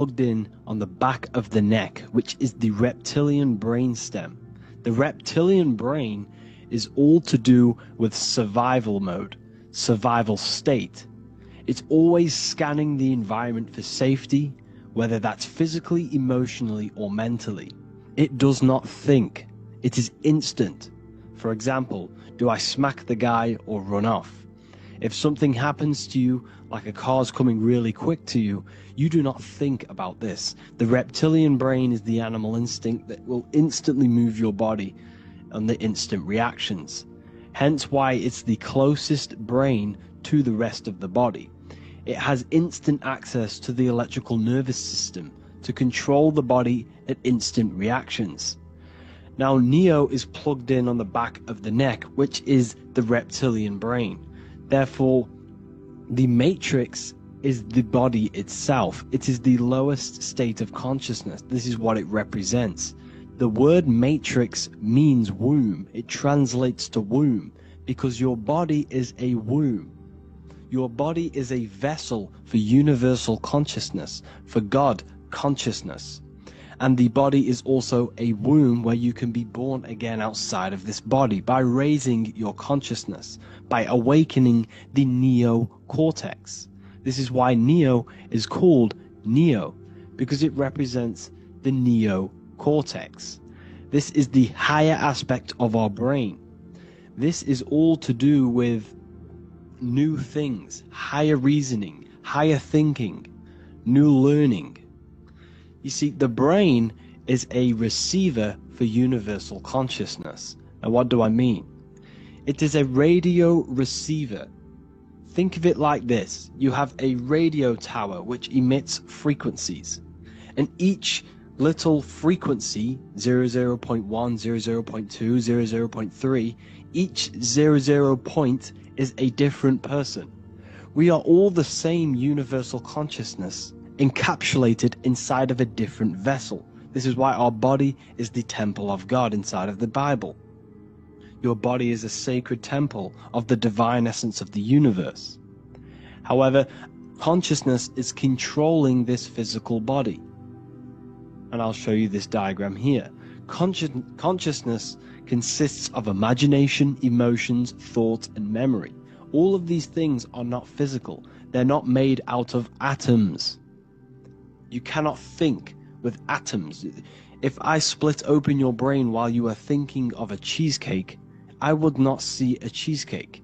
plugged in on the back of the neck, which is the reptilian brainstem. The reptilian brain is all to do with survival mode, survival state. It's always scanning the environment for safety, whether that's physically, emotionally, or mentally. It does not think. It is instant. For example, do I smack the guy or run off? If something happens to you, like a car's coming really quick to you, you do not think about this. The reptilian brain is the animal instinct that will instantly move your body on the instant reactions. Hence why it's the closest brain to the rest of the body. It has instant access to the electrical nervous system to control the body at instant reactions. Now, Neo is plugged in on the back of the neck, which is the reptilian brain. Therefore, the matrix is the body itself. It is the lowest state of consciousness. This is what it represents. The word matrix means womb. It translates to womb because your body is a womb. Your body is a vessel for universal consciousness, for God consciousness. And the body is also a womb where you can be born again outside of this body by raising your consciousness, by awakening the neocortex. This is why Neo is called Neo, because it represents the neocortex. This is the higher aspect of our brain. This is all to do with new things, higher reasoning, higher thinking, new learning. You see, the brain is a receiver for universal consciousness. Now, what do I mean? It is a radio receiver. Think of it like this. You have a radio tower which emits frequencies. And each little frequency, 00.1, 00.2, 00.3, each 00 point is a different person. We are all the same universal consciousness, encapsulated inside of a different vessel. This is why our body is the temple of God inside of the Bible. Your body is a sacred temple of the divine essence of the universe. However, consciousness is controlling this physical body. And I'll show you this diagram here. Consciousness consists of imagination, emotions, thought, and memory. All of these things are not physical. They're not made out of atoms. You cannot think with atoms. If I split open your brain while you are thinking of a cheesecake, I would not see a cheesecake.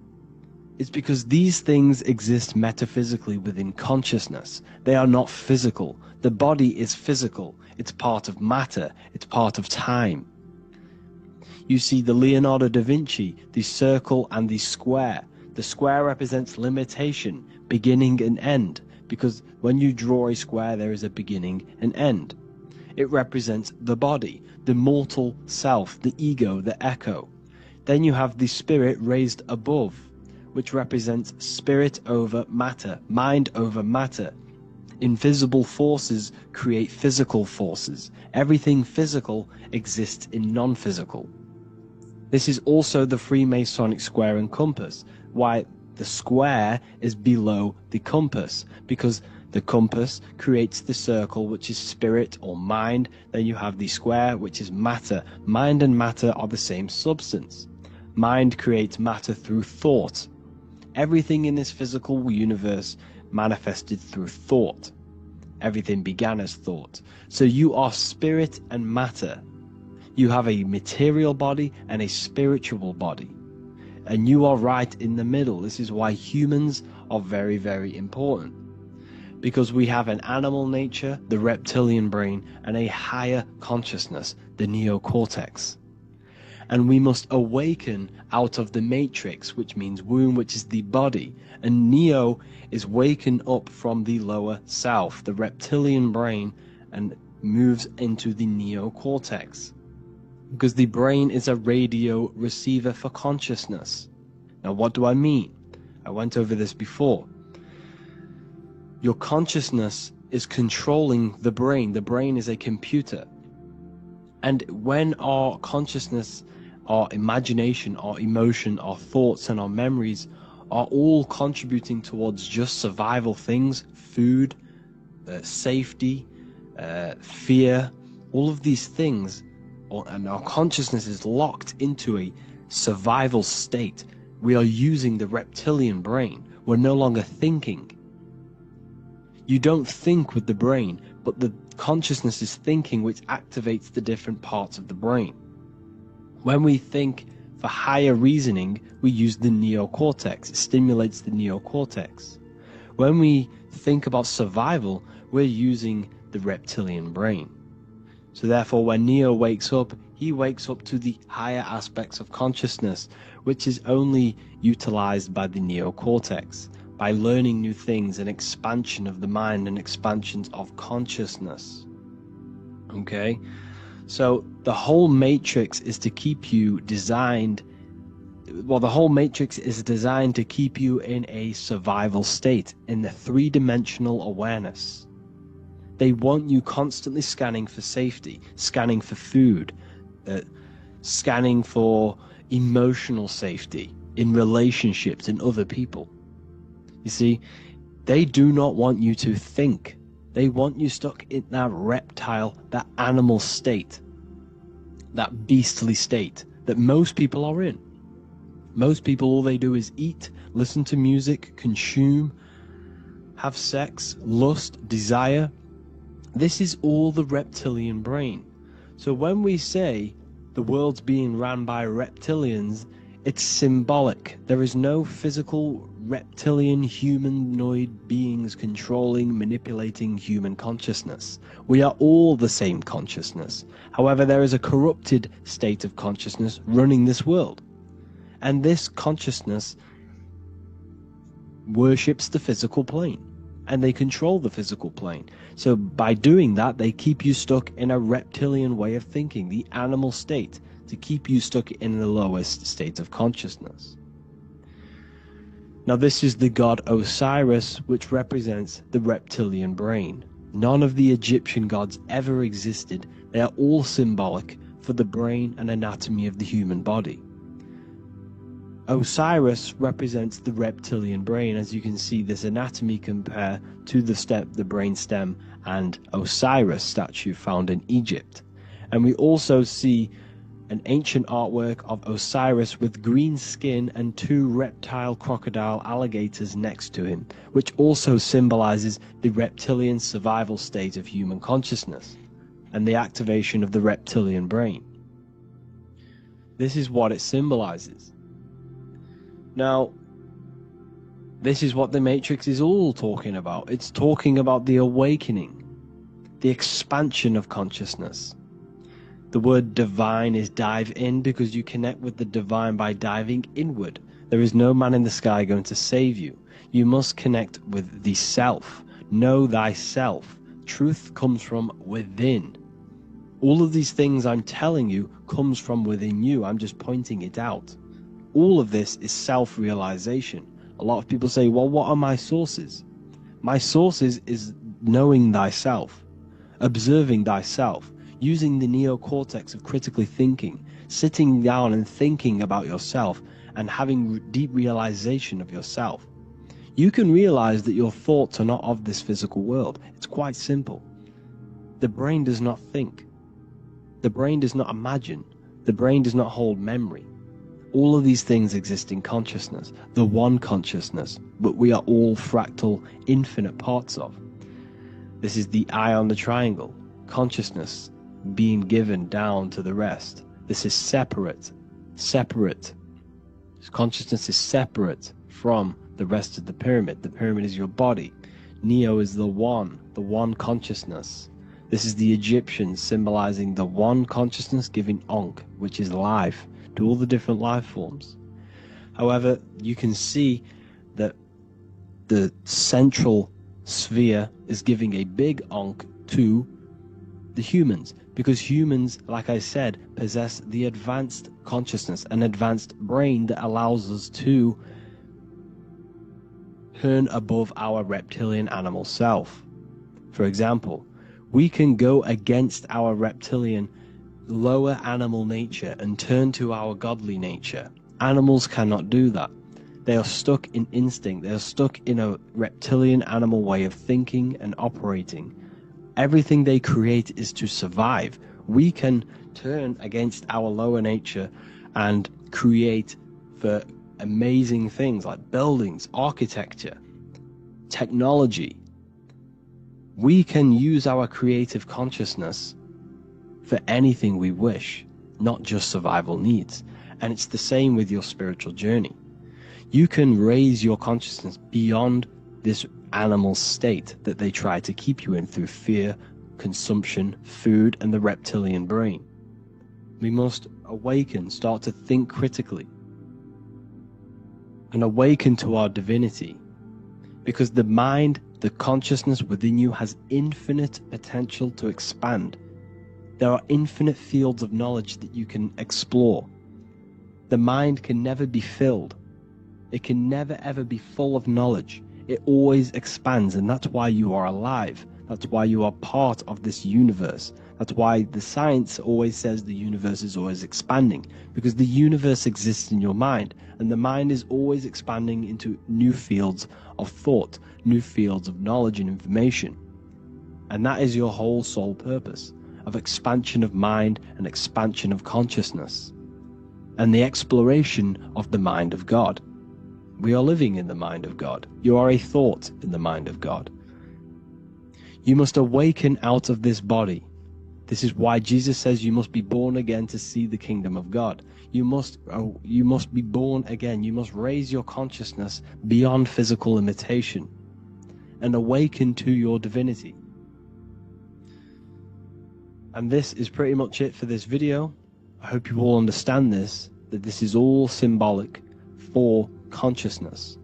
It's because these things exist metaphysically within consciousness. They are not physical. The body is physical. It's part of matter. It's part of time. You see the Leonardo da Vinci, the circle and the square. The square represents limitation, beginning and end, because when you draw a square, there is a beginning and end. It represents the body, the mortal self, the ego, the echo. Then you have the spirit raised above, which represents spirit over matter, mind over matter. Invisible forces create physical forces. Everything physical exists in non-physical. This is also the Freemasonic square and compass, why the square is below the compass, because the compass creates the circle, which is spirit or mind. Then you have the square, which is matter. Mind and matter are the same substance. Mind creates matter through thought. Everything in this physical universe manifested through thought. Everything began as thought. So you are spirit and matter. You have a material body and a spiritual body. And you are right in the middle. This is why humans are very, very important. Because we have an animal nature, the reptilian brain, and a higher consciousness, the neocortex. And we must awaken out of the matrix, which means womb, which is the body. And Neo is waken up from the lower self, the reptilian brain, and moves into the neocortex. Because the brain is a radio receiver for consciousness. Now, what do I mean? I went over this before. Your consciousness is controlling the brain. The brain is a computer. And when our consciousness, our imagination, our emotion, our thoughts, and our memories are all contributing towards just survival things, food, safety, fear, all of these things, and our consciousness is locked into a survival state. We are using the reptilian brain. We're no longer thinking. You don't think with the brain, but the consciousness is thinking, which activates the different parts of the brain. When we think for higher reasoning, we use the neocortex. It stimulates the neocortex. When we think about survival, we're using the reptilian brain. So therefore, when Neo wakes up, he wakes up to the higher aspects of consciousness, which is only utilized by the neocortex, by learning new things, and expansion of the mind and expansions of consciousness. Okay? So the whole matrix is to keep you designed, well, the whole matrix is designed to keep you in a survival state, in the three-dimensional awareness. They want you constantly scanning for safety, scanning for food, scanning for emotional safety in relationships, in other people. You see, they do not want you to think. They want you stuck in that reptile, that animal state, that beastly state that most people are in. Most people, all they do is eat, listen to music, consume, have sex, lust, desire. This is all the reptilian brain. So when we say the world's being ran by reptilians, it's symbolic. There is no physical reptilian humanoid beings controlling, manipulating human consciousness. We are all the same consciousness. However, there is a corrupted state of consciousness running this world. And this consciousness worships the physical plane, and they control the physical plane. So by doing that, they keep you stuck in a reptilian way of thinking, the animal state, to keep you stuck in the lowest state of consciousness. Now this is the god Osiris, which represents the reptilian brain. None of the Egyptian gods ever existed. They are all symbolic for the brain and anatomy of the human body. Osiris represents the reptilian brain. As you can see, this anatomy compare to the brain stem and Osiris statue found in Egypt. And we also see an ancient artwork of Osiris with green skin and two reptile crocodile alligators next to him, which also symbolizes the reptilian survival state of human consciousness and the activation of the reptilian brain. This is what it symbolizes. Now, this is what the Matrix is all talking about. It's talking about the awakening, the expansion of consciousness. The word divine is dive in, because you connect with the divine by diving inward. There is no man in the sky going to save you. You must connect with the self. Know thyself. Truth comes from within. All of these things I'm telling you comes from within you. I'm just pointing it out. All of this is self-realization. A lot of people say, well, what are my sources? My sources is knowing thyself, observing thyself, using the neocortex of critically thinking, sitting down and thinking about yourself and having deep realization of yourself. You can realize that your thoughts are not of this physical world. It's quite simple. The brain does not think. The brain does not imagine. The brain does not hold memory. All of these things exist in consciousness, the one consciousness, but we are all fractal, infinite parts of. This is the eye on the triangle, consciousness being given down to the rest. This is separate. Consciousness is separate from the rest of the pyramid. The pyramid is your body. Neo is the one consciousness. This is the Egyptians symbolizing the one consciousness giving Ankh, which is life, to all the different life forms. However, you can see that the central sphere is giving a big Ankh to the humans, because humans, like I said, possess the advanced consciousness, an advanced brain that allows us to turn above our reptilian animal self. For example, we can go against our reptilian lower animal nature and turn to our godly nature. Animals cannot do that. They are stuck in instinct. They are stuck in a reptilian animal way of thinking and operating. Everything they create is to survive. We can turn against our lower nature and create for amazing things like buildings, architecture, technology. We can use our creative consciousness for anything we wish, not just survival needs. And it's the same with your spiritual journey. You can raise your consciousness beyond this animal state that they try to keep you in through fear, consumption, food, and the reptilian brain. We must awaken, start to think critically, and awaken to our divinity, because the mind, the consciousness within you has infinite potential to expand. There are infinite fields of knowledge that you can explore. The mind can never be filled. It can never ever be full of knowledge. It always expands, and that's why you are alive. That's why you are part of this universe. That's why the science always says the universe is always expanding, because the universe exists in your mind, and the mind is always expanding into new fields of thought, new fields of knowledge and information. And that is your whole sole purpose, of expansion of mind and expansion of consciousness, and the exploration of the mind of God. We are living in the mind of God. You are a thought in the mind of God. You must awaken out of this body. This is why Jesus says you must be born again to see the kingdom of God. You must be born again. You must raise your consciousness beyond physical limitation and awaken to your divinity. And this is pretty much it for this video. I hope you all understand this, that this is all symbolic for consciousness.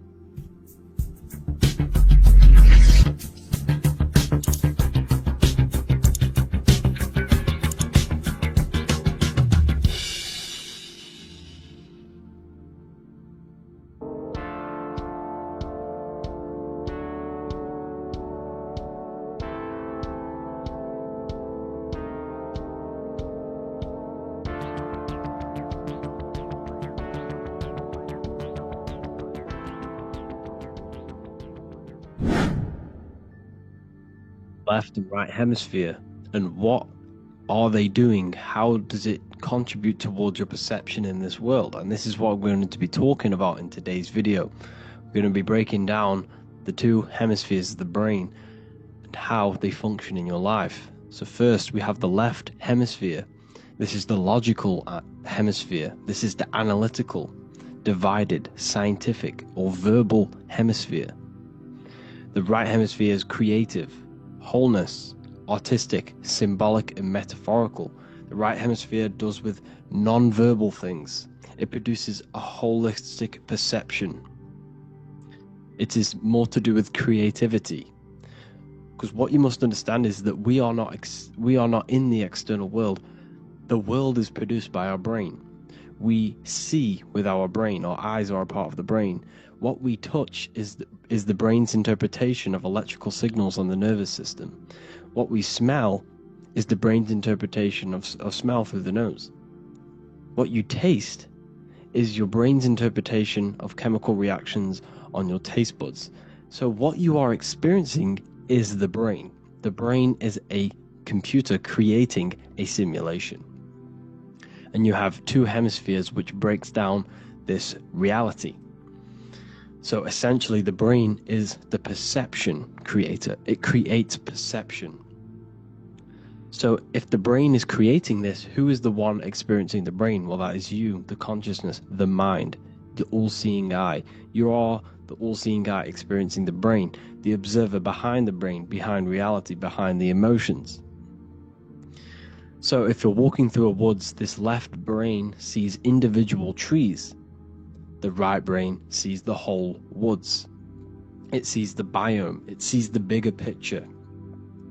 Left and right hemisphere, and what are they doing? How does it contribute towards your perception in this world? And this is what we're going to be talking about in today's video. We're going to be breaking down the two hemispheres of the brain and how they function in your life. So first we have the left hemisphere. This is the logical hemisphere. This is the analytical, divided, scientific, or verbal hemisphere. The right hemisphere is creative, wholeness, artistic, symbolic, and metaphorical. The right hemisphere does with non-verbal things. It produces a holistic perception. It is more to do with creativity. Because what you must understand is that we are not in the external world. The world is produced by our brain. We see with our brain. Our eyes are a part of the brain. What we touch is the brain's interpretation of electrical signals on the nervous system. What we smell is the brain's interpretation of smell through the nose. What you taste is your brain's interpretation of chemical reactions on your taste buds. So what you are experiencing is the brain. The brain is a computer creating a simulation. And you have two hemispheres which breaks down this reality. So essentially the brain is the perception creator. It creates perception. So if the brain is creating this, who is the one experiencing the brain? Well, that is you, the consciousness, the mind, the all-seeing eye. You are the all-seeing eye experiencing the brain, the observer behind the brain, behind reality, behind the emotions. So if you're walking through a woods, this left brain sees individual trees. The right brain sees the whole woods. It sees the biome. It sees the bigger picture.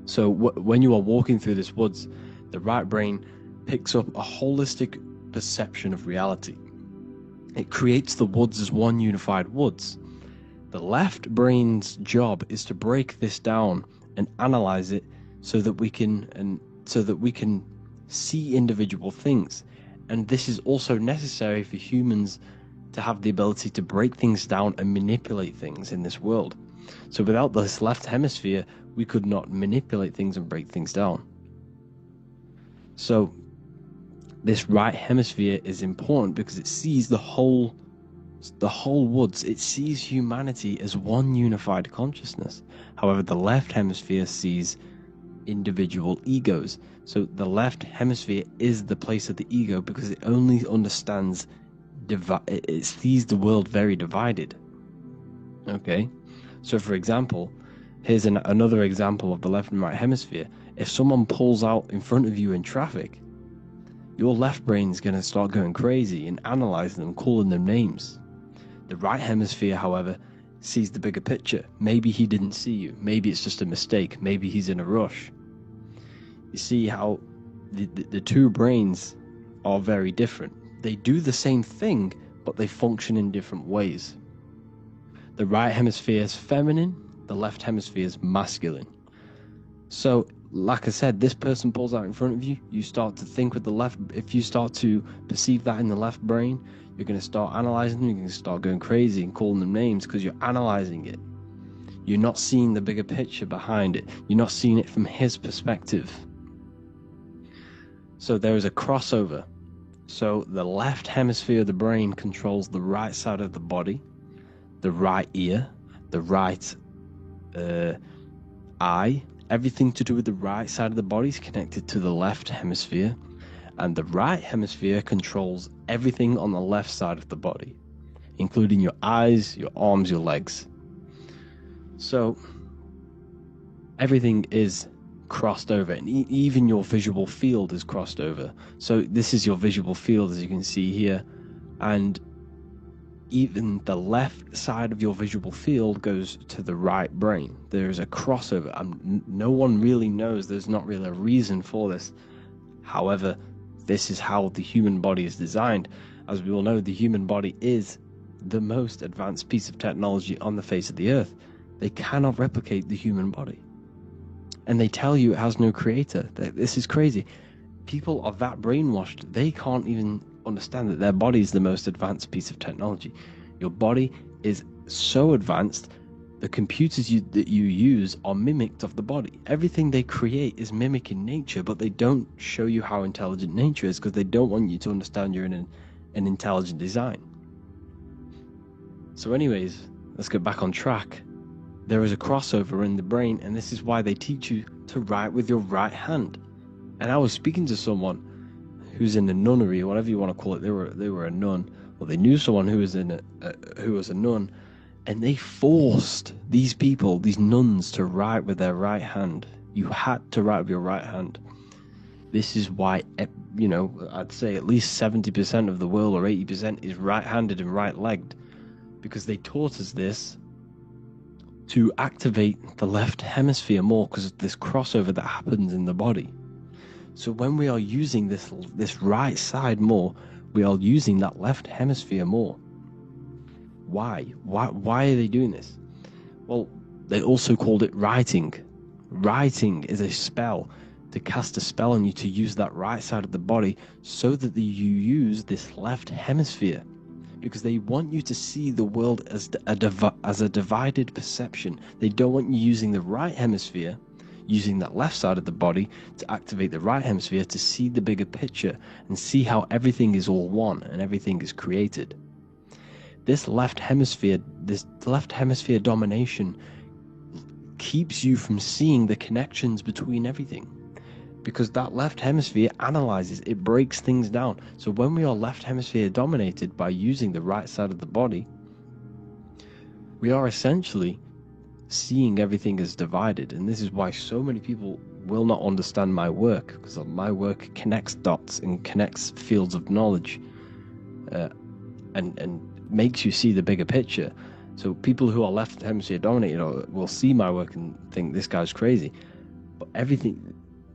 So when you are walking through this woods, the right brain picks up a holistic perception of reality. It creates the woods as one unified woods. The left brain's job is to break this down and analyze it so that we can see individual things. And this is also necessary for humans to have the ability to break things down and manipulate things in this world. So without this left hemisphere, we could not manipulate things and break things down. So this right hemisphere is important because it sees the whole woods. It sees humanity as one unified consciousness. However, the left hemisphere sees individual egos. So the left hemisphere is the place of the ego because it only understands it sees the world very divided. Okay, so for example, here's another example of the left and right hemisphere. If someone pulls out in front of you in traffic, your left brain's going to start going crazy and analyzing them, calling them names. The right hemisphere, however, sees the bigger picture. Maybe he didn't see you. Maybe it's just a mistake. Maybe he's in a rush. You see how the two brains are very different. They do the same thing, but they function in different ways. The right hemisphere is feminine, the left hemisphere is masculine. So, like I said, this person pulls out in front of you, you start to think with the left. If you start to perceive that in the left brain, you're going to start analyzing them, you're going to start going crazy and calling them names because you're analyzing it. You're not seeing the bigger picture behind it. You're not seeing it from his perspective. So there is a crossover. So the left hemisphere of the brain controls the right side of the body, the right ear, the right eye. Everything to do with the right side of the body is connected to the left hemisphere, and the right hemisphere controls everything on the left side of the body, including your eyes, your arms, your legs. So everything is crossed over, and even your visual field is crossed over. So this is your visual field, as you can see here, and even the left side of your visual field goes to the right brain. There's a crossover. No one really knows. There's not really a reason for this. However, this is how the human body is designed. As we all know, the human body is the most advanced piece of technology on the face of the earth. They cannot replicate the human body. And they tell you it has no creator. This is crazy. People are that brainwashed, they can't even understand that their body is the most advanced piece of technology. Your body is so advanced, the computers that you use are mimicked of the body. Everything they create is mimicking nature, but they don't show you how intelligent nature is because they don't want you to understand you're in an intelligent design. So anyways, let's get back on track. There is a crossover in the brain, and this is why they teach you to write with your right hand. And I was speaking to someone who's in a nunnery, or whatever you want to call it. They were a nun, or they knew someone who was a nun, and they forced these people, these nuns, to write with their right hand. You had to write with your right hand. This is why, I'd say at least 70% of the world, or 80%, is right-handed and right-legged, because they taught us this to activate the left hemisphere more because of this crossover that happens in the body. So when we are using this right side more, we are using that left hemisphere more. Why? Why are they doing this? Well, they also called it writing. Writing is a spell, to cast a spell on you, to use that right side of the body so that you use this left hemisphere, because they want you to see the world as a divided perception. They don't want you using the right hemisphere, using that left side of the body to activate the right hemisphere to see the bigger picture and see how everything is all one and everything is created. This left hemisphere domination keeps you from seeing the connections between everything, because that left hemisphere analyzes, it breaks things down. So when we are left hemisphere dominated by using the right side of the body, we are essentially seeing everything as divided. And this is why so many people will not understand my work, because my work connects dots and connects fields of knowledge, and makes you see the bigger picture. So people who are left hemisphere dominated will see my work and think this guy's crazy, but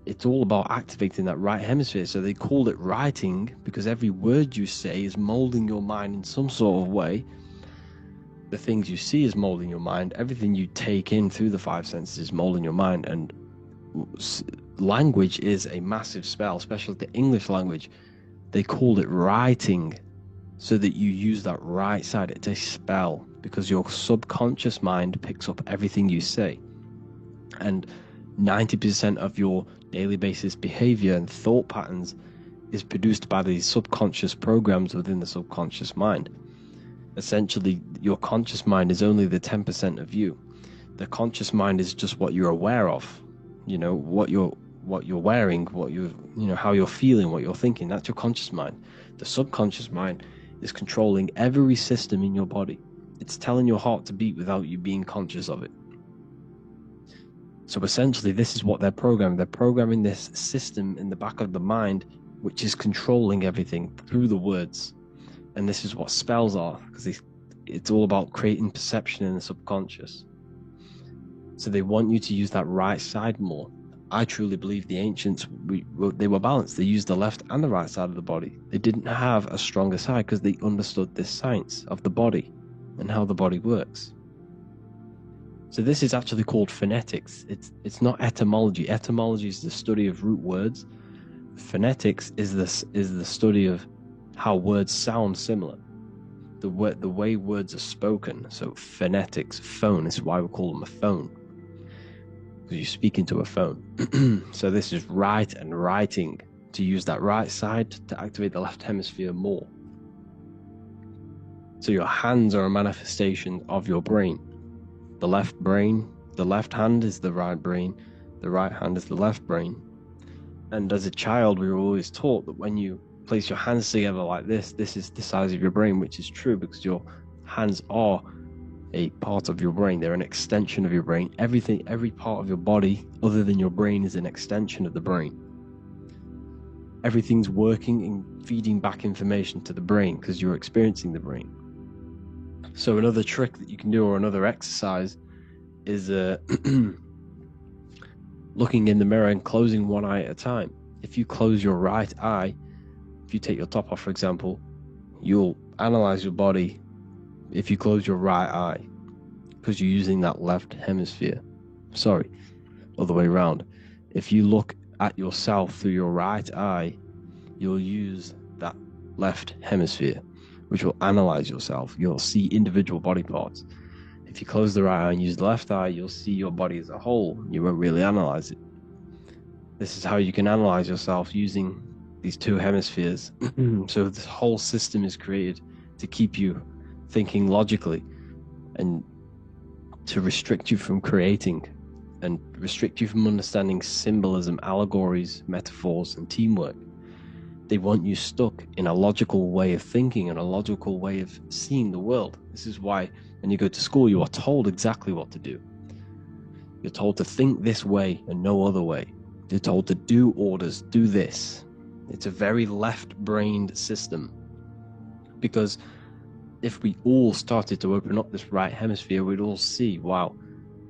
it's all about activating that right hemisphere. So they called it writing because every word you say is molding your mind in some sort of way. The things you see is molding your mind. Everything you take in through the five senses is molding your mind. And language is a massive spell, especially the English language. They called it writing. so that you use that right side. It's a spell because your subconscious mind picks up everything you say. And 90% of your daily basis behavior and thought patterns is produced by these subconscious programs within the subconscious mind. Essentially, your conscious mind is only the 10% of you. The conscious mind is just what you're aware of, what you're wearing, how you're feeling, what you're thinking. That's your conscious mind. The subconscious mind is controlling every system in your body. It's telling your heart to beat without you being conscious of it. So essentially, this is what they're programming. They're programming this system in the back of the mind, which is controlling everything through the words. And this is what spells are, because it's all about creating perception in the subconscious. So they want you to use that right side more. I truly believe the ancients, they were balanced. They used the left and the right side of the body. They didn't have a stronger side because they understood this science of the body and how the body works. So this is actually called phonetics. It's not etymology. Etymology is the study of root words. Phonetics is the study of how words sound similar. The way words are spoken. So phonetics, phone, is why we call them a phone. Because you speak into a phone. So this is write and writing, to use that right side to activate the left hemisphere more. So your hands are a manifestation of your brain. The left hand is the right brain, the right hand is the left brain. And as a child, we were always taught that when you place your hands together like this is the size of your brain, which is true because your hands are a part of your brain. They're an extension of your brain. Every part of your body other than your brain is an extension of the brain. Everything's working and feeding back information to the brain because you're experiencing the brain. So another trick that you can do, or another exercise, is looking in the mirror and closing one eye at a time. If you close your right eye, if you take your top off, for example, you'll analyze your body if you close your right eye, because you're using that left hemisphere. Sorry, other way around. If you look at yourself through your right eye, you'll use that left hemisphere, which will analyze yourself. You'll see individual body parts. If you close the right eye and use the left eye, you'll see your body as a whole. You won't really analyze it. This is how you can analyze yourself using these two hemispheres. So this whole system is created to keep you thinking logically and to restrict you from creating and restrict you from understanding symbolism, allegories, metaphors, and teamwork. They want you stuck in a logical way of thinking and a logical way of seeing the world. This is why when you go to school, you are told exactly what to do. You're told to think this way and no other way. You're told to do orders, do this. It's a very left-brained system. Because if we all started to open up this right hemisphere, we'd all see, wow,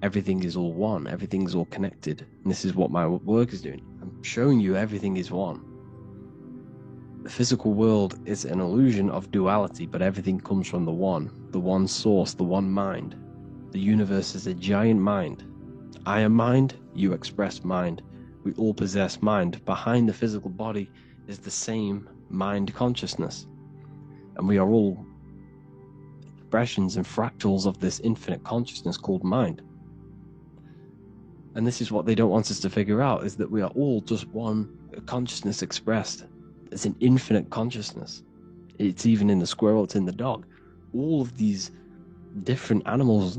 everything is all one, everything is all connected. And this is what my work is doing. I'm showing you everything is one. The physical world is an illusion of duality, but everything comes from the one source, the one mind. The universe is a giant mind. I am mind, you express mind. We all possess mind. Behind the physical body is the same mind consciousness. And we are all expressions and fractals of this infinite consciousness called mind. And this is what they don't want us to figure out, is that we are all just one consciousness expressed. It's an infinite consciousness. It's even in the squirrel, it's in the dog. All of these different animals,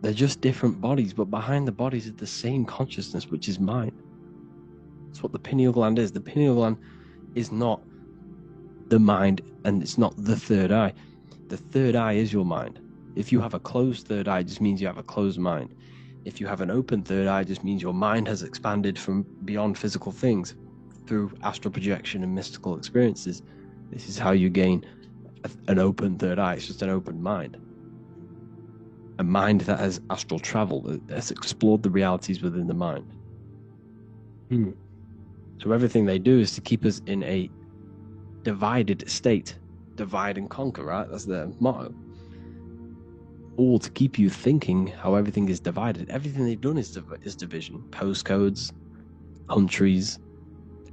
they're just different bodies, but behind the bodies is the same consciousness, which is mind. That's what the pineal gland is. The pineal gland is not the mind, and it's not the third eye. The third eye is your mind. If you have a closed third eye, it just means you have a closed mind. If you have an open third eye, it just means your mind has expanded from beyond physical things through astral projection and mystical experiences. This is how you gain an open third eye. It's just an open mind. A mind that has astral travel, that has explored the realities within the mind. So everything they do is to keep us in a divided state. Divide and conquer, right? That's their motto. All to keep you thinking how everything is divided. Everything they've done is division. Postcodes, countries,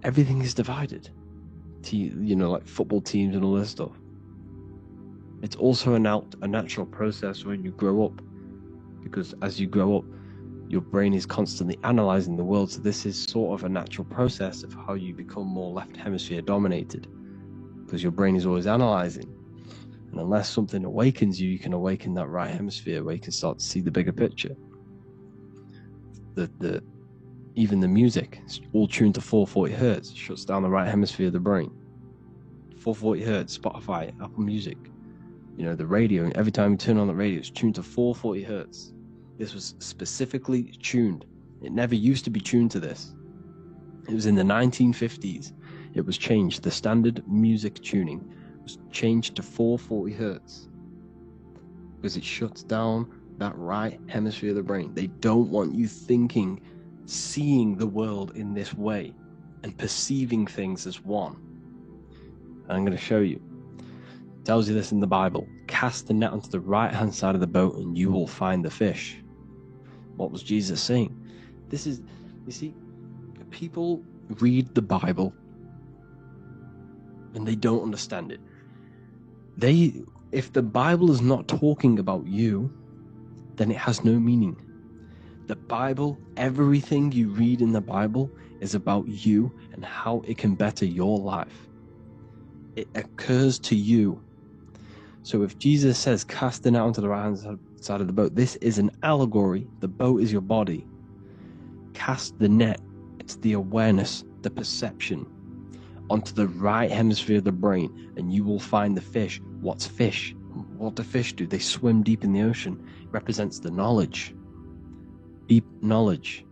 everything is divided. Like football teams and all this stuff. It's also a natural process when you grow up, because as you grow up, your brain is constantly analyzing the world. So this is sort of a natural process of how you become more left hemisphere dominated, because your brain is always analyzing. And unless something awakens you, you can awaken that right hemisphere where you can start to see the bigger picture. Even the music is all tuned to 440 hertz, shuts down the right hemisphere of the brain. 440 hertz, Spotify, Apple Music, the radio, every time you turn on the radio, it's tuned to 440 hertz. This was specifically tuned. It never used to be tuned to this. It was in the 1950s. It was changed. The standard music tuning was changed to 440 hertz because it shuts down that right hemisphere of the brain. They don't want you thinking, seeing the world in this way and perceiving things as one. And I'm going to show you. It tells you this in the Bible. Cast the net onto the right-hand side of the boat and you will find the fish. What was Jesus saying? This is, you see, people read the Bible and they don't understand it. If the Bible is not talking about you, then it has no meaning. The Bible, everything you read in the Bible is about you and how it can better your life. It occurs to you. So if Jesus says, cast the net onto the right-hand side of the boat, this is an allegory. The boat is your body. Cast the net, it's the awareness, the perception, onto the right hemisphere of the brain, and you will find the fish. What's fish? What do fish do? They swim deep in the ocean. It represents the knowledge. Deep knowledge.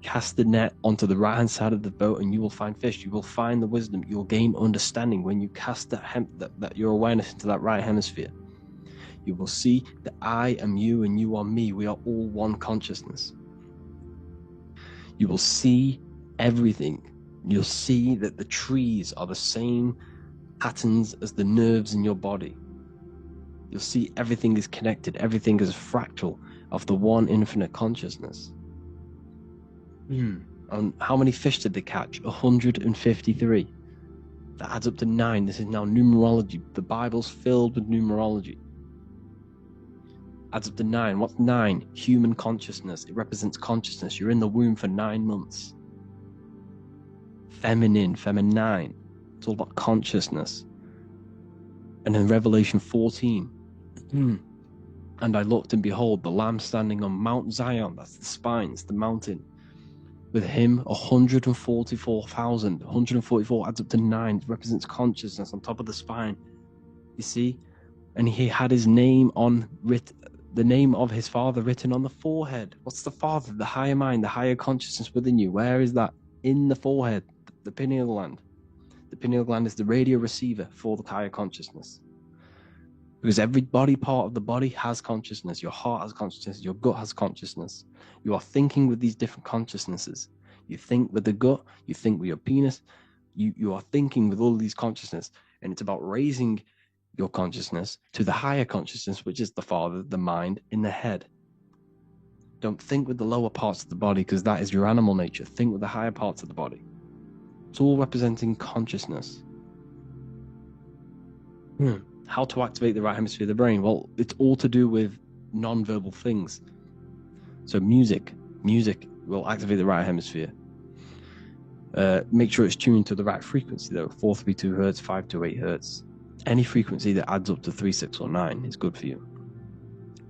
Cast the net onto the right-hand side of the boat and you will find fish. You will find the wisdom. You will gain understanding when you cast that your awareness into that right hemisphere. You will see that I am you and you are me. We are all one consciousness. You will see everything. You'll see that the trees are the same patterns as the nerves in your body. You'll see everything is connected. Everything is a fractal of the one infinite consciousness. And how many fish did they catch? 153. That adds up to 9. This is now numerology. The Bible's filled with numerology. Adds up to 9. What's 9? Human consciousness. It represents consciousness. You're in the womb for 9 months. Feminine. It's all about consciousness. And in Revelation 14, and I looked and behold, the Lamb standing on Mount Zion, that's the spines, the mountain. With him, 144,000. 144 adds up to 9. It represents consciousness on top of the spine. You see? And he had his name the name of his Father written on the forehead. What's the Father? The higher mind, the higher consciousness within you. Where is that? In the forehead, the pineal gland. The pineal gland is the radio receiver for the higher consciousness. Because every body part of the body has consciousness. Your heart has consciousness. Your gut has consciousness. You are thinking with these different consciousnesses. You think with the gut. You think with your penis. You are thinking with all of these consciousness. And it's about raising your consciousness to the higher consciousness, which is the Father, the mind, in the head. Don't think with the lower parts of the body, because that is your animal nature. Think with the higher parts of the body. It's all representing consciousness. How to activate the right hemisphere of the brain? Well, it's all to do with non-verbal things. So music will activate the right hemisphere. Make sure it's tuned to the right frequency though. 432 hertz, 528 hertz. Any frequency that adds up to 3, 6, or 9 is good for you.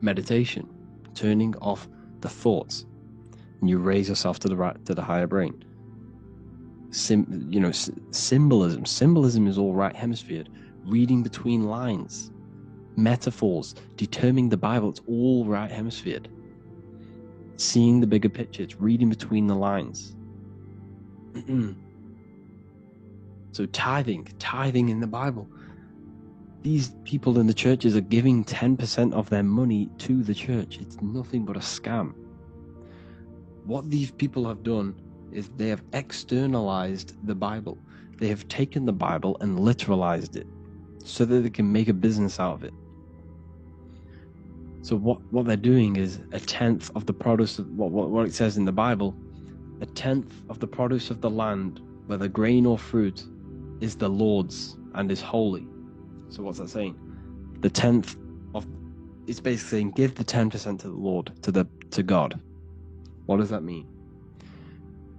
Meditation, turning off the thoughts, and you raise yourself to the higher brain. Symbolism. Symbolism is all right hemisphered. Reading between lines, metaphors, determining the Bible, it's all right hemisphered. Seeing the bigger picture, it's reading between the lines. So tithing in the Bible. These people in the churches are giving 10% of their money to the church. It's nothing but a scam. What these people have done is they have externalized the Bible. They have taken the Bible and literalized it so that they can make a business out of it. So what they're doing is 1/10 of the produce of what it says in the Bible, 1/10 of the produce of the land, whether grain or fruit, is the Lord's and is holy. So what's that saying? the 10th of, it's basically saying give the 10% to the Lord, to God. What does that mean?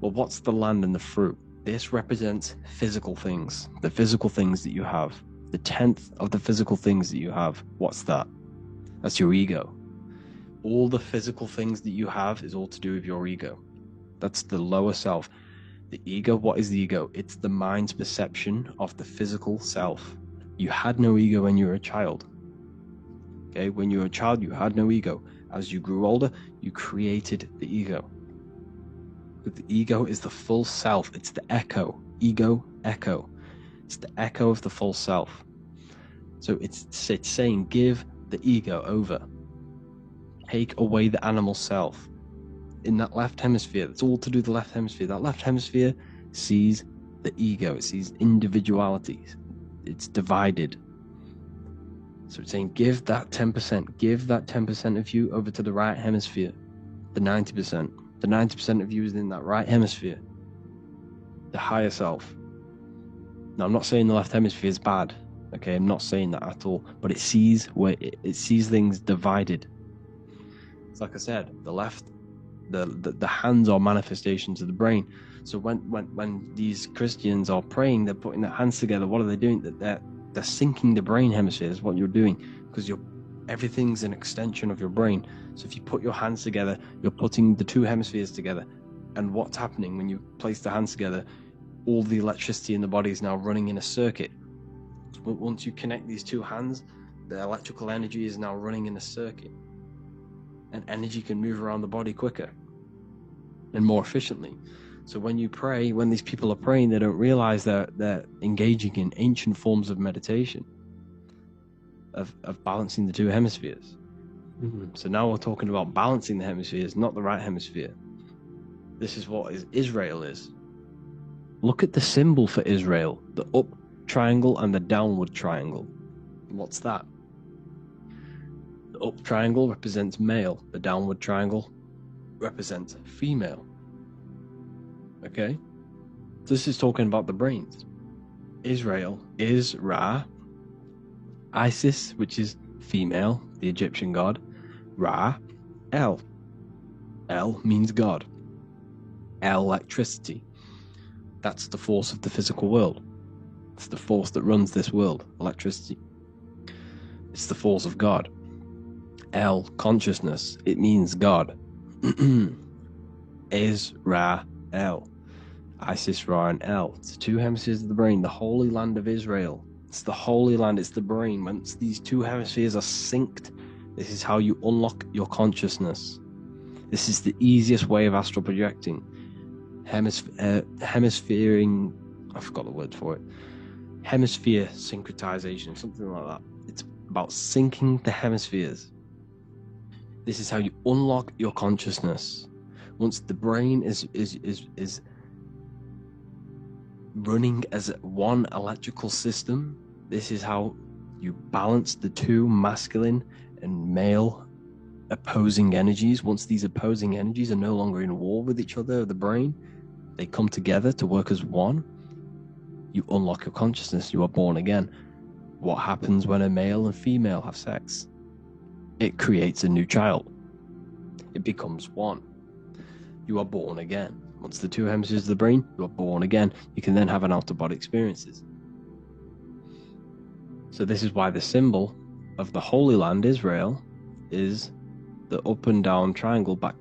Well, what's the land and the fruit? This represents physical things, the physical things that you have. The 10th of the physical things that you have, what's that? That's your ego. All the physical things that you have is all to do with your ego. That's the lower self. The ego, what is the ego? It's the mind's perception of the physical self. You had no ego when you were a child. Okay, when you were a child, you had no ego. As you grew older, you created the ego. But the ego is the full self. It's the echo. Ego, echo. It's the echo of the full self. So it's saying give the ego over. Take away the animal self. In that left hemisphere, that's all to do with the left hemisphere. That left hemisphere sees the ego. It sees individuality. It's divided. So it's saying give that 10%. Give that 10% of you over to the right hemisphere. The 90%. The 90% of you is in that right hemisphere. The higher self. Now, I'm not saying the left hemisphere is bad. Okay, I'm not saying that at all. But it sees it sees things divided. It's like I said, the left, the hands are manifestations of the brain. So when these Christians are praying, they're putting their hands together. What are they doing? They're syncing the brain hemisphere is what you're doing, because everything's an extension of your brain. So if you put your hands together, you're putting the two hemispheres together. And what's happening when you place the hands together? All the electricity in the body is now running in a circuit. But once you connect these two hands, the electrical energy is now running in a circuit. And energy can move around the body quicker and more efficiently. So when you pray, when these people are praying, they don't realize that they're engaging in ancient forms of meditation, of balancing the two hemispheres. So now we're talking about balancing the hemispheres, not the right hemisphere. This is what Israel is. Look at the symbol for Israel, the up triangle and the downward triangle. What's that? The up triangle represents male. The downward triangle represents female. Okay? This is talking about the brains. Israel is Ra. Isis, which is female, the Egyptian god. Ra. El. El means God. Electricity. That's the force of the physical world. It's the force that runs this world. Electricity. It's the force of God. El, consciousness. It means God. Is Ra, El. Isis, Ra, and El. It's the two hemispheres of the brain. The Holy Land of Israel. It's the Holy Land. It's the brain. Once these two hemispheres are synced, this is how you unlock your consciousness. This is the easiest way of astral projecting. Hemisphering. I forgot the word for it. Hemisphere syncretization, something like that. It's about syncing the hemispheres. This is how you unlock your consciousness. Once the brain is running as one electrical system, this is how you balance the two masculine and male opposing energies. Once these opposing energies are no longer in war with each other, the brain, they come together to work as one. You unlock your consciousness. You are born again. What happens when a male and female have sex? It creates a new child. It becomes one. You are born again. Once the two hemispheres of the brain, you are born again. You can then have an out-of-body experiences. So this is why the symbol of the Holy Land, Israel, is the up and down triangle back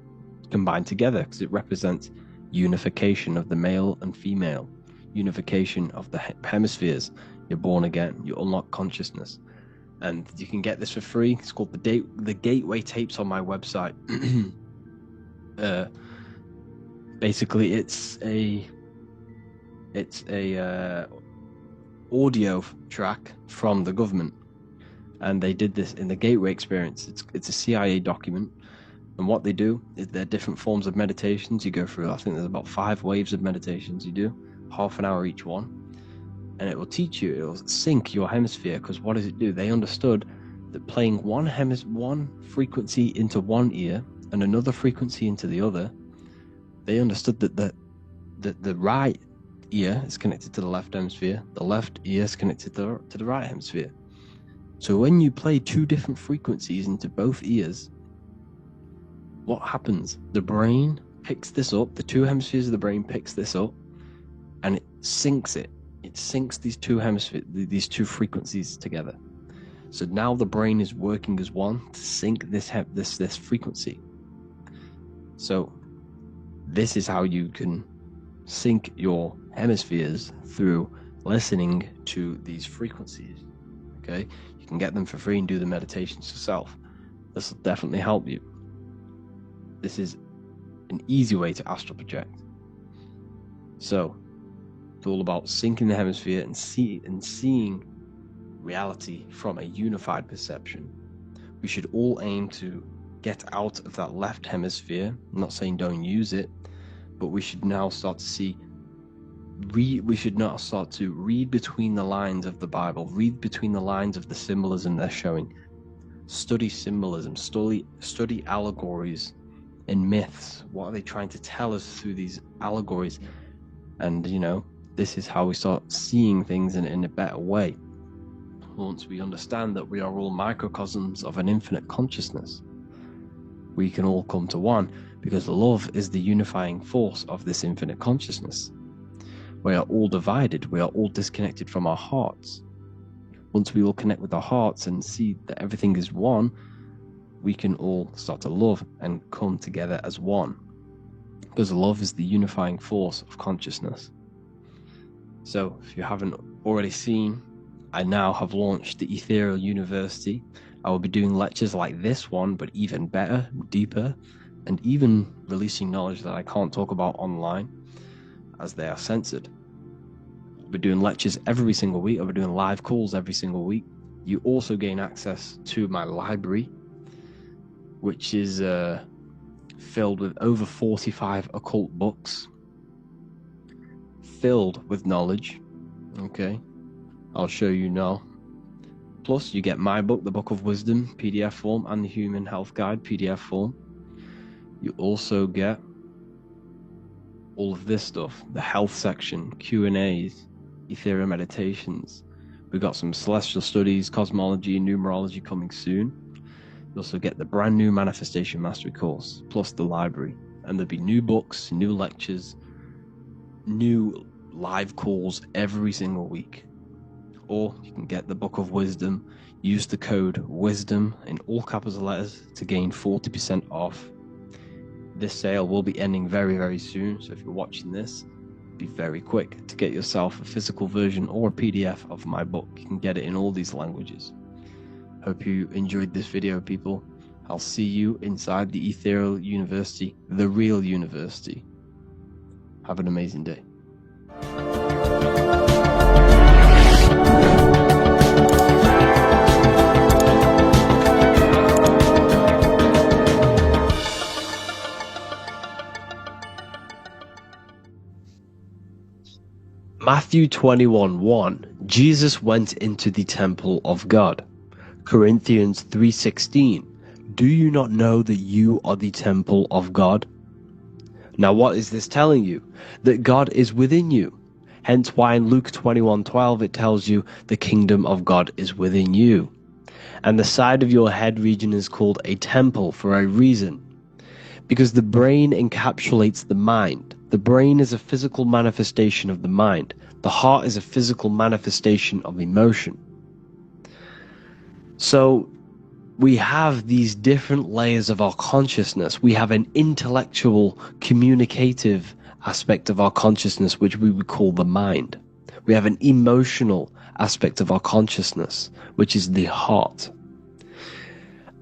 combined together, because it represents unification of the male and female, unification of the hemispheres. You're born again. You unlock consciousness. And you can get this for free. It's called the Gateway Tapes on my website. Basically, it's a audio track from the government, and they did this in the Gateway Experience. It's a CIA document, and what they do is there are different forms of meditations you go through. I think there's about 5 waves of meditations you do, half an hour each one. And it will teach you, it will sync your hemisphere, because what does it do? They understood that playing one frequency into one ear and another frequency into the other, they understood that the right ear is connected to the left hemisphere, the left ear is connected to the right hemisphere. So when you play two different frequencies into both ears, what happens? The brain picks this up, the two hemispheres of the brain picks this up, and it syncs it. It syncs these two hemispheres, these two frequencies together. So now the brain is working as one to sync this frequency. So this is how you can sync your hemispheres through listening to these frequencies. Okay, you can get them for free and do the meditations yourself. This will definitely help you. This is an easy way to astral project. So it's all about syncing the hemisphere and seeing reality from a unified perception. We should all aim to get out of that left hemisphere. I'm not saying don't use it, but we should now start to read between the lines of the Bible, read between the lines of the symbolism they're showing. Study symbolism, study allegories and myths. What are they trying to tell us through these allegories? And this is how we start seeing things in a better way. Once we understand that we are all microcosms of an infinite consciousness, we can all come to one, because love is the unifying force of this infinite consciousness. We are all divided, we are all disconnected from our hearts. Once we all connect with our hearts and see that everything is one, we can all start to love and come together as one, because love is the unifying force of consciousness. So if you haven't already seen, I now have launched the Ethereal University. I will be doing lectures like this one, but even better, deeper, and even releasing knowledge that I can't talk about online, as they are censored. We're doing lectures every single week. I'll be doing live calls every single week. You also gain access to my library, which is filled with over 45 occult books, filled with knowledge. Okay, I'll show you now. Plus, you get my book, The Book of Wisdom, PDF form, and the Human Health Guide, PDF form. You also get all of this stuff, the health section, Q&As, ethereal meditations. We've got some celestial studies, cosmology, and numerology coming soon. You also get the brand new Manifestation Mastery course, plus the library. And there'll be new books, new lectures, new live calls every single week. Or you can get the Book of Wisdom, use the code WISDOM in all capital letters to gain 40% off. This sale will be ending very, very soon, so if you're watching this, be very quick to get yourself a physical version or a PDF of my book. You can get it in all these languages. Hope you enjoyed this video, people. I'll see you inside the Ethereal University, the real university. Have an amazing day. Matthew 21:1, Jesus went into the temple of God. Corinthians 3:16, do you not know that you are the temple of God? Now what is this telling you? That God is within you. Hence why in Luke 21:12 it tells you the kingdom of God is within you. And the side of your head region is called a temple for a reason. Because the brain encapsulates the mind. The brain is a physical manifestation of the mind. The heart is a physical manifestation of emotion. So we have these different layers of our consciousness. We have an intellectual, communicative aspect of our consciousness, which we would call the mind. We have an emotional aspect of our consciousness, which is the heart.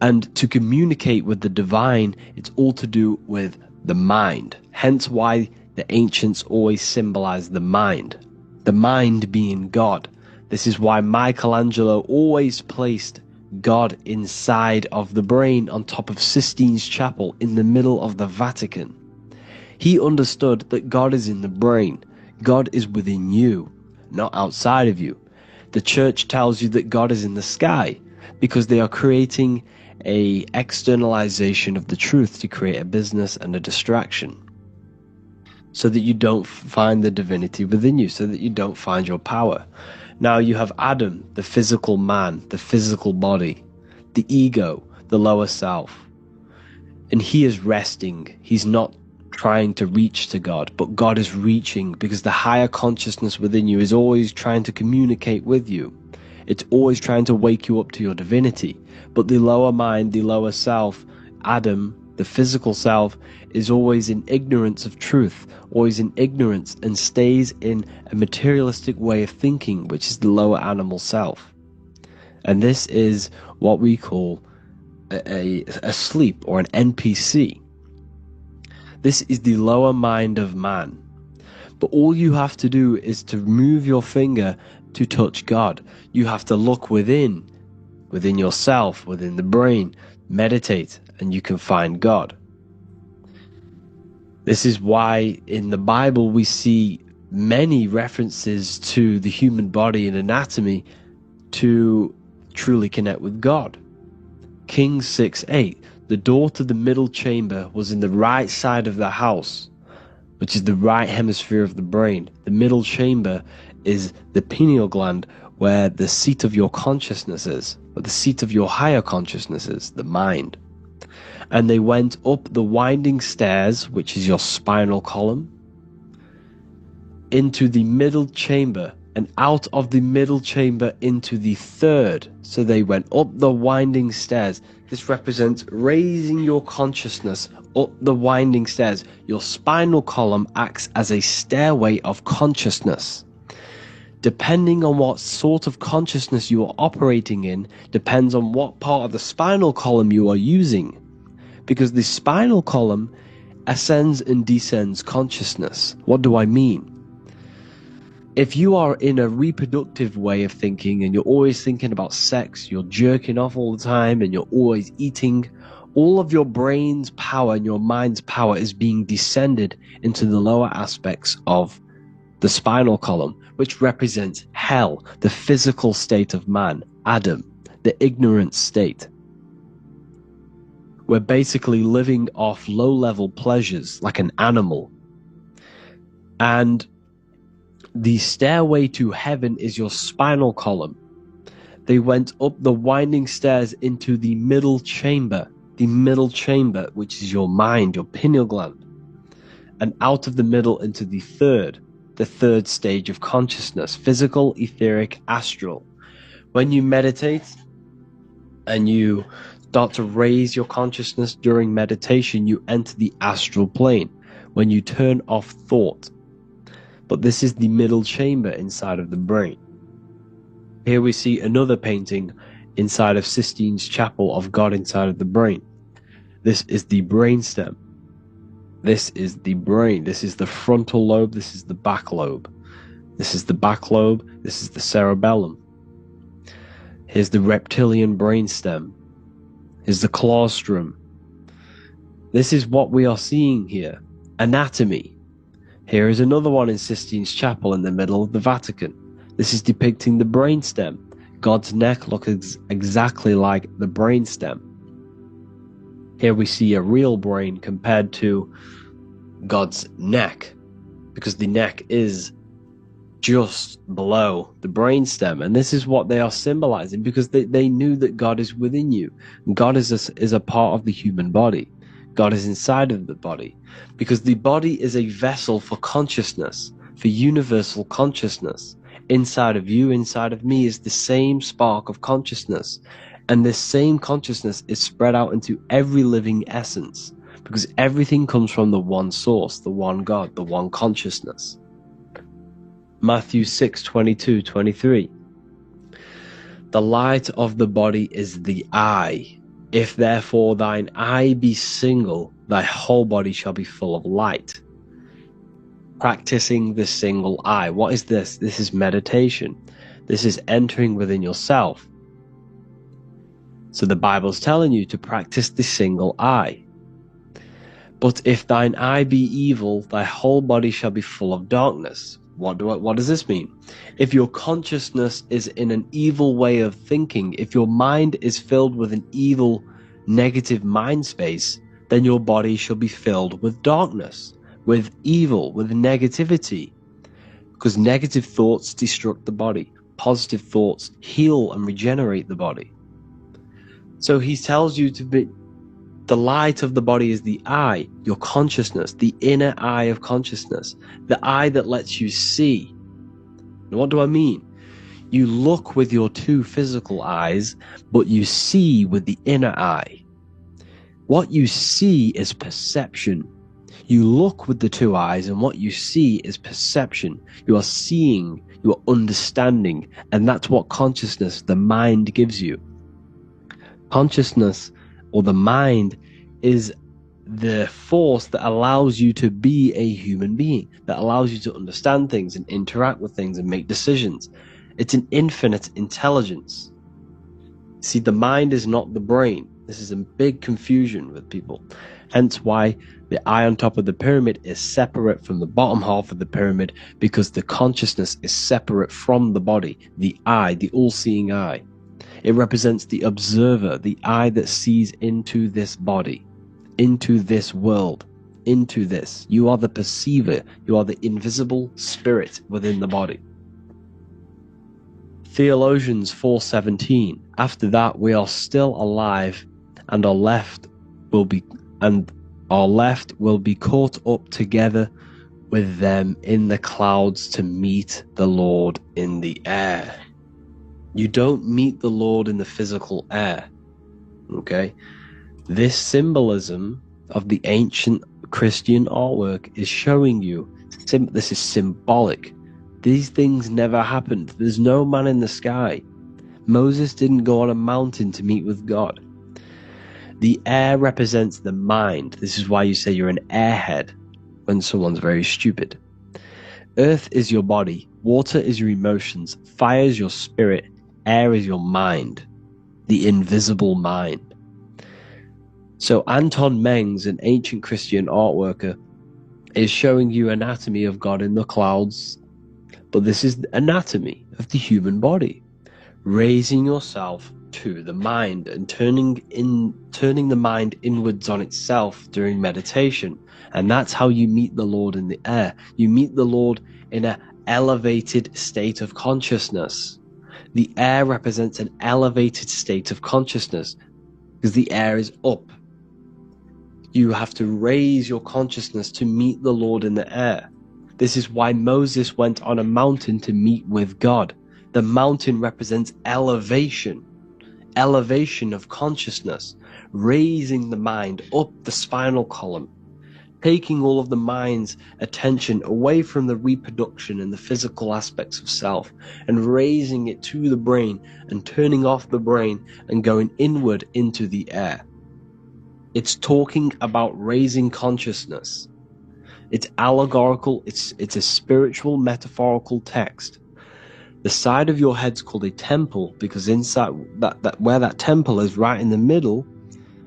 And to communicate with the divine, it's all to do with the mind. Hence why the ancients always symbolize the mind being God. This is why Michelangelo always placed God inside of the brain on top of Sistine Chapel in the middle of the Vatican. He understood that God is in the brain. God is within you, not outside of you. The church tells you that God is in the sky because they are creating a externalization of the truth to create a business and a distraction, so that you don't find the divinity within you, so that you don't find your power. Now you have Adam, the physical man, the physical body, the ego, the lower self. And he is resting. He's not trying to reach to God, but God is reaching, because the higher consciousness within you is always trying to communicate with you. It's always trying to wake you up to your divinity. But the lower mind, the lower self, Adam, the physical self, is always in ignorance of truth, always in ignorance, and stays in a materialistic way of thinking, which is the lower animal self. And this is what we call a sleep, or an NPC. This is the lower mind of man. But all you have to do is to move your finger to touch God. You have to look within yourself, within the brain, meditate, and you can find God. This is why in the Bible we see many references to the human body and anatomy to truly connect with God. Kings 6:8, the door to the middle chamber was in the right side of the house, which is the right hemisphere of the brain. The middle chamber is the pineal gland, where the seat of your consciousness is, or the seat of your higher consciousness is, the mind. And they went up the winding stairs, which is your spinal column, into the middle chamber, and out of the middle chamber into the third. So they went up the winding stairs. This represents raising your consciousness up the winding stairs. Your spinal column acts as a stairway of consciousness. Depending on what sort of consciousness you are operating in, depends on what part of the spinal column you are using. Because the spinal column ascends and descends consciousness. What do I mean? If you are in a reproductive way of thinking, and you're always thinking about sex, you're jerking off all the time, and you're always eating, all of your brain's power and your mind's power is being descended into the lower aspects of the spinal column, which represents hell, the physical state of man, Adam, the ignorant state. We're basically living off low-level pleasures like an animal. And the stairway to heaven is your spinal column. They went up the winding stairs into the middle chamber, which is your mind, your pineal gland, and out of the middle into the third stage of consciousness, physical, etheric, astral. When you meditate and you start to raise your consciousness during meditation, you enter the astral plane when you turn off thought. But this is the middle chamber inside of the brain. Here we see another painting inside of Sistine's chapel of God inside of the brain. This is the brainstem. This is the brain. This is the frontal lobe. This is the back lobe. This is the back lobe. This is the cerebellum. Here's the reptilian brainstem. Here's the claustrum. This is what we are seeing here. Anatomy. Here is another one in Sistine's chapel in the middle of the Vatican. This is depicting the brainstem. God's neck looks exactly like the brainstem. Here we see a real brain compared to God's neck, because the neck is just below the brainstem. And this is what they are symbolizing, because they knew that God is within you. God is a part of the human body. God is inside of the body, because the body is a vessel for consciousness, for universal consciousness. Inside of you, inside of me, is the same spark of consciousness. And this same consciousness is spread out into every living essence, because everything comes from the one source, the one God, the one consciousness. Matthew 6:22-23. The light of the body is the eye. If therefore thine eye be single, thy whole body shall be full of light. Practicing the single eye. What is this? This is meditation. This is entering within yourself. So the Bible's telling you to practice the single eye. But if thine eye be evil, thy whole body shall be full of darkness. What does this mean? If your consciousness is in an evil way of thinking, if your mind is filled with an evil, negative mind space, then your body shall be filled with darkness, with evil, with negativity. Because negative thoughts destruct the body. positive thoughts heal and regenerate the body. So he tells you to be, the light of the body is the eye, your consciousness, the inner eye of consciousness, the eye that lets you see. Now, what do I mean? You look with your two physical eyes, but you see with the inner eye. What you see is perception. You look with the two eyes, and what you see is perception. You are seeing, you are understanding, and that's what consciousness, the mind, gives you. Consciousness, or the mind, is the force that allows you to be a human being, that allows you to understand things and interact with things and make decisions. It's an infinite intelligence. See, the mind is not the brain. This is a big confusion with people. Hence why the eye on top of the pyramid is separate from the bottom half of the pyramid, because the consciousness is separate from the body, the eye, the all-seeing eye. It represents the observer, the eye that sees into this body, into this world, into this. You are the perceiver. You are the invisible spirit within the body. Theologians 4:17. After that, we are still alive, and our left will be caught up together with them in the clouds to meet the Lord in the air. You don't meet the Lord in the physical air. Okay? This symbolism of the ancient Christian artwork is showing you, this is symbolic. These things never happened. There's no man in the sky. Moses didn't go on a mountain to meet with God. The air represents the mind. This is why you say you're an airhead when someone's very stupid. Earth is your body. Water is your emotions. Fire is your spirit. Air is your mind, the invisible mind. So Anton Mengs, an ancient Christian art worker, is showing you anatomy of God in the clouds, but this is the anatomy of the human body. Raising yourself to the mind and turning the mind inwards on itself during meditation. And that's how you meet the Lord in the air. You meet the Lord in an elevated state of consciousness. The air represents an elevated state of consciousness because the air is up. You have to raise your consciousness to meet the Lord in the air. This is why Moses went on a mountain to meet with God. The mountain represents elevation of consciousness, raising the mind up the spinal column, taking all of the mind's attention away from the reproduction and the physical aspects of self and raising it to the brain and turning off the brain and going inward into the air. It's talking about raising consciousness. It's allegorical, it's a spiritual metaphorical text. The side of your head's called a temple because inside that where that temple is, right in the middle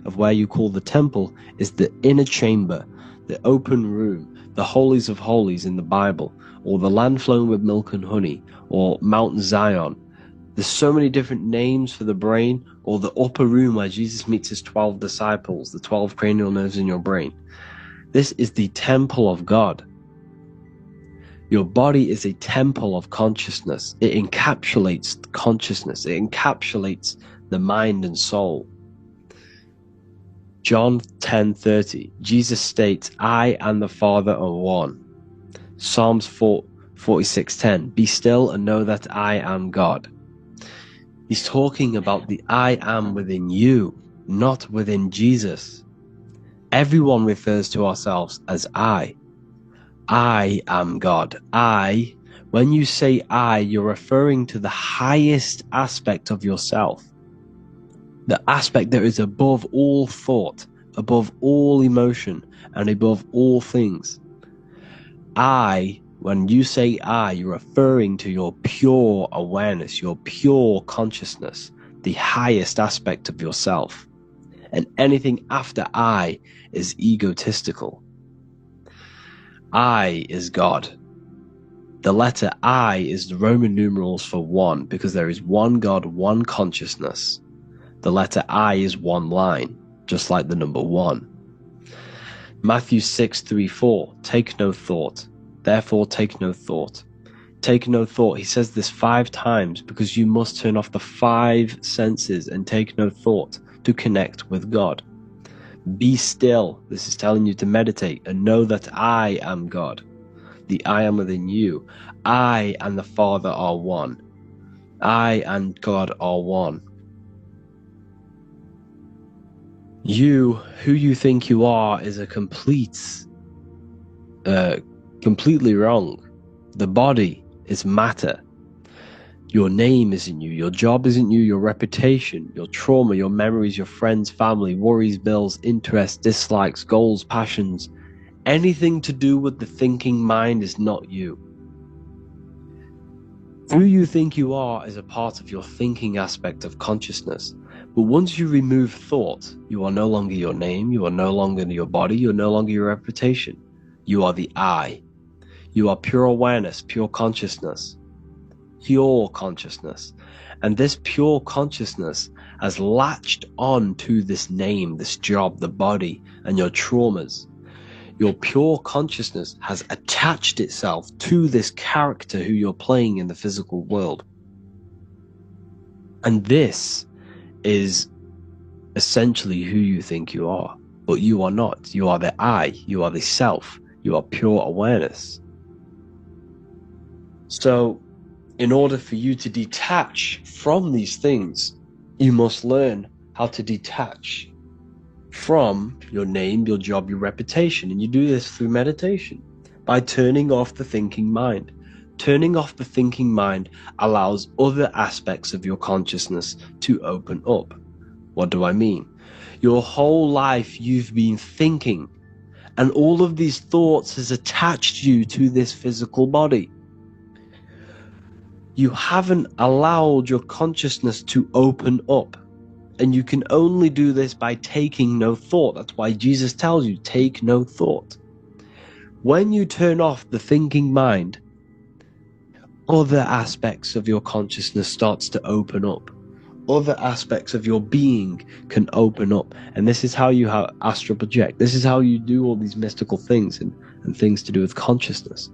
of where you call the temple, is the inner chamber, the open room, the holies of holies in the Bible, or the land flowing with milk and honey, or Mount Zion. There's so many different names for the brain, or the upper room where Jesus meets his 12 disciples, the 12 cranial nerves in your brain. This is the temple of God. Your body is a temple of consciousness. It encapsulates consciousness. It encapsulates the mind and soul. John 10:30, Jesus states, I and the Father are one. Psalms 46:10, be still and know that I am God. He's talking about the I am within you, not within Jesus. Everyone refers to ourselves as I. I am God. When you say I, you're referring to the highest aspect of yourself. The aspect that is above all thought, above all emotion, and above all things. When you say I, you're referring to your pure awareness, your pure consciousness, the highest aspect of yourself. And anything after I is egotistical. I is God. The letter I is the Roman numerals for one, because there is one God, one consciousness. The letter I is one line, just like the number 1. Matthew 6:3-4, take no thought. Therefore take no thought. Take no thought. He says this 5 times because you must turn off the 5 senses and take no thought to connect with God. Be still. This is telling you to meditate and know that I am God. The I am within you. I and the Father are one. I and God are one. You, who you think you are, is a completely wrong. The body is matter. Your name isn't you. Your job isn't you. Your reputation, your trauma, your memories, your friends, family, worries, bills, interests, dislikes, goals, passions. Anything to do with the thinking mind is not you. Who you think you are is a part of your thinking aspect of consciousness. But once you remove thought, you are no longer your name, you are no longer your body, you're no longer your reputation. You are the I. You are pure awareness, pure consciousness. Pure consciousness. And this pure consciousness has latched on to this name, this job, the body, and your traumas. Your pure consciousness has attached itself to this character who you're playing in the physical world. And this is essentially who you think you are. But you are not. You are the I. You are the self. You are pure awareness. So, in order for you to detach from these things, you must learn how to detach from your name, your job, your reputation. And you do this through meditation, by turning off the thinking mind. Turning off the thinking mind allows other aspects of your consciousness to open up. What do I mean? Your whole life you've been thinking, and all of these thoughts has attached you to this physical body. You haven't allowed your consciousness to open up. And you can only do this by taking no thought. That's why Jesus tells you, take no thought. When you turn off the thinking mind, other aspects of your consciousness starts to open up. Other aspects of your being can open up. And this is how you astral project. This is how you do all these mystical things and things to do with consciousness.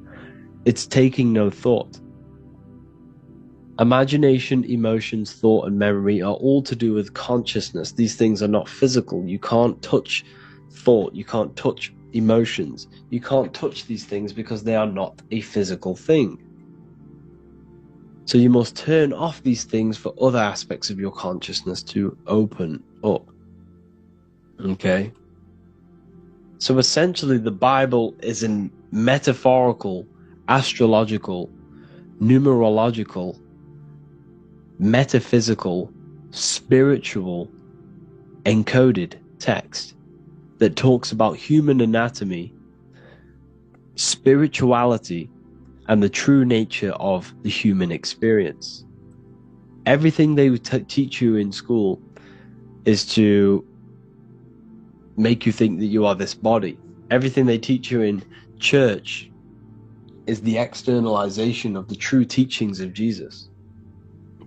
It's taking no thought. Imagination, emotions, thought, and memory are all to do with consciousness. These things are not physical. You can't touch thought. You can't touch emotions. You can't touch these things because they are not a physical thing. So you must turn off these things for other aspects of your consciousness to open up. Okay? So essentially, the Bible is a metaphorical, astrological, numerological, metaphysical, spiritual, encoded text that talks about human anatomy, spirituality, and the true nature of the human experience. Everything they would teach you in school is to make you think that you are this body. Everything they teach you in church is the externalization of the true teachings of Jesus.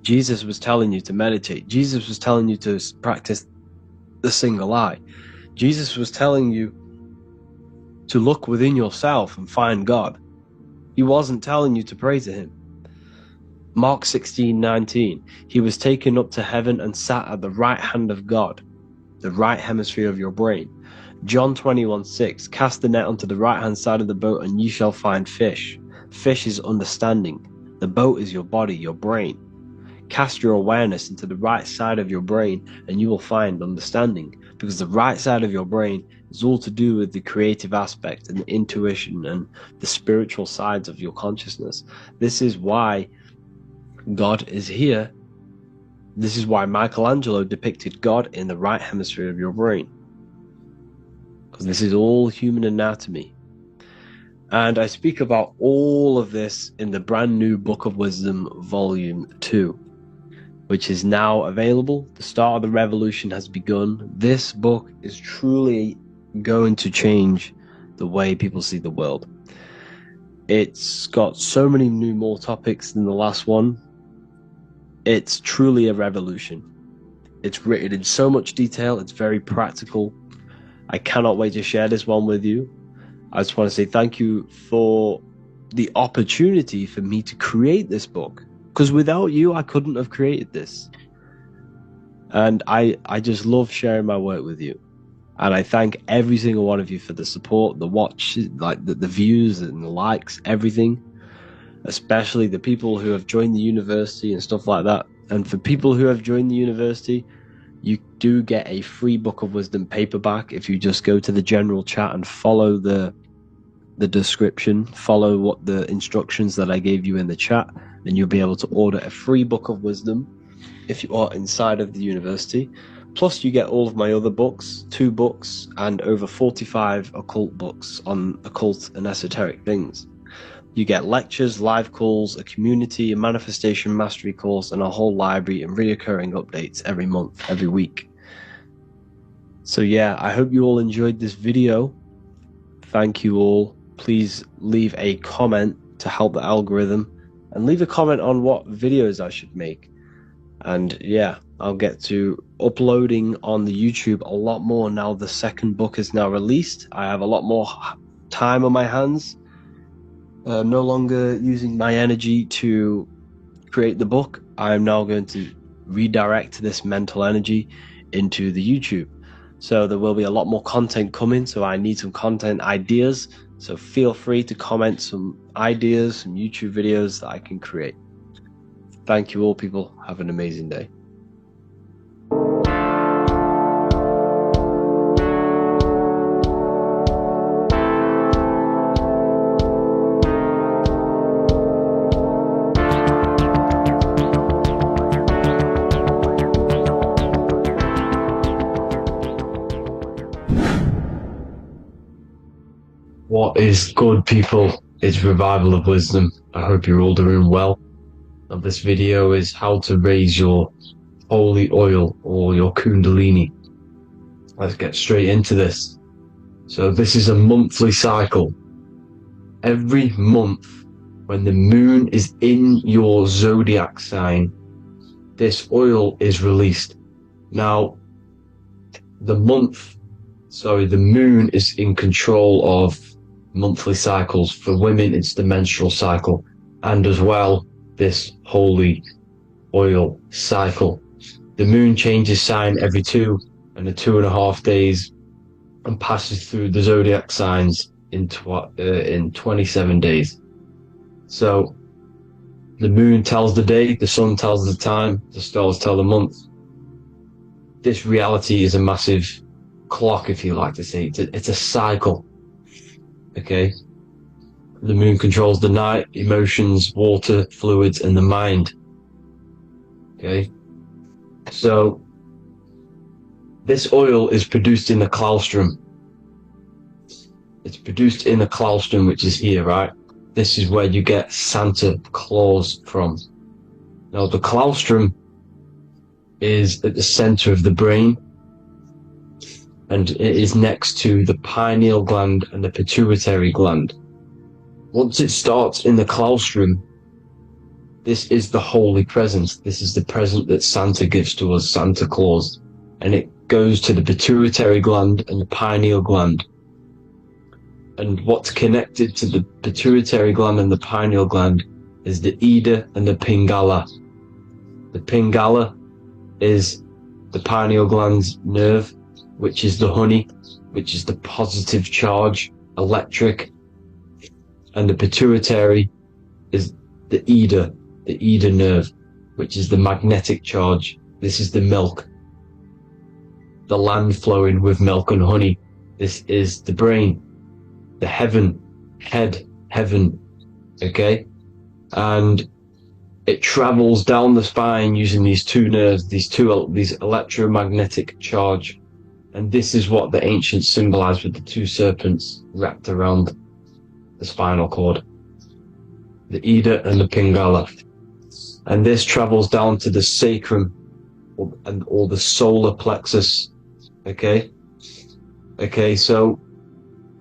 Jesus was telling you to meditate. Jesus was telling you to practice the single eye. Jesus was telling you to look within yourself and find God. He wasn't telling you to pray to him. Mark 16:19, he was taken up to heaven and sat at the right hand of God, the right hemisphere of your brain. John 21:6, cast the net onto the right hand side of the boat and ye shall find fish. Fish is understanding. The boat is your body, your brain. Cast your awareness into the right side of your brain and you will find understanding, because the right side of your brain is all to do with the creative aspect and the intuition and the spiritual sides of your consciousness. This is why God is here. This is why Michelangelo depicted God in the right hemisphere of your brain, because this is all human anatomy. And I speak about all of this in the brand new Book of Wisdom, Volume 2, which is now available. The start of the revolution has begun. This book is truly going to change the way people see the world. It's got so many more topics than the last one. It's truly a revolution. It's written in so much detail. It's very practical. I cannot wait to share this one with you. I just want to say thank you for the opportunity for me to create this book, because without you I couldn't have created this. And I just love sharing my work with you, and I thank every single one of you for the support, the watch, like the views and the likes, everything, especially the people who have joined the university and stuff like that. And for people who have joined the university, you do get a free Book of Wisdom paperback if you just go to the general chat and follow the description, follow what the instructions that I gave you in the chat, then you'll be able to order a free Book of Wisdom if you are inside of the university. Plus you get all of my other books, 2 books, and over 45 occult books on occult and esoteric things. You get lectures, live calls, a community, a manifestation mastery course, and a whole library and reoccurring updates every month, every week. So yeah, I hope you all enjoyed this video. Thank you all. Please leave a comment to help the algorithm, and leave a comment on what videos I should make. And yeah, I'll get to uploading on the YouTube a lot more now the second book is now released. I have a lot more time on my hands. No longer using my energy to create the book. I'm now going to redirect this mental energy into the YouTube. So there will be a lot more content coming, so I need some content ideas. So feel free to comment some ideas, some YouTube videos that I can create. Thank you all, people. Have an amazing day. What is good, people? It's Revival of Wisdom. I hope you're all doing well. And this video is how to raise your holy oil or your kundalini. Let's get straight into this. So this is a monthly cycle. Every month, when the moon is in your zodiac sign, this oil is released. Now, the moon is in control of monthly cycles. For women, it's the menstrual cycle, and as well this holy oil cycle. The moon changes sign every 2.5 days and passes through the zodiac signs in 27 days. So the moon tells the day, the sun tells the time, the stars tell the month. This reality is a massive clock, if you like to say. It's a cycle. Okay, the moon controls the night, emotions, water, fluids, and the mind. Okay, so this oil is produced in the claustrum. It's produced in the claustrum, which is here, right? This is where you get Santa Claus from. Now, the claustrum is at the center of the brain, and it is next to the pineal gland and the pituitary gland. Once it starts in the claustrum, this is the holy present. This is the present that Santa gives to us, Santa Claus. And it goes to the pituitary gland and the pineal gland. And what's connected to the pituitary gland and the pineal gland is the Ida and the Pingala. The Pingala is the pineal gland's nerve, which is the honey, which is the positive charge, electric. And the pituitary is the Ida nerve, which is the magnetic charge. This is the milk, the land flowing with milk and honey. This is the brain, the heaven, okay? And it travels down the spine using these 2 nerves, these electromagnetic charge. And this is what the ancients symbolized with the 2 serpents wrapped around the spinal cord, the Ida and the Pingala. And this travels down to the sacrum or the solar plexus. Okay, so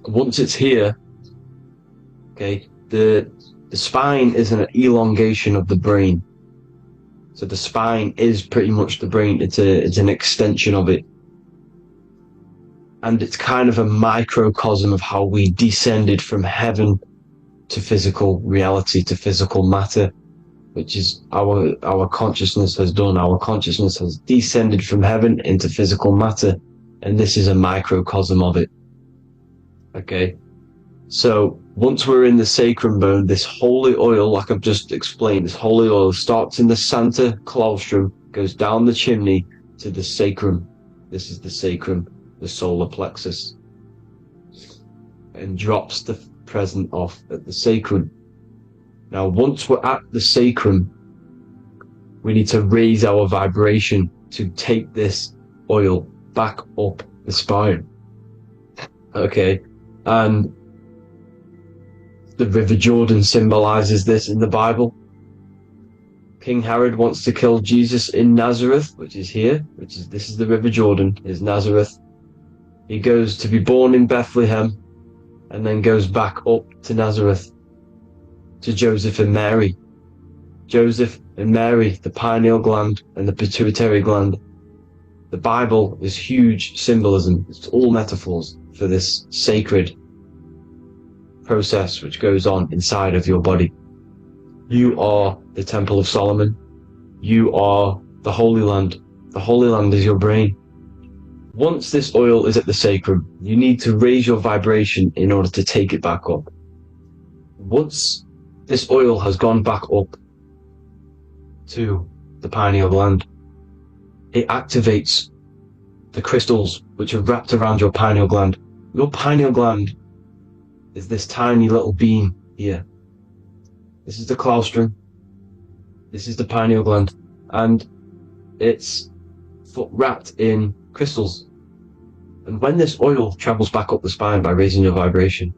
once it's here, okay, the spine is an elongation of the brain. So the spine is pretty much the brain. It's an extension of it. And it's kind of a microcosm of how we descended from heaven to physical reality, to physical matter, which is our consciousness has done. Our consciousness has descended from heaven into physical matter, and this is a microcosm of it. Okay, so once we're in the sacrum bone, this holy oil, like I've just explained, this holy oil starts in the Sancta Claustrum, goes down the chimney to the sacrum. This is the sacrum, the solar plexus, and drops the present off at the sacrum. Now, once we're at the sacrum, we need to raise our vibration to take this oil back up the spine. Okay, and the River Jordan symbolizes this in the Bible. King Herod wants to kill Jesus in Nazareth, which is here, this is the River Jordan, is Nazareth. He goes to be born in Bethlehem and then goes back up to Nazareth, to Joseph and Mary. Joseph and Mary, the pineal gland and the pituitary gland. The Bible is huge symbolism. It's all metaphors for this sacred process which goes on inside of your body. You are the Temple of Solomon. You are the Holy Land. The Holy Land is your brain. Once this oil is at the sacrum, you need to raise your vibration in order to take it back up. Once this oil has gone back up to the pineal gland, it activates the crystals which are wrapped around your pineal gland. Your pineal gland is this tiny little beam here. This is the claustrum. This is the pineal gland, and it's wrapped in crystals. And when this oil travels back up the spine by raising your vibration,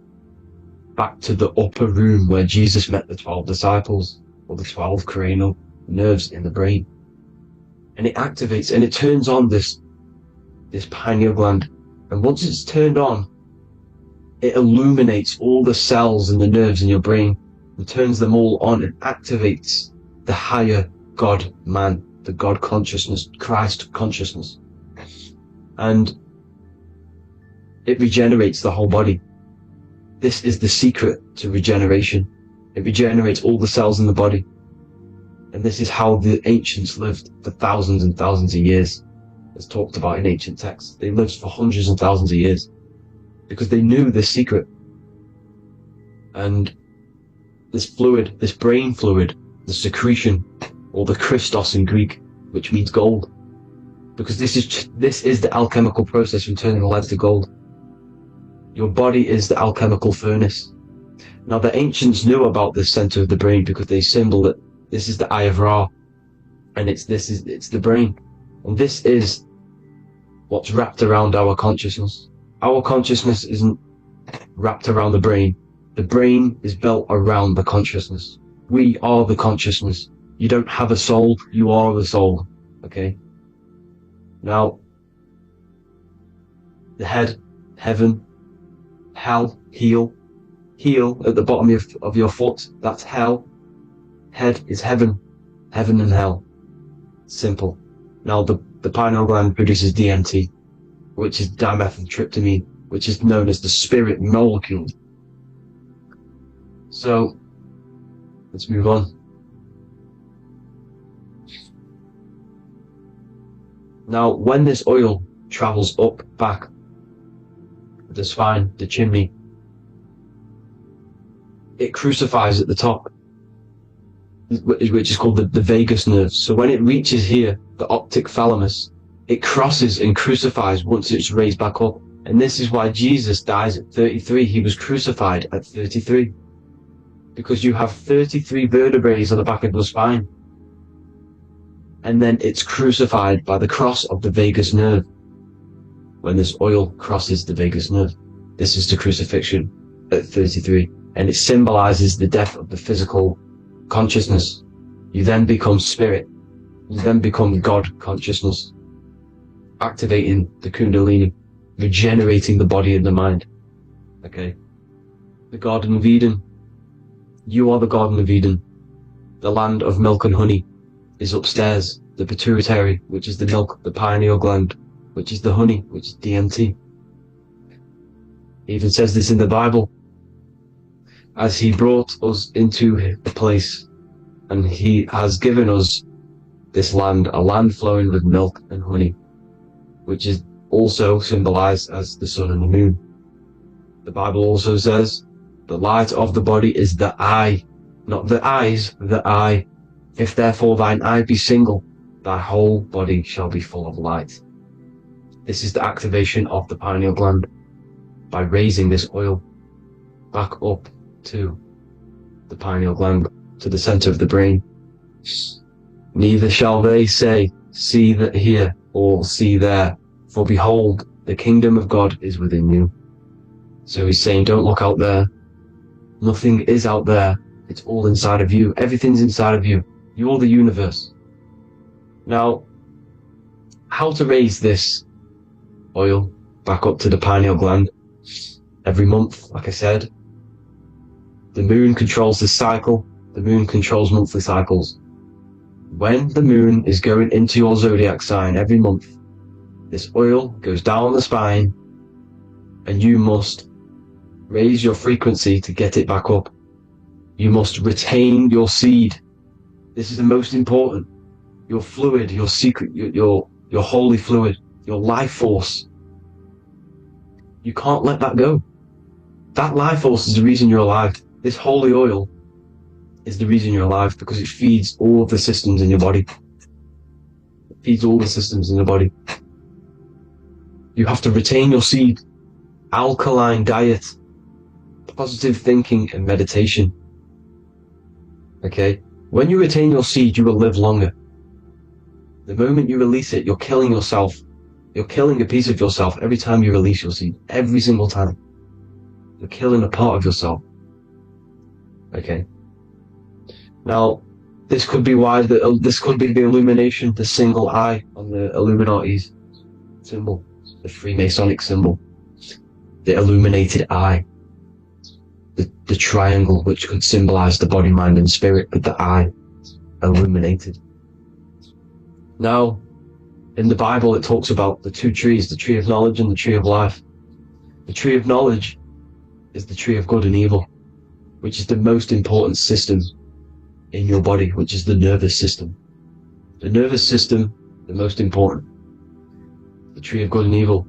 back to the upper room where Jesus met the 12 disciples, or the 12 cranial nerves in the brain, and it activates and it turns on this pineal gland. And once it's turned on, it illuminates all the cells and the nerves in your brain and turns them all on and activates the higher God man, the God consciousness, Christ consciousness. And it regenerates the whole body. This is the secret to regeneration. It regenerates all the cells in the body. And this is how the ancients lived for thousands and thousands of years. As talked about in ancient texts. They lived for hundreds and thousands of years because they knew this secret. And this fluid, this brain fluid, the secretion, or the Christos in Greek, which means gold, because this is the alchemical process from turning lead to gold. Your body is the alchemical furnace. Now the ancients knew about this center of the brain because they symboled it. This is the Eye of Ra, and it's the brain, and this is what's wrapped around our consciousness. Our consciousness isn't wrapped around the brain. The brain is built around the consciousness. We are the consciousness. You don't have a soul, you are the soul. Okay? Now, the head, heaven, hell, heel at the bottom of your foot, that's hell. Head is heaven and hell. Simple. Now, the pineal gland produces DMT, which is dimethyltryptamine, which is known as the spirit molecule. So, let's move on. Now, when this oil travels up, back, the spine, the chimney, it crucifies at the top, which is called the vagus nerve. So when it reaches here, the optic thalamus, it crosses and crucifies once it's raised back up. And this is why Jesus dies at 33. He was crucified at 33. Because you have 33 vertebrae on the back of the spine. And then it's crucified by the cross of the vagus nerve. When this oil crosses the vagus nerve, this is the crucifixion at 33. And it symbolizes the death of the physical consciousness. You then become spirit. You then become God consciousness, activating the Kundalini, regenerating the body and the mind. Okay? The Garden of Eden. You are the Garden of Eden. The land of milk and honey is upstairs. The pituitary, which is the milk, the pineal gland, which is the honey, which is DMT. It even says this in the Bible. as he brought us into the place, and he has given us this land, a land flowing with milk and honey, which is also symbolized as the sun and the moon. The Bible also says, the light of the body is the eye, not the eyes, the eye. If therefore thine eye be single, thy whole body shall be full of light. This is the activation of the pineal gland by raising this oil back up to the pineal gland, to the center of the brain. Neither shall they say, see that here, or see there, for behold, the kingdom of God is within you. So he's saying, don't look out there. Nothing is out there. It's all inside of you. Everything's inside of you. You're the universe. Now, how to raise this oil back up to the pineal gland? Every month, like I said, the moon controls the cycle. The moon controls monthly cycles. When the moon is going into your zodiac sign every month, this oil goes down the spine, and you must raise your frequency to get it back up. You must retain your seed. This is the most important. Your fluid, your secret, your holy fluid, your life force. You can't let that go. That life force is the reason you're alive. This holy oil is the reason you're alive, because it feeds all of the systems in your body. It feeds all the systems in your body. You have to retain your seed, alkaline diet, positive thinking, and meditation. Okay? When you retain your seed, you will live longer. The moment you release it, you're killing yourself. You're killing a piece of yourself every time you release your seed. Every single time. You're killing a part of yourself. Okay? Now, this could be why this could be the illumination, the single eye on the Illuminati's symbol, the Freemasonic symbol, the illuminated eye, the triangle, which could symbolize the body, mind, and spirit, but the eye illuminated. Now, in the Bible, it talks about the two trees, the tree of knowledge and the tree of life. The tree of knowledge is the tree of good and evil, which is the most important system in your body, which is the nervous system. The nervous system, the most important. The tree of good and evil.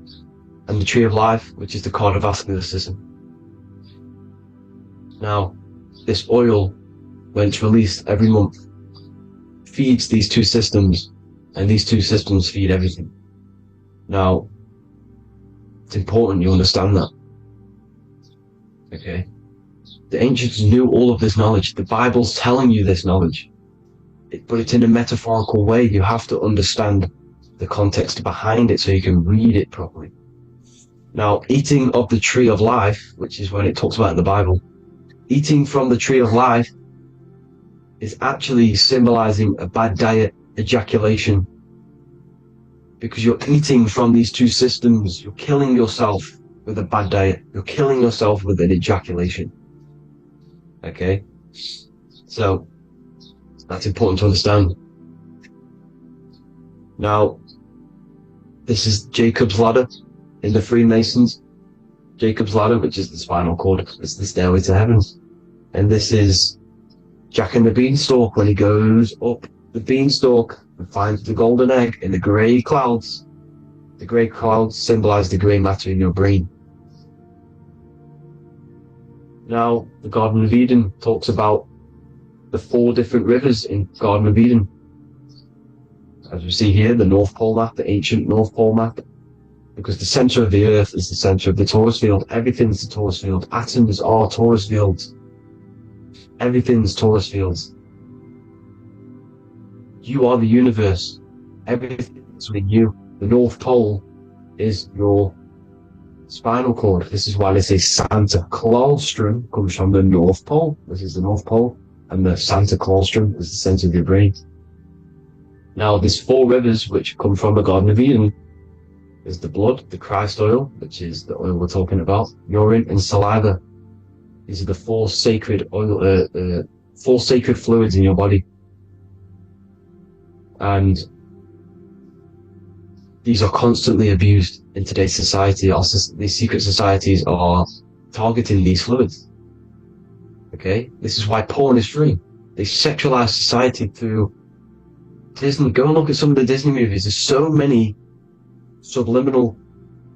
And the tree of life, which is the cardiovascular system. Now, this oil, when it's released every month, feeds these two systems, and these two systems feed everything. Now, it's important you understand that. Okay? The ancients knew all of this knowledge. The Bible's telling you this knowledge. But it's in a metaphorical way. You have to understand the context behind it so you can read it properly. Now, eating of the tree of life, which is when it talks about in the Bible, eating from the tree of life is actually symbolizing a bad diet, ejaculation. Because you're eating from these two systems. You're killing yourself with a bad diet. You're killing yourself with an ejaculation. Okay? So, that's important to understand. Now, this is Jacob's ladder in the Freemasons. Jacob's ladder, which is the spinal cord, it's the stairway to heaven. And this is Jack and the Beanstalk when he goes up the beanstalk and finds the golden egg in the grey clouds. The grey clouds symbolize the grey matter in your brain. Now, the Garden of Eden talks about the 4 different rivers in Garden of Eden. As we see here, the North Pole map, the ancient North Pole map. Because the center of the earth is the center of the torus field. Everything's the torus field. Atoms are torus fields. Everything's torus fields. You are the universe. Everything's within you. The North Pole is your spinal cord. This is why they say Santa Claustrum comes from the North Pole. This is the North Pole. And the Santa Claustrum is the center of your brain. Now, there's 4 rivers which come from the Garden of Eden. There's the blood, the Christ oil, which is the oil we're talking about, urine, and saliva. These are the 4 sacred oil, 4 sacred fluids in your body. And these are constantly abused in today's society. These secret societies are targeting these fluids. Okay? This is why porn is free. They sexualize society through Disney. Go and look at some of the Disney movies. There's so many subliminal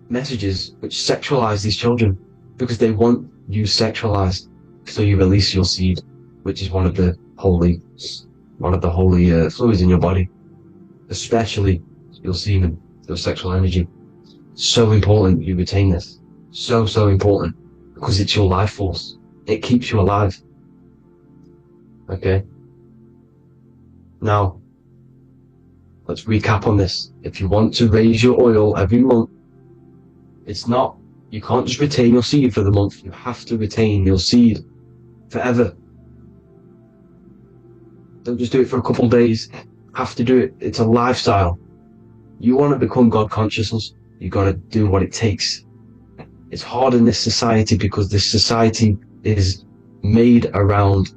messages which sexualize these children because they want you sexualized. So you release your seed, which is one of the holy fluids in your body, especially your semen, your sexual energy. So important you retain this. So important because it's your life force. It keeps you alive. Okay? Now, let's recap on this. If you want to raise your oil every month, you can't just retain your seed for the month. You have to retain your seed forever. Don't just do it for a couple of days. Have to do it. It's a lifestyle. You want to become God consciousness, you got to do what it takes. It's hard in this society because this society is made around,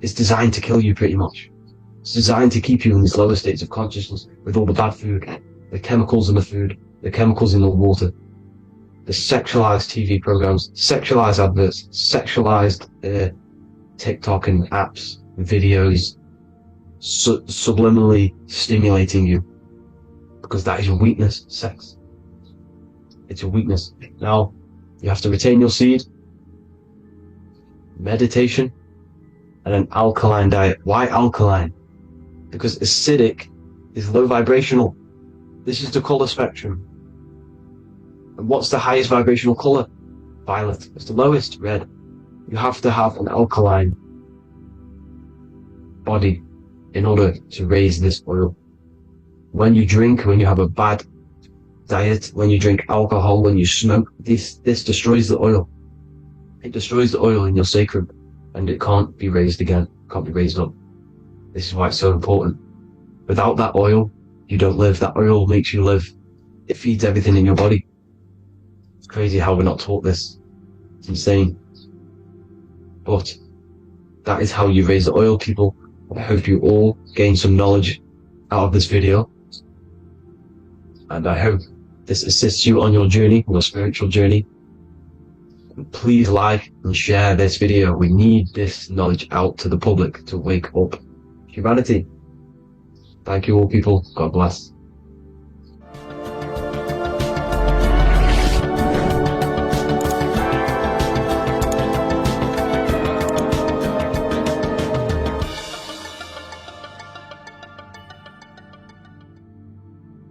it's designed to kill you pretty much. It's designed to keep you in these lower states of consciousness with all the bad food, the chemicals in the food, the chemicals in the water, the sexualized TV programs, sexualized adverts, sexualized TikTok and apps, videos, subliminally stimulating you. Because that is your weakness, sex. It's your weakness. Now, you have to retain your seed, meditation, and an alkaline diet. Why alkaline? Because acidic is low vibrational. This is the color spectrum. And what's the highest vibrational color? Violet. It's the lowest, red. You have to have an alkaline body in order to raise this oil. When you drink, when you have a bad diet, when you drink alcohol, when you smoke, this destroys the oil. It destroys the oil in your sacrum, and it can't be raised again, can't be raised up. This is why it's so important. Without that oil, you don't live. That oil makes you live. It feeds everything in your body. It's crazy how we're not taught this. It's insane. But that is how you raise the oil, people. I hope you all gain some knowledge out of this video. And I hope this assists you on your journey, your spiritual journey. And please like and share this video. We need this knowledge out to the public to wake up humanity. Thank you all, people. God bless.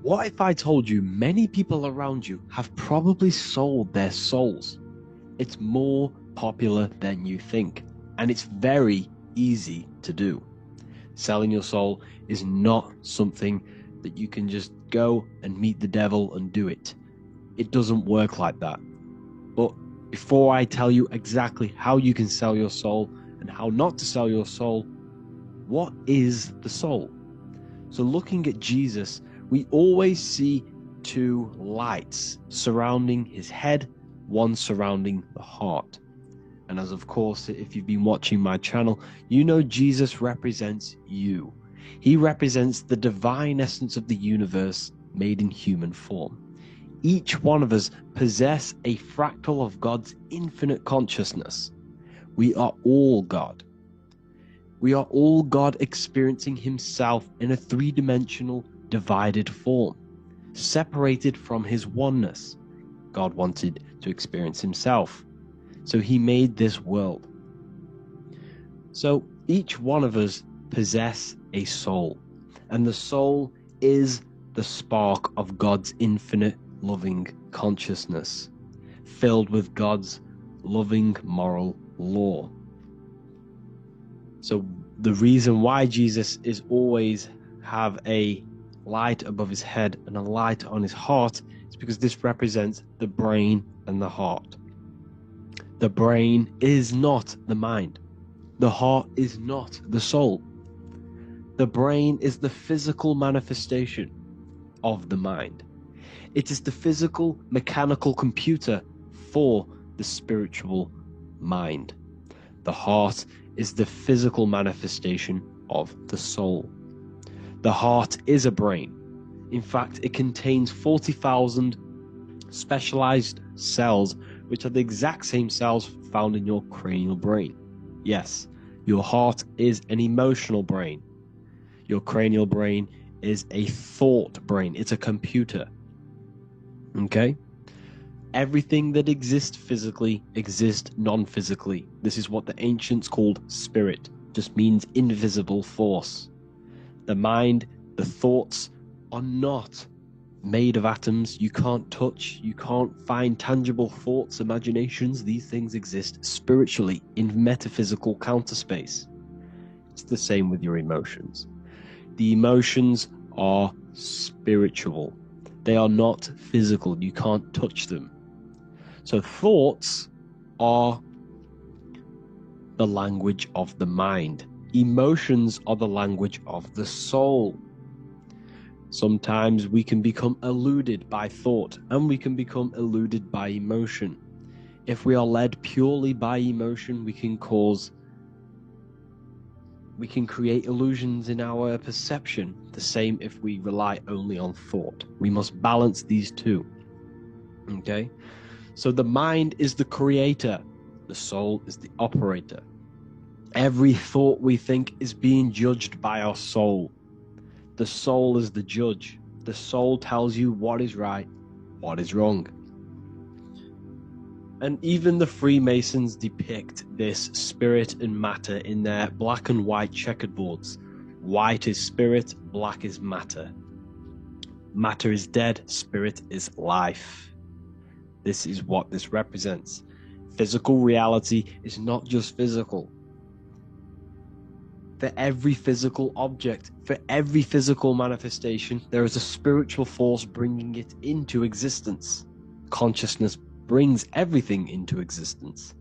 What if I told you many people around you have probably sold their souls? It's more popular than you think, and it's very easy to do. Selling your soul is not something that you can just go and meet the devil and do it. It doesn't work like that. But before I tell you exactly how you can sell your soul and how not to sell your soul, what is the soul? So looking at Jesus, we always see two lights surrounding his head, one surrounding the heart. And as of course, if you've been watching my channel, you know Jesus represents you. He represents the divine essence of the universe made in human form. Each one of us possess a fractal of God's infinite consciousness. We are all God. We are all God experiencing himself in a three-dimensional divided form, separated from his oneness. God wanted to experience himself, so he made this world. So each one of us possess a soul, and the soul is the spark of God's infinite loving consciousness, filled with God's loving moral law. So the reason why Jesus is always have a light above his head and a light on his heart is because this represents the brain and the heart. The brain is not the mind. The heart is not the soul. The brain is the physical manifestation of the mind. It is the physical mechanical computer for the spiritual mind. The heart is the physical manifestation of the soul. The heart is a brain. In fact, it contains 40,000 specialized cells, which are the exact same cells found in your cranial brain. Yes, your heart is an emotional brain. Your cranial brain is a thought brain. It's a computer. Okay? Everything that exists physically exists non-physically. This is what the ancients called spirit. Just means invisible force. The mind, the thoughts are not made of atoms. You can't touch, you can't find tangible thoughts, imaginations. These things exist spiritually in metaphysical counterspace. It's the same with your emotions. The emotions are spiritual. They are not physical. You can't touch them. So thoughts are the language of the mind. Emotions are the language of the soul. Sometimes we can become eluded by thought, and we can become eluded by emotion. If we are led purely by emotion, we can create illusions in our perception. The same if we rely only on thought. We must balance these two. Okay? So the mind is the creator. The soul is the operator. Every thought we think is being judged by our soul. The soul is the judge. The soul tells you what is right, what is wrong. And even the Freemasons depict this spirit and matter in their black and white checkerboards. White is spirit, black is matter. Matter is dead, spirit is life. This is what this represents. Physical reality is not just physical. For every physical object, for every physical manifestation, there is a spiritual force bringing it into existence. Consciousness brings everything into existence.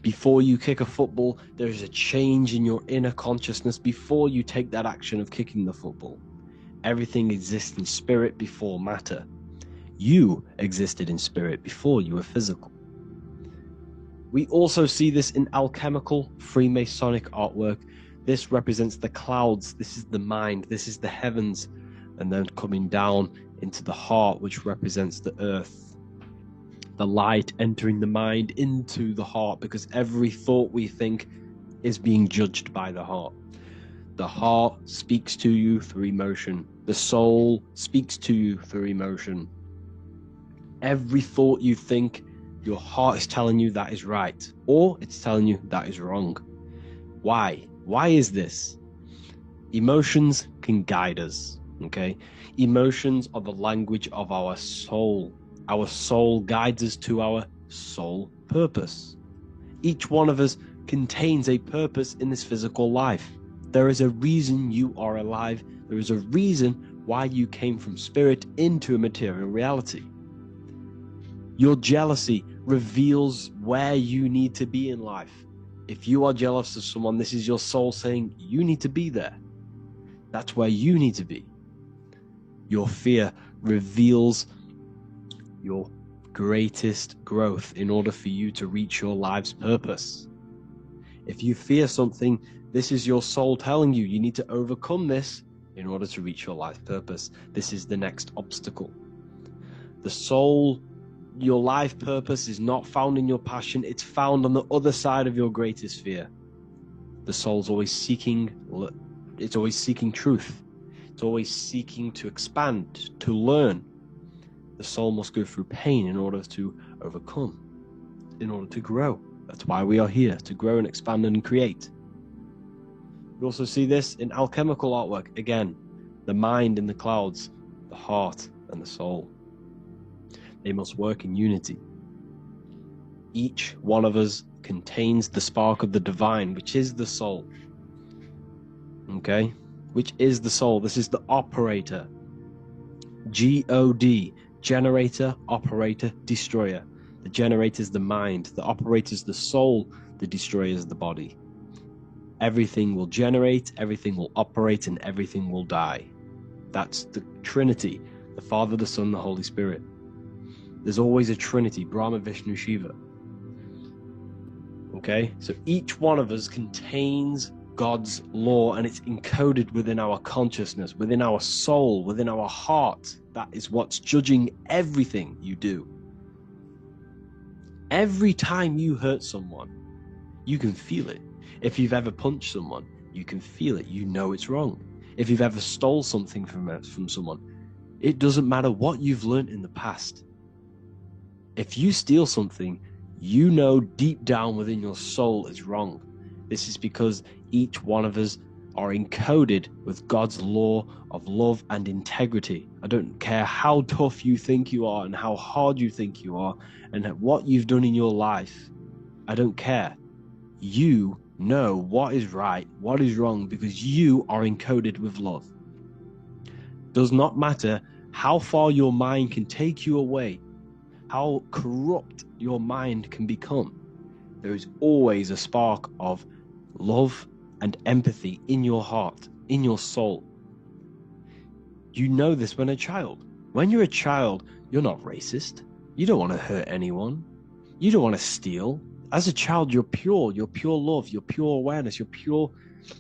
Before you kick a football, there is a change in your inner consciousness before you take that action of kicking the football. Everything exists in spirit before matter. You existed in spirit before you were physical. We also see this in alchemical Freemasonic artwork. This represents the clouds. This is the mind. This is the heavens. And then coming down into the heart, which represents the earth. The light entering the mind into the heart, because every thought we think is being judged by the heart. The heart speaks to you through emotion. The soul speaks to you through emotion. Every thought you think, your heart is telling you that is right, or it's telling you that is wrong. Why? Why is this? Emotions can guide us, okay? Emotions are the language of our soul. Our soul guides us to our soul purpose. Each one of us contains a purpose in this physical life. There is a reason you are alive. There is a reason why you came from spirit into a material reality. Your jealousy reveals where you need to be in life. If you are jealous of someone, this is your soul saying you need to be there. That's where you need to be. Your fear reveals your greatest growth in order for you to reach your life's purpose. If you fear something, this is your soul telling you you need to overcome this in order to reach your life purpose. This is the next obstacle. The soul, your life purpose is not found in your passion. It's found on the other side of your greatest fear. The soul's always seeking, it's always seeking truth. It's always seeking to expand, to learn. The soul must go through pain in order to overcome, in order to grow. That's why we are here, to grow and expand and create. We also see this in alchemical artwork. Again, the mind in the clouds, the heart and the soul. They must work in unity. Each one of us contains the spark of the divine, which is the soul. Okay? Which is the soul. This is the operator. G-O-D. Generator, operator, destroyer. The generator is the mind. The operator is the soul. The destroyer is the body. Everything will generate, everything will operate, and everything will die. That's the Trinity. The Father, the Son, the Holy Spirit. There's always a Trinity, Brahma, Vishnu, Shiva. Okay? So each one of us contains God's law, and it's encoded within our consciousness, within our soul, within our heart. That is what's judging everything you do. Every time you hurt someone, you can feel it. If you've ever punched someone, you can feel it. You know it's wrong. If you've ever stole something from someone, it doesn't matter what you've learned in the past. If you steal something, you know deep down within your soul it's wrong. This is because each one of us are encoded with God's law of love and integrity. I don't care how tough you think you are and how hard you think you are and what you've done in your life. I don't care. You know what is right, what is wrong, because you are encoded with love. Does not matter how far your mind can take you away, how corrupt your mind can become. There is always a spark of love and empathy in your heart, in your soul. You know this when a child. When you're a child, you're not racist. You don't want to hurt anyone. You don't want to steal. As a child, you're pure love, you're pure awareness, you're pure.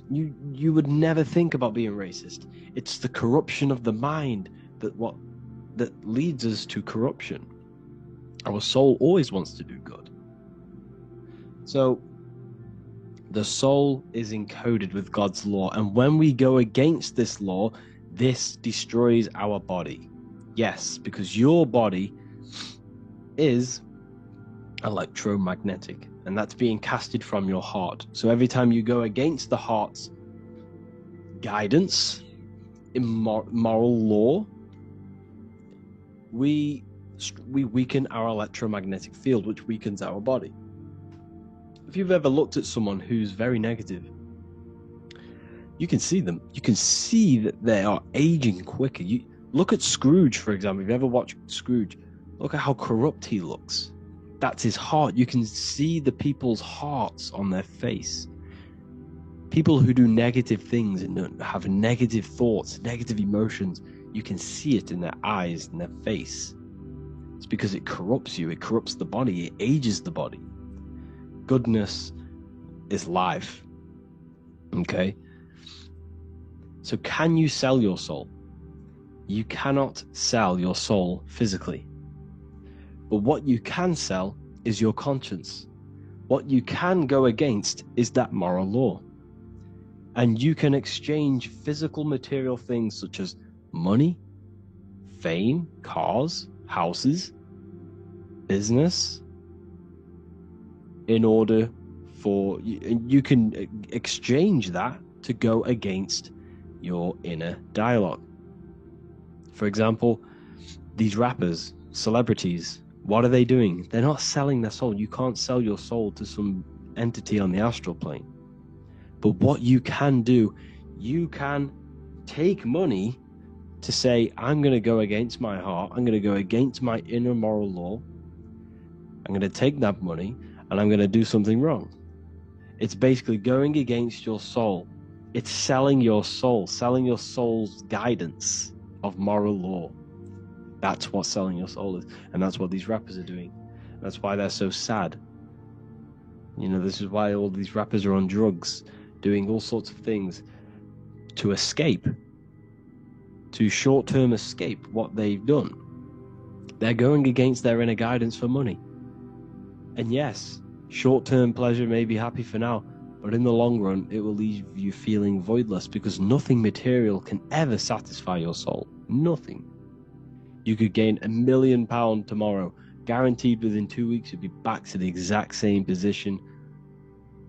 You would never think about being racist. It's the corruption of the mind that leads us to corruption. Our soul always wants to do good. So the soul is encoded with God's law, and when we go against this law, this destroys our body. Yes, because your body is electromagnetic, and that's being casted from your heart. So every time you go against the heart's guidance in moral law, we weaken our electromagnetic field, which weakens our body. If you've ever looked at someone who's very negative, you can see them. You can see that they are aging quicker. You look at Scrooge, for example. If you ever watched Scrooge, look at how corrupt he looks. That's his heart. You can see the people's hearts on their face. People who do negative things and have negative thoughts, negative emotions, you can see it in their eyes and their face. It's because it corrupts you. It corrupts the body. It ages the body. Goodness is life. Okay? So can you sell your soul? You cannot sell your soul physically. But what you can sell is your conscience. What you can go against is that moral law. And you can exchange physical material things such as money, fame, cars, houses, business, in order for you can exchange that to go against your inner dialogue. For example, these rappers, celebrities, what are they doing? They're not selling their soul. You can't sell your soul to some entity on the astral plane. But what you can do, you can take money to say, I'm going to go against my heart. I'm going to go against my inner moral law. I'm going to take that money and I'm going to do something wrong. It's basically going against your soul. It's selling your soul's guidance of moral law. That's what selling your soul is. And that's what these rappers are doing. That's why they're so sad. You know, this is why all these rappers are on drugs, doing all sorts of things to escape, to short-term escape what they've done. They're going against their inner guidance for money. And yes, short-term pleasure may be happy for now, but in the long run, it will leave you feeling voidless because nothing material can ever satisfy your soul. Nothing. You could gain £1 million tomorrow, guaranteed within 2 weeks you'll be back to the exact same position,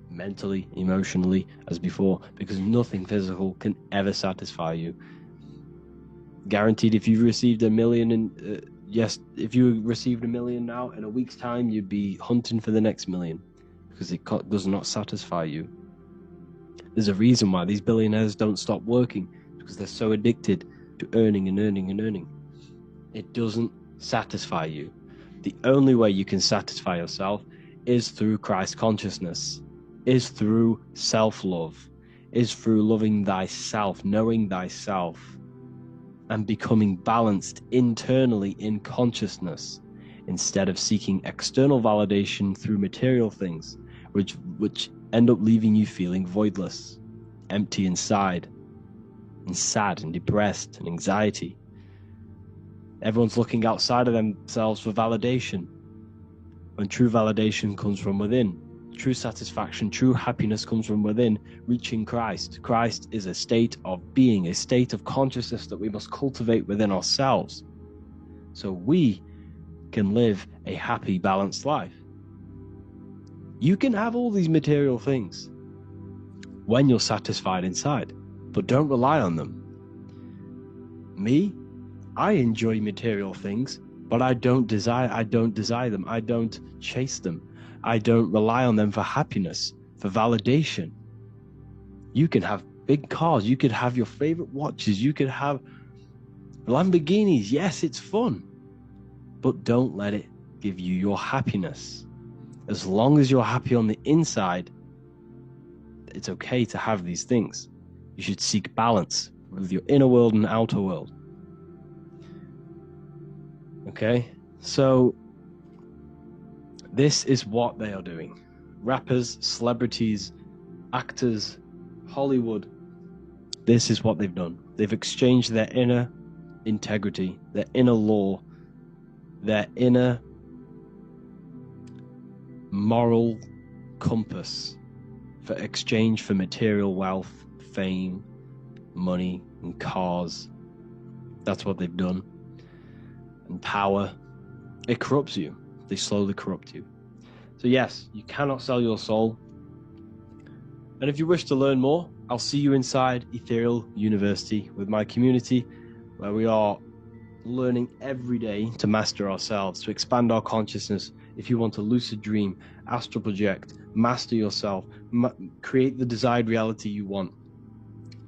mentally, emotionally, as before, because nothing physical can ever satisfy you. Guaranteed, if you received $1 million if you received $1 million now, in a week's time, you'd be hunting for the next million because it does not satisfy you. There's a reason why these billionaires don't stop working, because they're so addicted to earning and earning and earning. It doesn't satisfy you. The only way you can satisfy yourself is through Christ consciousness, is through self-love, is through loving thyself, knowing thyself, and becoming balanced internally in consciousness instead of seeking external validation through material things, which end up leaving you feeling voidless, empty inside, and sad and depressed and anxiety. Everyone's looking outside of themselves for validation, when true validation comes from within. True satisfaction, true happiness comes from within, reaching Christ. Christ is a state of being, a state of consciousness that we must cultivate within ourselves so we can live a happy, balanced life. You can have all these material things when you're satisfied inside, but don't rely on them. Me, I enjoy material things, but I don't desire them. I don't chase them. I don't rely on them for happiness, for validation. You can have big cars. You could have your favorite watches. You could have Lamborghinis. Yes, it's fun, but don't let it give you your happiness. As long as you're happy on the inside, it's okay to have these things. You should seek balance with your inner world and outer world. Okay, so this is what they are doing. Rappers, celebrities, actors, Hollywood. This is what they've done. They've exchanged their inner integrity, their inner law, their inner moral compass for exchange for material wealth, fame, money, and cars. That's what they've done. And power. It corrupts you. They slowly corrupt you. So yes, you cannot sell your soul. And if you wish to learn more, I'll see you inside Ethereal University with my community, where we are learning every day to master ourselves, to expand our consciousness. If you want to lucid dream, astral project, master yourself, create the desired reality you want,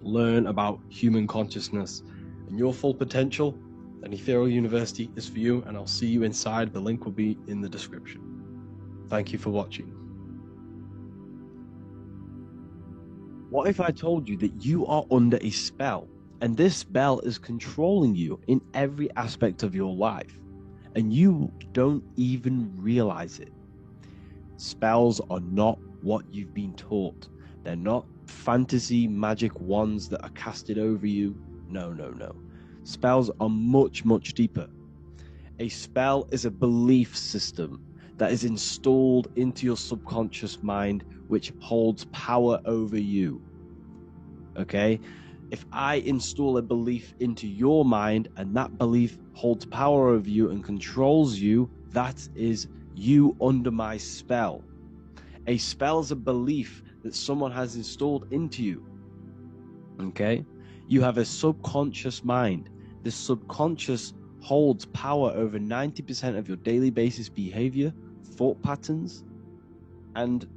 learn about human consciousness and your full potential, then Ethereal University is for you, and I'll see you inside. The link will be in the description. Thank you for watching. What if I told you that you are under a spell, and this spell is controlling you in every aspect of your life, and you don't even realize it? Spells are not what you've been taught. They're not fantasy magic wands that are casted over you. No, no, no. Spells are much, much deeper. A spell is a belief system that is installed into your subconscious mind, which holds power over you. Okay? If I install a belief into your mind and that belief holds power over you and controls you, that is you under my spell. A spell is a belief that someone has installed into you. Okay? You have a subconscious mind. This subconscious holds power over 90% of your daily basis behavior, thought patterns, and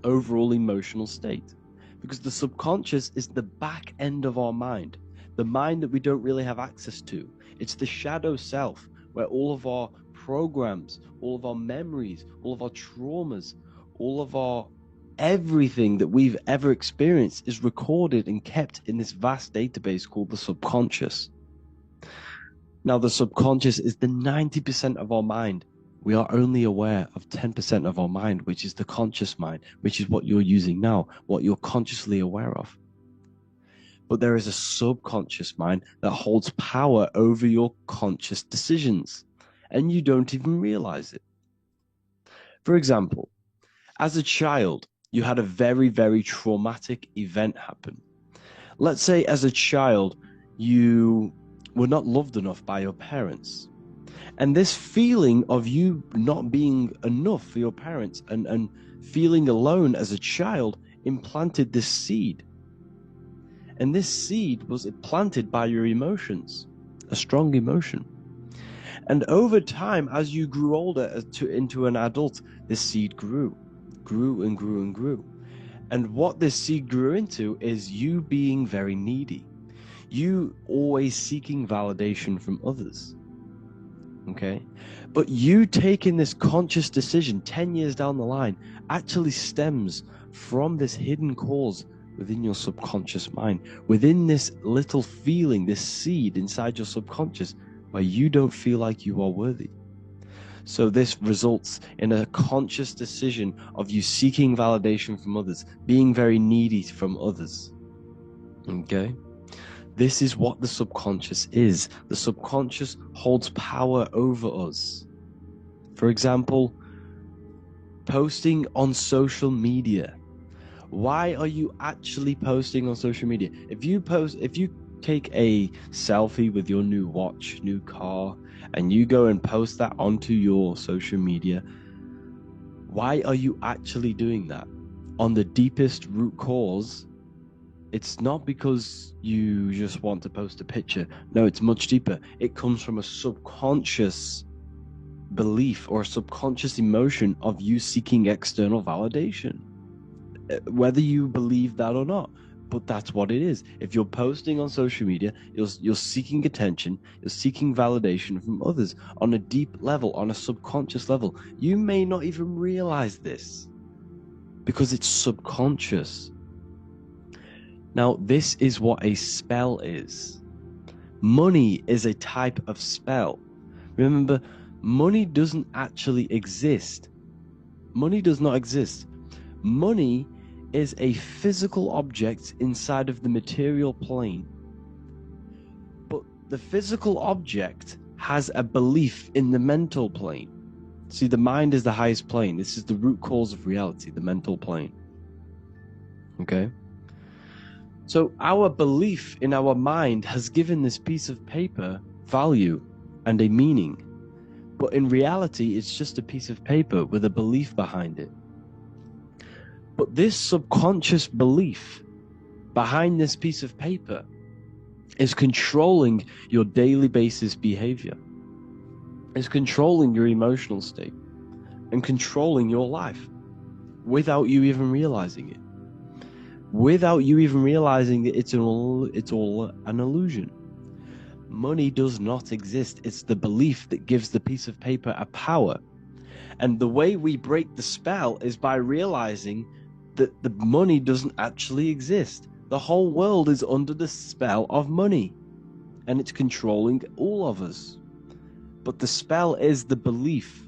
overall emotional state. Because the subconscious is the back end of our mind, the mind that we don't really have access to. It's the shadow self, where all of our programs, all of our memories, all of our traumas, all of our everything that we've ever experienced is recorded and kept in this vast database called the subconscious. Now, the subconscious is the 90% of our mind. We are only aware of 10% of our mind, which is the conscious mind, which is what you're using now, what you're consciously aware of. But there is a subconscious mind that holds power over your conscious decisions, and you don't even realize it. For example, as a child, you had a very, very traumatic event happen. Let's say as a child, you were not loved enough by your parents. And this feeling of you not being enough for your parents and feeling alone as a child implanted this seed. And this seed was planted by your emotions, a strong emotion. And over time, as you grew older into an adult, this seed grew and grew and grew. And what this seed grew into is you being very needy. You always seeking validation from others. Okay? But you taking this conscious decision 10 years down the line actually stems from this hidden cause within your subconscious mind, within this little feeling, this seed inside your subconscious where you don't feel like you are worthy. So this results in a conscious decision of you seeking validation from others, being very needy from others. Okay? This is what the subconscious is. The subconscious holds power over us. For example, Posting on social media. Why are you actually posting on social media? If you take a selfie with your new watch, new car, and you go and post that onto your social media, why are you actually doing that? On the deepest root cause, it's not because you just want to post a picture. No, it's much deeper. It comes from a subconscious belief or a subconscious emotion of you seeking external validation, whether you believe that or not. But that's what it is. If you're posting on social media, you're seeking attention, you're seeking validation from others on a deep level, on a subconscious level. You may not even realize this because it's subconscious. Now, this is what a spell is. Money is a type of spell. Remember, money doesn't actually exist. Money does not exist. Money is a physical object inside of the material plane. But the physical object has a belief in the mental plane. See, the mind is the highest plane. This is the root cause of reality, the mental plane. Okay? So our belief in our mind has given this piece of paper value and a meaning. But in reality, it's just a piece of paper with a belief behind it. But this subconscious belief behind this piece of paper is controlling your daily basis behavior. It's controlling your emotional state and controlling your life without you even realizing it. Without you even realizing that it's all an illusion. Money does not exist. It's the belief that gives the piece of paper a power. And the way we break the spell is by realizing that the money doesn't actually exist. The whole world is under the spell of money, and it's controlling all of us. But the spell is the belief.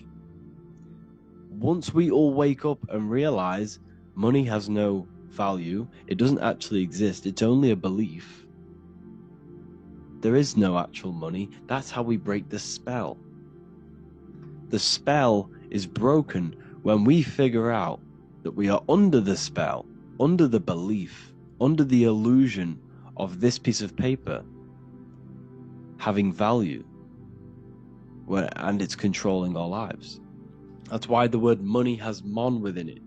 Once we all wake up and realize money has no value, it doesn't actually exist, it's only a belief. There is no actual money. That's how we break the spell. The spell is broken when we figure out that we are under the spell, under the belief, under the illusion of this piece of paper having value, and it's controlling our lives. That's why the word money has Mon within it.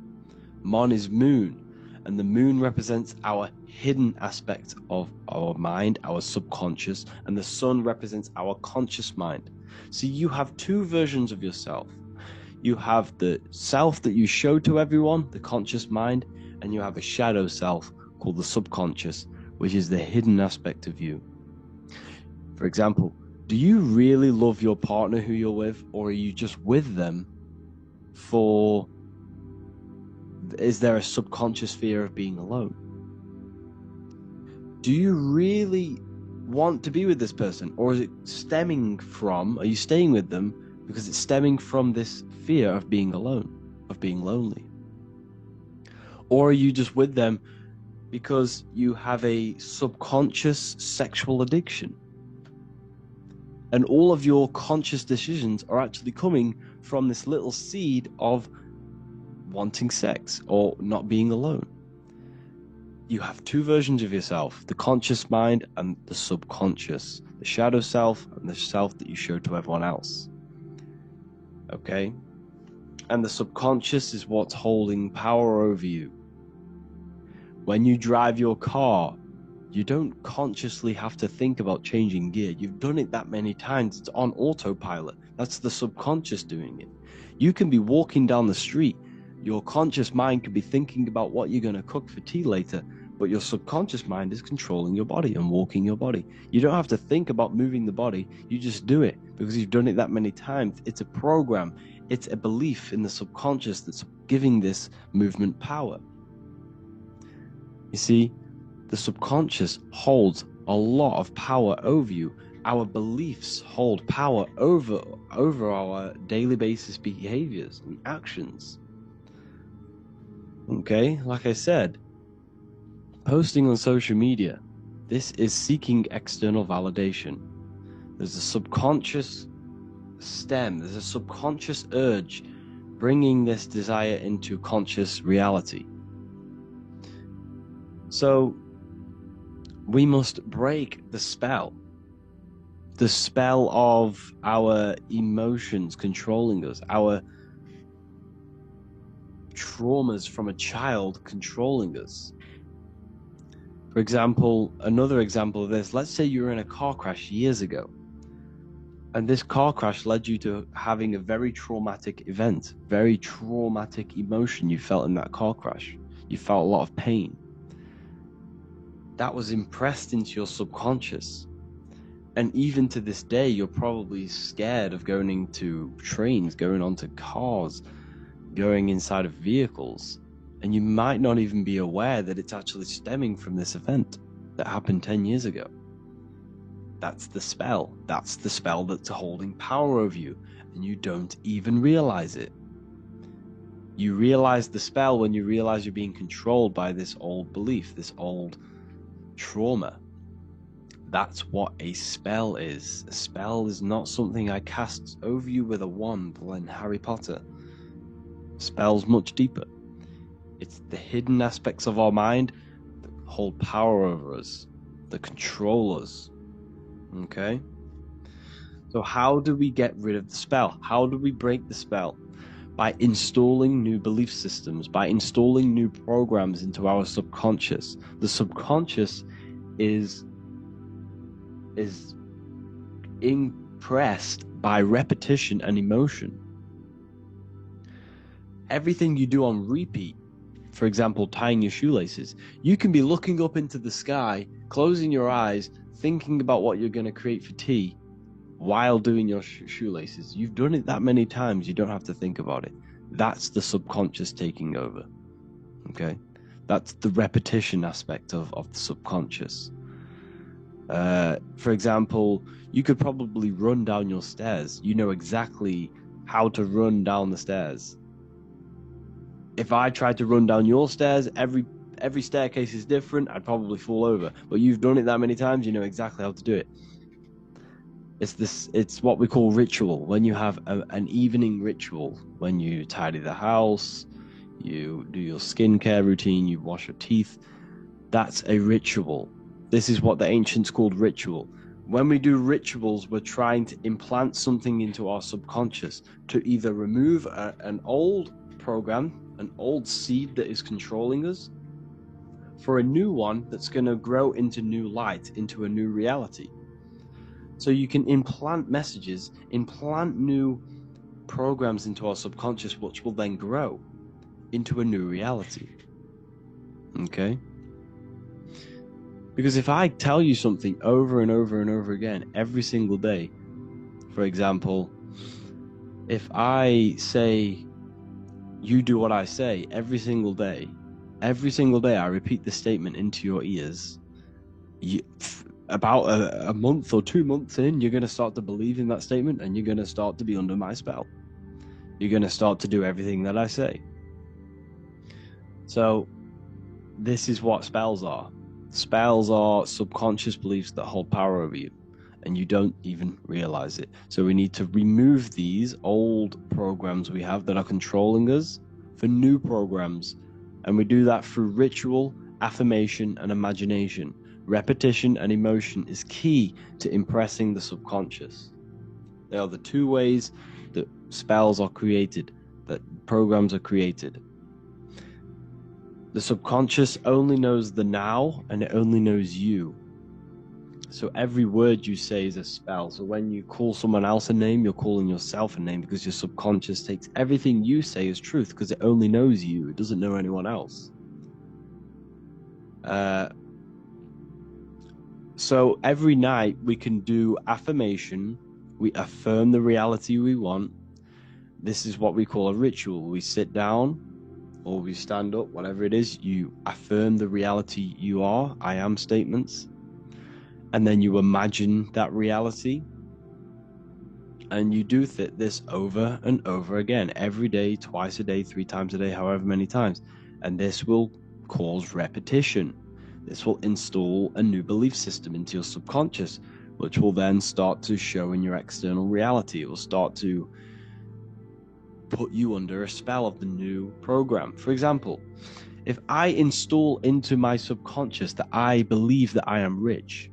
Mon is moon, and the moon represents our hidden aspect of our mind, our subconscious, and the sun represents our conscious mind. So you have two versions of yourself. You have the self that you show to everyone, the conscious mind, and you have a shadow self called the subconscious, which is the hidden aspect of you. For example, do you really love your partner who you're with, or are you just with them for... Is there a subconscious fear of being alone? Do you really want to be with this person, or is it stemming from, are you staying with them because it's stemming from this fear of being alone, of being lonely? Or are you just with them because you have a subconscious sexual addiction? And all of your conscious decisions are actually coming from this little seed of wanting sex or not being alone. You have two versions of yourself, the conscious mind and the subconscious, the shadow self and the self that you show to everyone else. Okay? And the subconscious is what's holding power over you. When you drive your car, you don't consciously have to think about changing gear. You've done it that many times. It's on autopilot. That's the subconscious doing it. You can be walking down the street. Your conscious mind could be thinking about what you're going to cook for tea later, but your subconscious mind is controlling your body and walking your body. You don't have to think about moving the body. You just do it because you've done it that many times. It's a program. It's a belief in the subconscious that's giving this movement power. You see, the subconscious holds a lot of power over you. Our beliefs hold power over our daily basis behaviors and actions. Okay, like I said, posting on social media, this is seeking external validation. There's a subconscious stem, there's a subconscious urge bringing this desire into conscious reality. So we must break the spell of our emotions controlling us, our traumas from a child controlling us. For example, another example of this, let's say you were in a car crash years ago, and this car crash led you to having a very traumatic event, very traumatic emotion you felt in that car crash. You felt a lot of pain. That was impressed into your subconscious. And even to this day, you're probably scared of going into trains, going onto cars, going inside of vehicles. And you might not even be aware that it's actually stemming from this event that happened 10 years ago. That's the spell. That's the spell that's holding power over you, and you don't even realize it. You realize the spell when you realize you're being controlled by this old belief, this old trauma. That's what a spell is. A spell is not something I cast over you with a wand like in Harry Potter. Spell's much deeper. It's the hidden aspects of our mind that hold power over us, that control us. Okay? So how do we get rid of the spell? How do we break the spell? By installing new belief systems, by installing new programs into our subconscious. The subconscious is impressed by repetition and emotion. Everything you do on repeat, for example, tying your shoelaces, you can be looking up into the sky, closing your eyes, thinking about what you're going to create for tea while doing your shoelaces. You've done it that many times, you don't have to think about it. That's the subconscious taking over. Okay? That's the repetition aspect of the subconscious. For example, you could probably run down your stairs. You know exactly how to run down the stairs. If I tried to run down your stairs, every staircase is different, I'd probably fall over. But you've done it that many times, you know exactly how to do it. It's what we call ritual. When you have an evening ritual, when you tidy the house, you do your skincare routine, you wash your teeth, that's a ritual. This is what the ancients called ritual. When we do rituals, we're trying to implant something into our subconscious to either remove an old program, an old seed that is controlling us, for a new one that's going to grow into new light, into a new reality. So you can implant messages, implant new programs into our subconscious, which will then grow into a new reality. Okay? Because if I tell you something over and over and over again, every single day, for example, if I say, you do what I say every single day I repeat the statement into your ears, about a month or 2 months in, you're going to start to believe in that statement, and you're going to start to be under my spell. You're going to start to do everything that I say. So this is what spells are. Spells are subconscious beliefs that hold power over you, and you don't even realize it. So we need to remove these old programs we have that are controlling us for new programs. And we do that through ritual, affirmation, and imagination. Repetition and emotion is key to impressing the subconscious. They are the two ways that spells are created, that programs are created. The subconscious only knows the now, and it only knows you. So every word you say is a spell. So when you call someone else a name, you're calling yourself a name, because your subconscious takes everything you say as truth, because it only knows you. It doesn't know anyone else. So every night we can do affirmation. We affirm the reality we want. This is what we call a ritual. We sit down or we stand up, whatever it is, you affirm the reality you are, I am statements. And then you imagine that reality. And you do this over and over again, every day, twice a day, 3 times a day, however many times. And this will cause repetition. This will install a new belief system into your subconscious, which will then start to show in your external reality. It will start to put you under a spell of the new program. For example, if I install into my subconscious that I believe that I am rich,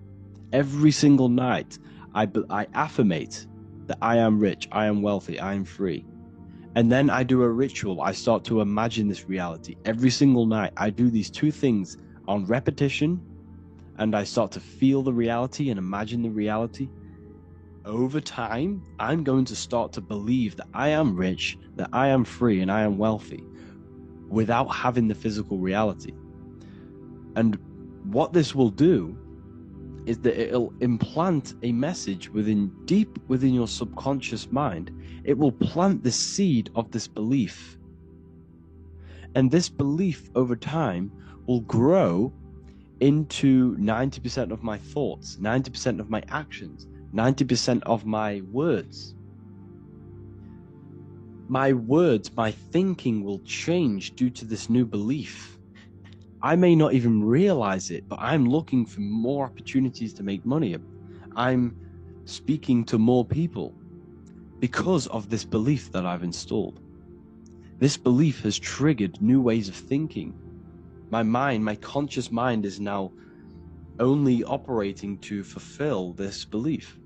every single night I affirmate that I am rich, I am wealthy, I am free. And then I do a ritual. I start to imagine this reality. Every single night I do these two things on repetition, and I start to feel the reality and imagine the reality. Over time, I'm going to start to believe that I am rich, that I am free, and I am wealthy without having the physical reality. And what this will do is that it'll implant a message deep within your subconscious mind. It will plant the seed of this belief. And this belief over time will grow into 90% of my thoughts, 90% of my actions, 90% of my words. My words, my thinking will change due to this new belief. I may not even realize it, but I'm looking for more opportunities to make money. I'm speaking to more people because of this belief that I've installed. This belief has triggered new ways of thinking. My mind, my conscious mind, is now only operating to fulfill this belief.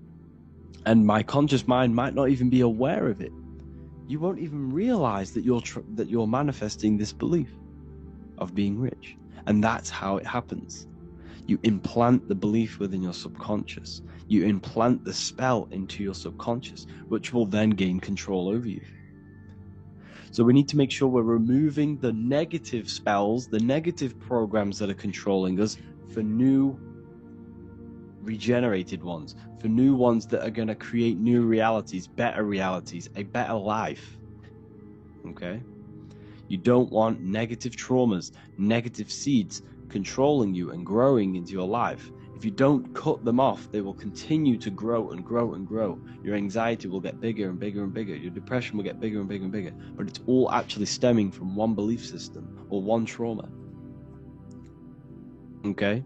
And my conscious mind might not even be aware of it. You won't even realize that you're manifesting this belief of being rich. And that's how it happens. You implant the belief within your subconscious. You implant the spell into your subconscious, which will then gain control over you. So we need to make sure we're removing the negative spells, the negative programs that are controlling us, for new regenerated ones, for new ones that are going to create new realities, a better life. Okay? You don't want negative traumas, negative seeds controlling you and growing into your life. If you don't cut them off, they will continue to grow and grow and grow. Your anxiety will get bigger and bigger and bigger. Your depression will get bigger and bigger and bigger. But it's all actually stemming from one belief system or one trauma. Okay?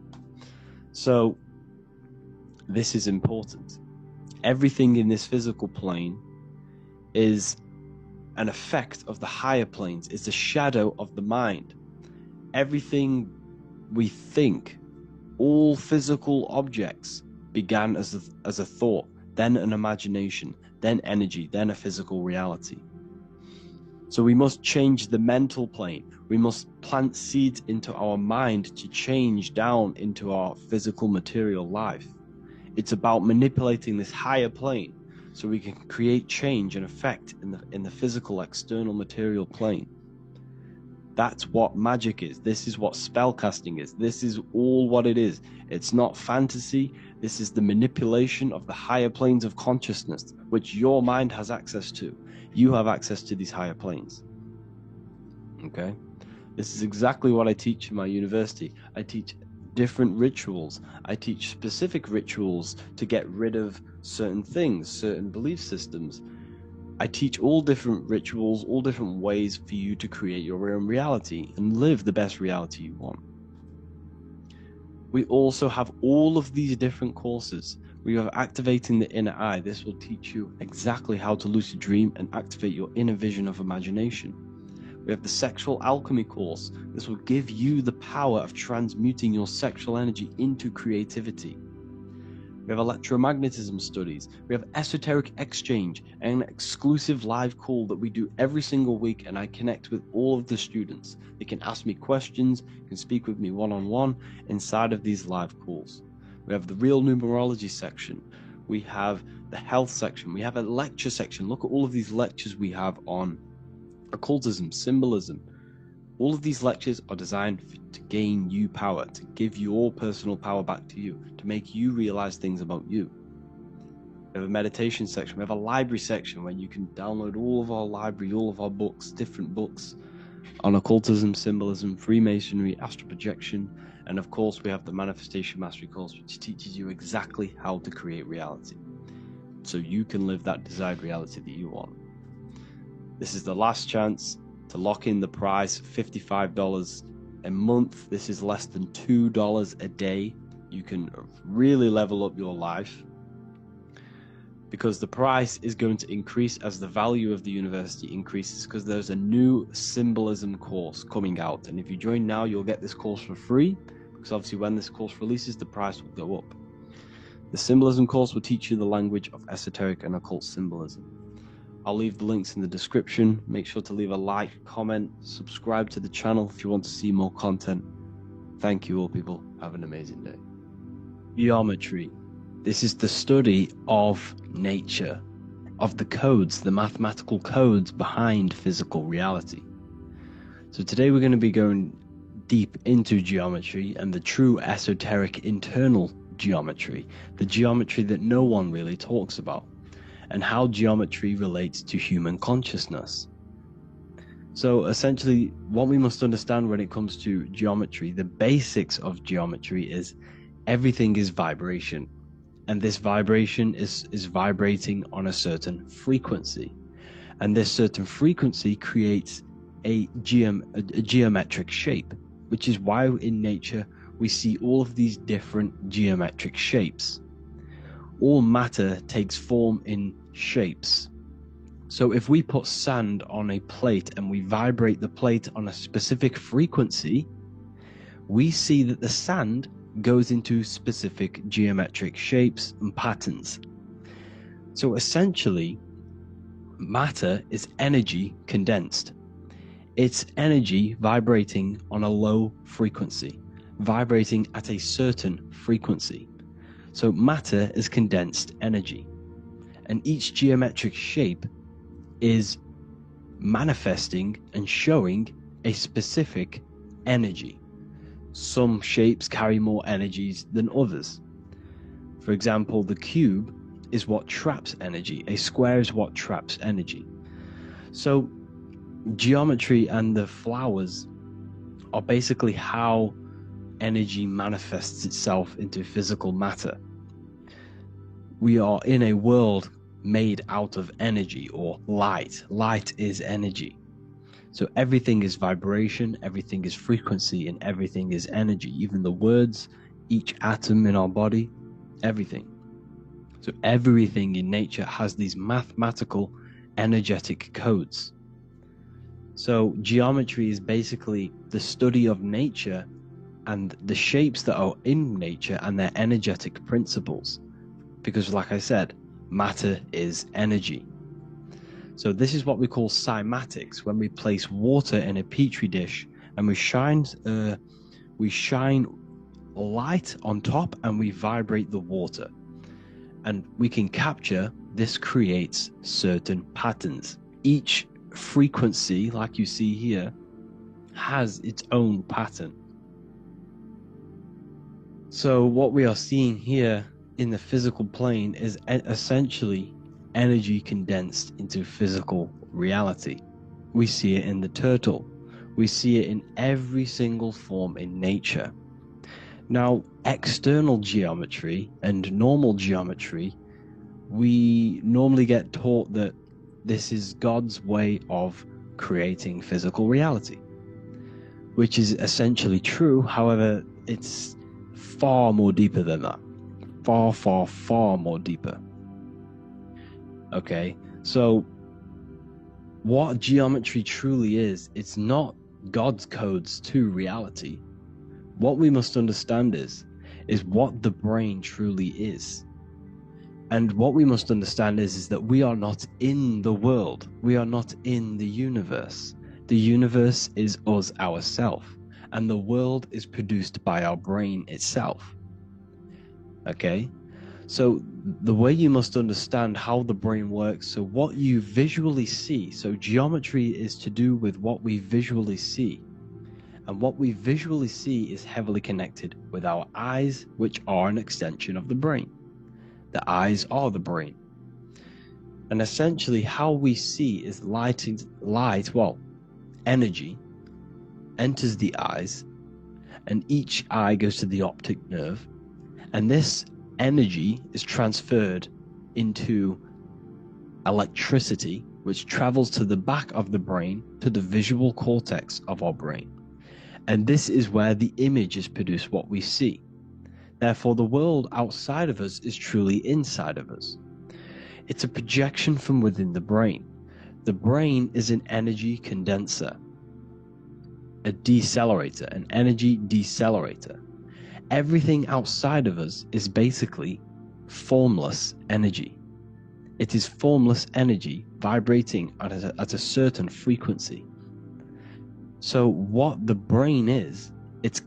So, this is important. Everything in this physical plane is an effect of the higher planes. It's a shadow of the mind. Everything we think, all physical objects, began as a thought, then an imagination, then energy, then a physical reality. So we must change the mental plane. We must plant seeds into our mind to change down into our physical material life. It's about manipulating this higher plane so we can create change and effect in the physical external material plane. That's what magic is. This is what spellcasting is. This is all what it is. It's not fantasy. This is the manipulation of the higher planes of consciousness, which your mind has access to. You have access to these higher planes. Okay? This is exactly what I teach in my university. I teach different rituals. I teach specific rituals to get rid of certain things, certain belief systems. I teach all different rituals, all different ways for you to create your own reality and live the best reality you want. We also have all of these different courses. We have Activating the Inner Eye. This will teach you exactly how to lucid dream and activate your inner vision of imagination. We have the Sexual Alchemy course. This will give you the power of transmuting your sexual energy into creativity. We have electromagnetism studies. We have Esoteric Exchange, an exclusive live call that we do every single week, and I connect with all of the students. They can ask me questions, can speak with me one-on-one inside of these live calls. We have the Real Numerology section. We have the health section. We have a lecture section. Look at all of these lectures we have on occultism, symbolism. All of these lectures are designed to gain you power, to give your personal power back to you, to make you realize things about you. We have a meditation section. We have a library section where you can download all of our library, all of our books, different books on occultism, symbolism, Freemasonry, astral projection, and of course we have the Manifestation Mastery course, which teaches you exactly how to create reality, so you can live that desired reality that you want. This is the last chance to lock in the price, $55 a month. This is less than $2 a day. You can really level up your life. because the price is going to increase as the value of the university increases, because there's a new symbolism course coming out, and if you join now you'll get this course for free, because obviously when this course releases the price will go up. The symbolism course will teach you the language of esoteric and occult symbolism. I'll leave the links in the description. Make sure to leave a like, comment, subscribe to the channel if you want to see more content. Thank you all, people. Have an amazing day. Geometry. This is the study of nature, of the codes, the mathematical codes behind physical reality. So today we're going to be going deep into geometry and the true esoteric internal geometry, the geometry that no one really talks about, and how geometry relates to human consciousness. So essentially, what we must understand when it comes to geometry, the basics of geometry is everything is vibration, and this vibration is vibrating on a certain frequency, and this certain frequency creates a geometric shape, which is why in nature we see all of these different geometric shapes. All matter takes form in shapes. So if we put sand on a plate and we vibrate the plate on a specific frequency, we see that the sand goes into specific geometric shapes and patterns. So essentially, matter is energy condensed. It's energy vibrating on a low frequency, vibrating at a certain frequency. So matter is condensed energy, and each geometric shape is manifesting and showing a specific energy. Some shapes carry more energies than others. For example, the cube is what traps energy. A square is what traps energy. So geometry and the flowers are basically how energy manifests itself into physical matter. We are in a world made out of energy or light. Light is energy. So everything is vibration, everything is frequency, and everything is energy. Even the words, each atom in our body, everything. So everything in nature has these mathematical, energetic codes. So geometry is basically the study of nature and the shapes that are in nature and their energetic principles. Because like I said, matter is energy. So this is what we call cymatics, when we place water in a petri dish and we shine light on top and we vibrate the water. And we can capture, this creates certain patterns. Each frequency, like you see here, has its own pattern. So what we are seeing here in the physical plane is essentially energy condensed into physical reality. We see it in the turtle. We see it in every single form in nature. Now, external geometry and normal geometry, we normally get taught that this is God's way of creating physical reality, which is essentially true. However, it's far more deeper than that. Far, far, far more deeper. Okay, so what geometry truly is, it's not God's codes to reality. What we must understand is what the brain truly is. And what we must understand is that we are not in the world. We are not in the universe. The universe is us ourselves, and the world is produced by our brain itself. Okay? So the way you must understand how the brain works, so what you visually see, so geometry is to do with what we visually see. And what we visually see is heavily connected with our eyes, which are an extension of the brain. The eyes are the brain. And essentially how we see is energy enters the eyes, and each eye goes to the optic nerve, and this energy is transferred into electricity, which travels to the back of the brain, to the visual cortex of our brain. And this is where the image is produced, what we see. Therefore, the world outside of us is truly inside of us. It's a projection from within the brain. The brain is an energy condenser, a decelerator, an energy decelerator. Everything outside of us is basically formless energy. It is formless energy vibrating at a certain frequency. So what the brain is, it's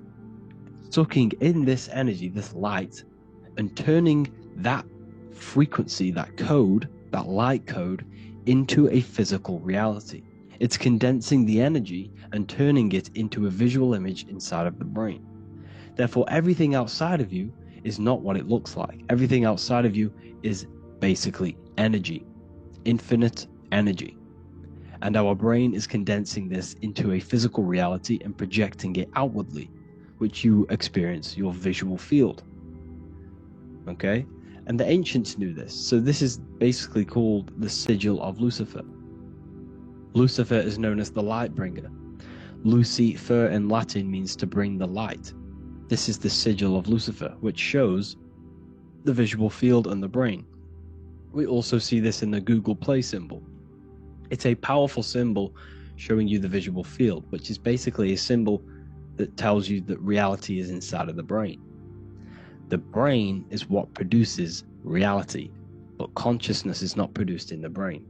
sucking in this energy, this light, and turning that frequency, that code, that light code, into a physical reality. It's condensing the energy and turning it into a visual image inside of the brain. Therefore, everything outside of you is not what it looks like. Everything outside of you is basically energy, infinite energy. And our brain is condensing this into a physical reality and projecting it outwardly, which you experience your visual field. Okay? And the ancients knew this. So this is basically called the sigil of Lucifer. Lucifer is known as the light bringer. Lucifer in Latin means to bring the light. This is the sigil of Lucifer, which shows the visual field and the brain. We also see this in the Google Play symbol. It's a powerful symbol showing you the visual field, which is basically a symbol that tells you that reality is inside of the brain. The brain is what produces reality, but consciousness is not produced in the brain.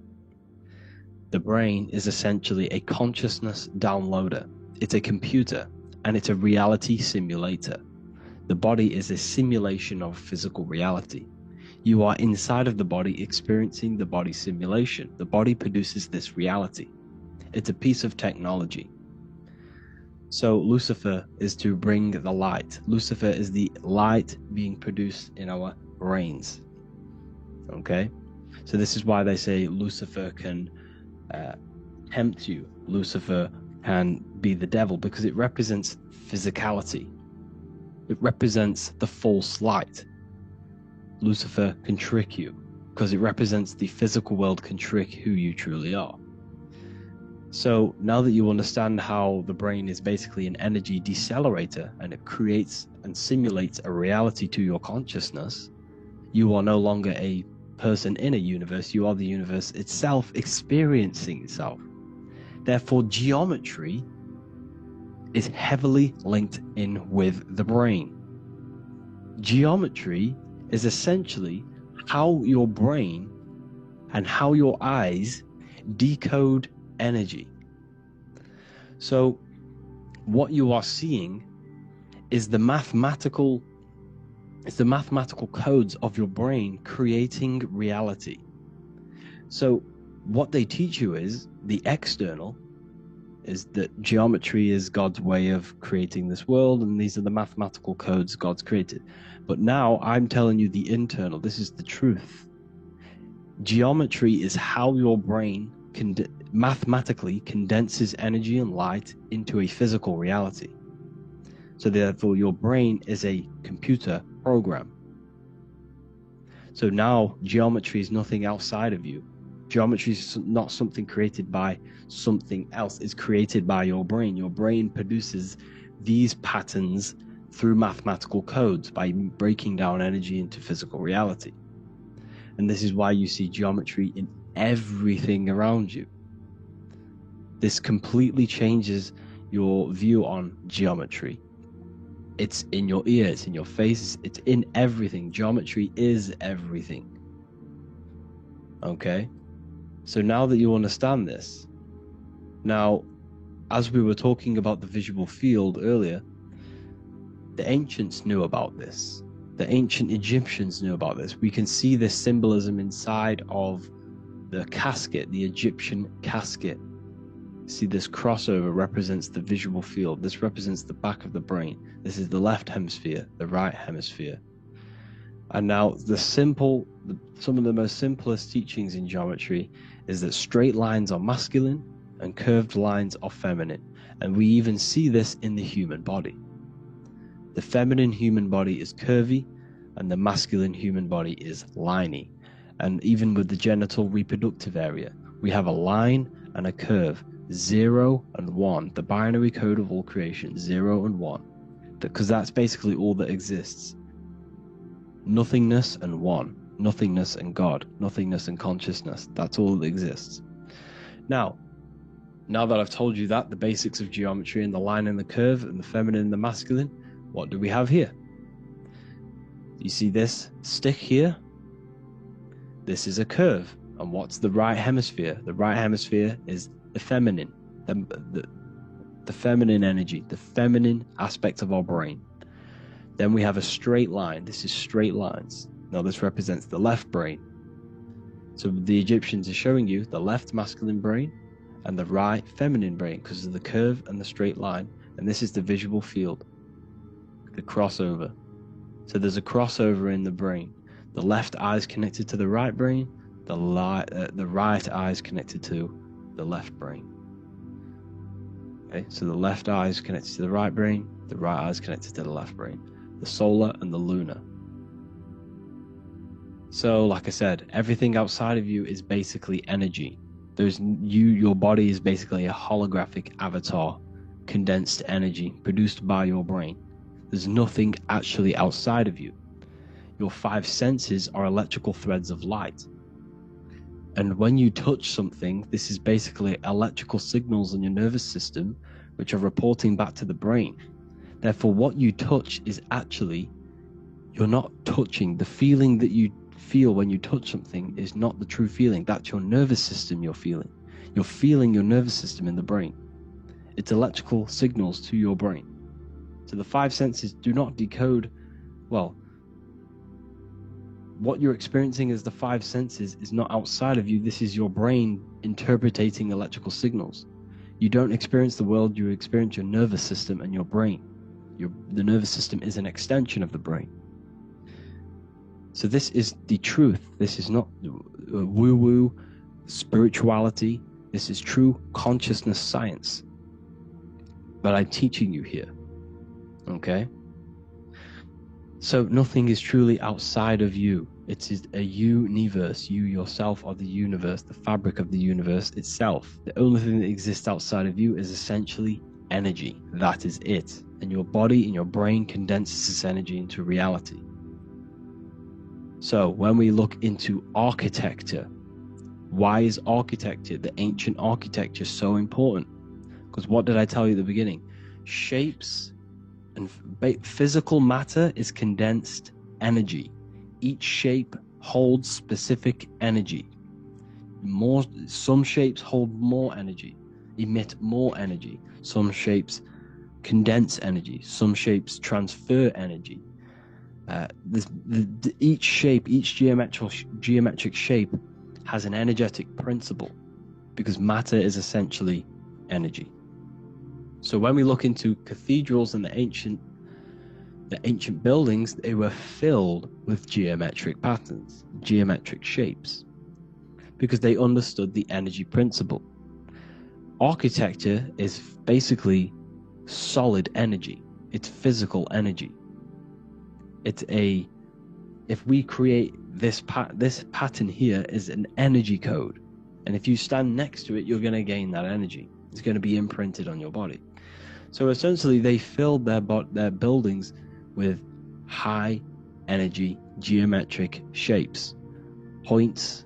The brain is essentially a consciousness downloader. It's a computer, and it's a reality simulator. The body is a simulation of physical reality. You are inside of the body experiencing the body simulation. The body produces this reality. It's a piece of technology. So Lucifer is to bring the light. Lucifer is the light being produced in our brains. Okay? So this is why they say Lucifer can tempt you. Lucifer can be the devil, because it represents physicality. It represents the false light. Lucifer can trick you because it represents the physical world can trick who you truly are. So now that you understand how the brain is basically an energy decelerator and it creates and simulates a reality to your consciousness, you are no longer a person in a universe, you are the universe itself experiencing itself. Therefore, geometry is heavily linked in with the brain. Geometry is essentially how your brain and how your eyes decode energy. So what you are seeing is the mathematical codes of your brain creating reality. So what they teach you is the external is that geometry is God's way of creating this world, and these are the mathematical codes God's created. But now I'm telling you the internal. This is the truth. Geometry is how your brain mathematically condenses energy and light into a physical reality. So therefore, your brain is a computer program. So now geometry is nothing outside of you. Geometry is not something created by something else. It's created by your brain. Your brain produces these patterns through mathematical codes by breaking down energy into physical reality. And this is why you see geometry in everything around you. This completely changes your view on geometry. It's in your ear, it's in your face, it's in everything. Geometry is everything. Okay? So now that you understand this, now, as we were talking about the visual field earlier, the ancients knew about this. The ancient Egyptians knew about this. We can see this symbolism inside of the casket, the Egyptian casket. See, this crossover represents the visual field. This represents the back of the brain. This is the left hemisphere, the right hemisphere. And now some of the most simplest teachings in geometry is that straight lines are masculine and curved lines are feminine. And we even see this in the human body. The feminine human body is curvy and the masculine human body is liney. And even with the genital reproductive area, we have a line and a curve, 0 and 1, the binary code of all creation, 0 and 1, because that's basically all that exists. Nothingness and 1. nothingness and God, nothingness and consciousness. That's all that exists. Now that I've told you that, the basics of geometry and the line and the curve and the feminine and the masculine, what do we have here? You see this stick here? This is a curve. And what's the right hemisphere? The right hemisphere is the feminine, the feminine energy, the feminine aspect of our brain. Then we have a straight line. This is straight lines. Now this represents the left brain. So the Egyptians are showing you the left masculine brain and the right feminine brain because of the curve and the straight line. And this is the visual field, the crossover. So there's a crossover in the brain. The left eye is connected to the right brain. The right eye is connected to the left brain. Okay, so the left eye is connected to the right brain. The right eye is connected to the left brain. The solar and the lunar. So, like I said, everything outside of you is basically energy. Your body is basically a holographic avatar, condensed energy produced by your brain. There's nothing actually outside of you. Your 5 senses are electrical threads of light. And when you touch something, this is basically electrical signals in your nervous system, which are reporting back to the brain. Therefore, what you touch is actually, you're not touching. The feeling that you feel when you touch something is not the true feeling. That's your nervous system you're feeling. You're feeling your nervous system in the brain. It's electrical signals to your brain. So the 5 senses do not decode, well, what you're experiencing as the 5 senses is not outside of you. This is your brain interpreting electrical signals. You don't experience the world, you experience your nervous system and your brain. The nervous system is an extension of the brain. So this is the truth. This is not woo-woo spirituality. This is true consciousness science that I'm teaching you here. Okay? So nothing is truly outside of you. It is a universe. You yourself are the universe, the fabric of the universe itself. The only thing that exists outside of you is essentially energy. That is it. And your body and your brain condenses this energy into reality. So when we look into architecture, why is architecture, the ancient architecture, so important? Because what did I tell you at the beginning? Shapes and physical matter is condensed energy. Each shape holds specific energy. Some shapes hold more energy, emit more energy. Some shapes condense energy. Some shapes transfer energy. Each shape, each geometric shape has an energetic principle because matter is essentially energy. So when we look into cathedrals and the ancient buildings, they were filled with geometric patterns, geometric shapes, because they understood the energy principle. Architecture is basically solid energy. It's physical energy. If we create this pattern here is an energy code, and if you stand next to it, you're going to gain that energy. It's going to be imprinted on your body. So essentially, they filled their buildings with high energy geometric shapes, points,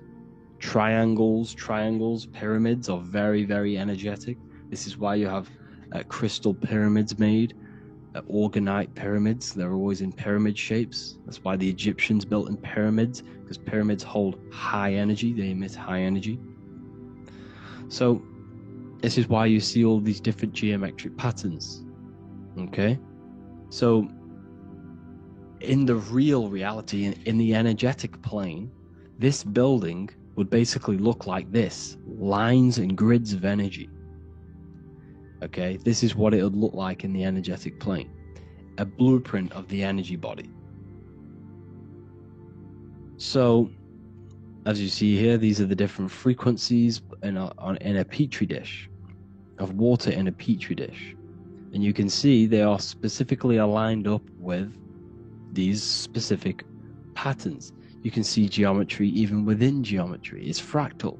triangles, pyramids are very, very energetic. This is why you have crystal pyramids made, organite pyramids. They're always in pyramid shapes. That's why the Egyptians built in pyramids, because pyramids hold high energy. They emit high energy. So this is why you see all these different geometric patterns. Okay? So in the real reality, in the energetic plane, this building would basically look like this: lines and grids of energy. Okay, this is what it would look like in the energetic plane, a blueprint of the energy body. So as you see here, these are the different frequencies in a petri dish, of water in a petri dish, and you can see they are specifically aligned up with these specific patterns. You can see geometry even within geometry. It's fractal.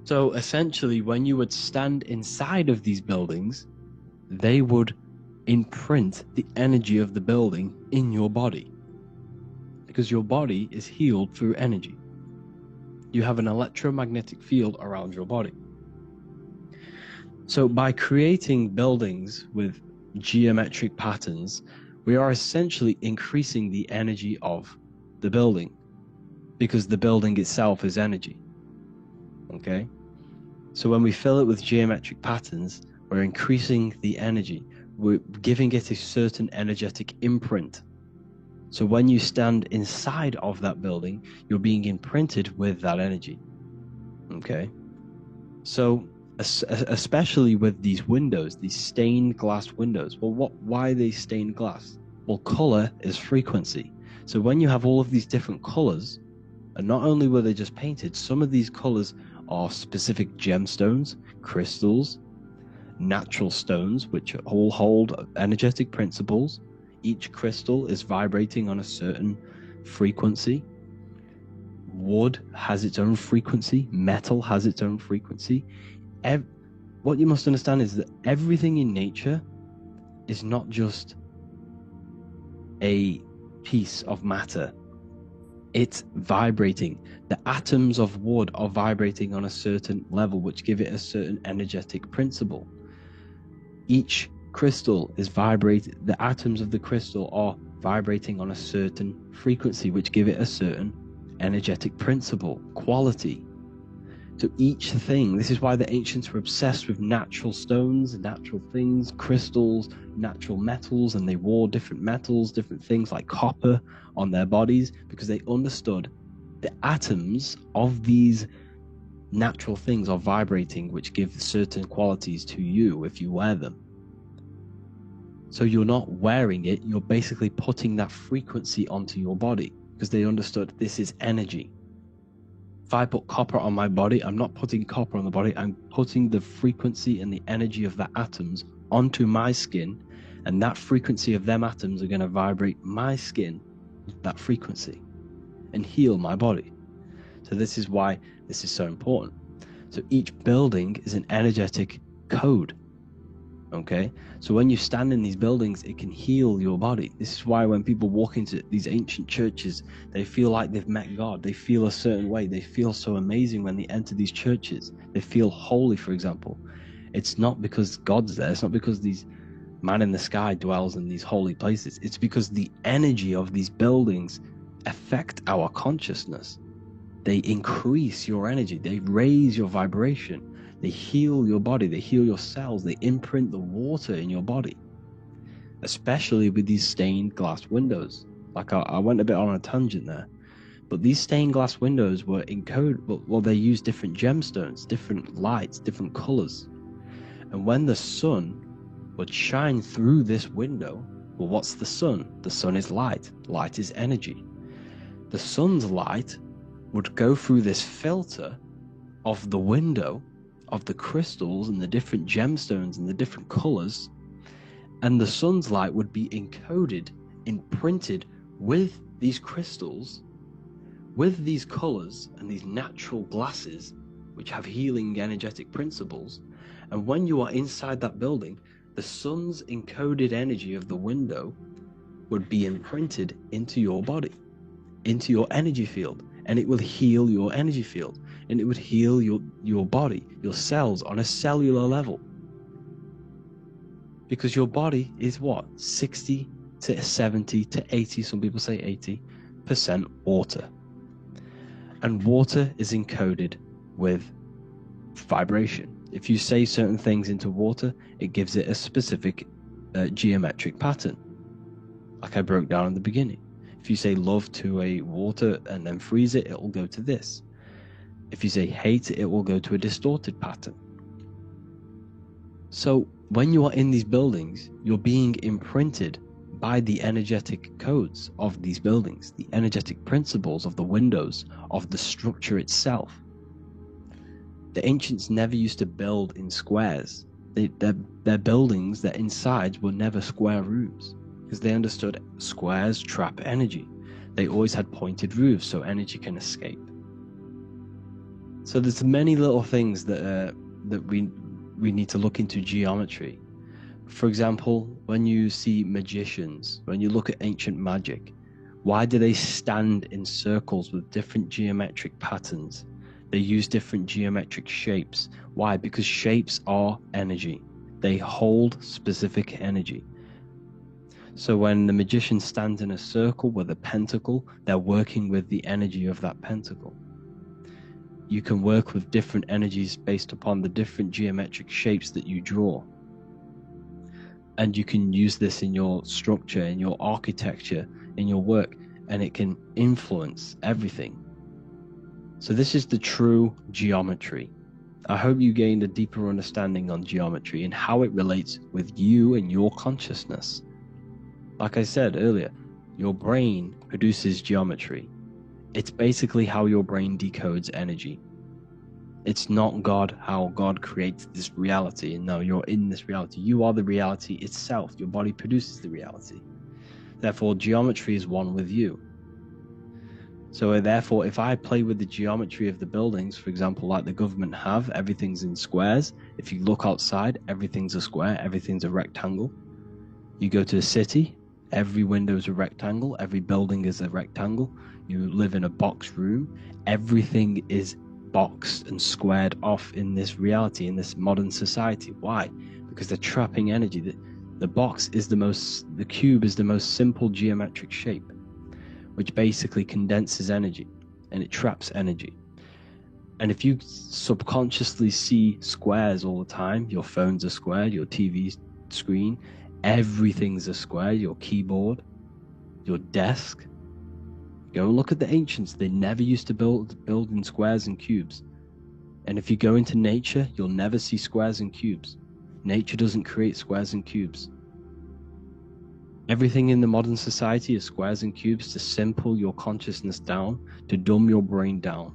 So essentially, when you would stand inside of these buildings, they would imprint the energy of the building in your body. because your body is healed through energy. You have an electromagnetic field around your body. So by creating buildings with geometric patterns, we are essentially increasing the energy of the building, because the building itself is energy. Okay? So when we fill it with geometric patterns, we're increasing the energy. We're giving it a certain energetic imprint. So when you stand inside of that building, you're being imprinted with that energy. Okay? So especially with these windows, these stained glass windows. Well, why are they stained glass? Well, color is frequency. So when you have all of these different colors, and not only were they just painted, some of these colors are specific gemstones, crystals, natural stones, which all hold energetic principles. Each crystal is vibrating on a certain frequency. Wood has its own frequency. Metal has its own frequency. What you must understand is that everything in nature is not just a piece of matter. It's vibrating. The atoms of wood are vibrating on a certain level, which give it a certain energetic principle. Each crystal is vibrating. The atoms of the crystal are vibrating on a certain frequency, which give it a certain energetic principle, quality. So each thing, this is why the ancients were obsessed with natural stones, natural things, crystals, natural metals, and they wore different metals, different things like copper on their bodies, because they understood the atoms of these natural things are vibrating, which give certain qualities to you if you wear them. So you're not wearing it, you're basically putting that frequency onto your body, because they understood this is energy. If I put copper on my body, I'm not putting copper on the body, I'm putting the frequency and the energy of the atoms onto my skin, and that frequency of them atoms are going to vibrate my skin, that frequency, and heal my body. So this is why this is so important. So each building is an energetic code. Okay, so when you stand in these buildings, it can heal your body. This is why when people walk into these ancient churches, they feel like they've met God. They feel a certain way. They feel so amazing when they enter these churches. They feel holy, for example. It's not because God's there. It's not because these man in the sky dwells in these holy places. It's because the energy of these buildings affect our consciousness. They increase your energy. They raise your vibration. They heal your body, they heal your cells, they imprint the water in your body, especially with these stained glass windows. Like I went a bit on a tangent there, but these stained glass windows were encoded, well, they use different gemstones, different lights, different colors. And when the sun would shine through this window, well, what's the sun? The sun is light. Light is energy. The sun's light would go through this filter of the window, of the crystals and the different gemstones and the different colors, and the sun's light would be encoded, imprinted with these crystals, with these colors and these natural glasses which have healing energetic principles. And when you are inside that building, the sun's encoded energy of the window would be imprinted into your body, into your energy field, and it will heal your energy field, and it would heal your body, your cells on a cellular level. Because your body is what? 60 to 70 to 80, some people say 80% water. And water is encoded with vibration. If you say certain things into water, it gives it a specific geometric pattern, like I broke down in the beginning. If you say love to a water and then freeze it, it will go to this. If you say hate, it will go to a distorted pattern. So when you are in these buildings, you're being imprinted by the energetic codes of these buildings, the energetic principles of the windows, of the structure itself. The ancients never used to build in squares. Their buildings, their insides were never square rooms, because they understood squares trap energy. They always had pointed roofs so energy can escape. So there's many little things that we need to look into geometry. For example, when you see magicians, when you look at ancient magic, Why do they stand in circles with different geometric patterns? They use different geometric shapes. Why? Because shapes are energy. They hold specific energy. So when the magician stands in a circle with a pentacle, they're working with the energy of that pentacle. You can work with different energies based upon the different geometric shapes that you draw. And you can use this in your structure, in your architecture, in your work, and it can influence everything. So this is the true geometry. I hope you gained a deeper understanding on geometry and how it relates with you and your consciousness. Like I said earlier, your brain produces geometry. It's basically how your brain decodes energy. It's not God, how God creates this reality. And no, you're in this reality. You are the reality itself. Your body produces the reality. Therefore, geometry is one with you. So therefore, if I play with the geometry of the buildings, for example, like the government have, everything's in squares. If you look outside, everything's a square, everything's a rectangle. You go to a city, every window is a rectangle, every building is a rectangle. You live in a box room, everything is boxed and squared off in this reality, in this modern society. Why? Because they're trapping energy. The cube is the most simple geometric shape, which basically condenses energy and it traps energy. And if you subconsciously see squares all the time, your phone's a square, your TV screen, everything's a square, your keyboard, your desk. Go and look at the ancients. They never used to build in squares and cubes. And if you go into nature, you'll never see squares and cubes. Nature doesn't create squares and cubes. Everything in the modern society is squares and cubes to simple your consciousness down, to dumb your brain down.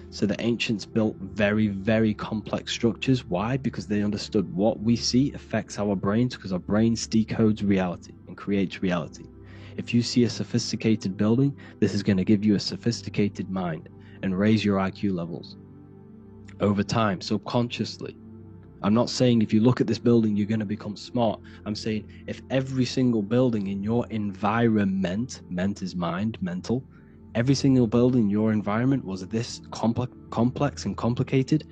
So the ancients built very, very complex structures. Why? Because they understood what we see affects our brains, because our brains decodes reality and creates reality. If you see a sophisticated building, this is going to give you a sophisticated mind and raise your IQ levels over time, subconsciously. I'm not saying if you look at this building, you're going to become smart. I'm saying if every single building in your environment, ment is mind, mental, every single building in your environment was this complex and complicated,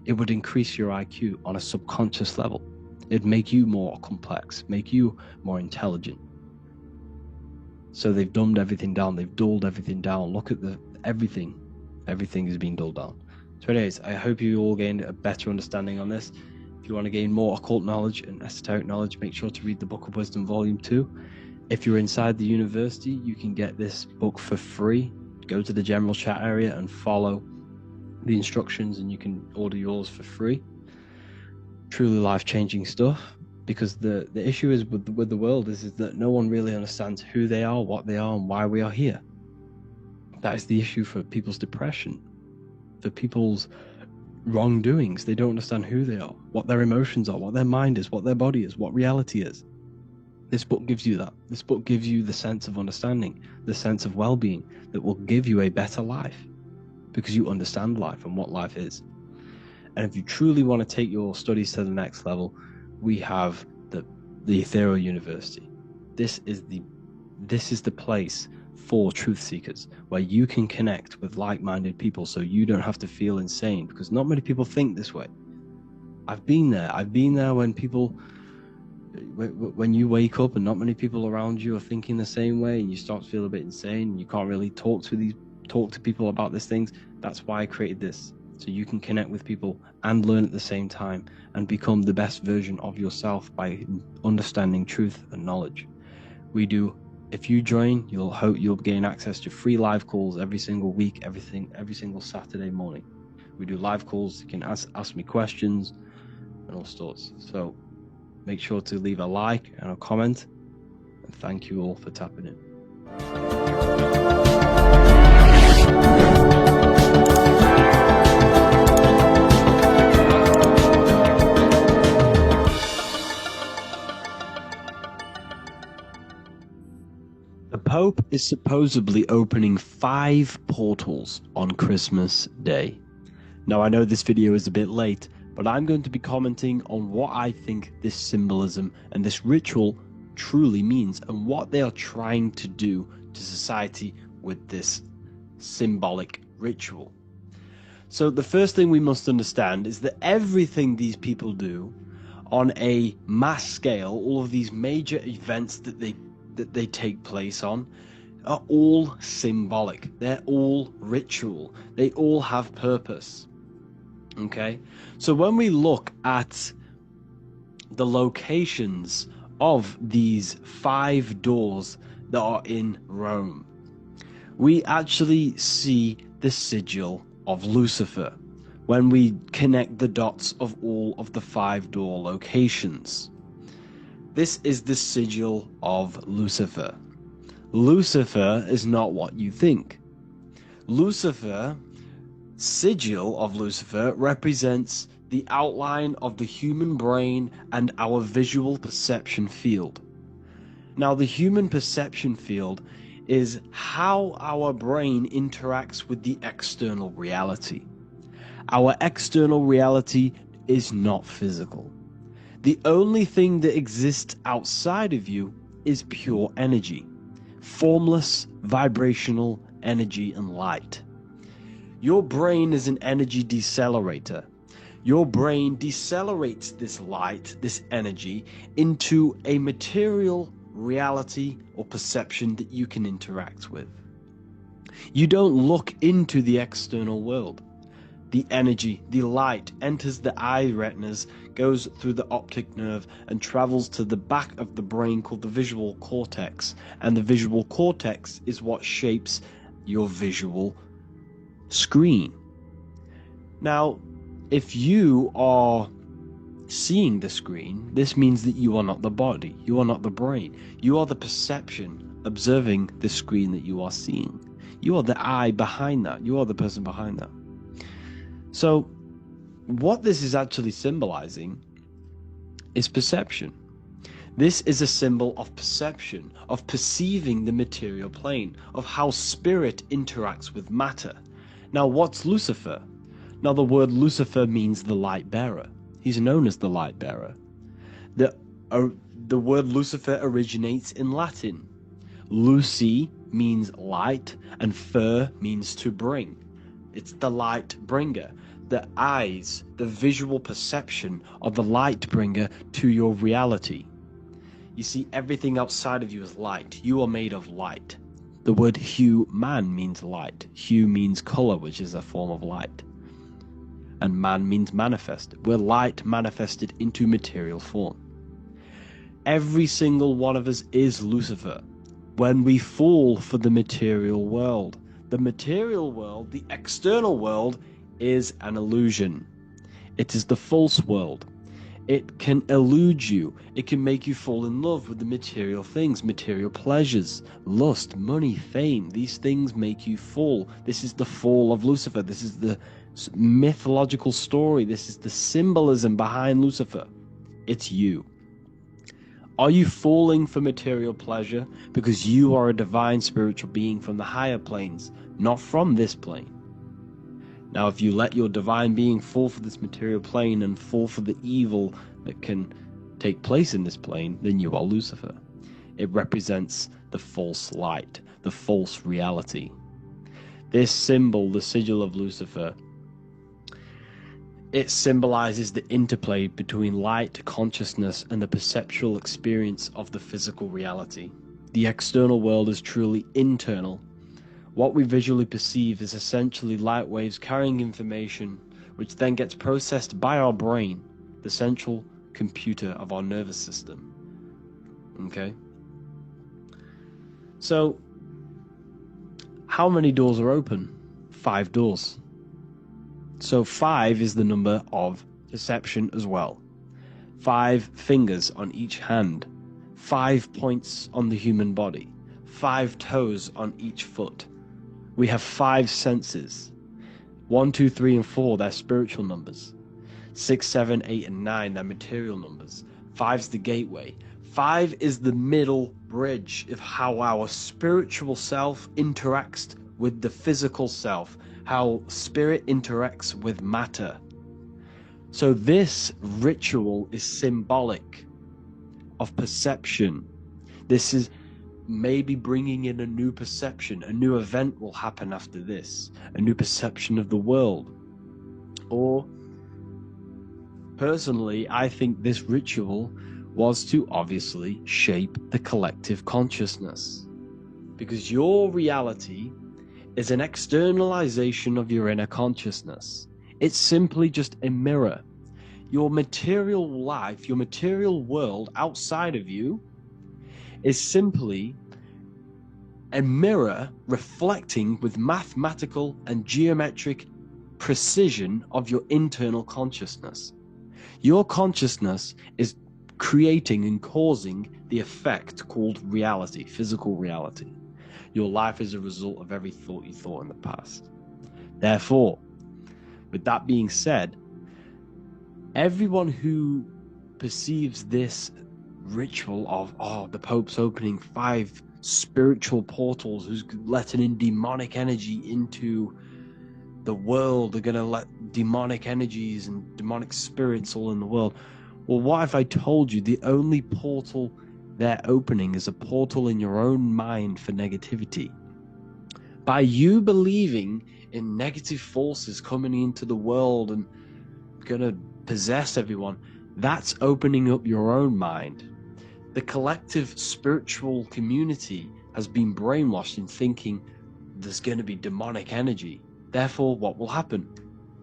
it would increase your IQ on a subconscious level. It'd make you more complex, make you more intelligent. So they've dumbed everything down. They've dulled everything down. Look at everything. Everything is being dulled down. So anyways, I hope you all gained a better understanding on this. If you want to gain more occult knowledge and esoteric knowledge, make sure to read the Book of Wisdom Volume 2. If you're inside the university, you can get this book for free. Go to the general chat area and follow the instructions and you can order yours for free. Truly life-changing stuff. Because the issue is with the world is that no one really understands who they are, what they are, and why we are here. That is the issue for people's depression, for people's wrongdoings. They don't understand who they are, what their emotions are, what their mind is, what their body is, what reality is. This book gives you that. This book gives you the sense of understanding, the sense of well-being that will give you a better life because you understand life and what life is. And if you truly want to take your studies to the next level, we have the Ethereal University. This is the place for truth seekers where you can connect with like-minded people so you don't have to feel insane, because not many people think this way. I've been there when you wake up and not many people around you are thinking the same way and you start to feel a bit insane and you can't really talk to people about these things. That's why I created this, so you can connect with people and learn at the same time and become the best version of yourself by understanding truth and knowledge. If you join, you'll gain access to free live calls every single week, every single Saturday morning. We do live calls. You can ask me questions and all sorts. So make sure to leave a like and a comment. And thank you all for tapping in. The Pope is supposedly opening 5 portals on Christmas Day. Now, I know this video is a bit late, but I'm going to be commenting on what I think this symbolism and this ritual truly means and what they are trying to do to society with this symbolic ritual. So the first thing we must understand is that everything these people do on a mass scale, all of these major events that they take place on, are all symbolic. They're all ritual. They all have purpose. Okay? So when we look at the locations of these 5 doors that are in Rome, we actually see the sigil of Lucifer when we connect the dots of all of the 5 door locations. This is the sigil of Lucifer. Lucifer is not what you think. Lucifer, sigil of Lucifer, represents the outline of the human brain and our visual perception field. Now, the human perception field is how our brain interacts with the external reality. Our external reality is not physical. The only thing that exists outside of you is pure energy, formless, vibrational energy and light. Your brain is an energy decelerator. Your brain decelerates this light, this energy, into a material reality or perception that you can interact with. You don't look into the external world. The energy, the light, enters the eye retinas, goes through the optic nerve, and travels to the back of the brain called the visual cortex. And the visual cortex is what shapes your visual screen. Now, if you are seeing the screen, this means that you are not the body, you are not the brain, you are the perception observing the screen that you are seeing. You are the eye behind that, you are the person behind that. So, what this is actually symbolizing is perception. This is a symbol of perception, of perceiving the material plane, of how spirit interacts with matter. Now, what's Lucifer? Now, the word Lucifer means the light bearer. He's known as the light bearer. The word Lucifer originates in Latin. Luci means light, and fer means to bring. It's the light bringer. The eyes, the visual perception of the light bringer to your reality. You see, everything outside of you is light. You are made of light. The word hue, man, means light. Hue means color, which is a form of light. And man means manifest. We're light manifested into material form. Every single one of us is Lucifer. When we fall for the material world, the external world, is an illusion. It is the false world. It can elude you. It can make you fall in love with the material things, material pleasures, lust, money, fame. These things make you fall. This is the fall of Lucifer. This is the mythological story. This is the symbolism behind Lucifer. It's you. Are you falling for material pleasure because you are a divine spiritual being from the higher planes, not from this plane? Now, if you let your divine being fall for this material plane and fall for the evil that can take place in this plane, then you are Lucifer. It represents the false light, the false reality. This symbol, the sigil of Lucifer, it symbolizes the interplay between light, consciousness, and the perceptual experience of the physical reality. The external world is truly internal. What we visually perceive is essentially light waves carrying information, which then gets processed by our brain, the central computer of our nervous system. Okay? So, how many doors are open? 5 doors. So 5 is the number of perception as well. 5 fingers on each hand, 5 points on the human body, 5 toes on each foot. We have 5 senses. 1, 2, 3, and 4, they're spiritual numbers. 6, 7, 8, and 9, they're material numbers. 5's the gateway. 5 is the middle bridge of how our spiritual self interacts with the physical self, how spirit interacts with matter. So this ritual is symbolic of perception. This is maybe bringing in a new perception. A new event will happen after this, a new perception of the world. Or, personally, I think this ritual was to obviously shape the collective consciousness. Because your reality is an externalization of your inner consciousness. It's simply just a mirror. Your material life, your material world outside of you is simply a mirror reflecting with mathematical and geometric precision of your internal consciousness. Your consciousness is creating and causing the effect called reality, physical reality. Your life is a result of every thought you thought in the past. Therefore, with that being said, everyone who perceives this ritual of the Pope's opening 5 spiritual portals, who's letting in demonic energy into the world, they're going to let demonic energies and demonic spirits all in the world. Well, what if I told you the only portal they're opening is a portal in your own mind for negativity? By you believing in negative forces coming into the world and going to possess everyone, that's opening up your own mind. The collective spiritual community has been brainwashed in thinking there's going to be demonic energy. Therefore, what will happen?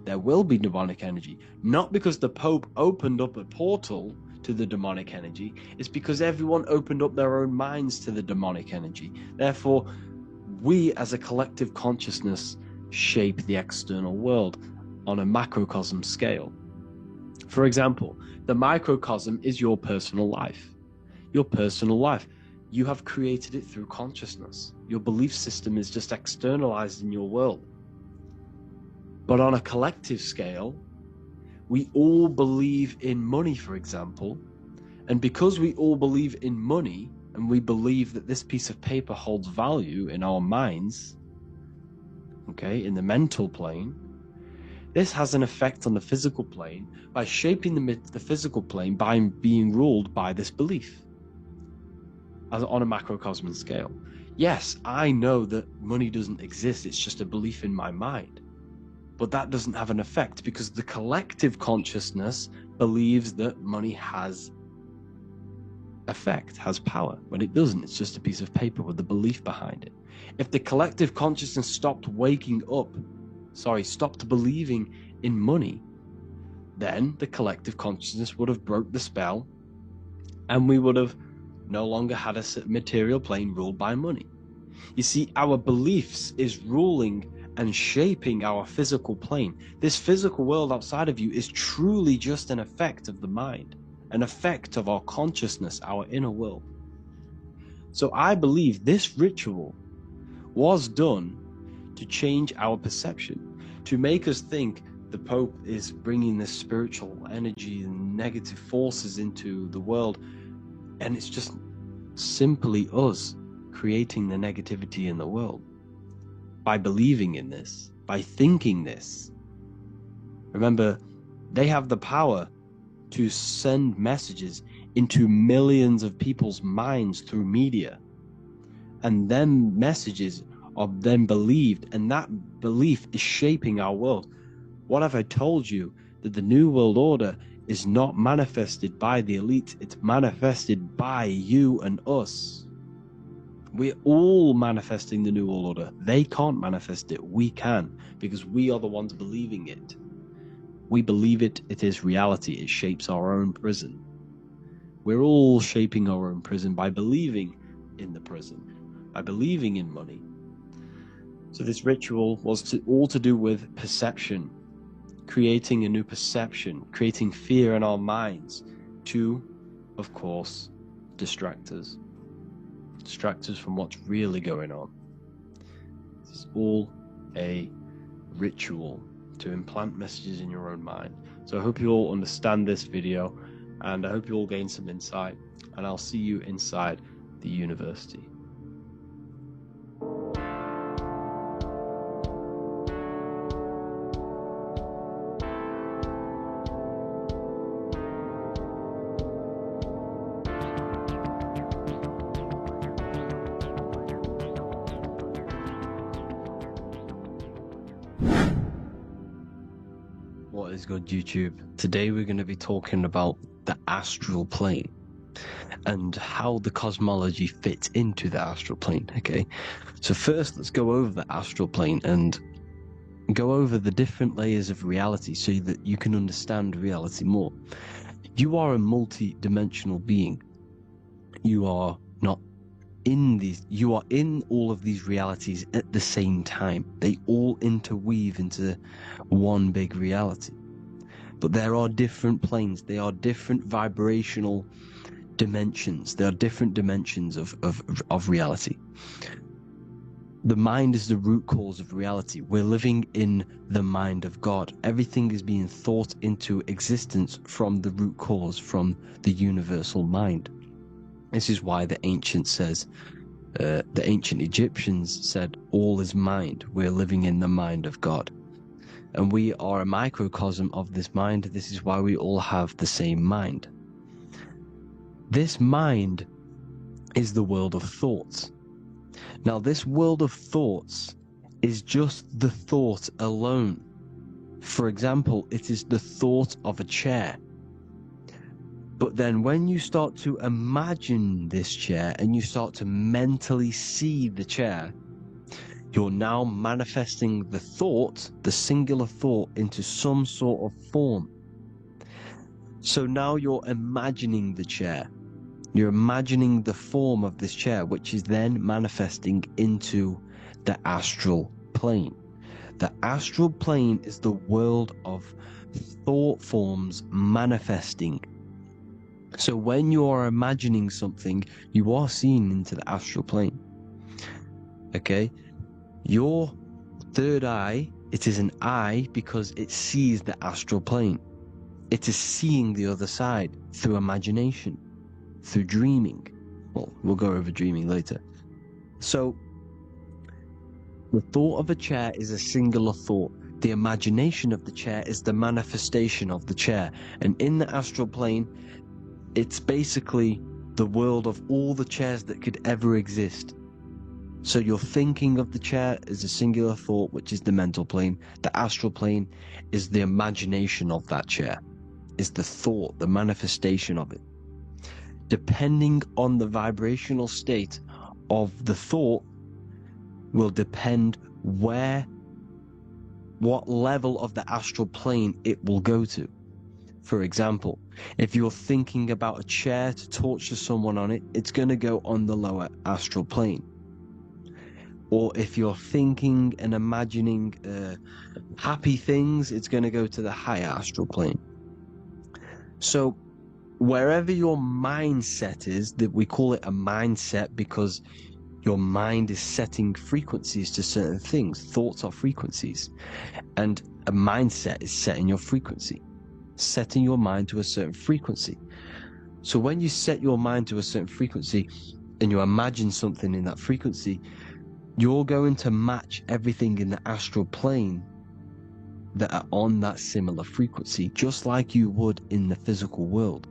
There will be demonic energy. Not because the Pope opened up a portal to the demonic energy, it's because everyone opened up their own minds to the demonic energy. Therefore, we as a collective consciousness shape the external world on a macrocosm scale. For example, the microcosm is your personal life. Your personal life. You have created it through consciousness. Your belief system is just externalized in your world. But on a collective scale, we all believe in money, for example. And because we all believe in money, and we believe that this piece of paper holds value in our minds, okay, in the mental plane, this has an effect on the physical plane by shaping the physical plane by being ruled by this belief as on a macrocosm scale. Yes, I know that money doesn't exist, it's just a belief in my mind. But that doesn't have an effect because the collective consciousness believes that money has effect, has power, when it doesn't. It's just a piece of paper with the belief behind it. If the collective consciousness stopped believing in money, then the collective consciousness would have broke the spell and we would have no longer had a material plane ruled by money. You see, our beliefs is ruling and shaping our physical plane. This physical world outside of you is truly just an effect of the mind, an effect of our consciousness, our inner world. So I believe this ritual was done to change our perception, to make us think the Pope is bringing this spiritual energy and negative forces into the world, and it's just simply us creating the negativity in the world by believing in this, by thinking this. Remember, they have the power to send messages into millions of people's minds through media, and then messages are then believed, and that belief is shaping our world. What have I told you? That the New World Order is not manifested by the elite, it's manifested by you and us. We're all manifesting the New World Order. They can't manifest it, we can, because we are the ones believing it. We believe it, it is reality, it shapes our own prison. We're all shaping our own prison by believing in the prison, by believing in money. So this ritual was all to do with perception, creating a new perception, creating fear in our minds to, of course, distract us from what's really going on. This is all a ritual to implant messages in your own mind. So I hope you all understand this video, and I hope you all gain some insight, and I'll see you inside the university. What is good, YouTube? Today we're going to be talking about the astral plane and how the cosmology fits into the astral plane. Okay, so first let's go over the astral plane and go over the different layers of reality so that you can understand reality more. You are a multi-dimensional being. You are not in these, you are in all of these realities at the same time. They all interweave into one big reality. But there are different planes, they are different vibrational dimensions, there are different dimensions of reality. The mind is the root cause of reality. We're living in the mind of God. Everything is being thought into existence from the root cause, from the universal mind. This is why the ancient Egyptians said, all is mind. We're living in the mind of God. And we are a microcosm of this mind. This is why we all have the same mind. This mind is the world of thoughts. Now, this world of thoughts is just the thought alone. For example, it is the thought of a chair. But then when you start to imagine this chair and you start to mentally see the chair, you're now manifesting the thought, the singular thought, into some sort of form. So now you're imagining the chair. You're imagining the form of this chair, which is then manifesting into the astral plane. The astral plane is the world of thought forms manifesting. So when you are imagining something, you are seeing into the astral plane. Okay? Your third eye, it is an eye because it sees the astral plane. It is seeing the other side through imagination, through dreaming. Well, we'll go over dreaming later. So, the thought of a chair is a singular thought. The imagination of the chair is the manifestation of the chair. And in the astral plane, it's basically the world of all the chairs that could ever exist. So you're thinking of the chair as a singular thought, which is the mental plane. The astral plane is the imagination of that chair, is the thought, the manifestation of it. Depending on the vibrational state of the thought will depend what level of the astral plane it will go to. For example, if you're thinking about a chair to torture someone on it, it's going to go on the lower astral plane. Or if you're thinking and imagining happy things, it's going to go to the higher astral plane. So wherever your mindset is, that we call it a mindset because your mind is setting frequencies to certain things. Thoughts are frequencies. And a mindset is setting your frequency. Setting your mind to a certain frequency. So when you set your mind to a certain frequency and you imagine something in that frequency, you're going to match everything in the astral plane that are on that similar frequency, just like you would in the physical world.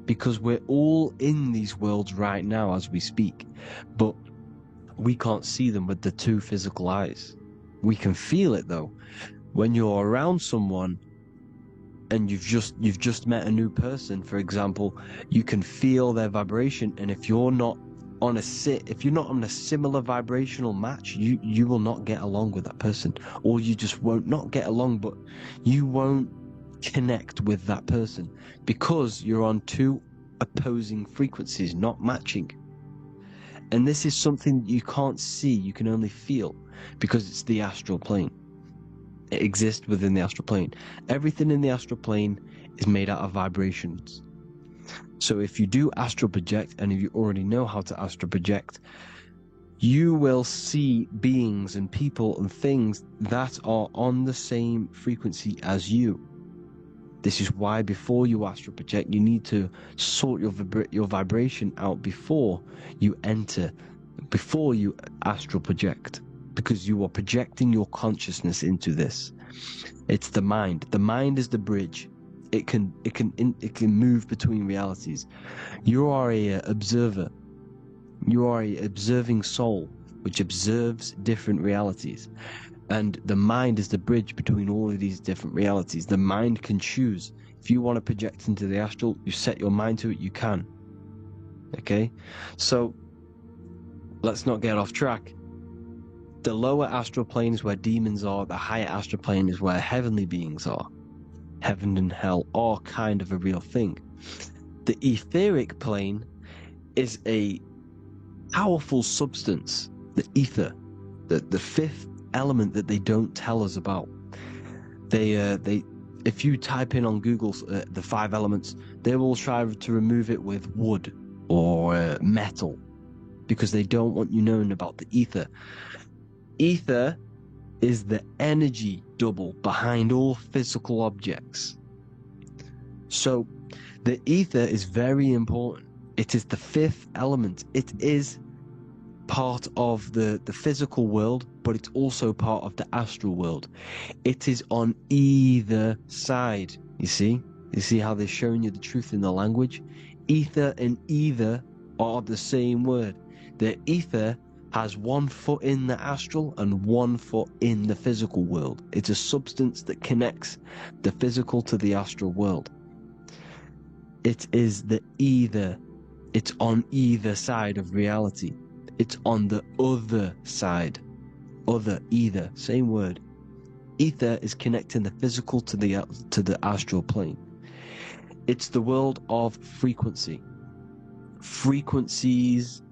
Because we're all in these worlds right now as we speak, but we can't see them with the two physical eyes. We can feel it though. When you're around someone and you've just met a new person, for example, you can feel their vibration, and if you're not on a similar vibrational match, you will not get along with that person, or you just won't not get along, but you won't connect with that person because you're on two opposing frequencies, not matching. And this is something you can't see, you can only feel, because it's the astral plane. It exists within the astral plane. Everything in the astral plane is made out of vibrations. So if you do astral project, and if you already know how to astral project, you will see beings and people and things that are on the same frequency as you. This is why before you astral project, you need to sort your vibration out before you astral project, because you are projecting your consciousness into this. It's the mind. The mind is the bridge. It can move between realities. You are a observer. You are a observing soul. which observes different realities. And the mind is the bridge between all of these different realities. The mind can choose. If you want to project into the astral, you set your mind to it, you can. Okay? So, let's not get off track. The lower astral plane is where demons are. The higher astral plane is where heavenly beings are. Heaven and hell are kind of a real thing. The etheric plane is a powerful substance, the ether, the fifth element that they don't tell us about. If you type in on Google the 5 elements, they will try to remove it with wood or metal because they don't want you knowing about the ether. Ether is the energy double behind all physical objects. So the ether is very important. It is the 5th element. It is part of the physical world, but it's also part of the astral world. It is on either side. You see how they're showing you the truth in the language? Ether and either are the same word. The ether has 1 foot in the astral and 1 foot in the physical world. It's a substance that connects the physical to the astral world. It is the either. It's on either side of reality. It's on the other side. Other, either, same word. Ether is connecting the physical to the astral plane. It's the world of frequency. Frequencies,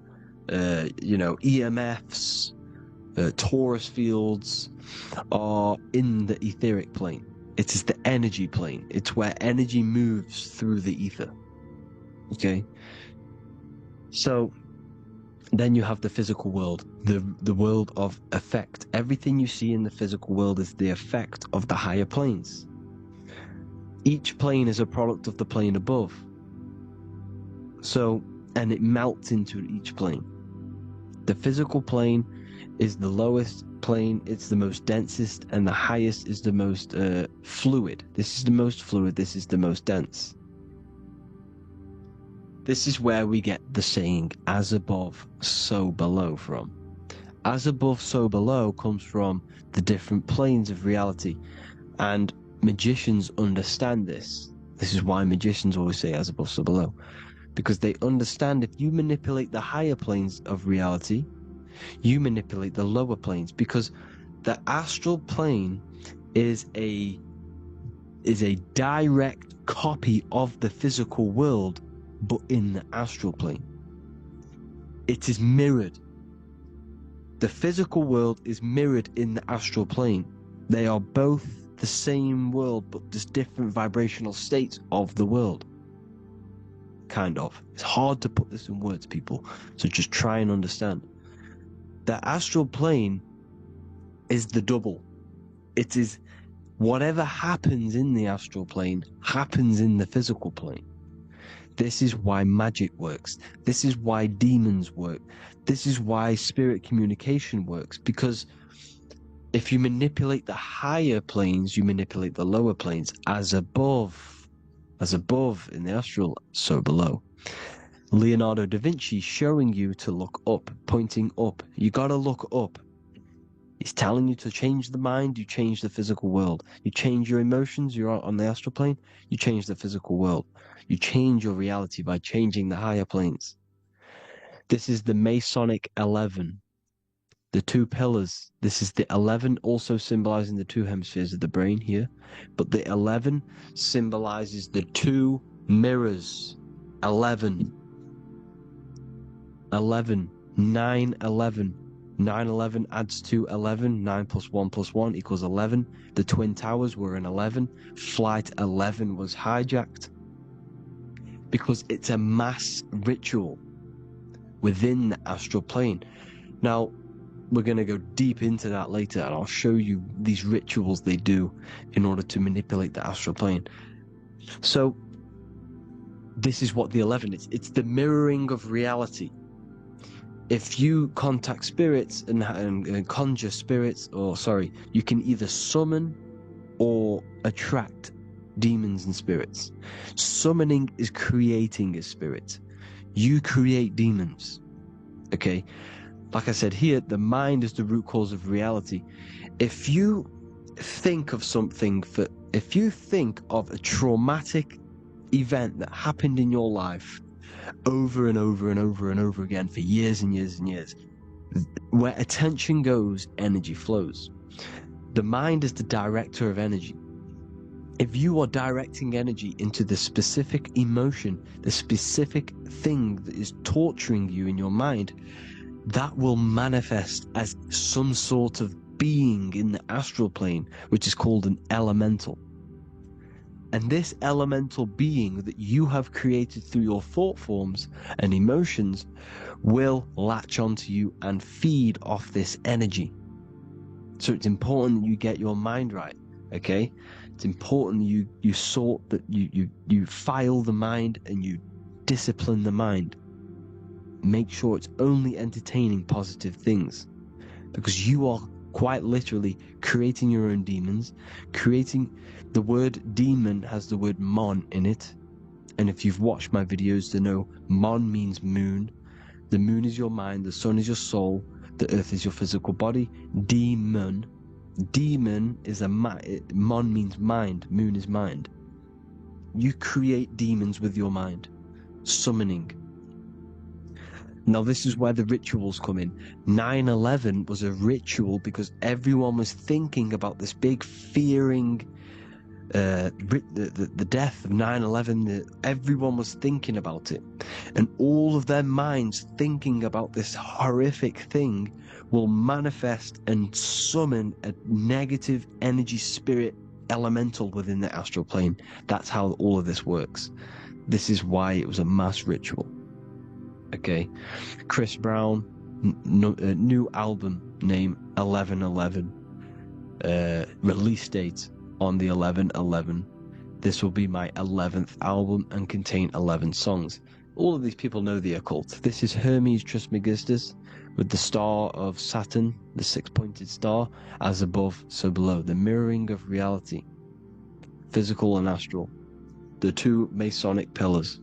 EMFs, torus fields are in the etheric plane. It is the energy plane. It's where energy moves through the ether. Okay? So then you have the physical world, the world of effect. Everything you see in the physical world is the effect of the higher planes. Each plane is a product of the plane above. So, and it melts into each plane. The physical plane is the lowest plane, it's the most densest, and the highest is the most fluid. This is the most fluid, this is the most dense. This is where we get the saying, as above, so below from. As above, so below comes from the different planes of reality. And magicians understand this. This is why magicians always say as above, so below. Because they understand if you manipulate the higher planes of reality, you manipulate the lower planes. Because the astral plane is a direct copy of the physical world, but in the astral plane. It is mirrored. The physical world is mirrored in the astral plane. They are both the same world, but just different vibrational states of the world. Kind of. It's hard to put this in words, people, so just try and understand. The astral plane is the double. It is whatever happens in the astral plane happens in the physical plane. This is why magic works. This is why demons work. This is why spirit communication works. Because if you manipulate the higher planes, you manipulate the lower planes. As above in the astral, so below. Leonardo da Vinci showing you to look up, pointing up. You gotta look up. He's telling you to change the mind, you change the physical world. You change your emotions, you're on the astral plane, you change the physical world. You change your reality by changing the higher planes. This is the Masonic 11. The 2 pillars. This is the 11 also symbolizing the 2 hemispheres of the brain here. But the 11 symbolizes the 2 mirrors. 11. 11. 9, 11. 9, 11 adds to 11. 9 plus 1 plus 1 equals 11. The Twin Towers were an 11. Flight 11 was hijacked. Because it's a mass ritual within the astral plane. Now, we're going to go deep into that later, and I'll show you these rituals they do in order to manipulate the astral plane. So, this is what the 11 is. It's the mirroring of reality. If you contact spirits and conjure spirits, you can either summon or attract demons and spirits. Summoning is creating a spirit. You create demons. Okay? like I said here, the mind is the root cause of reality. If you think of something, if you think of a traumatic event that happened in your life over and over and over and over again for years and years and years, where attention goes, energy flows. The mind is the director of energy. If you are directing energy into the specific emotion, the specific thing that is torturing you in your mind, that will manifest as some sort of being in the astral plane, which is called an elemental. And this elemental being that you have created through your thought forms and emotions will latch onto you and feed off this energy. So it's important that you get your mind right, okay? It's important you sort that you file the mind and you discipline the mind. Make sure it's only entertaining positive things, because you are quite literally creating your own demons. The word demon has the word mon in it, and if you've watched my videos, you know mon means moon. The moon is your mind, the sun is your soul, the earth is your physical body. Demon is mon means mind, moon is mind. You create demons with your mind, summoning. Now this is where the rituals come in. 9/11 was a ritual because everyone was thinking about this big fearing, the death of 9/11. Everyone was thinking about it, and all of their minds thinking about this horrific thing will manifest and summon a negative energy spirit elemental within the astral plane. That's how all of this works. This is why it was a mass ritual. Okay, Chris Brown, new album name 11/11, release date on the 11/11. This will be my 11th album and contain 11 songs. All of these people know the occult. This is Hermes Trismegistus with the star of Saturn, the six-pointed star, as above, so below, the mirroring of reality, physical and astral, the two Masonic pillars.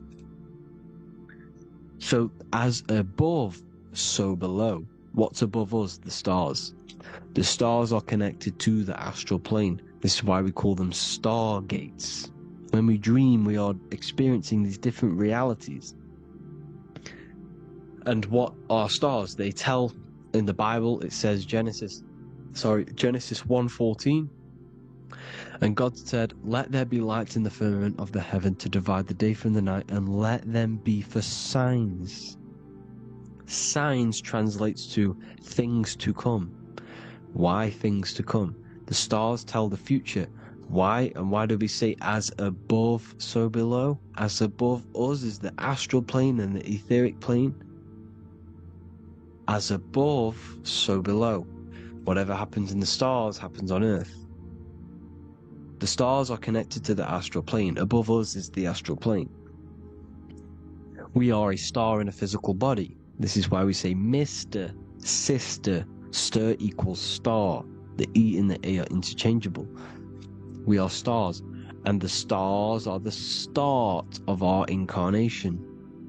So as above, so below. What's above us? The stars. The stars are connected to the astral plane. This is why we call them stargates. When we dream, we are experiencing these different realities. And what are stars? They tell in the Bible, it says Genesis 1:14. And God said, "Let there be lights in the firmament of the heaven to divide the day from the night, and let them be for signs." Signs translates to things to come. Why things to come? The stars tell the future. Why? And why do we say as above, so below? As above us is the astral plane and the etheric plane. As above, so below. Whatever happens in the stars happens on Earth. The stars are connected to the astral plane. Above us is the astral plane. We are a star in a physical body. This is why we say Mr., Sister, stir equals star. The E and the A are interchangeable. We are stars, and the stars are the start of our incarnation.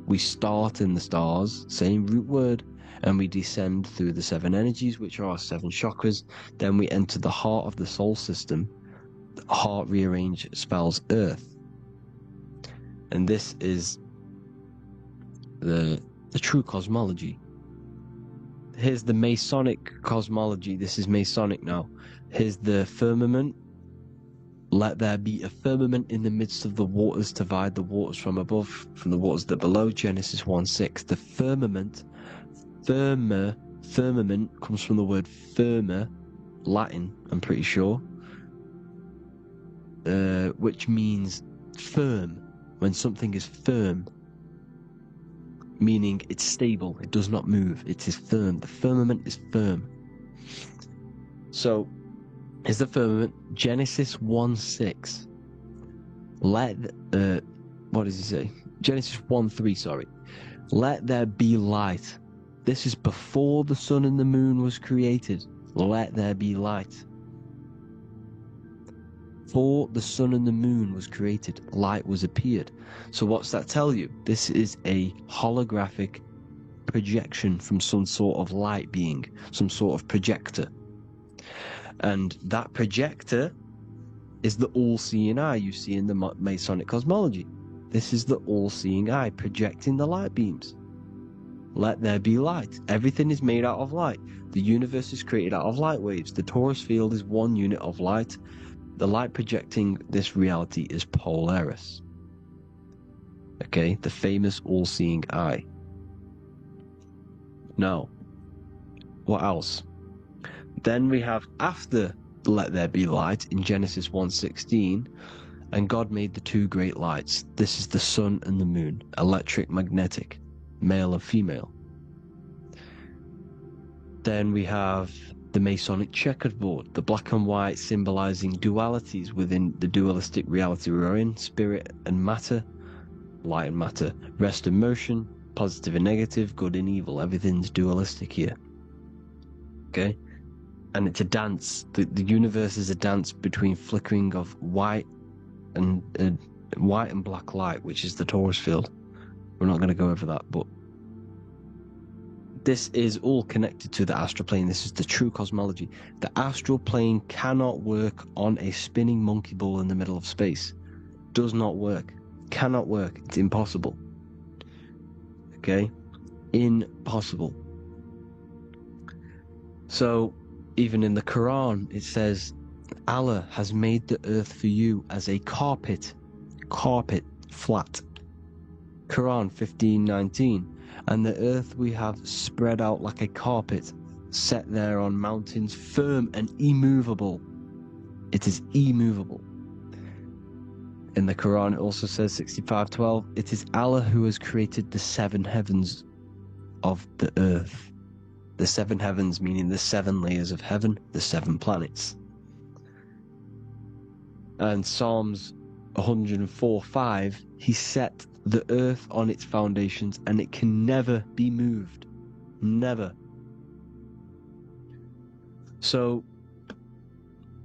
We start in the stars, same root word, and we descend through the 7 energies, which are our 7 chakras. Then we enter the heart of the soul system. Heart rearranged spells Earth, and this is the true cosmology. Here's the Masonic cosmology. This is Masonic now. Here's the firmament. Let there be a firmament in the midst of the waters to divide the waters from above from the waters that below. Genesis 1:6. The firmament, firmament comes from the word firma, Latin, I'm pretty sure. Which means firm. When something is firm, meaning it's stable, it does not move, it is firm. The firmament is firm. So is the firmament. Genesis 1:6. What does he say? Genesis 1:3, sorry. Let there be light. This is before the sun and the moon was created. Let there be light. Before the sun and the moon was created, light was appeared. So what's that tell you? This is a holographic projection from some sort of light being, some sort of projector. And that projector is the all-seeing eye you see in the Masonic cosmology. This is the all-seeing eye projecting the light beams. Let there be light. Everything is made out of light. The universe is created out of light waves. The torus field is one unit of light. The light projecting this reality is Polaris. Okay, the famous all-seeing eye. Now, what else? Then we have, after let there be light in Genesis 1:16, and God made the two great lights. This is the sun and the moon, electric, magnetic, male and female. Then we have the Masonic checkerboard, the black and white symbolizing dualities within the dualistic reality we're in, spirit and matter, light and matter, rest and motion, positive and negative, good and evil. Everything's dualistic here. Okay? And it's a dance. The universe is a dance between flickering of white and black light, which is the torus field. We're not going to go over that, but this is all connected to the astral plane. This is the true cosmology. The astral plane cannot work on a spinning monkey ball in the middle of space. Does not work. Cannot work. It's impossible. Okay? Impossible. So, even in the Quran, it says, Allah has made the earth for you as a carpet, flat. Quran 15:19, and the earth we have spread out like a carpet, set there on mountains, firm and immovable. It is immovable. In the Quran, it also says 65:12, it is Allah who has created the seven heavens of the earth. The seven heavens meaning the seven layers of heaven, the seven planets. And Psalms 104:5, he set the earth on its foundations and it can never be moved. Never. So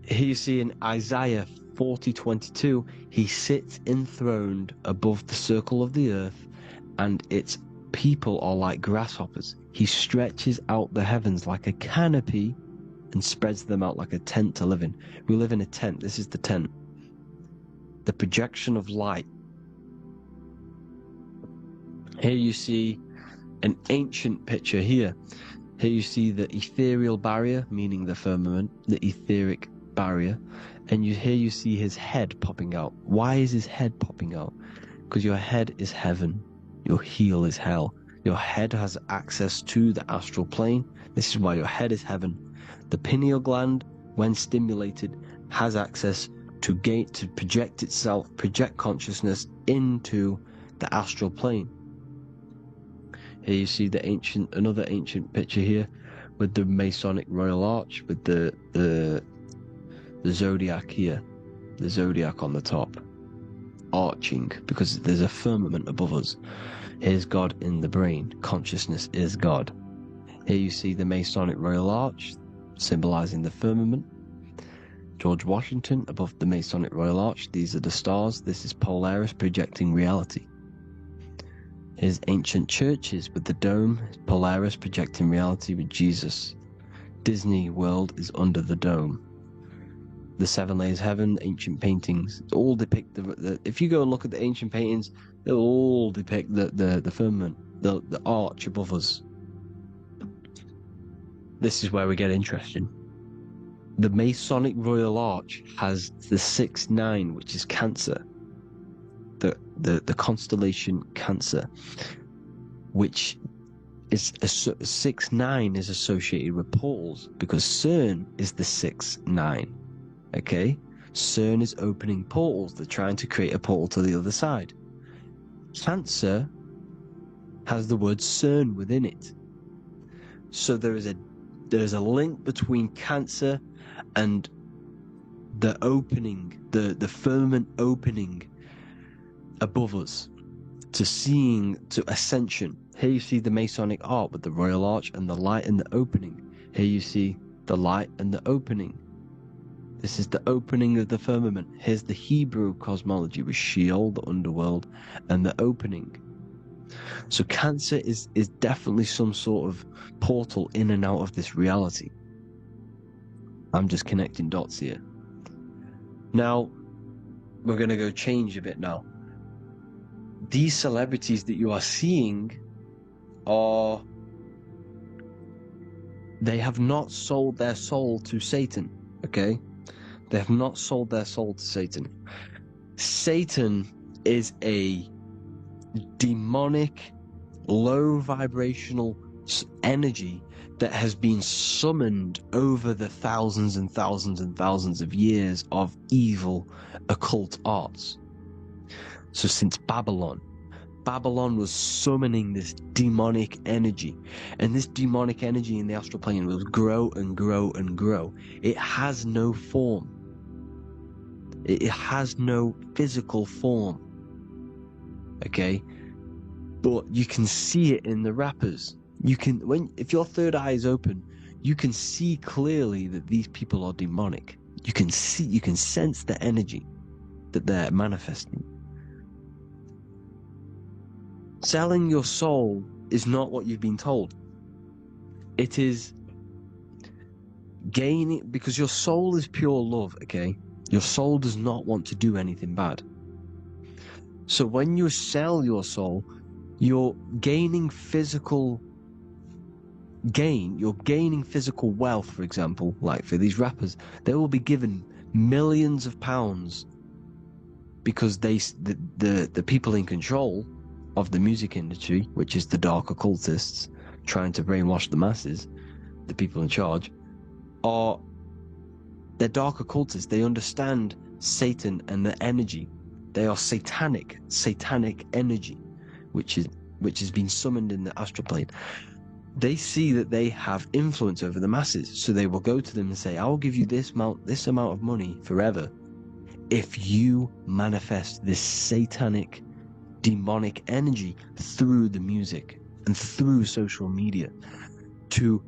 here you see in Isaiah 40:22, he sits enthroned above the circle of the earth, and its people are like grasshoppers. He stretches out the heavens like a canopy and spreads them out like a tent to live in. We live in a tent. This is the tent. The projection of light. Here you see an ancient picture here. Here you see the ethereal barrier, meaning the firmament, the etheric barrier, and here you see his head popping out. Why is his head popping out? Because your head is heaven, your heel is hell. Your head has access to the astral plane. This is why your head is heaven. The pineal gland, when stimulated, has access to project itself, project consciousness into the astral plane. Here you see another ancient picture here with the Masonic Royal Arch, with the zodiac here, the zodiac on the top, arching, because there's a firmament above us. Here's God in the brain. Consciousness is God. Here you see the Masonic Royal Arch, symbolizing the firmament. George Washington above the Masonic Royal Arch. These are the stars. This is Polaris projecting reality. Here's ancient churches with the dome. Polaris projecting reality with Jesus. Disney World is under the dome. The seven layers of heaven, ancient paintings, all depict if you go and look at the ancient paintings, they'll all depict the firmament, the arch above us. This is where we get interesting. The Masonic Royal Arch has the 6-9, which is Cancer. The constellation Cancer, which is 6-9 is associated with portals, because CERN is the 6-9. Okay, CERN is opening portals. They're trying to create a portal to the other side. Cancer has the word CERN within it, so there's a link between Cancer and the opening, the firmament opening above us to ascension. Here you see the Masonic Arch with the Royal Arch and the light and the opening. Here you see the light and the opening. This is the opening of the firmament. Here's the Hebrew cosmology with Sheol, the underworld, and the opening. So Cancer is definitely some sort of portal in and out of this reality. I'm just connecting dots here. Now, we're going to go change a bit now. These celebrities that you are seeing they have not sold their soul to Satan, okay? They have not sold their soul to Satan. Satan is a demonic, low vibrational energy that has been summoned over the thousands and thousands and thousands of years of evil occult arts. So since Babylon was summoning this demonic energy, and this demonic energy in the astral plane will grow and grow and grow. It has no form. It has no physical form. Okay? But you can see it in the rappers. If your third eye is open, you can see clearly that these people are demonic. You can sense the energy that they're manifesting. Selling your soul is not what you've been told. It is gaining, because your soul is pure love, okay? Your soul does not want to do anything bad. So when you sell your soul, you're gaining physical gain. You're gaining physical wealth, for example, like for these rappers. They will be given millions of pounds because the people in control of the music industry, which is the dark occultists trying to brainwash the masses, the people in charge, they're dark occultists. They understand Satan and the energy. They are satanic energy, which has been summoned in the astral plane. They see that they have influence over the masses, so they will go to them and say, I will give you this amount of money forever if you manifest this satanic, demonic energy through the music and through social media to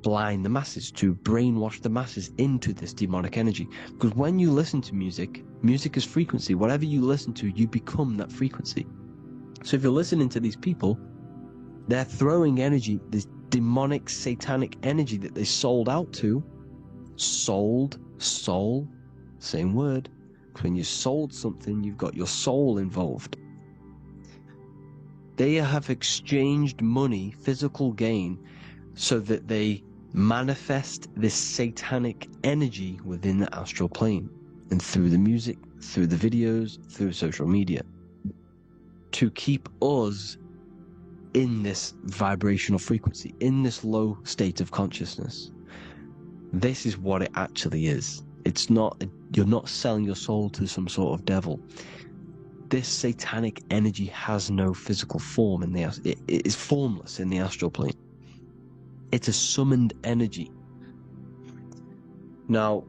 blind the masses, to brainwash the masses into this demonic energy. Because when you listen to music is frequency. Whatever you listen to, you become that frequency. So if you're listening to these people, they're throwing energy, this demonic, satanic energy that they sold out to. Sold, soul, same word. When you sold something, you've got your soul involved. They have exchanged money, physical gain, so that they manifest this satanic energy within the astral plane and through the music, through the videos, through social media, to keep us in this vibrational frequency, in this low state of consciousness. This is what it actually is. It's not, you're not selling your soul to some sort of devil. This satanic energy has no physical form in it is formless in the astral plane. It's a summoned energy. Now,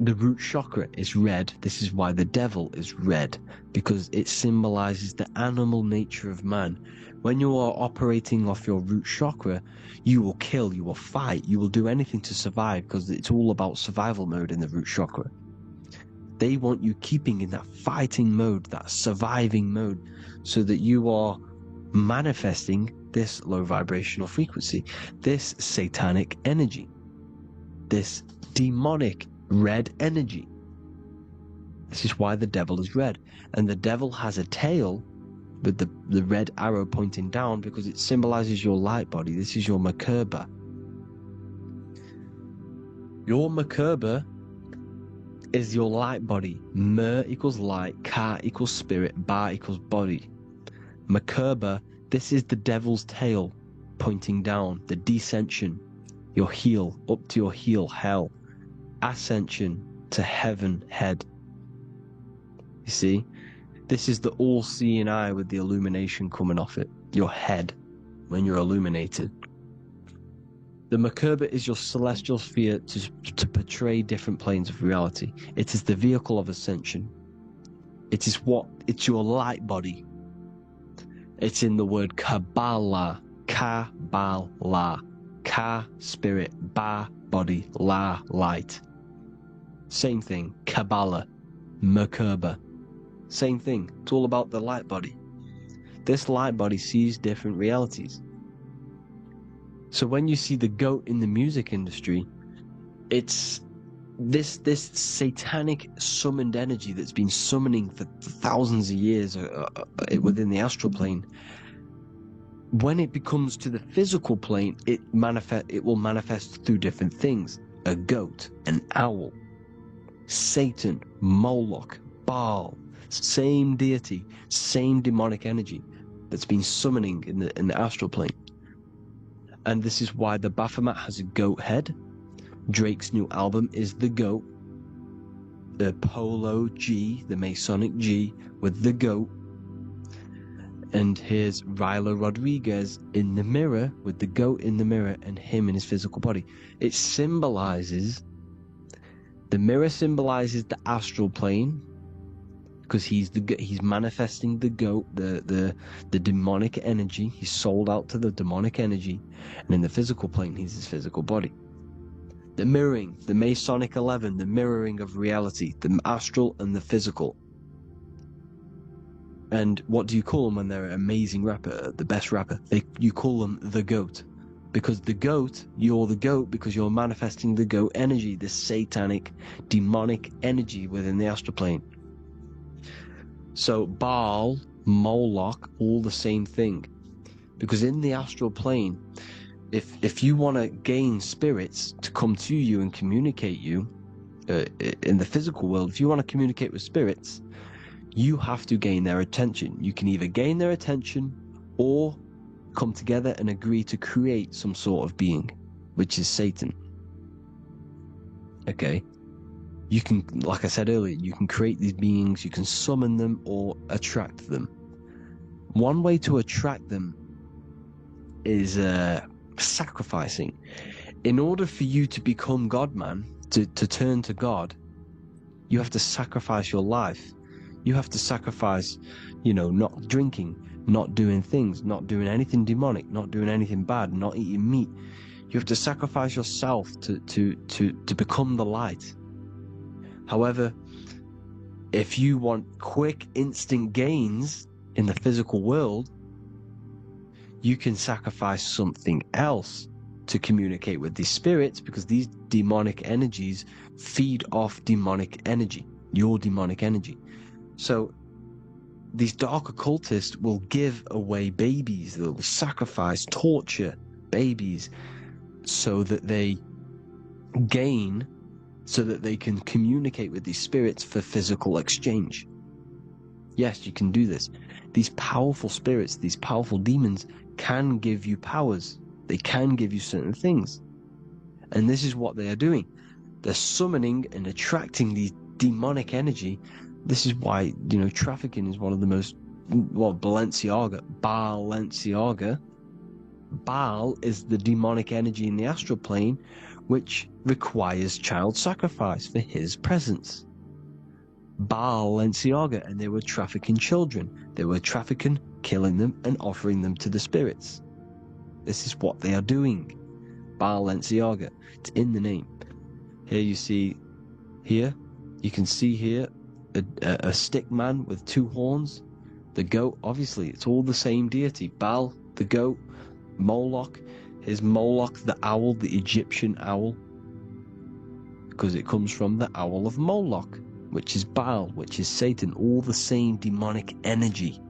the root chakra is red. This is why the devil is red, because it symbolizes the animal nature of man. When you are operating off your root chakra, you will kill, you will fight, you will do anything to survive, because it's all about survival mode in the root chakra. They want you keeping in that fighting mode, that surviving mode, so that you are manifesting this low vibrational frequency, this satanic energy, this demonic red energy. This is why the devil is red. And the devil has a tail with the red arrow pointing down, because it symbolizes your light body. This is your Merkaba. Your Merkaba is your light body. Mer equals light, Ka equals spirit, Ba equals body. Merkaba, this is the devil's tail pointing down, the descension, your heel, up to your heel, hell. Ascension to heaven, head. You see? This is the all-seeing eye with the illumination coming off it. Your head, when you're illuminated. The Merkaba is your celestial sphere to portray different planes of reality. It is the vehicle of ascension. It's your light body. It's in the word Kabbalah. Kabbalah. Ka, spirit, Ba, body, La, light. Same thing. Kabbalah. Merkaba. Same thing. It's all about the light body. this light body sees different realities. So when you see the goat in the music industry, it's this satanic summoned energy that's been summoning for thousands of years within the astral plane. When it becomes to the physical plane, it will manifest through different things. A goat, an owl, Satan, Moloch, Baal, same deity, same demonic energy that's been summoning in the astral plane. And this is why the Baphomet has a goat head. Drake's new album is the goat. The Polo G, the Masonic G, with the goat. And here's Rylo Rodriguez in the mirror, with the goat in the mirror and him in his physical body. It symbolizes, the mirror symbolizes the astral plane, because he's manifesting the goat, the demonic energy. He's sold out to the demonic energy. And in the physical plane, he's his physical body. The mirroring, the Masonic 11, the mirroring of reality, the astral and the physical. And what do you call them when they're an amazing rapper, the best rapper? You call them the goat. Because the goat, you're the goat because you're manifesting the goat energy, the satanic, demonic energy within the astral plane. So Baal, Moloch, all the same thing. Because in the astral plane, if you want to gain spirits to come to you and communicate you, in the physical world, if you want to communicate with spirits, you have to gain their attention. You can either gain their attention or come together and agree to create some sort of being, which is Satan. Okay? You can, like I said earlier, you can create these beings, you can summon them or attract them. One way to attract them is sacrificing. In order for you to become God, man, to turn to God, you have to sacrifice your life. You have to sacrifice, not drinking, not doing things, not doing anything demonic, not doing anything bad, not eating meat. You have to sacrifice yourself to become the light. However, if you want quick, instant gains in the physical world, you can sacrifice something else to communicate with these spirits, because these demonic energies feed off demonic energy, your demonic energy. So these dark occultists will give away babies, they'll sacrifice, torture babies so that they gain, so that they can communicate with these spirits for physical exchange. Yes, you can do this. These powerful spirits, these powerful demons can give you powers. They can give you certain things. And this is what they are doing. They're summoning and attracting these demonic energy. This is why, trafficking is one of the most, Balenciaga. Baal is the demonic energy in the astral plane, which requires child sacrifice for his presence. Balenciaga, and they were trafficking children. They were trafficking, killing them, and offering them to the spirits. This is what they are doing. Balenciaga. It's in the name. Here you can see here a stick man with two horns. The goat, obviously, it's all the same deity. Baal, the goat. Moloch, is Moloch the owl, the Egyptian owl, because it comes from the owl of Moloch, which is Baal, which is Satan, all the same demonic energy.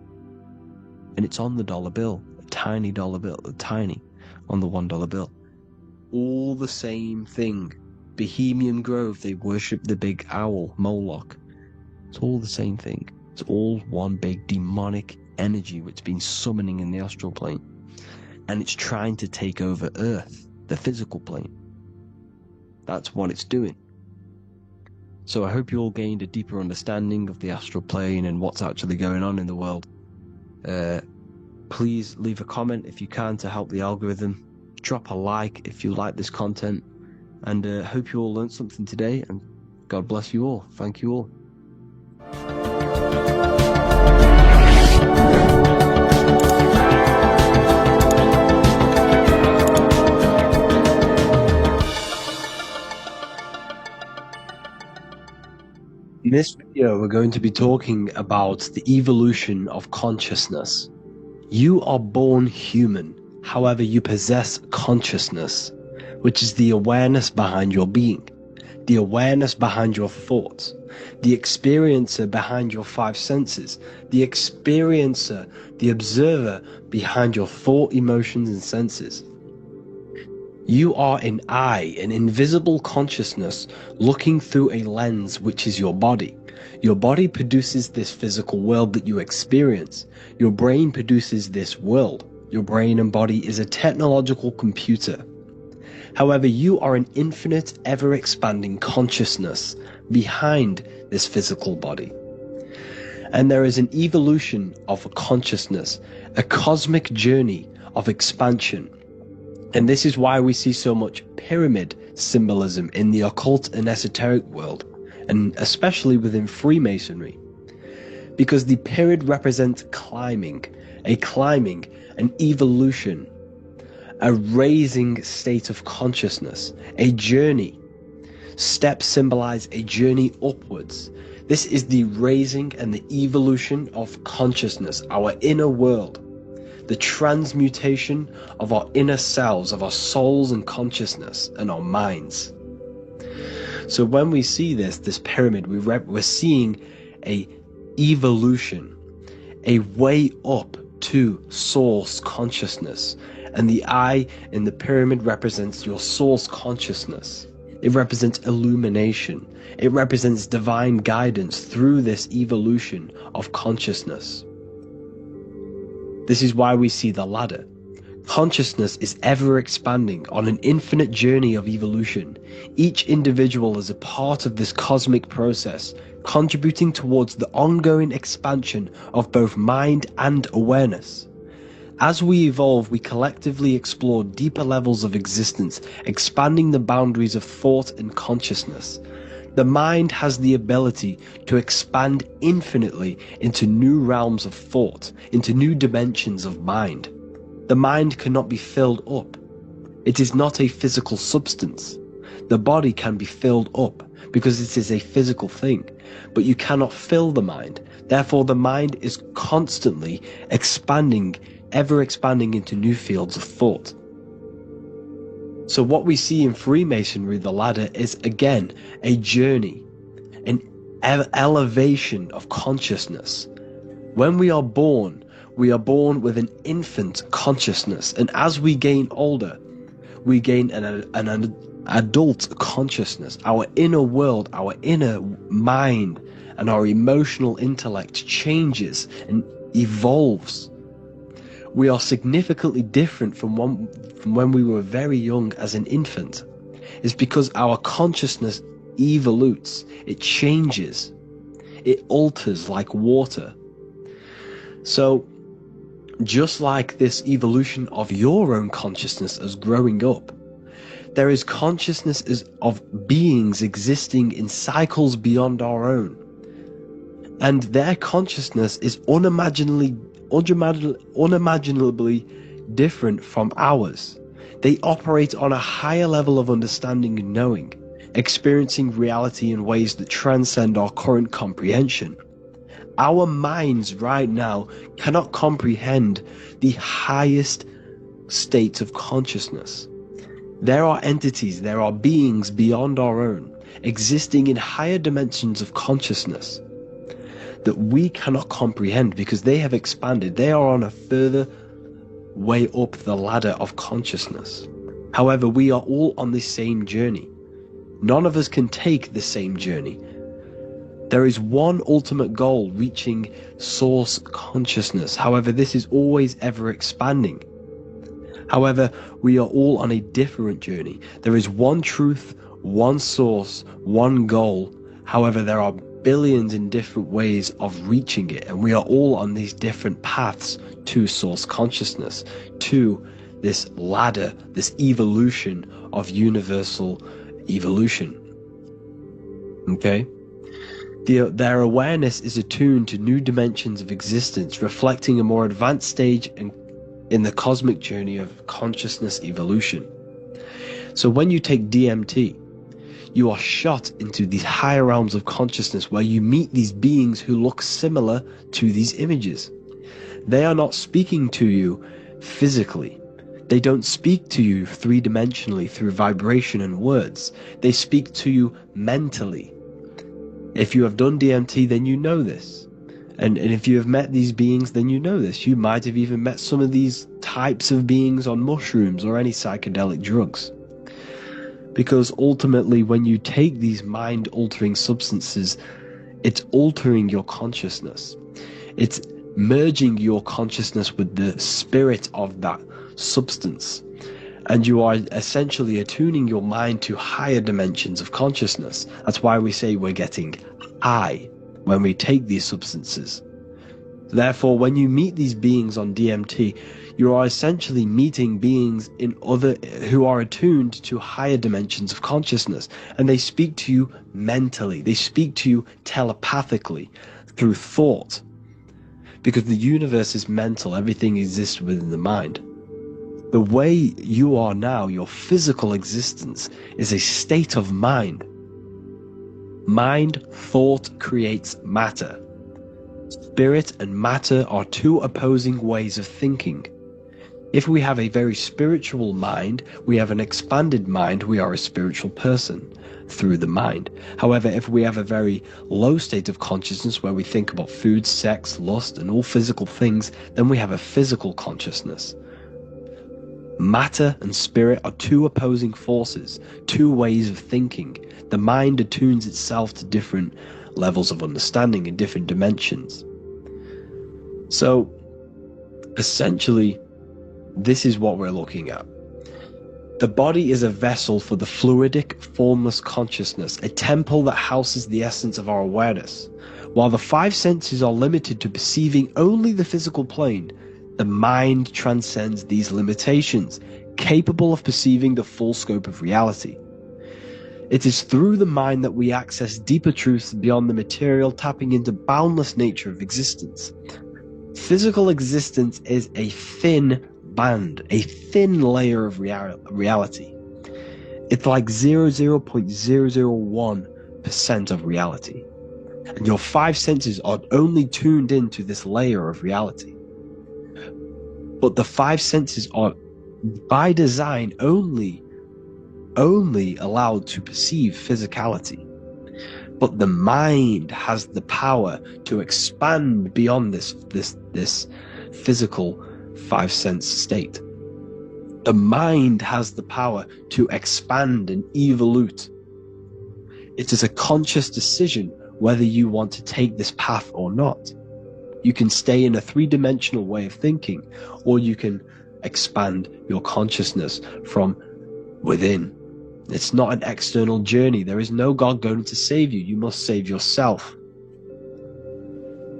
And it's on the dollar bill, a tiny dollar bill, on the $1 bill. All the same thing. Bohemian Grove, they worship the big owl, Moloch. It's all the same thing. It's all one big demonic energy which has been summoning in the astral plane. And it's trying to take over Earth, the physical plane. That's what it's doing. So I hope you all gained a deeper understanding of the astral plane and what's actually going on in the world. Please leave a comment if you can to help the algorithm. Drop a like if you like this content. And hope you all learned something today. And God bless you all. Thank you all. In this video, we're going to be talking about the evolution of consciousness. You are born human, however you possess consciousness, which is the awareness behind your being, the awareness behind your thoughts, the experiencer behind your five senses, the experiencer, the observer behind your thought, emotions, and senses. You are an eye, an invisible consciousness looking through a lens which is your body. Your body produces this physical world that you experience. Your brain produces this world. Your brain and body is a technological computer. However, you are an infinite, ever-expanding consciousness behind this physical body. And there is an evolution of consciousness, a cosmic journey of expansion. And this is why we see so much pyramid symbolism in the occult and esoteric world, and especially within Freemasonry. Because the pyramid represents climbing, an evolution, a raising state of consciousness, a journey. Steps symbolize a journey upwards. This is the raising and the evolution of consciousness, our inner world. The transmutation of our inner selves, of our souls and consciousness and our minds. So when we see this pyramid, we're seeing a evolution, a way up to source consciousness. And the eye in the pyramid represents your source consciousness. It represents illumination. It represents divine guidance through this evolution of consciousness. This is why we see the ladder. Consciousness is ever expanding on an infinite journey of evolution. Each individual is a part of this cosmic process, contributing towards the ongoing expansion of both mind and awareness. As we evolve, we collectively explore deeper levels of existence, expanding the boundaries of thought and consciousness. The mind has the ability to expand infinitely into new realms of thought, into new dimensions of mind. The mind cannot be filled up. It is not a physical substance. The body can be filled up because it is a physical thing, but you cannot fill the mind. Therefore, the mind is constantly expanding, ever expanding into new fields of thought. So what we see in Freemasonry, the ladder, is again a journey, an elevation of consciousness. When we are born with an infant consciousness, and as we gain older, we gain an adult consciousness. Our inner world, our inner mind, and our emotional intellect changes and evolves. We are significantly different from when we were very young as an infant. It's because our consciousness evolutes, it changes, it alters like water. So, just like this evolution of your own consciousness as growing up, there is consciousness of beings existing in cycles beyond our own. And their consciousness is unimaginably different from ours. They operate on a higher level of understanding and knowing, experiencing reality in ways that transcend our current comprehension. Our minds right now cannot comprehend the highest states of consciousness. There are entities, there are beings beyond our own, existing in higher dimensions of consciousness that we cannot comprehend because they have expanded. They are on a further way up the ladder of consciousness. However, we are all on the same journey. None of us can take the same journey. There is one ultimate goal, reaching source consciousness. However, this is always ever expanding. However, we are all on a different journey. There is one truth, one source, one goal. However, there are billions in different ways of reaching it, and we are all on these different paths to source consciousness, to this ladder, this evolution of universal evolution. Okay? Their awareness is attuned to new dimensions of existence, reflecting a more advanced stage in the cosmic journey of consciousness evolution. So when you take DMT, you are shot into these higher realms of consciousness where you meet these beings who look similar to these images. They are not speaking to you physically. They don't speak to you three-dimensionally through vibration and words. They speak to you mentally. If you have done DMT, then you know this. And if you have met these beings, then you know this. You might have even met some of these types of beings on mushrooms or any psychedelic drugs. Because ultimately, when you take these mind-altering substances, it's altering your consciousness. It's merging your consciousness with the spirit of that substance. And you are essentially attuning your mind to higher dimensions of consciousness. That's why we say we're getting high when we take these substances. Therefore, when you meet these beings on DMT, you are essentially meeting beings who are attuned to higher dimensions of consciousness, and they speak to you mentally. They speak to you telepathically through thought, because the universe is mental. Everything exists within the mind. The way you are now, your physical existence, is a state of mind. Mind, thought creates matter. Spirit and matter are two opposing ways of thinking. If we have a very spiritual mind, we have an expanded mind, we are a spiritual person through the mind. However, if we have a very low state of consciousness where we think about food, sex, lust, and all physical things, then we have a physical consciousness. Matter and spirit are two opposing forces, two ways of thinking. The mind attunes itself to different levels of understanding in different dimensions. So, essentially, this is what we're looking at. The body is a vessel for the fluidic, formless consciousness, a temple that houses the essence of our awareness. While the five senses are limited to perceiving only the physical plane, the mind transcends these limitations, capable of perceiving the full scope of reality. It is through the mind that we access deeper truths beyond the material, tapping into boundless nature of existence. Physical existence is a thin band, a thin layer of reality. It's like 0.001% of reality. And your five senses are only tuned into this layer of reality. But the five senses are, by design, only allowed to perceive physicality. But the mind has the power to expand beyond this physical five sense state. The mind has the power to expand and evolute. It is a conscious decision whether you want to take this path or not. You can stay in a three-dimensional way of thinking, or you can expand your consciousness from within. It's not an external journey. There is no God going to save you. You must save yourself.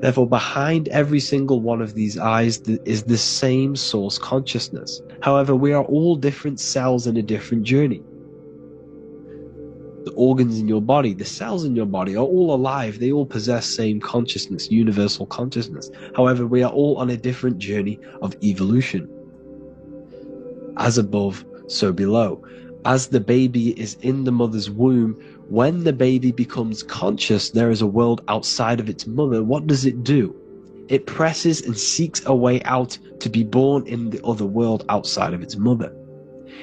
Therefore, behind every single one of these eyes is the same source consciousness. However, we are all different cells in a different journey. The organs in your body, the cells in your body are all alive. They all possess same consciousness, universal consciousness. However, we are all on a different journey of evolution. As above, so below. As the baby is in the mother's womb, when the baby becomes conscious, there is a world outside of its mother. What does it do? It presses and seeks a way out to be born in the other world outside of its mother.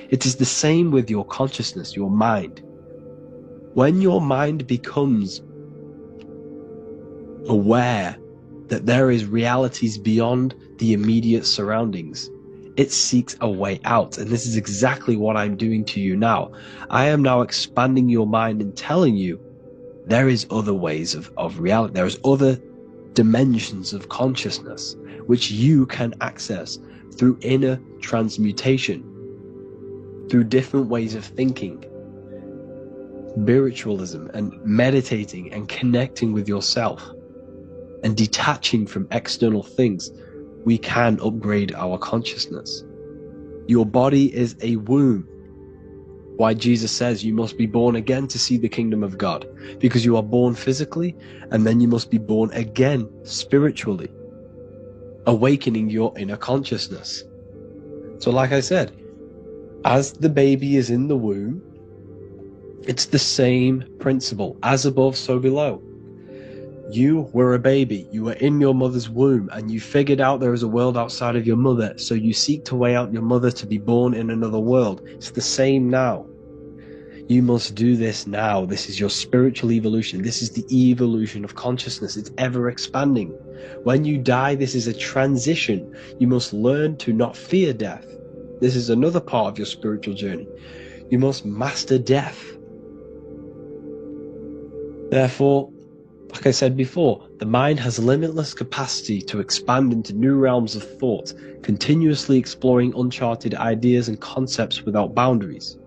It is the same with your consciousness, your mind. When your mind becomes aware that there is realities beyond the immediate surroundings, it seeks a way out. And this is exactly what I'm doing to you now. I am now expanding your mind and telling you there is other ways of reality. There is other dimensions of consciousness which you can access through inner transmutation, through different ways of thinking, spiritualism, and meditating and connecting with yourself and detaching from external things. We can upgrade our consciousness. Your body is a womb. Why Jesus says you must be born again to see the kingdom of God, because you are born physically and then you must be born again spiritually, awakening your inner consciousness. So like I said, as the baby is in the womb, it's the same principle. As above, so below. You were a baby. You were in your mother's womb, and you figured out there is a world outside of your mother, so you seek to weigh out your mother to be born in another world. It's the same now. You must do this now. This is your spiritual evolution. This is the evolution of consciousness. It's ever expanding. When you die, this is a transition. You must learn to not fear death. This is another part of your spiritual journey. You must master death. Therefore, like I said before, the mind has limitless capacity to expand into new realms of thought, continuously exploring uncharted ideas and concepts without boundaries.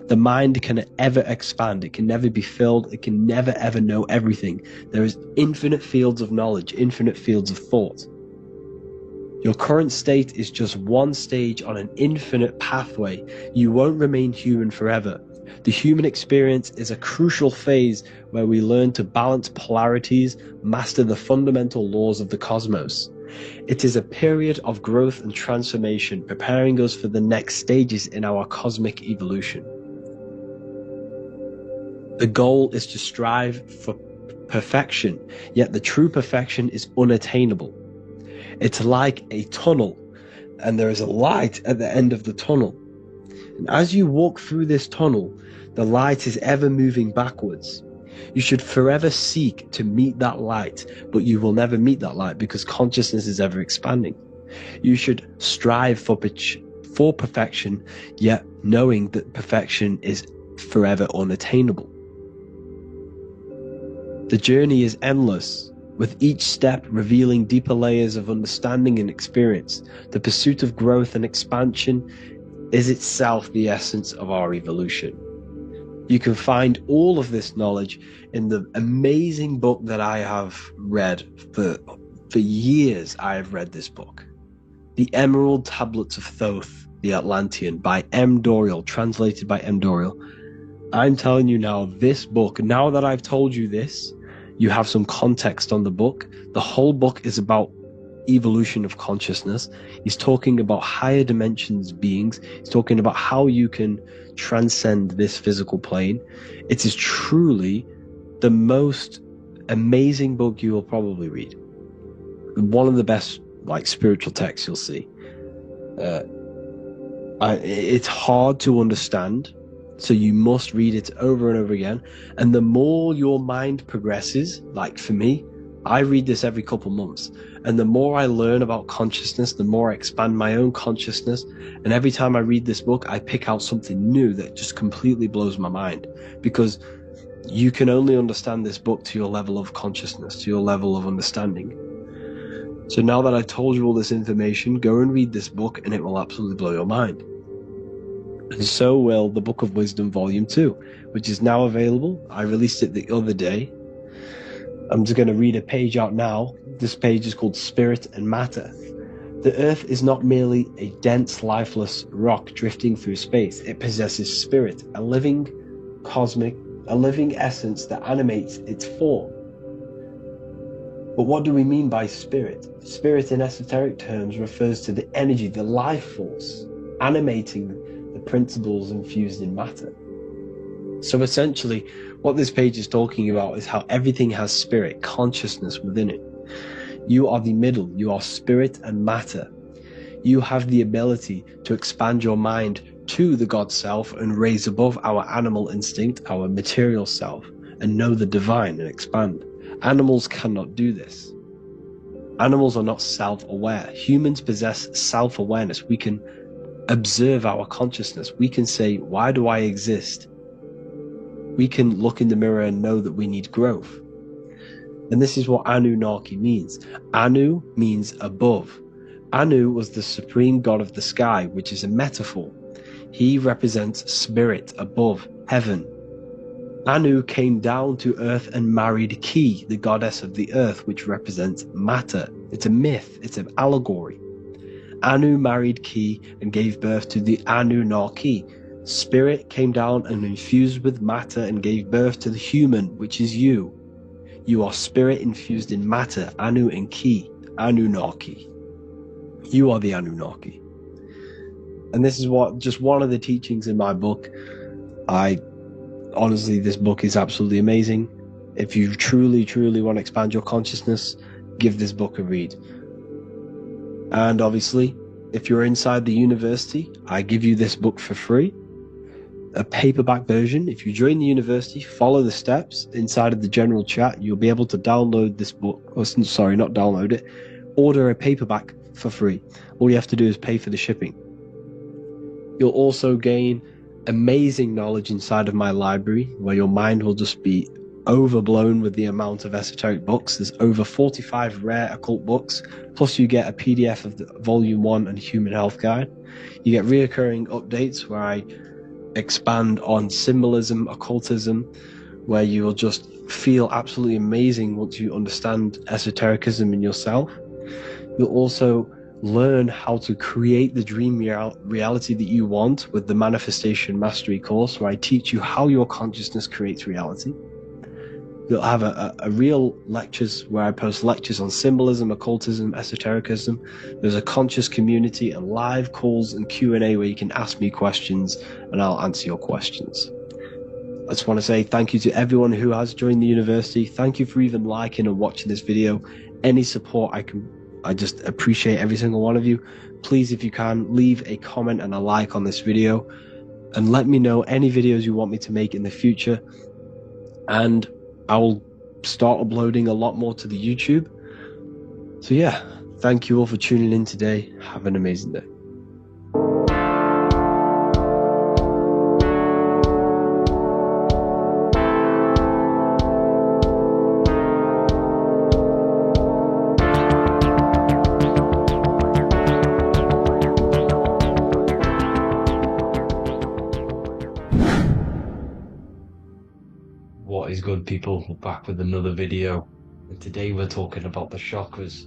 The mind can ever expand. It can never be filled. It can never ever know everything. There is infinite fields of knowledge, infinite fields of thought. Your current state is just one stage on an infinite pathway. You won't remain human forever. The human experience is a crucial phase where we learn to balance polarities, master the fundamental laws of the cosmos. It is a period of growth and transformation, preparing us for the next stages in our cosmic evolution. The goal is to strive for perfection, yet the true perfection is unattainable. It's like a tunnel, and there is a light at the end of the tunnel. And as you walk through this tunnel, the light is ever moving backwards. You should forever seek to meet that light, but you will never meet that light because consciousness is ever expanding. You should strive for perfection, yet knowing that perfection is forever unattainable. The journey is endless, with each step revealing deeper layers of understanding and experience. The pursuit of growth and expansion is itself the essence of our evolution. You can find all of this knowledge in the amazing book that I have read for years. I have read this book, The Emerald Tablets of Thoth, the Atlantean, by M. Dorial, translated by M. Dorial. I'm telling you now, this book, now that I've told you this, you have some context on the book. The whole book is about evolution of consciousness. He's talking about higher dimensions beings. He's talking about how you can transcend this physical plane. It is truly the most amazing book you will probably read. One of the best spiritual texts you'll see. It's hard to understand, so you must read it over and over again. And the more your mind progresses, like for me, I read this every couple months. And the more I learn about consciousness, the more I expand my own consciousness. And every time I read this book, I pick out something new that just completely blows my mind. Because you can only understand this book to your level of consciousness, to your level of understanding. So now that I've told you all this information, go and read this book and it will absolutely blow your mind. And so will the Book of Wisdom Volume 2, which is now available. I released it the other day. I'm just going to read a page out now. This page is called Spirit and Matter. The Earth is not merely a dense, lifeless rock drifting through space. It possesses spirit, a living essence that animates its form. But what do we mean by spirit? Spirit in esoteric terms refers to the energy, the life force, animating the principles infused in matter. So essentially, what this page is talking about is how everything has spirit, consciousness within it. You are the middle, you are spirit and matter. You have the ability to expand your mind to the God self and raise above our animal instinct, our material self, and know the divine and expand. Animals cannot do this. Animals are not self-aware. Humans possess self-awareness. We can observe our consciousness. We can say, why do I exist? We can look in the mirror and know that we need growth. And this is what Anunnaki means. Anu means above. Anu was the supreme god of the sky, which is a metaphor. He represents spirit above, heaven. Anu came down to earth and married Ki, the goddess of the earth, which represents matter. It's a myth, it's an allegory. Anu married Ki and gave birth to the Anunnaki. Spirit came down and infused with matter and gave birth to the human, which is you. You are spirit infused in matter, Anu and Ki, Anunnaki. You are the Anunnaki. And this is just one of the teachings in my book. Honestly, this book is absolutely amazing. if you truly, truly want to expand your consciousness, give this book a read. And obviously, if you're inside the university, I give you this book for free, a paperback version. If you join the university, follow the steps inside of the general chat, you'll be able to download this book, or sorry, not download it, order a paperback for free. All you have to do is pay for the shipping. You'll also gain amazing knowledge inside of my library, where your mind will just be overblown with the amount of esoteric books. There's over 45 rare occult books, plus you get a PDF of the Volume 1 and Human Health Guide. You get reoccurring updates where I expand on symbolism, occultism, where you will just feel absolutely amazing once you understand esotericism in yourself. You'll also learn how to create the dream reality that you want with the Manifestation Mastery course, where I teach you how your consciousness creates reality. You'll have a real lectures where I post lectures on symbolism, occultism, esotericism. There's a conscious community and live calls and Q&A where you can ask me questions and I'll answer your questions. I just want to say thank you to everyone who has joined the university. Thank you for even liking and watching this video. Any support I just appreciate every single one of you. Please, if you can, leave a comment and a like on this video and let me know any videos you want me to make in the future. And I will start uploading a lot more to the YouTube. So yeah, thank you all for tuning in today. Have an amazing day. What is good, people? We're back with another video, and today we're talking about the chakras.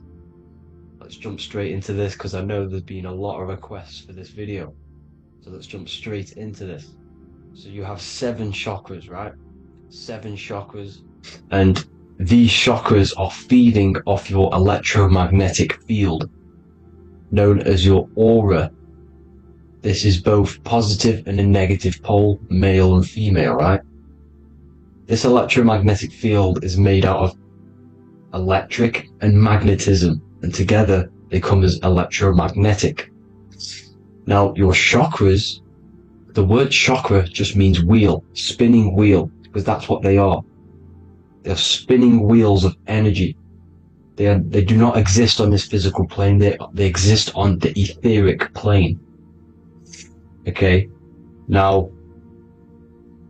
Let's jump straight into this because I know there's been a lot of requests for this video. So let's jump straight into this. So you have 7 chakras, right? 7 chakras, and these chakras are feeding off your electromagnetic field, known as your aura. This is both positive and a negative pole, male and female, right? This electromagnetic field is made out of electric and magnetism, and together they come as electromagnetic. Now, your chakras, the word chakra just means wheel, spinning wheel, because that's what they are. They're spinning wheels of energy. They do not exist on this physical plane, they exist on the etheric plane. Okay? Now,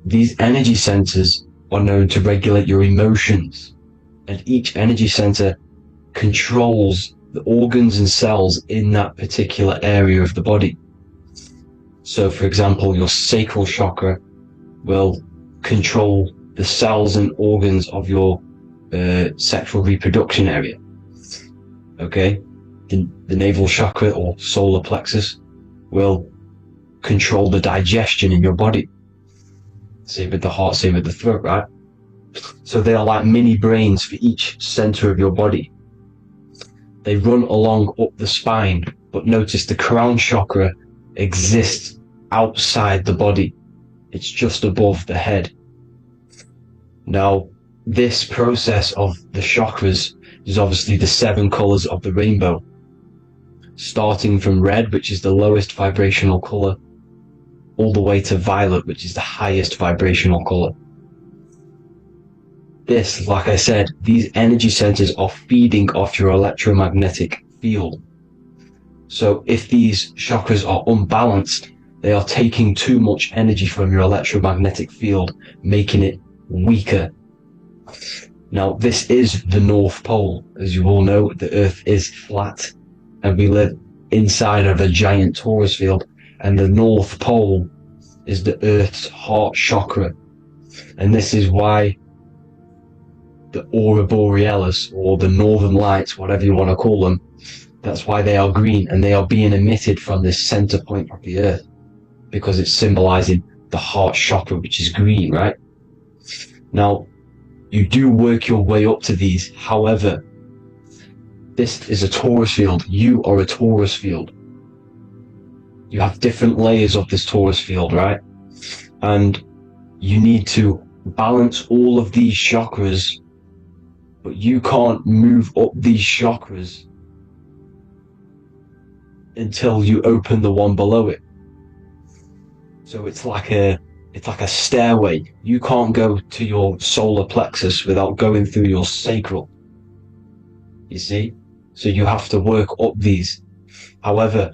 these energy centers are known to regulate your emotions, and each energy center controls the organs and cells in that particular area of the body. So for example, your sacral chakra will control the cells and organs of your sexual reproduction area. Okay, the navel chakra or solar plexus will control the digestion in your body. Same with the heart, same with the throat, right? So they are like mini brains for each center of your body. They run along up the spine, but notice the crown chakra exists outside the body. It's just above the head. Now, this process of the chakras is obviously the 7 colors of the rainbow, starting from red, which is the lowest vibrational color, all the way to violet, which is the highest vibrational color. This, like I said, these energy centers are feeding off your electromagnetic field. So if these chakras are unbalanced, they are taking too much energy from your electromagnetic field, making it weaker. Now, this is the North Pole. As you all know, the Earth is flat, and we live inside of a giant torus field. And the North Pole is the Earth's heart chakra. And this is why the Aurora Borealis, or the Northern Lights, whatever you want to call them, that's why they are green, and they are being emitted from this center point of the Earth, because it's symbolizing the heart chakra, which is green, right? Now, you do work your way up to these. However, this is a torus field. You are a torus field. You have different layers of this torus field, right? And you need to balance all of these chakras, but you can't move up these chakras until you open the one below it. So it's like a stairway. You can't go to your solar plexus without going through your sacral. You see? So you have to work up these. However,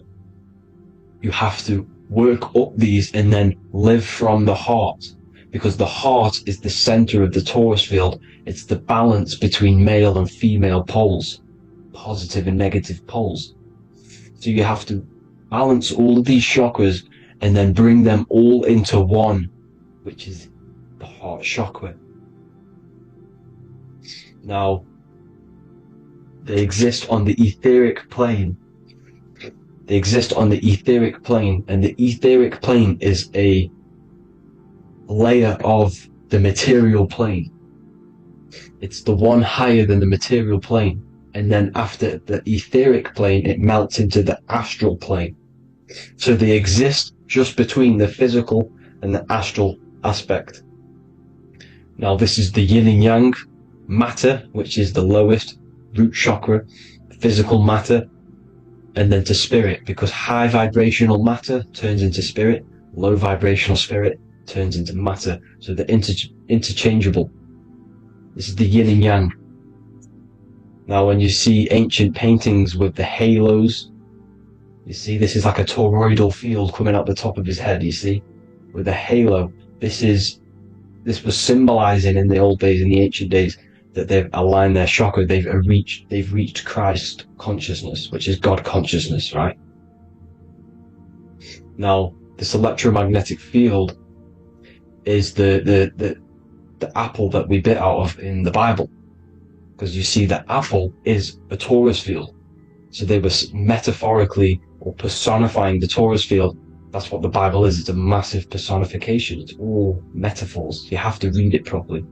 you have to work up these and then live from the heart, because the heart is the center of the torus field. It's the balance between male and female poles, positive and negative poles. So you have to balance all of these chakras and then bring them all into one, which is the heart chakra. Now, they exist on the etheric plane. They exist on the etheric plane, and the etheric plane is a layer of the material plane. It's the one higher than the material plane, and then after the etheric plane, it melts into the astral plane. So they exist just between the physical and the astral aspect. Now this is the yin and yang, matter, which is the lowest, root chakra, physical matter, and then to spirit, because high vibrational matter turns into spirit, low vibrational spirit turns into matter. So they're interchangeable. This is the yin and yang. Now when you see ancient paintings with the halos, you see this is like a toroidal field coming out the top of his head, you see, with a halo. This was symbolizing in the old days, in the ancient days, that they've aligned their chakra, they've reached Christ consciousness, which is God consciousness, right? Now, this electromagnetic field is the apple that we bit out of in the Bible, because you see that apple is a torus field. So they were metaphorically or personifying the torus field. That's what the Bible is. It's a massive personification. It's all metaphors. You have to read it properly.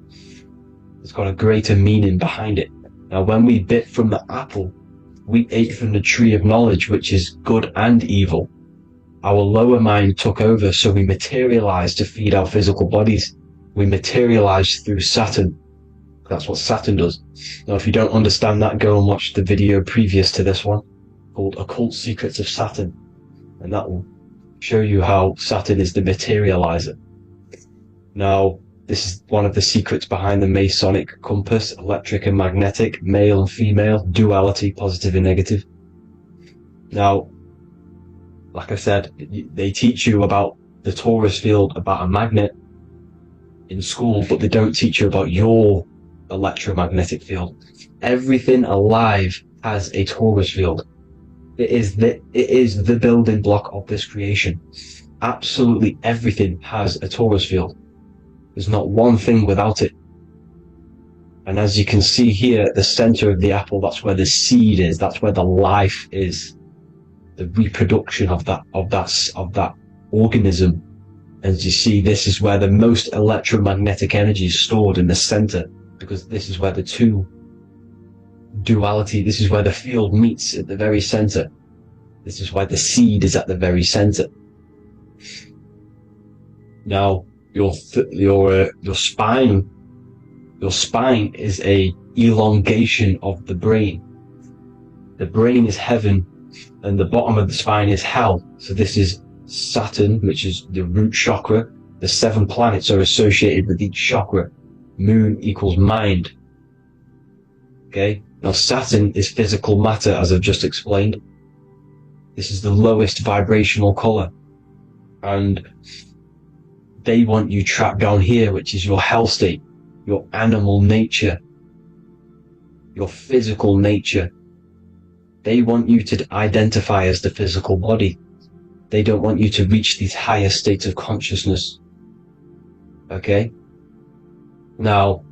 It's got a greater meaning behind it. Now, when we bit from the apple, we ate from the tree of knowledge, which is good and evil. Our lower mind took over, so we materialized to feed our physical bodies. We materialized through Saturn. That's what Saturn does. Now, if you don't understand that, go and watch the video previous to this one called Occult Secrets of Saturn, and that will show you how Saturn is the materializer. Now, this is one of the secrets behind the Masonic compass, electric and magnetic, male and female, duality, positive and negative. Now, like I said, they teach you about the torus field, about a magnet in school, but they don't teach you about your electromagnetic field. Everything alive has a torus field. It is the building block of this creation. Absolutely everything has a torus field. There's not one thing without it. And as you can see here at the center of the apple, that's where the seed is. That's where the life is. The reproduction of that organism. As you see, this is where the most electromagnetic energy is stored, in the center, because this is where the two duality, this is where the field meets at the very center. This is why the seed is at the very center. Now, your spine is a elongation of the brain. The brain is heaven, and the bottom of the spine is hell. So this is Saturn, which is the root chakra. The 7 planets are associated with each chakra. Moon equals mind. Okay? Now Saturn is physical matter, as I've just explained. This is the lowest vibrational color. And they want you trapped down here, which is your hell state, your animal nature, your physical nature. They want you to identify as the physical body. They don't want you to reach these higher states of consciousness. Okay? Now,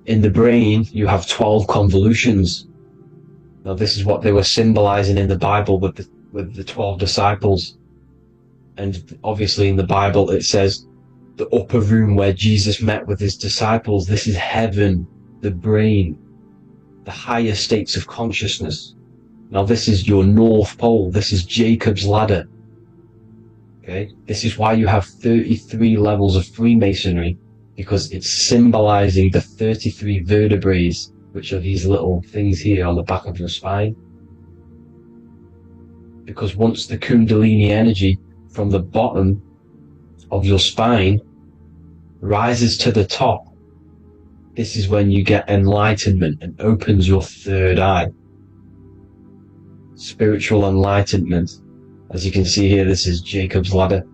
in the brain, you have 12 convolutions. Now, this is what they were symbolizing in the Bible with the 12 disciples. And obviously in the Bible, it says the upper room where Jesus met with his disciples. This is heaven, the brain, the higher states of consciousness. Now, this is your North Pole. This is Jacob's ladder. Okay? This is why you have 33 levels of Freemasonry, because it's symbolizing the 33 vertebrae, which are these little things here on the back of your spine. Because once the Kundalini energy from the bottom of your spine rises to the top, this is when you get enlightenment and opens your third eye. Spiritual enlightenment. As you can see here, this is Jacob's ladder.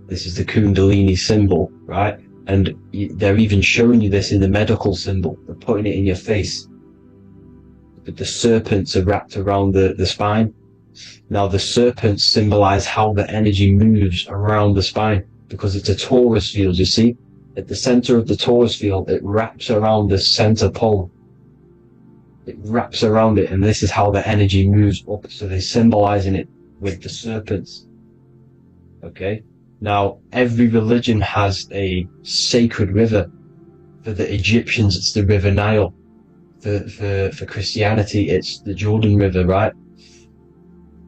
This is the Kundalini symbol, right? And they're even showing you this in the medical symbol. They're putting it in your face. But the serpents are wrapped around the spine. Now the serpents symbolize how the energy moves around the spine, because it's a torus field, you see? At the center of the torus field, it wraps around the center pole. It wraps around it, and this is how the energy moves up. So they're symbolizing it with the serpents. Okay? Now, every religion has a sacred river. For the Egyptians, it's the River Nile. For Christianity, it's the Jordan River, right?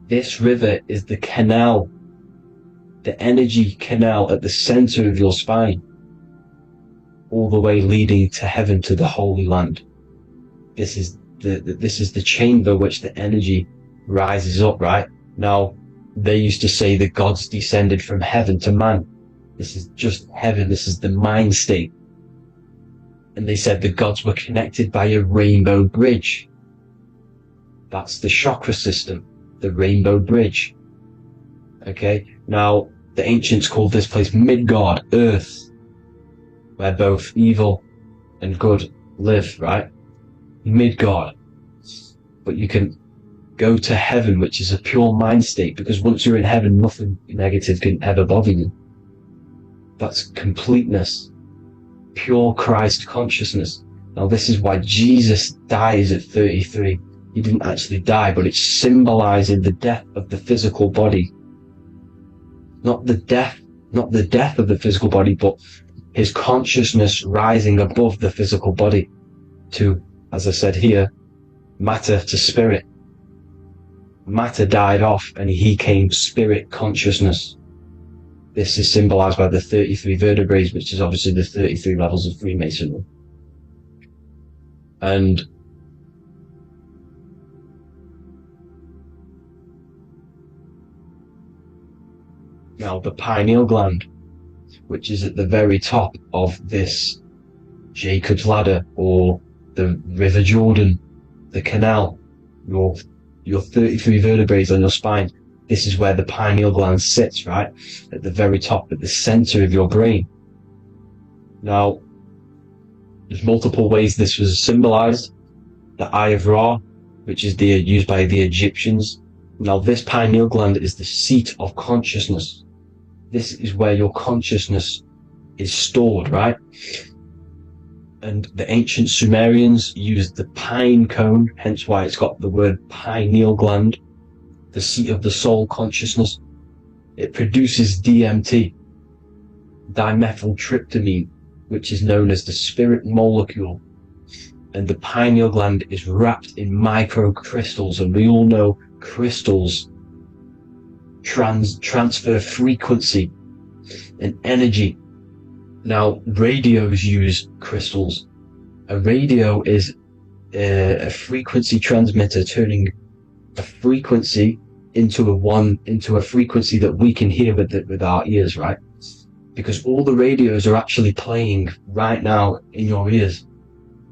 This river is the canal, the energy canal at the center of your spine, all the way leading to heaven, to the Holy Land. This is the chamber which the energy rises up, right? Now, they used to say the gods descended from heaven to man. This is just heaven. This is the mind state. And they said the gods were connected by a rainbow bridge. That's the chakra system, the rainbow bridge. Okay? Now, the ancients called this place Midgard, Earth, where both evil and good live, right? Midgard. But you can go to heaven, which is a pure mind state, because once you're in heaven, nothing negative can ever bother you. That's completeness, pure Christ consciousness. Now this is why Jesus dies at 33. He didn't actually die, but it's symbolizing the death of the physical body. Not the death of the physical body, but his consciousness rising above the physical body to, as I said here, matter to spirit. Matter died off and he came spirit consciousness. This is symbolized by the 33 vertebrae, which is obviously the 33 levels of Freemasonry. And now the pineal gland, which is at the very top of this Jacob's ladder, or the River Jordan, the canal, your 33 vertebrae on your spine. This is where the pineal gland sits, right? At the very top, at the center of your brain. Now, there's multiple ways this was symbolized. The Eye of Ra, which is used by the Egyptians. Now, this pineal gland is the seat of consciousness. This is where your consciousness is stored, right? And the ancient Sumerians used the pine cone, hence why it's got the word pineal gland, the seat of the soul consciousness. It produces DMT, dimethyltryptamine, which is known as the spirit molecule. And the pineal gland is wrapped in microcrystals, and we all know crystals transfer frequency and energy. Now, radios use crystals. A radio is a frequency transmitter, turning a frequency into a frequency that we can hear with our ears, right? Because all the radios are actually playing right now in your ears.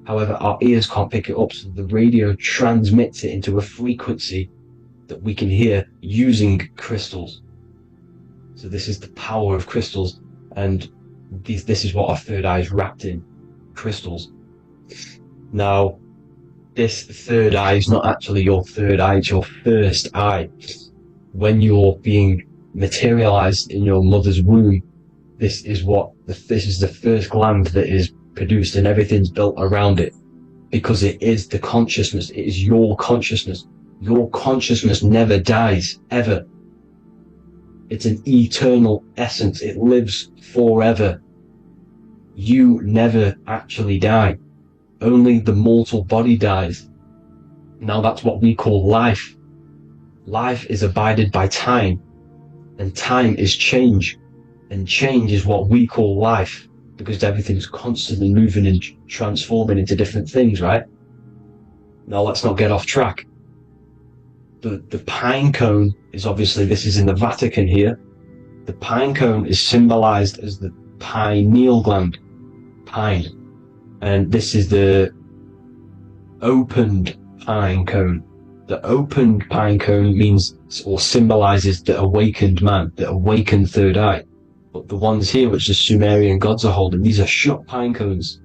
However, our ears can't pick it up, so the radio transmits it into a frequency that we can hear using crystals. So this is the power of crystals, and this is what our third eye is wrapped in, crystals. Now, this third eye is not actually your third eye, it's your first eye. When you're being materialized in your mother's womb, this is the first gland that is produced, and everything's built around it, because it is the consciousness. It is your consciousness. Your consciousness never dies, ever. It's an eternal essence. It lives forever. You never actually die. Only the mortal body dies. Now that's what we call life. Life is abided by time, and time is change, and change is what we call life. because everything's constantly moving and transforming into different things, right? Now let's not get off track. The pine cone is obviously, this is in the Vatican here. The pine cone is symbolized as the pineal gland, pine. And this is the opened pine cone. The opened pine cone means, or symbolizes, the awakened man, the awakened third eye. But the ones here, which the Sumerian gods are holding, these are shut pine cones,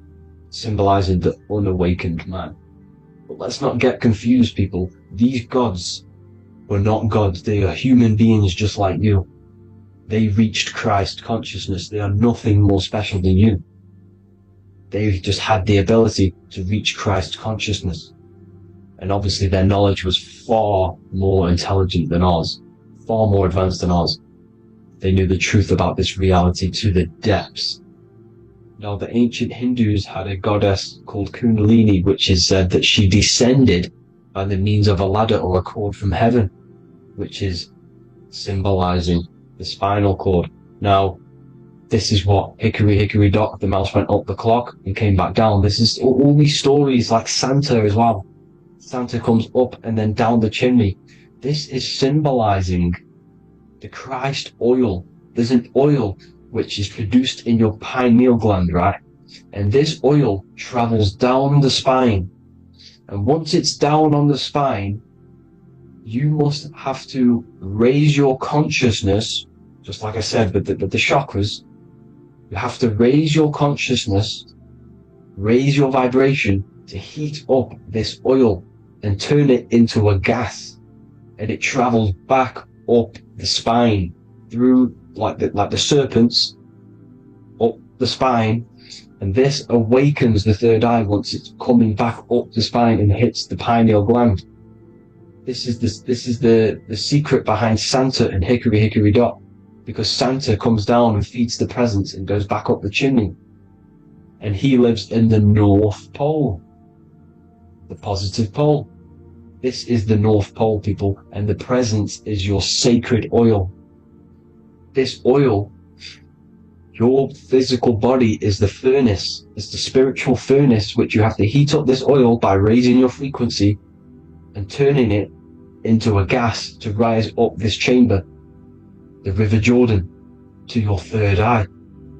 symbolizing the unawakened man. But let's not get confused, people. These gods were not gods. They are human beings just like you. They reached Christ consciousness. They are nothing more special than you. They just had the ability to reach Christ consciousness. And obviously their knowledge was far more intelligent than ours, far more advanced than ours. They knew the truth about this reality to the depths. Now, the ancient Hindus had a goddess called Kundalini, which is said that she descended by the means of a ladder or a cord from heaven, which is symbolizing the spinal cord. Now, this is what Hickory Hickory Dock, the mouse went up the clock and came back down. This is all these stories, like Santa as well. Santa comes up and then down the chimney. This is symbolizing the Christ oil. There's an oil which is produced in your pineal gland, right? And this oil travels down the spine. And once it's down on the spine, you must have to raise your consciousness, just like I said with the chakras. You have to raise your consciousness, raise your vibration to heat up this oil and turn it into a gas. And it travels back up the spine through like the serpents up the spine, and this awakens the third eye once it's coming back up the spine and hits the pineal gland. This is the secret behind Santa and Hickory Hickory Dock, because Santa comes down and feeds the presents and goes back up the chimney, and he lives in the North Pole, the positive pole. This is the North Pole, people, and the presence is your sacred oil. This oil, your physical body is the furnace. It's the spiritual furnace, which you have to heat up this oil by raising your frequency and turning it into a gas to rise up this chamber, the River Jordan, to your third eye,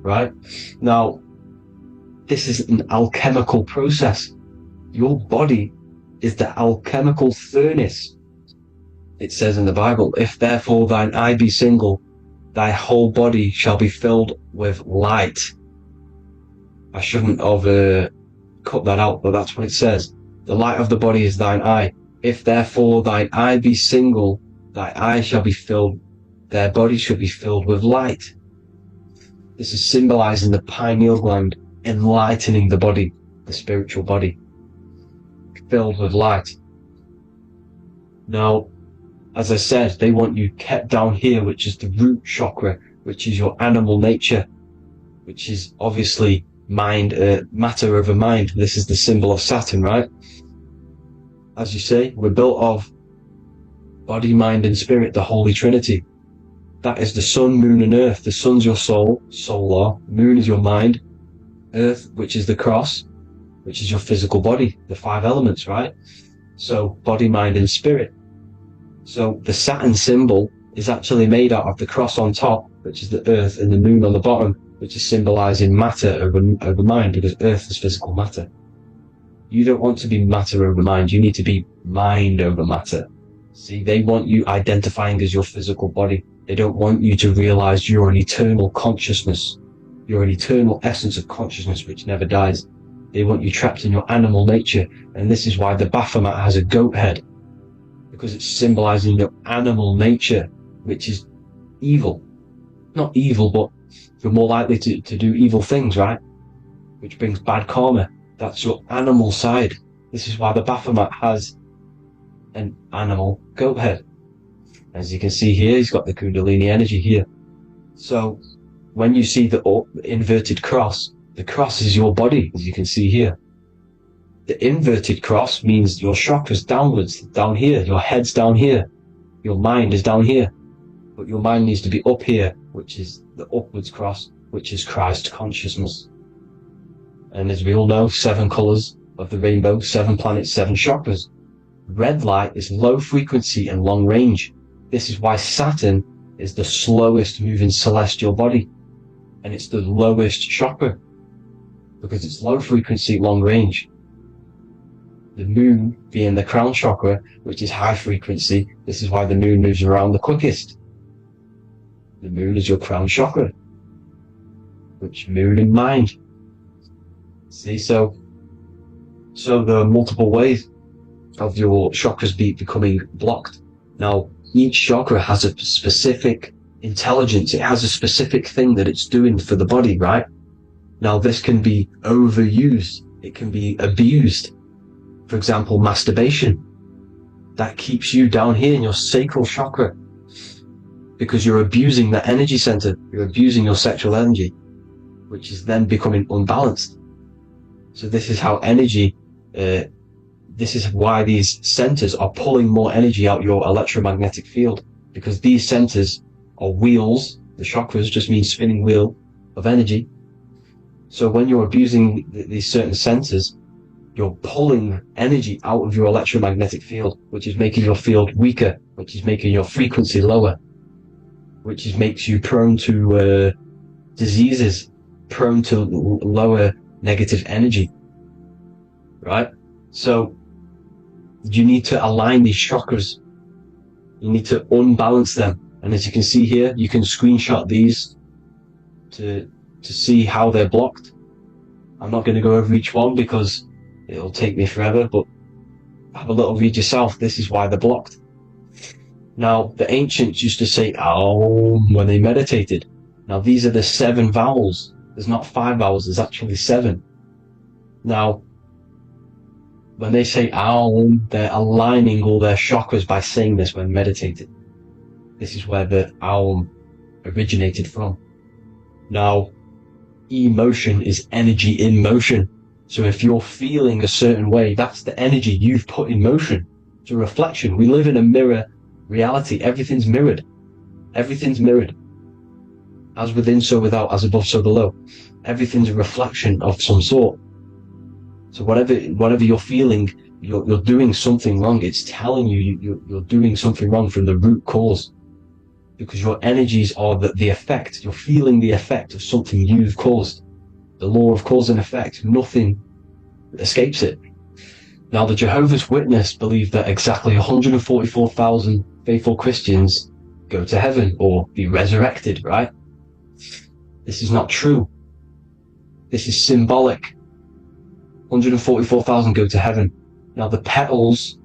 right? Now, this is an alchemical process. Your body is the alchemical furnace. It says in the Bible, if therefore thine eye be single, thy whole body shall be filled with light. I shouldn't have cut that out, but that's what it says. The light of the body is thine eye. If therefore thine eye be single, thy eye shall be filled, their body shall be filled with light. This is symbolizing the pineal gland, enlightening the body, the spiritual body, filled with light. Now, as I said, they want you kept down here, which is the root chakra, which is your animal nature, which is obviously mind, matter over mind. This is the symbol of Saturn, right? As you say, we're built of body, mind, and spirit, the Holy Trinity. That is the sun, moon, and earth. The sun's your soul, solar. Moon is your mind. Earth, which is the cross, which is your physical body, the 5 elements, right? So body, mind, and spirit. So the Saturn symbol is actually made out of the cross on top, which is the earth, and the moon on the bottom, which is symbolizing matter over mind, because earth is physical matter. You don't want to be matter over mind. You need to be mind over matter. See, they want you identifying as your physical body. They don't want you to realize you're an eternal consciousness. You're an eternal essence of consciousness which never dies. They want you trapped in your animal nature. And this is why the Baphomet has a goat head, because it's symbolizing your animal nature, which is evil. Not evil, but you're more likely to do evil things, right? Which brings bad karma. That's your animal side. This is why the Baphomet has an animal goat head. As you can see here, he's got the Kundalini energy here. So when you see the inverted cross, the cross is your body, as you can see here. The inverted cross means your chakras downwards, down here. Your head's down here. Your mind is down here. But your mind needs to be up here, which is the upwards cross, which is Christ consciousness. And as we all know, 7 colors of the rainbow, 7 planets, 7 chakras. Red light is low frequency and long range. This is why Saturn is the slowest moving celestial body. And it's the lowest chakra. Because it's low frequency, long range. The moon being the crown chakra, which is high frequency, this is why the moon moves around the quickest. The moon is your crown chakra. Which moon in mind. See, so there are multiple ways of your chakras becoming blocked. Now, each chakra has a specific intelligence. It has a specific thing that it's doing for the body, right? Now, this can be overused. It can be abused. For example, masturbation. That keeps you down here in your sacral chakra because you're abusing that energy center. You're abusing your sexual energy, which is then becoming unbalanced. So this is how energy, this is why these centers are pulling more energy out your electromagnetic field, because these centers are wheels. The chakras just mean spinning wheel of energy. So when you're abusing these certain centers, you're pulling energy out of your electromagnetic field, which is making your field weaker, which is making your frequency lower, which makes you prone to diseases, prone to lower negative energy, right? So you need to align these chakras. You need to unbalance them. And as you can see here, you can screenshot these to see how they're blocked. I'm not going to go over each one because it'll take me forever, but have a little read yourself. This is why they're blocked. Now, the ancients used to say Aum when they meditated. Now, these are the 7 vowels. There's not 5 vowels, there's actually 7. Now, when they say Aum, they're aligning all their chakras by saying this when meditating. This is where the Aum originated from. Now, emotion is energy in motion. So if you're feeling a certain way, that's the energy you've put in motion. It's a reflection. We live in a mirror reality. Everything's mirrored. Everything's mirrored. As within, so without, as above, so below. Everything's a reflection of some sort. So whatever you're feeling, you're doing something wrong. It's telling you you're doing something wrong from the root cause. Because your energies are the effect. You're feeling the effect of something you've caused. The law of cause and effect. Nothing escapes it. Now, the Jehovah's Witness believe that exactly 144,000 faithful Christians go to heaven or be resurrected, right? This is not true. This is symbolic. 144,000 go to heaven. Now, the petals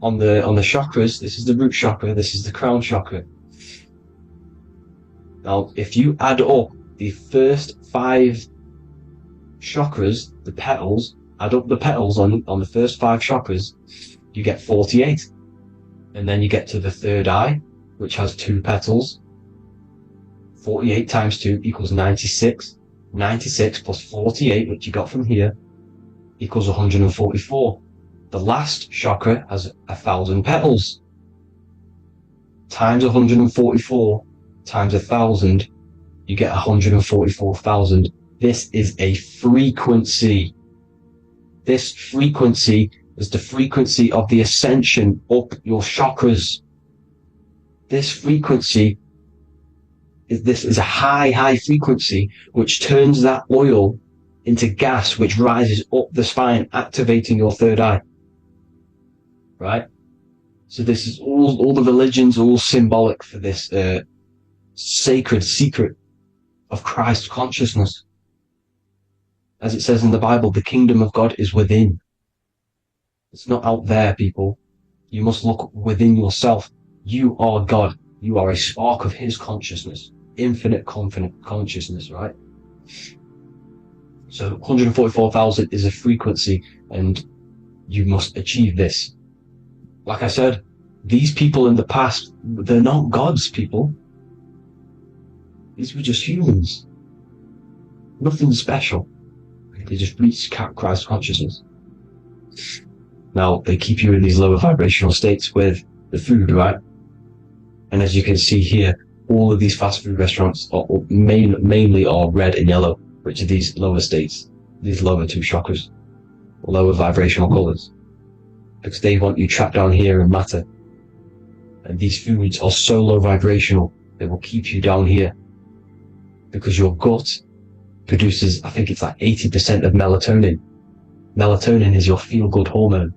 on the chakras, this is the root chakra, this is the crown chakra. Now, if you add up the first 5 chakras, the petals, add up the petals on the first 5 chakras, you get 48. And then you get to the third eye, which has 2 petals. 48 times 2 equals 96. 96 plus 48, which you got from here, equals 144. The last chakra has 1,000 petals. Times 144 times 1,000, you get 144,000. This is a frequency. This frequency is the frequency of the ascension up your chakras. This frequency is a high frequency which turns that oil into gas which rises up the spine, activating your third eye. Right? So this is all the religions are all symbolic for this sacred secret of Christ consciousness. As it says in the Bible, the kingdom of God is within. It's not out there, people. You must look within yourself. You are God. You are a spark of His consciousness. Infinite consciousness, right? So 144,000 is a frequency, and you must achieve this. Like I said, these people in the past, they're not gods, people. These were just humans. Nothing special. They just reach Christ consciousness. Now, they keep you in these lower vibrational states with the food, right? And as you can see here, all of these fast food restaurants are mainly are red and yellow, which are these lower states. these lower two chakras, lower vibrational colours, because they want you trapped down here in matter. And these foods are so low vibrational, they will keep you down here, because your gut produces, I think it's like 80% of melatonin. Melatonin is your feel-good hormone.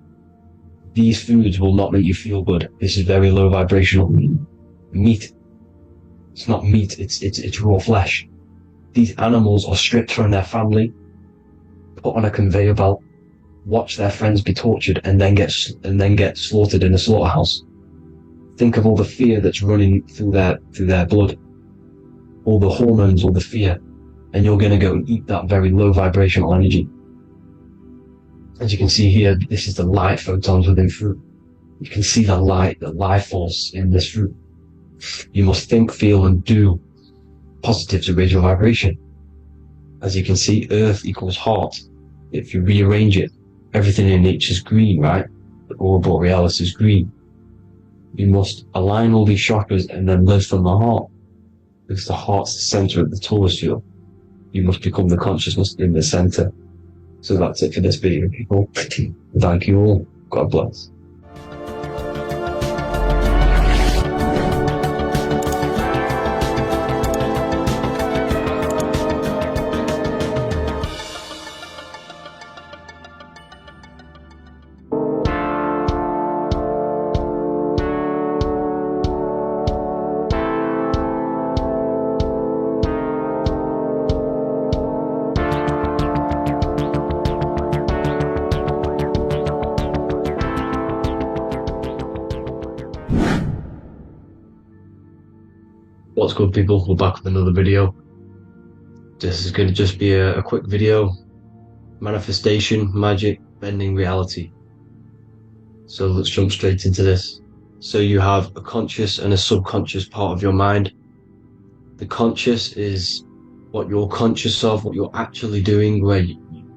These foods will not make you feel good. This is very low vibrational. Meat. It's not meat, it's raw flesh. These animals are stripped from their family, put on a conveyor belt, watch their friends be tortured, and then get slaughtered in a slaughterhouse. Think of all the fear that's running through their blood, all the hormones, all the fear, and you're going to go and eat that very low vibrational energy. As you can see here, this is the light photons within fruit. You can see the light, the life force in this fruit. You must think, feel, and do positive to raise your vibration. As you can see, earth equals heart. If you rearrange it, everything in nature is green, right? The aurora borealis is green. You must align all these chakras and then live from the heart, because the heart's the center of the Taurus field. You must become the consciousness in the center. So that's it for this video, people. Thank you all. God bless. What's good, people? We're back with another video. This is going to just be a quick video. Manifestation, magic, bending reality. So let's jump straight into this. So you have a conscious and a subconscious part of your mind. The conscious is what you're conscious of, what you're actually doing, where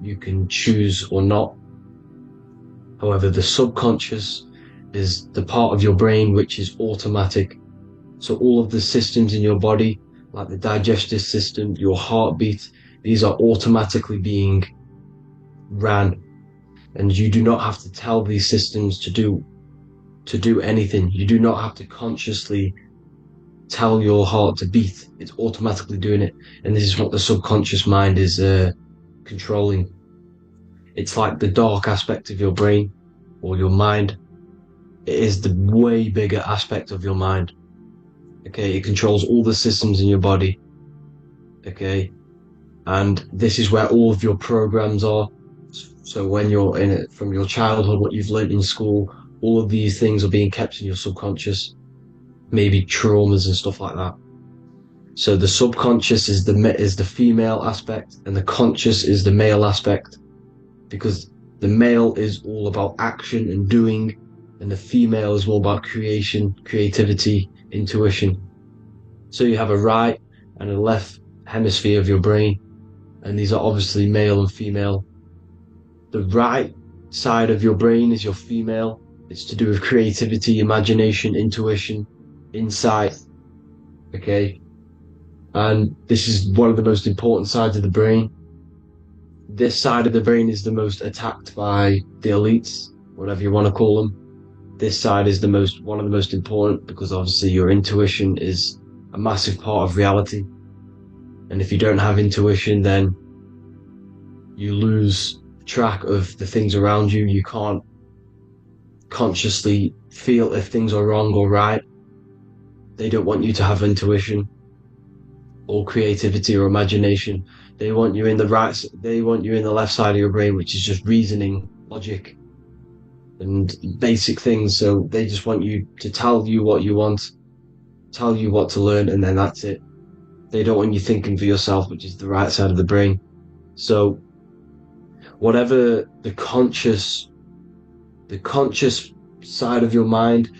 you can choose or not. However, the subconscious is the part of your brain which is automatic. So all of the systems in your body, like the digestive system, your heartbeat, these are automatically being ran. And you do not have to tell these systems to do anything. You do not have to consciously tell your heart to beat. It's automatically doing it. And this is what the subconscious mind is controlling. It's like the dark aspect of your brain or your mind. It is the way bigger aspect of your mind. Okay, it controls all the systems in your body. Okay, and this is where all of your programs are. So when you're in it from your childhood, what you've learned in school, all of these things are being kept in your subconscious, maybe traumas and stuff like that. So the subconscious is the female aspect, and the conscious is the male aspect, because the male is all about action and doing, and the female is all about creation, creativity, intuition. So you have a right and a left hemisphere of your brain, and these are obviously male and female. The right side of your brain is your female. It's to do with creativity, imagination, intuition, insight. Okay, and this is one of the most important sides of the brain. This side of the brain is the most attacked by the elites, whatever you want to call them. This side is one of the most important, because obviously your intuition is a massive part of reality. And if you don't have intuition, then you lose track of the things around you. You can't consciously feel if things are wrong or right. They don't want you to have intuition or creativity or imagination. They want you in the left side of your brain, which is just reasoning, logic, and basic things. So they just want you to tell you what you want, tell you what to learn, and then that's it. They don't want you thinking for yourself, which is the right side of the brain. So whatever the conscious side of your mind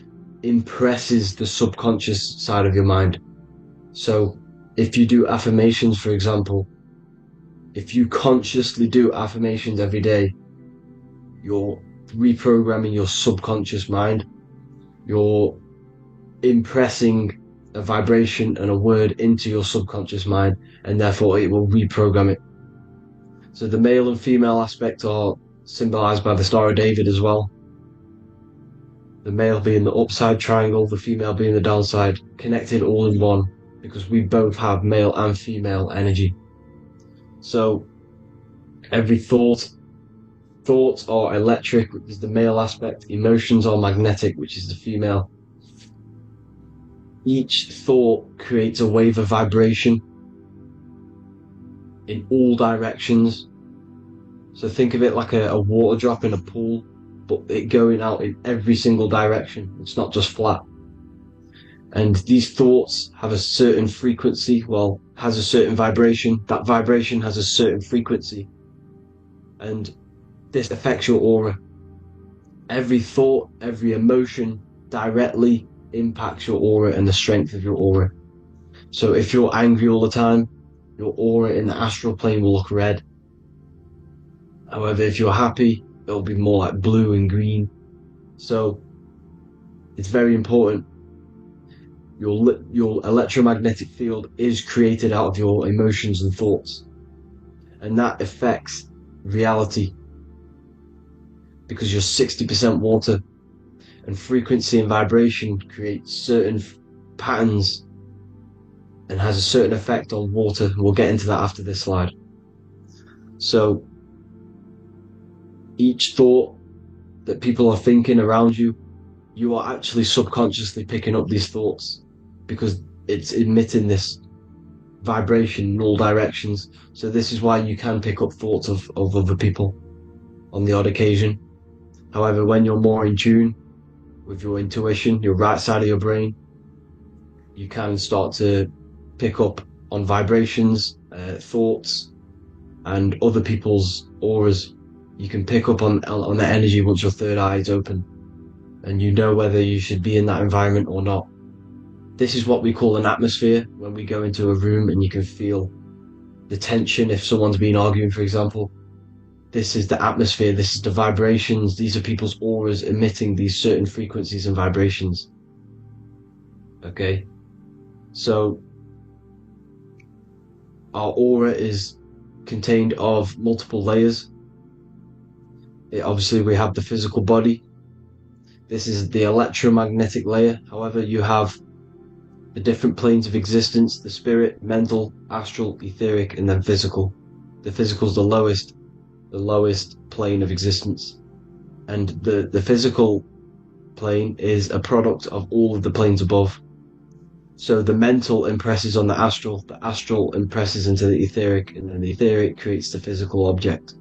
impresses the subconscious side of your mind. So if you do affirmations, for example, if you consciously do affirmations every day, you're reprogramming your subconscious mind. You're impressing a vibration and a word into your subconscious mind, and therefore it will reprogram it. So the male and female aspect are symbolized by the Star of David as well. The male being the upside triangle, the female being the downside, connected all in one, because we both have male and female energy. So every thoughts are electric, which is the male aspect. Emotions are magnetic, which is the female. Each thought creates a wave of vibration in all directions. So think of it like a water drop in a pool, but it going out in every single direction. It's not just flat. And these thoughts have a certain frequency, has a certain vibration. That vibration has a certain frequency. And this affects your aura. Every thought, every emotion directly impacts your aura and the strength of your aura. So if you're angry all the time, your aura in the astral plane will look red. However, if you're happy, it'll be more like blue and green. So it's very important. Your electromagnetic field is created out of your emotions and thoughts, and that affects reality, because you're 60% water, and frequency and vibration create certain patterns and has a certain effect on water. We'll get into that after this slide. So each thought that people are thinking around you, you are actually subconsciously picking up these thoughts, because it's emitting this vibration in all directions. So this is why you can pick up thoughts of other people on the odd occasion. However, when you're more in tune with your intuition, your right side of your brain, you can start to pick up on vibrations, thoughts, and other people's auras. You can pick up on the energy once your third eye is open, and you know whether you should be in that environment or not. This is what we call an atmosphere. When we go into a room and you can feel the tension, if someone's been arguing, for example, this is the atmosphere, this is the vibrations, these are people's auras emitting these certain frequencies and vibrations. Okay, so our aura is contained of multiple layers. Obviously we have the physical body. This is the electromagnetic layer. However, you have the different planes of existence: the spirit, mental, astral, etheric, and then physical. The physical is the lowest plane of existence, and the physical plane is a product of all of the planes above. So the mental impresses on the astral impresses into the etheric, and then the etheric creates the physical object.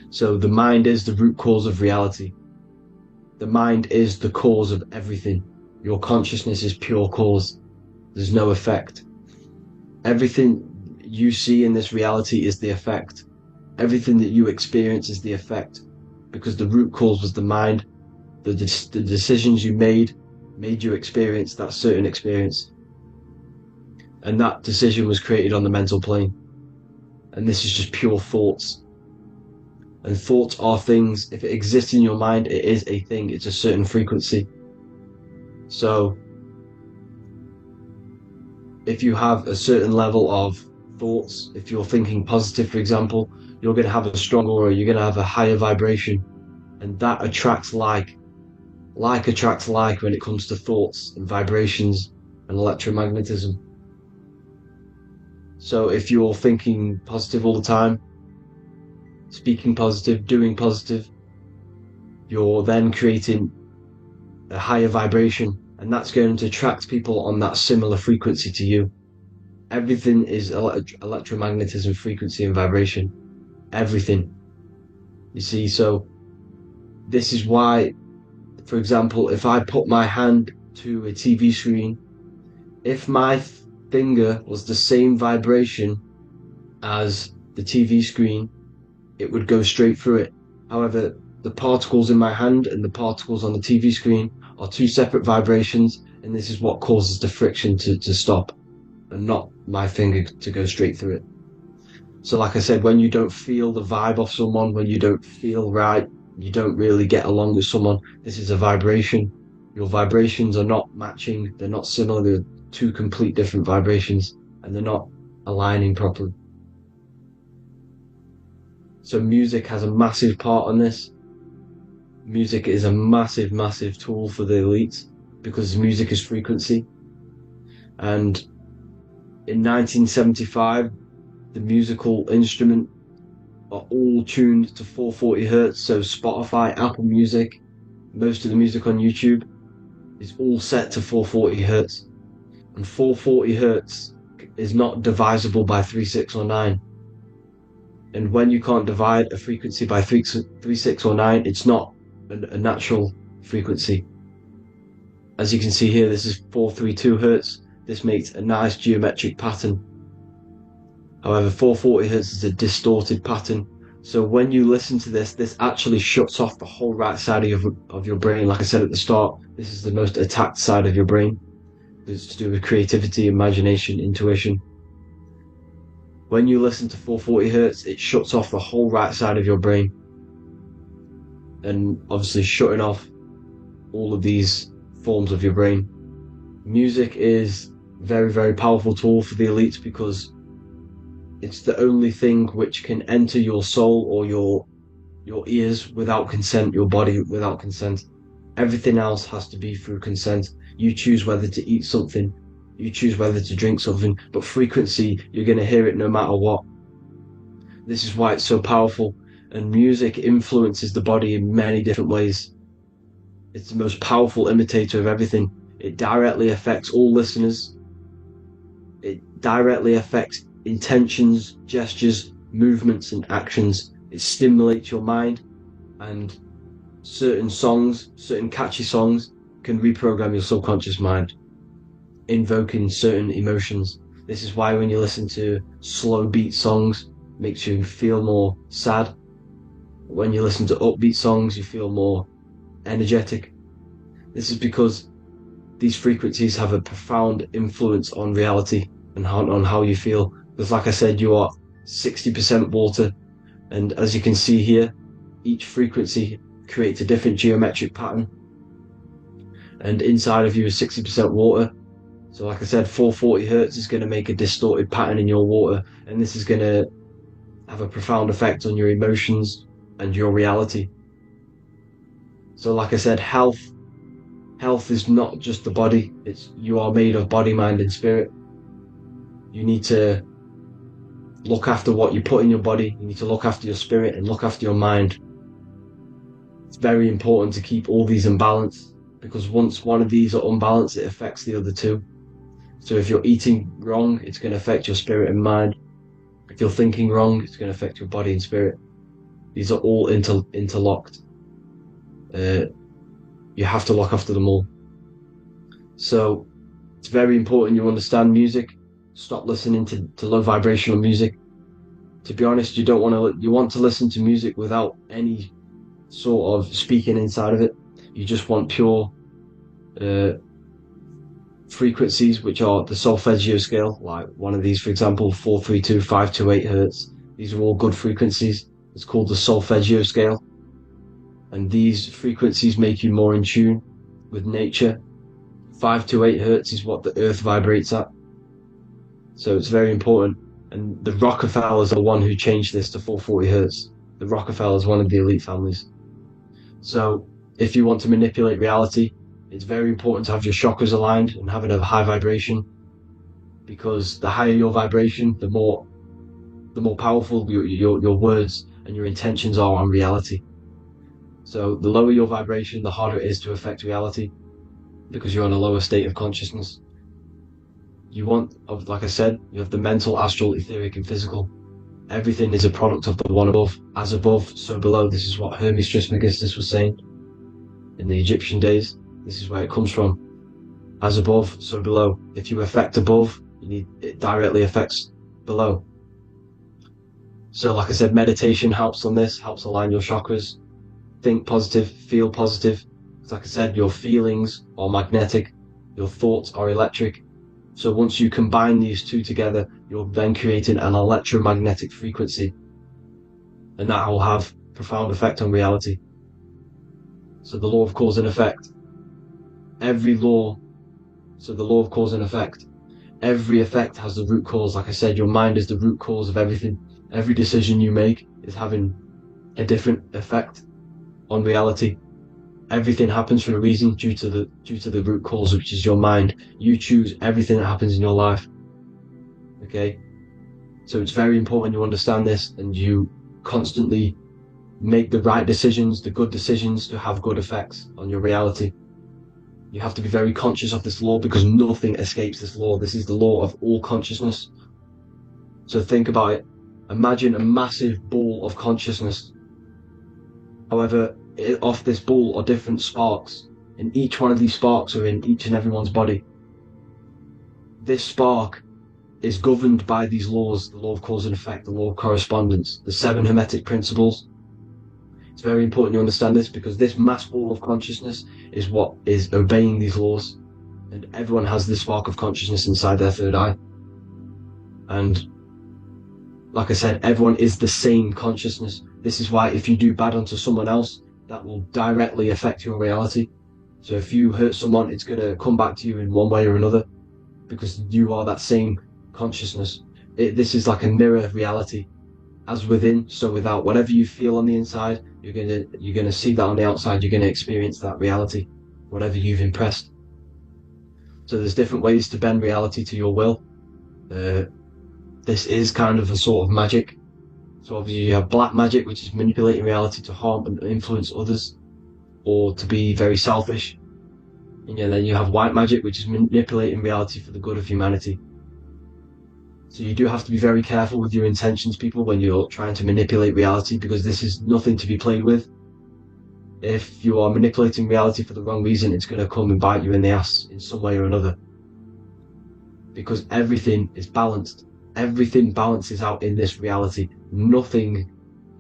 So the mind is the root cause of reality. The mind is the cause of everything. Your consciousness is pure cause. There's no effect. Everything you see in this reality is the effect. Everything that you experience is the effect, because the root cause was the mind. The decisions you made you experience that certain experience, and that decision was created on the mental plane. And this is just pure thoughts. And thoughts are things. If it exists in your mind, it is a thing. It's a certain frequency. So if you have a certain level of thoughts, if you're thinking positive, for example, you're going to have a strong aura, you're going to have a higher vibration, and that attracts like. Like attracts like when it comes to thoughts and vibrations and electromagnetism. So if you're thinking positive all the time, speaking positive, doing positive, you're then creating a higher vibration, and that's going to attract people on that similar frequency to you. Everything is electromagnetism, frequency and vibration. Everything. You see, so this is why, for example, if I put my hand to a TV screen, if my finger was the same vibration as the TV screen, it would go straight through it. However, the particles in my hand and the particles on the TV screen are two separate vibrations, and this is what causes the friction to stop, and not my finger to go straight through it. So like I said, when you don't feel the vibe of someone, when you don't feel right, you don't really get along with someone, this is a vibration. Your vibrations are not matching, they're not similar, they're two complete different vibrations, and they're not aligning properly. So music has a massive part on this. Music is a massive, massive tool for the elites because music is frequency. And in 1975, the musical instrument are all tuned to 440 hertz. So Spotify, Apple Music, most of the music on YouTube is all set to 440 hertz. And 440 hertz is not divisible by 3, 6, or 9. And when you can't divide a frequency by 3, 6, or 9, it's not a natural frequency. As you can see here, this is 432 hertz. This makes a nice geometric pattern. However, 440 hertz is a distorted pattern. So when you listen to this actually shuts off the whole right side of your brain. Like I said at the start, this is the most attacked side of your brain. It's to do with creativity, imagination, intuition. When you listen to 440 hertz, it shuts off the whole right side of your brain. And obviously shutting off all of these forms of your brain. Music is a very, very powerful tool for the elites because it's the only thing which can enter your soul or your ears without consent, your body without consent. Everything else has to be through consent. You choose whether to eat something, you choose whether to drink something, but frequency, you're going to hear it no matter what. This is why it's so powerful, and music influences the body in many different ways. It's the most powerful imitator of everything. It directly affects all listeners. It directly affects intentions, gestures, movements, and actions. It stimulates your mind, and certain songs, certain catchy songs, can reprogram your subconscious mind, invoking certain emotions. This is why when you listen to slow beat songs, it makes you feel more sad. When you listen to upbeat songs, you feel more energetic. This is because these frequencies have a profound influence on reality and on how you feel. Because like I said, you are 60% water, and as you can see here, each frequency creates a different geometric pattern, and inside of you is 60% water. So like I said, 440 hertz is going to make a distorted pattern in your water, and this is going to have a profound effect on your emotions and your reality. So like I said, health is not just the body. You are made of body, mind, and spirit. You need to look after what you put in your body. You need to look after your spirit and look after your mind. It's very important to keep all these in balance, because once one of these are unbalanced, it affects the other two. So if you're eating wrong, it's going to affect your spirit and mind. If you're thinking wrong, it's going to affect your body and spirit. These are all interlocked. You have to look after them all. So it's very important you understand music. Stop listening to low vibrational music. To be honest, you want to listen to music without any sort of speaking inside of it. You just want pure frequencies, which are the solfeggio scale, like one of these, for example, 432, 528 hertz. These are all good frequencies. It's called the solfeggio scale. And these frequencies make you more in tune with nature. 528 hertz is what the earth vibrates at. So it's very important. And the Rockefellers are the one who changed this to 440 hertz. The Rockefellers, one of the elite families. So if you want to manipulate reality, it's very important to have your chakras aligned and having a high vibration, because the higher your vibration, the more powerful your words and your intentions are on reality. So the lower your vibration, the harder it is to affect reality, because you're on a lower state of consciousness. Like I said, you have the mental, astral, etheric, and physical. Everything is a product of the one above. As above, so below. This is what Hermes Trismegistus was saying in the Egyptian days. This is where it comes from. As above, so below. If you affect above, it directly affects below. So like I said, meditation helps on this, helps align your chakras. Think positive, feel positive. Like I said, your feelings are magnetic, your thoughts are electric. So once you combine these two together, you're then creating an electromagnetic frequency, and that will have profound effect on reality. So the law of cause and effect. The law of cause and effect. Every effect has the root cause. Like I said, your mind is the root cause of everything. Every decision you make is having a different effect on reality. Everything happens for a reason due to the root cause, which is your mind. You choose everything that happens in your life. Okay? So it's very important you understand this and you constantly make the right decisions, the good decisions to have good effects on your reality. You have to be very conscious of this law because nothing escapes this law. This is the law of all consciousness. So think about it. Imagine a massive ball of consciousness. However, off this ball are different sparks, and each one of these sparks are in each and everyone's body. This spark is governed by these laws, the law of cause and effect, the law of correspondence, the 7 Hermetic principles. It's very important you understand this because this mass ball of consciousness is what is obeying these laws, and everyone has this spark of consciousness inside their third eye. And like I said, everyone is the same consciousness. This is why if you do bad unto someone else, that will directly affect your reality. So if you hurt someone, it's going to come back to you in one way or another because you are that same consciousness. This is like a mirror reality. As within, so without. Whatever you feel on the inside, you're gonna see that on the outside. You're gonna experience that reality, whatever you've impressed. So there's different ways to bend reality to your will. This is kind of a sort of magic. So obviously you have black magic, which is manipulating reality to harm and influence others, or to be very selfish. And then you have white magic, which is manipulating reality for the good of humanity. So you do have to be very careful with your intentions, people, when you're trying to manipulate reality, because this is nothing to be played with. If you are manipulating reality for the wrong reason, it's going to come and bite you in the ass in some way or another. Because everything is balanced. Everything balances out in this reality. Nothing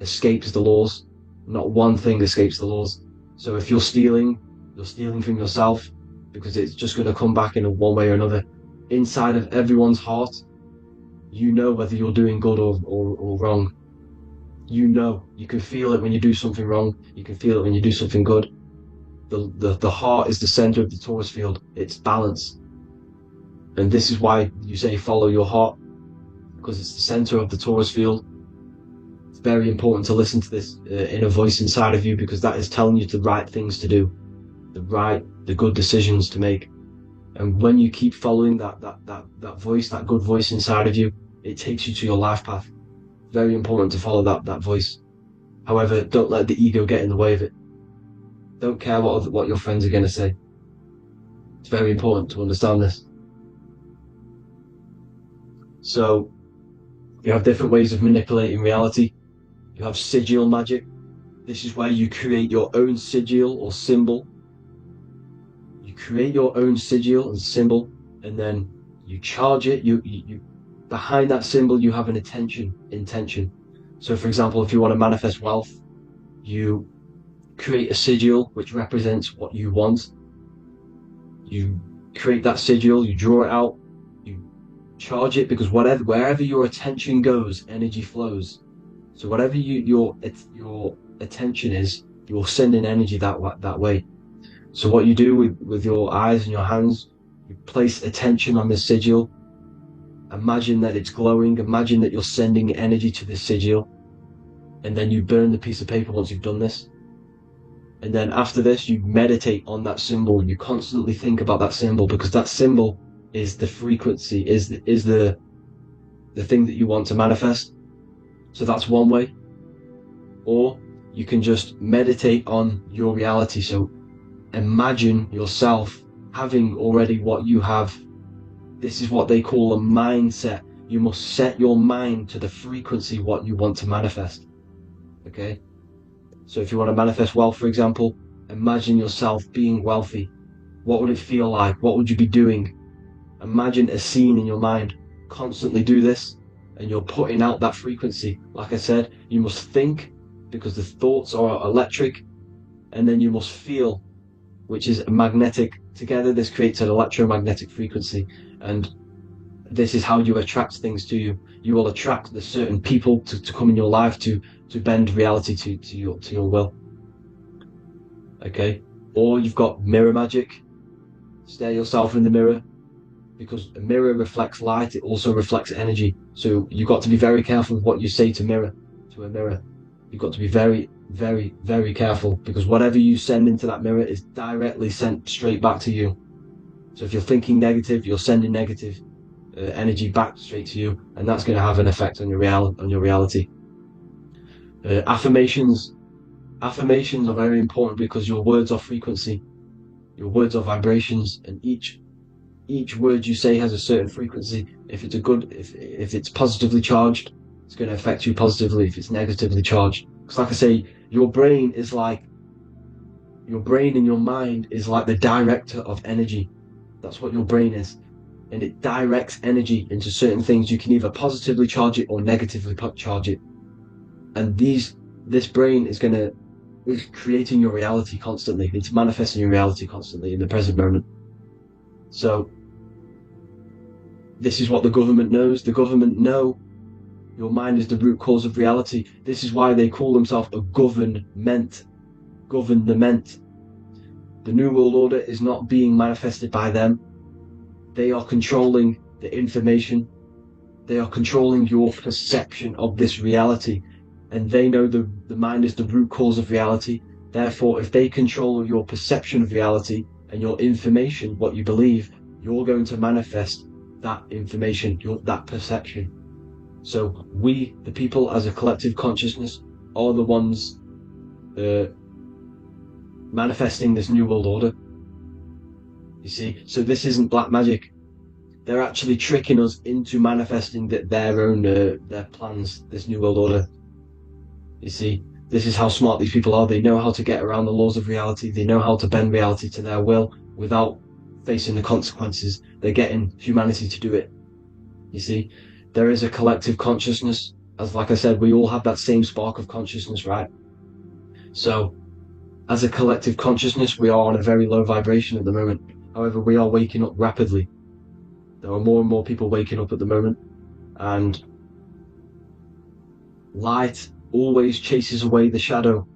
escapes the laws. Not one thing escapes the laws. So if you're stealing from yourself, because it's just going to come back in one way or another. Inside of everyone's heart, you know whether you're doing good or wrong. You know, you can feel it when you do something wrong. You can feel it when you do something good. The heart is the center of the torus field. It's balance. And this is why you say follow your heart, because it's the center of the torus field. It's very important to listen to this inner voice inside of you, because that is telling you the right things to do, the good decisions to make. And when you keep following that voice, that good voice inside of you, it takes you to your life path. Very important to follow that voice. However, don't let the ego get in the way of it. Don't care what your friends are going to say. It's very important to understand this. So, you have different ways of manipulating reality. You have sigil magic. This is where you create your own sigil or symbol. You create your own sigil and symbol, and then you charge it. You behind that symbol you have an intention. So for example, if you want to manifest wealth, you create a sigil which represents what you want. You create that sigil, you draw it out, you charge it, because wherever your attention goes, energy flows. So whatever your attention is, you're sending energy that way. So what you do with your eyes and your hands, you place attention on the sigil. Imagine that it's glowing. Imagine that you're sending energy to the sigil. And then you burn the piece of paper once you've done this. And then after this, you meditate on that symbol. You constantly think about that symbol, because that symbol is the frequency, is the thing that you want to manifest. So that's one way. Or you can just meditate on your reality. So imagine yourself having already what you have. This is what they call a mindset. You must set your mind to the frequency what you want to manifest. Okay? So if you want to manifest wealth, for example, imagine yourself being wealthy. What would it feel like? What would you be doing? Imagine a scene in your mind. Constantly do this, and you're putting out that frequency. Like I said, you must think, because the thoughts are electric, and then you must feel, which is magnetic. Together this creates an electromagnetic frequency, and this is how you attract things to you. You will attract the certain people to come in your life to bend reality to your will. Okay? Or you've got mirror magic. Stare yourself in the mirror, because a mirror reflects light, it also reflects energy. So you've got to be very careful with what you say to a mirror. You've got to be very, very, very careful, because whatever you send into that mirror is directly sent straight back to you. So if you're thinking negative, you're sending negative energy back straight to you, and that's going to have an effect on your reality. Affirmations are very important, because your words are frequency, your words are vibrations, and each word you say has a certain frequency. If it's positively charged, it's going to affect you positively. If it's negatively charged, because like I say, your brain and your mind is like the director of energy. That's what your brain is, and it directs energy into certain things. You can either positively charge it or negatively charge it, and this brain is creating your reality constantly. It's manifesting your reality constantly in the present moment. So this is what the government knows. The government know your mind is the root cause of reality. This is why they call themselves a government. The New World Order is not being manifested by them. They are controlling the information. They are controlling your perception of this reality. And they know the mind is the root cause of reality. Therefore, if they control your perception of reality and your information, what you believe, you're going to manifest that information, that perception. So we, the people as a collective consciousness, are the ones manifesting this New World Order. You see, so this isn't black magic. They're actually tricking us into manifesting their own their plans, this New World Order. You see, this is how smart these people are. They know how to get around the laws of reality. They know how to bend reality to their will without facing the consequences. They're getting humanity to do it. You see, there is a collective consciousness. As like I said, we all have that same spark of consciousness, right? So as a collective consciousness, we are on a very low vibration at the moment. However, we are waking up rapidly. There are more and more people waking up at the moment, and light always chases away the shadow.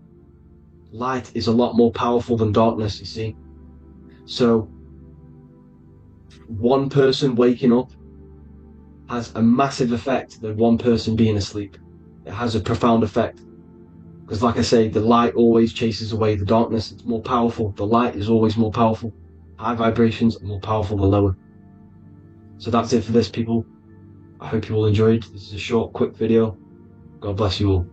Light is a lot more powerful than darkness, you see. So one person waking up has a massive effect than one person being asleep. It has a profound effect. Because like I say, the light always chases away the darkness. It's more powerful. The light is always more powerful. High vibrations are more powerful than lower. So that's it for this, people. I hope you all enjoyed. This is a short, quick video. God bless you all.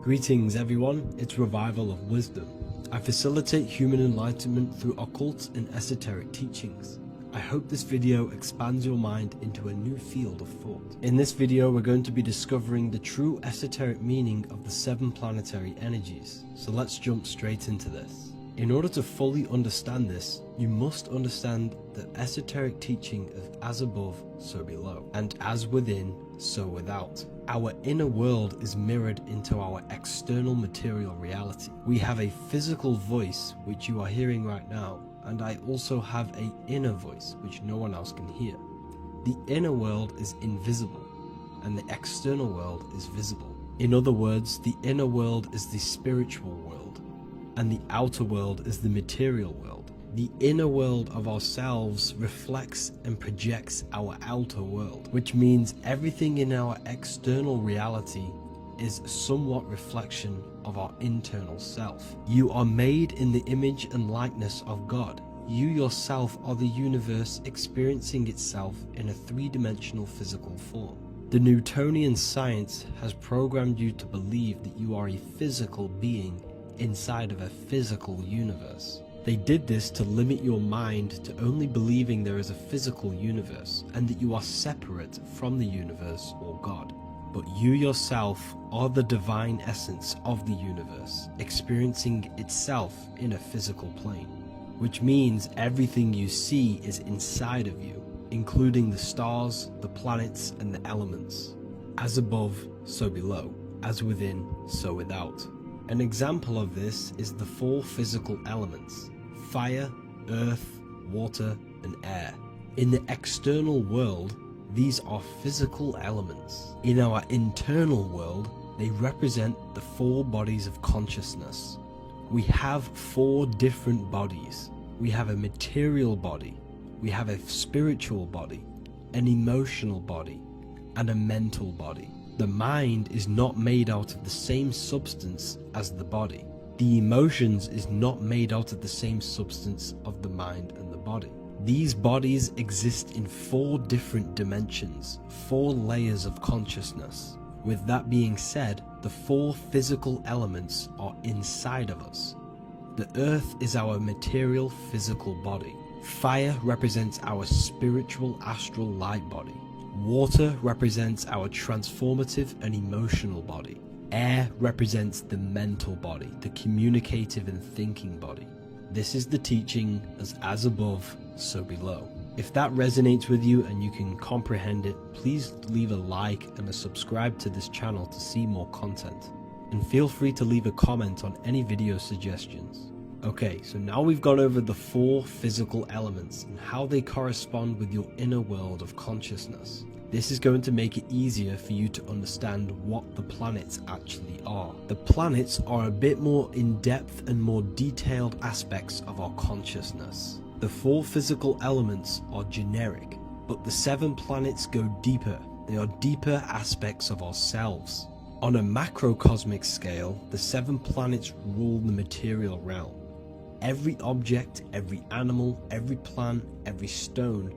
Greetings everyone, it's Revival of Wisdom. I facilitate human enlightenment through occult and esoteric teachings. I hope this video expands your mind into a new field of thought. In this video we're going to be discovering the true esoteric meaning of the 7 planetary energies. So let's jump straight into this. In order to fully understand this, you must understand the esoteric teaching of as above, so below, and as within, so without. Our inner world is mirrored into our external material reality. We have a physical voice, which you are hearing right now, and I also have an inner voice, which no one else can hear. The inner world is invisible, and the external world is visible. In other words, the inner world is the spiritual world, and the outer world is the material world. The inner world of ourselves reflects and projects our outer world, which means everything in our external reality is somewhat reflection of our internal self. You are made in the image and likeness of God. You yourself are the universe experiencing itself in a 3-dimensional physical form. The Newtonian science has programmed you to believe that you are a physical being inside of a physical universe. They did this to limit your mind to only believing there is a physical universe and that you are separate from the universe or God. But you yourself are the divine essence of the universe, experiencing itself in a physical plane, which means everything you see is inside of you, including the stars, the planets, and the elements. As above, so below. As within, so without. An example of this is the 4 physical elements: fire, earth, water, and air. In the external world, these are physical elements. In our internal world, they represent the 4 bodies of consciousness. We have 4 different bodies. We have a material body, we have a spiritual body, an emotional body, and a mental body. The mind is not made out of the same substance as the body. The emotions is not made out of the same substance of the mind and the body. These bodies exist in 4 different dimensions, 4 layers of consciousness. With that being said, the 4 physical elements are inside of us. The earth is our material physical body. Fire represents our spiritual astral light body. Water represents our transformative and emotional body. Air represents the mental body, the communicative and thinking body. This is the teaching as above, so below. If that resonates with you and you can comprehend it, please leave a like and a subscribe to this channel to see more content. And feel free to leave a comment on any video suggestions. Okay, so now we've gone over the 4 physical elements and how they correspond with your inner world of consciousness. This is going to make it easier for you to understand what the planets actually are. The planets are a bit more in-depth and more detailed aspects of our consciousness. The 4 physical elements are generic, but the 7 planets go deeper. They are deeper aspects of ourselves. On a macrocosmic scale, the 7 planets rule the material realm. Every object, every animal, every plant, every stone,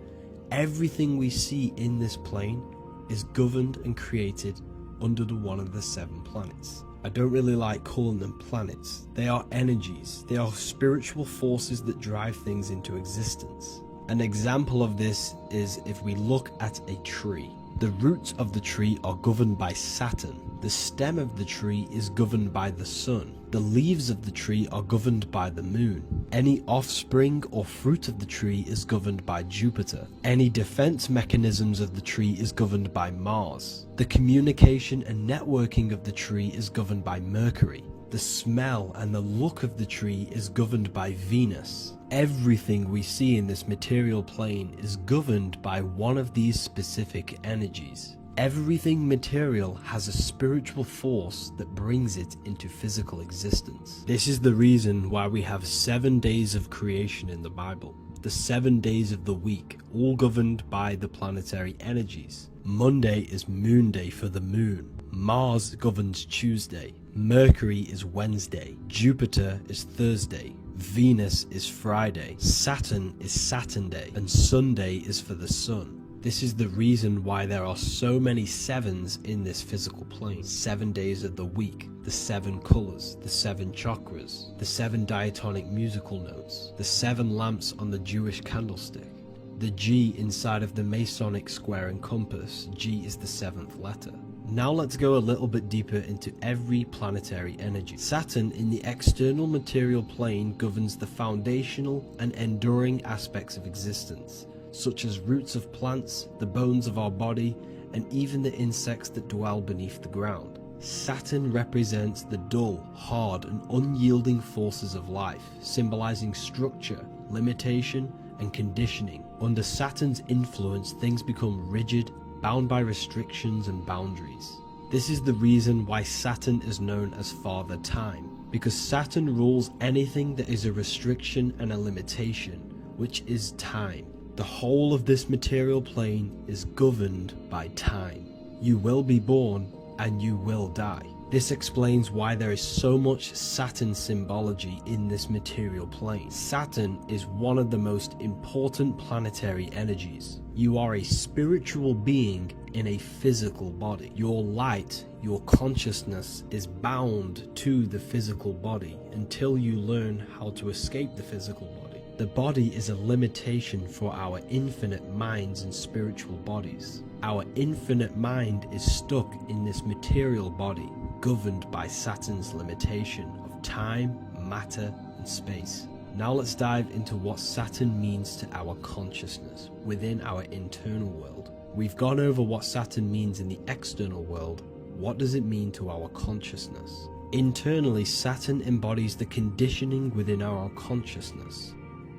everything we see in this plane is governed and created under one of the 7 planets. I don't really like calling them planets. They are energies. They are spiritual forces that drive things into existence. An example of this is if we look at a tree. The roots of the tree are governed by Saturn. The stem of the tree is governed by the sun. The leaves of the tree are governed by the moon. Any offspring or fruit of the tree is governed by Jupiter. Any defense mechanisms of the tree is governed by Mars. The communication and networking of the tree is governed by Mercury. The smell and the look of the tree is governed by Venus. Everything we see in this material plane is governed by one of these specific energies. Everything material has a spiritual force that brings it into physical existence. This is the reason why we have 7 days of creation in the Bible. The 7 days of the week, all governed by the planetary energies. Monday is moon day for the moon. Mars governs Tuesday. Mercury is Wednesday. Jupiter is Thursday. Venus is Friday. Saturn is Saturn day. And Sunday is for the sun. This is the reason why there are so many 7s in this physical plane. 7 days of the week, the 7 colors, the 7 chakras, the 7 diatonic musical notes, the 7 lamps on the Jewish candlestick, the G inside of the Masonic square and compass. G is the 7th letter. Now let's go a little bit deeper into every planetary energy. Saturn in the external material plane governs the foundational and enduring aspects of existence, such as roots of plants, the bones of our body, and even the insects that dwell beneath the ground. Saturn represents the dull, hard, and unyielding forces of life, symbolizing structure, limitation, and conditioning. Under Saturn's influence, things become rigid, bound by restrictions and boundaries. This is the reason why Saturn is known as Father Time, because Saturn rules anything that is a restriction and a limitation, which is time. The whole of this material plane is governed by time. You will be born and you will die. This explains why there is so much Saturn symbology in this material plane. Saturn is one of the most important planetary energies. You are a spiritual being in a physical body. Your light, your consciousness is bound to the physical body until you learn how to escape the physical body. The body is a limitation for our infinite minds and spiritual bodies. Our infinite mind is stuck in this material body, governed by Saturn's limitation of time, matter, and space. Now let's dive into what Saturn means to our consciousness within our internal world. We've gone over what Saturn means in the external world. What does it mean to our consciousness? Internally, Saturn embodies the conditioning within our consciousness.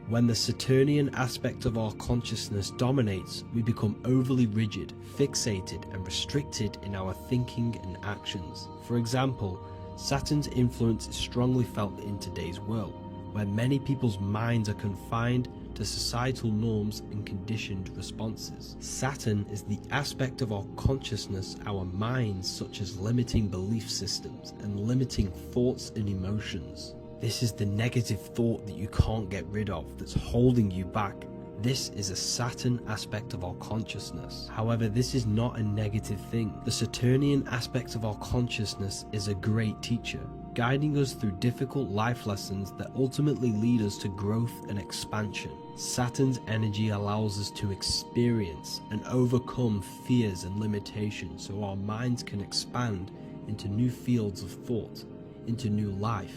When the Saturnian aspect of our consciousness dominates, we become overly rigid, fixated, and restricted in our thinking and actions. For example, Saturn's influence is strongly felt in today's world, where many people's minds are confined to societal norms and conditioned responses. Saturn is the aspect of our consciousness, our minds, such as limiting belief systems and limiting thoughts and emotions. This is the negative thought that you can't get rid of, that's holding you back. This is a Saturn aspect of our consciousness. However, this is not a negative thing. The Saturnian aspect of our consciousness is a great teacher, guiding us through difficult life lessons that ultimately lead us to growth and expansion. Saturn's energy allows us to experience and overcome fears and limitations so our minds can expand into new fields of thought, into new life.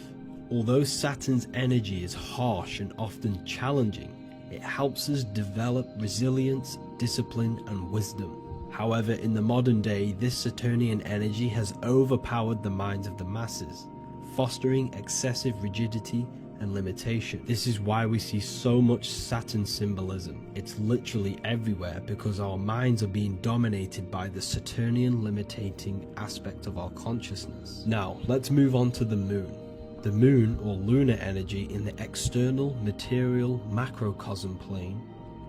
Although Saturn's energy is harsh and often challenging, it helps us develop resilience, discipline, and wisdom. However, in the modern day, this Saturnian energy has overpowered the minds of the masses, fostering excessive rigidity and limitation. This is why we see so much Saturn symbolism. It's literally everywhere because our minds are being dominated by the Saturnian limiting aspect of our consciousness. Now, let's move on to the moon. The moon, or lunar energy, in the external material macrocosm plane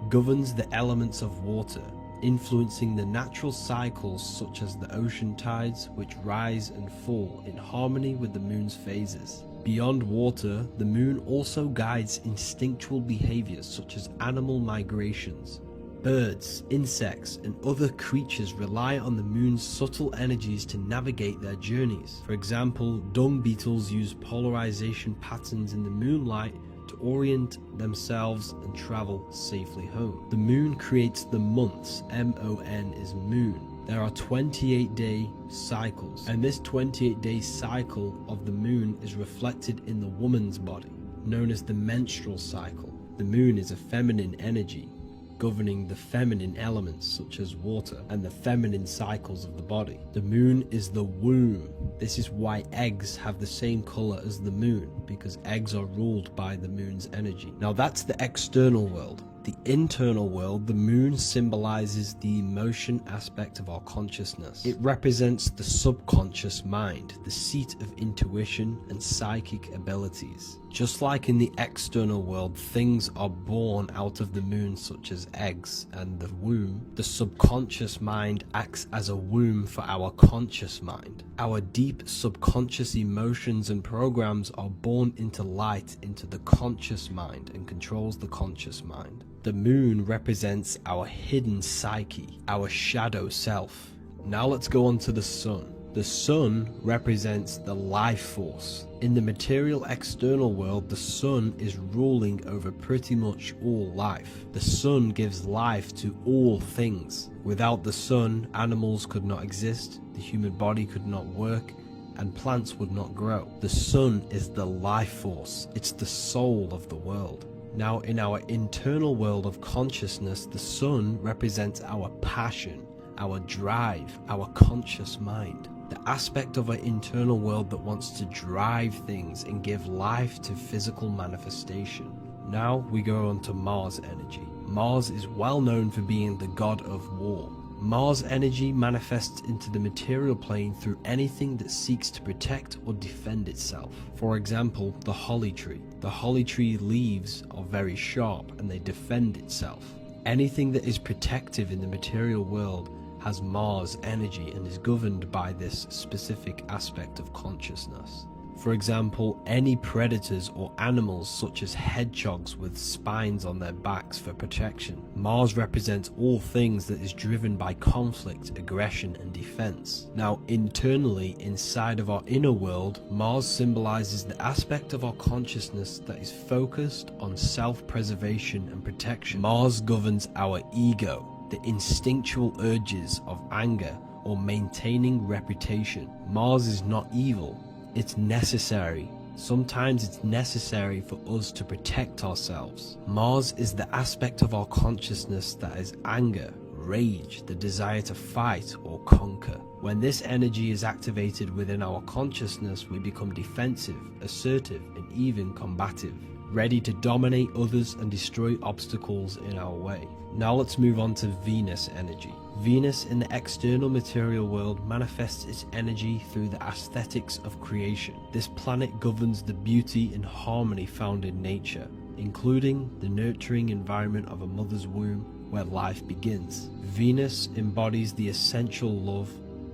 governs the elements of water, influencing the natural cycles such as the ocean tides, which rise and fall in harmony with the moon's phases. Beyond water, the moon also guides instinctual behaviors such as animal migrations. Birds, insects, and other creatures rely on the moon's subtle energies to navigate their journeys. For example, dung beetles use polarization patterns in the moonlight to orient themselves and travel safely home. The moon creates the months. M-O-N is moon. There are 28-day cycles, and this 28-day cycle of the moon is reflected in the woman's body, known as the menstrual cycle. The moon is a feminine energy, governing the feminine elements such as water and the feminine cycles of the body. The moon is the womb. This is why eggs have the same color as the moon, because eggs are ruled by the moon's energy. Now that's the external world. The internal world, the moon symbolizes the emotion aspect of our consciousness. It represents the subconscious mind, the seat of intuition and psychic abilities. Just like in the external world, things are born out of the moon, such as eggs and the womb. The subconscious mind acts as a womb for our conscious mind. Our deep subconscious emotions and programs are born into light into the conscious mind and controls the conscious mind. The moon represents our hidden psyche, our shadow self. Now let's go on to the sun. The sun represents the life force. In the material external world, the sun is ruling over pretty much all life. The sun gives life to all things. Without the sun, animals could not exist, the human body could not work, and plants would not grow. The sun is the life force. It's the soul of the world. Now, in our internal world of consciousness, the sun represents our passion, our drive, our conscious mind. The aspect of our internal world that wants to drive things and give life to physical manifestation. Now we go on to Mars energy. Mars is well known for being the god of war. Mars energy manifests into the material plane through anything that seeks to protect or defend itself. For example, the holly tree. The holly tree leaves are very sharp and they defend itself. Anything that is protective in the material world has Mars energy and is governed by this specific aspect of consciousness. For example, any predators or animals such as hedgehogs with spines on their backs for protection. Mars represents all things that is driven by conflict, aggression, and defense. Now, internally, inside of our inner world, Mars symbolizes the aspect of our consciousness that is focused on self-preservation and protection. Mars governs our ego, the instinctual urges of anger or maintaining reputation. Mars is not evil. It's necessary. Sometimes it's necessary for us to protect ourselves. Mars is the aspect of our consciousness that is anger, rage, the desire to fight or conquer. When this energy is activated within our consciousness, we become defensive, assertive, and even combative. ready to dominate others and destroy obstacles in our way. Now let's move on to Venus energy. Venus in the external material world manifests its energy through the aesthetics of creation. This planet governs the beauty and harmony found in nature, including the nurturing environment of a mother's womb where life begins. Venus embodies the essential love,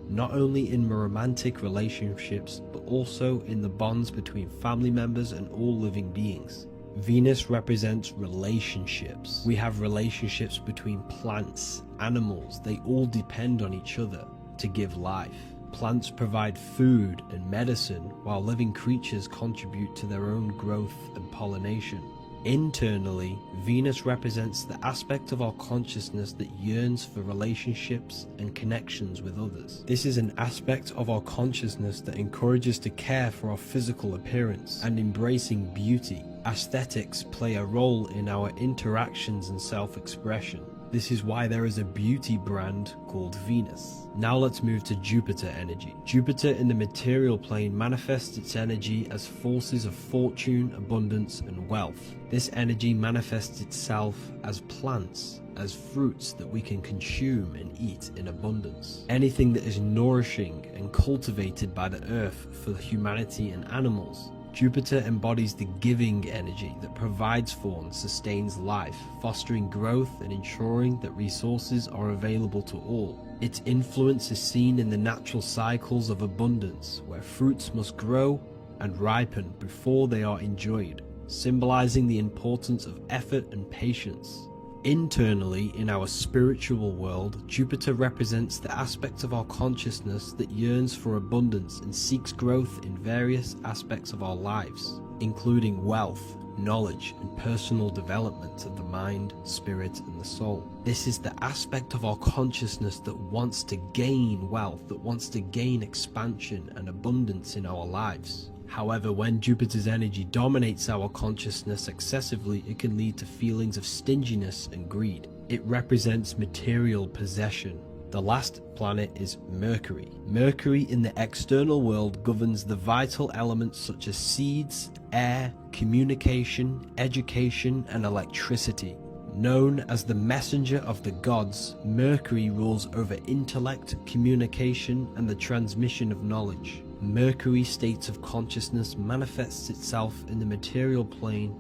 not only in romantic relationships, but also in the bonds between family members and all living beings. Venus represents relationships. We have relationships between plants, animals. They all depend on each other to give life. Plants provide food and medicine, while living creatures contribute to their own growth and pollination. Internally, Venus represents the aspect of our consciousness that yearns for relationships and connections with others. This is an aspect of our consciousness that encourages to care for our physical appearance and embracing beauty. Aesthetics play a role in our interactions and self-expression. This is why there is a beauty brand called Venus. Now let's move to Jupiter energy. Jupiter in the material plane manifests its energy as forces of fortune, abundance, and wealth. This energy manifests itself as plants, as fruits that we can consume and eat in abundance. Anything that is nourishing and cultivated by the earth for humanity and animals. Jupiter embodies the giving energy that provides for and sustains life, fostering growth and ensuring that resources are available to all. Its influence is seen in the natural cycles of abundance, where fruits must grow and ripen before they are enjoyed, symbolizing the importance of effort and patience. Internally, in our spiritual world, Jupiter represents the aspect of our consciousness that yearns for abundance and seeks growth in various aspects of our lives, including wealth, knowledge, and personal development of the mind, spirit, and the soul. This is the aspect of our consciousness that wants to gain wealth, that wants to gain expansion and abundance in our lives. However, when Jupiter's energy dominates our consciousness excessively, it can lead to feelings of stinginess and greed. It represents material possession. The last planet is Mercury. Mercury in the external world governs the vital elements such as seeds, air, communication, education, and electricity. Known as the messenger of the gods, Mercury rules over intellect, communication, and the transmission of knowledge. Mercury's state of consciousness manifests itself in the material plane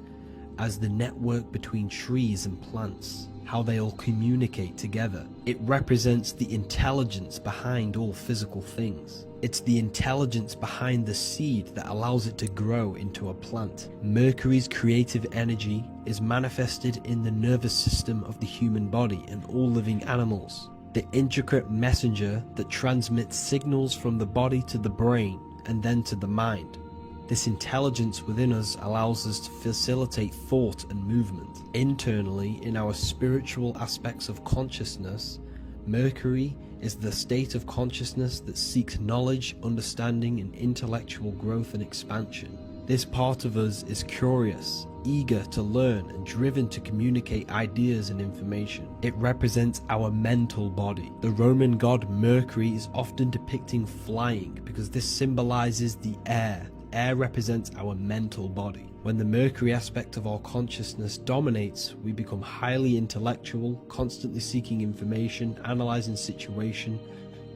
as the network between trees and plants, how they all communicate together. It represents the intelligence behind all physical things. It's the intelligence behind the seed that allows it to grow into a plant. Mercury's creative energy is manifested in the nervous system of the human body and all living animals. The intricate messenger that transmits signals from the body to the brain and then to the mind. This intelligence within us allows us to facilitate thought and movement. Internally, in our spiritual aspects of consciousness, Mercury is the state of consciousness that seeks knowledge, understanding, and intellectual growth and expansion. This part of us is curious, eager to learn, and driven to communicate ideas and information. It represents our mental body. The Roman god Mercury is often depicting flying because this symbolizes the air. Air represents our mental body. When the Mercury aspect of our consciousness dominates, we become highly intellectual, constantly seeking information, analyzing situation,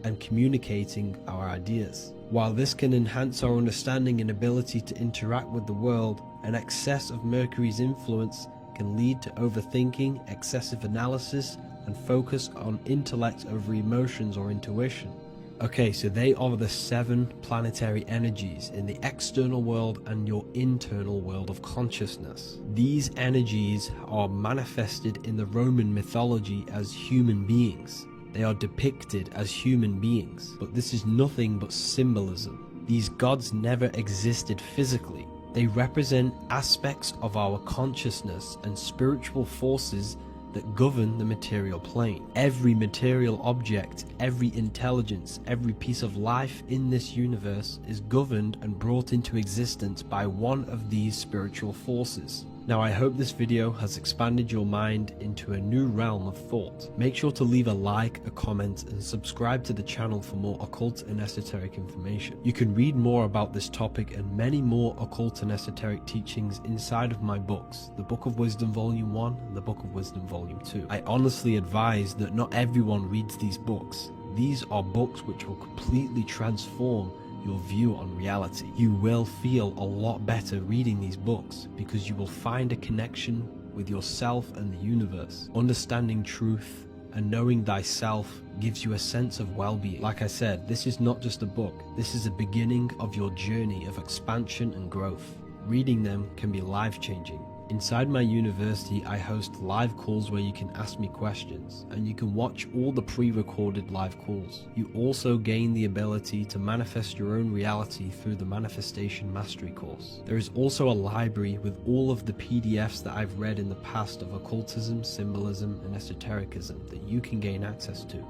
and communicating our ideas. While this can enhance our understanding and ability to interact with the world, an excess of Mercury's influence can lead to overthinking, excessive analysis, and focus on intellect over emotions or intuition. Okay, so they are the 7 planetary energies in the external world and your internal world of consciousness. These energies are manifested in the Roman mythology as human beings. They are depicted as human beings, but this is nothing but symbolism. These gods never existed physically. They represent aspects of our consciousness and spiritual forces that govern the material plane. Every material object, every intelligence, every piece of life in this universe is governed and brought into existence by one of these spiritual forces. Now I hope this video has expanded your mind into a new realm of thought. Make sure to leave a like, a comment, and subscribe to the channel for more occult and esoteric information. You can read more about this topic and many more occult and esoteric teachings inside of my books, the Book of Wisdom Volume 1 and the Book of Wisdom Volume 2. I honestly advise that not everyone reads these books. These are books which will completely transform your view on reality. You will feel a lot better reading these books because you will find a connection with yourself and the universe. Understanding truth and knowing thyself gives you a sense of well-being. Like I said, this is not just a book. This is a beginning of your journey of expansion and growth. Reading them can be life-changing. Inside my university, I host live calls where you can ask me questions, and you can watch all the pre-recorded live calls. You also gain the ability to manifest your own reality through the Manifestation Mastery course. There is also a library with all of the PDFs that I've read in the past of occultism, symbolism, and esotericism that you can gain access to.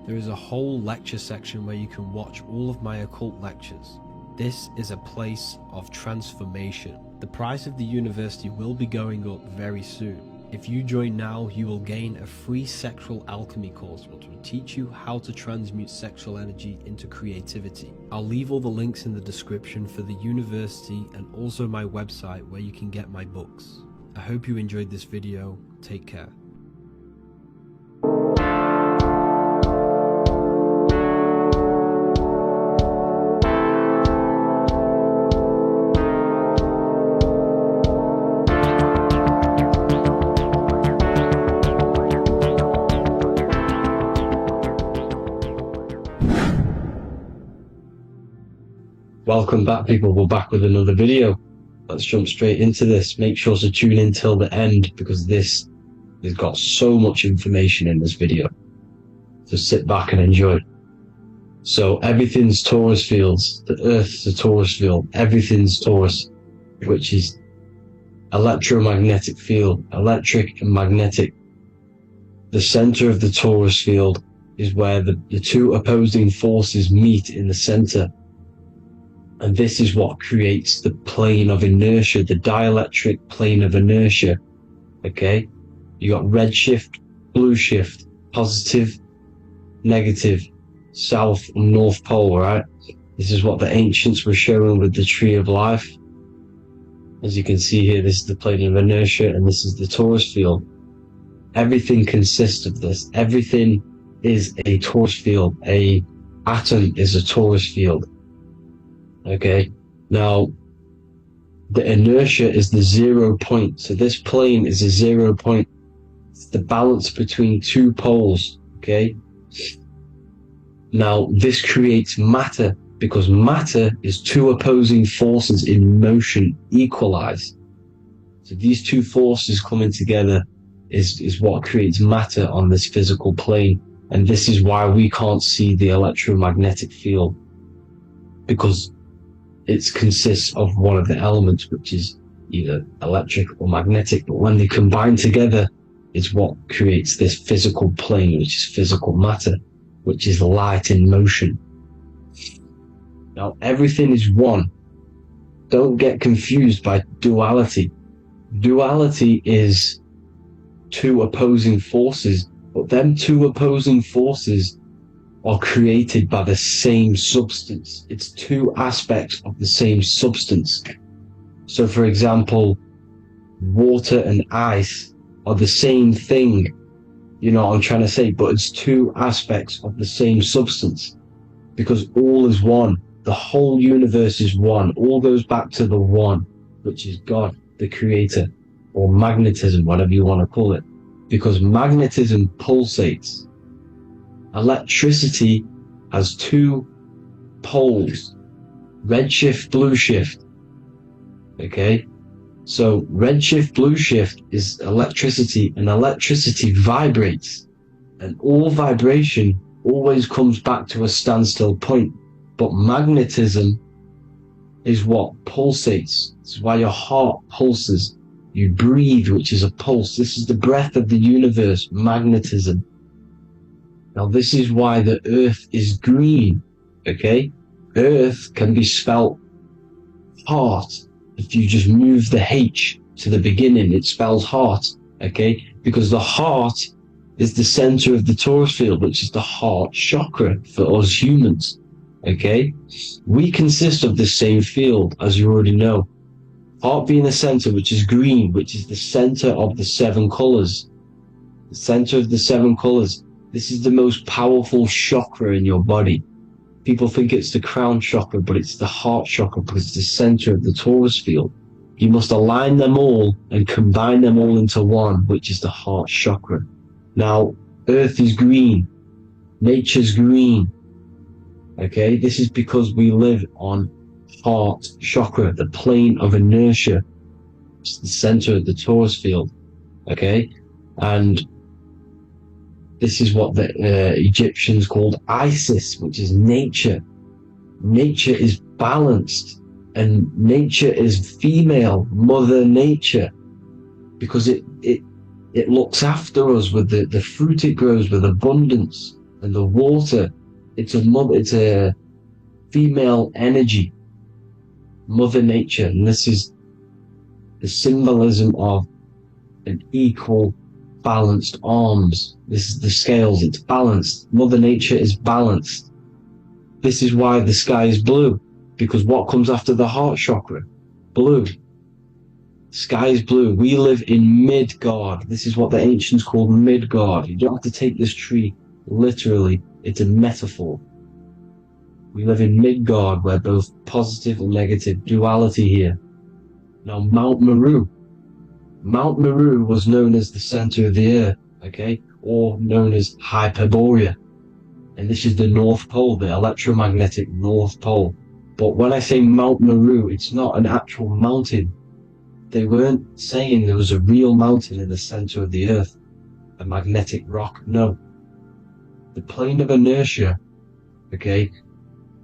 There is a whole lecture section where you can watch all of my occult lectures. This is a place of transformation. The price of the university will be going up very soon. If you join now, you will gain a free sexual alchemy course which will teach you how to transmute sexual energy into creativity. I'll leave all the links in the description for the university and also my website where you can get my books. I hope you enjoyed this video. Take care. Welcome back, people. We're back with another video. Let's jump straight into this. Make sure to tune in till the end because this has got so much information in this video. So sit back and enjoy. So everything's Taurus fields. The Earth's a Taurus field. Everything's Taurus, which is electromagnetic field, electric and magnetic. The center of the Taurus field is where the two opposing forces meet in the center. And this is what creates the plane of inertia, the dielectric plane of inertia. Okay? You got red shift, blue shift, positive, negative, south and north pole, right? This is what the ancients were showing with the tree of life. As you can see here, this is the plane of inertia and this is the Taurus field. Everything consists of this. Everything is a Taurus field. A atom is a Taurus field. Okay, now the inertia is the 0 point. So this plane is a 0 point. It's the balance between two poles. Okay, now this creates matter because matter is two opposing forces in motion equalized. So these two forces coming together is what creates matter on this physical plane. And this is why we can't see the electromagnetic field, because it consists of one of the elements, which is either electric or magnetic, but when they combine together, it's what creates this physical plane, which is physical matter, which is light in motion. Now, everything is one. Don't get confused by duality. Duality is two opposing forces, but them two opposing forces are created by the same substance. It's two aspects of the same substance. So for example, water and ice are the same thing, you know what I'm trying to say, but it's two aspects of the same substance because all is one. The whole universe is one. All goes back to the one, which is God, the creator, or magnetism, whatever you want to call it, because magnetism pulsates. Electricity has two poles, red shift, blue shift. Okay, so red shift, blue shift is electricity, and electricity vibrates, and all vibration always comes back to a standstill point. But magnetism is what pulsates. It's why your heart pulses. You breathe, which is a pulse. This is the breath of the universe, magnetism. Now, this is why the earth is green, okay? Earth can be spelt heart if you just move the H. to the beginning, it spells heart, okay? Because the heart is the center of the torus field, which is the heart chakra for us humans, okay? We consist of the same field, as you already know. Heart being the center, which is green, which is the center of the 7 colors. The center of the 7 colors. This is the most powerful chakra in your body. People think it's the crown chakra, but it's the heart chakra because it's the center of the torus field. You must align them all and combine them all into one, which is the heart chakra. Now, Earth is green. Nature's green. Okay, this is because we live on heart chakra, the plane of inertia. It's the center of the torus field. Okay, and this is what the Egyptians called Isis, which is nature. Nature is balanced, and nature is female, Mother Nature, because it looks after us with the fruit it grows with abundance, and the water. It's a female energy, Mother Nature, and this is the symbolism of an equal, balanced arms. This is the scales, it's balanced. Mother Nature is balanced. This is why the sky is blue, because what comes after the heart chakra? Blue. Sky is blue. We live in Midgard. This is what the ancients called Midgard. You don't have to take this tree literally. It's a metaphor. We live in Midgard, where both positive and negative duality here. Now, Mount Meru. Mount Meru was known as the center of the earth, okay, or known as Hyperborea. And this is the North Pole, the electromagnetic North Pole. But when I say Mount Meru, it's not an actual mountain. They weren't saying there was a real mountain in the center of the earth, a magnetic rock. No. The plane of inertia, okay,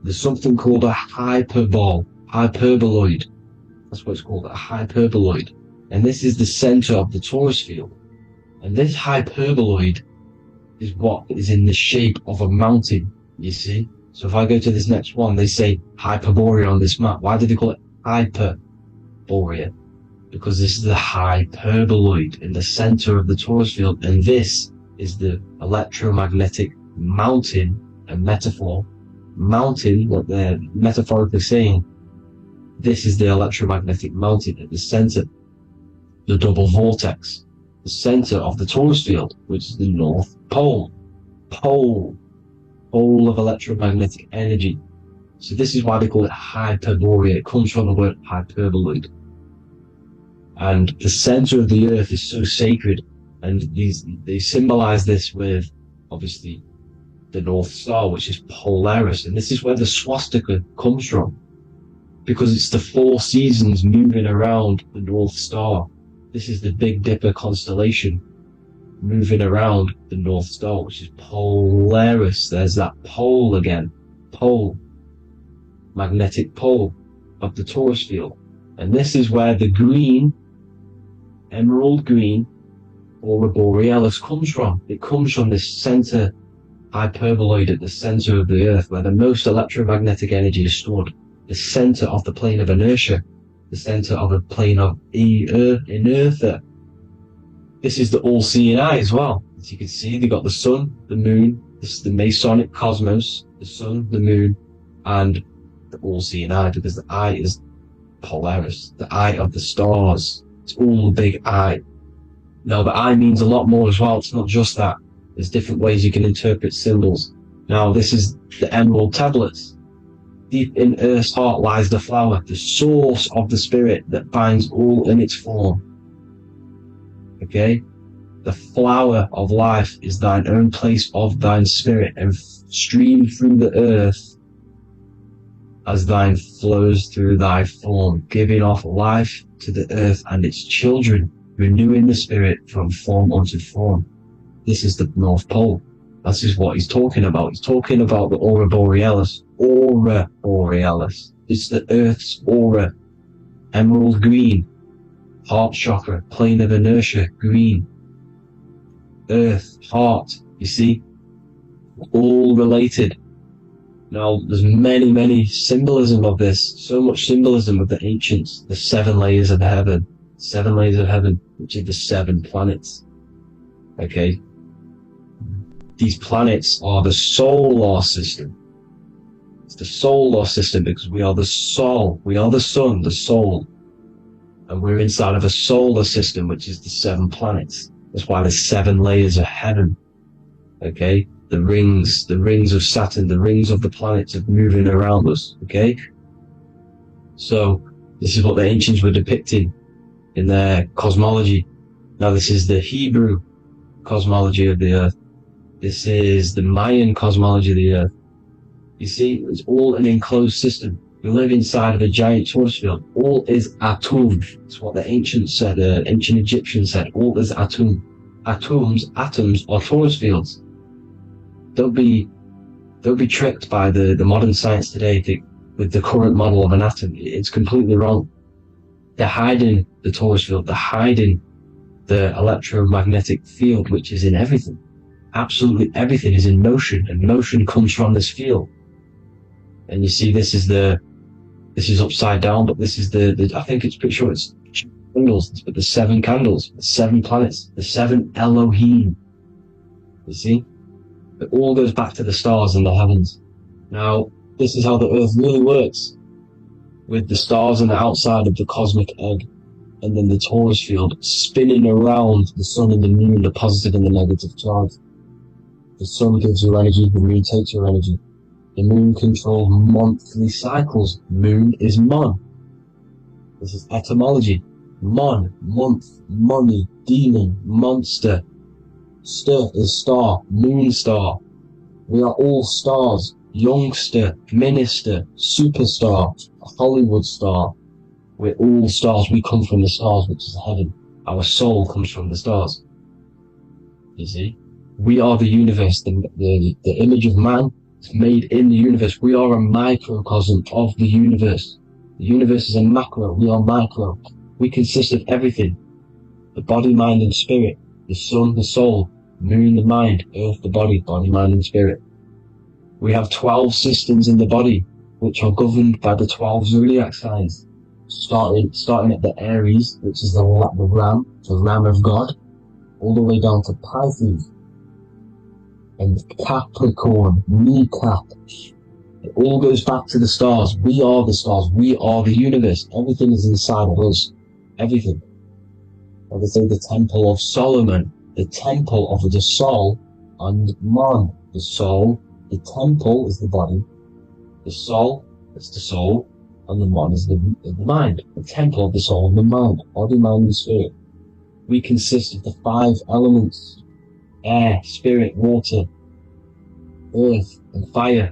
there's something called a hyperboloid. That's what it's called, a hyperboloid. And this is the center of the torus field. And this hyperboloid is what is in the shape of a mountain, you see? So if I go to this next one, they say Hyperborea on this map. Why did they call it Hyperborea? Because this is the hyperboloid in the center of the torus field, and this is the electromagnetic mountain, a metaphor. Mountain, what they're metaphorically saying, this is the electromagnetic mountain at the center, the double vortex, the center of the torus field, which is the North Pole. Pole of electromagnetic energy. So this is why they call it Hyperborea. It comes from the word hyperboloid. And the center of the earth is so sacred, and they symbolize this with, obviously, the North Star, which is Polaris. And this is where the swastika comes from, because it's the 4 seasons moving around the North Star. This is the Big Dipper constellation moving around the North Star, which is Polaris. There's that pole again. Pole. Magnetic pole of the torus field. And this is where the green, emerald green, Aurora Borealis comes from. It comes from this center hyperboloid at the center of the earth, where the most electromagnetic energy is stored. The center of the plane of inertia. The center of a plane of inertia. This is the all-seeing eye as well. As you can see, they got the sun, the moon. This is the Masonic cosmos, the sun, the moon, and the all-seeing eye, because the eye is Polaris, the eye of the stars. It's all a big eye. Now, the eye means a lot more as well. It's not just that. There's different ways you can interpret symbols. Now, this is the emerald tablets. Deep in Earth's heart lies the flower, the source of the spirit that binds all in its form. Okay? The flower of life is thine own place of thine spirit, and stream through the earth as thine flows through thy form, giving off life to the earth and its children, renewing the spirit from form unto form. This is the North Pole. This is what he's talking about. He's talking about the Aurora Borealis. Aurora Borealis. It's the Earth's aura. Emerald green. Heart chakra. Plane of inertia. Green. Earth. Heart. You see? All related. Now, there's many symbolism of this. So much symbolism of the ancients. The 7 layers of heaven. 7 layers of heaven, which are the 7 planets. Okay? These planets are the solar system. It's the solar system because we are the soul. We are the sun, the soul. And we're inside of a solar system, which is the 7 planets. That's why there's 7 layers of heaven. Okay? The rings of Saturn, the rings of the planets are moving around us. Okay? So, this is what the ancients were depicting in their cosmology. Now, this is the Hebrew cosmology of the earth. This is the Mayan cosmology of the earth. You see, it's all an enclosed system. We live inside of a giant torus field. All is atum. That's what the ancients said, ancient Egyptians said. All is atum. Atoms are torus fields. Don't be tricked by the modern science today with the current model of an atom. It's completely wrong. They're hiding the torus field. They're hiding the electromagnetic field, which is in everything. Absolutely everything is in motion, and motion comes from this field. And you see, this is upside down, but this is I think it's pretty sure it's candles, but the 7 candles, the 7 planets, the 7 Elohim. You see? It all goes back to the stars and the heavens. Now, this is how the earth really works, with the stars on the outside of the cosmic egg, and then the torus field spinning around the sun and the moon, the positive and the negative charge. The sun gives you energy, the moon takes your energy. The moon controls monthly cycles. Moon is mon. This is etymology. Mon, month, money, demon, monster. Stir is star, moon star. We are all stars. Youngster, minister, superstar, Hollywood star. We're all stars. We come from the stars, which is heaven. Our soul comes from the stars. You see? We are the universe, the image of man is made in the universe. We are a microcosm of the universe. The universe is a macro, we are micro. We consist of everything. The body, mind and spirit. The sun, the soul. Moon, the mind. Earth, the body, mind and spirit. We have 12 systems in the body, which are governed by the 12 zodiac signs. Starting at the Aries, which is the ram of God, all the way down to Pisces. And Capricorn, kneecap. It all goes back to the stars. We are the stars. We are the universe. Everything is inside of us. Everything. Like I say, the Temple of Solomon, the Temple of the Soul, and Mon, the soul. The temple is the body. The soul is the soul, and the Mon is the mind. The temple of the soul and the mind. Body, mind, and spirit. We consist of the 5 elements. Air, spirit, water, earth, and fire.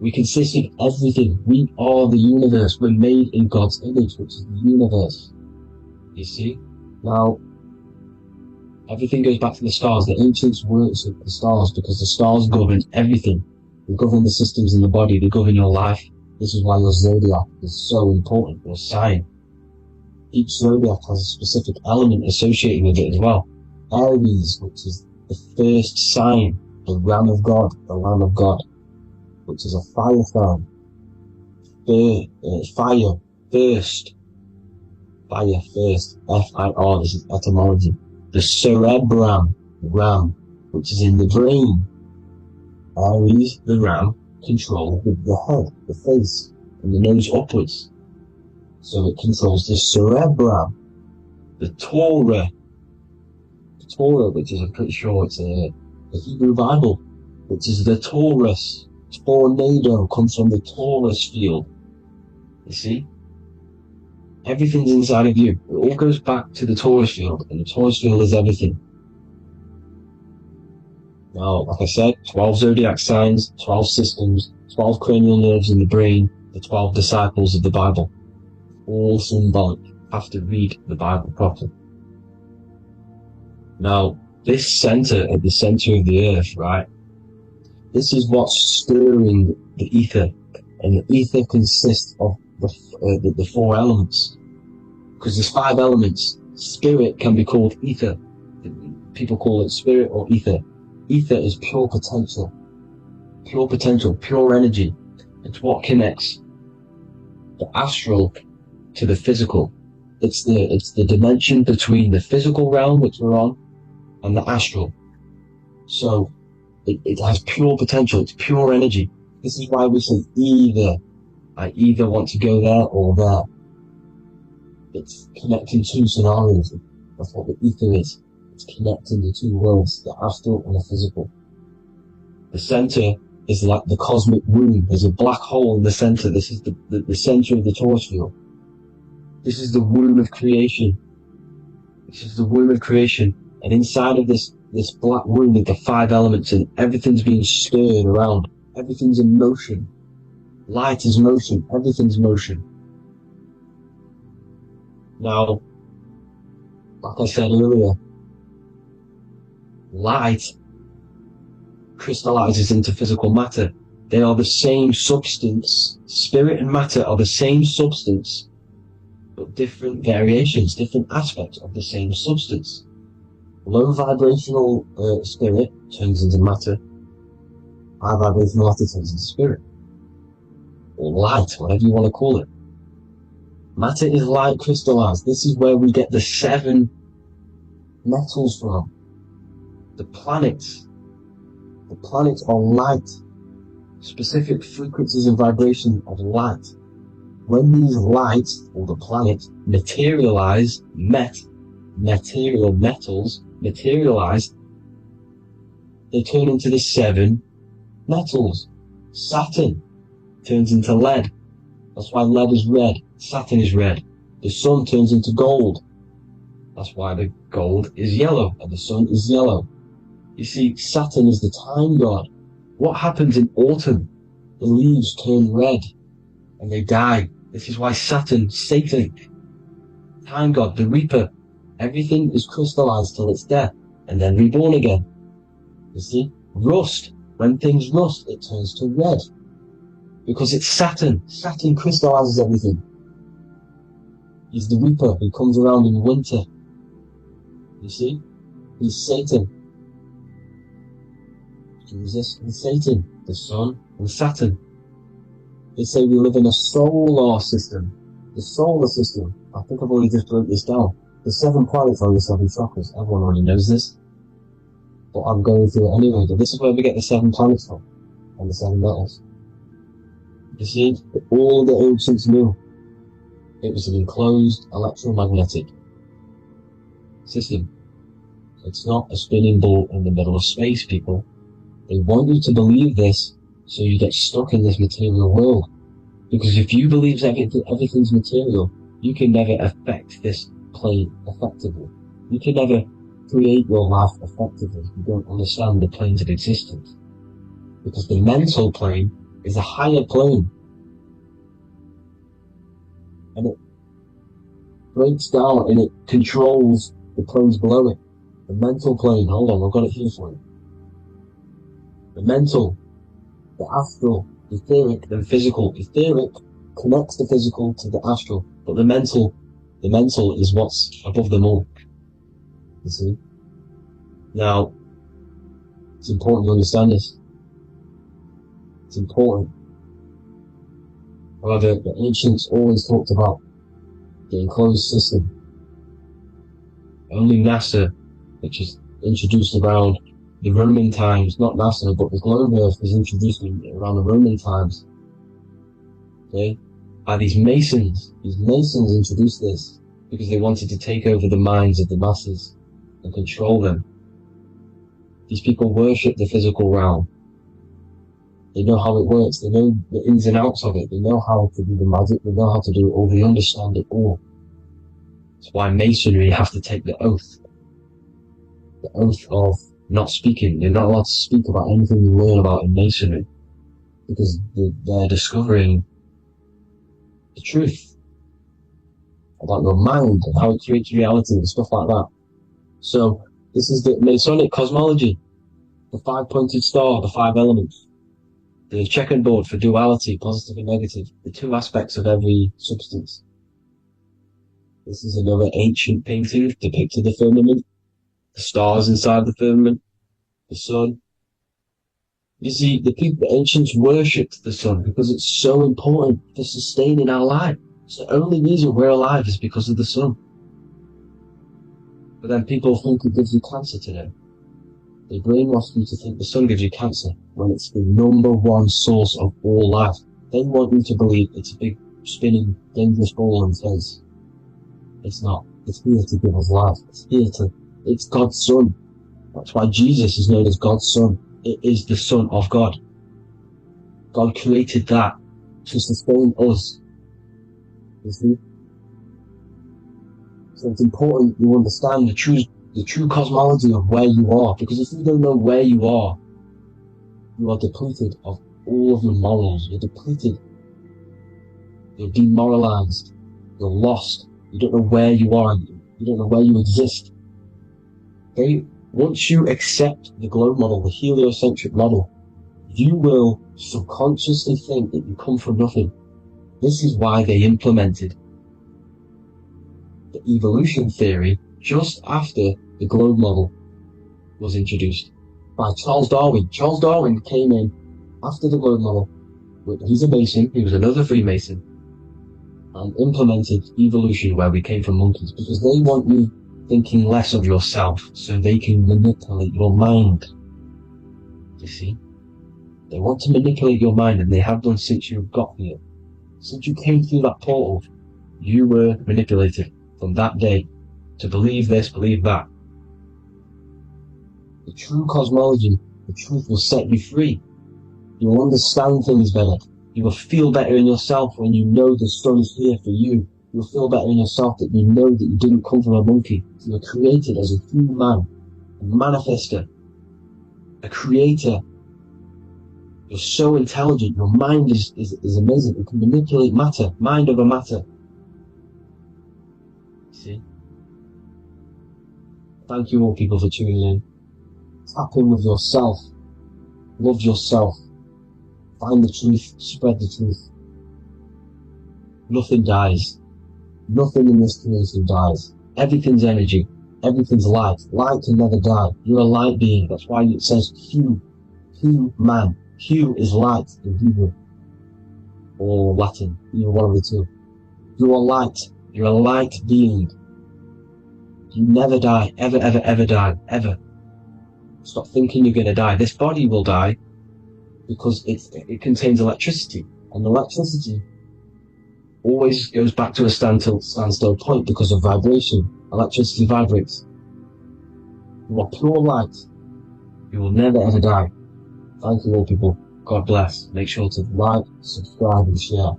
We consist of everything. We are the universe. We're made in God's image, which is the universe. You see? Now, everything goes back to the stars. The ancients worshipped the stars because the stars govern everything. They govern the systems in the body. They govern your life. This is why your zodiac is so important, your sign. Each zodiac has a specific element associated with it as well. Aries, which is the first sign, the Ram of God, which is a fire sign. Fire, first. F-I-R, this is etymology. The cerebrum, ram, which is in the brain. Aries, the ram, controls the head, the face, and the nose upwards. So it controls the cerebrum. The Torah, which is, I'm pretty sure it's the Hebrew Bible, which is the Taurus. Tornado comes from the Taurus field. You see? Everything's inside of you. It all goes back to the Taurus field, and the Taurus field is everything. Now, like I said, 12 zodiac signs, 12 systems, 12 cranial nerves in the brain, the 12 disciples of the Bible. All symbolic. Have to read the Bible properly. Now, this center, at the center of the earth, right? This is what's stirring the ether. And the ether consists of the 4 elements. Because there's 5 elements. Spirit can be called ether. People call it spirit or ether. Ether is pure potential, pure energy. It's what connects the astral to the physical. it's the dimension between the physical realm which we're on and the astral. So it has pure potential, it's pure energy. This is why we say I either want to go there or there. It's connecting two scenarios. That's what the ether is. It's connecting the two worlds, the astral and the physical. The center is like the cosmic womb. There's a black hole in the center. This is the center of the torus field. This is the womb of creation. This is the womb of creation. And inside of this black womb with the 5 elements, and everything's being stirred around. Everything's in motion. Light is motion. Everything's motion. Now, like I said earlier, light crystallizes into physical matter. They are the same substance. Spirit and matter are the same substance, but different variations, different aspects of the same substance. Low vibrational spirit turns into matter. High vibrational matter turns into spirit. Or light, whatever you want to call it. Matter is light crystallized. This is where we get the 7 metals from. The planets. The planets are light. Specific frequencies and vibration of light. When these lights, or the planets, materialize, material metals, materialize, they turn into the 7 metals. Saturn turns into lead. That's why lead is red. Saturn is red. The sun turns into gold. That's why the gold is yellow and the sun is yellow. You see, Saturn is the time god. What happens in autumn? The leaves turn red and they die. This is why Satan, time god, the reaper, everything is crystallized till it's death and then reborn again. You see, rust, when things rust, it turns to red. Because it's Saturn. Saturn crystallizes everything. He's the reaper who comes around in winter. You see? He's Satan. Jesus and Satan, the sun and Saturn. They say we live in a solar system. The solar system. I think I've already just broke this down. The 7 planets are the 7 chakras. Everyone already knows this. But I'm going through it anyway. But this is where we get the 7 planets from. And the 7 metals. You see, all the ancients knew it was an enclosed electromagnetic system. It's not a spinning ball in the middle of space, people. They want you to believe this so you get stuck in this material world. Because if you believe everything's material, you can never affect this plane effectively. You can never create your life effectively if you don't understand the planes of existence. Because the mental plane is a higher plane. And it breaks down and it controls the planes below it. The mental plane, hold on, I've got it here for you. The mental, the astral, etheric, then physical. Etheric connects the physical to the astral, but the mental is what's above them all. You see? Now, it's important to understand this. It's important. However, the ancients always talked about the enclosed system. Only NASA, which is introduced around the Roman times, not NASA, but the globe Earth was introduced around the Roman times. Okay? By these Masons. These Masons introduced this because they wanted to take over the minds of the masses and control them. These people worship the physical realm. They know how it works. They know the ins and outs of it. They know how to do the magic. They know how to do it all. They understand it all. That's why Masonry have to take the oath. The oath of not speaking. You're not allowed to speak about anything you learn about in Masonry. Because they're discovering the truth about your mind and how it creates reality and stuff like that. So, this is the Masonic cosmology. The 5-pointed star, the 5 elements. The checkerboard for duality, positive and negative. The 2 aspects of every substance. This is another ancient painting depicting the firmament. The stars inside the firmament. The sun. You see, the ancients worshipped the sun because it's so important for sustaining our life. So the only reason we're alive is because of the sun. But then people think it gives you cancer today. They brainwash you to think the sun gives you cancer when it's the number one source of all life. They want you to believe it's a big, spinning, dangerous ball in space. It's not. It's here to give us life. It's God's Son. That's why Jesus is known as God's Son. It is the Son of God. God created that to sustain us. You see? So it's important you understand the true cosmology of where you are, because if you don't know where you are depleted of all of your morals. You're depleted. You're demoralized. You're lost. You don't know where you are. You don't know where you exist. Okay? Once you accept the globe model, the heliocentric model, you will subconsciously think that you come from nothing. This is why they implemented the evolution theory just after the globe model was introduced by Charles Darwin. Charles Darwin came in after the globe model. He's a Mason, he was another Freemason, and implemented evolution where we came from monkeys, because they want you thinking less of yourself so they can manipulate your mind. You see? They want to manipulate your mind, and they have done since you got here. Since you came through that portal, you were manipulated from that day to believe this, believe that. The true cosmology, the truth will set you free. You will understand things better. You will feel better in yourself when you know the sun is here for you. You'll feel better in yourself that you know that you didn't come from a monkey. You were created as a human, a manifester, a creator. You're so intelligent. Your mind is amazing. It can manipulate matter, mind over matter. See? Thank you all people for tuning in. Tap in with yourself. Love yourself. Find the truth. Spread the truth. Nothing dies. Nothing in this creation dies. Everything's energy. Everything's light. Light can never die. You're a light being. That's why it says Hu. Hu man. Hu is light in Hebrew. Or Latin. Either one of the two. You are light. You're a light being. You never die. Ever, ever, ever die. Ever. Stop thinking you're going to die. This body will die because it contains electricity. And electricity always goes back to a standstill point because of vibration. Electricity vibrates. You are pure light. You will never ever die. Thank you all people. God bless. Make sure to like, subscribe and share.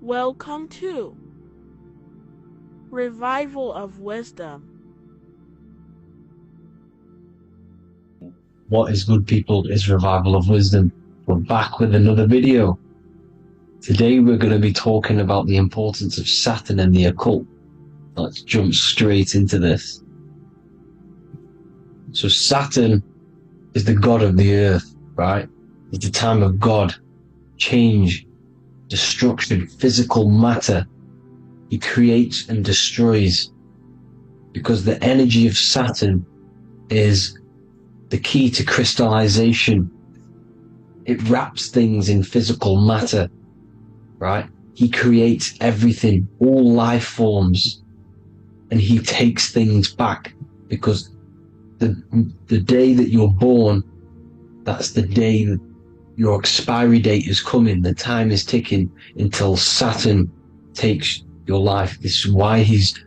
Welcome to Revival of Wisdom. What is good, people? Is Revival of Wisdom. We're back with another video. Today we're going to be talking about the importance of Saturn and the occult. Let's jump straight into this. So Saturn is the god of the earth, right? It's the time of God, change, destruction, physical matter. He creates and destroys, because the energy of Saturn is the key to crystallization. It wraps things in physical matter, right? He creates everything, all life forms, and he takes things back, because the day that you're born, that's the day that your expiry date is coming. The time is ticking until Saturn takes your life. This is why he's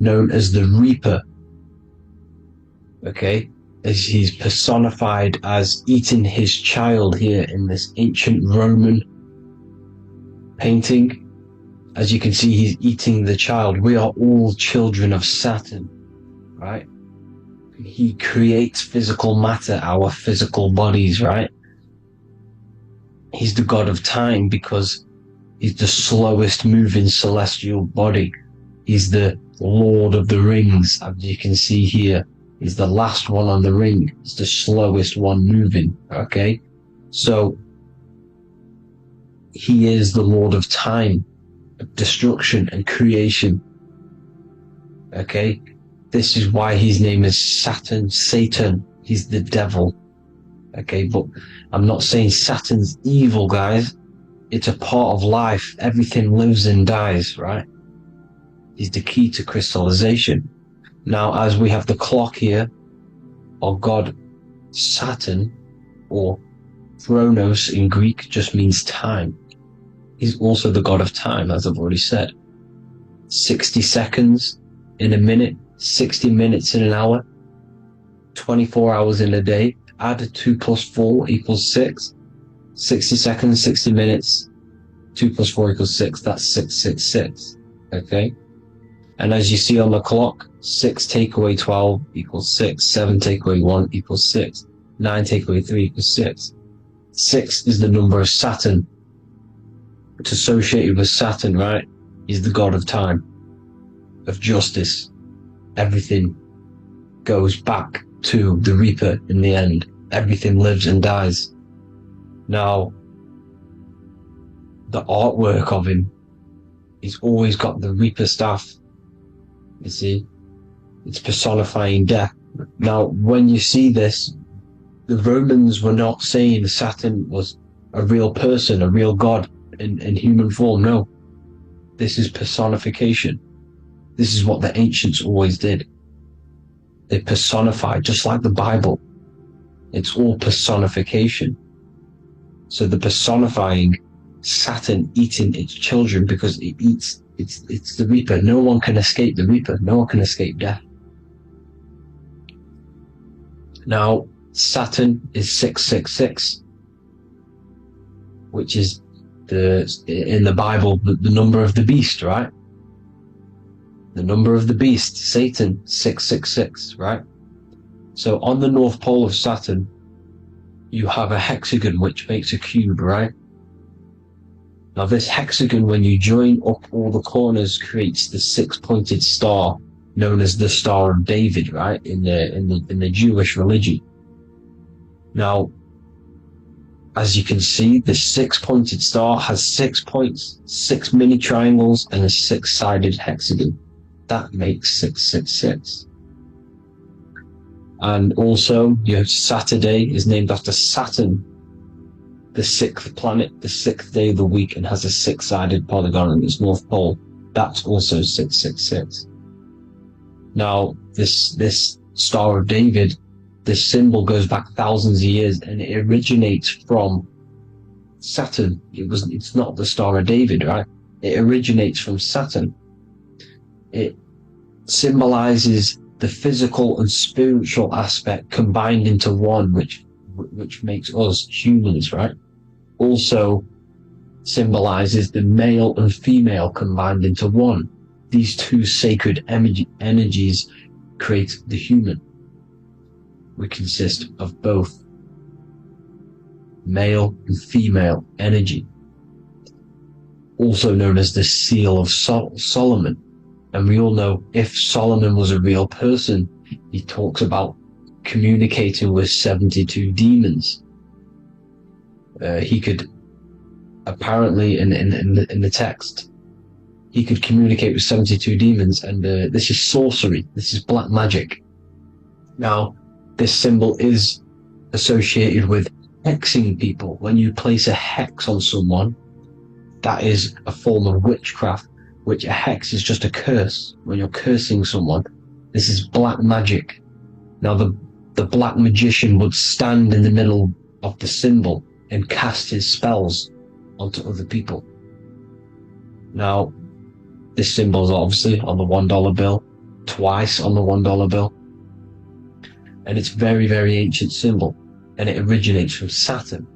known as the Reaper. Okay? As he's personified as eating his child here in this ancient Roman painting. As you can see, he's eating the child. We are all children of Saturn, right? He creates physical matter, our physical bodies, right? He's the god of time because he's the slowest moving celestial body. He's the Lord of the Rings, as you can see here. He's the last one on the ring. He's the slowest one moving, okay? So, he is the Lord of time. of destruction and creation. Okay? This is why his name is Satan. He's the devil. Okay, but I'm not saying Saturn's evil, guys. It's a part of life. Everything lives and dies, right? He's the key to crystallization. Now, as we have the clock here, our god Saturn, or Chronos in Greek, just means time. He's also the god of time, as I've already said. 60 seconds in a minute, 60 minutes in an hour, 24 hours in a day. Add 2 plus 4 equals 6. 60 seconds, 60 minutes, 2 plus 4 equals 6. That's 666. Okay? And as you see on the clock, 6 take away 12 equals 6. 7 take away 1 equals 6. 9 take away 3 equals 6. 6 is the number of Saturn. It's associated with Saturn, right? He's the god of time, of justice. Everything goes back to the Reaper in the end. Everything lives and dies. Now, the artwork of him, he's always got the Reaper staff. You see, it's personifying death. Now, when you see this, the Romans were not saying Saturn was a real person, a real god in human form. No, this is personification. This is what the ancients always did. They personified, just like the Bible. It's all personification. So the personifying Saturn eating its children because it eats, it's the Reaper. No one can escape the Reaper. No one can escape death. Now, Saturn is 666, which is in the Bible, the number of the beast, right? The number of the beast, Satan, 666, right? So on the North Pole of Saturn, you have a hexagon which makes a cube, right? Now this hexagon, when you join up all the corners, creates the 6-pointed star known as the Star of David, right? In the Jewish religion. Now, as you can see, the 6-pointed star has 6 points, 6 mini triangles, and a 6-sided hexagon. That makes 666. And also, your Saturday is named after Saturn, the 6th planet, the 6th day of the week, and has a 6-sided polygon in its north pole. That's also 666. Now, this Star of David, this symbol goes back thousands of years, and it originates from Saturn. It's not the Star of David, right? It originates from Saturn. It symbolizes the physical and spiritual aspect combined into one, which makes us humans, right? Also symbolizes the male and female combined into one. These two sacred energies create the human. We consist of both male and female energy, also known as the Seal of Solomon. And we all know if Solomon was a real person, he talks about communicating with 72 demons. He could apparently in the text, he could communicate with 72 demons, and this is sorcery. This is black magic. Now, this symbol is associated with hexing people. When you place a hex on someone, that is a form of witchcraft, which a hex is just a curse. When you're cursing someone, this is black magic. Now, the black magician would stand in the middle of the symbol and cast his spells onto other people. Now, this symbol is obviously on the $1 bill, twice on the $1 bill. And it's very, very ancient symbol, and it originates from Saturn.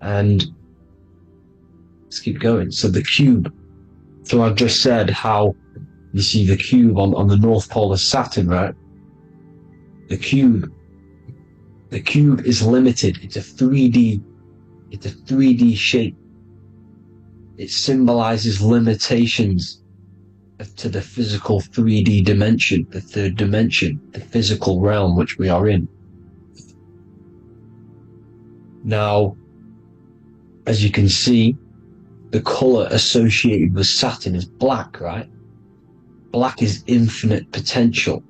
And let's keep going. So the cube. So I've just said how you see the cube on the North Pole of Saturn, right? The cube is limited. It's a 3D shape. It symbolizes limitations to the physical 3D dimension, the third dimension, the physical realm which we are in. Now, as you can see, the color associated with Saturn is black, right? Black is infinite potential.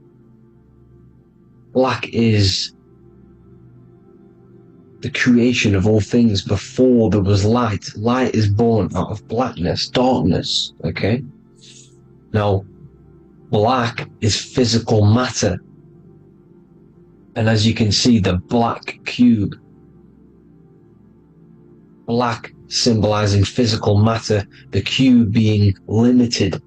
Black is the creation of all things. Before there was light. Light is born out of blackness, darkness, okay? Now, black is physical matter. And as you can see, the black cube, black symbolizing physical matter, the cube being limited,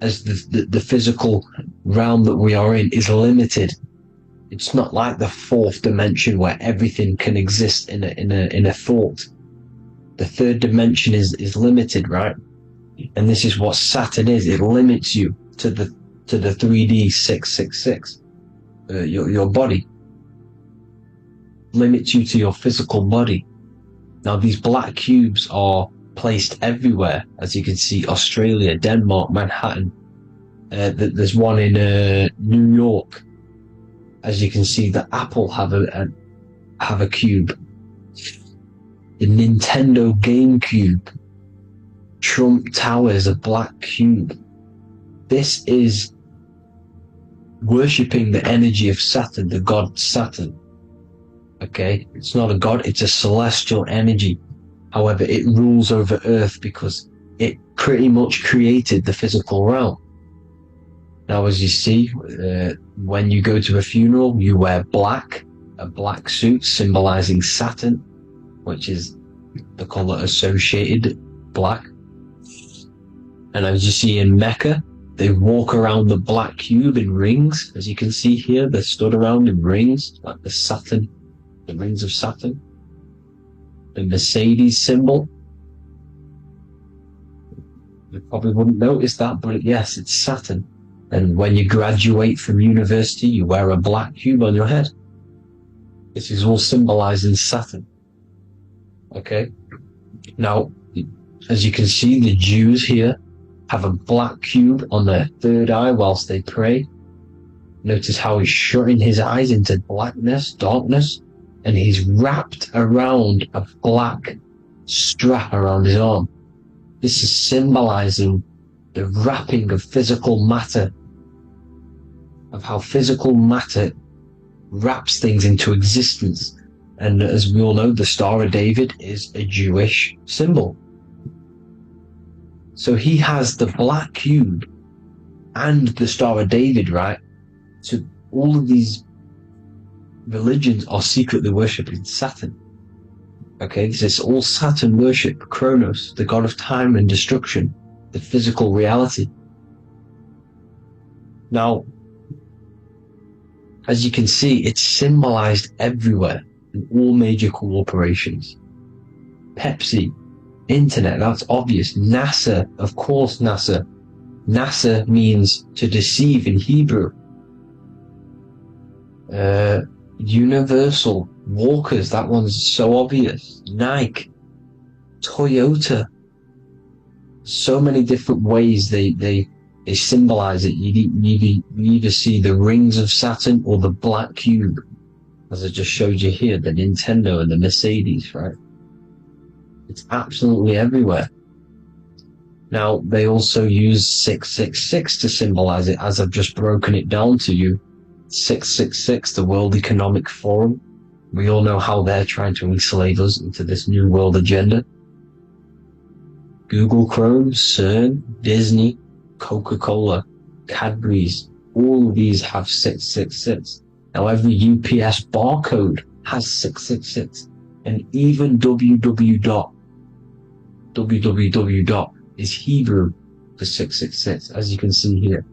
as the physical realm that we are in is limited. It's not like the fourth dimension where everything can exist in a thought. The third dimension is limited, right? And this is what Saturn is. It limits you to the 3D 666. Your body limits you to your physical body. Now these black cubes are placed everywhere, as you can see: Australia, Denmark, Manhattan. There's one in New York. As you can see, the Apple have a cube. The Nintendo GameCube. Trump Tower is a black cube. This is worshipping the energy of Saturn, the god Saturn. Okay, it's not a god, it's a celestial energy. However, it rules over Earth because it pretty much created the physical realm. Now, as you see, when you go to a funeral, you wear black, a black suit symbolizing Saturn, which is the color associated, black. And as you see in Mecca, they walk around the black cube in rings. As you can see here, they're stood around in rings, like the Saturn, the rings of Saturn. The Mercedes symbol. You probably wouldn't notice that, but yes, it's Saturn. And when you graduate from university, you wear a black cube on your head. This is all symbolizing Saturn. Okay? Now, as you can see, the Jews here have a black cube on their third eye whilst they pray. Notice how he's shutting his eyes into blackness, darkness, and he's wrapped around a black strap around his arm. This is symbolizing the wrapping of physical matter, of how physical matter wraps things into existence. And as we all know, the Star of David is a Jewish symbol. So he has the black cube and the Star of David, right? So all of these religions are secretly worshipping Saturn. Okay, this is all Saturn worship, Kronos, the god of time and destruction, the physical reality. Now, as you can see, it's symbolized everywhere in all major corporations. Pepsi, internet, that's obvious. NASA, of course, NASA. NASA means to deceive in Hebrew. Universal, Walkers, that one's so obvious. Nike, Toyota. So many different ways they symbolize it. You either see the rings of Saturn or the black cube, as I just showed you here, the Nintendo and the Mercedes, right? It's absolutely everywhere. Now, they also use 666 to symbolize it, as I've just broken it down to you. 666, the World Economic Forum. We all know how they're trying to enslave us into this new world agenda. Google Chrome, CERN, Disney, Coca-Cola, Cadbury's, all of these have 666. Now every UPS barcode has 666. And even www. is Hebrew for 666, as you can see here.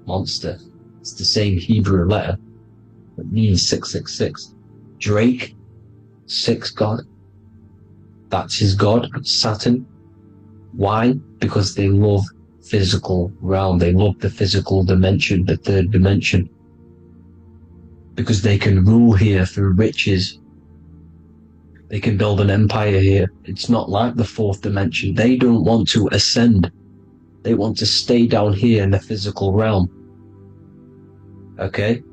Monster. It's the same Hebrew letter that means 666. Drake, 6 God. That's his God, Saturn. Why? Because they love physical realm. They love the physical dimension, the third dimension. Because they can rule here through riches. They can build an empire here. It's not like the fourth dimension. They don't want to ascend. They want to stay down here in the physical realm. Okay?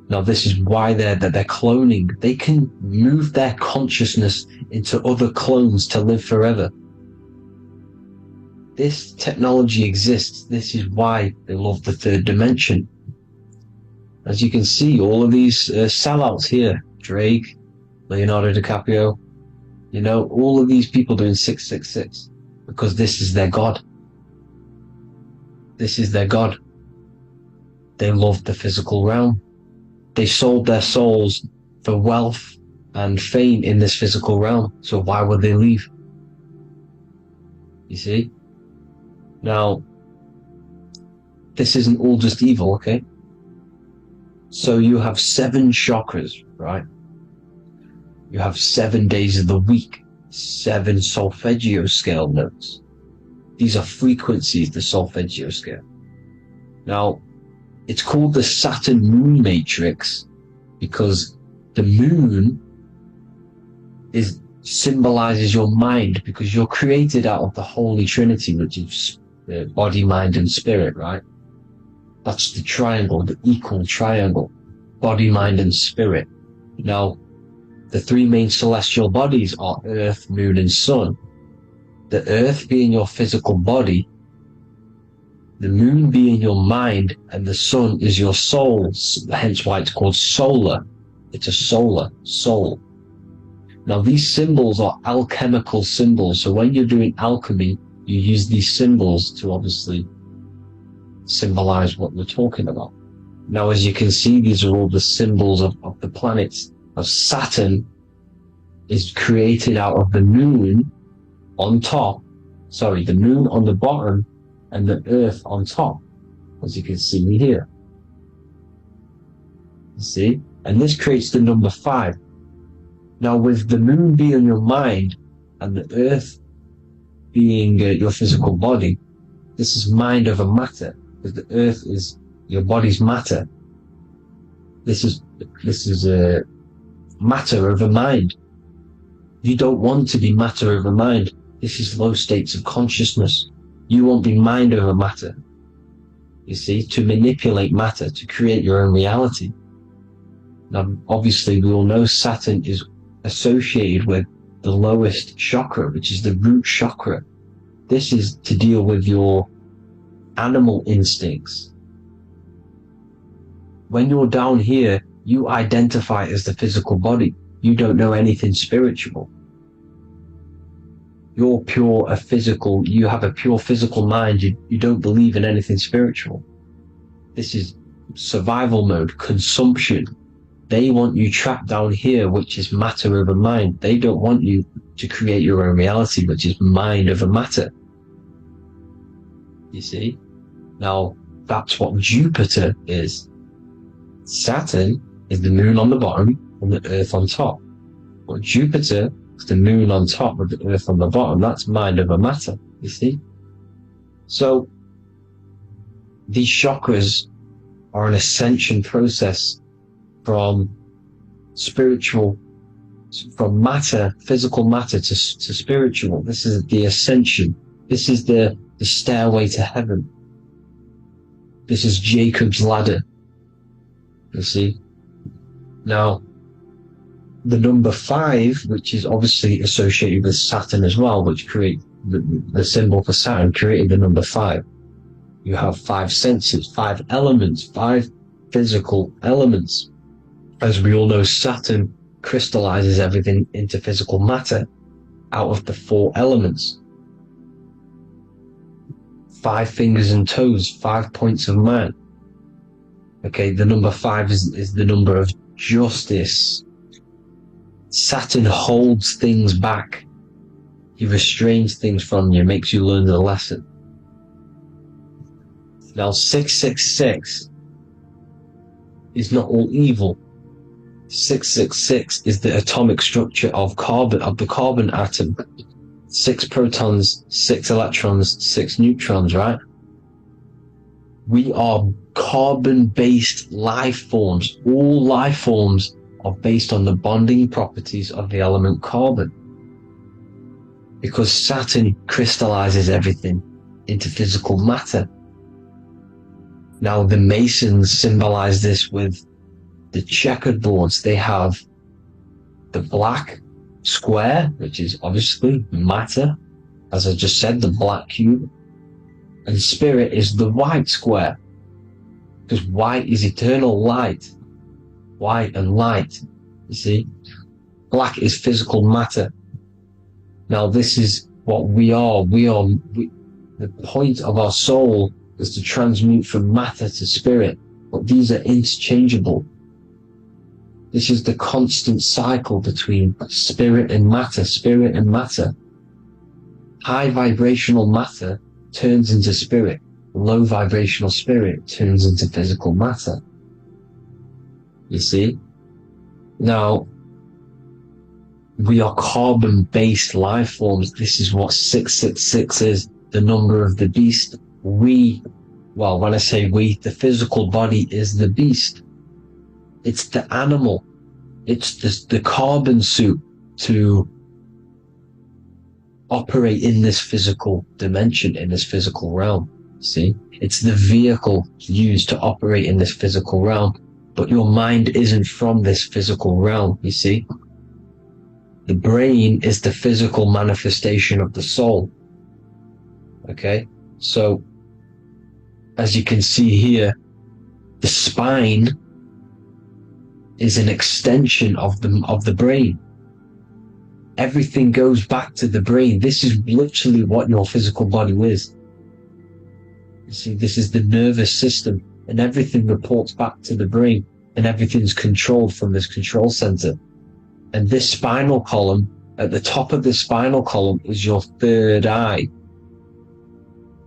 Now this is why they're cloning. They can move their consciousness into other clones to live forever. this technology exists. This is why they love the third dimension. As you can see, all of these sellouts here, Drake, Leonardo DiCaprio, you know, all of these people doing 666 because this is their God. This is their God. They love the physical realm. They sold their souls for wealth and fame in this physical realm. So why would they leave? You see? Now, this isn't all just evil, okay? So you have 7 chakras, right? You have 7 days of the week, 7 solfeggio scale notes. These are frequencies, the solfeggio scale. Now, it's called the Saturn Moon Matrix because the moon symbolizes your mind, because you're created out of the Holy Trinity, which is body, mind, and spirit, right? That's the triangle, the equal triangle, body, mind, and spirit. Now, the 3 main celestial bodies are Earth, Moon, and Sun. The Earth being your physical body, the Moon being your mind, and the Sun is your soul, hence why it's called solar. It's a solar soul. Now, these symbols are alchemical symbols, so when you're doing alchemy, you use these symbols to obviously symbolize what we're talking about. Now, as you can see, these are all the symbols of the planets. Of Saturn is created out of the moon on top, the moon on the bottom and the earth on top, as you can see here. You see? And this creates the number 5. Now, with the moon being your mind and the earth being your physical body, this is mind over matter, because the earth is your body's matter. This is matter over mind. You don't want to be matter over mind. This is low states of consciousness. You won't be mind over matter. You see, to manipulate matter, to create your own reality. Now, obviously, we all know Saturn is associated with the lowest chakra, which is the root chakra. This is to deal with your animal instincts. When you're down here, you identify as the physical body. You don't know anything spiritual. You're pure physical. You have a pure physical mind. You don't believe in anything spiritual. This is survival mode, consumption. They want you trapped down here, which is matter over mind. They don't want you to create your own reality, which is mind over matter. You see? Now, that's what Jupiter is. Saturn is the moon on the bottom and the earth on top. But Jupiter is the moon on top with the earth on the bottom. That's mind over matter, you see? So, these chakras are an ascension process from spiritual, from matter, physical matter to spiritual. This is the ascension. This is the stairway to heaven. This is Jacob's ladder. You see? Now, the number 5, which is obviously associated with Saturn as well, which create the symbol for Saturn, created the number 5. You have 5 senses, 5 elements, 5 physical elements. As we all know, Saturn crystallizes everything into physical matter out of the 4 elements. 5 fingers and toes, 5 points of man. Okay, the number 5 is the number of justice. Saturn holds things back. He restrains things from you, makes you learn the lesson. Now, 666 is not all evil. 666 is the atomic structure of the carbon atom. 6 protons, 6 electrons, 6 neutrons, right? We are carbon-based life forms. All life forms are based on the bonding properties of the element carbon. Because Saturn crystallizes everything into physical matter. Now, the Masons symbolize this with the checkered boards. They have the black square, which is obviously matter. As I just said, the black cube. And spirit is the white square, because white is eternal light. White and light, you see. Black is physical matter. Now this is what we are. The point of our soul is to transmute from matter to spirit, but these are interchangeable. This is the constant cycle between spirit and matter, spirit and matter. High vibrational matter turns into spirit. Low vibrational spirit turns into physical matter. You see? Now, we are carbon-based life forms. This is what 666 is, the number of the beast. Well, when I say we, the physical body is the beast. It's the animal. It's the carbon suit to operate in this physical dimension, in this physical realm. See? It's the vehicle used to operate in this physical realm. But your mind isn't from this physical realm, you see? The brain is the physical manifestation of the soul. Okay? So, as you can see here, the spine is an extension of the brain. Everything goes back to the brain. This is literally what your physical body is. You see, this is the nervous system, and everything reports back to the brain, and everything's controlled from this control center. And this spinal column, at the top of the spinal column, is your third eye,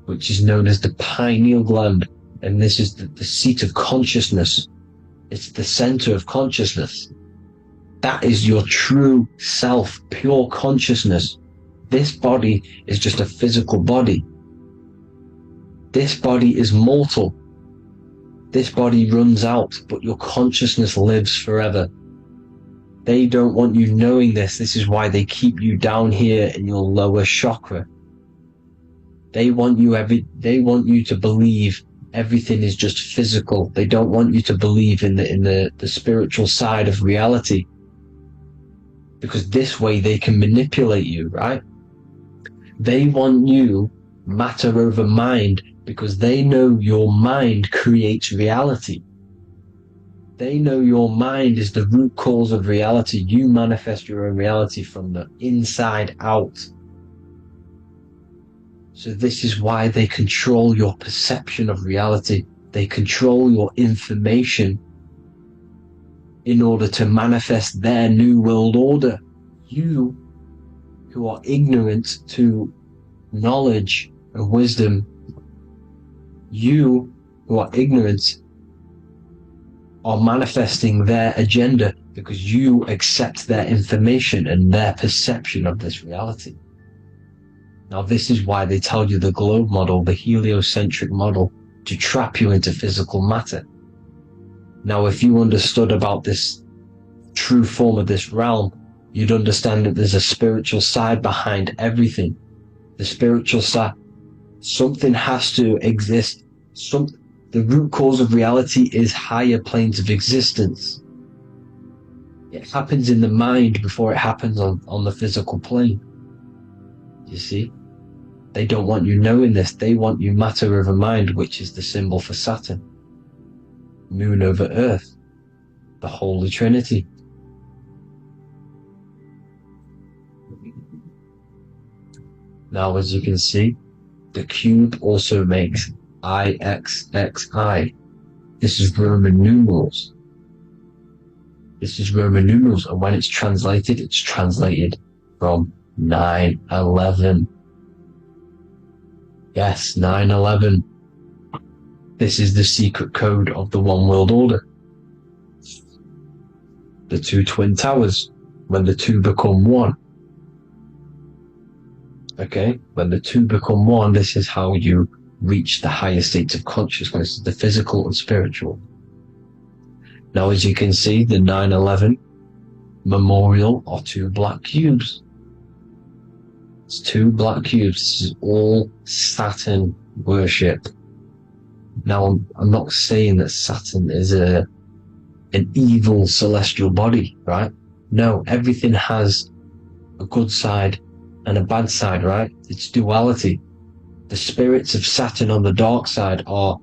which is known as the pineal gland. And this is the seat of consciousness. It's the center of consciousness. That is your true self, pure consciousness. This body is just a physical body. This body is mortal. This body runs out, but your consciousness lives forever. They don't want you knowing this. This is why they keep you down here in your lower chakra. They want you to believe everything is just physical. They don't want you to believe in the spiritual side of reality. Because this way they can manipulate you, right? They want you matter over mind, because they know your mind creates reality. They know your mind is the root cause of reality. You manifest your own reality from the inside out. So this is why they control your perception of reality. They control your information in order to manifest their new world order. You, who are ignorant to knowledge and wisdom, you who are ignorant are manifesting their agenda because you accept their information and their perception of this reality. Now, this is why they tell you the globe model, the heliocentric model, to trap you into physical matter. Now, if you understood about this true form of this realm, you'd understand that there's a spiritual side behind everything. The spiritual side, something has to exist. The root cause of reality is higher planes of existence. It happens in the mind before it happens on the physical plane. You see? They don't want you knowing this. They want you matter over mind, which is the symbol for Saturn. Moon over Earth. The Holy Trinity. Now, as you can see, the cube also makes IXXI. This is Roman numerals. This is Roman numerals, and when it's translated from 9/11. Yes, 9/11. This is the secret code of the One World Order. The two twin towers, when the two become one. Okay, when the two become one, this is how you reach the higher states of consciousness, the physical and spiritual. Now, as you can see, the 9/11 memorial are two black cubes. It's two black cubes. This is all Saturn worship. Now, I'm not saying that Saturn is an evil celestial body, right? No, everything has a good side and a bad side, right? It's duality. The spirits of Saturn on the dark side are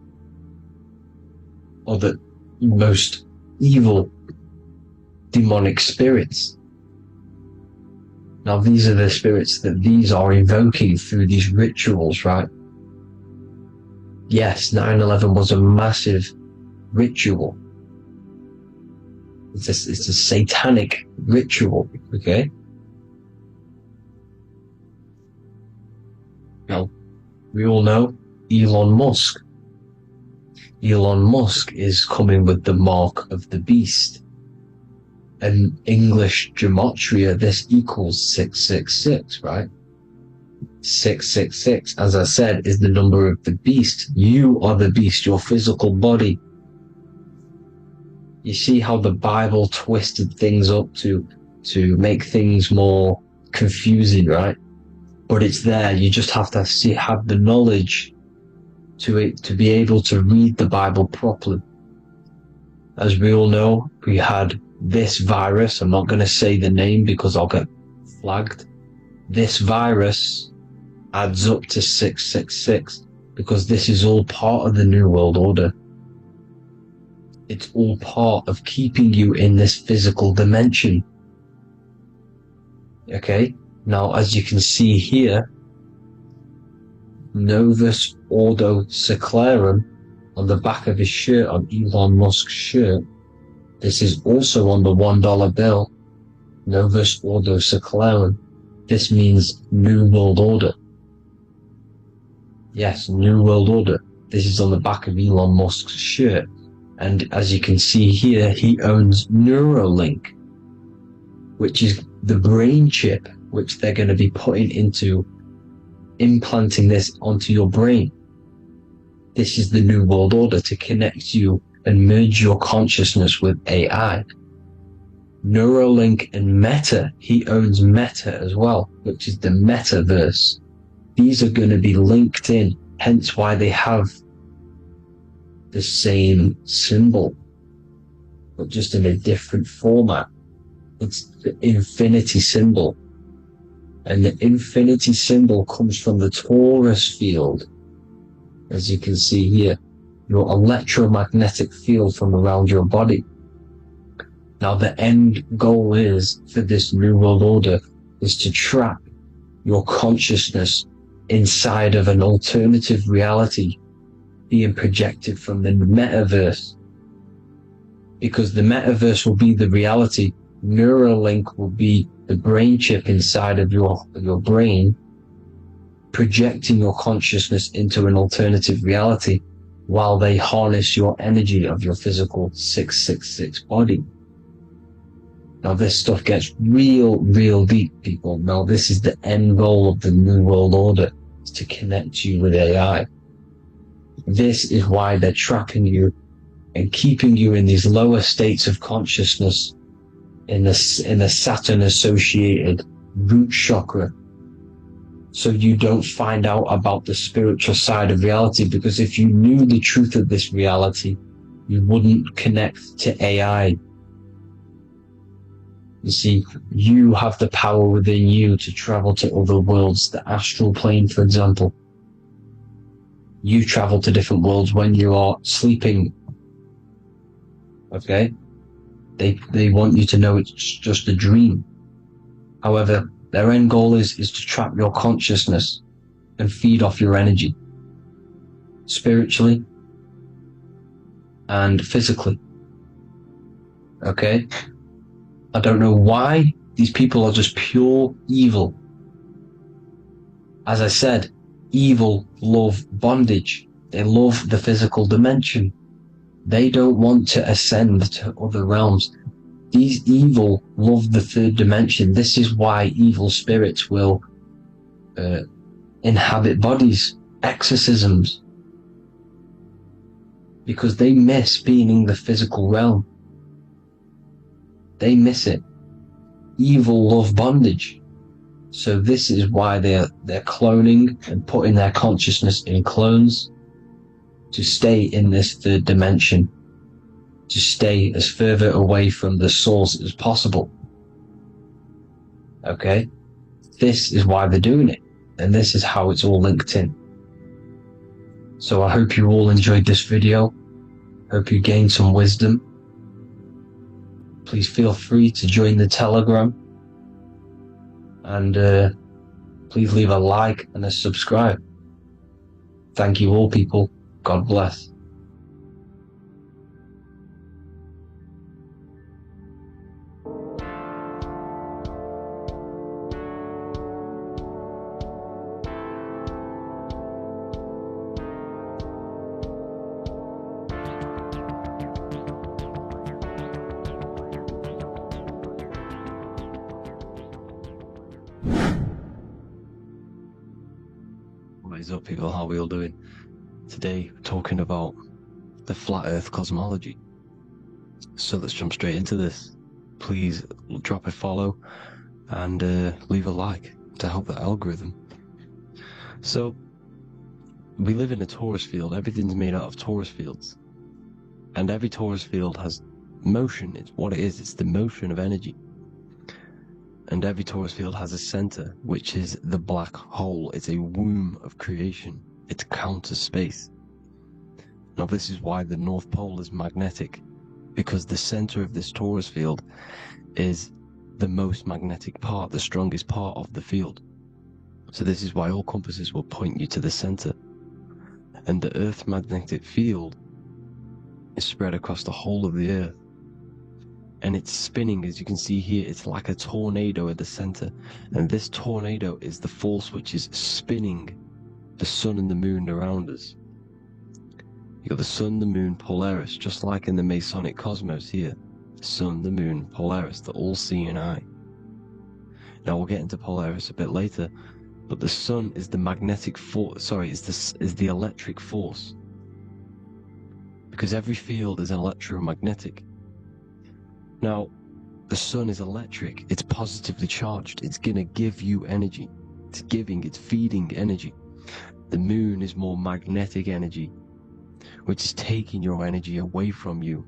the most evil demonic spirits. Now these are the spirits that these are invoking through these rituals, right? Yes, 9/11 was a massive ritual. It's a satanic ritual, okay? Now, we all know Elon Musk. Elon Musk is coming with the mark of the beast. In English gematria, this equals 666, right? 666, as I said, is the number of the beast. You are the beast, your physical body. You see how the Bible twisted things up to make things more confusing, right? But it's there. You just have to have the knowledge to be able to read the Bible properly. As we all know, we had this virus. I'm not going to say the name because I'll get flagged. This virus adds up to 666 because this is all part of the New World Order. It's all part of keeping you in this physical dimension. Okay? Now, as you can see here, Novus Ordo Seclorum on the back of his shirt, on Elon Musk's shirt. This is also on the $1 bill. Novus Ordo Seclorum. This means New World Order. Yes, New World Order. This is on the back of Elon Musk's shirt. And as you can see here, he owns Neuralink, which is the brain chip which they're going to be putting into implanting this onto your brain. This is the New World Order to connect you and merge your consciousness with AI. Neuralink and Meta, he owns Meta as well, which is the metaverse. These are going to be linked in, hence why they have the same symbol, but just in a different format. It's the infinity symbol. And the infinity symbol comes from the torus field, as you can see here, your electromagnetic field from around your body. Now the end goal is, for this New World Order, is to trap your consciousness inside of an alternative reality being projected from the metaverse. Because the metaverse will be the reality, Neuralink will be the brain chip inside of your brain, projecting your consciousness into an alternative reality while they harness your energy of your physical 666 body. Now this stuff gets real deep, people. Now this is the end goal of the New World Order, is to connect you with AI. This is why they're trapping you and keeping you in these lower states of consciousness in the Saturn associated root chakra, so you don't find out about the spiritual side of reality. Because if you knew the truth of this reality, you wouldn't connect to AI. You see, you have the power within you to travel to other worlds, the astral plane, for example. You travel to different worlds when you are sleeping. Okay? They want you to know it's just a dream. However, their end goal is to trap your consciousness and feed off your energy, spiritually and physically. Okay? I don't know why these people are just pure evil. As I said, evil love bondage. They love the physical dimension. They don't want to ascend to other realms. These evil love the third dimension. This is why evil spirits will inhabit bodies, exorcisms, because they miss being in the physical realm. They miss it. Evil love bondage. So this is why they're cloning and putting their consciousness in clones to stay in this third dimension, to stay as further away from the source as possible. Okay? This is why they're doing it, and this is how it's all linked in. So I hope you all enjoyed this video. Hope you gained some wisdom. Please feel free to join the Telegram. And please leave a like and a subscribe. Thank you all, people. God bless. What is up, people? How are we all doing? Today, we're talking about the flat earth cosmology. So let's jump straight into this. Please drop a follow and leave a like to help the algorithm. So, we live in a torus field. Everything's made out of torus fields. And every torus field has motion. It's what it is. It's the motion of energy. And every torus field has a center, which is the black hole. It's a womb of creation. It's counter space. Now, this is why the North Pole is magnetic, because the center of this torus field is the most magnetic part, the strongest part of the field. So this is why all compasses will point you to the center. And the Earth's magnetic field is spread across the whole of the Earth. And it's spinning, as you can see here. It's like a tornado at the center. And this tornado is the force which is spinning the sun and the moon around us. You got the sun, the moon, Polaris, just like in the Masonic cosmos here. The sun, the moon, Polaris, the all-seeing eye. Now we'll get into Polaris a bit later, but the sun is the magnetic force, is the electric force. Because every field is electromagnetic. Now, the sun is electric, it's positively charged, it's gonna give you energy. It's feeding energy. The moon is more magnetic energy, which is taking your energy away from you.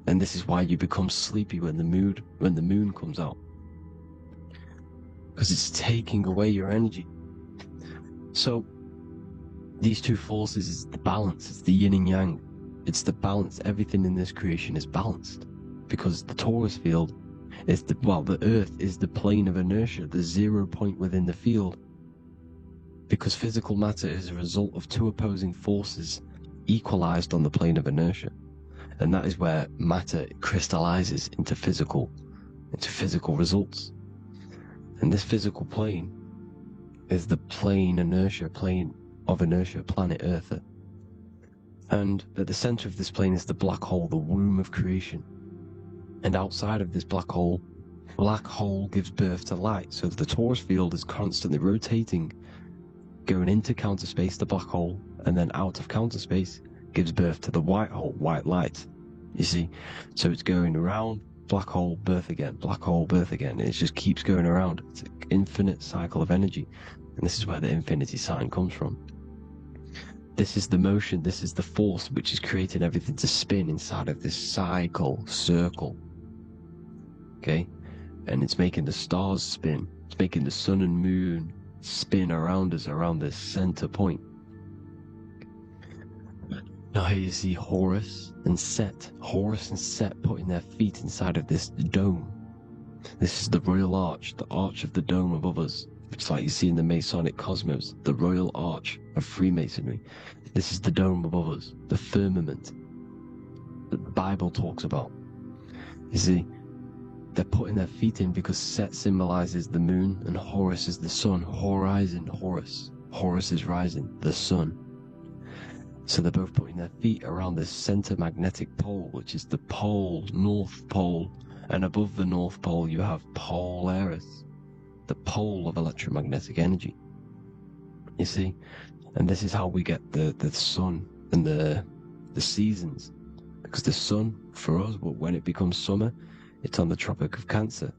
And this is why you become sleepy when the moon comes out. Because it's taking away your energy. So, these two forces is the balance, it's the yin and yang. It's the balance, everything in this creation is balanced. Because the torus field is the Earth is the plane of inertia, the 0 point within the field. Because physical matter is a result of two opposing forces equalized on the plane of inertia. And that is where matter crystallizes into physical results. And this physical plane is the plane of inertia, planet Earth. And at the center of this plane is the black hole, the womb of creation. And outside of this black hole gives birth to light. So the torus field is constantly rotating, going into counter space, the black hole, and then out of counter space gives birth to the white hole, white light. You see? So it's going around, black hole, birth again, black hole, birth again. And it just keeps going around. It's an infinite cycle of energy. And this is where the infinity sign comes from. This is the motion, this is the force which is creating everything to spin inside of this circle. Okay? And it's making the stars spin. It's making the sun and moon spin around us, around this center point. Now here you see Horus and Set. Horus and Set putting their feet inside of this dome. This is the royal arch, the arch of the dome above us, which is like you see in the Masonic cosmos, the royal arch of Freemasonry. This is the dome above us, the firmament that the Bible talks about. You see, they're putting their feet in because Set symbolizes the moon and Horus is the sun. Horizon, Horus. Horus is rising, the sun. So they're both putting their feet around this center magnetic pole, which is the pole, North Pole. And above the North Pole you have Polaris, the pole of electromagnetic energy. You see? And this is how we get the sun and the seasons. Because the sun, for us, when it becomes summer, it's on the Tropic of Cancer.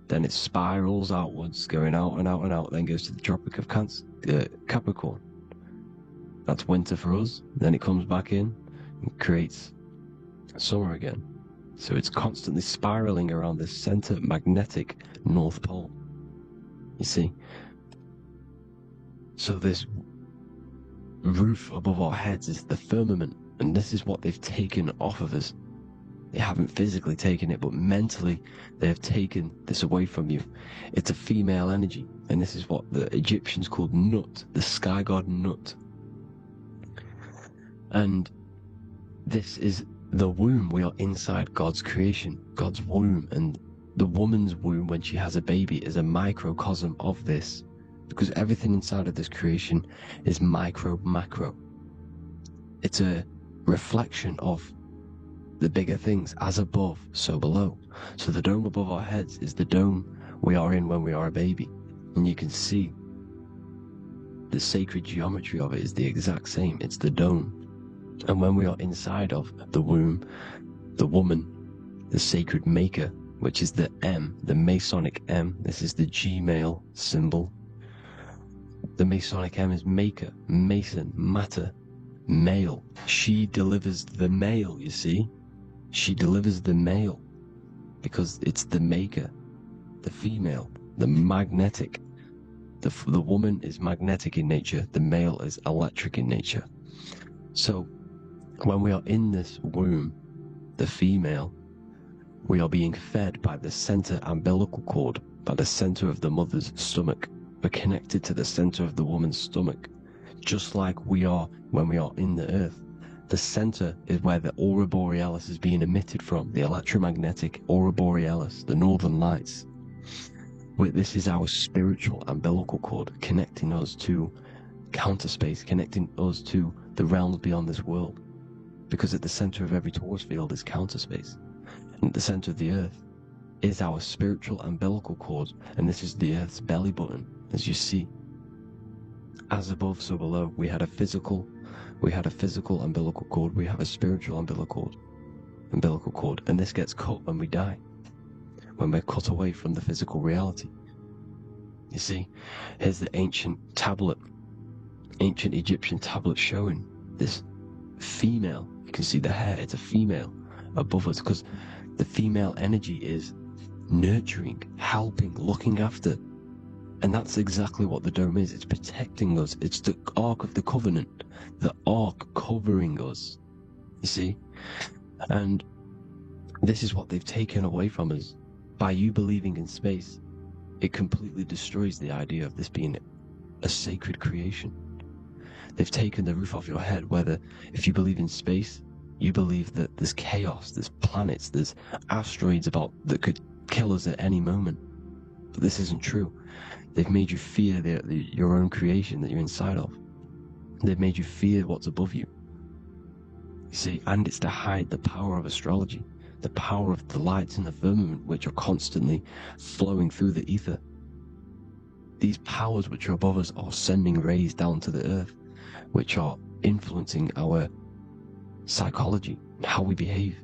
Then it spirals outwards, going out and out and out, then goes to the Tropic of Capricorn. That's winter for us. Then it comes back in and creates summer again. So it's constantly spiraling around this center magnetic North Pole. You see? So this roof above our heads is the firmament, and this is what they've taken off of us. They haven't physically taken it, but mentally they have taken this away from you. It's a female energy, and this is what the Egyptians called Nut, the sky god Nut. And this is the womb. We are inside God's creation, God's womb, and the woman's womb when she has a baby is a microcosm of this, because everything inside of this creation is micro, macro. It's a reflection of the bigger things, as above, so below. So the dome above our heads is the dome we are in when we are a baby. And you can see the sacred geometry of it is the exact same. It's the dome. And when we are inside of the womb, the woman, the sacred maker, which is the M, the Masonic M, this is the G male symbol. The Masonic M is maker, mason, matter, male. She delivers the male, you see? She delivers the male because it's the maker, the female, the magnetic. The woman is magnetic in nature, the male is electric in nature. So when we are in this womb, the female, we are being fed by the center umbilical cord, by the center of the mother's stomach. We're connected to the center of the woman's stomach, just like we are when we are in the earth. The center is where the aurora borealis is being emitted from, the electromagnetic aurora borealis, the northern lights. This is our spiritual umbilical cord, connecting us to counter space, connecting us to the realms beyond this world. Because at the center of every torus field is counter space. And at the center of the earth is our spiritual umbilical cord, and this is the earth's belly button, as you see. As above, so below. We had a physical umbilical cord, we have a spiritual umbilical cord, and this gets cut when we die, when we're cut away from the physical reality. You see, here's the ancient Egyptian tablet showing this female. You can see the hair, it's a female above us, because the female energy is nurturing, helping, looking after. And that's exactly what the dome is. It's protecting us. It's the Ark of the Covenant, the Ark covering us, you see? And this is what they've taken away from us. By you believing in space, it completely destroys the idea of this being a sacred creation. They've taken the roof off your head, whether if you believe in space, you believe that there's chaos, there's planets, there's asteroids about that could kill us at any moment. But this isn't true. They've made you fear your own creation that you're inside of. They've made you fear what's above you. You see, and it's to hide the power of astrology, the power of the lights in the firmament, which are constantly flowing through the ether. These powers which are above us are sending rays down to the earth, which are influencing our psychology, how we behave.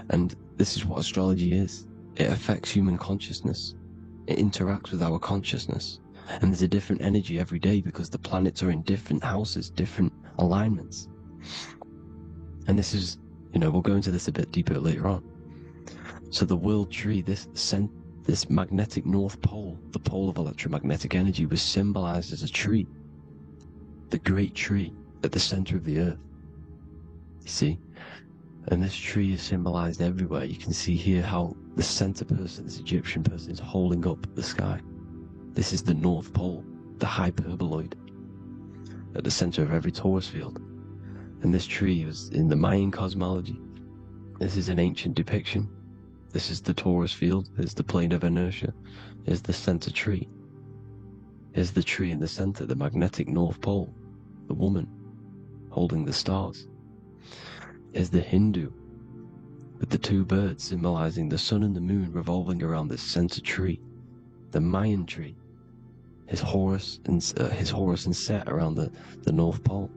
And this is what astrology is. It affects human consciousness. It interacts with our consciousness. And there's a different energy every day because the planets are in different houses, different alignments. And this is, we'll go into this a bit deeper later on. So the world tree, this magnetic north pole, the pole of electromagnetic energy, was symbolized as a tree. The great tree at the center of the earth. You see? And this tree is symbolized everywhere. You can see here how the center person, this Egyptian person, is holding up the sky. This is the North Pole, the hyperboloid, at the center of every torus field. And this tree was in the Mayan cosmology. This is an ancient depiction. This is the torus field. There's the plane of inertia. Here's the center tree. Here's the tree in the center, the magnetic North Pole, the woman holding the stars. Is the Hindu, with the two birds symbolizing the sun and the moon revolving around this center tree. The Mayan tree, his Horus and Set around the North Pole.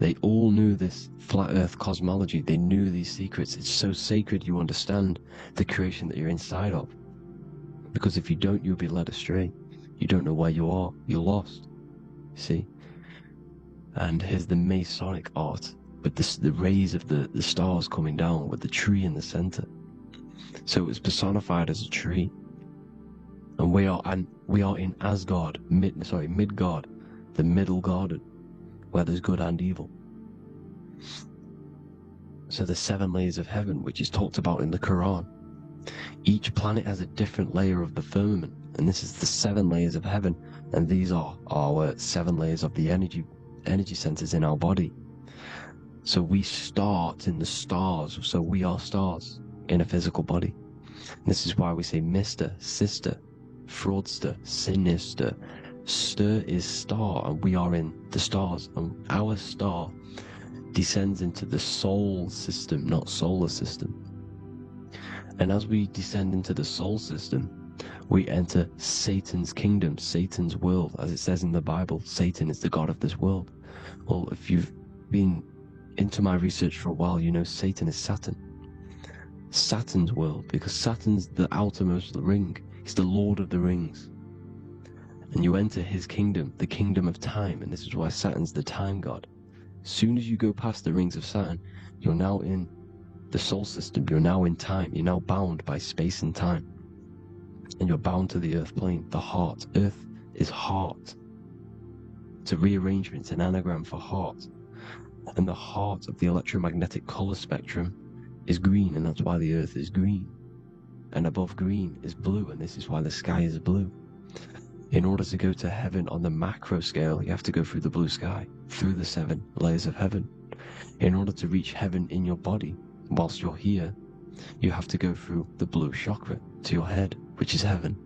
They all knew this flat Earth cosmology. They knew these secrets. It's so sacred you understand the creation that you're inside of. Because if you don't, you'll be led astray. You don't know where you are. You're lost. See? And here's the Masonic art, with the rays of the stars coming down, with the tree in the center. So it was personified as a tree. And we are in Asgard, Midgard, the middle garden. where there's good and evil. So the 7 layers of heaven, which is talked about in the Quran, each planet has a different layer of the firmament, and this is the 7 layers of heaven, and these are our 7 layers of the energy centers in our body. So we start in the stars, so we are stars in a physical body. And this is why we say Mr., sister, fraudster, sinister. Stir is star, and we are in the stars, and our star descends into the soul system, not solar system. And as we descend into the soul system, we enter Satan's kingdom, Satan's world. As it says in the Bible, Satan is the god of this world. Well, if you've been into my research for a while, you know Satan is Saturn. Saturn's world, because Saturn's the outermost ring. He's the Lord of the Rings. And you enter his kingdom, the kingdom of time, and this is why Saturn's the time god. As soon as you go past the rings of Saturn, you're now in the soul system, you're now in time, you're now bound by space and time. And you're bound to the earth plane, the heart. Earth is heart. It's a rearrangement, it's an anagram for heart. And the heart of the electromagnetic color spectrum is green, and that's why the earth is green. And above green is blue, and this is why the sky is blue. In order to go to heaven on the macro scale, you have to go through the blue sky, through the 7 layers of heaven. In order to reach heaven in your body, whilst you're here, you have to go through the blue chakra to your head, which is heaven.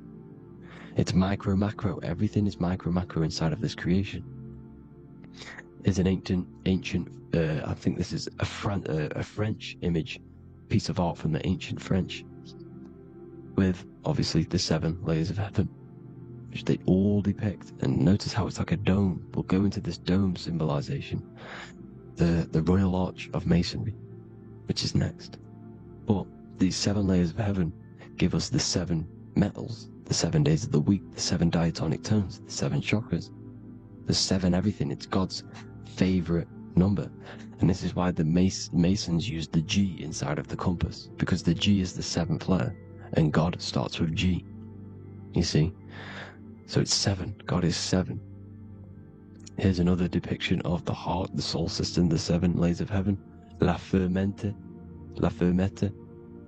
It's micro, macro. Everything is micro, macro inside of this creation. There's an ancient, I think this is a French image, piece of art from the ancient French, with obviously the 7 layers of heaven, which they all depict. And notice how it's like a dome. We'll go into this dome symbolization, the Royal Arch of Masonry, which is next. But these 7 layers of heaven give us the 7 metals, the 7 days of the week, the 7 diatonic tones, the 7 chakras, the 7 everything. It's God's favorite number. And this is why the Masons use the G inside of the compass, because the G is the 7th letter, and God starts with G. You see? So it's 7. God is 7. Here's another depiction of the heart, the soul system, the 7 layers of heaven. La Fermete.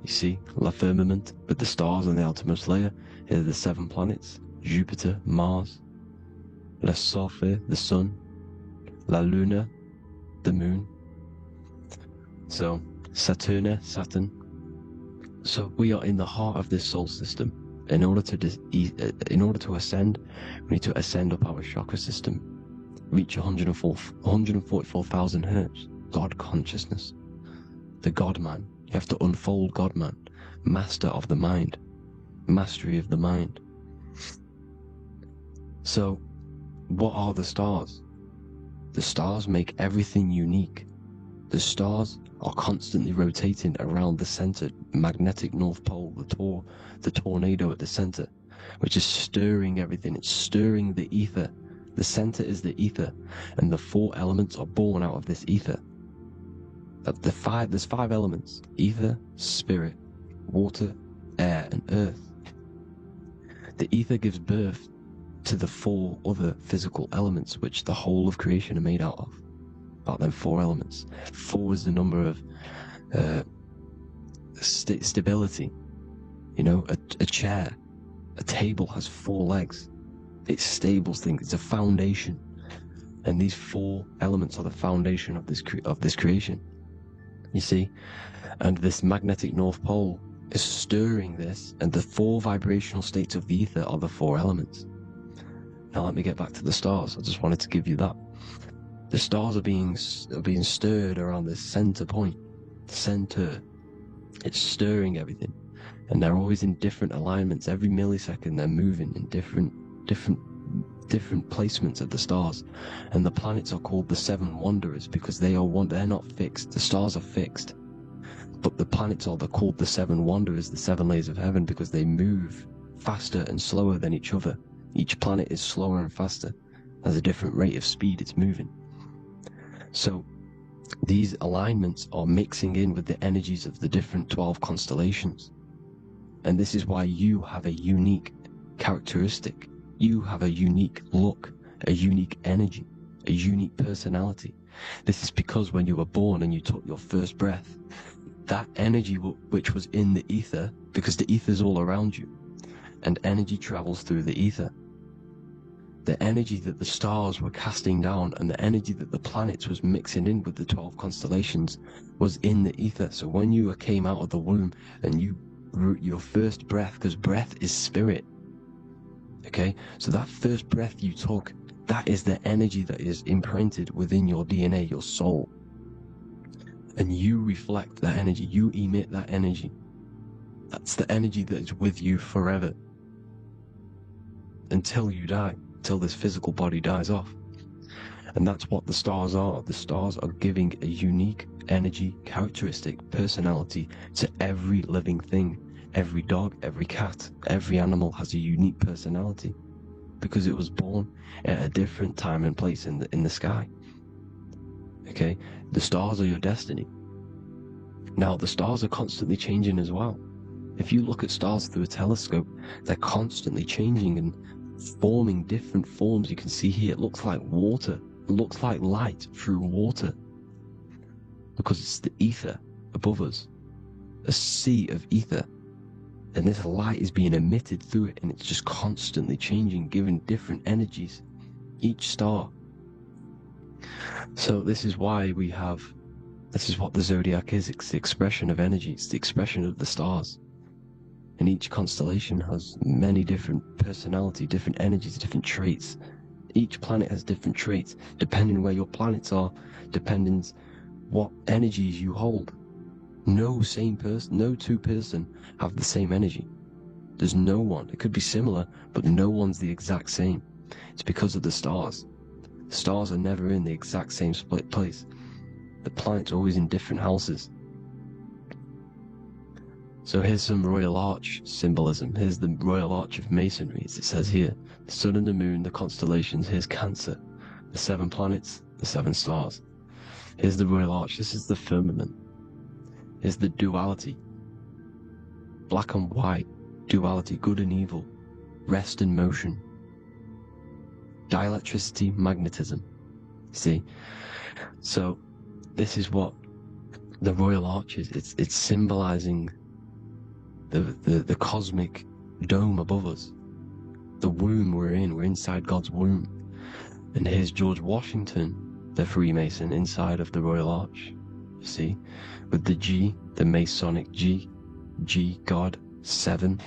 You see? La Firmament. But the stars on the outermost layer. Here are the 7 planets. Jupiter, Mars. La Sophie, the sun. La Luna, the moon. So, Saturn. So we are in the heart of this soul system. In order to ascend, we need to ascend up our chakra system, reach 144,000 hertz, God consciousness, the God man. You have to unfold God man, master of the mind, mastery of the mind. So, what are the stars? The stars make everything unique. The stars are constantly rotating around the center, magnetic North Pole, the tornado at the center, which is stirring everything. It's stirring the ether. The center is the ether, and the 4 elements are born out of this ether. There's 5 elements: ether, spirit, water, air, and earth. The ether gives birth to the 4 other physical elements, which the whole of creation are made out of. About them 4 elements. 4 is the number of stability. You know, a chair, a table has 4 legs. It stables things. It's a foundation, and these 4 elements are the foundation of this creation. You see, and this magnetic North Pole is stirring this, and the 4 vibrational states of the ether are the 4 elements. Now let me get back to the stars. I just wanted to give you that. The stars are being stirred around this center point. Center. It's stirring everything. And they're always in different alignments. Every millisecond they're moving in different placements of the stars. And the planets are called the 7 wanderers because they're not fixed. The stars are fixed. But the planets are called the 7 wanderers, the 7 layers of heaven, because they move faster and slower than each other. Each planet is slower and faster. Has a different rate of speed it's moving. So these alignments are mixing in with the energies of the different 12 constellations. And this is why you have a unique characteristic. You have a unique look, a unique energy, a unique personality. This is because when you were born and you took your first breath, that energy which was in the ether, because the ether is all around you, and energy travels through the ether. The energy that the stars were casting down and the energy that the planets was mixing in with the 12 constellations was in the ether. So when you came out of the womb and your first breath, because breath is spirit, okay? So that first breath you took, that is the energy that is imprinted within your DNA, your soul. And you reflect that energy, you emit that energy. That's the energy that is with you forever. Until you die, until this physical body dies off. And that's what the stars are. The stars are giving a unique energy, characteristic, personality to every living thing. Every dog, every cat, every animal has a unique personality because it was born at a different time and place in the sky. Okay? The stars are your destiny. Now, the stars are constantly changing as well. If you look at stars through a telescope, they're constantly changing and forming different forms. You can see here, it looks like water. It looks like light through water because it's the ether above us, a sea of ether. And this light is being emitted through it, and it's just constantly changing, giving different energies, each star. So this is why this is what the zodiac is. It's the expression of energy. It's the expression of the stars. And each constellation has many different personality, different energies, different traits. Each planet has different traits, depending where your planets are, depending what energies you hold. No two person have the same energy. There's no one. It could be similar, but no one's the exact same. It's because of the stars. The stars are never in the exact same split place. The planets are always in different houses. So here's some Royal Arch symbolism. Here's the Royal Arch of Masonry, as it says here. The sun and the moon, the constellations. Here's Cancer, the 7 planets, the 7 stars. Here's the Royal Arch. This is the firmament. Here's the duality. Black and white, duality, good and evil, rest and motion, dielectricity, magnetism. See? So this is what the Royal Arch is. It's symbolizing the cosmic dome above us. The womb we're inside God's womb. And here's George Washington, the Freemason, inside of the Royal Arch. You see? With the G, the Masonic G, God, 7.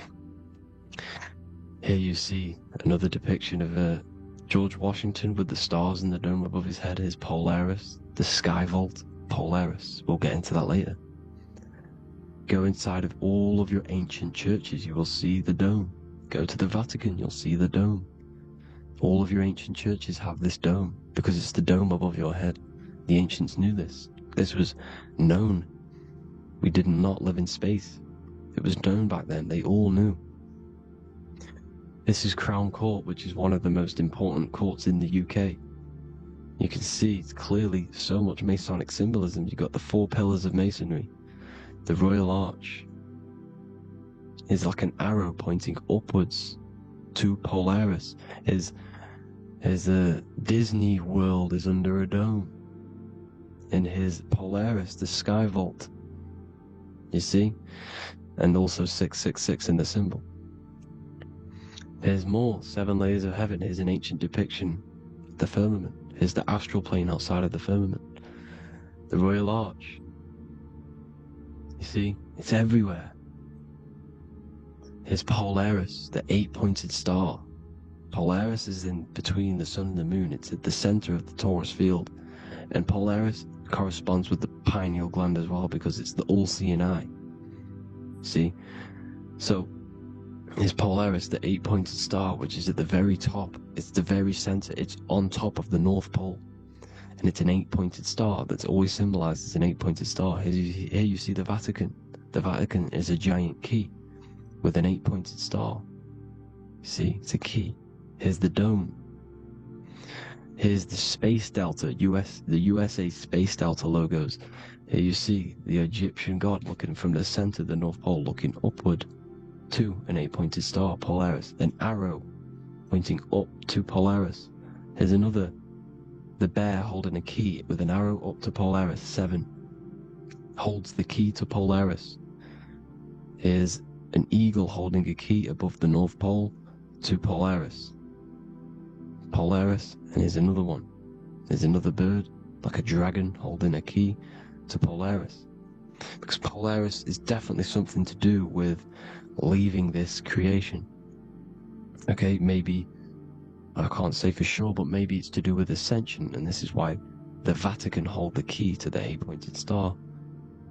Here you see another depiction of George Washington with the stars in the dome above his head, his Polaris, the sky vault, Polaris. We'll get into that later. Go inside of all of your ancient churches, you will see the dome. Go to the Vatican, you'll see the dome. All of your ancient churches have this dome because it's the dome above your head. The ancients knew this. This was known. We did not live in space. It was known back then. They all knew. This is Crown Court, which is one of the most important courts in the UK. You can see it's clearly so much Masonic symbolism. You've got the 4 pillars of Masonry. The Royal Arch is like an arrow pointing upwards to Polaris. His Disney World is under a dome. And his Polaris, the sky vault. You see? And also 666 in the symbol. There's more. 7 layers of heaven. Here's an ancient depiction of the firmament. Here's the astral plane outside of the firmament. The Royal Arch. You see? It's everywhere. Here's Polaris, the 8-pointed star. Polaris is in between the sun and the moon. It's at the center of the Taurus field. And Polaris corresponds with the pineal gland as well because it's the all-seeing eye. See? So, here's Polaris, the 8-pointed star, which is at the very top. It's the very center. It's on top of the North Pole. And it's an 8-pointed star that's always symbolized as an 8-pointed star. Here you see the Vatican. The Vatican is a giant key with an 8-pointed star. See, it's a key. Here's the dome. Here's the Space Delta, the USA Space Delta logos. Here you see the Egyptian god looking from the center of the North Pole, looking upward to an 8-pointed star, Polaris. An arrow pointing up to Polaris. Here's another the bear holding a key with an arrow up to Polaris 7 holds the key to Polaris. Here's an eagle holding a key above the North Pole to Polaris. Polaris, and here's another one. There's another bird, like a dragon, holding a key to Polaris. Because Polaris is definitely something to do with leaving this creation. Okay, maybe, I can't say for sure, but maybe it's to do with ascension, and this is why the Vatican hold the key to the 8-pointed star.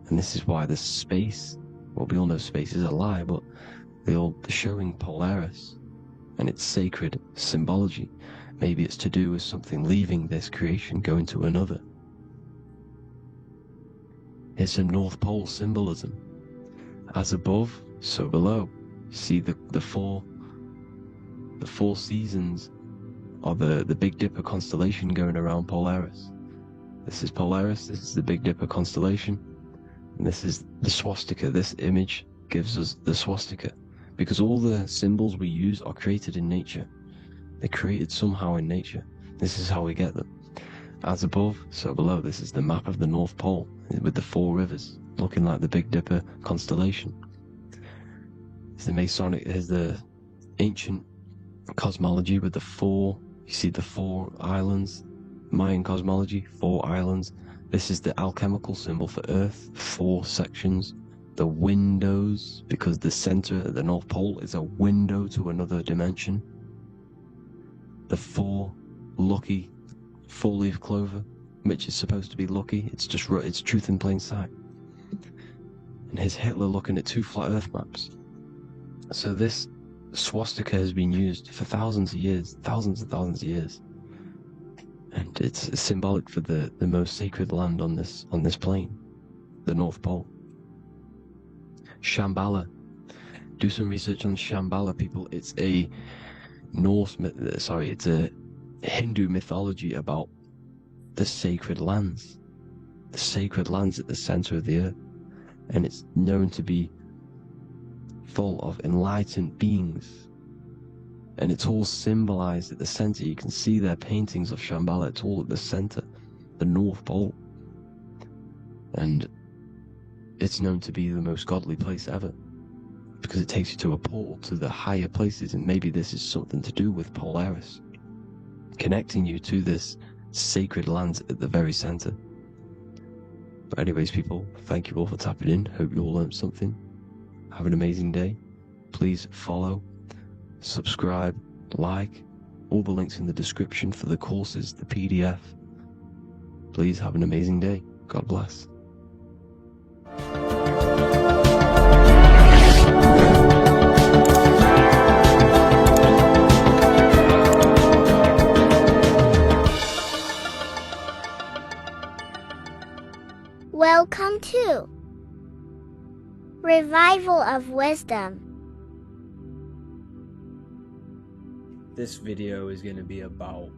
And this is why the space, well, we all know space is a lie, but they're showing Polaris and its sacred symbology. Maybe it's to do with something leaving this creation, going to another. Here's some North Pole symbolism. As above, so below. See the four seasons of the Big Dipper constellation going around Polaris. This is Polaris, this is the Big Dipper constellation, and this is the swastika. This image gives us the swastika, because all the symbols we use are created in nature. They're created somehow in nature. This is how we get them. As above, so below. This is the map of the North Pole with the 4 rivers, looking like the Big Dipper constellation. It's the Masonic, here's the ancient cosmology with the 4, you see the 4 islands, Mayan cosmology, 4 islands. This is the alchemical symbol for Earth, 4 sections. The windows, because the center of the North Pole is a window to another dimension. The 4 lucky 4-leaf clover, which is supposed to be lucky, it's truth in plain sight. And here's Hitler looking at 2 flat Earth maps. So this swastika has been used for thousands of years, thousands and thousands of years, and it's symbolic for the most sacred land on this plane, the North Pole. Shambhala. Do some research on Shambhala, people. It's a it's a Hindu mythology about the sacred lands at the center of the earth, and it's known to be full of enlightened beings, and it's all symbolized at the center. You can see their paintings of Shambhala. It's all at the center, the North Pole, and it's known to be the most godly place ever, because it takes you to a portal to the higher places. And maybe this is something to do with Polaris, connecting you to this sacred land at the very center. But anyways, people, thank you all for tapping in. Hope you all learned something. Have an amazing day. Please follow, subscribe, like, all the links in the description for the courses, the PDF. Please have an amazing day. God bless. Welcome to Revival of Wisdom. This video is going to be about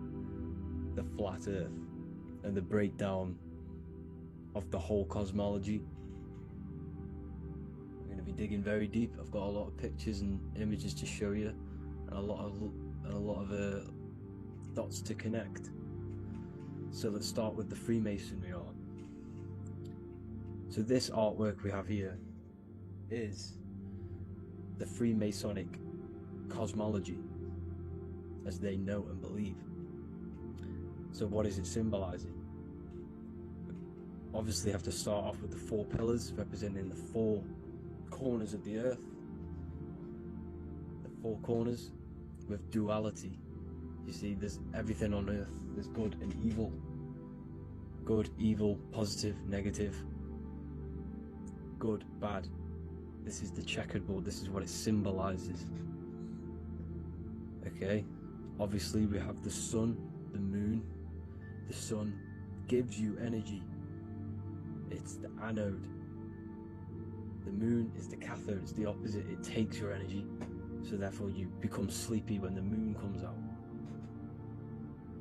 the flat Earth and the breakdown of the whole cosmology. I'm going to be digging very deep. I've got a lot of pictures and images to show you, and a lot of dots to connect. So let's start with the Freemasonry art. So this artwork we have here is the Freemasonic cosmology as they know and believe. So what is it symbolizing? Obviously you have to start off with the 4 pillars representing the 4 corners of the earth. The 4 corners with duality. You see, there's everything on earth. There's good and evil. Good, evil, positive, negative. Good, bad. This is the checkerboard. This is what it symbolizes. Okay, obviously we have the sun, the moon. The sun gives you energy. It's the anode. The moon is the cathode. It's the opposite. It takes your energy. So therefore you become sleepy when the moon comes out.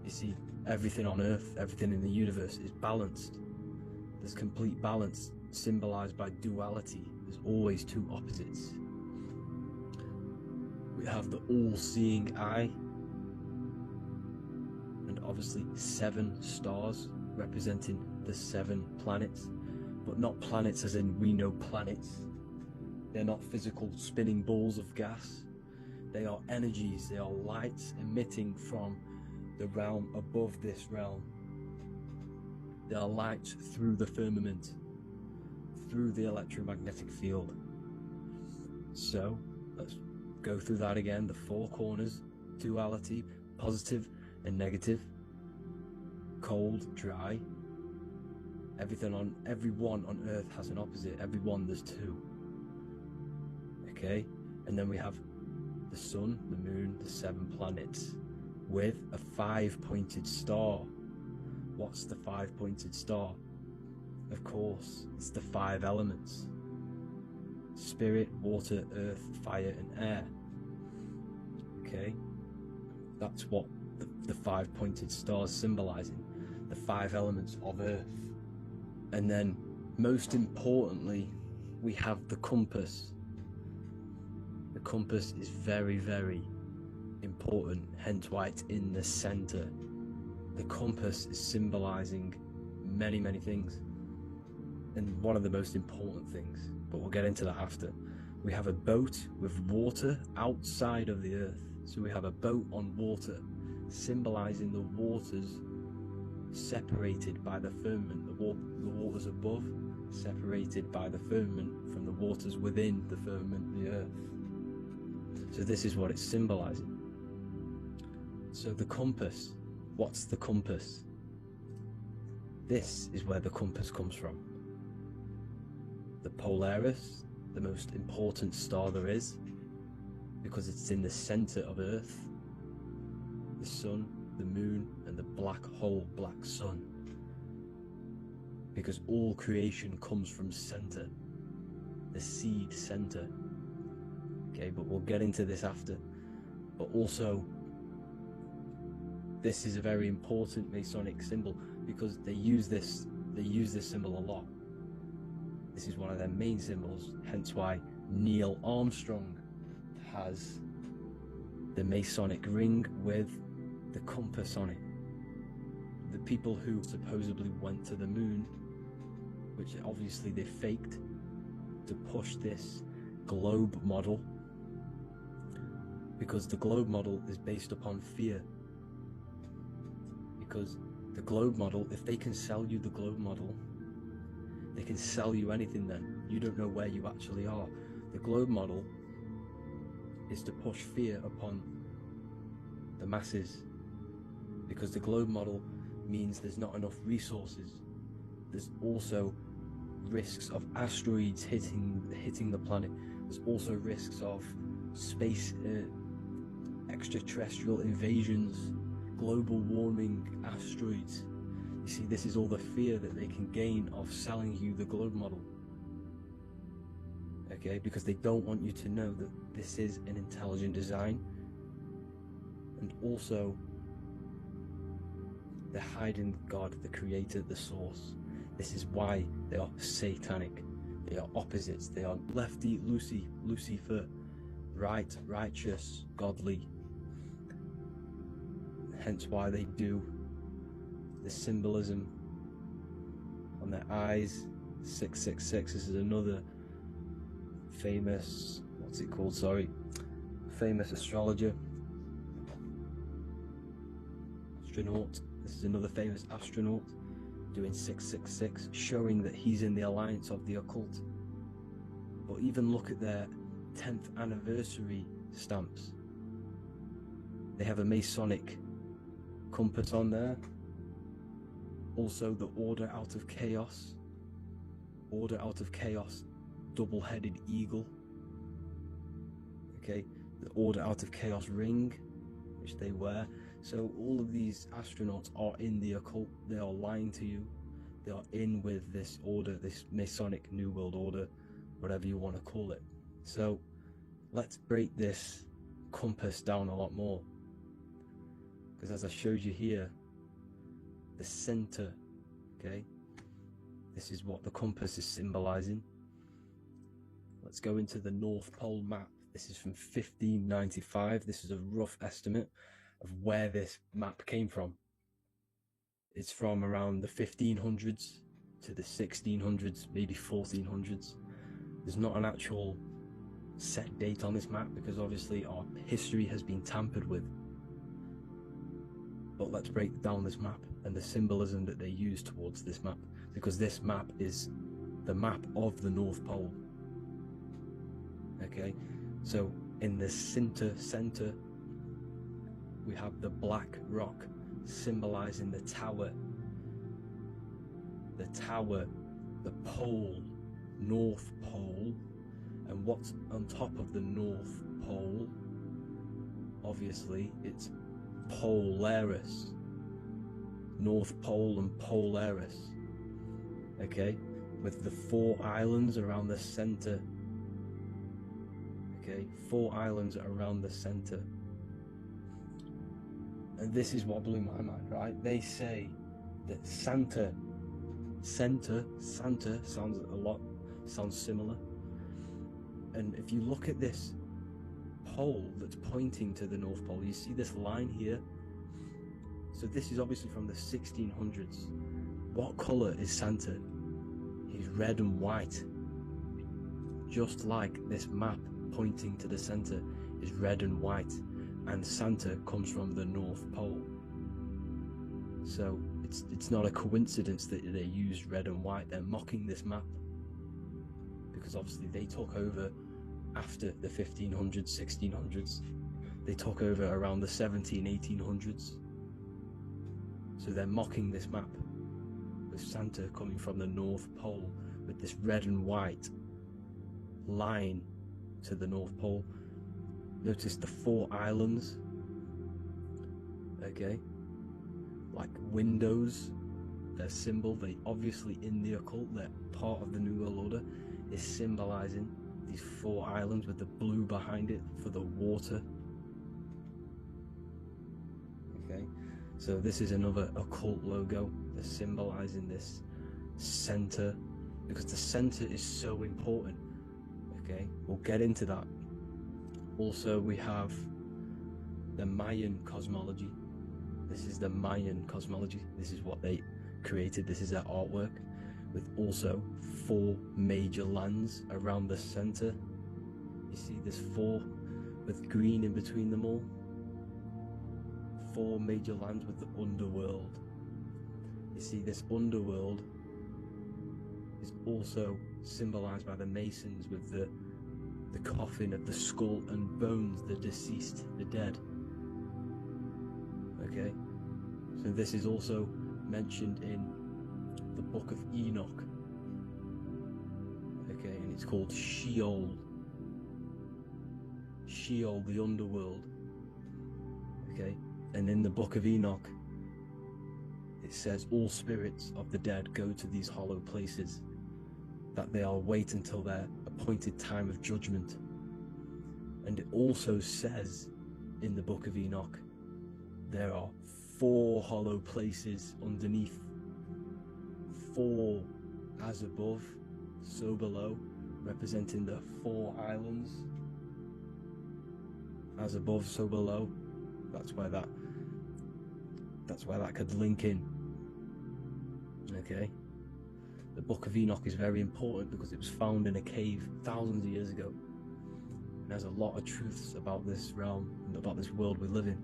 You see, everything on earth, everything in the universe is balanced. There's complete balance, symbolized by duality. There's always 2 opposites. We have the all-seeing eye, and obviously 7 stars representing the 7 planets, but not planets as in we know planets. They're not physical spinning balls of gas. They are energies, they are lights emitting from the realm above this realm. They are lights through the firmament, through the electromagnetic field. So, let's go through that again. The 4 corners, duality, positive and negative, cold, dry. Everyone on Earth has an opposite. Everyone, there's 2. Okay? And then we have the sun, the moon, the 7 planets, with a 5-pointed star. What's the 5-pointed star? Of course, it's the 5 elements: spirit, water, earth, fire, and air. Okay? That's what the 5-pointed star is symbolizing, the 5 elements of earth. And then, most importantly, we have the compass. The compass is very, very important, hence why it's in the center. The compass is symbolizing many, many things, and one of the most important things, but we'll get into that after. We have a boat with water outside of the earth. So we have a boat on water, symbolizing the waters separated by the firmament, the waters above, separated by the firmament from the waters within the firmament, the earth. So this is what it's symbolizing. So the compass, what's the compass? This is where the compass comes from. The Polaris, the most important star there is, because it's in the center of Earth, the sun, the moon, and the black hole, black sun. Because all creation comes from center, the seed center. Okay, but we'll get into this after. But also, this is a very important Masonic symbol because they use this symbol a lot. This is one of their main symbols, hence why Neil Armstrong has the Masonic ring with the compass on it. The people who supposedly went to the moon, which obviously they faked to push this globe model, because the globe model is based upon fear. Because the globe model, if they can sell you the globe model, they can sell you anything then. You don't know where you actually are. The globe model is to push fear upon the masses, because the globe model means there's not enough resources. There's also risks of asteroids hitting the planet. There's also risks of space extraterrestrial invasions, global warming, asteroids. You see, this is all the fear that they can gain of selling you the globe model. Okay, because they don't want you to know that this is an intelligent design. And also, they're hiding God, the creator, the source. This is why they are satanic. They are opposites. They are lefty, Lucifer, right, righteous, godly. Hence why they do the symbolism on their eyes. 666. This is another famous, famous astrologer, astronaut. This is another famous astronaut doing 666, showing that he's in the alliance of the occult. But even look at their 10th anniversary stamps. They have a Masonic compass on there. Also the Order Out of Chaos. Order Out of Chaos, double-headed eagle. Okay, the Order Out of Chaos ring, which they wear. So all of these astronauts are in the occult. They are lying to you. They are in with this order, this Masonic New World Order, whatever you want to call it. So let's break this compass down a lot more. Because as I showed you here, the center, okay, this is what the compass is symbolizing. Let's go into the North Pole map. This is from 1595. This is a rough estimate of where this map came from. It's from around the 1500s to the 1600s, maybe 1400s. There's not an actual set date on this map because obviously our history has been tampered with. But let's break down this map and the symbolism that they use towards this map, because this map is the map of the North Pole. Okay, so in the center we have the black rock symbolizing the tower, the pole, North Pole. And what's on top of the North Pole? Obviously it's Polaris. North Pole and Polaris. Okay, with the 4 islands around the center. Okay, 4 islands around the center. And this is what blew my mind, right? They say that Santa sounds similar. And if you look at this pole that's pointing to the North Pole, you see this line here. So this is obviously from the 1600s. What color is Santa? He's red and white. Just like this map pointing to the center is red and white, and Santa comes from the North Pole. So it's not a coincidence that they used red and white. They're mocking this map because obviously they took over after the 1500s, 1600s. They took over around the 1800s. So they're mocking this map with Santa coming from the North Pole with this red and white line to the North Pole. Notice the 4 islands, okay, like windows, their symbol. They obviously, in the occult, they're part of the New World Order, is symbolizing these 4 islands with the blue behind it for the water. Okay, so this is another occult logo. They're symbolizing this center because the center is so important. Okay, we'll get into that. Also, we have the Mayan cosmology. This is the Mayan cosmology. This is what they created. This is their artwork, with also 4 major lands around the center. You see this 4 with green in between them all. 4 major lands with the underworld. You see this underworld is also symbolized by the Masons with the coffin of the skull and bones, the deceased, the dead. Okay, so this is also mentioned in the Book of Enoch. Okay, and it's called Sheol. Sheol, the underworld. Okay, and in the Book of Enoch, it says all spirits of the dead go to these hollow places, that they will wait until their appointed time of judgment. And it also says in the Book of Enoch, there are 4 hollow places underneath. 4 as above, so below, representing the 4 islands. As above, so below. That's where that could link in. Okay. The Book of Enoch is very important because it was found in a cave thousands of years ago. And there's a lot of truths about this realm and about this world we live in.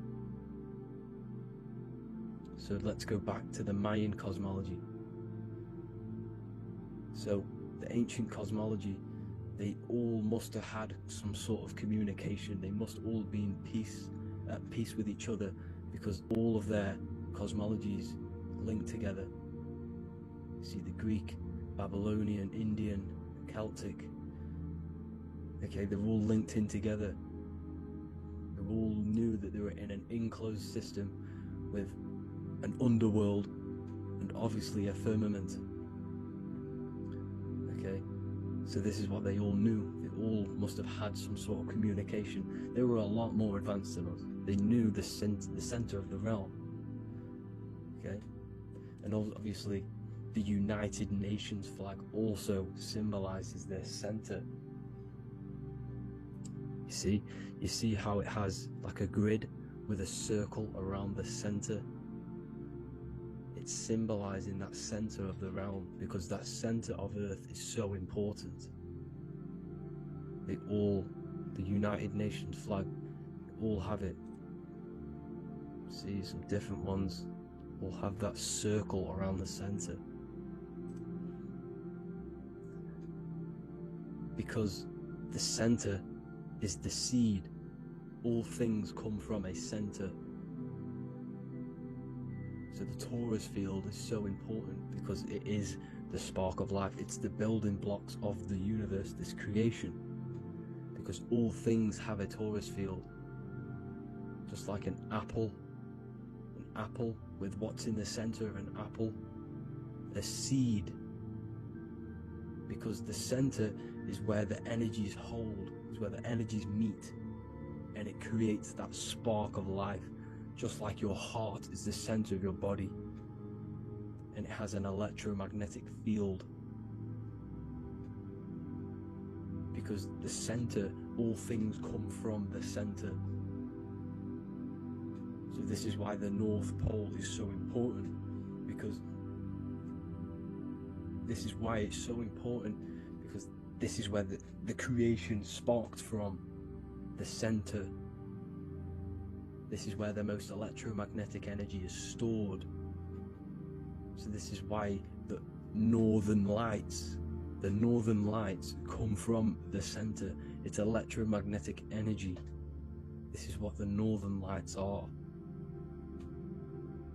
So let's go back to the Mayan cosmology. So the ancient cosmology, they all must have had some sort of communication. They must all be at peace with each other, because all of their cosmologies link together. You see the Greek, Babylonian, Indian, Celtic. Okay, they're all linked in together. They all knew that they were in an enclosed system with an underworld and obviously a firmament. Okay, so this is what they all knew. They all must have had some sort of communication. They were a lot more advanced than us. They knew the center of the realm. Okay, and obviously the United Nations flag also symbolizes their center. You see how it has like a grid with a circle around the center. It's symbolizing that center of the realm, because that center of Earth is so important. The United Nations flag, all have it. See, some different ones will have that circle around the center. Because the center is the seed. All things come from a center. So the torus field is so important because it is the spark of life. It's the building blocks of the universe, this creation. Because all things have a torus field. Just like an apple with what's in the center of an apple, a seed. Because the center is where the energies hold, is where the energies meet, and it creates that spark of life. Just like your heart is the center of your body, and it has an electromagnetic field. Because the center, all things come from the center. So this is why the North Pole is so important, because this is why it's so important, because this is where the creation sparked from, the center. This is where the most electromagnetic energy is stored. So this is why the northern lights come from the center. It's electromagnetic energy. This is what the northern lights are.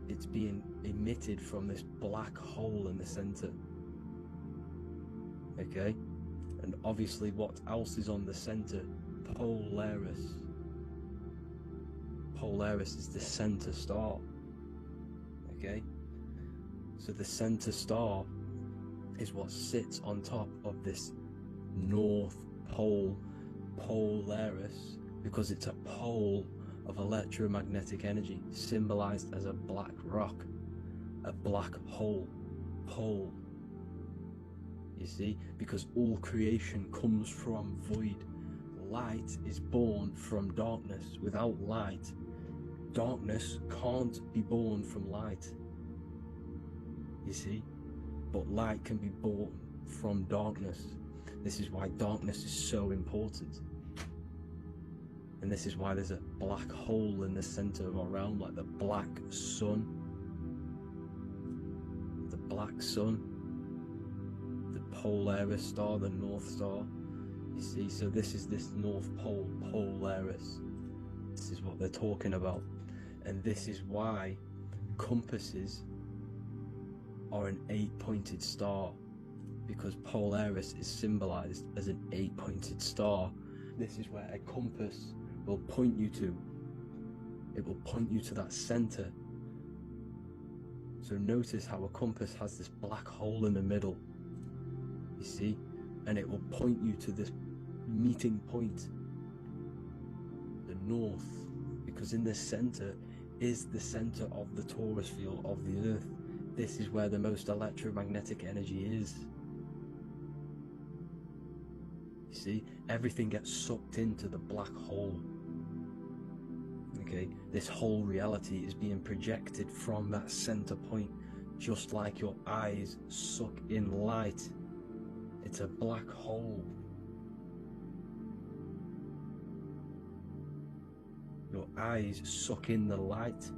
It's being emitted from this black hole in the center. Okay? And obviously what else is on the center? Polaris. Polaris is the center star. Okay? So the center star is what sits on top of this North Pole, Polaris, because it's a pole of electromagnetic energy, symbolized as a black rock, a black hole, pole. You see, because all creation comes from void. Light is born from darkness. Without light, darkness can't be born from light. You see, but light can be born from darkness. This is why darkness is so important. And this is why there's a black hole in the center of our realm, like the black sun. The black sun, the Polaris star, the North Star. You see, so this is this North Pole, Polaris. This is what they're talking about. And this is why compasses are an 8-pointed star, because Polaris is symbolized as an 8-pointed star. This is where a compass will point you to. It will point you to that center. So notice how a compass has this black hole in the middle, you see, and it will point you to this meeting point, the north, because in the center is the center of the torus field of the earth. This is where the most electromagnetic energy is. You see, everything gets sucked into the black hole. Okay, this whole reality is being projected from that center point, just like your eyes suck in light. It's a black hole. Your eyes suck in the light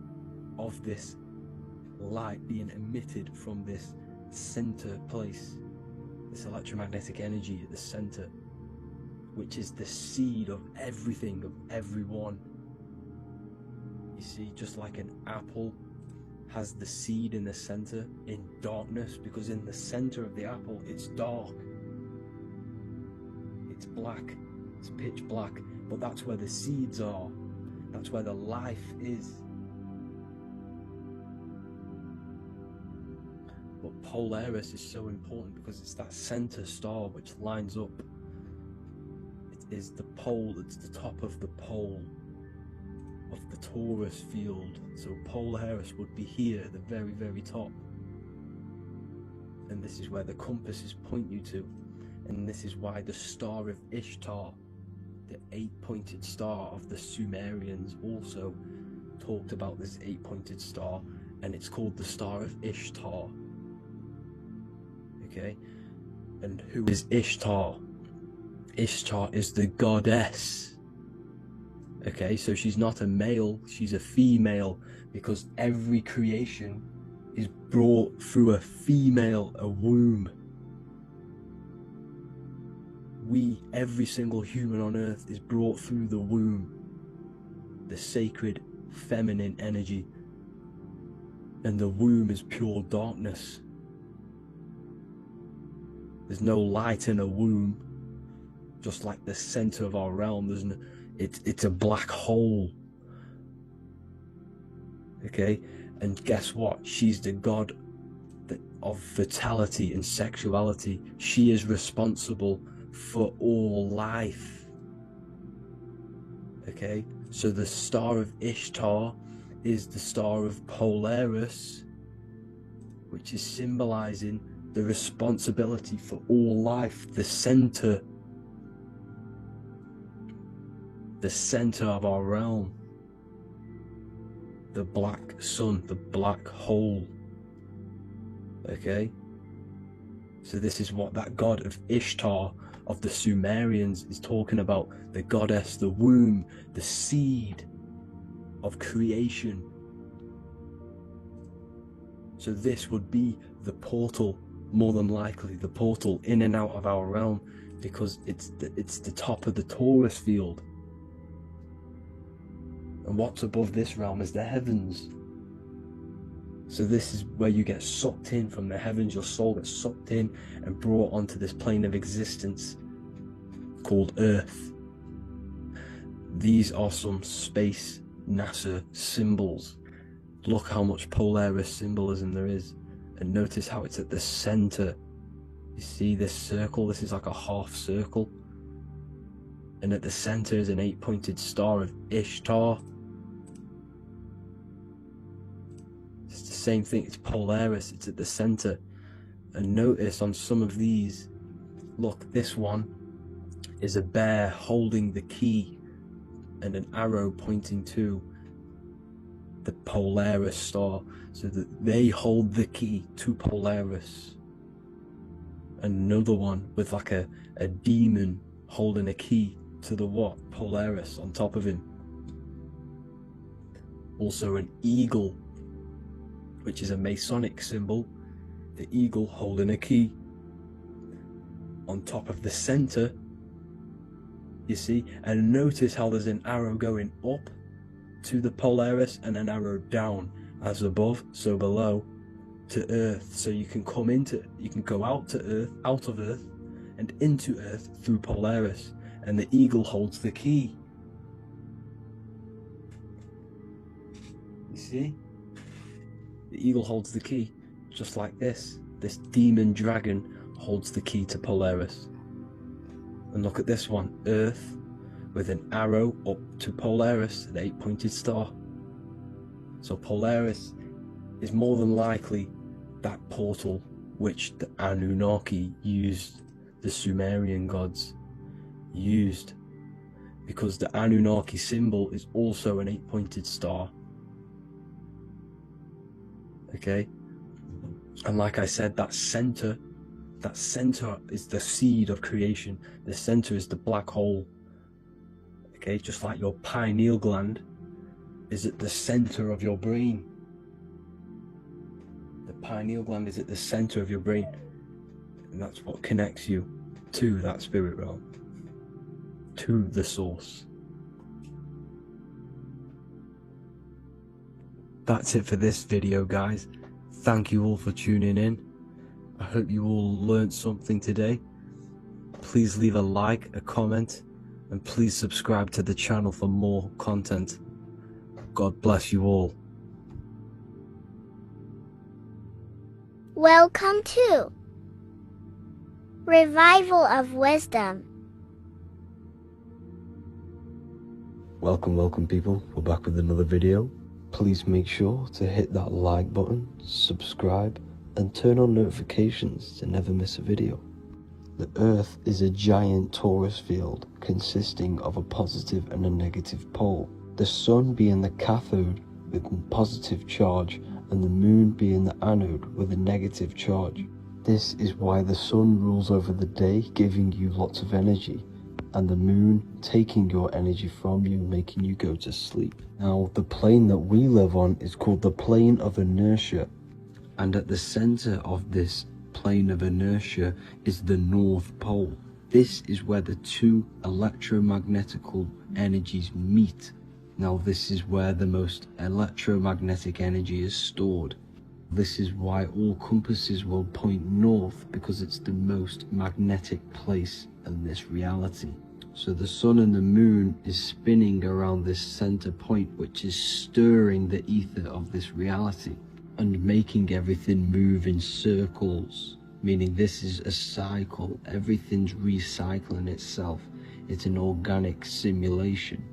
of this light being emitted from this center place, this electromagnetic energy at the center, which is the seed of everything, of everyone. You see, just like an apple has the seed in the center in darkness, because in the center of the apple it's dark, it's black, it's pitch black, but that's where the seeds are, that's where the life is. But Polaris is so important because it's that center star which lines up. It is the pole, it's the top of the pole of the torus field. So Polaris would be here at the very, very top. And this is where the compasses point you to. And this is why the Star of Ishtar, the 8-pointed star of the Sumerians, also talked about this 8-pointed star and it's called the Star of Ishtar. Okay, and who is Ishtar? Ishtar is the goddess. Okay, so she's not a male, she's a female, because every creation is brought through a female, a womb. Every single human on earth is brought through the womb, the sacred feminine energy, and the womb is pure darkness. There's no light in a womb, just like the center of our realm. It's a black hole. Okay, and guess what? She's the god of fertility and sexuality. She is responsible for all life. Okay, so the Star of Ishtar is the Star of Polaris, which is symbolizing the responsibility for all life, the center of our realm, the black sun, the black hole. Okay, so this is what that god of Ishtar of the Sumerians is talking about, the goddess, the womb, the seed of creation. So this would be the portal, more than likely the portal in and out of our realm, because it's the top of the Taurus field. And what's above this realm is the heavens. So this is where you get sucked in from the heavens. Your soul gets sucked in and brought onto this plane of existence called Earth. These are some space NASA symbols. Look how much Polaris symbolism there is, and notice how it's at the center. You see this circle? This is like a half circle, and at the center is an 8-pointed star of Ishtar. It's the same thing, it's Polaris, it's at the center. And notice on some of these, look, this one is a bear holding the key and an arrow pointing to the Polaris star, so that they hold the key to Polaris. Another one with like a demon holding a key to the what? Polaris on top of him. Also an eagle, which is a Masonic symbol, the eagle holding a key. On top of the center, you see, and notice how there's an arrow going up to the Polaris and an arrow down, as above, so below, to Earth. So you can go out of Earth and into Earth through Polaris, and the eagle holds the key. You see? The eagle holds the key, just like this. This demon dragon holds the key to Polaris. And look at this one, Earth, with an arrow up to Polaris, an 8-pointed star. So Polaris is more than likely that portal which the Anunnaki used, the Sumerian gods used, because the Anunnaki symbol is also an 8-pointed star. Okay, and like I said, that center is the seed of creation. The center is the black hole. Okay, just like your pineal gland is at the center of your brain. The pineal gland is at the center of your brain, and that's what connects you to that spirit realm, to the source. That's it for this video, guys. Thank you all for tuning in. I hope you all learned something today. Please leave a like, a comment, and please subscribe to the channel for more content. God bless you all. Welcome to Revival of Wisdom. Welcome people. We're back with another video. Please make sure to hit that like button, subscribe, and turn on notifications to never miss a video. The Earth is a giant torus field consisting of a positive and a negative pole. The Sun being the cathode with positive charge and the moon being the anode with a negative charge. This is why the sun rules over the day, giving you lots of energy, and the moon taking your energy from you, making you go to sleep. Now, the plane that we live on is called the plane of inertia, and at the center of this plane of inertia is the North Pole. This is where the two electromagnetical energies meet. Now, this is where the most electromagnetic energy is stored. This is why all compasses will point north, because it's the most magnetic place in this reality. So the sun and the moon is spinning around this center point, which is stirring the ether of this reality and making everything move in circles, meaning this is a cycle. Everything's recycling itself. It's an organic simulation.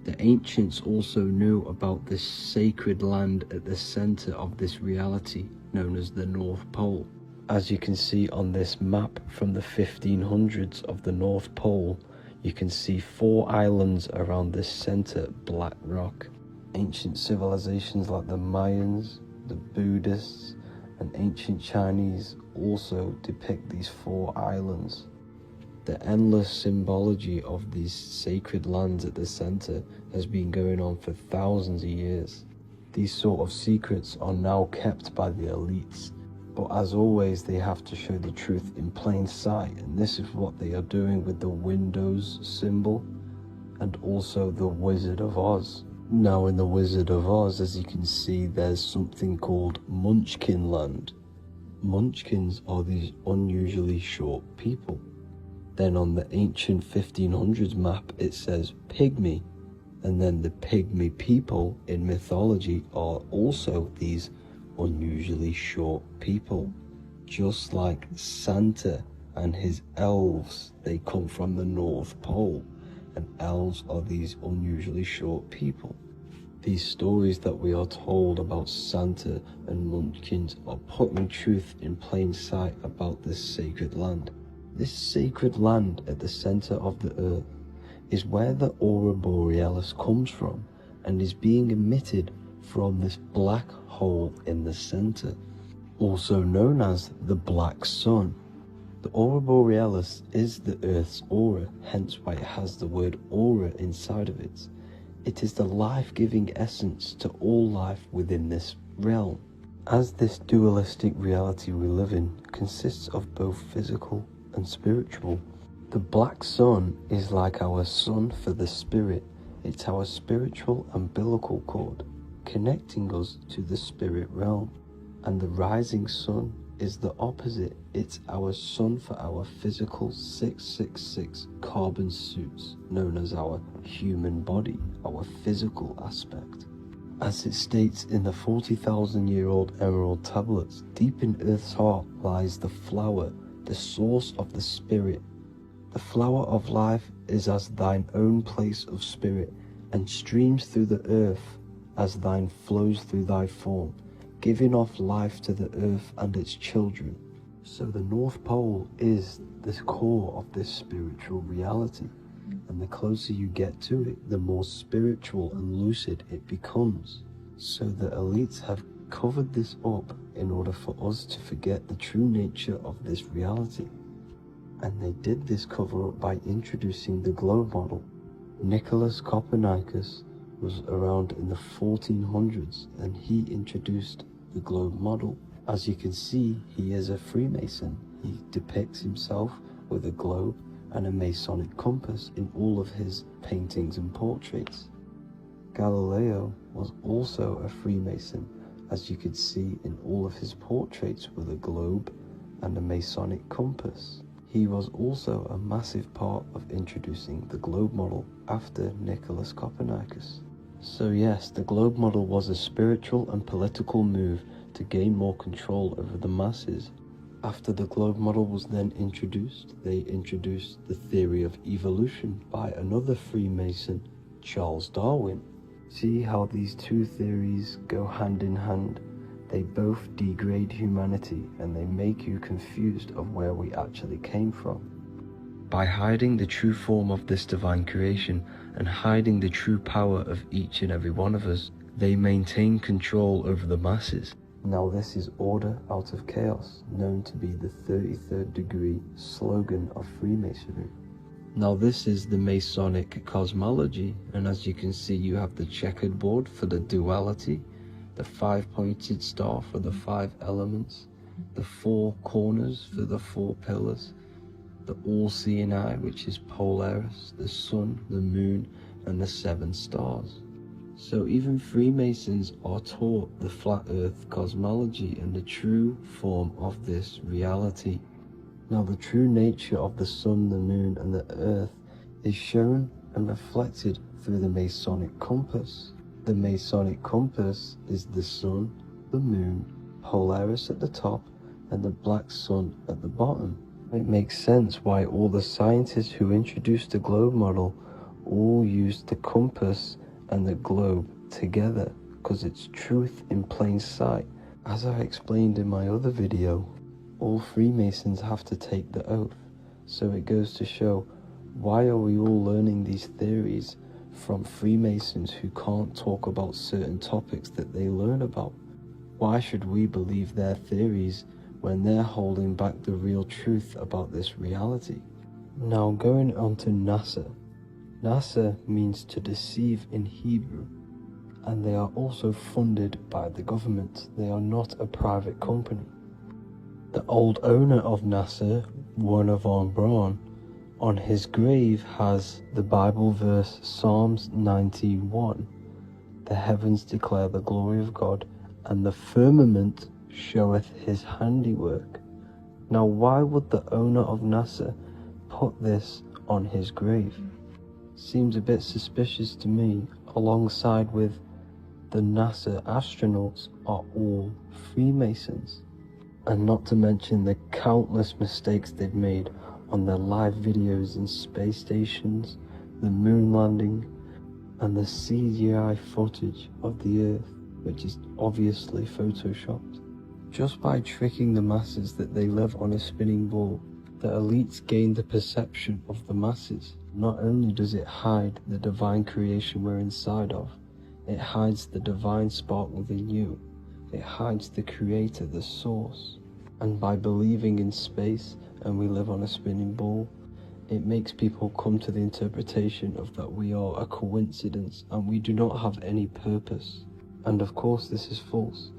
The ancients also knew about this sacred land at the center of this reality, known as the North Pole. As you can see on this map from the 1500s of the North Pole, you can see 4 islands around this center black rock. Ancient civilizations like the Mayans, the Buddhists, and ancient Chinese also depict these 4 islands. The endless symbology of these sacred lands at the center has been going on for thousands of years. These sort of secrets are now kept by the elites, but as always they have to show the truth in plain sight, and this is what they are doing with the Windows symbol and also the Wizard of Oz. Now in the Wizard of Oz, as you can see, there's something called Munchkin Land. Munchkins are these unusually short people. Then on the ancient 1500s map it says Pygmy, and then the Pygmy people in mythology are also these unusually short people. Just like Santa and his elves, they come from the North Pole, and elves are these unusually short people. These stories that we are told about Santa and Munchkins are putting truth in plain sight about this sacred land. This sacred land at the center of the earth is where the Aurora Borealis comes from and is being emitted from this black hole in the center, also known as the Black Sun. The Aurora Borealis is the Earth's aura, hence why it has the word aura inside of it. It is the life-giving essence to all life within this realm. As this dualistic reality we live in consists of both physical and spiritual, the Black Sun is like our sun for the spirit. It's our spiritual umbilical cord, connecting us to the spirit realm. And the rising sun is the opposite. It's our sun for our physical 666 carbon suits, known as our human body, our physical aspect. As it states in the 40,000-year-old emerald tablets, deep in Earth's heart lies the flower, the source of the spirit. The flower of life is as thine own place of spirit, and streams through the earth as thine flows through thy form, giving off life to the earth and its children. So the North Pole is the core of this spiritual reality, and the closer you get to it, the more spiritual and lucid it becomes. So the elites have covered this up in order for us to forget the true nature of this reality. And they did this cover up by introducing the globe model. Nicholas Copernicus was around in the 1400s, and he introduced the globe model. As you can see, he is a Freemason. He depicts himself with a globe and a Masonic compass in all of his paintings and portraits. Galileo was also a Freemason, as you could see in all of his portraits with a globe and a Masonic compass. He was also a massive part of introducing the globe model after Nicholas Copernicus. So yes, the globe model was a spiritual and political move to gain more control over the masses. After the globe model was then introduced, they introduced the theory of evolution by another Freemason, Charles Darwin. See how these two theories go hand in hand? They both degrade humanity, and they make you confused of where we actually came from. By hiding the true form of this divine creation and hiding the true power of each and every one of us, They maintain control over the masses. Now this is order out of chaos, known to be the 33rd degree slogan of Freemasonry. Now this is the Masonic cosmology, and as you can see, you have the checkered board for the duality, the 5-pointed star for the 5 elements, the 4 corners for the 4 pillars, the all-seeing eye, which is Polaris, the sun, the moon, and the 7 stars. So even Freemasons are taught the flat earth cosmology and the true form of this reality. Now the true nature of the sun, the moon, and the earth is shown and reflected through the Masonic compass. The Masonic compass is the sun, the moon, Polaris at the top, and the black sun at the bottom. It makes sense why all the scientists who introduced the globe model all used the compass and the globe together, because it's truth in plain sight. As I explained in my other video, all Freemasons have to take the oath, so it goes to show, why are we all learning these theories from Freemasons who can't talk about certain topics that they learn about? Why should we believe their theories when they're holding back the real truth about this reality? Now going on to NASA. NASA means to deceive in Hebrew, and they are also funded by the government. They are not a private company. The old owner of NASA, Wernher von Braun, on his grave has the Bible verse Psalms 91. The heavens declare the glory of God, and the firmament showeth his handiwork. Now why would the owner of NASA put this on his grave? Seems a bit suspicious to me, alongside with the NASA astronauts are all Freemasons. And not to mention the countless mistakes they've made on their live videos in space stations, the moon landing, and the CGI footage of the Earth, which is obviously photoshopped. Just by tricking the masses that they live on a spinning ball, the elites gain the perception of the masses. Not only does it hide the divine creation we're inside of, it hides the divine spark within you. It hides the creator, the source. And by believing in space and we live on a spinning ball, it makes people come to the interpretation of that we are a coincidence and we do not have any purpose. And of course this is false.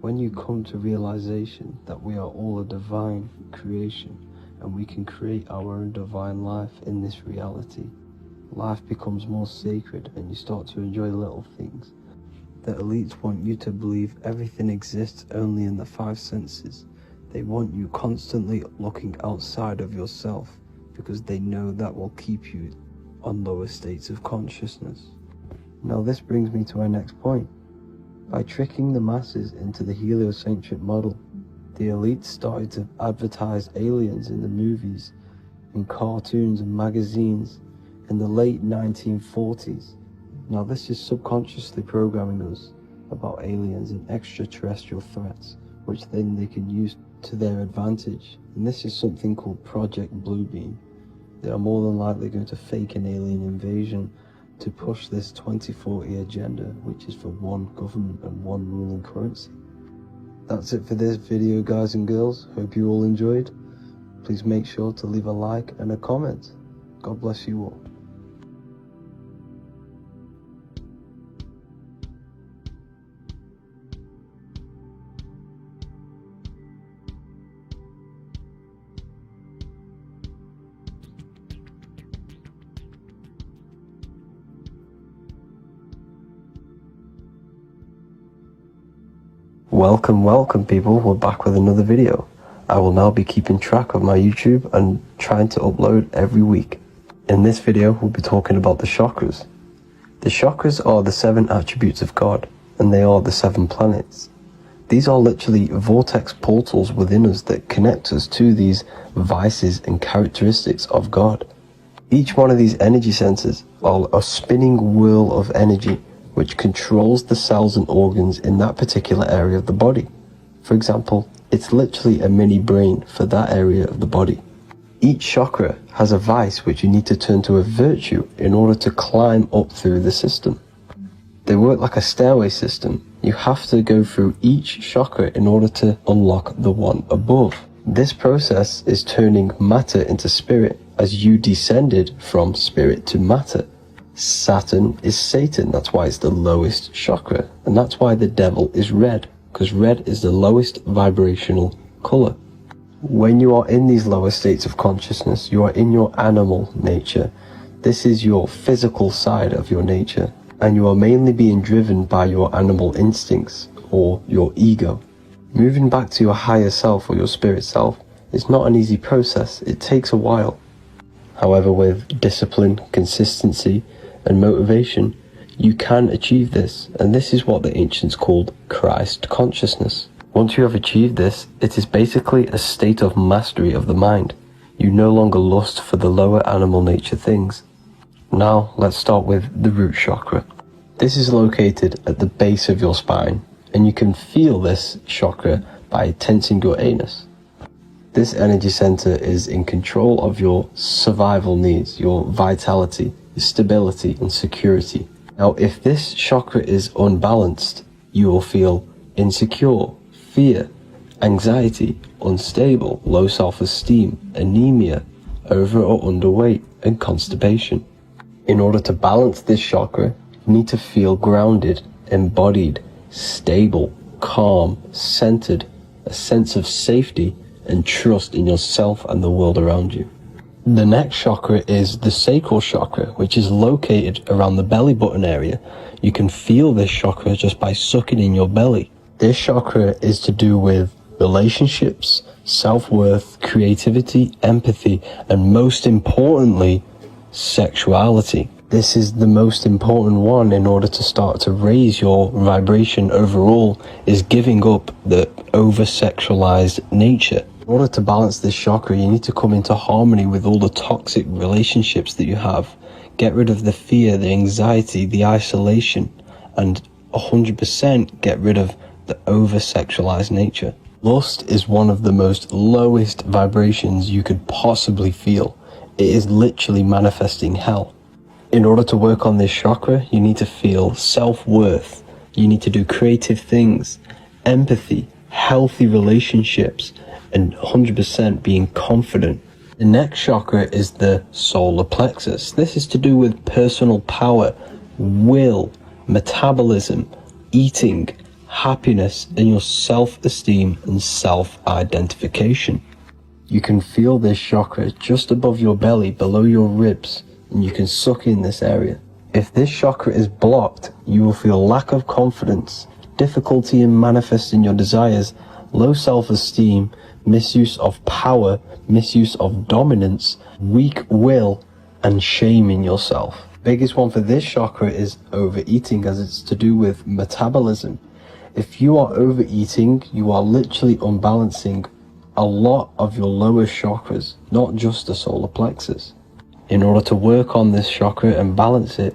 When you come to realization that we are all a divine creation and we can create our own divine life in this reality, life becomes more sacred and you start to enjoy little things. The elites want you to believe everything exists only in the 5 senses. They want you constantly looking outside of yourself because they know that will keep you on lower states of consciousness. Now this brings me to our next point. By tricking the masses into the heliocentric model, the elites started to advertise aliens in the movies, in cartoons and magazines in the late 1940s. Now this is subconsciously programming us about aliens and extraterrestrial threats, which then they can use to their advantage. And this is something called Project Bluebeam. They are more than likely going to fake an alien invasion to push this 2040 agenda, which is for one government and one ruling currency. That's it for this video, guys and girls. Hope you all enjoyed. Please make sure to leave a like and a comment. God bless you all. Welcome people, we're back with another video. I will now be keeping track of my YouTube and trying to upload every week. In this video we'll be talking about the chakras. The chakras are the 7 attributes of God, and they are the 7 planets. These are literally vortex portals within us that connect us to these vices and characteristics of God. Each one of these energy centers are a spinning whirl of energy which controls the cells and organs in that particular area of the body. For example, it's literally a mini brain for that area of the body. Each chakra has a vice which you need to turn to a virtue in order to climb up through the system. They work like a stairway system. You have to go through each chakra in order to unlock the one above. This process is turning matter into spirit, as you descended from spirit to matter. Saturn is Satan, that's why it's the lowest chakra, and that's why the devil is red, because red is the lowest vibrational color. When you are in these lower states of consciousness, you are in your animal nature. This is your physical side of your nature, and you are mainly being driven by your animal instincts, or your ego. Moving back to your higher self or your spirit self is not an easy process, it takes a while. However, with discipline, consistency, and motivation, you can achieve this, and this is what the ancients called Christ consciousness. Once you have achieved this, it is basically a state of mastery of the mind. You no longer lust for the lower animal nature things. Now, let's start with the root chakra. This is located at the base of your spine, and you can feel this chakra by tensing your anus. This energy center is in control of your survival needs, your vitality, your stability, and security. Now, if this chakra is unbalanced, you will feel insecure, fear, anxiety, unstable, low self-esteem, anemia, over or underweight, and constipation. In order to balance this chakra, you need to feel grounded, embodied, stable, calm, centered, a sense of safety, and trust in yourself and the world around you. The next chakra is the sacral chakra, which is located around the belly button area. You can feel this chakra just by sucking in your belly. This chakra is to do with relationships, self-worth, creativity, empathy, and most importantly, sexuality. This is the most important one in order to start to raise your vibration overall, is giving up the over-sexualized nature. In order to balance this chakra, you need to come into harmony with all the toxic relationships that you have. Get rid of the fear, the anxiety, the isolation, and 100% get rid of the over-sexualized nature. Lust is one of the most lowest vibrations you could possibly feel. It is literally manifesting hell. In order to work on this chakra, you need to feel self-worth. You need to do creative things, empathy, healthy relationships, and 100% being confident. The next chakra is the solar plexus. This is to do with personal power, will, metabolism, eating, happiness, and your self-esteem and self-identification. You can feel this chakra just above your belly, below your ribs, and you can suck in this area. If this chakra is blocked, you will feel lack of confidence, difficulty in manifesting your desires, low self-esteem, misuse of power, misuse of dominance, weak will, and shame in yourself. Biggest one for this chakra is overeating, as it's to do with metabolism. If you are overeating, you are literally unbalancing a lot of your lower chakras, not just the solar plexus. In order to work on this chakra and balance it,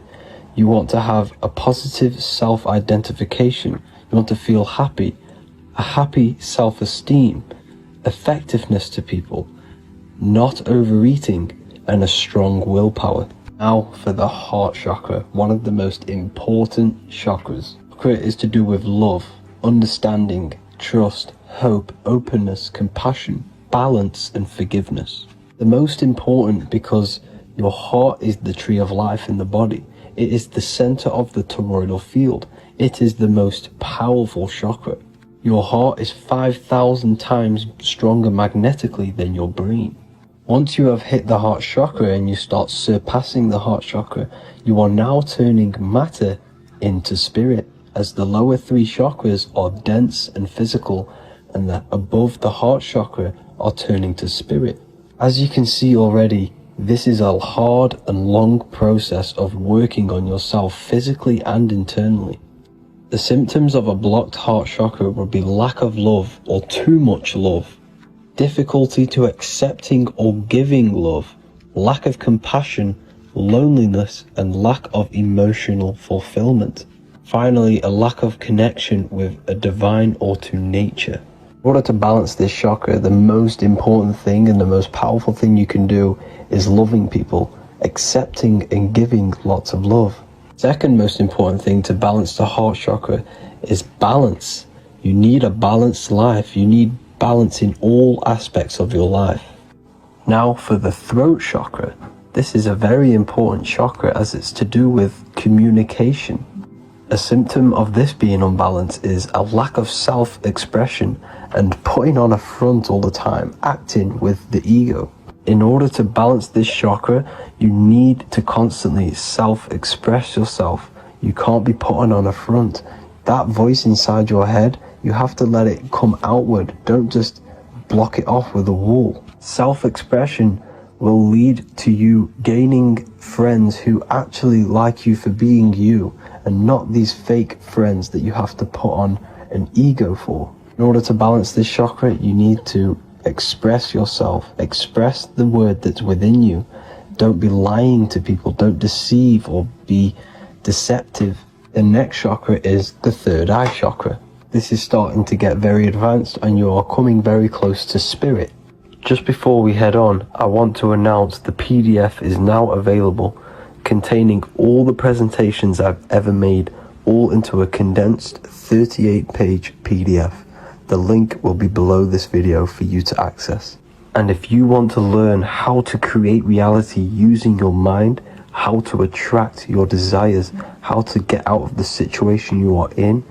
you want to have a positive self-identification. You want to feel happy, a happy self-esteem, effectiveness to people, not overeating, and a strong willpower. Now for the heart chakra, one of the most important chakras. Chakra is to do with love, understanding, trust, hope, openness, compassion, balance, and forgiveness. The most important because your heart is the tree of life in the body. It is the center of the toroidal field. It is the most powerful chakra. Your heart is 5,000 times stronger magnetically than your brain. Once you have hit the heart chakra and you start surpassing the heart chakra, you are now turning matter into spirit, as the lower three chakras are dense and physical, and the above the heart chakra are turning to spirit. As you can see already, this is a hard and long process of working on yourself physically and internally. The symptoms of a blocked heart chakra would be lack of love or too much love, difficulty to accepting or giving love, lack of compassion, loneliness, and lack of emotional fulfillment. Finally, a lack of connection with a divine or to nature. In order to balance this chakra, the most important thing and the most powerful thing you can do is loving people, accepting and giving lots of love. Second most important thing to balance the heart chakra is balance. You need a balanced life. You need balance in all aspects of your life. Now for the throat chakra. This is a very important chakra as it's to do with communication. A symptom of this being unbalanced is a lack of self-expression and putting on a front all the time, acting with the ego. In order to balance this chakra, you need to constantly self-express yourself. You can't be putting on a front. That voice inside your head, you have to let it come outward. Don't just block it off with a wall. Self-expression will lead to you gaining friends who actually like you for being you and not these fake friends that you have to put on an ego for. In order to balance this chakra, you need to express yourself. Express the word that's within you. Don't be lying to people. Don't deceive or be deceptive. The next chakra is the third eye chakra. This is starting to get very advanced and you are coming very close to spirit. Just before we head on, I want to announce the PDF is now available, containing all the presentations I've ever made, all into a condensed 38-page PDF. The link will be below this video for you to access. And if you want to learn how to create reality using your mind, how to attract your desires, how to get out of the situation you are in,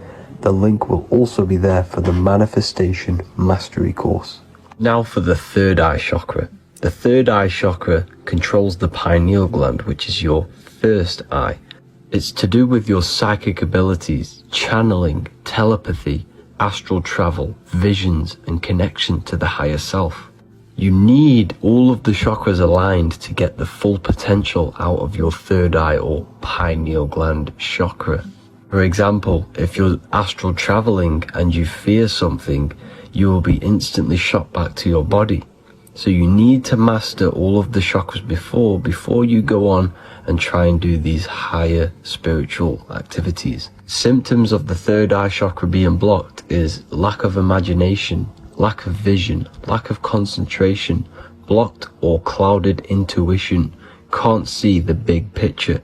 the link will also be there for the Manifestation Mastery course. Now for the third eye chakra. The third eye chakra controls the pineal gland, which is your first eye. It's to do with your psychic abilities, channeling, telepathy, astral travel, visions, and connection to the higher self. You need all of the chakras aligned to get the full potential out of your third eye or pineal gland chakra. For example, if you're astral traveling and you fear something, you will be instantly shot back to your body. So you need to master all of the chakras before you go on and try and do these higher spiritual activities. Symptoms of the third eye chakra being blocked is lack of imagination, lack of vision, lack of concentration, blocked or clouded intuition, can't see the big picture,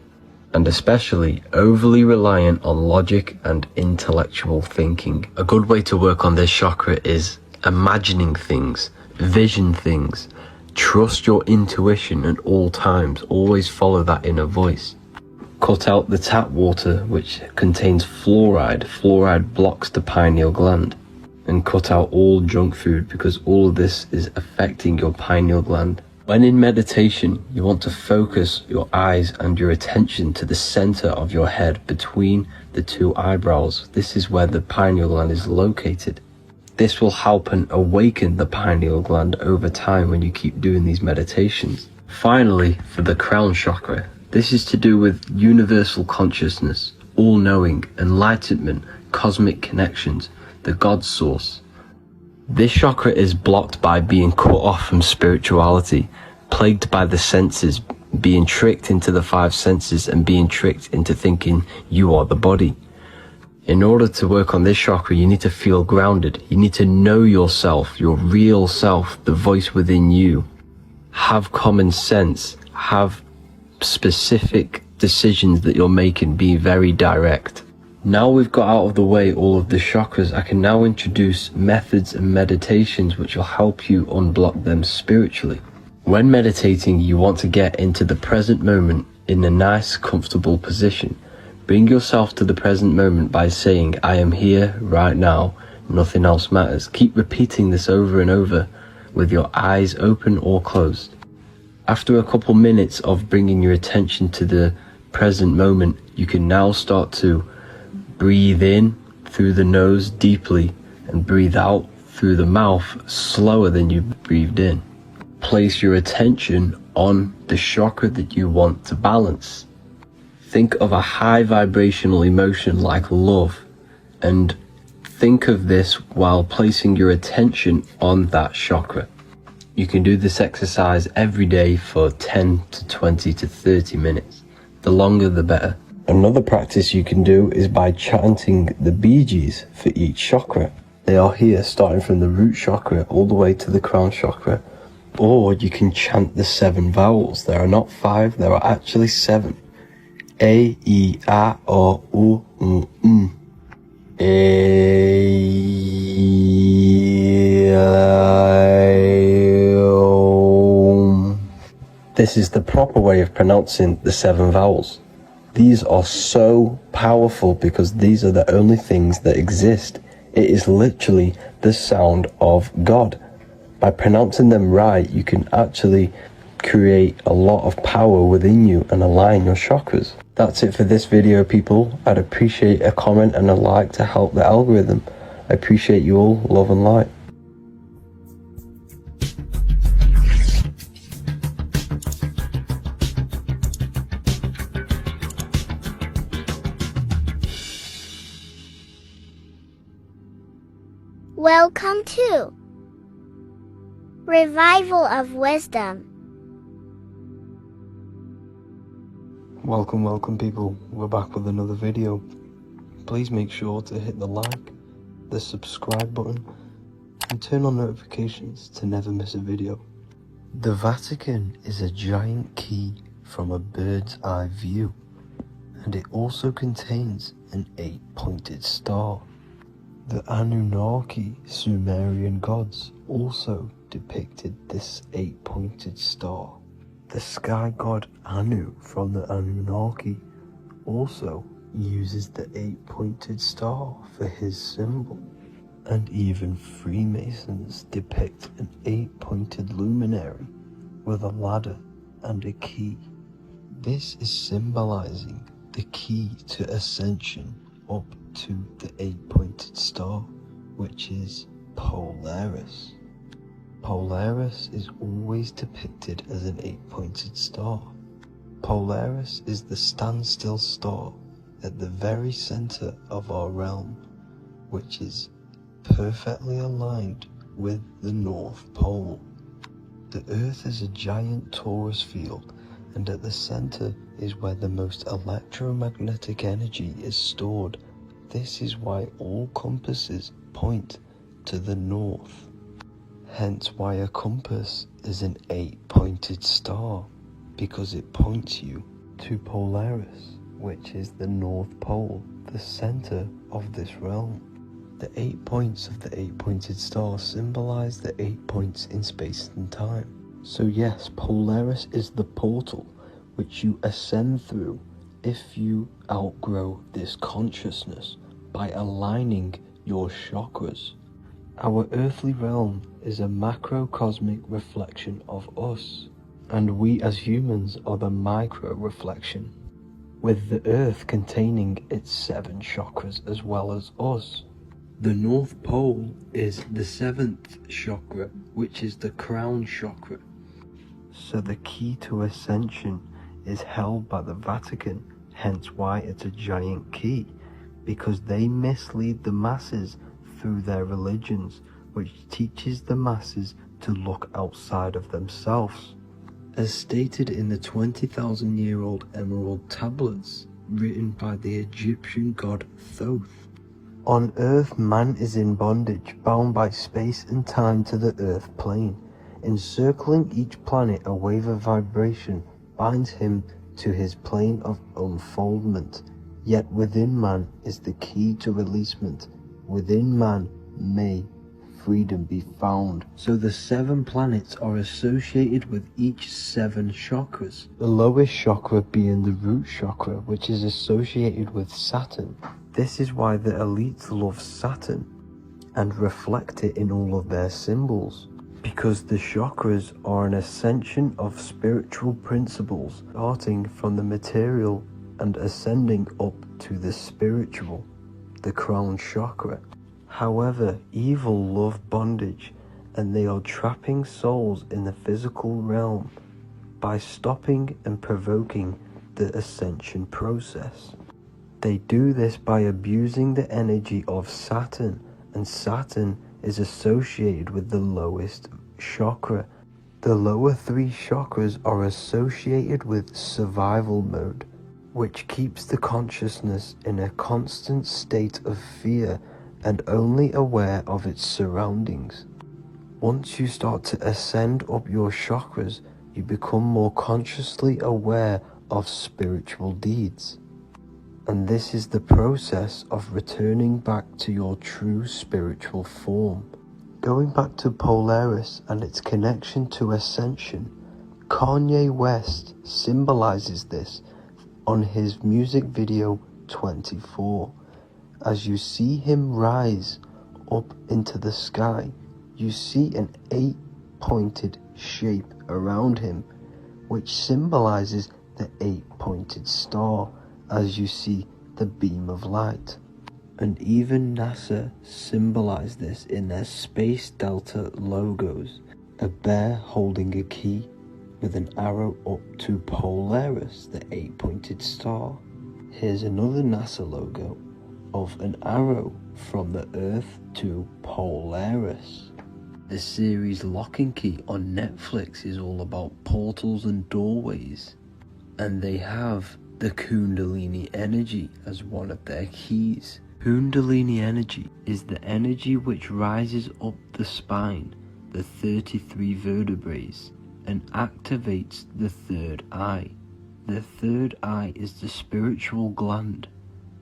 and especially overly reliant on logic and intellectual thinking. A good way to work on this chakra is imagining things, vision things, trust your intuition at all times, always follow that inner voice. Cut out the tap water which contains fluoride. Fluoride blocks the pineal gland. And cut out all junk food because all of this is affecting your pineal gland. When in meditation, you want to focus your eyes and your attention to the center of your head between the two eyebrows. This is where the pineal gland is located. This will help and awaken the pineal gland over time when you keep doing these meditations. Finally, for the crown chakra, this is to do with universal consciousness, all-knowing, enlightenment, cosmic connections, the God source. This chakra is blocked by being cut off from spirituality, plagued by the senses, being tricked into the five senses and being tricked into thinking you are the body. In order to work on this chakra, you need to feel grounded. You need to know yourself, your real self, the voice within you. Have common sense, have specific decisions that you're making, be very direct. Now we've got out of the way all of the chakras, I can now introduce methods and meditations which will help you unblock them spiritually. When meditating, you want to get into the present moment in a nice, comfortable position. Bring yourself to the present moment by saying, I am here right now, nothing else matters. Keep repeating this over and over with your eyes open or closed. After a couple minutes of bringing your attention to the present moment, you can now start to breathe in through the nose deeply and breathe out through the mouth slower than you breathed in. Place your attention on the chakra that you want to balance. Think of a high vibrational emotion like love and think of this while placing your attention on that chakra. You can do this exercise every day for 10 to 20 to 30 minutes. The longer the better. Another practice you can do is by chanting the Bijis for each chakra. They are here starting from the root chakra all the way to the crown chakra. Or you can chant the 7 vowels. There are not 5, there are actually 7. A, E, A, O, U, M. This is the proper way of pronouncing the 7 vowels. These are so powerful because these are the only things that exist. It is literally the sound of God. By pronouncing them right, you can actually create a lot of power within you and align your chakras. That's it for this video, people. I'd appreciate a comment and a like to help the algorithm. I appreciate you all. Love and light. Welcome to Revival of Wisdom. Welcome people. We're back with another video. Please make sure to hit the like, the subscribe button, and turn on notifications to never miss a video. The Vatican is a giant key from a bird's eye view, and it also contains an 8-pointed star. The Anunnaki Sumerian gods also depicted this 8-pointed star. The sky god Anu from the Anunnaki also uses the 8-pointed star for his symbol. And even Freemasons depict an 8-pointed luminary with a ladder and a key. This is symbolizing the key to ascension up to the 8-pointed star, which is Polaris. Polaris is always depicted as an 8-pointed star. Polaris is the standstill star at the very center of our realm, which is perfectly aligned with the North Pole. The Earth is a giant torus field, and at the center is where the most electromagnetic energy is stored. This is why all compasses point to the north. Hence why a compass is an 8-pointed star, because it points you to Polaris, which is the North Pole, the center of this realm. The 8 points of the 8-pointed star symbolize the 8 points in space and time. So yes, Polaris is the portal which you ascend through if you outgrow this consciousness by aligning your chakras. Our earthly realm is a macrocosmic reflection of us, and we as humans are the micro reflection, with the earth containing its 7 chakras as well as us. The North Pole is the 7th chakra, which is the crown chakra. So the key to ascension is held by the Vatican, hence why it's a giant key, because they mislead the masses through their religions, which teaches the masses to look outside of themselves. As stated in the 20,000-year-old emerald tablets written by the Egyptian god Thoth. On Earth, man is in bondage, bound by space and time to the Earth plane. Encircling each planet, a wave of vibration binds him to his plane of unfoldment. Yet within man is the key to releasement. Within man may freedom be found. So the 7 planets are associated with each 7 chakras. The lowest chakra being the root chakra, which is associated with Saturn. This is why the elites love Saturn and reflect it in all of their symbols, because the chakras are an ascension of spiritual principles, starting from the material and ascending up to the spiritual, the crown chakra. However, evil love bondage, and they are trapping souls in the physical realm by stopping and provoking the ascension process. They do this by abusing the energy of Saturn, and Saturn is associated with the lowest chakra. The lower 3 chakras are associated with survival mode, which keeps the consciousness in a constant state of fear and only aware of its surroundings. Once you start to ascend up your chakras, you become more consciously aware of spiritual deeds. And this is the process of returning back to your true spiritual form. Going back to Polaris and its connection to ascension, Kanye West symbolizes this on his music video 24. As you see him rise up into the sky, you see an 8-pointed shape around him, which symbolizes the 8-pointed star, as you see the beam of light. And even NASA symbolized this in their Space Delta logos, a bear holding a key with an arrow up to Polaris, the 8-pointed star. Here's another NASA logo of an arrow from the Earth to Polaris. The series Lock and Key on Netflix is all about portals and doorways, and they have the Kundalini energy as one of their keys. Kundalini energy is the energy which rises up the spine, the 33 vertebrae, and activates the third eye. The third eye is the spiritual gland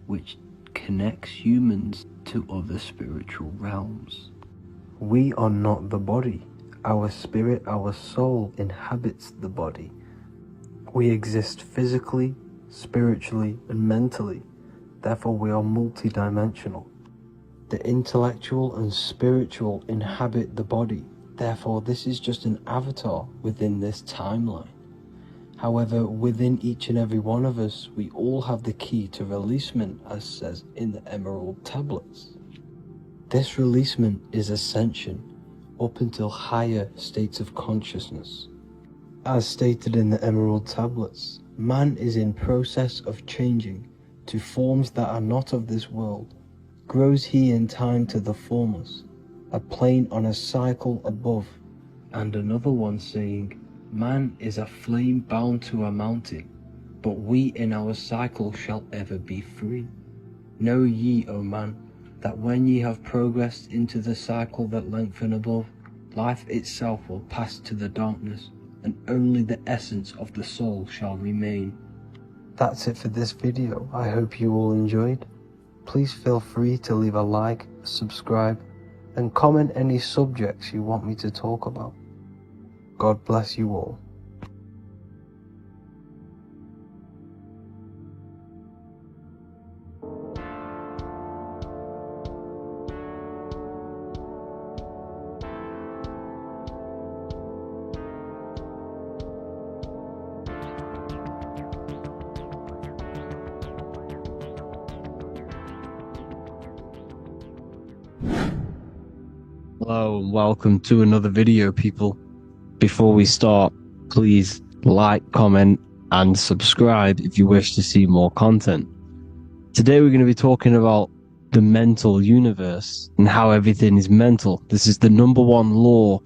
which connects humans to other spiritual realms. We are not the body. Our spirit, our soul inhabits the body. We exist physically, spiritually, and mentally. Therefore, we are multidimensional. The intellectual and spiritual inhabit the body. Therefore, this is just an avatar within this timeline. However, within each and every one of us, we all have the key to releasement, as says in the Emerald Tablets. This releasement is ascension, up until higher states of consciousness. As stated in the Emerald Tablets, man is in process of changing to forms that are not of this world. Grows he in time to the formless, a plane on a cycle above. And another one saying, man is a flame bound to a mountain, but we in our cycle shall ever be free. Know ye, O man, that when ye have progressed into the cycle that lengthen above, life itself will pass to the darkness, and only the essence of the soul shall remain. That's it for this video. I hope you all enjoyed. Please feel free to leave a like, subscribe, and comment any subjects you want me to talk about. God bless you all. Hello and welcome to another video, people. Before we start, please like, comment and subscribe if you wish to see more content. Today we're going to be talking about the mental universe and how everything is mental. This is the #1 law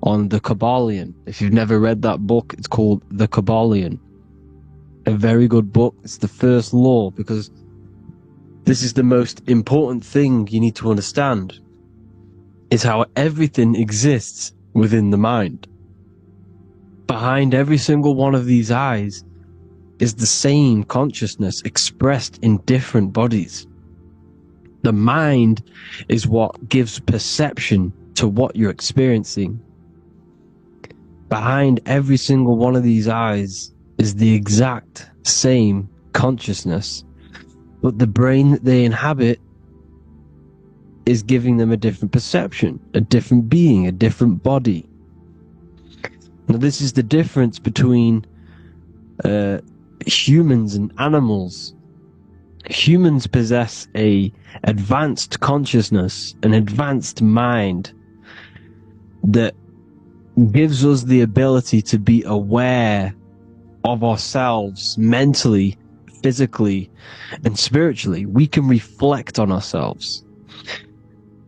on the Kybalion. If you've never read that book, it's called The Kybalion. A very good book. It's the first law because this is the most important thing you need to understand. Is how everything exists within the mind. Behind every single one of these eyes is the same consciousness expressed in different bodies. The mind is what gives perception to what you're experiencing. Behind every single one of these eyes is the exact same consciousness, but the brain that they inhabit is giving them a different perception, a different being, a different body. Now this is the difference between humans and animals. Humans possess a advanced consciousness, an advanced mind that gives us the ability to be aware of ourselves mentally, physically, and spiritually. We can reflect on ourselves.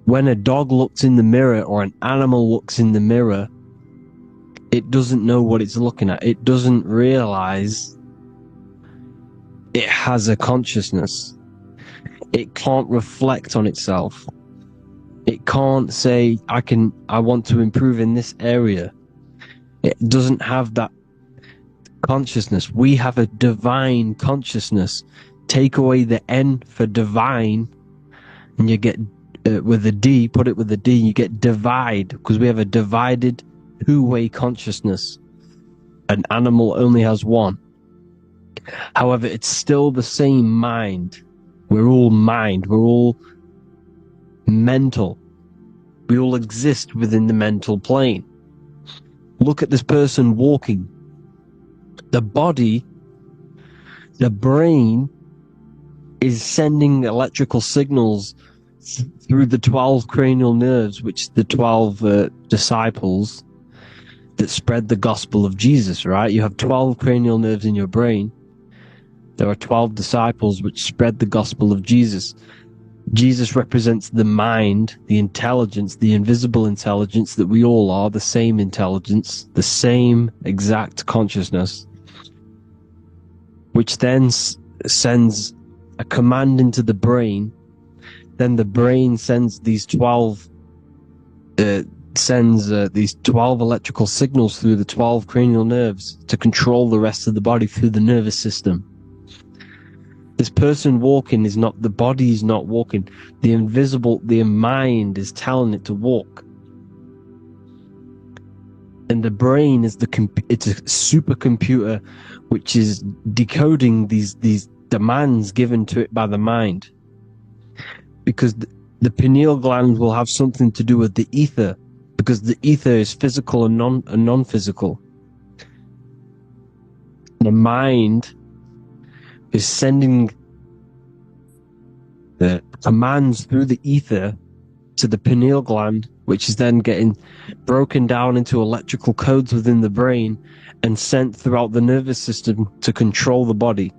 When a dog looks in the mirror or an animal looks in the mirror, it doesn't know what it's looking at. It doesn't realize it has a consciousness. It can't reflect on itself. It can't say, I want to improve in this area. It doesn't have that consciousness. We have a divine consciousness. Take away the N for divine, and you get with a D, put it with a D, you get divide, because we have a divided two-way consciousness. An animal only has one. However, it's still the same mind. We're all mind. We're all mental. We all exist within the mental plane. Look at this person walking. The body, the brain, is sending electrical signals through the 12 cranial nerves, which the 12 disciples that spread the gospel of Jesus, right? You have 12 cranial nerves in your brain. There are 12 disciples which spread the gospel of Jesus. Jesus represents the mind, the intelligence, the invisible intelligence that we all are, the same intelligence, the same exact consciousness, which then sends a command into the brain. Then the brain sends these 12 electrical signals through the 12 cranial nerves to control the rest of the body through the nervous system. This person walking is not, the body is not walking. The mind is telling it to walk. And the brain is it's a supercomputer which is decoding these demands given to it by the mind. Because the pineal gland will have something to do with the ether, because the ether is physical and non-physical. The mind is sending the commands through the ether to the pineal gland, which is then getting broken down into electrical codes within the brain and sent throughout the nervous system to control the body.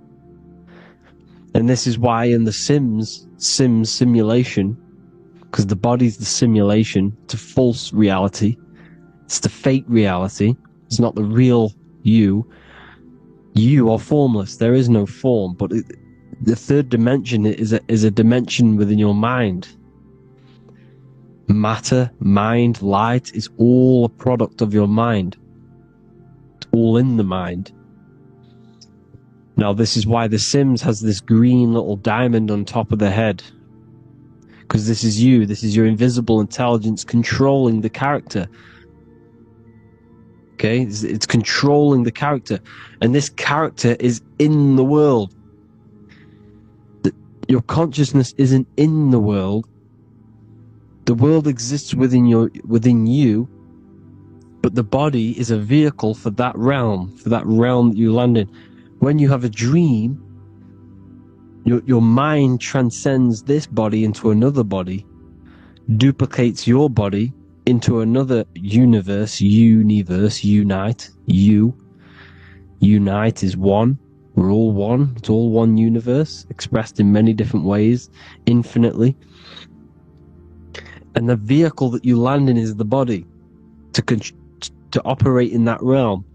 And this is why in the Sims simulation, because the body's the simulation, it's a false reality, it's the fake reality, it's not the real you. You are formless. There is no form, but the third dimension is a dimension within your mind. Matter, mind, light is all a product of your mind. It's all in the mind. Now, this is why The Sims has this green little diamond on top of the head. Because this is you. This is your invisible intelligence controlling the character. Okay, it's controlling the character, and this character is in the world. Your consciousness isn't in the world. The world exists within you, but the body is a vehicle for that realm that you land in. When you have a dream, your mind transcends this body into another body, duplicates your body into another universe, unite. Unite is one. We're all one. It's all one universe, expressed in many different ways, infinitely. And the vehicle that you land in is the body to operate in that realm.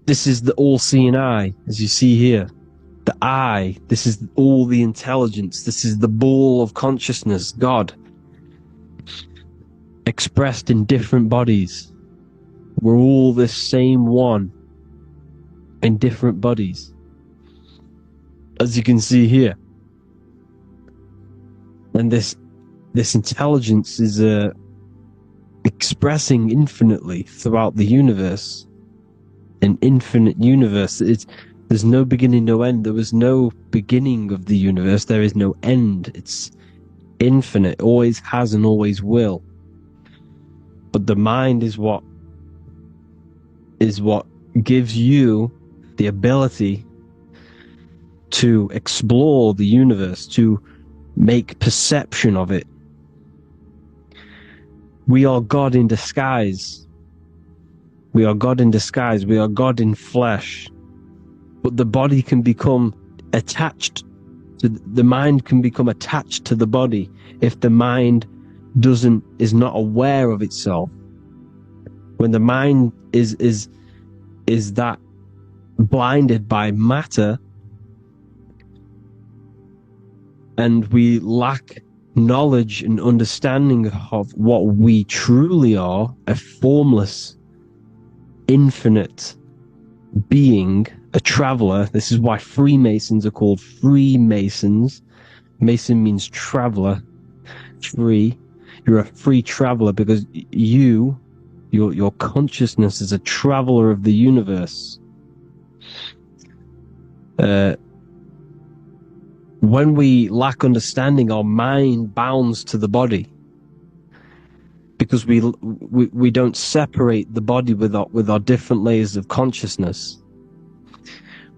This is the all-seeing eye, as you see here. The eye, this is all the intelligence. This is the ball of consciousness, God, expressed in different bodies. We're all this same one in different bodies, as you can see here. And this intelligence is expressing infinitely throughout the universe. An infinite universe. There's no beginning, no end. There was no beginning of the universe. There is no end. It's infinite. Always has and always will. But the mind is what gives you the ability to explore the universe, to make perception of it. We are God in disguise. We are God in disguise. We are God in flesh. But the body can become attached to the mind, can become attached to the body if the mind is not aware of itself. When the mind is that blinded by matter, and we lack knowledge and understanding of what we truly are, a formless, infinite being, a traveler. This is why Freemasons are called Freemasons. Mason means traveler. Free. You're a free traveler because your consciousness is a traveler of the universe. When we lack understanding, our mind bounds to the body because we don't separate the body with our different layers of consciousness.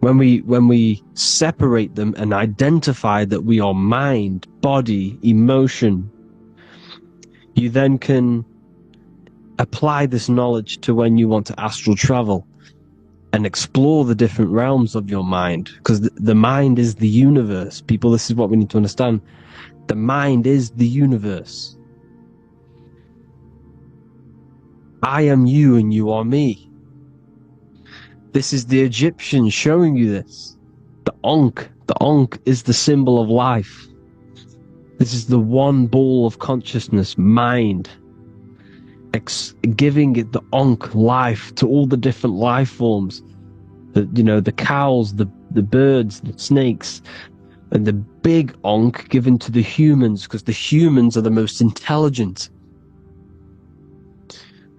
When we separate them and identify that we are mind, body, emotion, you then can apply this knowledge to when you want to astral travel and explore the different realms of your mind, because the mind is the universe. People, this is what we need to understand. The mind is the universe. I am you and you are me. This is the Egyptians showing you this. The Ankh is the symbol of life. This is the one ball of consciousness, mind, giving it the Ankh life to all the different life forms. The cows, the birds, the snakes, and the big Ankh given to the humans, because the humans are the most intelligent.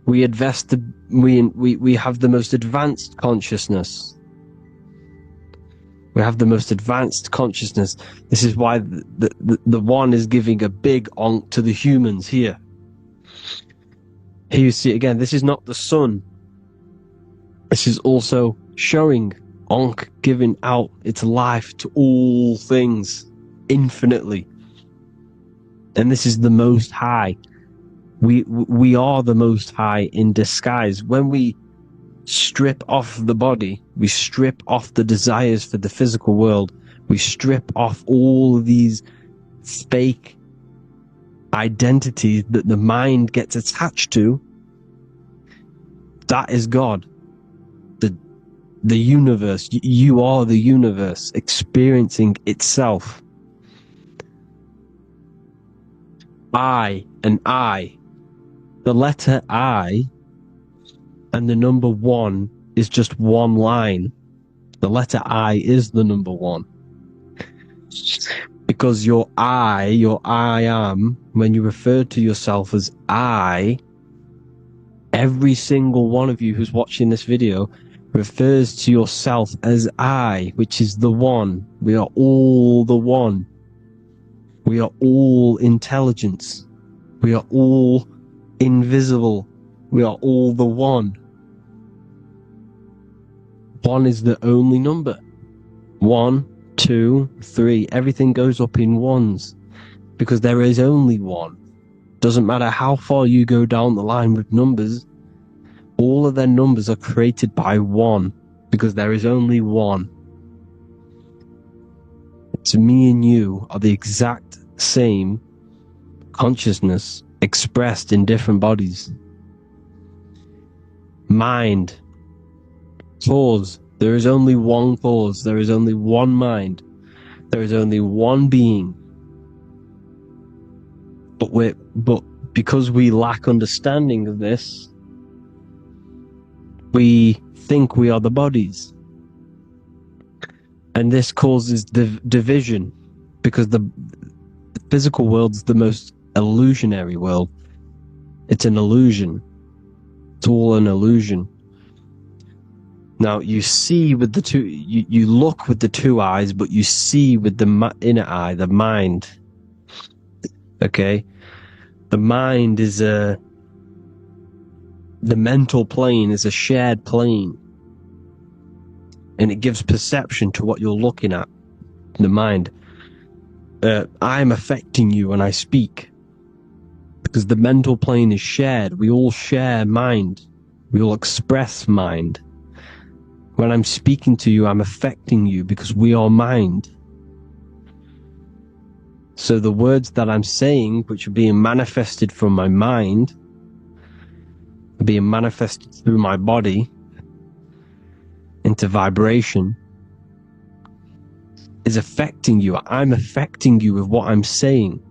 We have the most advanced consciousness. We have the most advanced consciousness. This is why the one is giving a big Ankh to the humans here. Here you see again, this is not the sun. This is also showing Ankh giving out its life to all things infinitely. And this is the Most High. We are the Most High in disguise. When we strip off the body, we strip off the desires for the physical world, we strip off all of these fake identities that the mind gets attached to. That is God. The universe. You are the universe experiencing itself. I and I. The letter I and the number 1 is just one line. The letter I is the number 1. Because your I am, when you refer to yourself as I, every single one of you who's watching this video refers to yourself as I, which is the one. We are all the one. We are all intelligence. We are all invisible. We are all the one. 1 is the only number. 1, 2, 3. Everything goes up in ones because there is only one. Doesn't matter how far you go down the line with numbers, all of their numbers are created by 1 because there is only one. So me and you are the exact same consciousness expressed in different bodies. Mind. Cause. There is only one cause. There is only one mind. There is only one being. But because we lack understanding of this, we think we are the bodies. And this causes division, because the physical world is the most illusionary world. It's an illusion. It's all an illusion. Now you see with the two, you look with the two eyes, but you see with the inner eye, the mind. Okay? The mind is the mental plane is a shared plane. And it gives perception to what you're looking at. The mind. I'm affecting you when I speak. Because the mental plane is shared. We all share mind. We all express mind. When I'm speaking to you, I'm affecting you because we are mind. So the words that I'm saying, which are being manifested from my mind, are being manifested through my body into vibration, is affecting you. I'm affecting you with what I'm saying.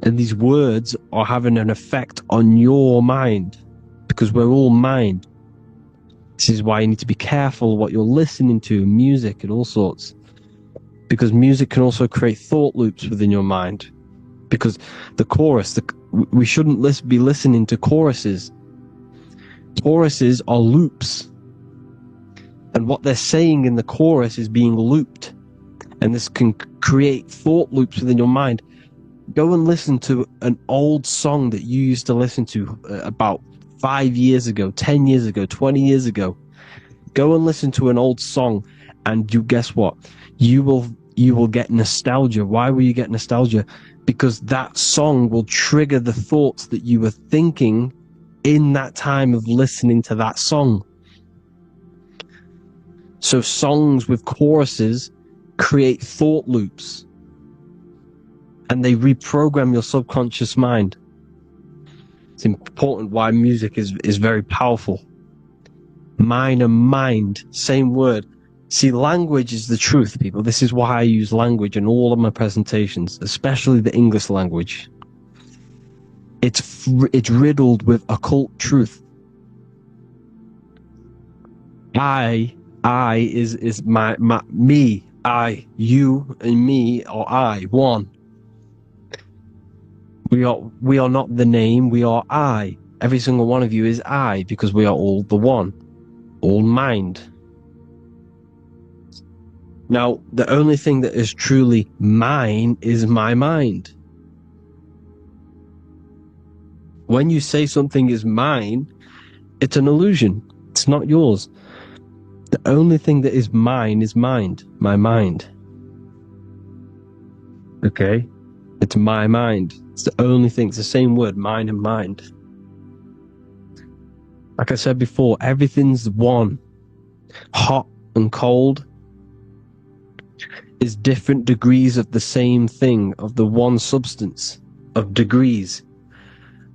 And these words are having an effect on your mind, because we're all mind. This is why you need to be careful what you're listening to, music and all sorts. Because music can also create thought loops within your mind. Because the chorus, we shouldn't be listening to choruses. Choruses are loops. And what they're saying in the chorus is being looped. And this can create thought loops within your mind. Go and listen to an old song that you used to listen to about 5 years ago, 10 years ago, 20 years ago. Go and listen to an old song, and you guess what? You will get nostalgia. Why will you get nostalgia? Because that song will trigger the thoughts that you were thinking in that time of listening to that song. So songs with choruses create thought loops, and they reprogram your subconscious mind. It's important why music is very powerful. Mind and mind, same word. See, language is the truth, people. This is why I use language in all of my presentations, especially the English language. It's riddled with occult truth. I is my me. I, you, and me, or I, one. We are not the name, we are I. Every single one of you is I, because we are all the one. All mind. Now, the only thing that is truly mine is my mind. When you say something is mine, it's an illusion. It's not yours. The only thing that is mine is mind. My mind. Okay? It's my mind. It's the only thing. It's the same word, mind and mind. Like I said before, everything's one. Hot and cold is different degrees of the same thing, of the one substance, of degrees.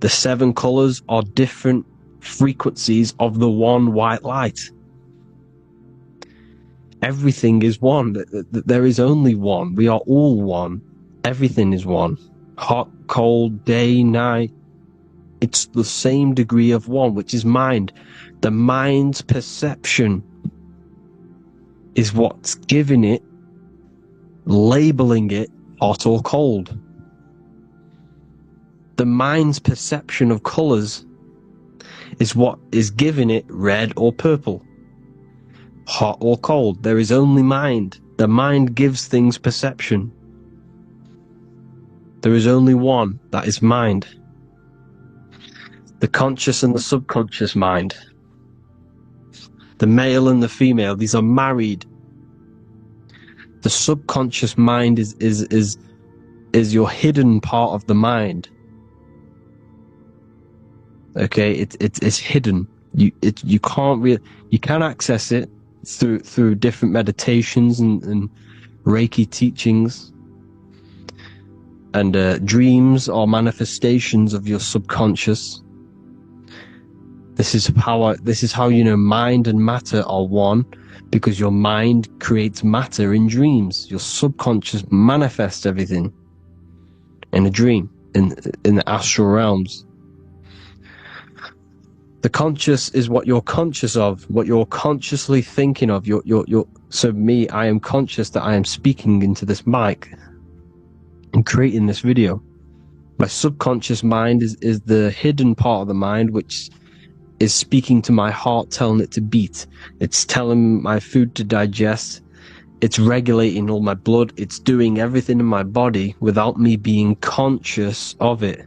The 7 colors are different frequencies of the one white light. Everything is one. There is only one. We are all one. Everything is one. Hot, cold, day, night. It's the same degree of one, which is mind. The mind's perception is what's giving it, labeling it hot or cold. The mind's perception of colors is what is giving it red or purple. Hot or cold. There is only mind. The mind gives things perception. There is only one, that is mind. The conscious and the subconscious mind. The male and the female, these are married. The subconscious mind is your hidden part of the mind. Okay, it's hidden. You can access it through different meditations and Reiki teachings, and dreams or manifestations of your subconscious. This is how you know mind and matter are one, because your mind creates matter in dreams. Your subconscious manifests everything in a dream, in the astral realms. The conscious is what you're conscious of, what you're consciously thinking of. So me, I am conscious that I am speaking into this mic and creating this video. My subconscious mind is the hidden part of the mind, which is speaking to my heart, telling it to beat. It's telling my food to digest. It's regulating all my blood. It's doing everything in my body without me being conscious of it.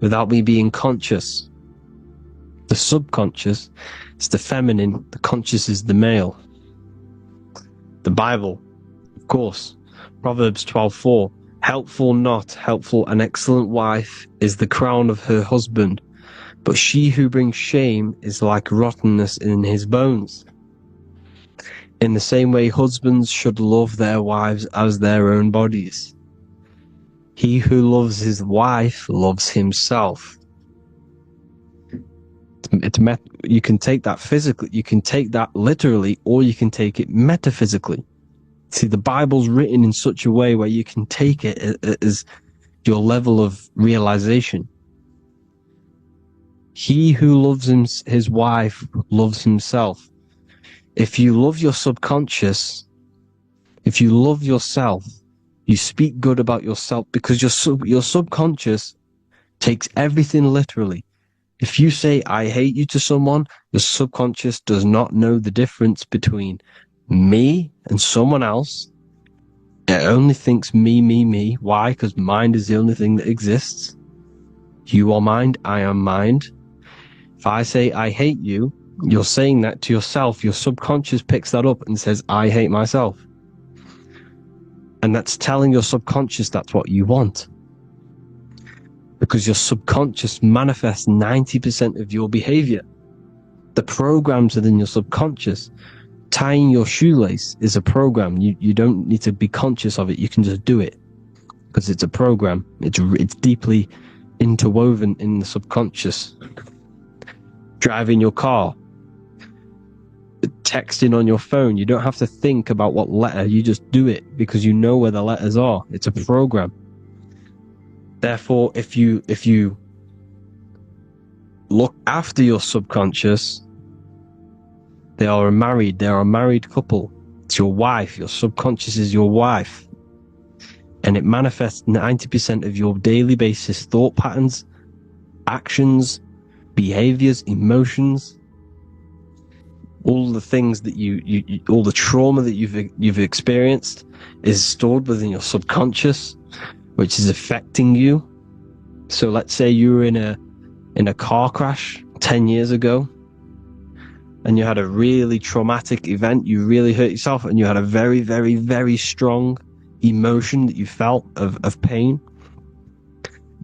Without me being conscious. The subconscious is the feminine, the conscious is the male. The Bible, of course, Proverbs 12:4, helpful not, helpful, an excellent wife is the crown of her husband, but she who brings shame is like rottenness in his bones. In the same way, husbands should love their wives as their own bodies. He who loves his wife loves himself. You can take that physically, you can take that literally, or you can take it metaphysically. See, the Bible's written in such a way where you can take it as your level of realization. He who loves his wife loves himself. If you love your subconscious, if you love yourself, you speak good about yourself, because your subconscious takes everything literally. If you say, I hate you to someone, your subconscious does not know the difference between me and someone else. It only thinks me, me, me. Why? Because mind is the only thing that exists. You are mind, I am mind. If I say, I hate you, you're saying that to yourself. Your subconscious picks that up and says, I hate myself. And that's telling your subconscious that's what you want. Because your subconscious manifests 90% of your behavior. The programs within your subconscious. Tying your shoelace is a program. You don't need to be conscious of it. You can just do it. Because it's a program. It's deeply interwoven in the subconscious. Driving your car. Texting on your phone. You don't have to think about what letter. You just do it because you know where the letters are. It's a program. Therefore, if you look after your subconscious, they are a married couple. It's your wife. Your subconscious is your wife. And it manifests 90% of your daily basis thought patterns, actions, behaviors, emotions, all the things that you all the trauma that you've experienced is stored within your subconscious, which is affecting you. So let's say you were in a car crash 10 years ago and you had a really traumatic event, you really hurt yourself, and you had a very, very, very strong emotion that you felt of pain.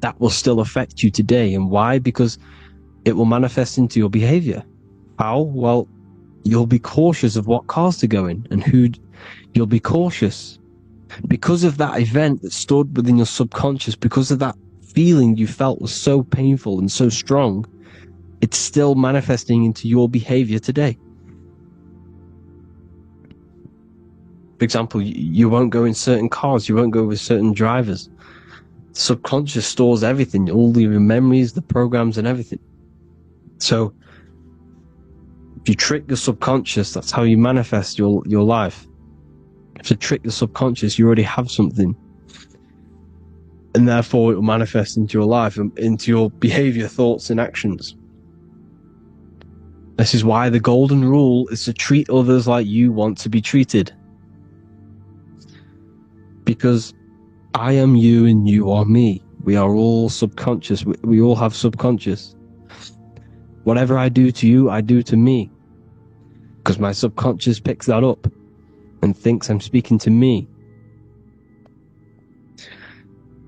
That will still affect you today. And why? Because it will manifest into your behavior. How? Well, you'll be cautious of what cars to go in and who. You'll be cautious because of that event that stored within your subconscious, because of that feeling you felt was so painful and so strong. It's still manifesting into your behavior today. For example, you won't go in certain cars, you won't go with certain drivers. The subconscious stores everything, all your memories, the programs and everything. So if you trick your subconscious, that's how you manifest your life. If you trick the subconscious, you already have something. And therefore it will manifest into your life, into your behavior, thoughts and actions. This is why the golden rule is to treat others like you want to be treated. Because I am you and you are me. We are all subconscious. We all have subconscious. Whatever I do to you, I do to me. Because my subconscious picks that up and thinks I'm speaking to me.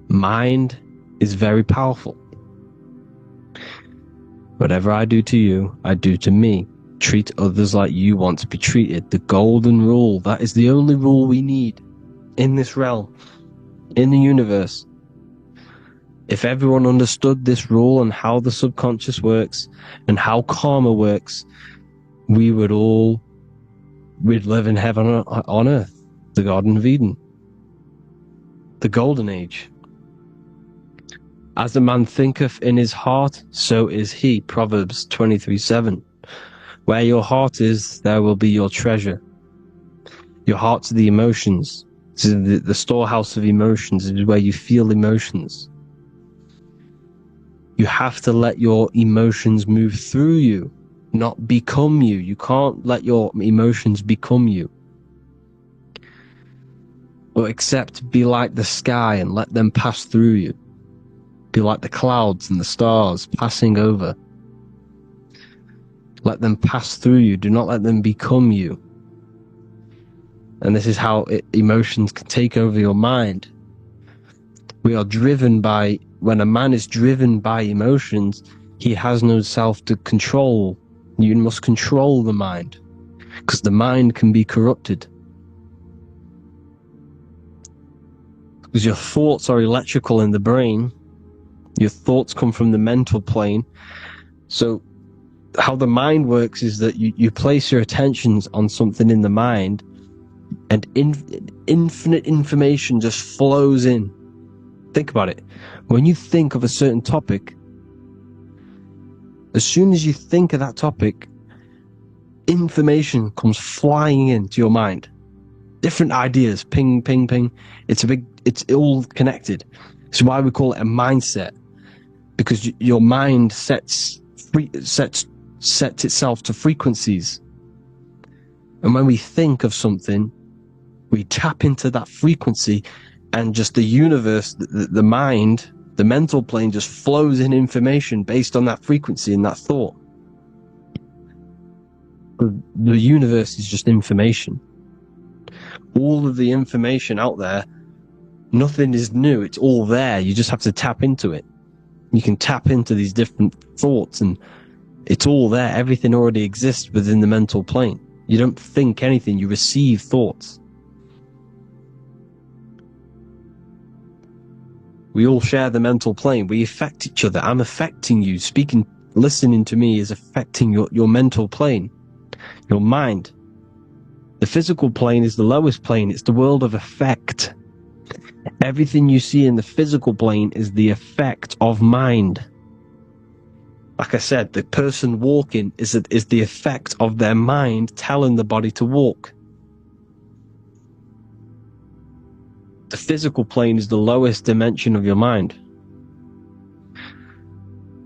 Mind is very powerful. Whatever I do to you, I do to me. Treat others like you want to be treated. The golden rule. That is the only rule we need in this realm, in the universe. If everyone understood this rule and how the subconscious works and how karma works, we'd live in heaven on earth, the Garden of Eden, the Golden Age. As a man thinketh in his heart, so is he. Proverbs 23:7. Where your heart is, there will be your treasure. Your heart's the emotions. This is the storehouse of emotions. It is where you feel emotions. You have to let your emotions move through you, not become you. You can't let your emotions become you. But except be like the sky and let them pass through you. Be like the clouds and the stars passing over. Let them pass through you. Do not let them become you. And this is how emotions can take over your mind. We are driven by, when a man is driven by emotions, he has no self to control. You must control the mind, because the mind can be corrupted. Because your thoughts are electrical in the brain. Your thoughts come from the mental plane. So how the mind works is that you place your attentions on something in the mind, and infinite information just flows in. Think about it. When you think of a certain topic, As soon as you think of that topic, information comes flying into your mind. Different ideas, ping, ping, ping. It's all connected. It's why we call it a mindset, because your mind sets itself to frequencies. And when we think of something, we tap into that frequency, and just the universe, the mind, the mental plane just flows in information based on that frequency and that thought. The universe is just information. All of the information out there, nothing is new. It's all there. You just have to tap into it. You can tap into these different thoughts, and it's all there. Everything already exists within the mental plane. You don't think anything. You receive thoughts. We all share the mental plane. We affect each other. I'm affecting you. Listening to me is affecting your mental plane, your mind. The physical plane is the lowest plane. It's the world of effect. Everything you see in the physical plane is the effect of mind. Like I said, the person walking is the effect of their mind telling the body to walk. The physical plane is the lowest dimension of your mind.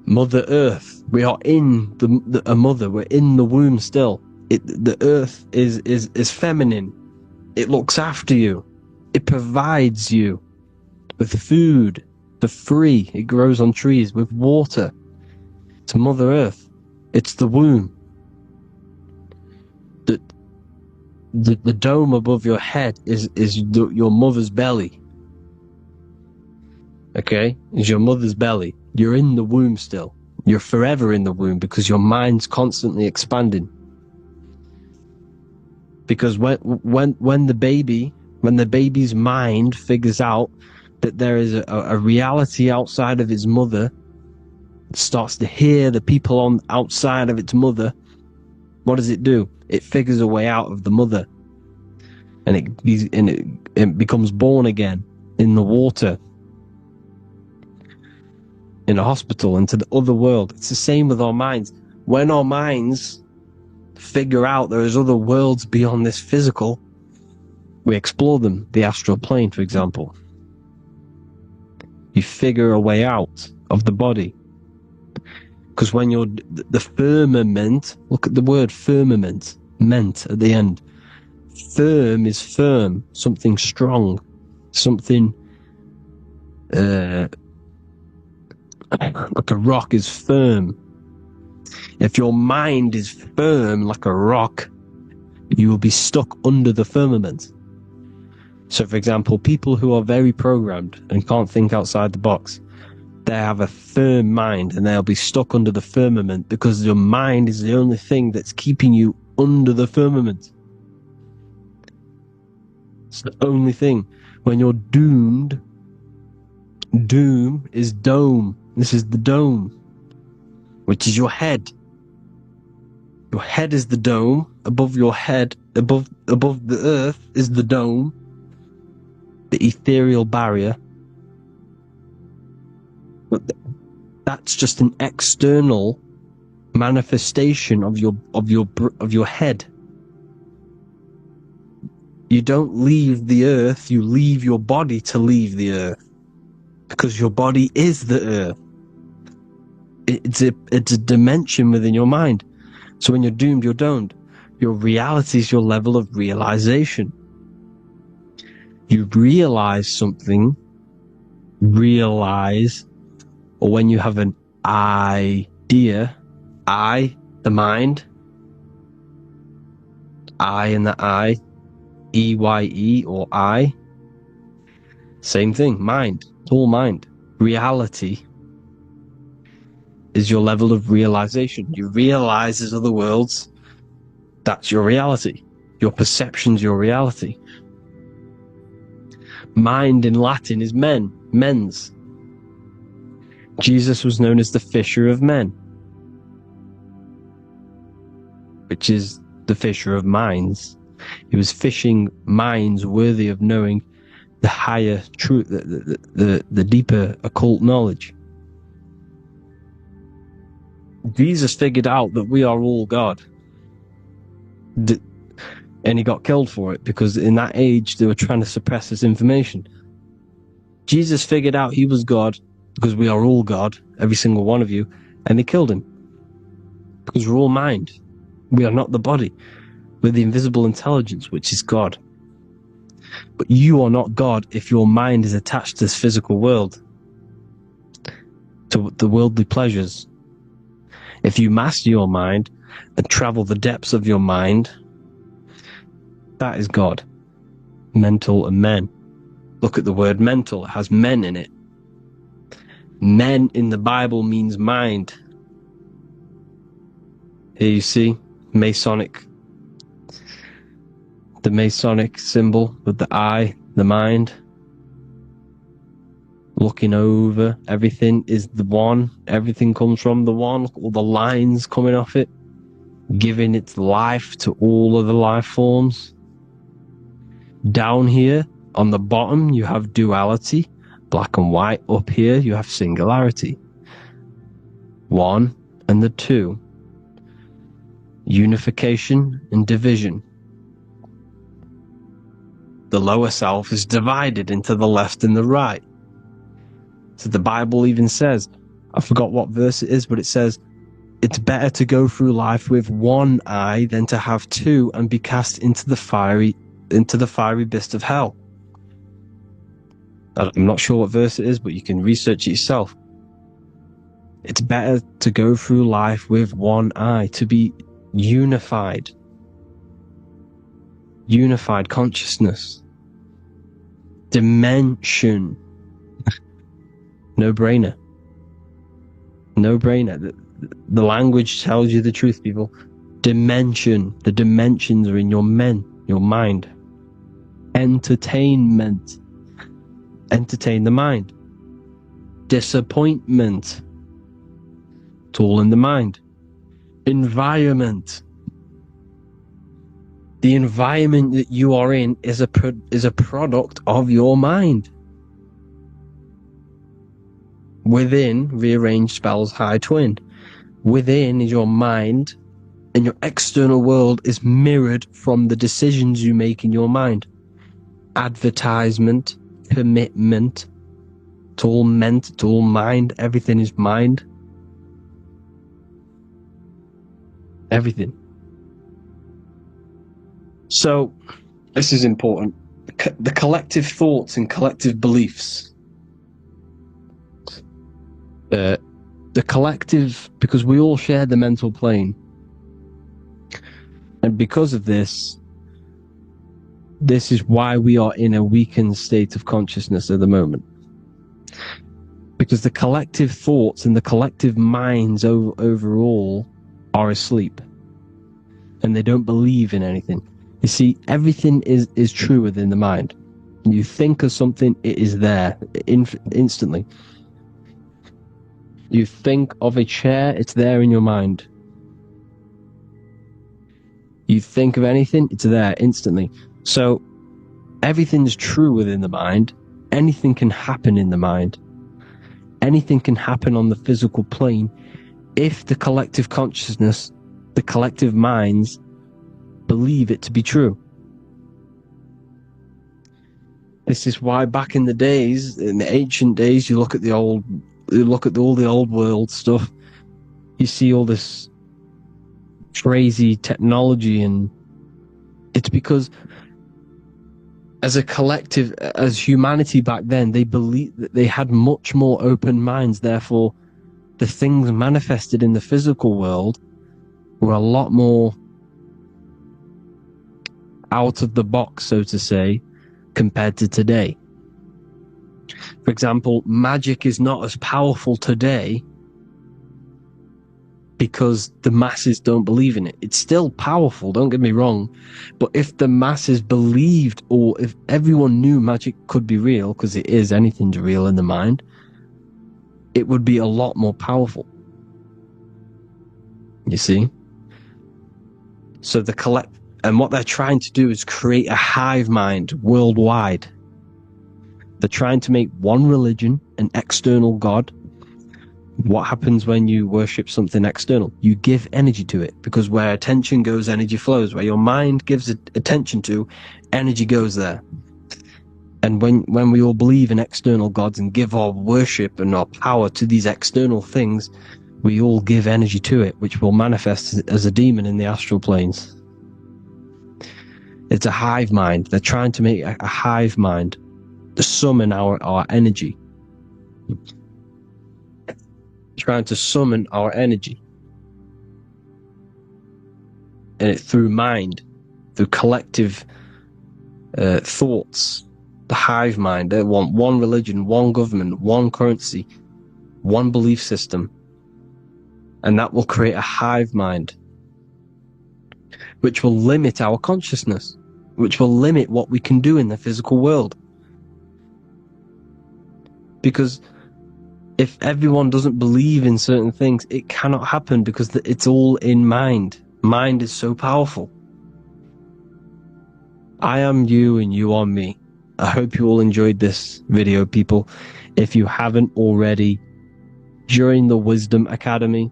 Mother Earth, we are in a mother. We're in the womb still. The Earth is feminine. It looks after you. It provides you with food for free. It grows on trees, with water. It's Mother Earth. It's the womb. The dome above your head is your mother's belly. Okay? Is your mother's belly. You're in the womb still. You're forever in the womb because your mind's constantly expanding. Because when the baby's mind figures out that there is a reality outside of its mother, it starts to hear the people outside of its mother, what does it do? It figures a way out of the mother, and it becomes born again in the water, in a hospital, into the other world. It's the same with our minds. When our minds figure out there is other worlds beyond this physical, we explore them. The astral plane, for example. You figure a way out of the body. Because when you're the firmament, look at the word firmament, meant at the end. Firm is firm, something strong, something like a rock is firm. If your mind is firm like a rock, you will be stuck under the firmament. So, for example, people who are very programmed and can't think outside the box, they have a firm mind and they'll be stuck under the firmament because your mind is the only thing that's keeping you under the firmament. It's the only thing. When you're doomed, doom is dome. This is the dome, which is your head. Your head is the dome. Above your head, above the earth is the dome, the ethereal barrier. But that's just an external manifestation of your head. You don't leave the earth, you leave your body to leave the earth. Because your body is the earth. It's a dimension within your mind. So when you're doomed, you're domed. Your reality is your level of realization. You realize something, or when you have an idea, the mind, in the eye, EYE or I, same thing, mind, it's all mind. Reality is your level of realization. You realize there's other worlds, that's your reality. Your perception's your reality. Mind in Latin is mens. Jesus was known as the fisher of men, which is the fisher of minds. He was fishing minds worthy of knowing the higher truth, the deeper occult knowledge. Jesus figured out that we are all God. And he got killed for it, because in that age they were trying to suppress this information. Jesus figured out he was God, because we are all God, every single one of you, and they killed him. Because we're all mind. We are not the body. We're the invisible intelligence, which is God. But you are not God if your mind is attached to this physical world, to the worldly pleasures. If you master your mind and travel the depths of your mind, that is God. Mental and men. Look at the word mental. It has men in it. Men in the Bible means mind. Here you see Masonic. The Masonic symbol with the eye, the mind. Looking over, everything is the one. Everything comes from the one. All the lines coming off it. Giving its life to all of the life forms. Down here, on the bottom, you have duality, black and white. Up here, you have singularity. One and the two. Unification and division. The lower self is divided into the left and the right. So the Bible even says, I forgot what verse it is, but it says, it's better to go through life with one eye than to have two and be cast into the fiery abyss of hell. I'm not sure what verse it is, but you can research it yourself. It's better to go through life with one eye, to be unified. Unified consciousness. Dimension. No brainer. No brainer. The language tells you the truth, people. Dimension. The dimensions are in your mind. Entertainment. Entertain the mind. Disappointment. It's all in the mind. Environment. The environment that you are in is a product of your mind. Within, rearranged spells high twin. Within is your mind, and your external world is mirrored from the decisions you make in your mind. Advertisement, commitment, it's all meant, it's all mind, everything is mind. Everything. So, this is important. The collective thoughts and collective beliefs. The collective, because we all share the mental plane. And because of this is why we are in a weakened state of consciousness at the moment. Because the collective thoughts and the collective minds overall are asleep. And they don't believe in anything. You see, everything is true within the mind. You think of something, it is there instantly. You think of a chair, it's there in your mind. You think of anything, it's there instantly. So, everything's true within the mind. Anything can happen in the mind. Anything can happen on the physical plane if the collective consciousness, the collective minds, believe it to be true. This is why back in the days, in the ancient days, you look at all the old world stuff, you see all this crazy technology, and it's because as a collective, as humanity back then, they believed that they had much more open minds. Therefore, the things manifested in the physical world were a lot more out of the box, so to say, compared to today. For example, magic is not as powerful today because the masses don't believe in it. It's still powerful, don't get me wrong, but if the masses believed, or if everyone knew magic could be real, because it is, anything's real in the mind, it would be a lot more powerful. You see? So and what they're trying to do is create a hive mind worldwide. They're trying to make one religion, an external God, What happens when you worship something external? You give energy to it, because where attention goes, energy flows. Where your mind gives attention to, energy goes there. And when we all believe in external gods and give our worship and our power to these external things, we all give energy to it, which will manifest as a demon in the astral planes. It's a hive mind. They're trying to make a hive mind to summon our energy. Trying to summon our energy. And it through mind, through collective thoughts. The hive mind. They want one religion, one government, one currency, one belief system. And that will create a hive mind, which will limit our consciousness, which will limit what we can do in the physical world. Because if everyone doesn't believe in certain things, it cannot happen, because it's all in mind. Mind is so powerful. I am you and you are me. I hope you all enjoyed this video, people. If you haven't already, join the Wisdom Academy.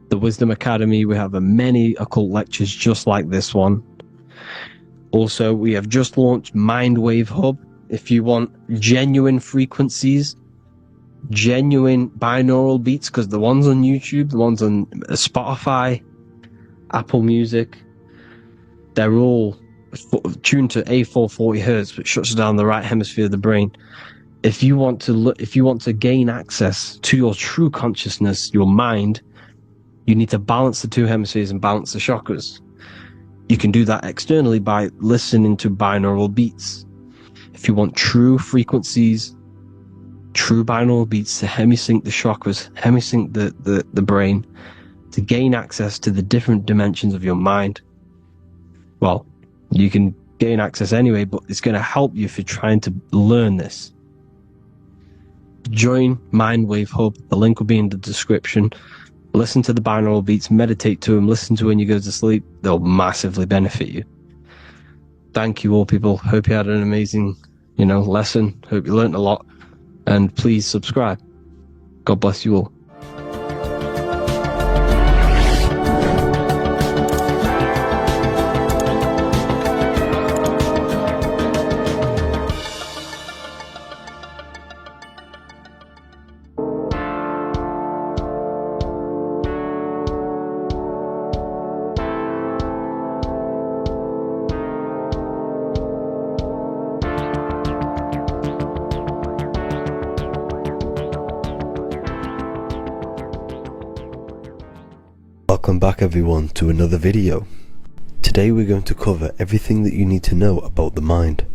The Wisdom Academy, we have many occult lectures just like this one. Also, we have just launched Mindwave Hub. If you want genuine frequencies, genuine binaural beats, because the ones on YouTube, the ones on Spotify, Apple Music, they're all tuned to A440 Hertz, which shuts down the right hemisphere of the brain. If you want to gain access to your true consciousness, your mind, you need to balance the two hemispheres and balance the chakras. You can do that externally by listening to binaural beats. If you want true frequencies, true binaural beats to hemisync the chakras, hemisync the brain, to gain access to the different dimensions of your mind, well, you can gain access anyway, but it's going to help you if you're trying to learn this. Join Mindwave Hub. The link will be in the description. Listen to the binaural beats, meditate to them, listen to when you go to sleep. They'll massively benefit you. Thank you all, people. Hope you had an amazing, lesson. Hope you learned a lot. And please subscribe. God bless you all. Welcome back everyone to another video. Today we're going to cover everything that you need to know about the mind,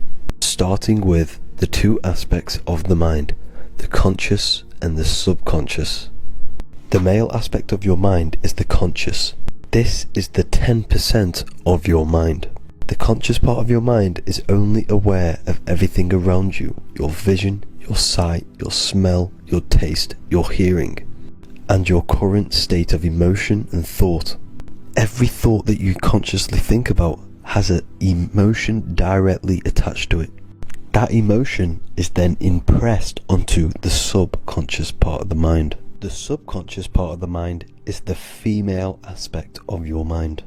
starting with the two aspects of the mind, the conscious and the subconscious. The male aspect of your mind is the conscious. This is the 10% of your mind. The conscious part of your mind is only aware of everything around you, your vision, your sight, your smell, your taste, your hearing, and your current state of emotion and thought. Every thought that you consciously think about has an emotion directly attached to it. That emotion is then impressed onto the subconscious part of the mind. The subconscious part of the mind is the female aspect of your mind.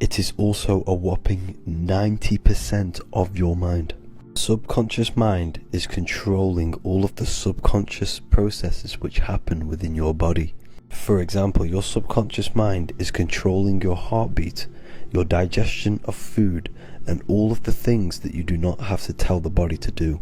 It is also a whopping 90% of your mind. Subconscious mind is controlling all of the subconscious processes which happen within your body. For example, your subconscious mind is controlling your heartbeat, your digestion of food, and all of the things that you do not have to tell the body to do.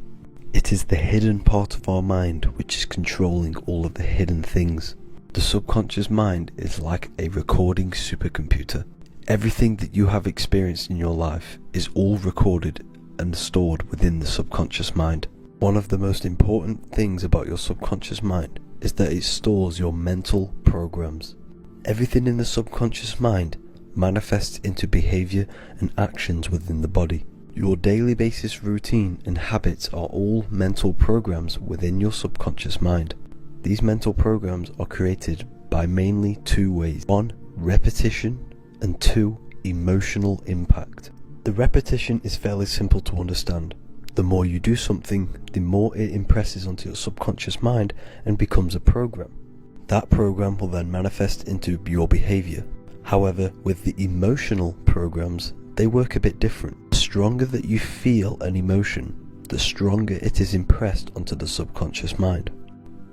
It is the hidden part of our mind which is controlling all of the hidden things. The subconscious mind is like a recording supercomputer. Everything that you have experienced in your life is all recorded and stored within the subconscious mind. One of the most important things about your subconscious mind is that it stores your mental programs. Everything in the subconscious mind manifests into behavior and actions within the body. Your daily basis routine and habits are all mental programs within your subconscious mind. These mental programs are created by mainly two ways. 1, repetition, and 2, emotional impact. The repetition is fairly simple to understand. The The more you do something, the more it impresses onto your subconscious mind and becomes a program. That program will then manifest into your behavior. However, with the emotional programs, they work a bit different. The stronger that you feel an emotion, the stronger it is impressed onto the subconscious mind.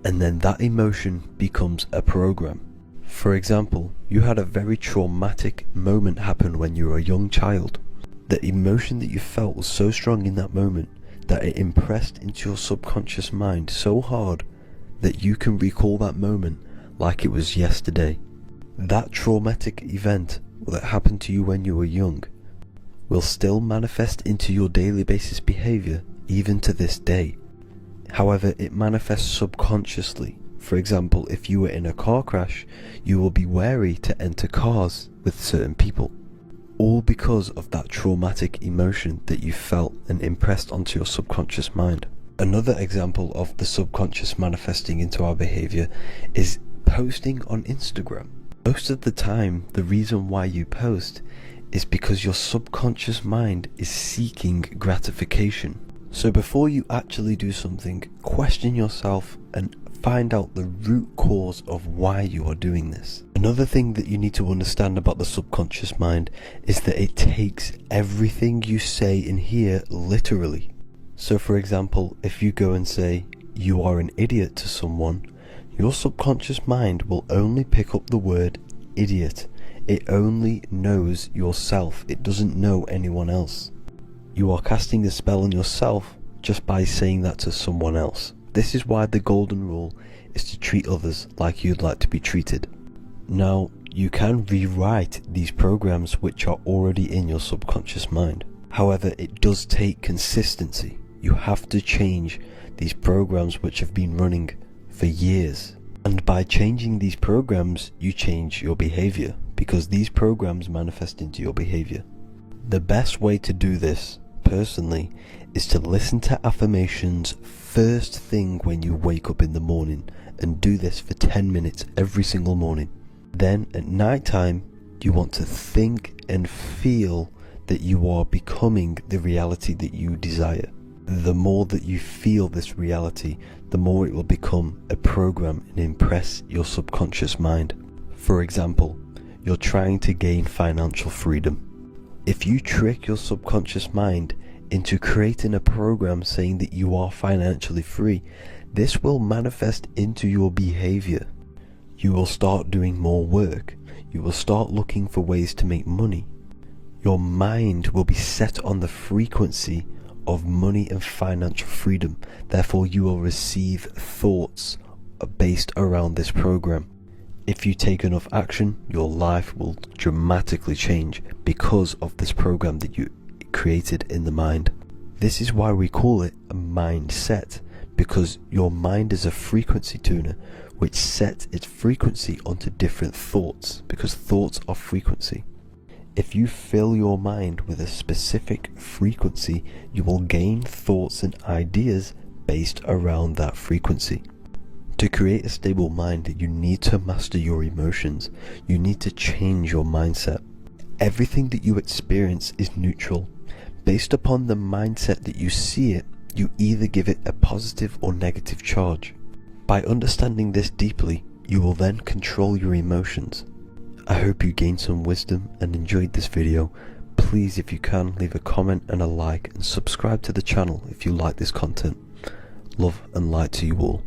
And then that emotion becomes a program. For example, you had a very traumatic moment happen when you were a young child. The emotion that you felt was so strong in that moment that it impressed into your subconscious mind so hard that you can recall that moment like it was yesterday. That traumatic event that happened to you when you were young will still manifest into your daily basis behavior even to this day. However, it manifests subconsciously. For example, if you were in a car crash, you will be wary to enter cars with certain people, all because of that traumatic emotion that you felt and impressed onto your subconscious mind. Another example of the subconscious manifesting into our behavior is posting on Instagram. Most of the time, the reason why you post is because your subconscious mind is seeking gratification. So before you actually do something, question yourself and find out the root cause of why you are doing this. Another thing that you need to understand about the subconscious mind is that it takes everything you say in here literally. So for example, if you go and say, "You are an idiot" to someone, your subconscious mind will only pick up the word idiot. It only knows yourself. It doesn't know anyone else. You are casting a spell on yourself just by saying that to someone else. This is why the golden rule is to treat others like you'd like to be treated. Now, you can rewrite these programs which are already in your subconscious mind. However, it does take consistency. You have to change these programs which have been running for years. And by changing these programs, you change your behavior, because these programs manifest into your behavior. The best way to do this, personally, is to listen to affirmations first thing when you wake up in the morning, and do this for 10 minutes every single morning. Then at night time, you want to think and feel that you are becoming the reality that you desire. The more that you feel this reality, the more it will become a program and impress your subconscious mind. For example, you're trying to gain financial freedom. If you trick your subconscious mind into creating a program saying that you are financially free, this will manifest into your behavior. You will start doing more work. You will start looking for ways to make money. Your mind will be set on the frequency of money and financial freedom. Therefore, you will receive thoughts based around this program. If you take enough action, your life will dramatically change because of this program that you created in the mind. This is why we call it a mindset, because your mind is a frequency tuner which sets its frequency onto different thoughts, because thoughts are frequency. If you fill your mind with a specific frequency, you will gain thoughts and ideas based around that frequency. To create a stable mind, you need to master your emotions. You need to change your mindset. Everything that you experience is neutral. Based upon the mindset that you see it, you either give it a positive or negative charge. By understanding this deeply, you will then control your emotions. I hope you gained some wisdom and enjoyed this video. Please, if you can, leave a comment and a like, and subscribe to the channel if you like this content. Love and light to you all.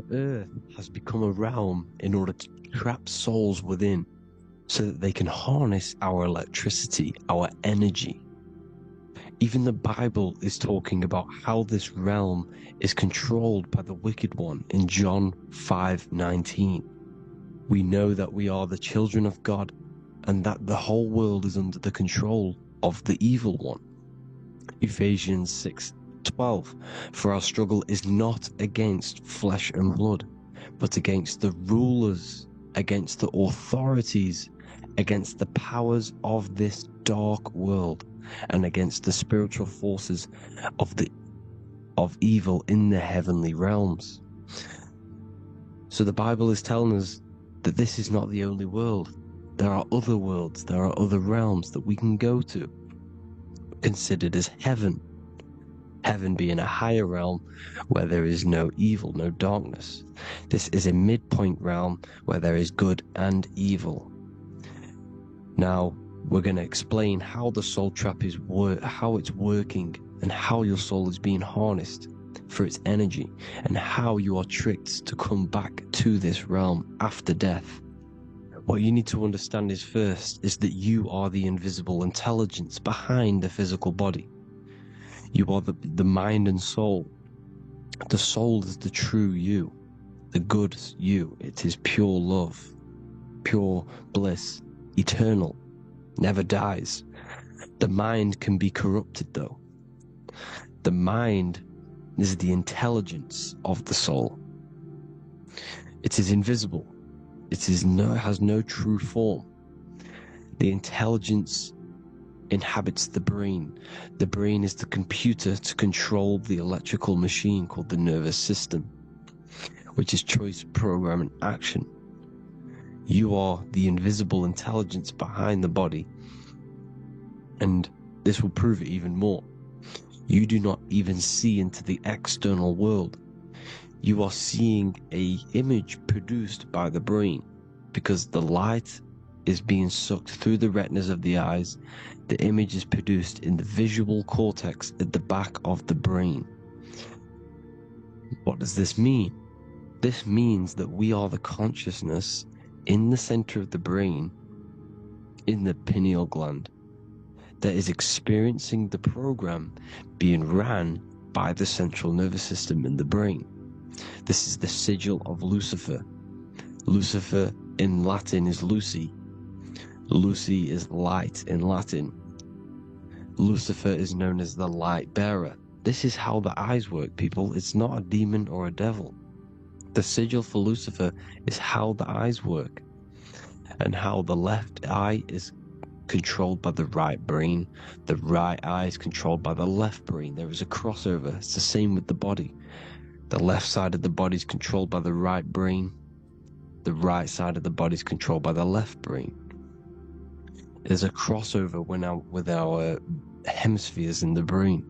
The earth has become a realm in order to trap souls within, so that they can harness our electricity, our energy. Even the Bible is talking about how this realm is controlled by the wicked one in John 5:19. We know that we are the children of God and that the whole world is under the control of the evil one. Ephesians 6:12, for our struggle is not against flesh and blood, but against the rulers, against the authorities, against the powers of this dark world, and against the spiritual forces of evil in the heavenly realms. So the Bible is telling us that this is not the only world. There are other worlds, there are other realms that we can go to, considered as heaven. Heaven being a higher realm where there is no evil, no darkness. This is a midpoint realm where there is good and evil. Now, we're going to explain how the soul trap is how it's working, and how your soul is being harnessed for its energy, and how you are tricked to come back to this realm after death. What you need to understand is first is that you are the invisible intelligence behind the physical body. You are the mind and soul. The soul is the true you, the good you. It is pure love, pure bliss, eternal, never dies. The mind can be corrupted though. The mind is the intelligence of the soul. It is invisible. It has no true form. The intelligence inhabits the brain. The brain is the computer to control the electrical machine called the nervous system, which is choice, program, and action. You are the invisible intelligence behind the body, and this will prove it even more. You do not even see into the external world. You are seeing an image produced by the brain, because the light is being sucked through the retinas of the eyes. The image is produced in the visual cortex at the back of the brain. What does this mean? This means that we are the consciousness in the center of the brain, in the pineal gland, that is experiencing the program being ran by the central nervous system in the brain. This is the sigil of Lucifer. Lucifer in Latin is Lucy. Lucy is light in Latin. Lucifer is known as the light bearer. This is how the eyes work, people. It's not a demon or a devil. The sigil for Lucifer is how the eyes work, and how the left eye is controlled by the right brain. The right eye is controlled by the left brain. There is a crossover. It's the same with the body. The left side of the body is controlled by the right brain. The right side of the body is controlled by the left brain. There's a crossover with our hemispheres in the brain.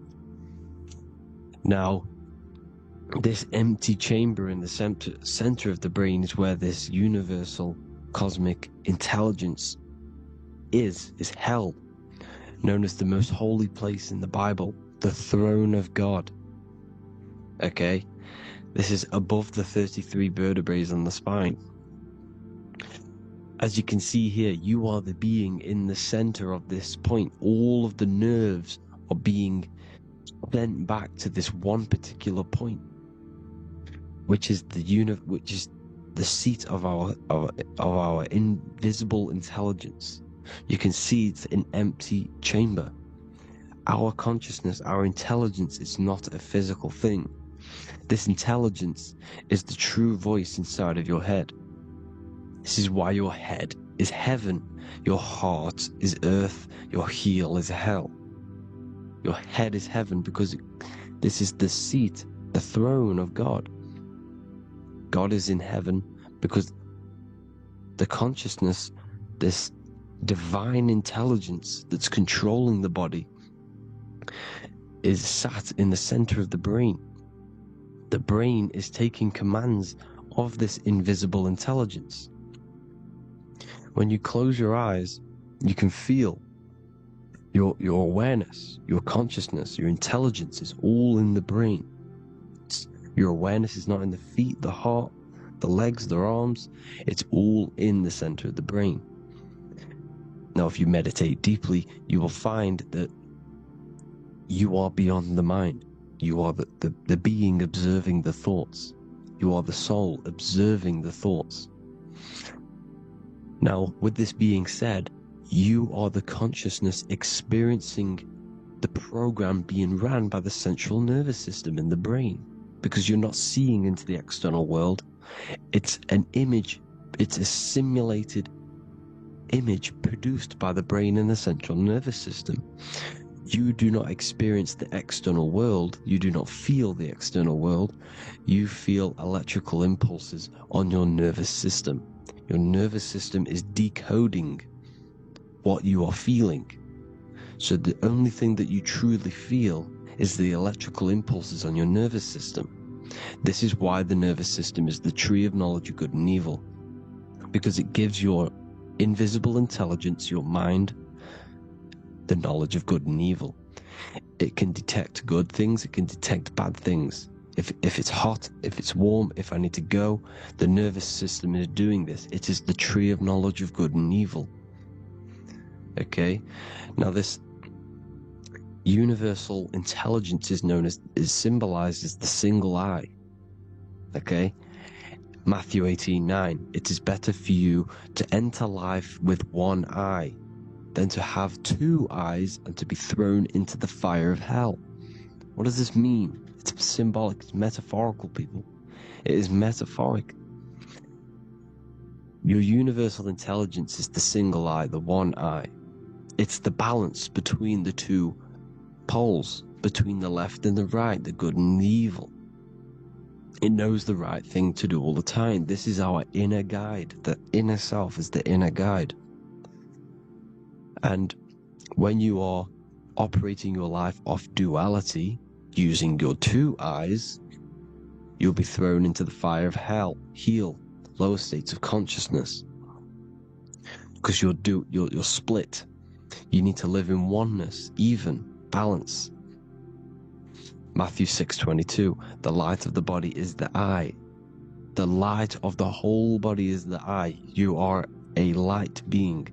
Now, this empty chamber in the center of the brain is where this universal cosmic intelligence is held, known as the most holy place in the Bible, the throne of God. Okay, this is above the 33 vertebrae on the spine. As you can see here, you are the being in the center of this point. All of the nerves are being sent back to this one particular point, which is the seat of our invisible intelligence. You can see it's an empty chamber. Our consciousness, our intelligence is not a physical thing. This intelligence is the true voice inside of your head. This is why your head is heaven, your heart is earth, your heel is hell. Your head is heaven because this is the seat, the throne of God. God is in heaven because the consciousness, this divine intelligence that's controlling the body, is sat in the center of the brain. The brain is taking commands of this invisible intelligence. When you close your eyes, you can feel your awareness, your consciousness, your intelligence is all in the brain. Your awareness is not in the feet, the heart, the legs, the arms. It's all in the center of the brain. Now, if you meditate deeply, you will find that you are beyond the mind. You are the being observing the thoughts. You are the soul observing the thoughts. Now, with this being said, You are the consciousness experiencing the program being ran by the central nervous system in the brain, because you're not seeing into the external world. It's an image, it's a simulated image produced by the brain and the central nervous system. You do not experience the external world, you do not feel the external world, you feel electrical impulses on your nervous system. Your nervous system is decoding what you are feeling. So the only thing that you truly feel is the electrical impulses on your nervous system. This is why the nervous system is the tree of knowledge of good and evil, because it gives your invisible intelligence, your mind, the knowledge of good and evil. It can detect good things, it can detect bad things. If it's hot, if it's warm, if I need to go, the nervous system is doing this. It is the tree of knowledge of good and evil. Okay, now this universal intelligence is symbolized as the single eye. Okay, Matthew 18:9. It is better for you to enter life with one eye than to have two eyes and to be thrown into the fire of hell. What does this mean? It's symbolic, it's metaphorical, people. It is metaphoric. Your universal intelligence is the single eye, the one eye. It's the balance between the two poles, between the left and the right, the good and the evil. It knows the right thing to do all the time. This is our inner guide. The inner self is the inner guide. And when you are operating your life off duality, using your two eyes, you'll be thrown into the fire of hell, lower states of consciousness. Because you're split. You need to live in oneness, even, balance. Matthew 6:22, the light of the body is the eye. The light of the whole body is the eye. You are a light being.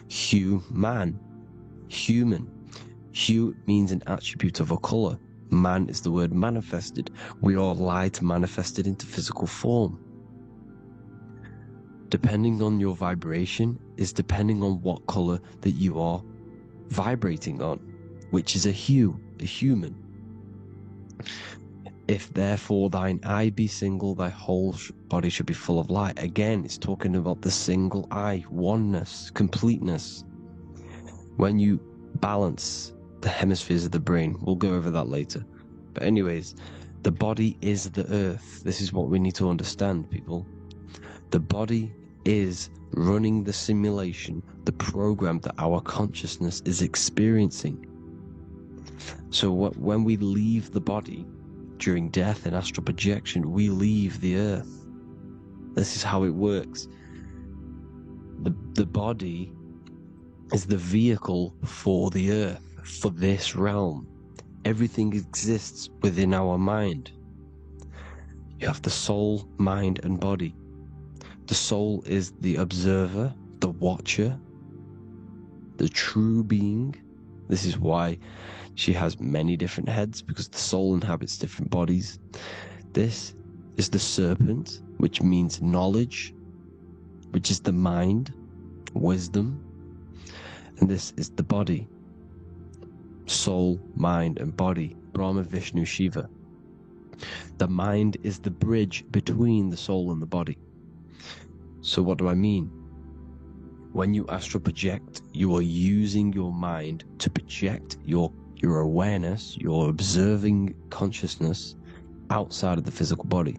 Human. Hue means an attribute of a color. Man is the word manifested. We are light manifested into physical form. Depending on your vibration is depending on what color that you are vibrating on, which is a hue, a human. If therefore thine eye be single, thy whole body should be full of light. Again, it's talking about the single eye, oneness, completeness. When you balance the hemispheres of the brain, we'll go over that later. But anyways, the body is the earth. This is what we need to understand, people. The body is running the simulation, the program that our consciousness is experiencing. So when we leave the body during death and astral projection, we leave the earth. This is how it works. The body is the vehicle for the earth, for this realm. Everything exists within our mind. You have the soul, mind, and body. The soul is the observer, the watcher, the true being. This is why she has many different heads, because the soul inhabits different bodies. This is the serpent, which means knowledge, which is the mind, wisdom. And this is the body. Soul, mind, and body. Brahma, Vishnu, Shiva. The mind is the bridge between the soul and the body. So what do I mean? When you astral project, you are using your mind to project your awareness, your observing consciousness outside of the physical body.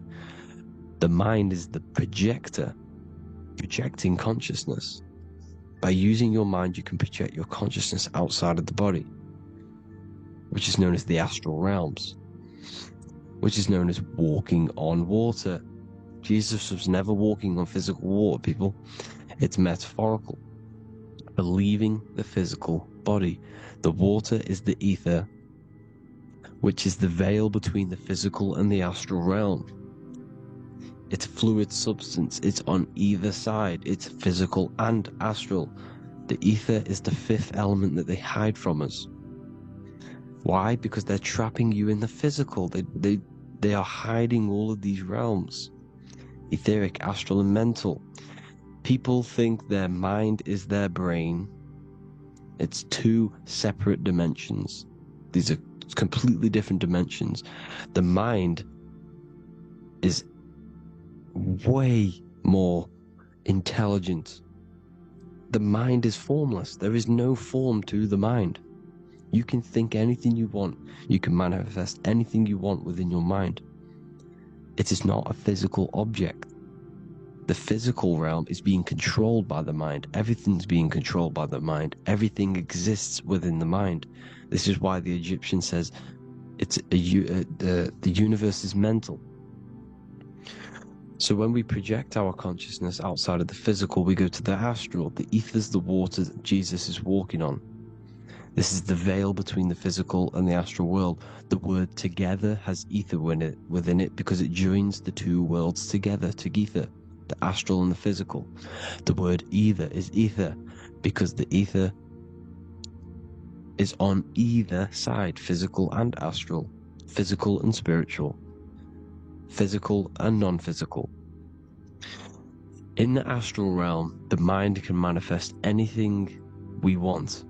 The mind is the projector, projecting consciousness. By using your mind, you can project your consciousness outside of the body, which is known as the astral realms, which is known as walking on water. Jesus was never walking on physical water, people. It's metaphorical. Believing the physical body. The water is the ether, which is the veil between the physical and the astral realm. It's fluid substance. It's on either side. It's physical and astral. The ether is the fifth element that they hide from us. Why? Because they're trapping you in the physical. They are hiding all of these realms. Etheric, astral, and mental. People think their mind is their brain, It's two separate dimensions. These are completely different dimensions. The mind is way more intelligent. The mind is formless. There is no form to the mind. You can think anything you want. You can manifest anything you want within your mind. It is not a physical object. The physical realm is being controlled by the mind. Everything's being controlled by the mind. Everything exists within the mind. This is why the Egyptian says the universe is mental. So when we project our consciousness outside of the physical, we go to the astral. The ether is the water that Jesus is walking on. This is the veil between the physical and the astral world. The word together has ether within it because it joins the two worlds together, together, the astral and the physical. The word either is ether because the ether is on either side, physical and astral, physical and spiritual, physical and non-physical. In the astral realm, the mind can manifest anything we want.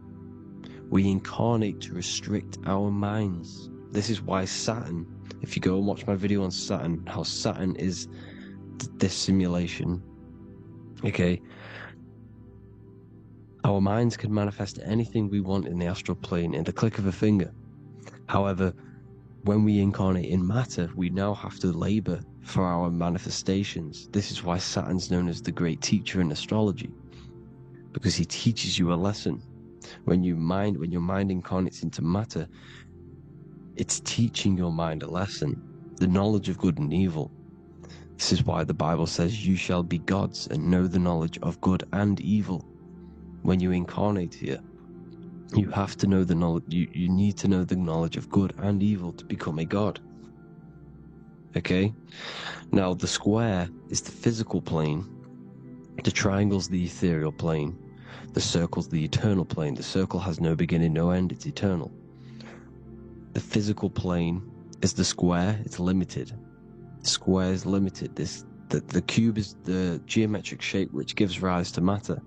We incarnate to restrict our minds. This is why Saturn, if you go and watch my video on Saturn, how Saturn is this simulation, okay, our minds can manifest anything we want in the astral plane in the click of a finger. However, when we incarnate in matter, we now have to labor for our manifestations. This is why Saturn's known as the great teacher in astrology, because he teaches you a lesson. When your mind incarnates into matter, it's teaching your mind a lesson, the knowledge of good and evil. This is why the Bible says you shall be gods and know the knowledge of good and evil. When you incarnate here, you have to know the knowledge, you need to know the knowledge of good and evil to become a god. Okay? Now the square is the physical plane, the triangle's the ethereal plane, the circle's the eternal plane. The circle has no beginning, no end, it's eternal. The physical plane is the square, it's limited. The square is limited. The cube is the geometric shape which gives rise to matter.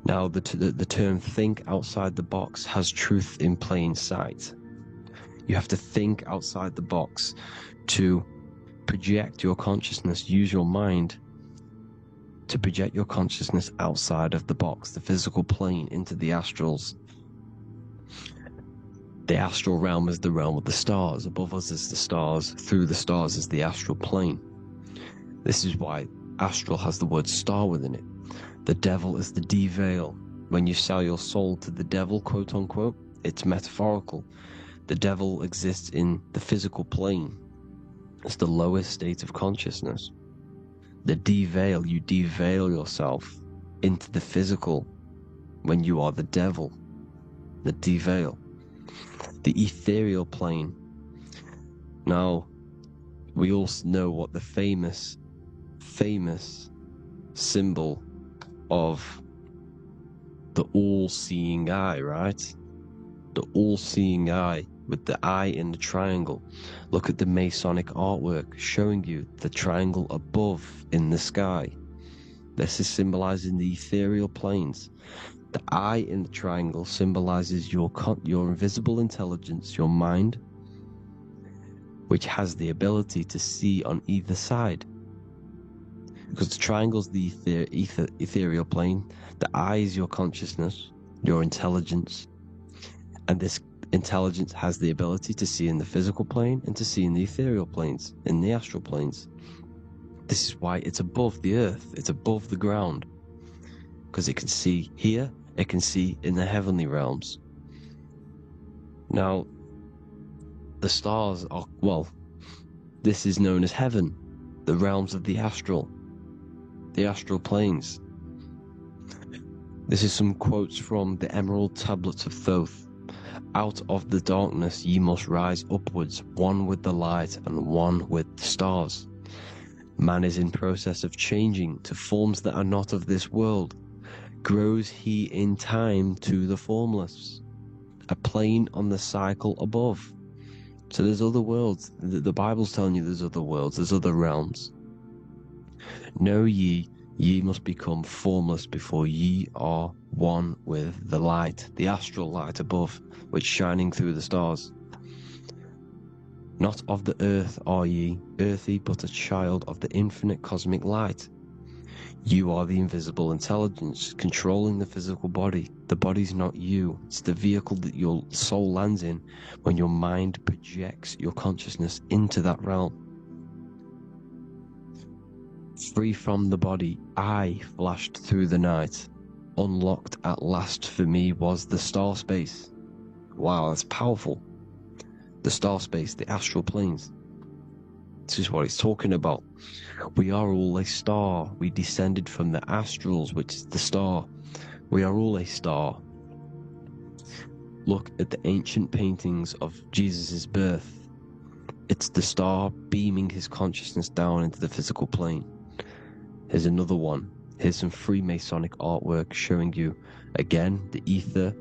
Now the term think outside the box has truth in plain sight. You have to think outside the box to project your consciousness, use your mind to project your consciousness outside of the box, the physical plane, into the astrals. The astral realm is the realm of the stars. Above us is the stars. Through the stars is the astral plane. This is why astral has the word star within it. The devil is the de-veil. When you sell your soul to the devil, quote unquote, it's metaphorical. The devil exists in the physical plane. It's the lowest state of consciousness. The de-veil, you de-veil yourself into the physical when you are the devil. The de-veil. The ethereal plane. Now, we all know what the famous symbol of the all-seeing eye, right? The all-seeing eye with the eye in the triangle. Look at the Masonic artwork showing you the triangle above in the sky. This is symbolizing the ethereal planes. The eye in the triangle symbolizes your invisible intelligence, your mind, which has the ability to see on either side. Because the triangle's the ethereal plane, the eye is your consciousness, your intelligence, and this intelligence has the ability to see in the physical plane and to see in the ethereal planes, in the astral planes. This is why it's above the earth, it's above the ground, because it can see here, it can see in the heavenly realms. Now, the stars are, well, this is known as heaven, the realms of the astral planes. This is some quotes from the Emerald Tablets of Thoth. Out of the darkness ye must rise upwards, one with the light and one with the stars. Man is in process of changing to forms that are not of this world. Grows he in time to the formless, a plane on the cycle above. So there's other worlds. The Bible's telling you there's other worlds, there's other realms. Know ye Ye must become formless before ye are one with the light, the astral light above, which shining through the stars. Not of the earth are ye, earthy, but a child of the infinite cosmic light. You are the invisible intelligence controlling the physical body. The body's not you. It's the vehicle that your soul lands in when your mind projects your consciousness into that realm. Free from the body, I flashed through the night. Unlocked at last for me was the star space. Wow, that's powerful. The star space, the astral planes. This is what it's talking about. We are all a star. We descended from the astrals, which is the star. We are all a star. Look at the ancient paintings of Jesus' birth. It's the star beaming his consciousness down into the physical plane. Here's another one. Here's some Freemasonic artwork showing you, again, the ether,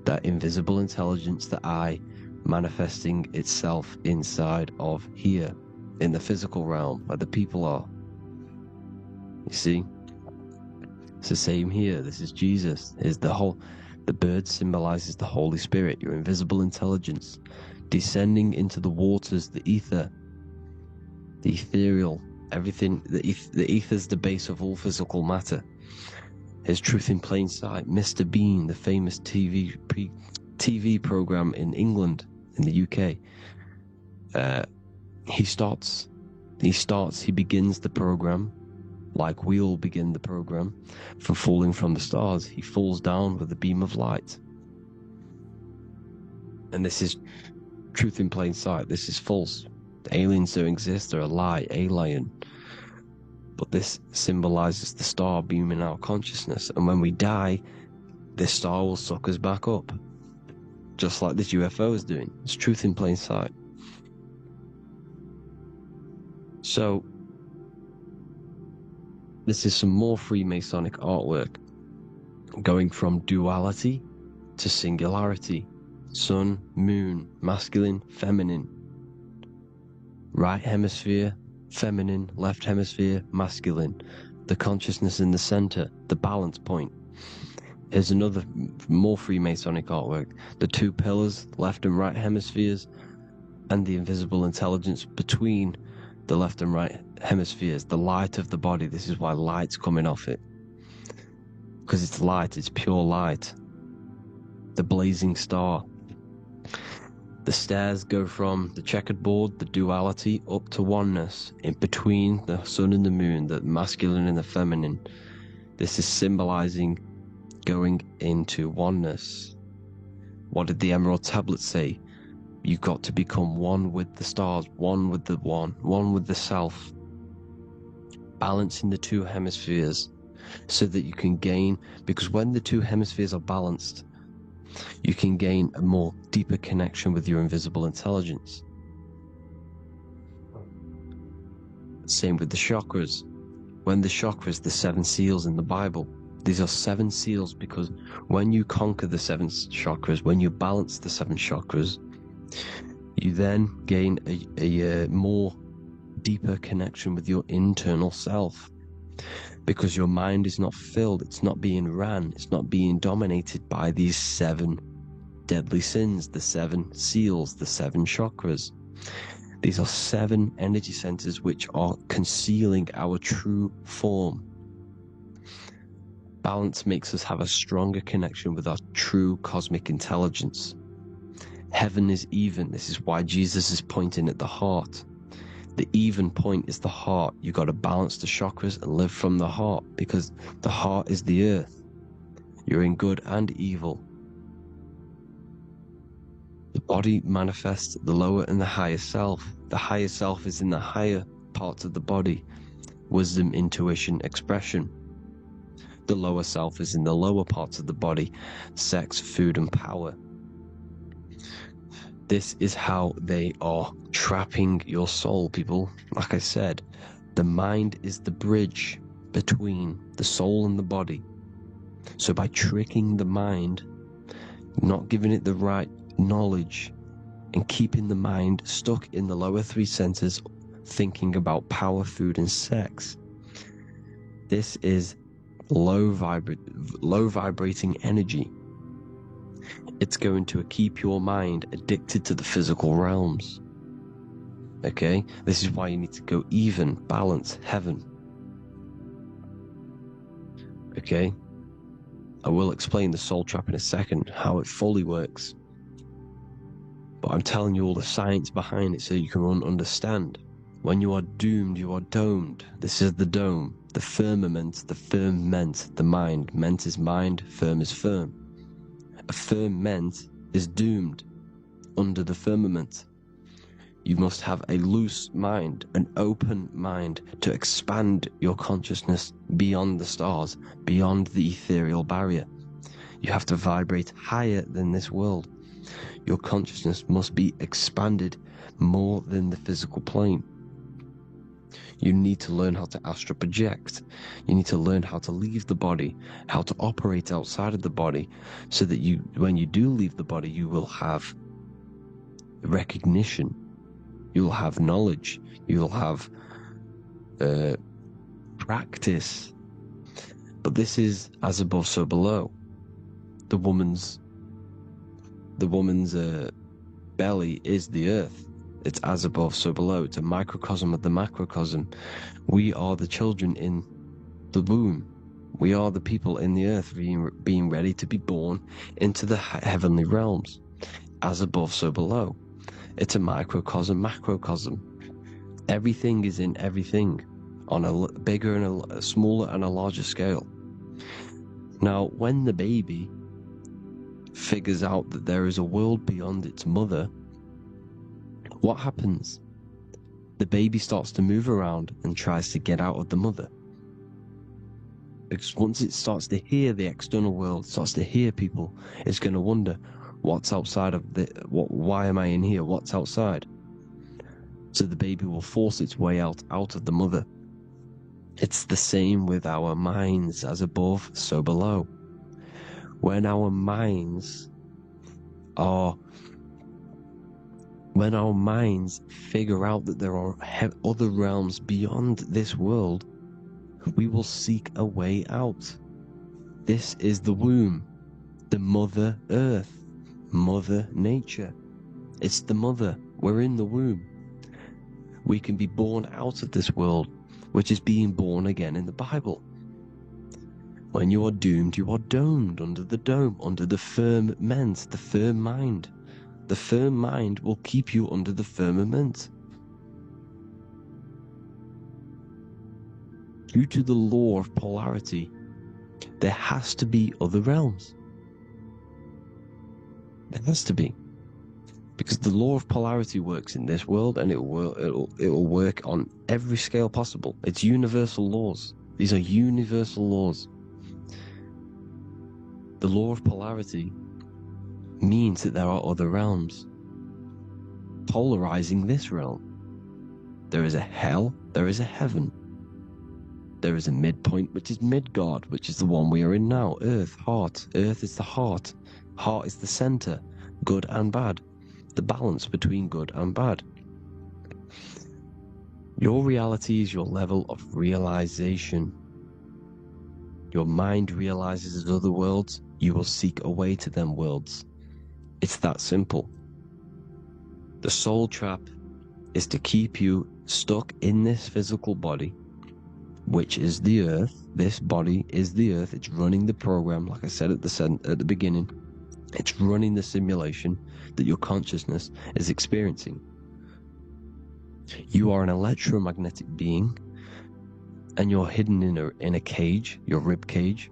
that invisible intelligence, the I, manifesting itself inside of here, in the physical realm, where the people are. You see? It's the same here. This is Jesus. Here's the bird symbolizes the Holy Spirit, your invisible intelligence, descending into the waters, the ether, the ethereal, everything. The ether's the base of all physical matter. Here's Truth in Plain Sight. Mr. Bean, the famous TV program in England, in the UK. He begins the program like we all begin the program for falling from the stars. He falls down with a beam of light. And this is Truth in Plain Sight. This is false. The aliens don't exist. They're a lie, alien. But this symbolizes the star beaming our consciousness. And when we die, this star will suck us back up. Just like this UFO is doing. It's Truth in Plain Sight. So, this is some more Freemasonic artwork. Going from duality to singularity. Sun, moon, masculine, feminine. Right hemisphere, feminine, left hemisphere, masculine. The consciousness in the center, the balance point. Here's another more Freemasonic artwork. The two pillars, left and right hemispheres, and the invisible intelligence between the left and right hemispheres, the light of the body. This is why light's coming off it. Because it's light, it's pure light. The blazing star. The stairs go from the checkered board, the duality, up to oneness, in between the sun and the moon, the masculine and the feminine. This is symbolizing going into oneness. What did the Emerald Tablet say? You've got to become one with the stars, one with the one with the self. Balancing the two hemispheres so that you can gain, because when the two hemispheres are balanced, you can gain a more deeper connection with your invisible intelligence. Same with the chakras. When the chakras, the 7 seals in the Bible, these are 7 seals because when you conquer the 7 chakras, when you balance the 7 chakras, you then gain a more deeper connection with your internal self. Because your mind is not filled, it's not being ran, it's not being dominated by these 7 deadly sins, the 7 seals, the 7 chakras. These are 7 energy centers which are concealing our true form. Balance makes us have a stronger connection with our true cosmic intelligence. Heaven is even. This is why Jesus is pointing at the heart. The even point is the heart. You got to balance the chakras and live from the heart, because the heart is the earth. You're in good and evil. The body manifests the lower and the higher self. The higher self is in the higher parts of the body. Wisdom, intuition, expression. The lower self is in the lower parts of the body. Sex, food, and power. This is how they are trapping your soul, people. Like I said, the mind is the bridge between the soul and the body. So by tricking the mind, not giving it the right knowledge, and keeping the mind stuck in the lower 3 centers, thinking about power, food, and sex, This is low vibrating energy. It's going to keep your mind addicted to the physical realms. Okay? This is why you need to go even, balance, heaven. Okay? I will explain the soul trap in a second, how it fully works. But I'm telling you all the science behind it so you can understand. When you are doomed, you are domed. This is the dome, the firmament, the firmament, the mind. Ment is mind, firm is firm. A firmament is doomed under the firmament. You must have a loose mind, an open mind to expand your consciousness beyond the stars, beyond the ethereal barrier. You have to vibrate higher than this world. Your consciousness must be expanded more than the physical plane. You need to learn how to astral project. You need to learn how to leave the body, how to operate outside of the body, so that you, when you do leave the body, you will have recognition. You'll have knowledge. You'll have practice. But this is as above, so below. The woman's belly is the earth. It's as above, so below. It's a microcosm of the macrocosm. We are the children in the womb. We are the people in the earth being ready to be born into the heavenly realms. As above, so below. It's a microcosm, macrocosm. Everything is in everything on a bigger and a smaller and a larger scale. Now, when the baby figures out that there is a world beyond its mother, what happens? The baby starts to move around and tries to get out of the mother. Because once it starts to hear the external world, starts to hear people, it's going to wonder, what's outside of why am I in here? What's outside? So the baby will force its way out of the mother. It's the same with our minds, as above, so below. When our minds figure out that there are other realms beyond this world, we will seek a way out. This is the womb, the Mother Earth, Mother Nature. It's the mother. We're in the womb. We can be born out of this world, which is being born again in the Bible. When you are doomed, you are domed under the dome, under the firmament, the firm mind. The firm mind will keep you under the firmament. Due to the law of polarity, there has to be other realms. There has to be. Because the law of polarity works in this world, and it will work on every scale possible. It's universal laws. These are universal laws. The law of polarity means that there are other realms polarizing this realm. There is a hell, there is a heaven. There is a midpoint, which is Midgard, which is the one we are in now. Earth, heart. Earth is the heart. Heart is the center, good and bad. The balance between good and bad. Your reality is your level of realization. Your mind realizes other worlds, you will seek a way to them worlds. It's that simple. The soul trap is to keep you stuck in this physical body, which is the earth. This body is the earth. It's running the program, like I said at the beginning. It's running the simulation that your consciousness is experiencing. You are an electromagnetic being, and you're hidden in a cage, your rib cage,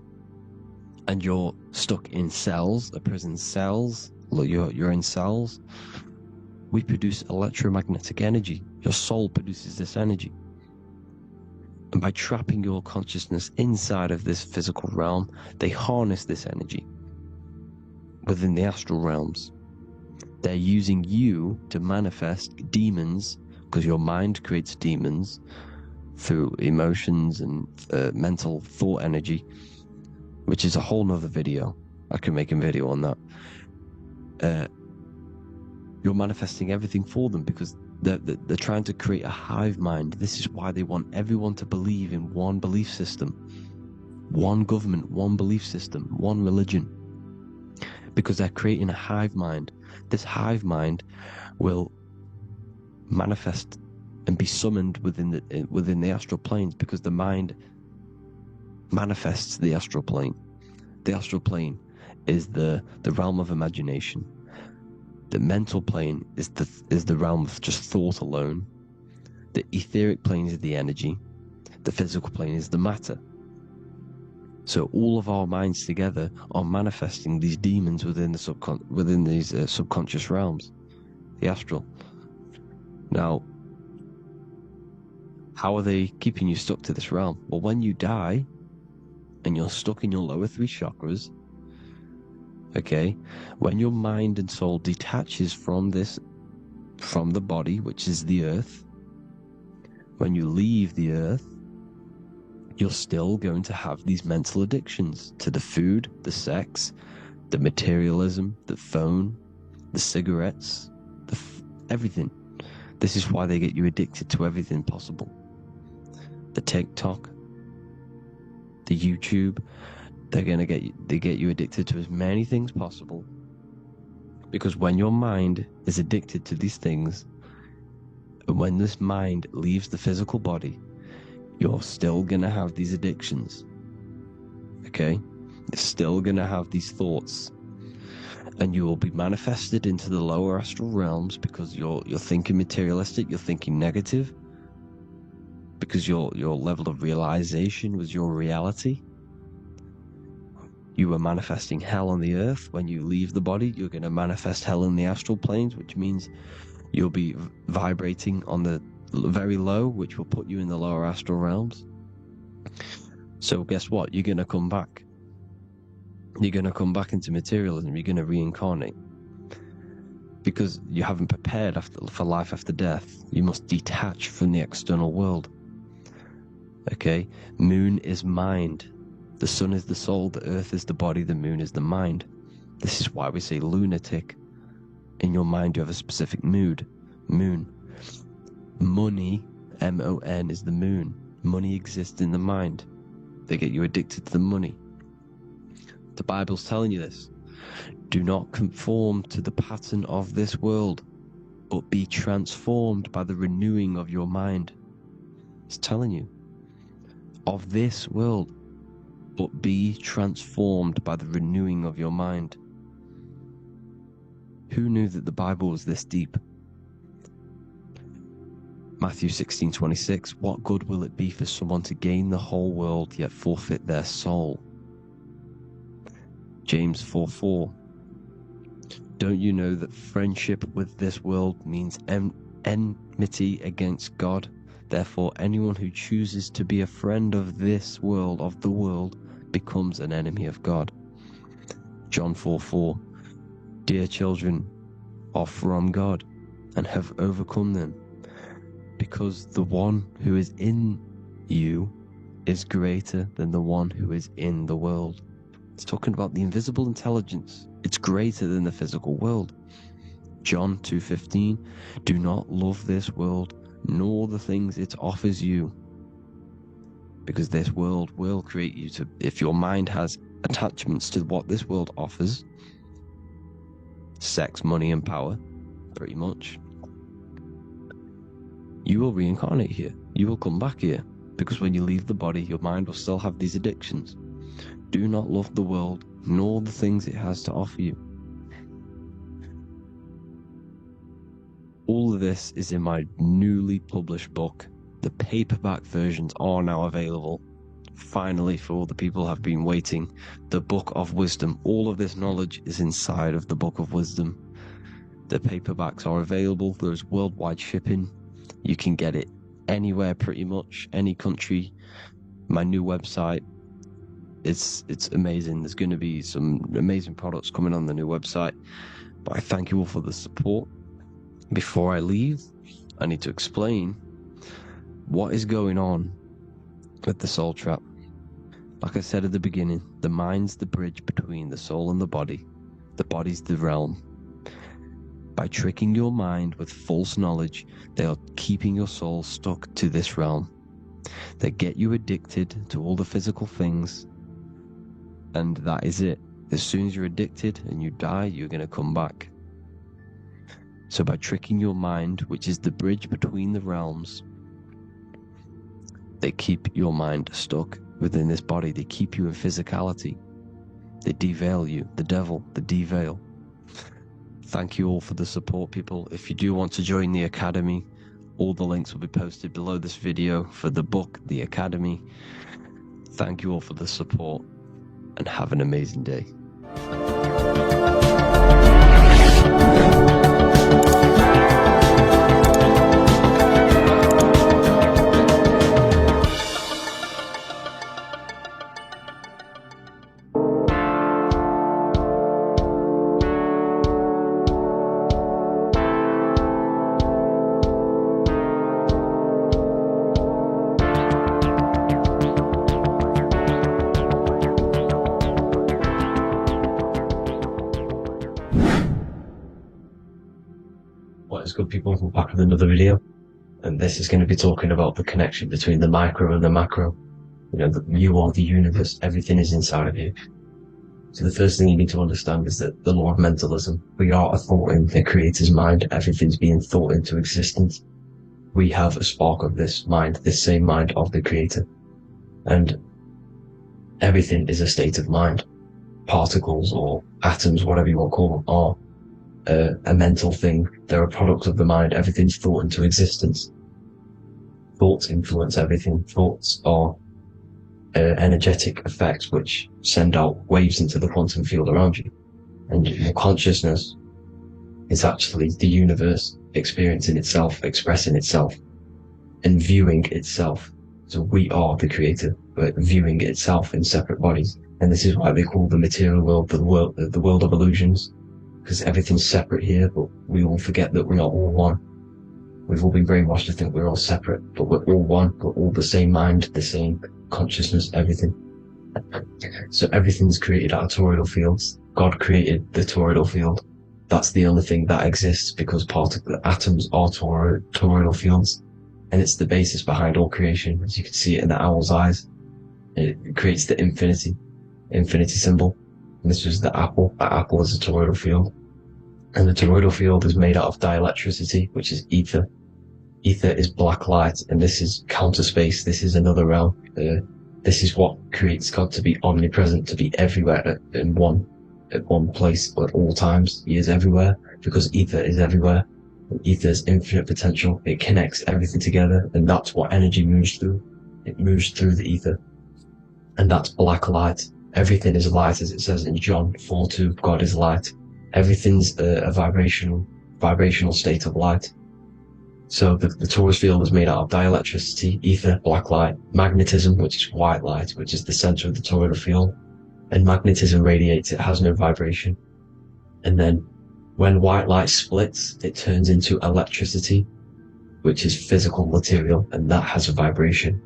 and you're stuck in cells, a prison cells. Look, you're in cells. We produce electromagnetic energy. Your soul produces this energy. And by trapping your consciousness inside of this physical realm, they harness this energy within the astral realms. They're using you to manifest demons, because your mind creates demons through emotions and mental thought energy, which is a whole nother video. I could make a video on that. You're manifesting everything for them because they're trying to create a hive mind. This is why they want everyone to believe in one belief system, one government, one belief system, one religion, because they're creating a hive mind. This hive mind will manifest and be summoned within the astral planes, because the mind manifests the astral plane. The astral plane is the realm of imagination. The mental plane is the realm of just thought alone. The etheric plane is the energy. The physical plane is the matter. So all of our minds together are manifesting these demons within these subconscious realms, the astral. Now, how are they keeping you stuck to this realm? Well, when you die and you're stuck in your lower 3 chakras, okay, when your mind and soul detaches from the body, which is the earth, when you leave the earth, you're still going to have these mental addictions to the food, the sex, the materialism, the phone, the cigarettes, everything. This is why they get you addicted to everything possible. The TikTok, the YouTube, they get you addicted to as many things possible. Because when your mind is addicted to these things, and when this mind leaves the physical body, you're still gonna have these addictions. Okay? You're still gonna have these thoughts. And you will be manifested into the lower astral realms because you're thinking materialistic, you're thinking negative, because your level of realization was your reality. You were manifesting hell on the earth. When you leave the body, you're going to manifest hell in the astral planes, which means you'll be vibrating on the very low, which will put you in the lower astral realms. So guess what? You're going to come back. You're going to come back into materialism. You're going to reincarnate. Because you haven't prepared for life after death. You must detach from the external world. Okay? Moon is mind. The sun is the soul, the earth is the body, the moon is the mind. This is why we say lunatic. In your mind, you have a specific mood. Moon. Money, M-O-N, is the moon. Money exists in the mind. They get you addicted to the money. The Bible's telling you this. Do not conform to the pattern of this world, but be transformed by the renewing of your mind. It's telling you. Of this world, but be transformed by the renewing of your mind. Who knew that the Bible was this deep? Matthew 16:26, what good will it be for someone to gain the whole world yet forfeit their soul? James 4:4, don't you know that friendship with this world means enmity against God? Therefore, anyone who chooses to be a friend of this world, of the world, becomes an enemy of God. John 4:4, dear children are from God and have overcome them, because the one who is in you is greater than the one who is in the world. It's talking about the invisible intelligence. It's greater than the physical world. John 2:15, do not love this world, nor the things it offers you. Because this world will create you to, if your mind has attachments to what this world offers, sex, money, and power, pretty much, you will reincarnate here. You will come back here. Because when you leave the body, your mind will still have these addictions. Do not love the world, nor the things it has to offer you. All of this is in my newly published book. The paperback versions are now available. Finally, for all the people who have been waiting, the Book of Wisdom. All of this knowledge is inside of the Book of Wisdom. The paperbacks are available. There's worldwide shipping. You can get it anywhere, pretty much, any country. My new website, it's amazing. There's going to be some amazing products coming on the new website. But I thank you all for the support. Before I leave, I need to explain what is going on with the soul trap. Like I said at the beginning, the mind's the bridge between the soul and the body. The body's the realm. By tricking your mind with false knowledge, they are keeping your soul stuck to this realm. They get you addicted to all the physical things, and that is it. As soon as you're addicted and you die, you're going to come back. So by tricking your mind, which is the bridge between the realms, they keep your mind stuck within this body. They keep you in physicality. They deveil you, the devil, the deveil. Thank you all for the support, people. If you do want to join the Academy, all the links will be posted below this video for the book, The Academy. Thank you all for the support, and have an amazing day. What is good, people? We're back with another video, and this is going to be talking about the connection between the micro and the macro. You know, you are the universe, everything is inside of you. So the first thing you need to understand is that the law of mentalism, we are a thought in the creator's mind, everything's being thought into existence. We have a spark of this mind, this same mind of the creator, and everything is a state of mind. Particles or atoms, whatever you want to call them, are a mental thing. They're a product of the mind. Everything's thought into existence. Thoughts influence everything. Thoughts are energetic effects which send out waves into the quantum field around you. And your consciousness is actually the universe experiencing itself, expressing itself, and viewing itself. So we are the creator, but viewing itself in separate bodies. And this is why they call the material world the world of illusions. Because everything's separate here, but we all forget that we are all one. We've all been brainwashed to think we're all separate, but we're all one. We're all the same mind, the same consciousness, everything. So everything's created out of toroidal fields. God created the toroidal field. That's the only thing that exists because atoms are toroidal fields. And it's the basis behind all creation. As you can see it in the owl's eyes. It creates the infinity symbol. And this was the apple. That apple is a toroidal field. And the toroidal field is made out of dielectricity, which is ether. Ether is black light, and this is counter space. This is another realm. This is what creates God to be omnipresent, to be everywhere at one place at all times. He is everywhere because ether is everywhere. And ether is infinite potential. It connects everything together, and that's what energy moves through. It moves through the ether. And that's black light. Everything is light, as it says in John 4:2. God is light. Everything's a vibrational state of light. So the torus field is made out of dielectricity, ether, black light, magnetism, which is white light, which is the center of the toroidal field. And magnetism radiates, it has no vibration. And then when white light splits, it turns into electricity, which is physical material, and that has a vibration.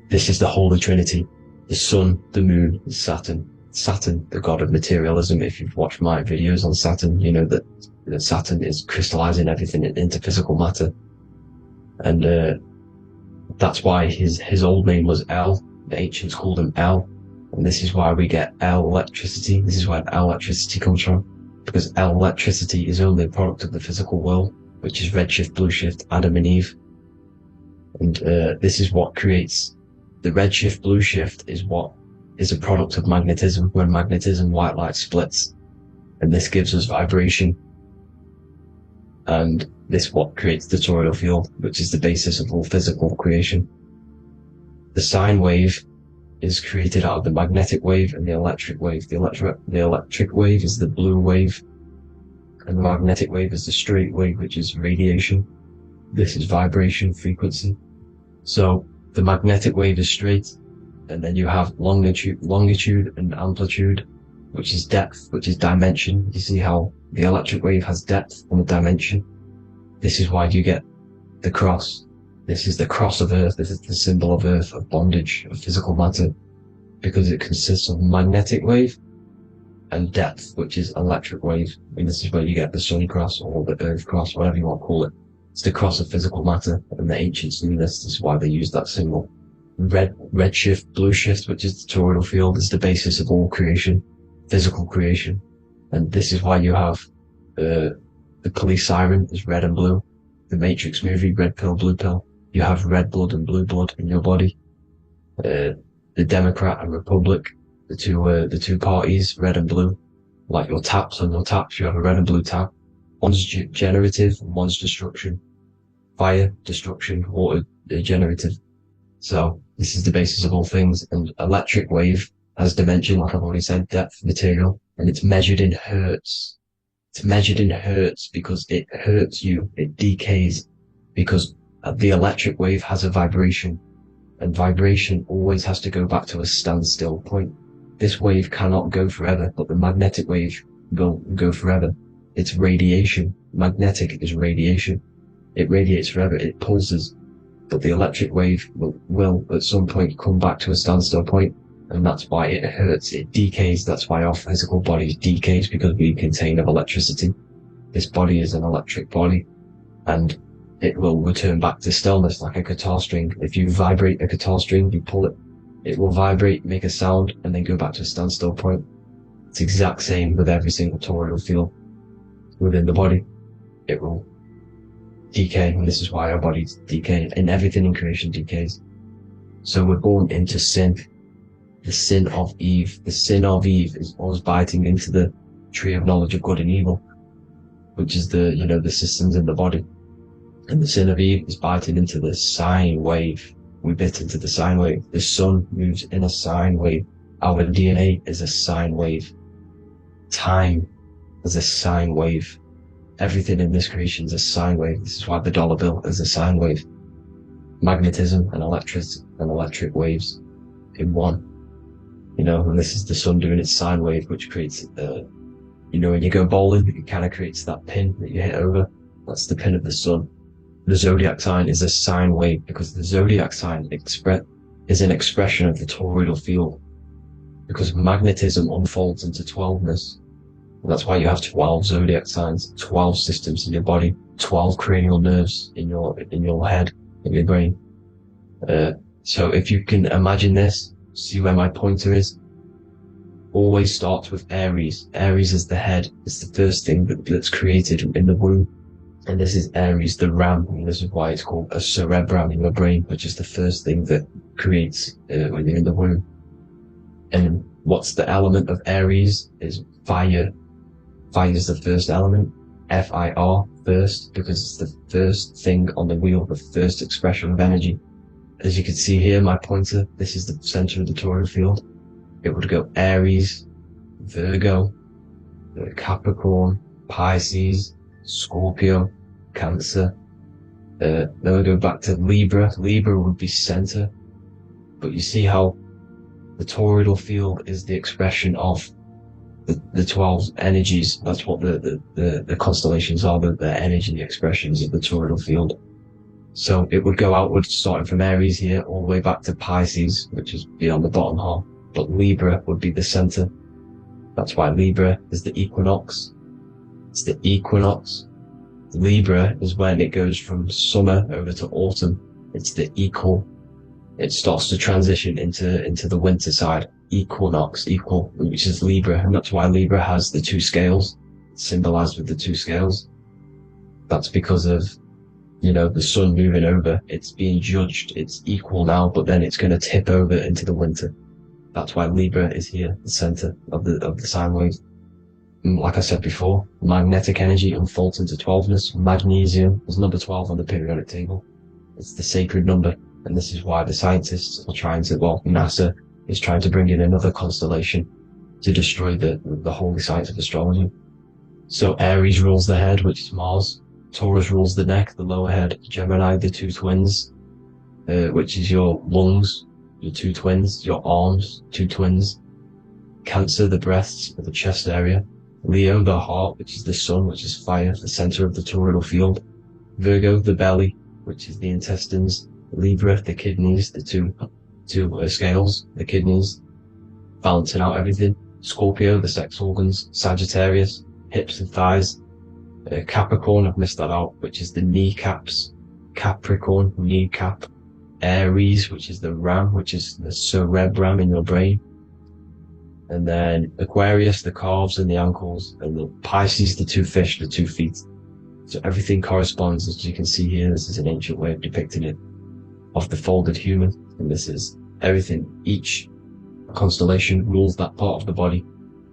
This is the Holy Trinity. The sun, the moon, and Saturn. Saturn, the god of materialism. If you've watched my videos on Saturn, you know that Saturn is crystallizing everything into physical matter. And that's why his old name was El. The ancients called him El. And this is why we get El electricity. This is where El electricity comes from. Because El electricity is only a product of the physical world, which is redshift, blueshift, Adam and Eve. And this is what creates the redshift, blueshift is what is a product of magnetism. When magnetism, white light splits, and this gives us vibration. And this what creates the toroidal field, which is the basis of all physical creation. The sine wave is created out of the magnetic wave and the electric wave. The electric wave is the blue wave, and the magnetic wave is the straight wave, which is radiation. This is vibration, frequency. So the magnetic wave is straight, and then you have longitude and amplitude, which is depth, which is dimension. You see how the electric wave has depth and a dimension. This is why you get the cross. This is the cross of Earth. This is the symbol of Earth, of bondage, of physical matter, because it consists of magnetic wave and depth, which is electric wave. And this is where you get the sun cross or the earth cross, whatever you want to call it. It's the cross of physical matter, and the ancients knew this. This is why they used that symbol. Red shift, blue shift, which is the toroidal field, is the basis of all creation, physical creation. And this is why you have the police siren is red and blue. The Matrix movie, red pill, blue pill. You have red blood and blue blood in your body. The Democrat and Republic, the two parties, red and blue. Like your taps on your taps, you have a red and blue tap. One's generative, one's destruction. Fire, destruction, water, generative. So this is the basis of all things. And electric wave has dimension, like I've already said, depth, material, and it's measured in hertz. It's measured in hertz because it hurts you. It decays because the electric wave has a vibration, and vibration always has to go back to a standstill point. This wave cannot go forever, but the magnetic wave will go forever. It's radiation. Magnetic is radiation. It radiates forever. It pulses. But the electric wave will at some point come back to a standstill point, and that's why it hurts. It decays. That's why our physical body decays, because we contain of electricity. This body is an electric body, and it will return back to stillness like a guitar string. If you vibrate a guitar string, you pull it, it will vibrate, make a sound, and then go back to a standstill point. It's the exact same with every single toroidal field within the body. It will decay, and this is why our bodies decay, and everything in creation decays. So we're born into sin. The sin of Eve. The sin of Eve is us biting into the tree of knowledge of good and evil, which is the systems in the body. And the sin of Eve is biting into the sine wave. We bit into the sine wave. The sun moves in a sine wave. Our DNA is a sine wave. Time is a sine wave. Everything in this creation is a sine wave. This is why the dollar bill is a sine wave. Magnetism and electric waves in one. And this is the sun doing its sine wave, which creates, when you go bowling, it kind of creates that pin that you hit over. That's the pin of the sun. The zodiac sign is a sine wave because the zodiac sign is an expression of the toroidal field, because magnetism unfolds into 12ness. And that's why you have 12 zodiac signs, 12 systems in your body, 12 cranial nerves in your head, in your brain. So if you can imagine this, see where my pointer is, always starts with Aries. Aries is the head. It's the first thing that's created in the womb. And this is Aries, the ram, and this is why it's called a cerebrum in your brain, which is the first thing that creates when you're in the womb. And what's the element of Aries is fire. Fire is the first element, F-I-R, first, because it's the first thing on the wheel, the first expression of energy. As you can see here, my pointer, this is the center of the toroidal field. It would go Aries, Virgo, Capricorn, Pisces, Scorpio, Cancer. Then we go back to Libra. Libra would be center. But you see how the toroidal field is the expression of the 12 energies. That's what the constellations are, the energy expressions of the toroidal field. So it would go outwards, starting from Aries here, all the way back to Pisces, which is beyond the bottom half. But Libra would be the center. That's why Libra is the equinox. It's the equinox. Libra is when it goes from summer over to autumn. It's the equal. It starts to transition into the winter side. Equinox, equal, which is Libra. And that's why Libra has the two scales, symbolized with the two scales. That's because of, the sun moving over. It's being judged. It's equal now, but then it's going to tip over into the winter. That's why Libra is here, the center of the sine wave. Like I said before, magnetic energy unfolds into 12ness. Magnesium is number 12 on the periodic table. It's the sacred number. And this is why the scientists are NASA is trying to bring in another constellation to destroy the holy science of astrology. So Aries rules the head, which is Mars. Taurus rules the neck, the lower head. Gemini, the two twins, which is your lungs, your two twins, your arms, two twins. Cancer, the breasts, the chest area. Leo, the heart, which is the sun, which is fire, the center of the toroidal field. Virgo, the belly, which is the intestines. Libra, the kidneys, the two scales, the kidneys, balancing out everything. Scorpio, the sex organs. Sagittarius, hips and thighs. Capricorn, I've missed that out, which is the kneecaps. Capricorn, kneecap. Aries, which is the ram, which is the cerebrum in your brain. And then Aquarius, the calves and the ankles. And the Pisces, the two fish, the 2 feet. So everything corresponds, as you can see here. This is an ancient way of depicting it, of the folded human. And this is everything. Each constellation rules that part of the body,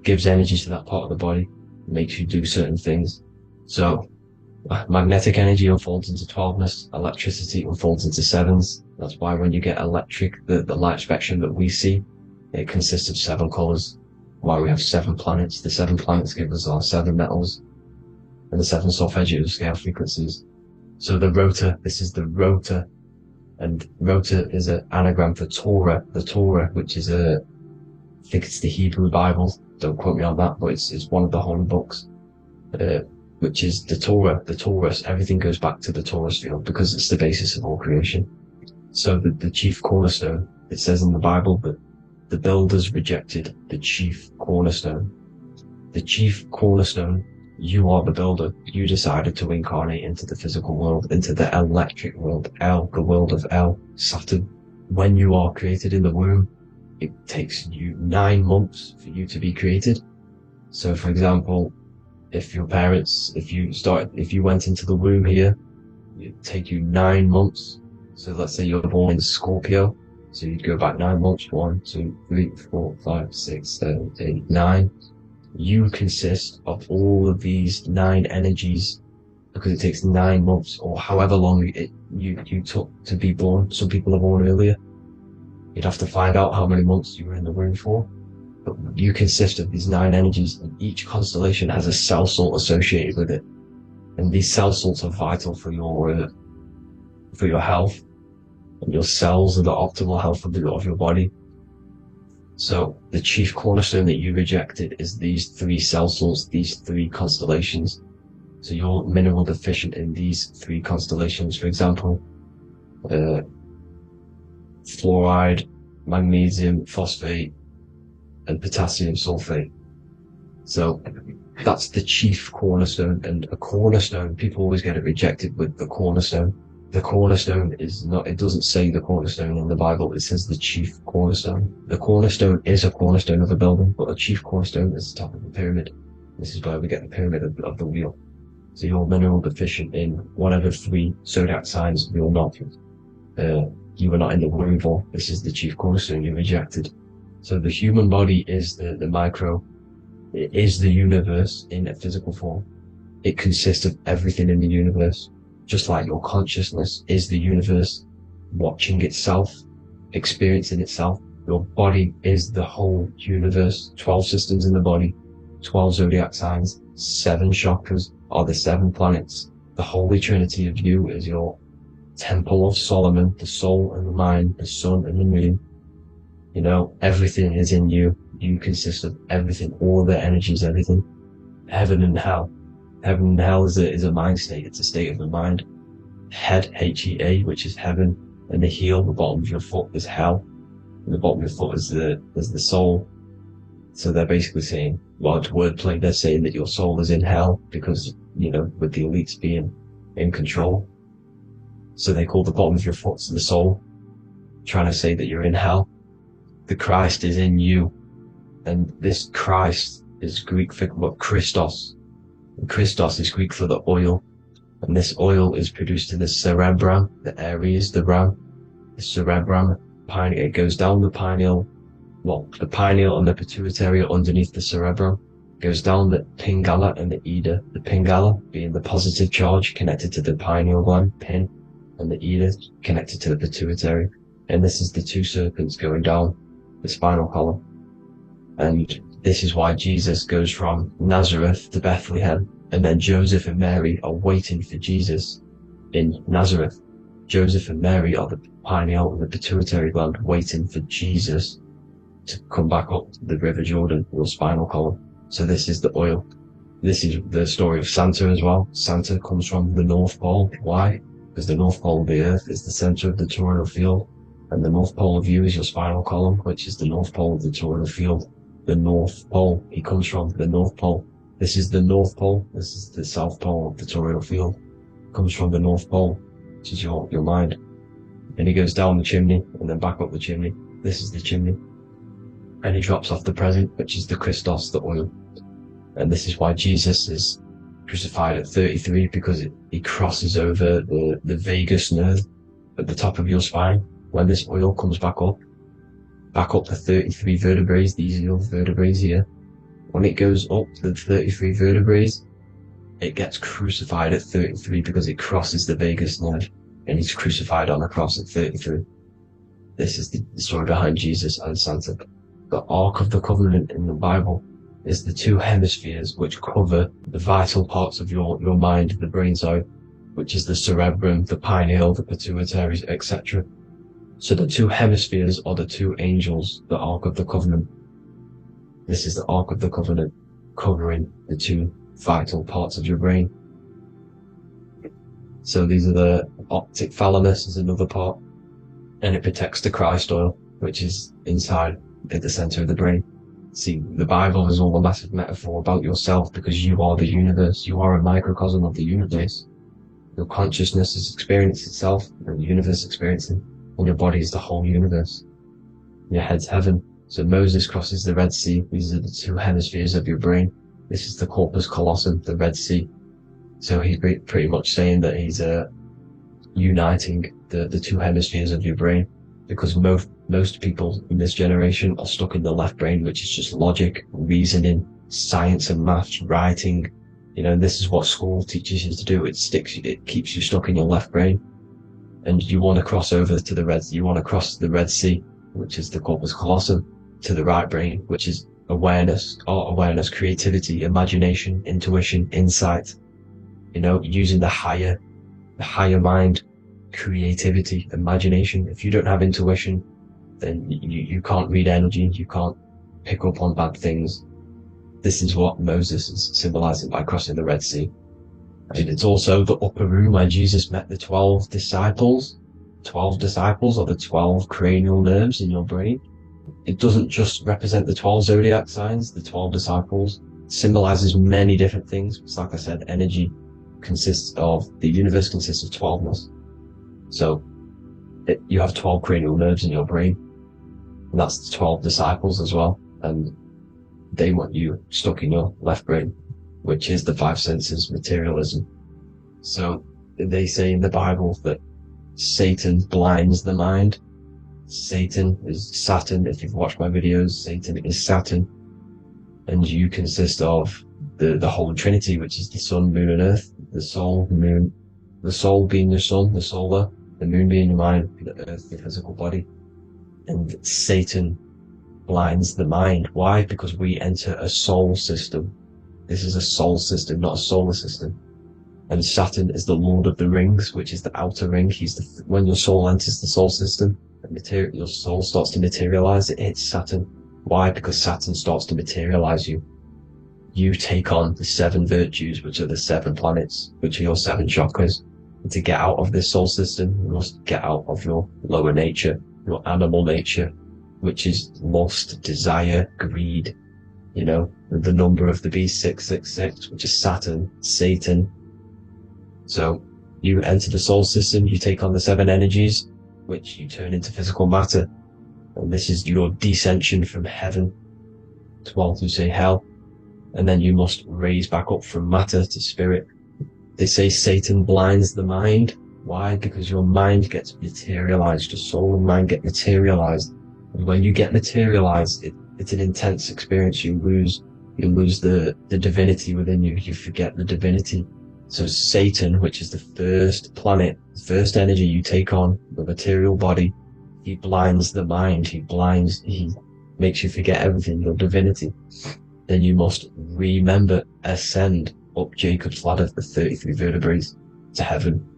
gives energy to that part of the body, makes you do certain things. So magnetic energy unfolds into 12ness, electricity unfolds into 7s. That's why when you get electric, the light spectrum that we see, it consists of 7 colors. Why we have 7 planets. The 7 planets give us our 7 metals and the 7 solfeggio scale frequencies. So the rota, this is the rota, and rota is an anagram for Torah. The Torah, which is I think it's the Hebrew Bible. Don't quote me on that, but it's one of the holy books. Which is the Torah, the Taurus. Everything goes back to the Taurus field because it's the basis of all creation. So the chief cornerstone, it says in the Bible that the builders rejected the chief cornerstone. The chief cornerstone, you are the builder. You decided to incarnate into the physical world, into the electric world, El, the world of El, Saturn. When you are created in the womb, it takes you 9 months for you to be created. So for example, if your parents, if you went into the womb here, it'd take you 9 months. So let's say you're born in Scorpio, so you'd go back 9 months, 1, 2, 3, 4, 5, 6, 7, 8, 9. You consist of all of these 9 energies because it takes 9 months or however long you took to be born. Some people are born earlier. You'd have to find out how many months you were in the womb for. But you consist of these 9 energies, and each constellation has a cell salt associated with it. And these cell salts are vital for your health, and your cells and the optimal health of your body. So the chief cornerstone that you rejected is these 3 cell salts, these 3 constellations. So you're mineral deficient in these 3 constellations. For example, fluoride, magnesium, phosphate, and potassium sulfate. So that's the chief cornerstone. And a cornerstone, people always get it rejected with the cornerstone. The cornerstone is not, it doesn't say the cornerstone in the Bible, it says the chief cornerstone. The cornerstone is a cornerstone of a building, but a chief cornerstone is the top of the pyramid. This is where we get the pyramid of the wheel. So you're mineral deficient in whatever 3 zodiac signs you're not. You were not in the womb for. This is the chief cornerstone you rejected. So the human body is the micro. It is the universe in a physical form. It consists of everything in the universe. Just like your consciousness is the universe watching itself, experiencing itself. Your body is the whole universe. 12 systems in the body, 12 zodiac signs, 7 chakras are the 7 planets. The Holy Trinity of you is your Temple of Solomon, the soul and the mind, the sun and the moon. You know, everything is in you. You consist of everything, all the energies, everything. Heaven and hell. Heaven and hell is a mind state. It's a state of the mind. Head, H-E-A, which is heaven, and the heel, the bottom of your foot, is hell. And the bottom of your foot is the soul. So they're basically saying, well, it's wordplay. They're saying that your soul is in hell because, you know, with the elites being in control. So they call the bottom of your foot the soul, trying to say that you're in hell. The Christ is in you. And this Christ is Greek for what? Christos. And Christos is Greek for the oil. And this oil is produced in the cerebrum, the Aries, the ram, the cerebrum, pineal. It goes down the pineal, well, the pineal and the pituitary are underneath the cerebrum. It goes down the pingala and the ida. The pingala being the positive charge connected to the pineal gland, pin, and the ida connected to the pituitary. And this is the 2 serpents going down the spinal column. And this is why Jesus goes from Nazareth to Bethlehem, and then Joseph and Mary are waiting for Jesus in Nazareth. Joseph and Mary are the pineal and the pituitary gland waiting for Jesus to come back up the River Jordan, your spinal column. So this is the oil. This is the story of Santa as well. Santa comes from the North Pole. Why? Because the North Pole of the Earth is the center of the toroidal field, and the North Pole of you is your spinal column, which is the North Pole of the toroidal field. the North Pole. He comes from the North Pole. This is the North Pole. This is the South Pole of the toroidal field. Comes from the North Pole, which is your mind. And he goes down the chimney and then back up the chimney. This is the chimney. And he drops off the present, which is the Christos, the oil. And this is why Jesus is crucified at 33, because he crosses over the vagus nerve at the top of your spine. When this oil comes back up the 33 vertebrae, these are your vertebrae here. When it goes up the 33 vertebrae, it gets crucified at 33 because it crosses the vagus nerve, and he's crucified on a cross at 33. This is the story behind Jesus and Santa. The Ark of the Covenant in the Bible is the two hemispheres which cover the vital parts of your mind, the brain side, which is the cerebrum, the pineal, the pituitary, etc. So the two hemispheres are the two angels, the Ark of the Covenant. This is the Ark of the Covenant, covering the two vital parts of your brain. So these are the optic thalamus is another part, and it protects the Christ oil, which is inside at the center of the brain. See, the Bible is all a massive metaphor about yourself, because you are the universe. You are a microcosm of the universe. Your consciousness is experiencing itself, and the universe experiencing, and your body is the whole universe. Your head's heaven. So Moses crosses the Red Sea. These are the two hemispheres of your brain. This is the corpus callosum, the Red Sea. So he's pretty much saying that he's uniting the two hemispheres of your brain, because most people in this generation are stuck in the left brain, which is just logic, reasoning, science and maths, writing. This is what school teaches you to do. It keeps you stuck in your left brain. And you want to cross over to you want to cross the Red Sea, which is the corpus callosum, to the right brain, which is awareness, art awareness, creativity, imagination, intuition, insight. Using the higher mind, creativity, imagination. If you don't have intuition, then you can't read energy, you can't pick up on bad things. This is what Moses is symbolizing by crossing the Red Sea. And it's also the upper room where Jesus met the 12 disciples. 12 disciples are the 12 cranial nerves in your brain. It doesn't just represent the 12 zodiac signs. The 12 disciples symbolizes many different things. It's like I said, energy the universe consists of 12ness. So you have 12 cranial nerves in your brain, and that's the 12 disciples as well. And they want you stuck in your left brain, which is the five senses, materialism. So they say in the Bible that Satan blinds the mind. Satan is Saturn. If you've watched my videos, Satan is Saturn. And you consist of the Holy Trinity, which is the sun, moon, and earth. The soul, moon, the soul being your sun, the solar, the moon being your mind, the earth, the physical body. And Satan blinds the mind. Why? Because we enter a soul system. This is a soul system, not a solar system. And Saturn is the Lord of the Rings, which is the outer ring. When your soul enters the soul system, your soul starts to materialize. It hits Saturn. Why? Because Saturn starts to materialize you. You take on the 7 virtues, which are the 7 planets, which are your 7 chakras. And to get out of this soul system, you must get out of your lower nature, your animal nature, which is lust, desire, greed. The number of the beast, 666, which is Saturn, Satan. So you enter the soul system, you take on the 7 energies, which you turn into physical matter. And this is your descension from heaven, to all who say hell. And then you must raise back up from matter to spirit. They say Satan blinds the mind. Why? Because your mind gets materialized. Your soul and mind get materialized. And when you get materialized, it's an intense experience. You lose the divinity within you. You forget the divinity. So Satan, which is the first planet, the first energy you take on, the material body, he blinds the mind. He makes you forget everything, your divinity. Then you must ascend up Jacob's ladder, the 33 vertebrae, to heaven.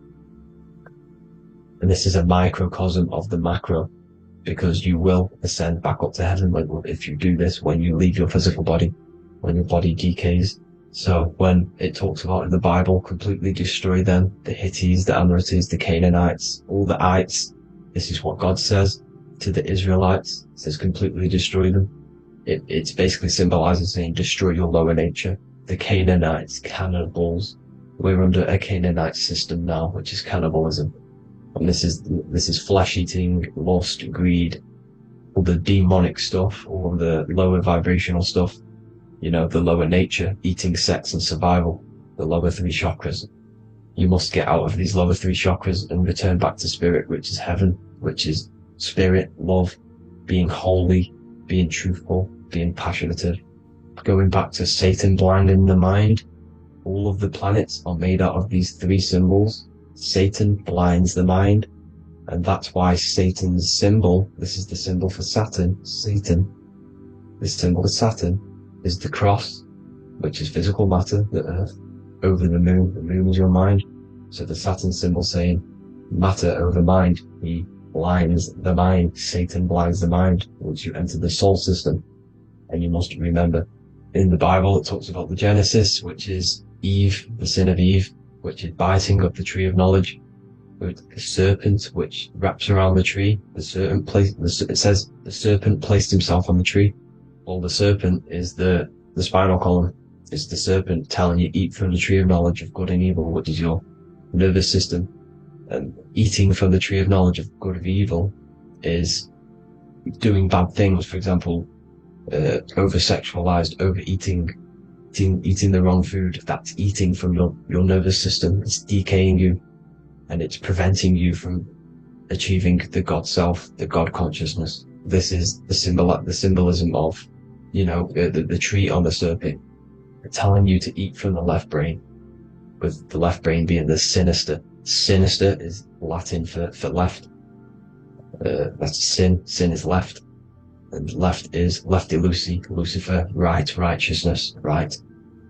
And this is a microcosm of the macro, because you will ascend back up to heaven if you do this, when you leave your physical body, when your body decays. So when it talks about in the Bible, completely destroy them, the Hittites, the Amorites, the Canaanites, all the ites, this is what God says to the Israelites. It says completely destroy them. It's basically symbolizing saying destroy your lower nature. The Canaanites, cannibals. We're under a Canaanite system now, which is cannibalism. And this is flesh eating, lust, greed, all the demonic stuff, all the lower vibrational stuff, the lower nature, eating, sex, and survival, the lower three chakras. You must get out of these lower three chakras and return back to spirit, which is heaven, which is spirit, love, being holy, being truthful, being passionate, going back to Satan blinding the mind. All of the planets are made out of these three symbols. Satan blinds the mind, and that's why Satan's symbol, this is the symbol for Saturn, Satan, this symbol for Saturn is the cross, which is physical matter, the earth, over the moon is your mind. So the Saturn symbol saying matter over mind, he blinds the mind, Satan blinds the mind once you enter the soul system. And you must remember, in the Bible it talks about the Genesis, which is Eve, the sin of Eve, which is biting of the tree of knowledge, with the serpent which wraps around the tree. It says the serpent placed himself on the tree. Well, the serpent is the spinal column. It's the serpent telling you eat from the tree of knowledge of good and evil, which is your nervous system. And eating from the tree of knowledge of good and evil is doing bad things. For example, over-sexualized, overeating, eating the wrong food. That's eating from your nervous system. It's decaying you, and it's preventing you from achieving the God self, the God consciousness. This is the symbolism of, the tree on the serpent, telling you to eat from the left brain, with the left brain being the sinister. Sinister is Latin for left. That's sin. Sin is left. And left is lefty Lucy, Lucifer, right, righteousness, right,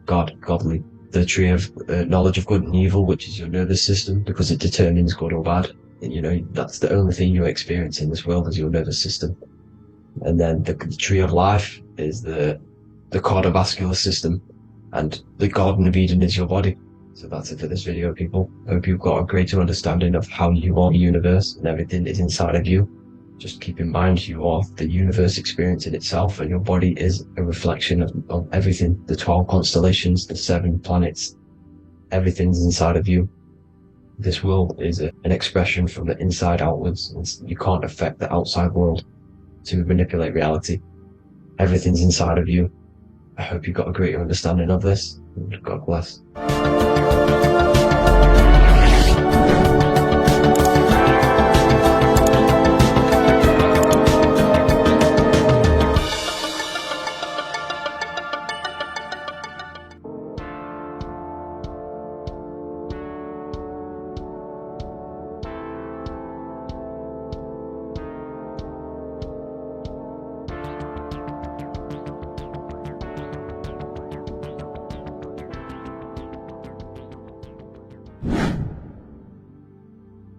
God, godly. The tree of knowledge of good and evil, which is your nervous system, because it determines good or bad. And, that's the only thing you experience in this world is your nervous system. And then the tree of life is the cardiovascular system, and the Garden of Eden is your body. So that's it for this video, people. Hope you've got a greater understanding of how you are the universe and everything is inside of you. Just keep in mind you are the universe experience in itself, and your body is a reflection of everything. The 12 constellations, the 7 planets, everything's inside of you. This world is an expression from the inside outwards. You can't affect the outside world to manipulate reality. Everything's inside of you. I hope you got a greater understanding of this. God bless.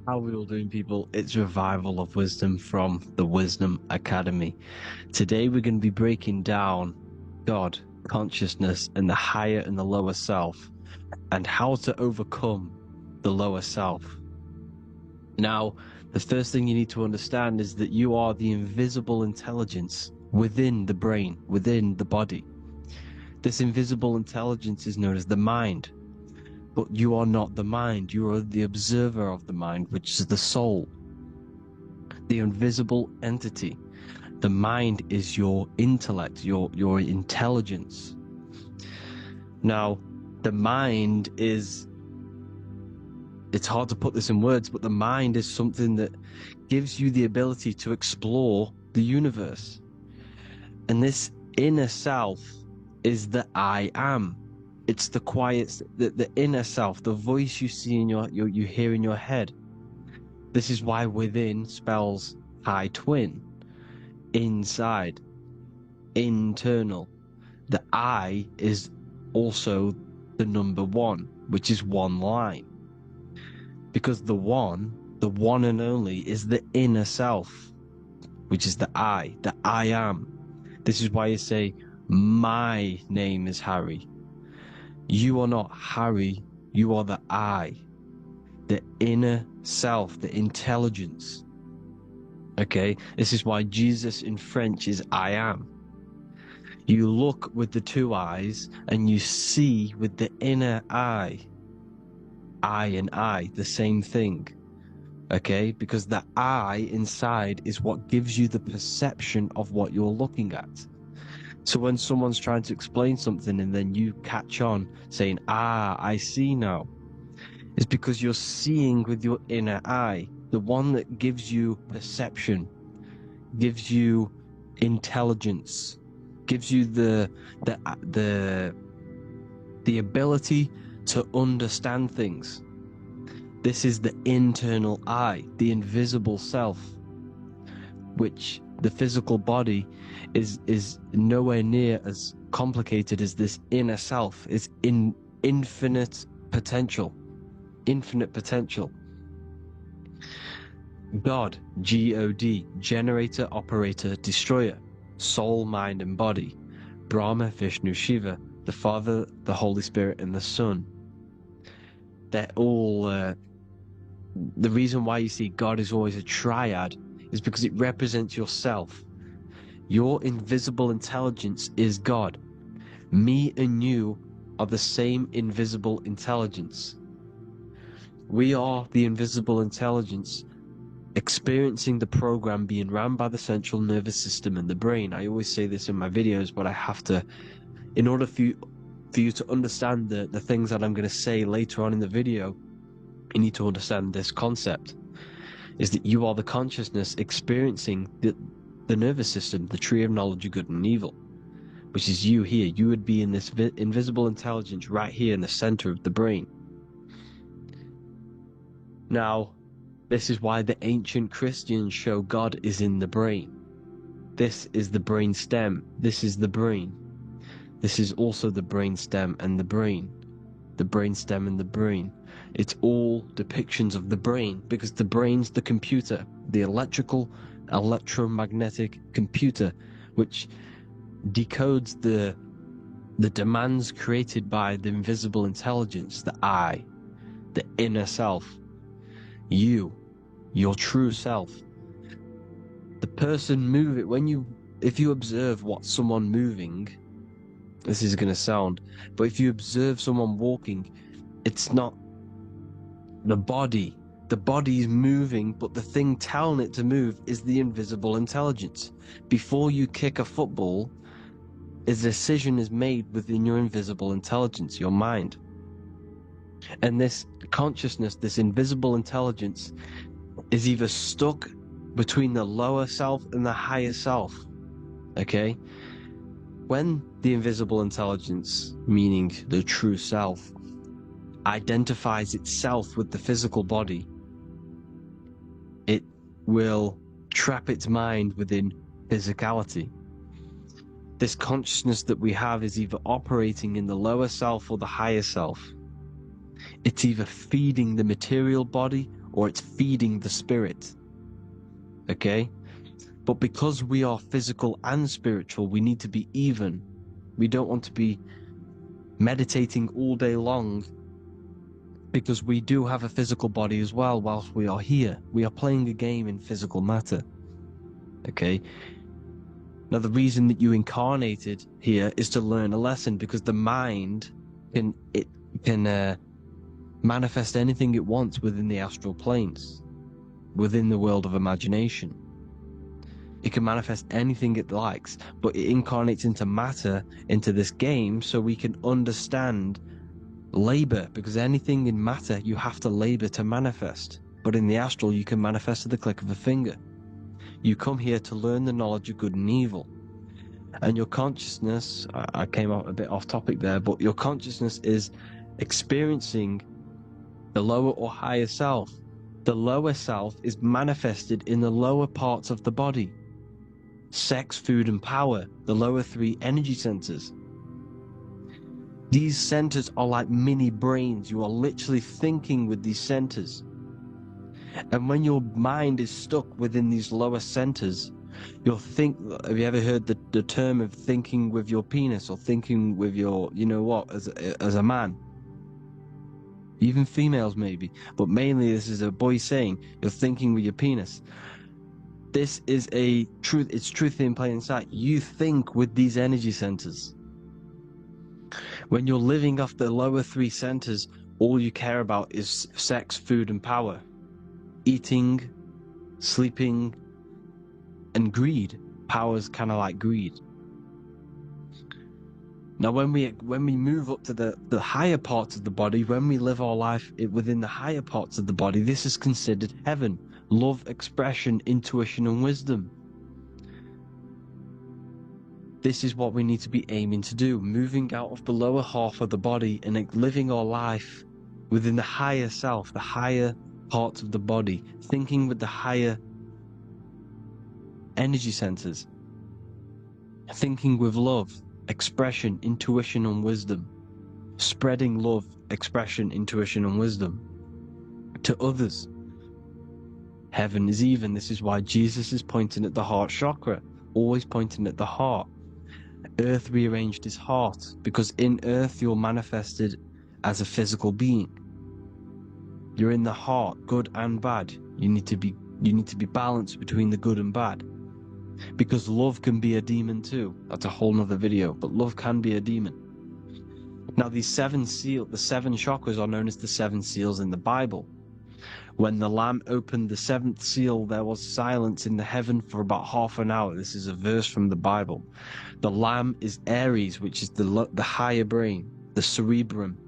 How are we all doing, people? It's Revival of Wisdom from the Wisdom Academy. Today we're going to be breaking down God, consciousness, and the higher and the lower self, and how to overcome the lower self. Now, the first thing you need to understand is that you are the invisible intelligence within the brain, within the body. This invisible intelligence is known as the mind. But you are not the mind, you are the observer of the mind, which is the soul, the invisible entity. The mind is your intellect, your intelligence. Now, the mind is, it's hard to put this in words, but the mind is something that gives you the ability to explore the universe. And this inner self is the I am. It's the quiet, the inner self, the voice you see in you hear in your head. This is why within spells high twin, inside, internal. The I is also the number 1, which is one line. Because the one and only, is the inner self, which is the I am. This is why you say, my name is Harry. You are not Harry, you are the I, the inner self, the intelligence. Okay, this is why Jesus in French is I am. You look with the two eyes and you see with the inner eye and eye, the same thing. Okay? Because the eye inside is what gives you the perception of what you're looking at. So when someone's trying to explain something and then you catch on saying, I see now, it's because you're seeing with your inner eye, the one that gives you perception, gives you intelligence, gives you the ability to understand things. This is the internal eye, the invisible self, which the physical body is nowhere near as complicated as this inner self. It's in infinite potential. God, G-O-D, generator, operator, destroyer, soul, mind, and body. Brahma, Vishnu, Shiva, the Father, the Holy Spirit, and the Son. They're all... the reason why you see God is always a triad is because it represents yourself. Your invisible intelligence is God. Me and you are the same invisible intelligence. We are the invisible intelligence experiencing the program being run by the central nervous system and the brain. I always say this in my videos, but I have to, in order for you to understand the things that I'm going to say later on in the video, you need to understand this concept, is that you are the consciousness experiencing the nervous system, the tree of knowledge of good and evil, which is you here. You would be in this invisible intelligence right here in the center of the brain. Now, this is why the ancient Christians show God is in the brain. This is the brain stem. This is the brain. This is also the brain stem and the brain. The brain stem and the brain. It's all depictions of the brain, because the brain's the computer, the electromagnetic computer, which decodes the demands created by the invisible intelligence, the I, the inner self, you, your true self. The person if you observe what someone moving, this is going to sound, but if you observe someone walking, it's not the body. The body is moving, but the thing telling it to move is the invisible intelligence. Before you kick a football, a decision is made within your invisible intelligence, your mind. And this consciousness, this invisible intelligence, is either stuck between the lower self and the higher self. Okay? When the invisible intelligence, meaning the true self, identifies itself with the physical body, it will trap its mind within physicality. This consciousness that we have is either operating in the lower self or the higher self. It's either feeding the material body or it's feeding the spirit. Okay? But because we are physical and spiritual, we need to be even. We don't want to be meditating all day long, because we do have a physical body as well whilst we are here. We are playing a game in physical matter. Okay? Now, the reason that you incarnated here is to learn a lesson, because the mind can manifest anything it wants within the astral planes, within the world of imagination. It can manifest anything it likes, but it incarnates into matter, into this game, so we can understand labor, because anything in matter you have to labor to manifest. But in the astral, you can manifest at the click of a finger. You come here to learn the knowledge of good and evil. And your consciousness, I came out a bit off topic there, but your consciousness is experiencing the lower or higher self. The lower self is manifested in the lower parts of the body. Sex, food, and power, the lower three energy centers. These centers are like mini brains. You are literally thinking with these centers. And when your mind is stuck within these lower centers, you'll think, have you ever heard the term of thinking with your penis, or thinking with your, you know what, as a man? Even females maybe, but mainly this is a boy saying, you're thinking with your penis. This is a truth. It's truth in plain sight. You think with these energy centers. When you're living off the lower three centers, all you care about is sex, food, and power. Eating, sleeping, and greed. Power's kind of like greed. Now, when we move up to the higher parts of the body, when we live our life within the higher parts of the body, this is considered heaven. Love, expression, intuition, and wisdom. This is what we need to be aiming to do, moving out of the lower half of the body and living our life within the higher self, the higher parts of the body, thinking with the higher energy centers, thinking with love, expression, intuition, and wisdom, spreading love, expression, intuition, and wisdom to others. Heaven is even. This is why Jesus is pointing at the heart chakra, always pointing at the heart. Earth rearranged his heart, because in earth you're manifested as a physical being. You're in the heart, good and bad. You need to be balanced between the good and bad. Because love can be a demon too. That's a whole nother video, but love can be a demon. Now the seven chakras are known as the seven seals in the Bible. When the Lamb opened the seventh seal, there was silence in the heaven for about half an hour. This is a verse from the Bible. The Lamb is Aries, which is the higher brain, the cerebrum,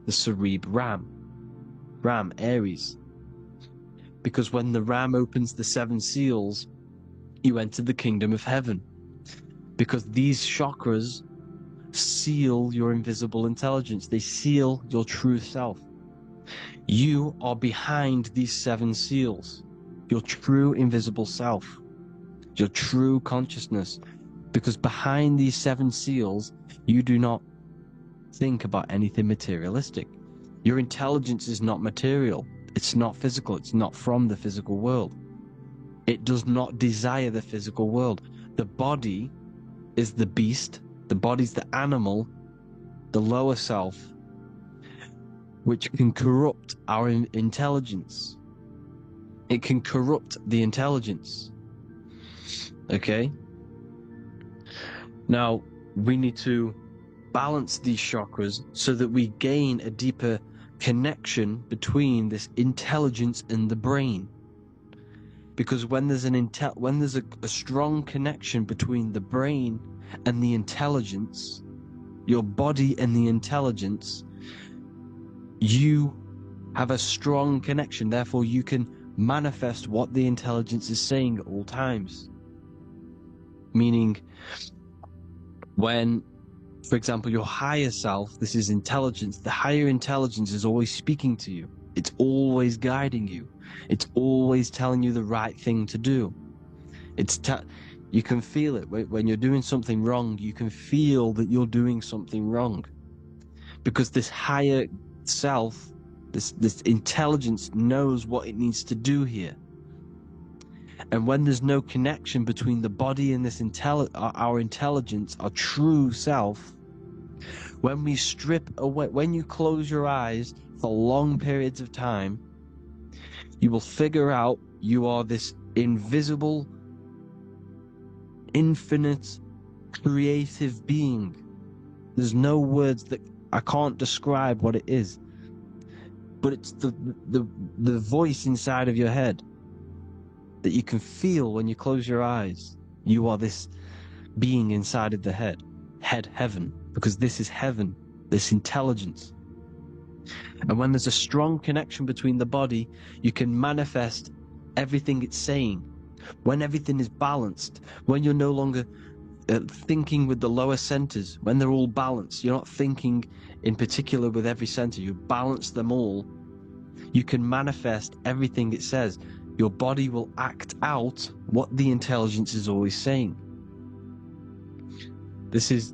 Ram, Aries. Because when the Ram opens the seven seals, you enter the kingdom of heaven. Because these chakras seal your invisible intelligence. They seal your true self. You are behind these seven seals, your true invisible self, your true consciousness. Because behind these seven seals, you do not think about anything materialistic. Your intelligence is not material. It's not physical. It's not from the physical world. It does not desire the physical world. The body is the beast. The body's the animal, the lower self, which can corrupt our intelligence. It can corrupt the intelligence. Okay? Now, we need to balance these chakras so that we gain a deeper connection between this intelligence and the brain. Because when there's a strong connection between the brain and the intelligence, your body and the intelligence, you have a strong connection. Therefore, you can manifest what the intelligence is saying at all times. Meaning, when, for example, your higher self, this is intelligence, the higher intelligence is always speaking to you. It's always guiding you. It's always telling you the right thing to do. You can feel it. When you're doing something wrong, you can feel that you're doing something wrong. Because this higher self, this intelligence knows what it needs to do here. And when there's no connection between the body and this our intelligence, our true self, when we strip away, when you close your eyes for long periods of time, you will figure out you are this invisible, infinite, creative being. There's no words that I can't describe what it is. But it's the voice inside of your head that you can feel when you close your eyes. You are this being inside of the head, heaven, because this is heaven, this intelligence. And when there's a strong connection between the body, you can manifest everything it's saying. When everything is balanced, when you're no longer thinking with the lower centers, when they're all balanced, you're not thinking in particular with every center, you balance them all, you can manifest everything it says. Your body will act out what the intelligence is always saying. This is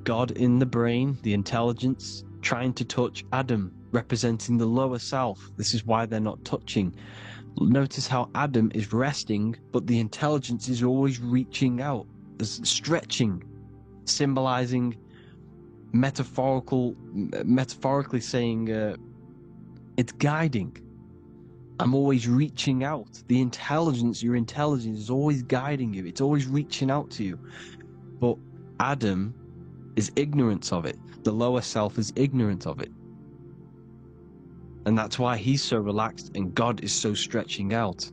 God in the brain, the intelligence, trying to touch Adam, representing the lower self. This is why they're not touching. Notice how Adam is resting, but the intelligence is always reaching out, stretching, symbolizing metaphorically saying it's guiding. I'm always reaching out. The intelligence, your intelligence is always guiding you. It's always reaching out to you. But Adam is ignorant of it. The lower self is ignorant of it. And that's why he's so relaxed and God is so stretching out.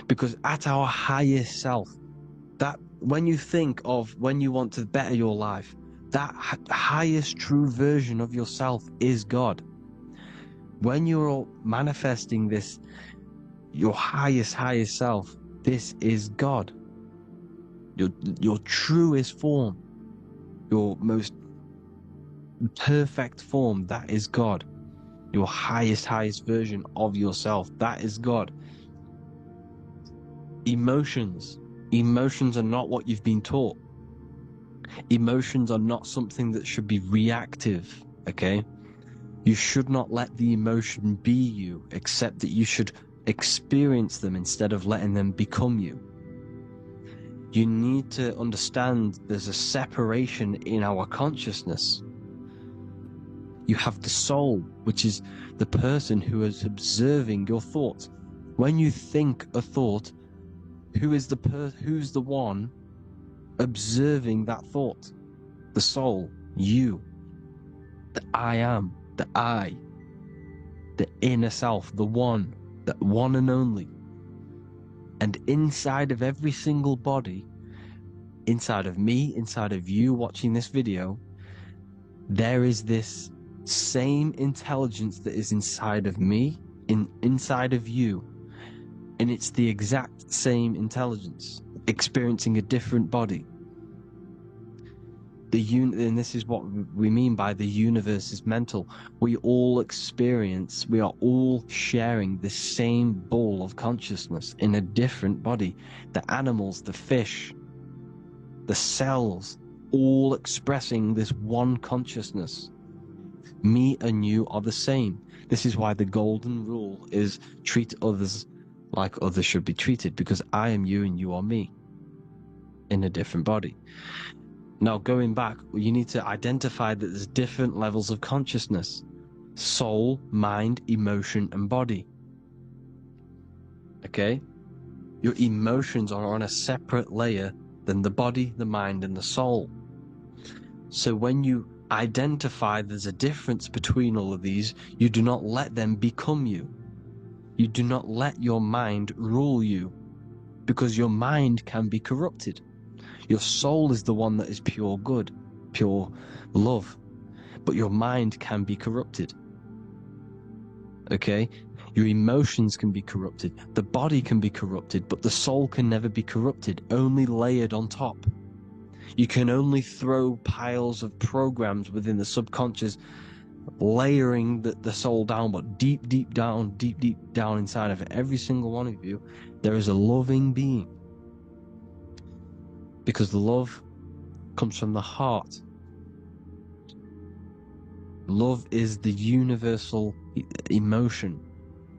Because at our highest self, that when you think of when you want to better your life, that highest true version of yourself is God. When you're manifesting this, your highest self, this is God. Your truest form, your most perfect form, that is God. Your highest version of yourself, that is God. Emotions are not what you've been taught. Emotions are not something that should be reactive, okay? You should not let the emotion be you, except that you should experience them instead of letting them become you. You need to understand there's a separation in our consciousness. You have the soul, which is the person who is observing your thoughts. When you think a thought, who's the one observing that thought? The soul, you, the I am, the I, the inner self, the one and only. And inside of every single body, inside of me, inside of you watching this video, there is this same intelligence that is inside of me, inside of you. And it's the exact same intelligence, experiencing a different body. And this is what we mean by the universe is mental. We are all sharing the same ball of consciousness in a different body. The animals, the fish, the cells, all expressing this one consciousness. Me and you are the same. This is why the golden rule is treat others like others should be treated, because I am you and you are me in a different body. Now, going back, you need to identify that there's different levels of consciousness: soul, mind, emotion, and body. Okay? Your emotions are on a separate layer than the body, the mind, and the soul. So when you identify there's a difference between all of these, you do not let them become you. You do not let your mind rule you, because your mind can be corrupted. Your soul is the one that is pure good, pure love, but your mind can be corrupted. Okay? Your emotions can be corrupted. The body can be corrupted, but the soul can never be corrupted, only layered on top. You can only throw piles of programs within the subconscious, layering the soul down, but deep down inside of every single one of you, there is a loving being. Because the love comes from the heart. Love is the universal emotion,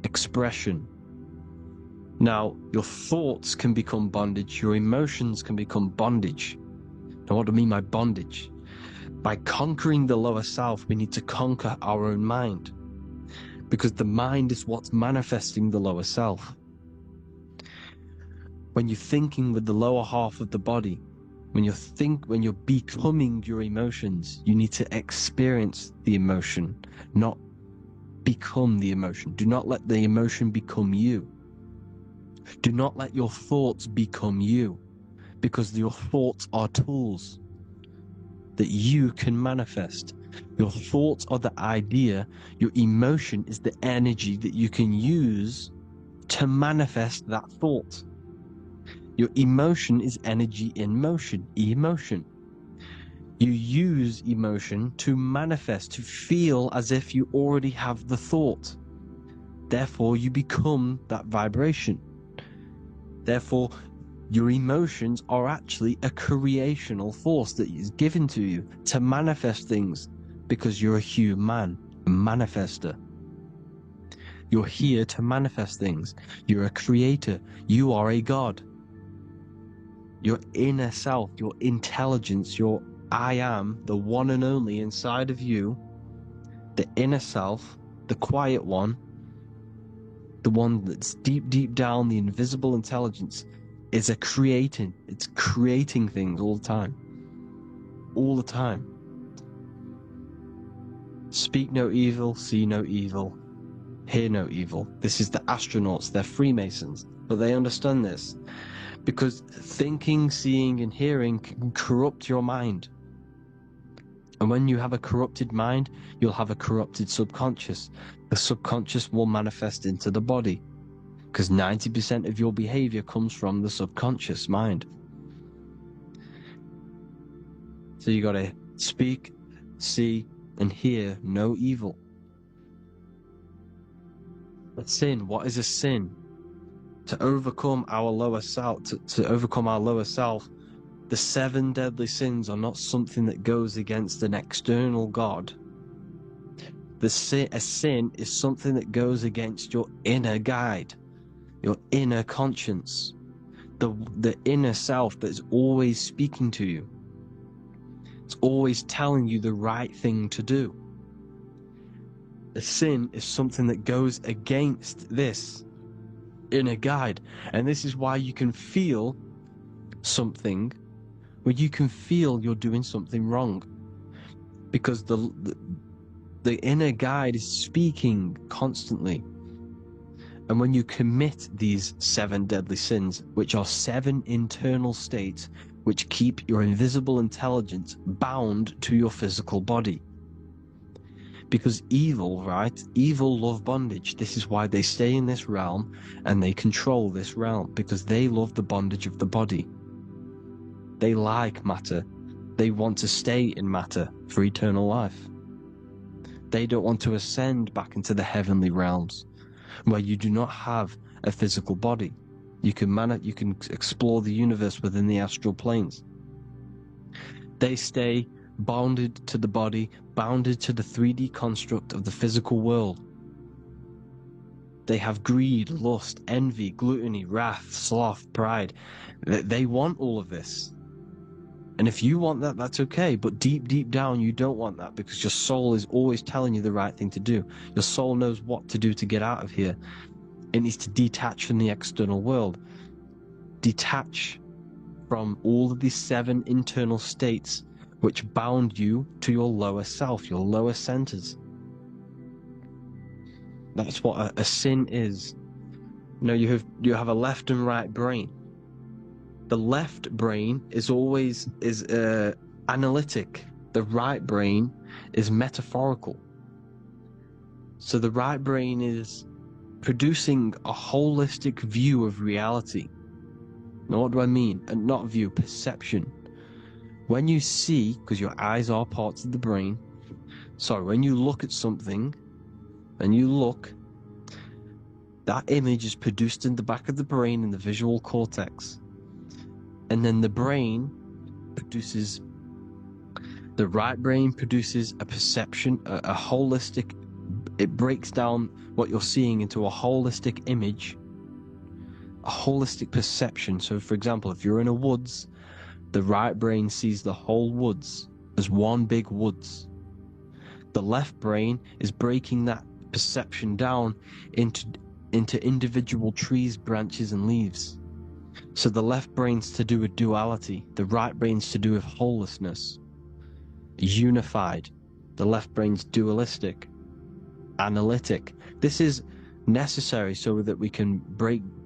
expression. Now, your thoughts can become bondage, your emotions can become bondage. Now, what do I mean by bondage? By conquering the lower self, we need to conquer our own mind. Because the mind is what's manifesting the lower self. When you're thinking with the lower half of the body, when you're becoming your emotions, you need to experience the emotion, not become the emotion. Do not let the emotion become you. Do not let your thoughts become you, because your thoughts are tools that you can manifest. Your thoughts are the idea. Your emotion is the energy that you can use to manifest that thought. Your emotion is energy in motion, emotion. You use emotion to manifest, to feel as if you already have the thought. Therefore, you become that vibration. Therefore, your emotions are actually a creational force that is given to you to manifest things, because you're a human, a manifester. You're here to manifest things. You're a creator. You are a god. Your inner self, your intelligence, your I am, the one and only inside of you, the inner self, the quiet one, the one that's deep, deep down, the invisible intelligence, is it's creating things all the time. All the time. Speak no evil, see no evil, hear no evil. This is the astronauts, they're Freemasons, but they understand this because thinking, seeing, and hearing can corrupt your mind. And when you have a corrupted mind, you'll have a corrupted subconscious. The subconscious will manifest into the body because 90% of your behavior comes from the subconscious mind. So you got to speak, see, and hear no evil. A sin, what is a sin? To overcome our lower self, to overcome our lower self, the 7 deadly sins are not something that goes against an external God. A sin is something that goes against your inner guide, your inner conscience, the inner self that is always speaking to you. It's always telling you the right thing to do. A sin is something that goes against this inner guide. And this is why you can feel something where you can feel you're doing something wrong. Because the inner guide is speaking constantly. And when you commit these 7 deadly sins, which are 7 internal states which keep your invisible intelligence bound to your physical body. Because evil, right? Evil love bondage. This is why they stay in this realm and they control this realm, because they love the bondage of the body. They like matter. They want to stay in matter for eternal life. They don't want to ascend back into the heavenly realms where you do not have a physical body. You can explore the universe within the astral planes. They stay bounded to the body, bounded to the 3D construct of the physical world. They have greed, lust, envy, gluttony, wrath, sloth, pride. They want all of this. And if you want that, that's okay. But deep, deep down, you don't want that because your soul is always telling you the right thing to do. Your soul knows what to do to get out of here. It needs to detach from the external world. Detach from all of these 7 internal states which bound you to your lower self, your lower centers. That's what a sin is. You know, you have a left and right brain. The left brain is always analytic. The right brain is metaphorical. So the right brain is producing a holistic view of reality. Now, what do I mean? And not view, perception. When you see, because your eyes are parts of the brain, when you look at something and you look, that image is produced in the back of the brain in the visual cortex. And then the right brain produces a perception, a holistic, it breaks down what you're seeing into a holistic image, a holistic perception. So for example, if you're in a woods, the right brain sees the whole woods as one big woods. The left brain is breaking that perception down into individual trees, branches, and leaves. So the left brain's to do with duality, the right brain's to do with wholeness, unified. The left brain's dualistic, analytic. This is necessary so that we can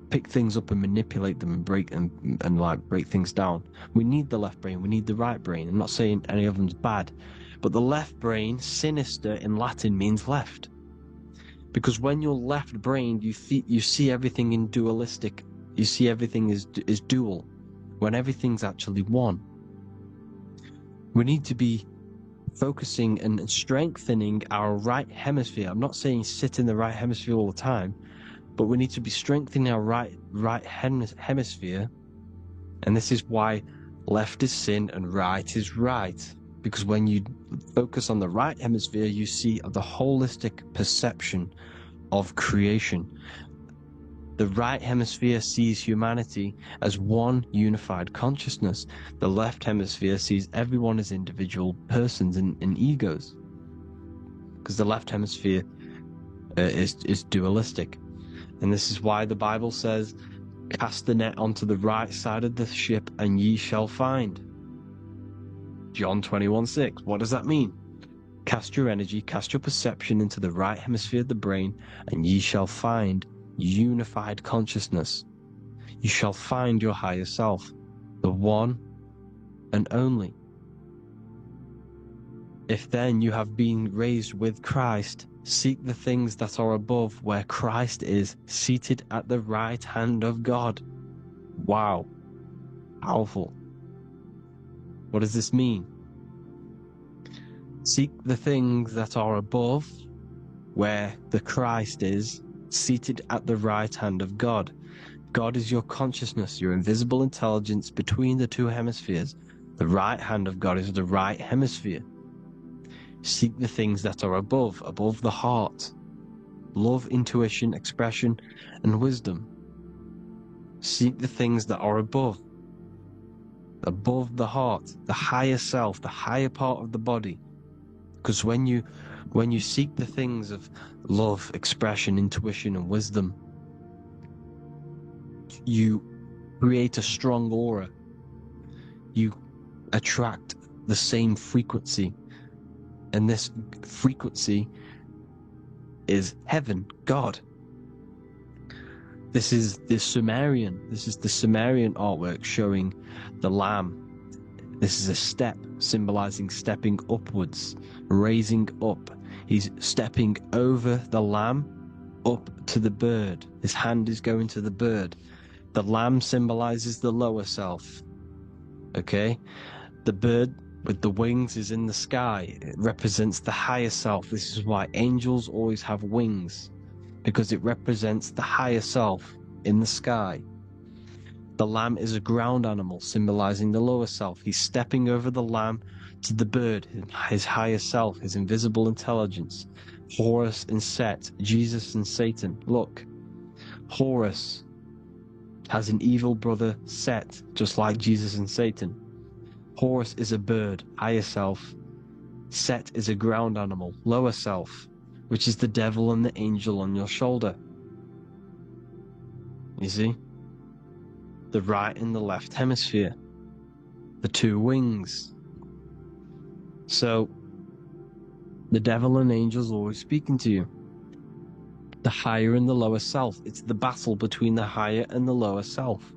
pick things up and manipulate them and break things down. We need the left brain, we need the right brain. I'm not saying any of them's bad, but the left brain, sinister in Latin, means left. Because when you're left-brained, you see everything in dualistic. You see everything is dual, when everything's actually one. We need to be focusing and strengthening our right hemisphere. I'm not saying sit in the right hemisphere all the time, but we need to be strengthening our right hemisphere. And this is why left is sin and right is right. Because when you focus on the right hemisphere, you see the holistic perception of creation. The right hemisphere sees humanity as one unified consciousness. The left hemisphere sees everyone as individual persons and egos. Because the left hemisphere is dualistic. And this is why the Bible says, cast the net onto the right side of the ship and ye shall find. John 21:6. What does that mean? Cast your energy, cast your perception into the right hemisphere of the brain, and ye shall find unified consciousness. You shall find your higher self, the one and only. If then you have been raised with Christ, seek the things that are above, where Christ is seated at the right hand of God. Wow. Powerful. What does this mean? Seek the things that are above, where the Christ is seated at the right hand of God. God is your consciousness, your invisible intelligence between the two hemispheres. The right hand of God is the right hemisphere. Seek the things that are above the heart. Love, intuition, expression, and wisdom. Seek the things that are above the heart, the higher self, the higher part of the body. Because when you seek the things of love, expression, intuition, and wisdom, you create a strong aura. You attract the same frequency. And this frequency is heaven, God. This is the Sumerian artwork showing the Lamb. This is a step symbolizing stepping upwards, raising up. He's stepping over the Lamb up to the bird. His hand is going to the bird. The Lamb symbolizes the lower self. Okay? The bird with the wings is in the sky. It represents the higher self. This is why angels always have wings, because it represents the higher self in the sky. The lamb is a ground animal, symbolizing the lower self. He's stepping over the lamb to the bird, his higher self, his invisible intelligence. Horus and Set, Jesus and Satan. Look, Horus has an evil brother, Set, just like Jesus and Satan. Horus is a bird, higher self. Set is a ground animal, lower self, which is the devil and the angel on your shoulder. You see? The right and the left hemisphere. The two wings. So, the devil and angels always speaking to you. The higher and the lower self. It's the battle between the higher and the lower self.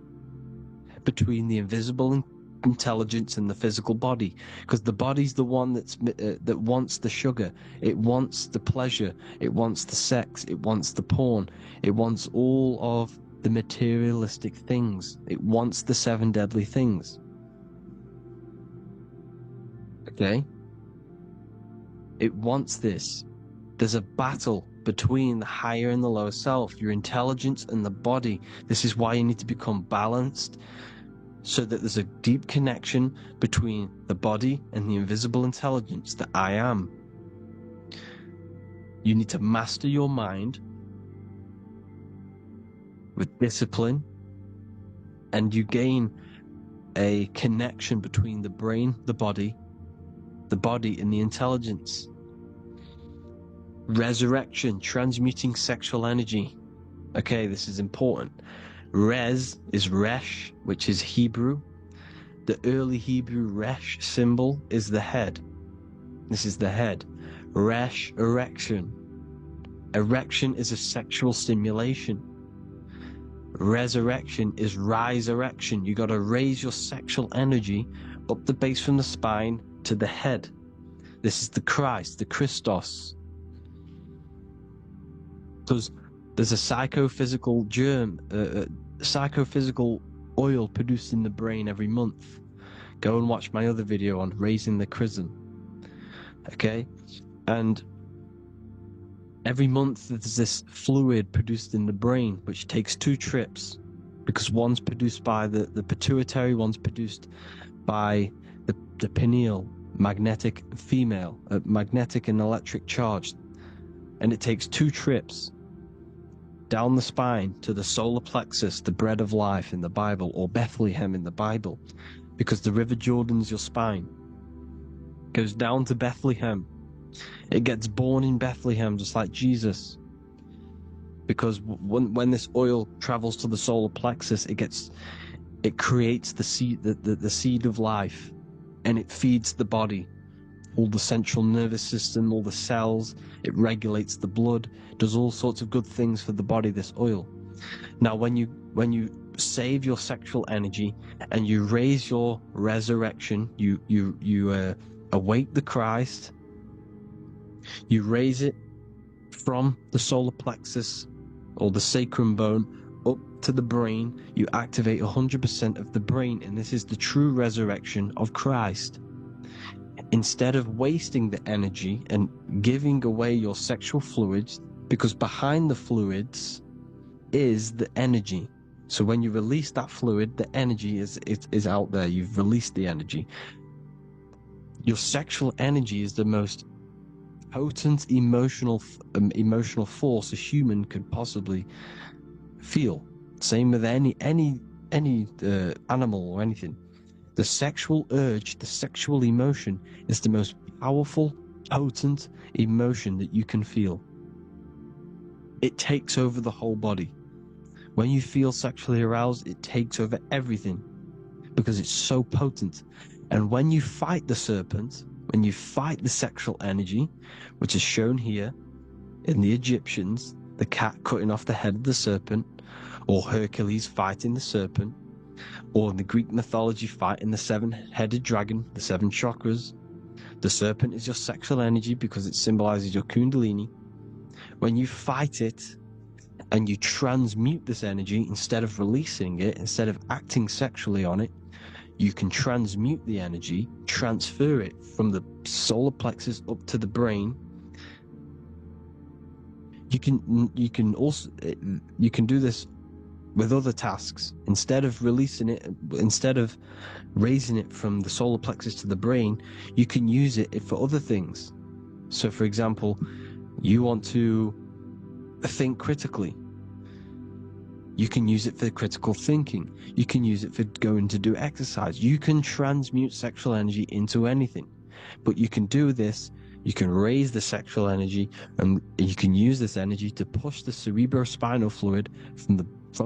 Between the invisible intelligence and the physical body, because the body's the one that wants the sugar, it wants the pleasure, it wants the sex, it wants the porn, it wants all of the materialistic things, it wants the 7 deadly things. Okay, it wants this. There's a battle between the higher and the lower self, your intelligence and the body. This is why you need to become balanced, so that there's a deep connection between the body and the invisible intelligence, the I am. You need to master your mind with discipline, and you gain a connection between the brain, the body and the intelligence. Resurrection, transmuting sexual energy. Okay, this is important. Res is Resh, which is Hebrew. The early Hebrew Resh symbol is the head. This is the head. Resh, erection. Erection is a sexual stimulation. Resurrection is rise erection. You got to raise your sexual energy up the base from the spine to the head. This is the Christ, the Christos. Because there's a psychophysical germ, psychophysical oil produced in the brain every month. Go and watch my other video on raising the chrism. Okay? And every month there's this fluid produced in the brain, which takes 2 trips, because one's produced by the pituitary, one's produced by the pineal, magnetic female, magnetic and electric charge. And it takes 2 trips down the spine to the solar plexus, the bread of life in the Bible, or Bethlehem in the Bible, because the River Jordan's your spine. It goes down to Bethlehem. It gets born in Bethlehem, just like Jesus. because when this oil travels to the solar plexus, it creates the seed of life, and it feeds the body, all the central nervous system, all the cells. It regulates the blood, does all sorts of good things for the body, this oil. Now when you save your sexual energy and you raise your resurrection, you awake the Christ, you raise it from the solar plexus or the sacrum bone up to the brain, you activate 100% of the brain, and this is the true resurrection of Christ. Instead of wasting the energy and giving away your sexual fluids, because behind the fluids is the energy. So when you release that fluid, the energy is out there. You've released the energy. Your sexual energy is the most potent emotional force a human could possibly feel. Same with any animal or anything. The sexual urge, the sexual emotion is the most powerful, potent emotion that you can feel. It takes over the whole body. When you feel sexually aroused, it takes over everything because it's so potent. And when you fight the serpent, when you fight the sexual energy, which is shown here in the Egyptians, the cat cutting off the head of the serpent, or Hercules fighting the serpent, or in the Greek mythology fighting the seven-headed dragon, the seven chakras. The serpent is your sexual energy because it symbolizes your kundalini. When you fight it and you transmute this energy, instead of releasing it, instead of acting sexually on it, you can transmute the energy, transfer it from the solar plexus up to the brain. You can also do this with other tasks. Instead of releasing it, instead of raising it from the solar plexus to the brain, you can use it for other things. So for example, you want to think critically. You can use it for critical thinking. You can use it for going to do exercise. You can transmute sexual energy into anything. But you can do this, you can raise the sexual energy, and you can use this energy to push the cerebrospinal fluid from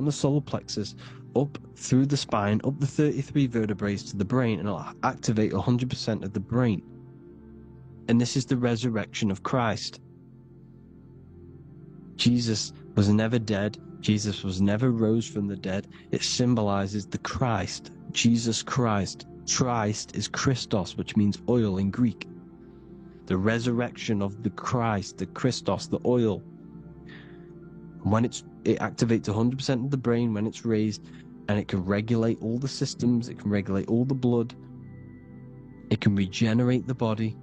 the solar plexus up through the spine, up the 33 vertebrae to the brain, and it'll activate 100% of the brain. And this is the resurrection of Christ. Jesus was never dead. Jesus was never rose from the dead. It symbolizes the Christ, Jesus Christ. Christ is Christos, which means oil in Greek. The resurrection of the Christ, the Christos, the oil. When it activates 100% of the brain when it's raised, and it can regulate all the systems, it can regulate all the blood, it can regenerate the body.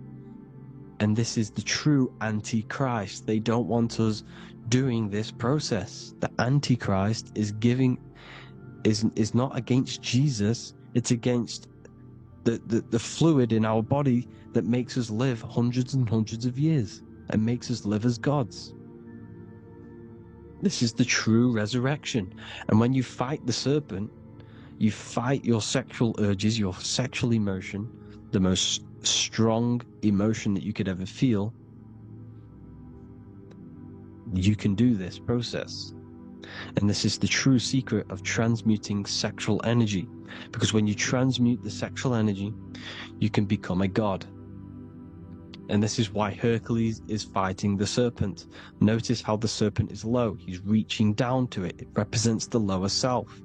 And this is the true Antichrist. They don't want us doing this process. The Antichrist is not against Jesus, it's against the fluid in our body that makes us live hundreds and hundreds of years and makes us live as gods. This is the true resurrection. And when you fight the serpent, you fight your sexual urges, your sexual emotion, the most strong emotion that you could ever feel. You can do this process. And this is the true secret of transmuting sexual energy. Because when you transmute the sexual energy, you can become a god. And this is why Hercules is fighting the serpent. Notice how the serpent is low. He's reaching down to it. It represents the lower self.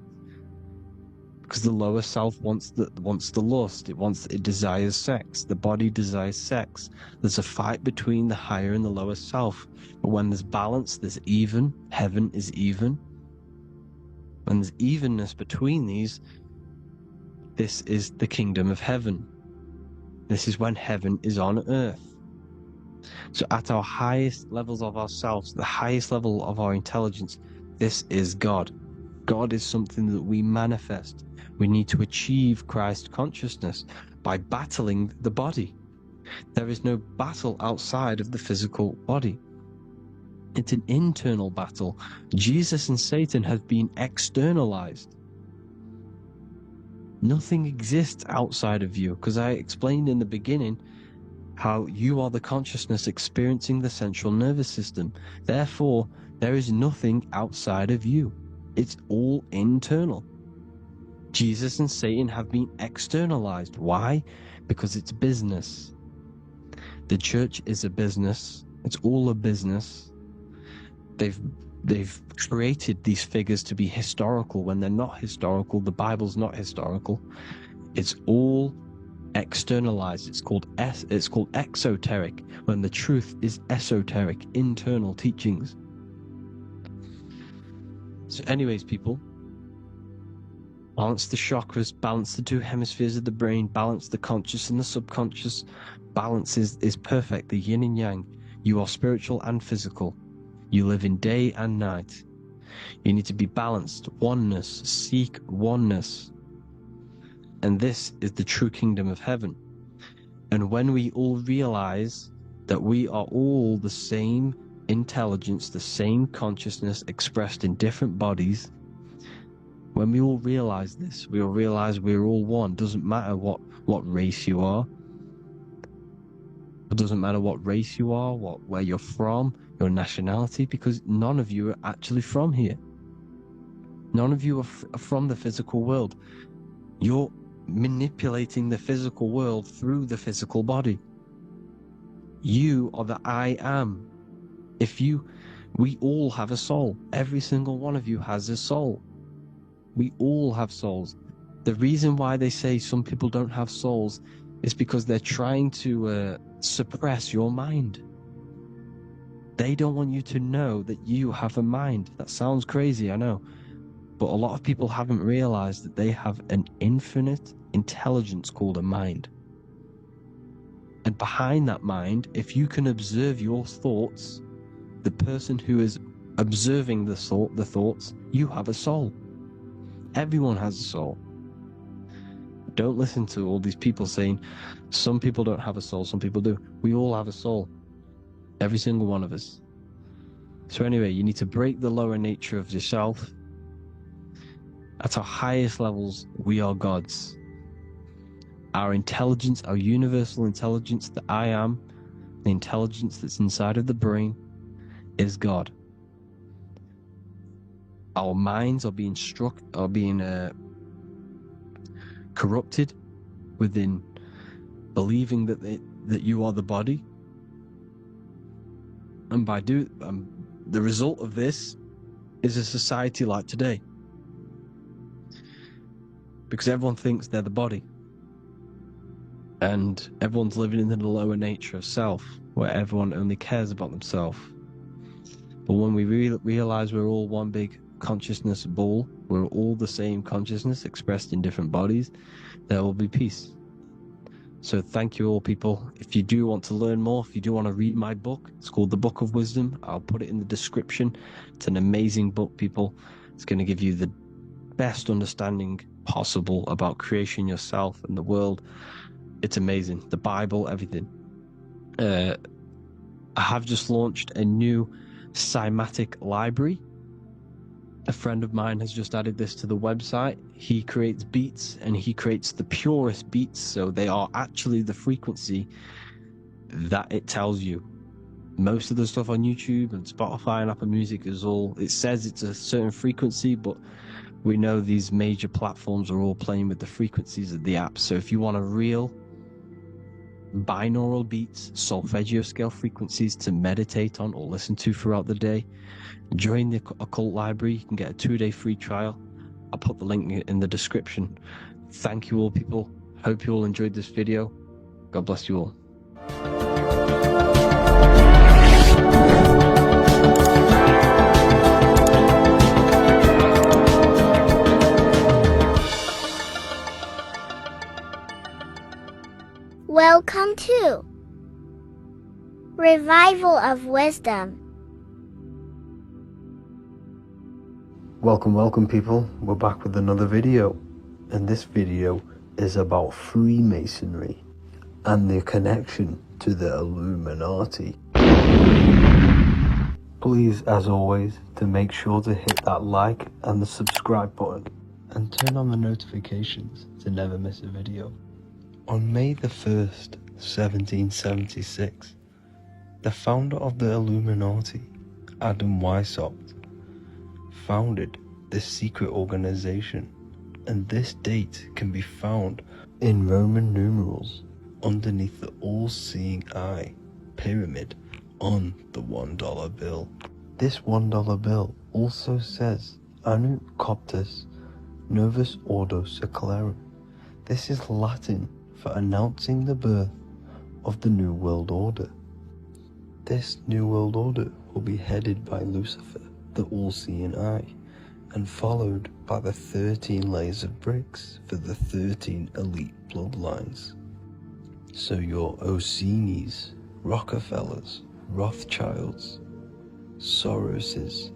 Because the lower self wants the lust. It desires sex. The body desires sex. There's a fight between the higher and the lower self. But when there's balance, there's even. Heaven is even. When there's evenness between these, this is the kingdom of heaven. This is when heaven is on earth. So at our highest levels of ourselves, the highest level of our intelligence, this is God. God is something that we manifest. We need to achieve Christ consciousness by battling the body. There is no battle outside of the physical body. It's an internal battle. Jesus and Satan have been externalized. Nothing exists outside of you, because I explained in the beginning how you are the consciousness experiencing the central nervous system. Therefore, There is nothing outside of you. It's all internal. Jesus and Satan have been externalized. Why? Because it's business. The church is a business. It's all a business. They've created these figures to be historical when they're not historical. The Bible's not historical. It's all externalized. It's called exoteric, when the truth is esoteric, internal teachings. So anyways, people, balance the chakras, balance the two hemispheres of the brain, balance the conscious and the subconscious. Balance is perfect, the yin and yang. You are spiritual and physical. You live in day and night. You need to be balanced. Oneness. Seek oneness. And this is the true kingdom of heaven. And when we all realize that we are all the same intelligence, the same consciousness expressed in different bodies, when we all realize this, we all realize we're all one. Doesn't matter what race you are. It doesn't matter what race you are, where you're from, your nationality, because none of you are actually from here. None of you are from the physical world. You're manipulating the physical world through the physical body. You are the I am. We all have a soul. Every single one of you has a soul. We all have souls. The reason why they say some people don't have souls is because they're trying to suppress your mind. They don't want you to know that you have a mind. That sounds crazy, I know. But a lot of people haven't realized that they have an infinite intelligence called a mind. And behind that mind, if you can observe your thoughts, the person who is observing the thoughts, you have a soul. Everyone has a soul. Don't listen to all these people saying some people don't have a soul, some people do. We all have a soul. Every single one of us. So anyway, you need to break the lower nature of yourself. At our highest levels, we are gods. Our intelligence, our universal intelligence, the I am, the intelligence that's inside of the brain, is God. Our minds are being corrupted within believing that you are the body, and by the result of this is a society like today, because everyone thinks they're the body, and everyone's living in the lower nature of self, where everyone only cares about themselves. But when we realize we're all one big consciousness ball, we're all the same consciousness expressed in different bodies, there will be peace. So thank you all, people. If you do want to learn more, if you do want to read my book, it's called The Book of Wisdom. I'll put it in the description. It's an amazing book, people. It's going to give you the best understanding possible about creation, yourself, and the world. It's amazing. The Bible, everything. I have just launched a new cymatic library. A friend of mine has just added this to the website. He creates beats, and he creates the purest beats, so they are actually the frequency that it tells you. Most of the stuff on YouTube and Spotify and Apple Music is all, it says it's a certain frequency, but we know these major platforms are all playing with the frequencies of the apps. So if you want a real binaural beats, solfeggio scale frequencies to meditate on or listen to throughout the day, join the Occult Library. You can get a 2-day free trial. I'll put the link in the description. Thank you all, people. Hope you all enjoyed this video. God bless you all. Welcome to Revival of Wisdom. Welcome people, we're back with another video, and this video is about Freemasonry and their connection to the Illuminati. Please, as always, to make sure to hit that like and the subscribe button and turn on the notifications to never miss a video. On May the 1st, 1776, the founder of the Illuminati, Adam Weishaupt founded this secret organization, and this date can be found in Roman numerals underneath the all-seeing eye pyramid on the $1 bill. This $1 bill also says Anno Coptus Novus Ordo Secularum. This is Latin for announcing the birth of the New World Order. This New World Order will be headed by Lucifer, the all-seeing eye, and followed by the 13 layers of bricks for the 13 elite bloodlines. So your Orsini's, Rockefellers, Rothschilds, Soroses,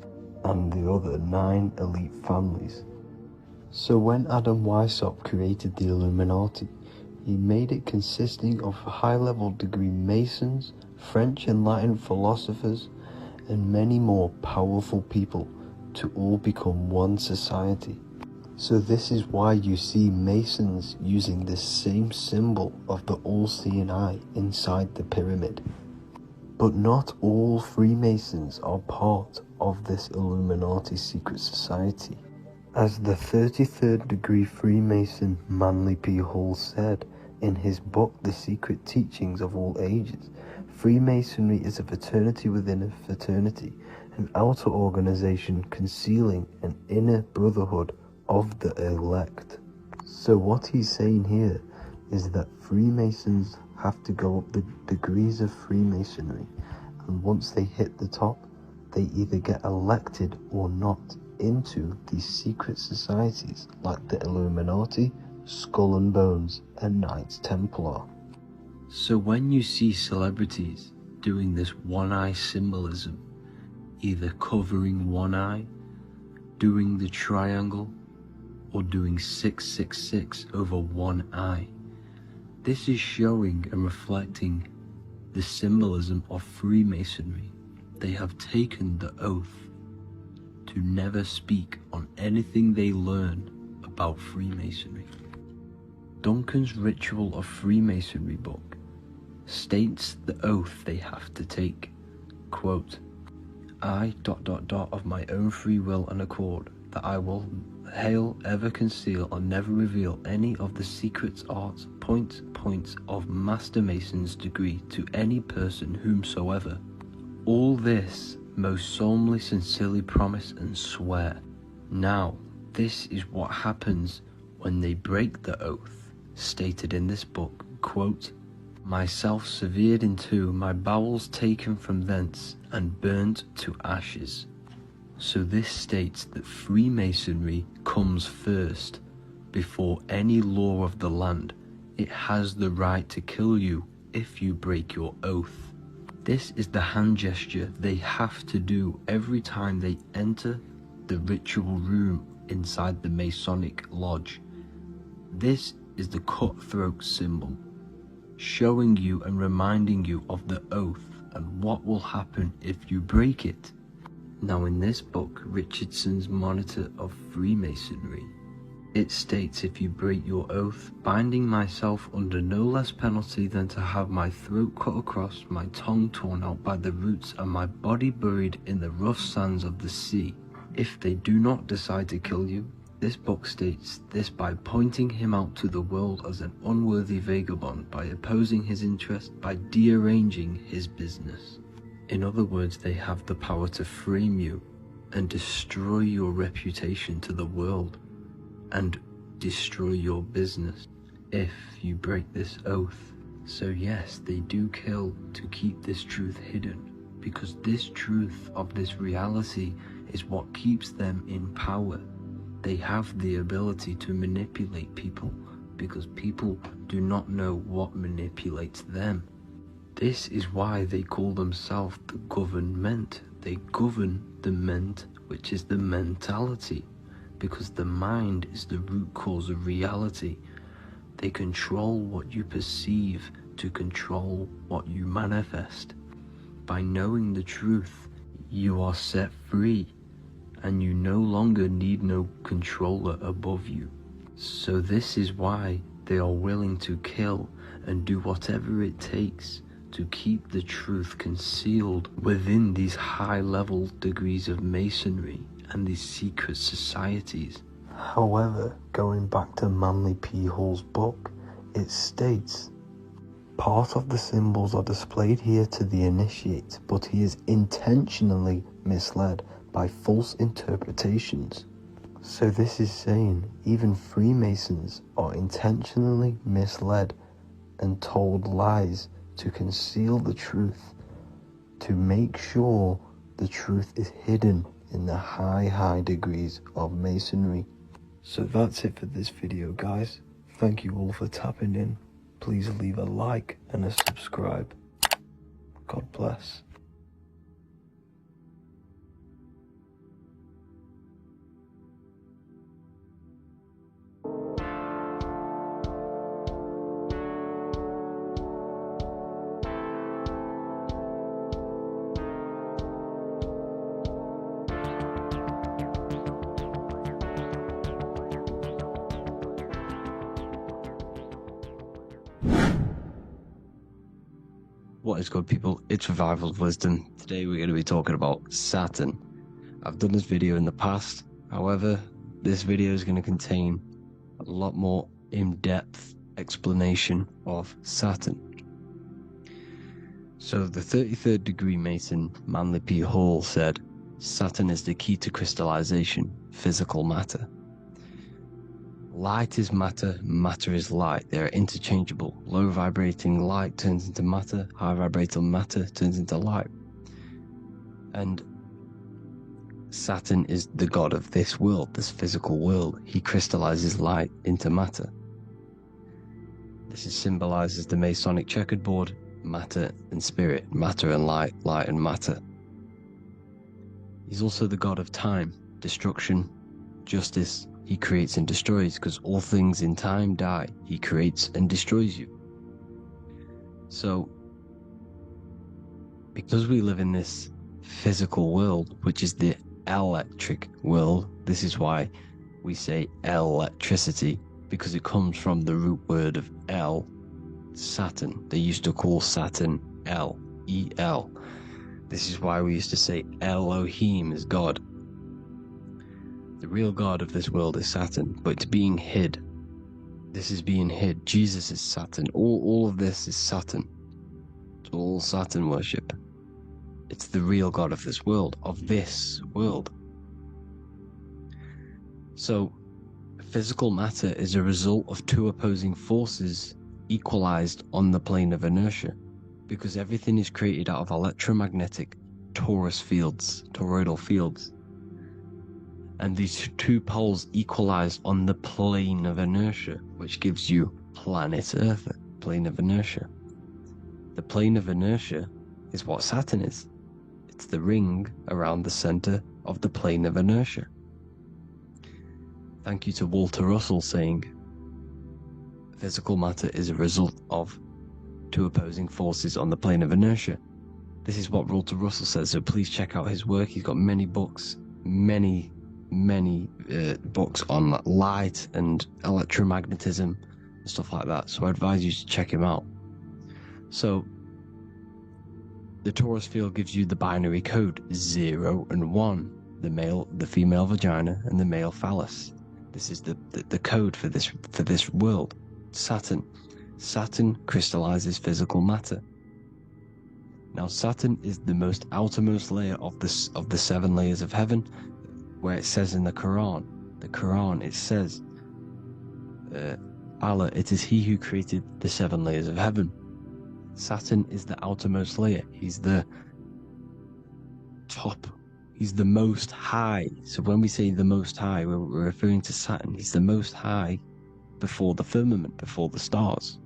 and the other 9 elite families. So when Adam Weishaupt created the Illuminati, he made it consisting of high-level degree Masons, French and Latin philosophers, and many more powerful people to all become one society. So this is why you see Masons using this same symbol of the all-seeing eye inside the pyramid. But not all Freemasons are part of this Illuminati secret society. As the 33rd degree Freemason Manly P. Hall said in his book The Secret Teachings of All Ages, Freemasonry is a fraternity within a fraternity, an outer organization concealing an inner brotherhood of the elect. So what he's saying here is that Freemasons have to go up the degrees of Freemasonry, and once they hit the top, they either get elected or not into these secret societies like the Illuminati, Skull and Bones, and Knights Templar. So when you see celebrities doing this one-eye symbolism, either covering one eye, doing the triangle, or doing 666 over one eye, this is showing and reflecting the symbolism of Freemasonry. They have taken the oath to never speak on anything they learn about Freemasonry. Duncan's Ritual of Freemasonry book states the oath they have to take, quote, I ... of my own free will and accord, that I will hail, ever conceal, or never reveal any of the secrets, arts, points of Master Mason's degree to any person whomsoever. All this most solemnly, sincerely promise and swear. Now, this is what happens when they break the oath, stated in this book, quote, myself severed in two, my bowels taken from thence, and burnt to ashes. So this states that Freemasonry comes first, before any law of the land. It has the right to kill you if you break your oath. This is the hand gesture they have to do every time they enter the ritual room inside the Masonic lodge. This is the cutthroat symbol, showing you and reminding you of the oath and what will happen if you break it. Now in this book, Richardson's Monitor of Freemasonry, it states, if you break your oath, binding myself under no less penalty than to have my throat cut across, my tongue torn out by the roots, and my body buried in the rough sands of the sea. If they do not decide to kill you, this book states this by pointing him out to the world as an unworthy vagabond, by opposing his interest, by dearranging his business. In other words, they have the power to frame you and destroy your reputation to the world and destroy your business if you break this oath. So yes, they do kill to keep this truth hidden, because this truth of this reality is what keeps them in power. They have the ability to manipulate people, because people do not know what manipulates them. This is why they call themselves the government. They govern the ment, which is the mentality, because the mind is the root cause of reality. They control what you perceive to control what you manifest. By knowing the truth, you are set free, and you no longer need no controller above you. So this is why they are willing to kill and do whatever it takes to keep the truth concealed within these high-level degrees of masonry and these secret societies. However, going back to Manly P. Hall's book, it states, part of the symbols are displayed here to the initiate, but he is intentionally misled by false interpretations. So this is saying even Freemasons are intentionally misled and told lies to conceal the truth, to make sure the truth is hidden in the high degrees of masonry. So that's it for this video, guys. Thank you all for tapping in. Please leave a like and a subscribe. God bless. What is good, people? It's Revival of Wisdom. Today we're going to be talking about Saturn. I've done this video in the past, however, this video is going to contain a lot more in-depth explanation of Saturn. So the 33rd degree Mason, Manly P. Hall, said, Saturn is the key to crystallization, physical matter. Light is matter, matter is light. They are interchangeable. Low vibrating light turns into matter, high vibrating matter turns into light. And Saturn is the god of this world, this physical world. He crystallizes light into matter. This is symbolized as the Masonic checkerboard, matter and spirit, matter and light, light and matter. He's also the god of time, destruction, justice. He creates and destroys, because all things in time die. He creates and destroys you. So, because we live in this physical world, which is the electric world, this is why we say electricity, because it comes from the root word of El, Saturn. They used to call Saturn El, E-L. This is why we used to say Elohim is God. The real god of this world is Saturn, but it's being hid. This is being hid. Jesus is Saturn. All of this is Saturn. It's all Saturn worship. It's the real god of this world, So, physical matter is a result of two opposing forces equalized on the plane of inertia, because everything is created out of electromagnetic toroidal fields. And these two poles equalize on the plane of inertia, which gives you planet Earth, plane of inertia. The plane of inertia is what Saturn is. It's the ring around the center of the plane of inertia. Thank you to Walter Russell saying, physical matter is a result of two opposing forces on the plane of inertia. This is what Walter Russell says, so please check out his work. He's got many books, many books on light and electromagnetism and stuff like that, so I advise you to check him out. So the torus field gives you the binary code 0 and 1, the female vagina and the male phallus. This is the code for this world. Saturn crystallizes physical matter. Now Saturn is the most outermost layer of the 7 layers of heaven, where it says in the Quran, it says, Allah, it is He who created the 7 layers of heaven. Saturn is the outermost layer. He's the top. He's the most high. So when we say the most high, we're referring to Saturn. He's the most high before the firmament, before the stars.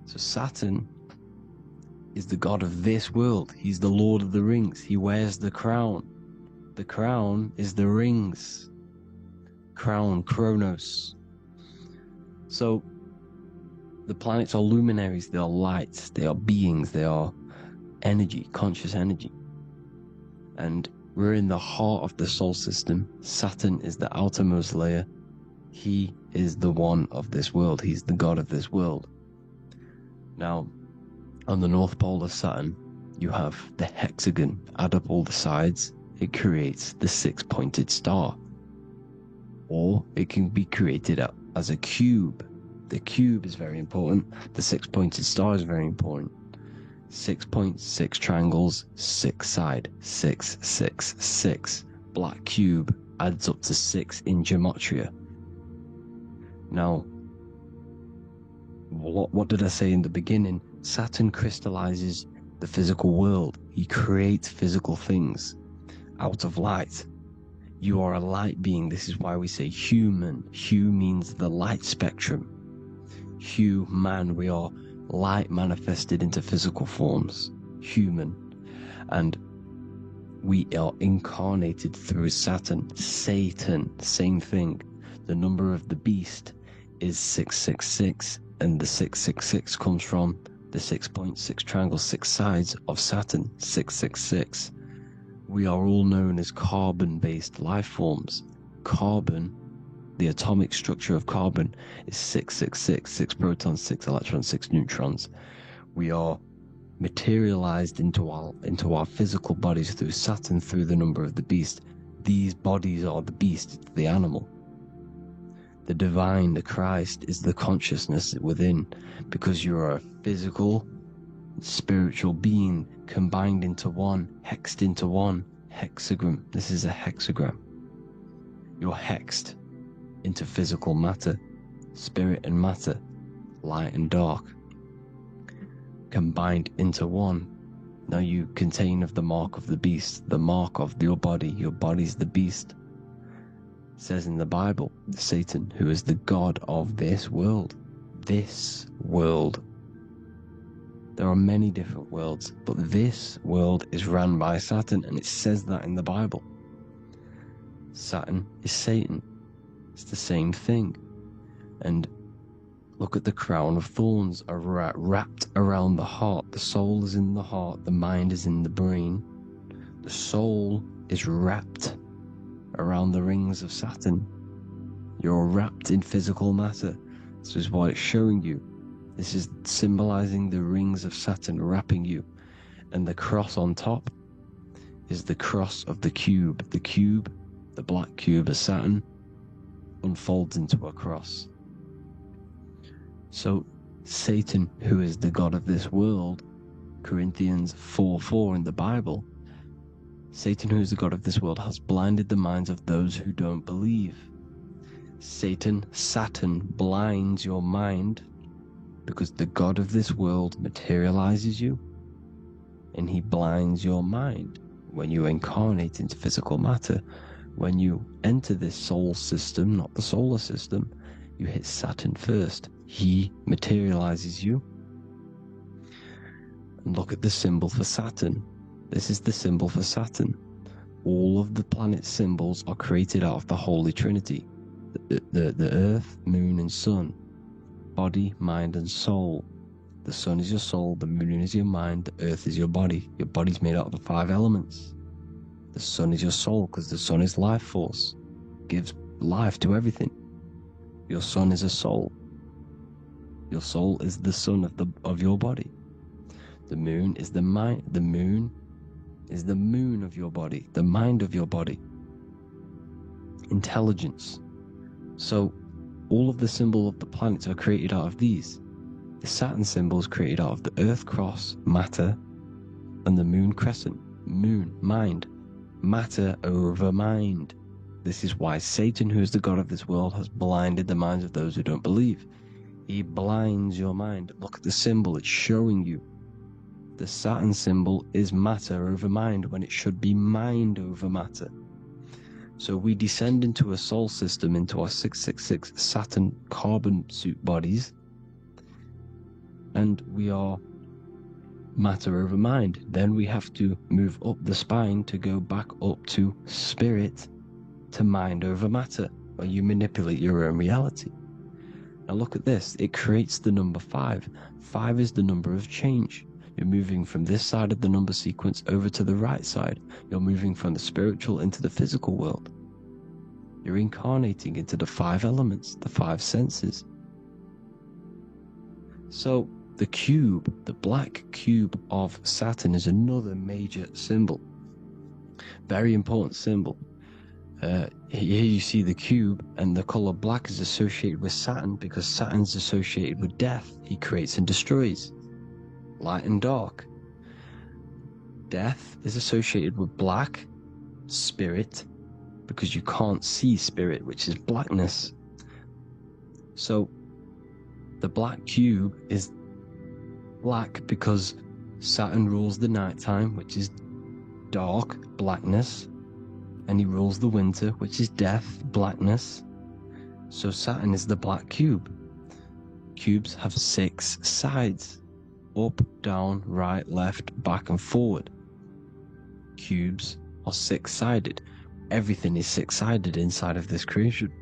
So Saturn is the god of this world. He's the Lord of the Rings. He wears the crown. The crown is the rings. Crown, Kronos. So, the planets are luminaries, they are lights, they are beings, they are energy, conscious energy. And we're in the heart of the solar system. Saturn is the outermost layer. He is the one of this world. He's the god of this world. Now, On the North Pole of Saturn, you have the hexagon. Add up all the sides, it creates the six-pointed star. Or it can be created as a cube. The cube is very important. The six-pointed star is very important. 6 points, 6 triangles, 6 side, 6, 6, 6. Black cube adds up to 6 in gematria. Now, what did I say in the beginning? Saturn crystallizes the physical world. He creates physical things out of light. You are a light being. This is why we say human. Hue means the light spectrum. Hue, man, we are light manifested into physical forms. Human. And we are incarnated through Saturn. Satan, same thing. The number of the beast is 666, and the 666 comes from the 6.6 triangle, 6 sides of Saturn, 666. We are all known as carbon-based life forms. Carbon, the atomic structure of carbon, is 666, 6 protons, 6 electrons, 6 neutrons. We are materialized into our physical bodies through Saturn, through the number of the beast. These bodies are the beast, it's the animal. The divine, the Christ, is the consciousness within, because you are a physical, spiritual being combined into one, hexed into one. Hexagram. This is a hexagram. You're hexed into physical matter, spirit and matter, light and dark, combined into one. Now you contain of the mark of the beast, the mark of your body. Your body's the beast. It says in the Bible, Satan, who is the god of this world. This world. There are many different worlds, but this world is run by Saturn, and it says that in the Bible. Saturn is Satan. It's the same thing. And look at the crown of thorns are wrapped around the heart. The soul is in the heart, the mind is in the brain. The soul is wrapped around the rings of Saturn. You're wrapped in physical matter. This is what it's showing you. This is symbolizing the rings of Saturn wrapping you. And the cross on top is the cross of the cube. The cube, the black cube of Saturn, unfolds into a cross. So Satan, who is the god of this world, Corinthians 4:4 in the Bible, Satan, who is the god of this world, has blinded the minds of those who don't believe. Saturn blinds your mind, because the god of this world materializes you, and he blinds your mind when you incarnate into physical matter. When you enter this soul system, not the solar system, you hit Saturn first. He materializes you. And look at the symbol for Saturn. This is the symbol for Saturn. All of the planet symbols are created out of the Holy Trinity. The Earth, Moon, and Sun. Body, mind, and soul. The sun is your soul, the moon is your mind, the earth is your body. Your body's made out of the 5 elements. The sun is your soul, because the sun is life force. Gives life to everything. Your sun is a soul. Your soul is the sun of your body. The moon is the mind. The moon is the moon of your body, the mind of your body. Intelligence. So all of the symbol of the planets are created out of these. The Saturn symbol is created out of the Earth cross, matter, and the moon crescent, moon, mind, matter over mind. This is why Satan, who is the god of this world, has blinded the minds of those who don't believe. He blinds your mind. Look at the symbol, it's showing you. The Saturn symbol is matter over mind, when it should be mind over matter. So we descend into a soul system, into our 666 Saturn carbon suit bodies, and we are matter over mind. Then we have to move up the spine to go back up to spirit, to mind over matter, where you manipulate your own reality. Now look at this, it creates the number 5. 5 is the number of change. You're moving from this side of the number sequence over to the right side. You're moving from the spiritual into the physical world. You're incarnating into the 5 elements, the 5 senses. So the cube, the black cube of Saturn, is another major symbol. Very important symbol. Here you see the cube, and the color black is associated with Saturn because Saturn's associated with death. He creates and destroys. Light and dark. Death is associated with black, spirit, because you can't see spirit, which is blackness. So the black cube is black because Saturn rules the nighttime, which is dark, blackness, and he rules the winter, which is death, blackness. So Saturn is the black cube. Cubes have 6 sides: up, down, right, left, back, and forward. Cubes are 6-sided. Everything is 6-sided inside of this creation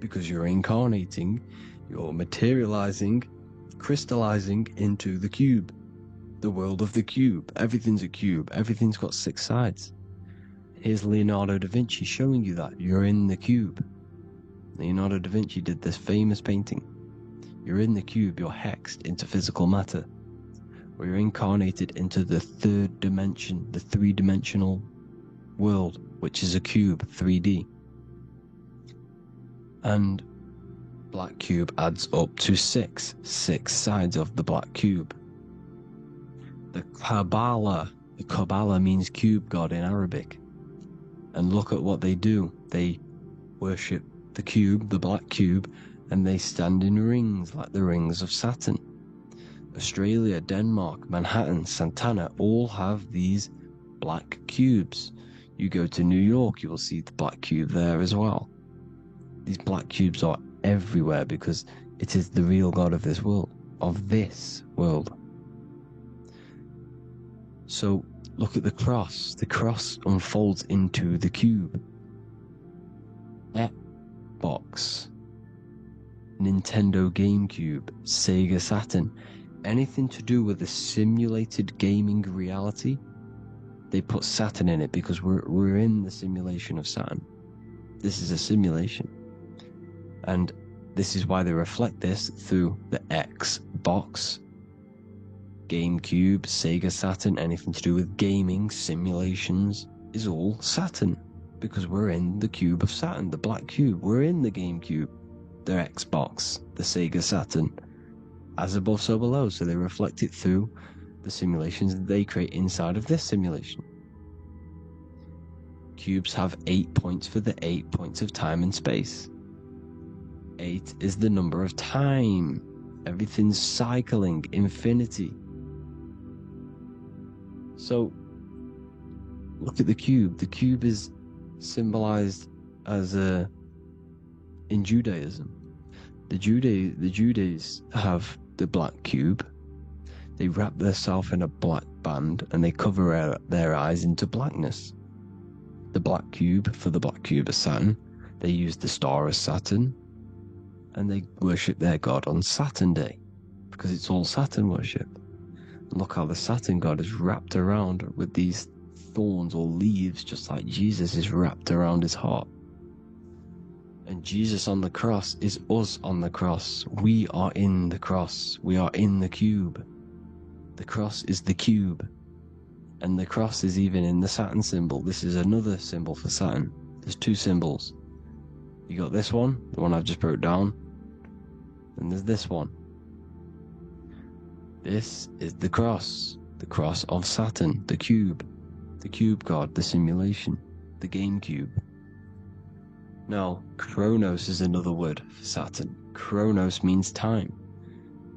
because you're incarnating, you're materializing, crystallizing into the cube, the world of the cube. Everything's a cube. Everything's got 6 sides. Here's Leonardo da Vinci showing you that you're in the cube. Leonardo da Vinci did this famous painting. You're in the cube, you're hexed into physical matter, or you're incarnated into the 3rd dimension, the 3-dimensional world, which is a cube, 3D. And black cube adds up to 6 sides of the black cube. The Kabbalah means cube god in Arabic. And look at what they do. They worship the cube, the black cube, and they stand in rings like the rings of Saturn. Australia, Denmark, Manhattan, Santana all have these black cubes. You go to New York, you will see the black cube there as well. These black cubes are everywhere because it is the real God of this world, So look at the cross. The cross unfolds into the cube. Xbox, Nintendo GameCube, Sega Saturn, anything to do with a simulated gaming reality, they put Saturn in it because we're in the simulation of Saturn. This is a simulation. And this is why they reflect this through the Xbox, GameCube, Sega Saturn. Anything to do with gaming, simulations, is all Saturn. Because we're in the cube of Saturn, the black cube. We're in the GameCube, the Xbox, the Sega Saturn. As above, so below. So they reflect it through the simulations that they create inside of this simulation. Cubes have 8 points for the 8 points of time and space. 8 is the number of time. Everything's cycling, infinity. So, look at the cube. The cube is symbolized as in Judaism. The Judees have the black cube. They wrap themselves in a black band and they cover their eyes into blackness. The black cube, for the black cube of Saturn, they use the star as Saturn, and they worship their god on Saturn Day because it's all Saturn worship. And look how the Saturn god is wrapped around with these thorns or leaves, just like Jesus is wrapped around his heart. And Jesus on the cross is us on the cross. We are in the cross. We are in the cube. The cross is the cube. And the cross is even in the Saturn symbol. This is another symbol for Saturn. There's 2 symbols. You got this one, the one I've just wrote down. And there's this one. This is the cross of Saturn, the cube god, the simulation, the GameCube. Now, Chronos is another word for Saturn. Chronos means time.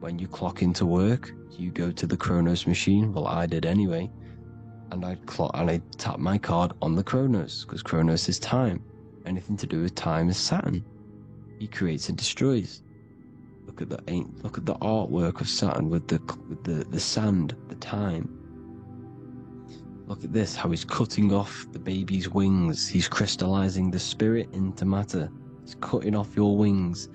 When you clock into work, you go to the Chronos machine. Well, I did anyway. And I tap my card on the Chronos, because Chronos is time. Anything to do with time is Saturn. He creates and destroys. Look at the artwork of Saturn with the sand, the time. Look at this, how he's cutting off the baby's wings. He's crystallizing the spirit into matter. He's cutting off your wings.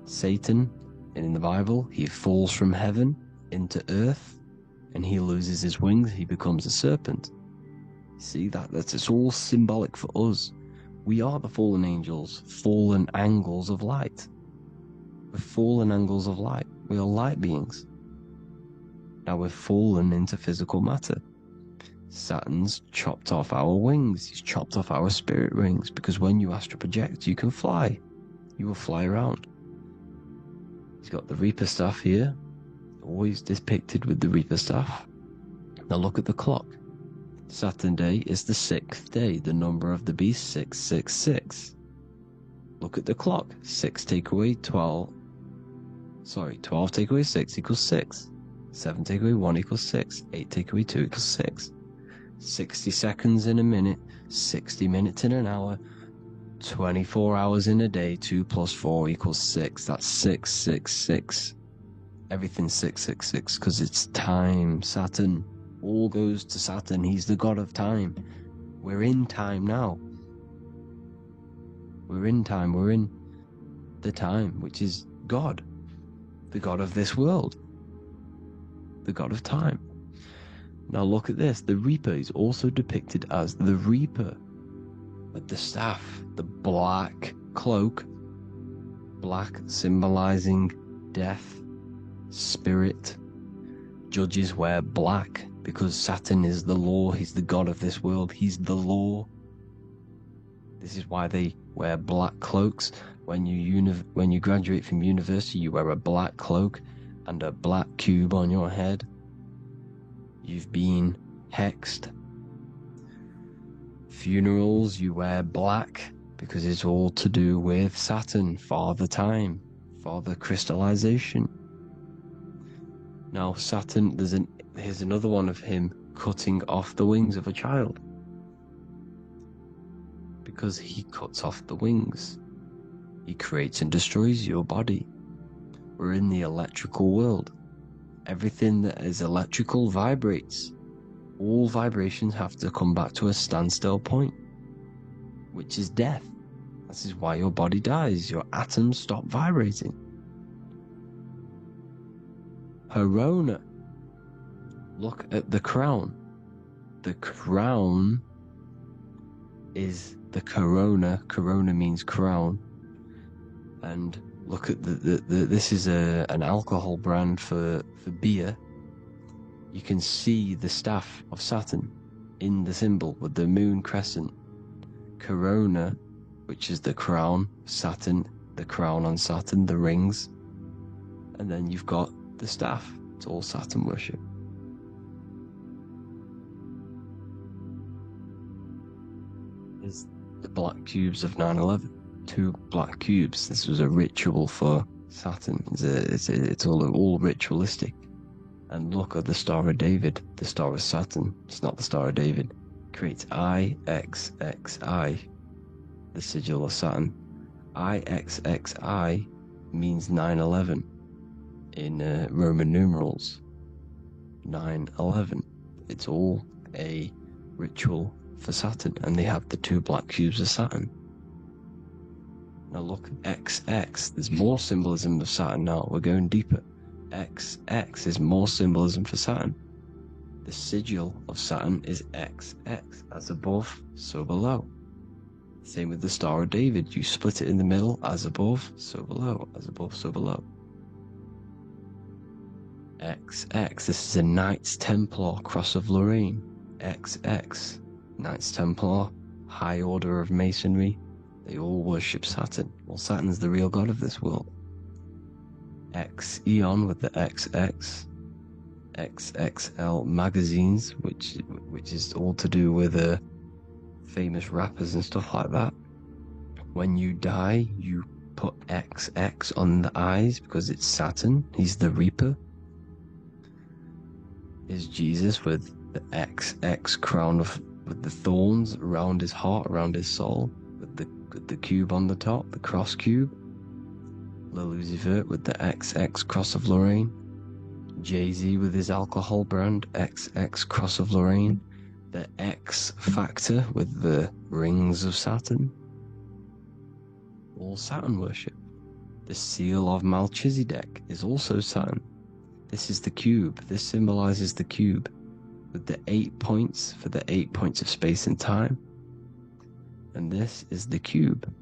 Satan, in the Bible, he falls from heaven into earth, and he loses his wings. He becomes a serpent. See it's all symbolic for us. We are the fallen angels, fallen angles of light. We're fallen angles of light. We are light beings. Now we've fallen into physical matter. Saturn's chopped off our wings. He's chopped off our spirit wings, because when you astral project, you can fly. You will fly around. He's got the Reaper staff here, always depicted with the Reaper staff. Now look at the clock. Saturn day is the 6th day, the number of the beast 666. Look at the clock. 6 take away 12. 12 take away 6 equals 6. 7 take away 1 equals 6. 8 take away 2 equals 6. 60 seconds in a minute, 60 minutes in an hour, 24 hours in a day, 2 plus 4 equals 6. That's 666. Everything's 666 because it's time. Saturn. All goes to Saturn. He's the god of time. We're in time now. We're in time. We're in the time, which is God. The god of this world. The god of time. Now look at this. The Reaper is also depicted as the Reaper. With the staff, the black cloak. Black symbolizing death, spirit. Judges wear black because Saturn is the law. He's the god of this world. He's the law. This is why they wear black cloaks. When you graduate from university, you wear a black cloak and a black cube on your head. You've been hexed. Funerals, you wear black because it's all to do with Saturn, Father Time, Father Crystallization. Now Saturn, here's another one of him cutting off the wings of a child. Because he cuts off the wings. He creates and destroys your body. We're in the electrical world. Everything that is electrical vibrates. All vibrations have to come back to a standstill point, which is death. This is why your body dies. Your atoms stop vibrating. Herona. Look at the crown. The crown is the corona. Corona means crown. And look at this is an alcohol brand for beer. You can see the staff of Saturn in the symbol with the moon crescent. Corona, which is the crown, Saturn, the crown on Saturn, the rings. And then you've got the staff. It's all Saturn worship. Is the black cubes of 9/11. 2 black cubes. This was a ritual for Saturn. It's all ritualistic. And look at the Star of David, the Star of Saturn. It's not the Star of David. It creates IXXI, the sigil of Saturn. IXXI means 9/11 in Roman numerals. 9/11. It's all a ritual for Saturn, and they have the 2 black cubes of Saturn. Now look at XX. There's more symbolism of Saturn now. We're going deeper. XX is more symbolism for Saturn. The sigil of Saturn is XX. As above, so below. Same with the Star of David. You split it in the middle. As above, so below. As above, so below. XX. This is a Knights Templar Cross of Lorraine. XX. Knights Templar. High Order of Masonry. They all worship Saturn. Well, Saturn's the real god of this world. X Eon with the XX. XXL magazines, which is all to do with famous rappers and stuff like that. When you die, you put XX on the eyes because it's Saturn. He's the Reaper. Is Jesus with the XX crown with the thorns around his heart, around his soul, with the cube on the top, the cross cube. Lucifer with the XX Cross of Lorraine. Jay-Z with his alcohol brand, XX Cross of Lorraine. The X Factor with the rings of Saturn. All Saturn worship. The seal of Melchizedek is also Saturn. This is the cube. This symbolizes the cube with the 8 points for the 8 points of space and time. And this is the cube.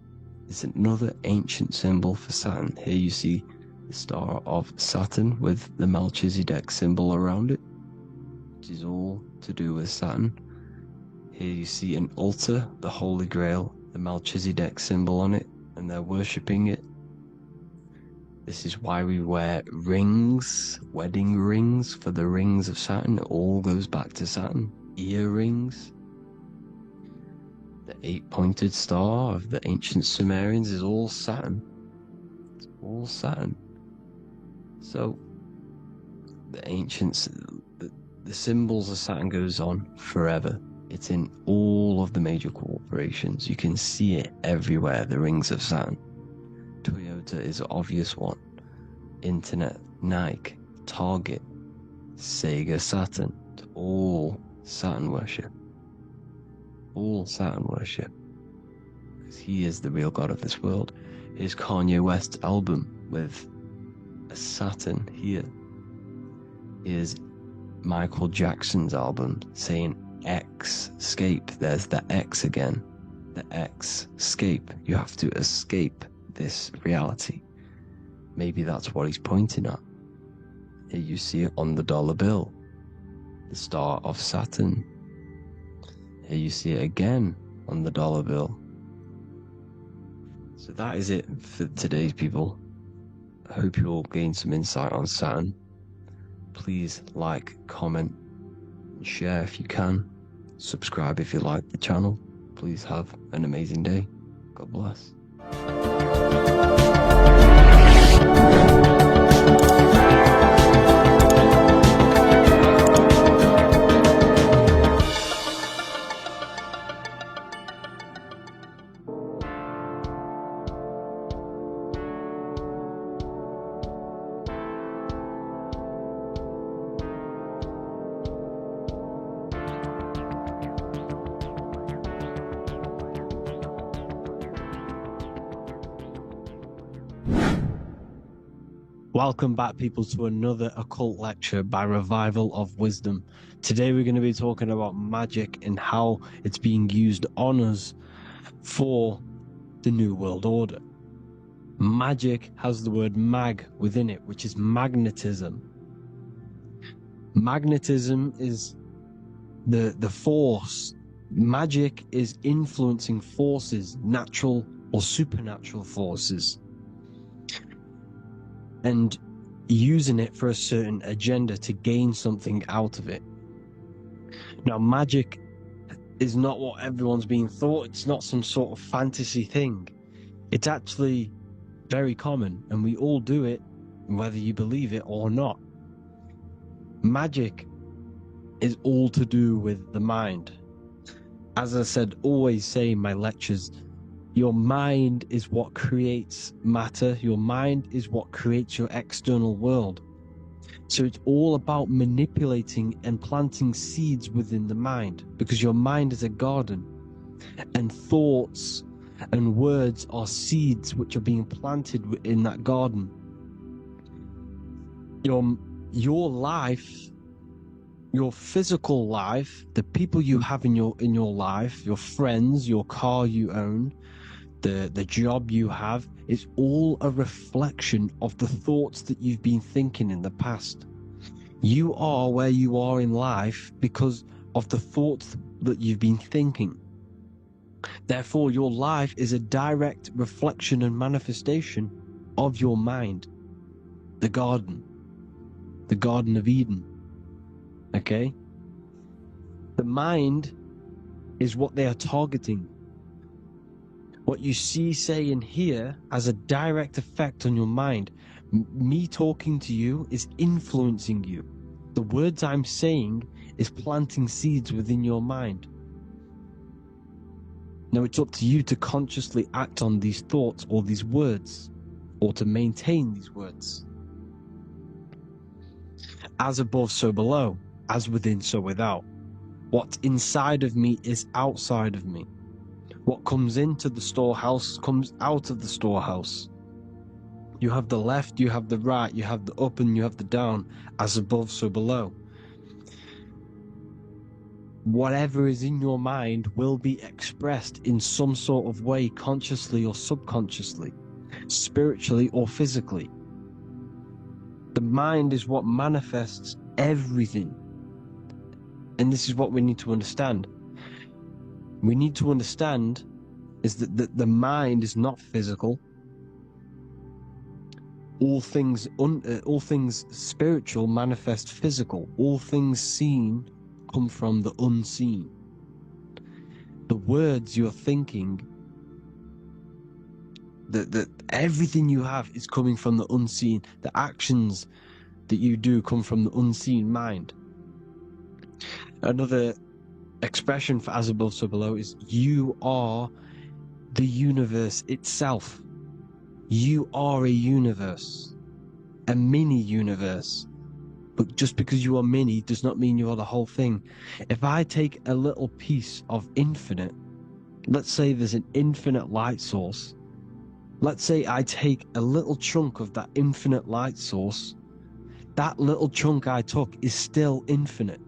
It's another ancient symbol for Saturn. Here you see the star of Saturn with the Melchizedek symbol around it, which is all to do with Saturn. Here you see an altar, the Holy Grail, the Melchizedek symbol on it, and they're worshipping it. This is why we wear rings, wedding rings for the rings of Saturn. It all goes back to Saturn. Earrings. The 8-pointed star of the ancient Sumerians is all Saturn. It's all Saturn. So, the ancients, the symbols of Saturn goes on forever. It's in all of the major corporations. You can see it everywhere, the rings of Saturn. Toyota is an obvious one. Internet, Nike, Target, Sega, Saturn. It's all Saturn worship. All Saturn worship. Because he is the real god of this world. Here's Kanye West's album with a Saturn here. Here's Michael Jackson's album saying escape. There's the X again. The X, escape. You have to escape this reality. Maybe that's what he's pointing at. Here you see it on the dollar bill. The star of Saturn. Here you see it again on the dollar bill. So that is it for today's people. I hope you all gained some insight on Saturn. Please like, comment, and share if you can. Subscribe if you like the channel. Please have an amazing day. God bless. Welcome back, people, to another occult lecture by Revival of Wisdom. Today we're going to be talking about magic and how it's being used on us for the New World Order. Magic has the word mag within it, which is magnetism. Magnetism is the force. Magic is influencing forces, natural or supernatural forces, and using it for a certain agenda to gain something out of it. Now, magic is not what everyone's being thought. It's not some sort of fantasy thing. It's actually very common, and we all do it, whether you believe it or not. Magic is all to do with the mind. As I said, always say in my lectures, your mind is what creates matter. Your mind is what creates your external world. So it's all about manipulating and planting seeds within the mind, because your mind is a garden, and thoughts and words are seeds which are being planted in that garden. Your life, your physical life, the people you have in your life, your friends, your car you own, the job you have, is all a reflection of the thoughts that you've been thinking in the past. You are where you are in life because of the thoughts that you've been thinking. Therefore, your life is a direct reflection and manifestation of your mind. The Garden of Eden. Okay? The mind is what they are targeting. What you see, say, and hear has a direct effect on your mind. Me talking to you is influencing you. The words I'm saying is planting seeds within your mind. Now it's up to you to consciously act on these thoughts or these words, or to maintain these words. As above, so below. As within, so without. What's inside of me is outside of me. What comes into the storehouse comes out of the storehouse. You have the left, you have the right, you have the up and you have the down. As above, so below. Whatever is in your mind will be expressed in some sort of way, consciously or subconsciously, spiritually or physically. mind is what manifests everything. And this is what we need to understand. We need to understand is that the mind is not physical. All things spiritual manifest physical. All things seen come from the unseen. The words you're thinking, that everything you have is coming from the unseen. The actions that you do come from the unseen mind. Another expression for as above, so below is you are the universe itself. You are a universe, a mini universe. But just because you are mini does not mean you are the whole thing. If I take a little piece of infinite, let's say there's an infinite light source. Let's say I take a little chunk of that infinite light source. That little chunk I took is still infinite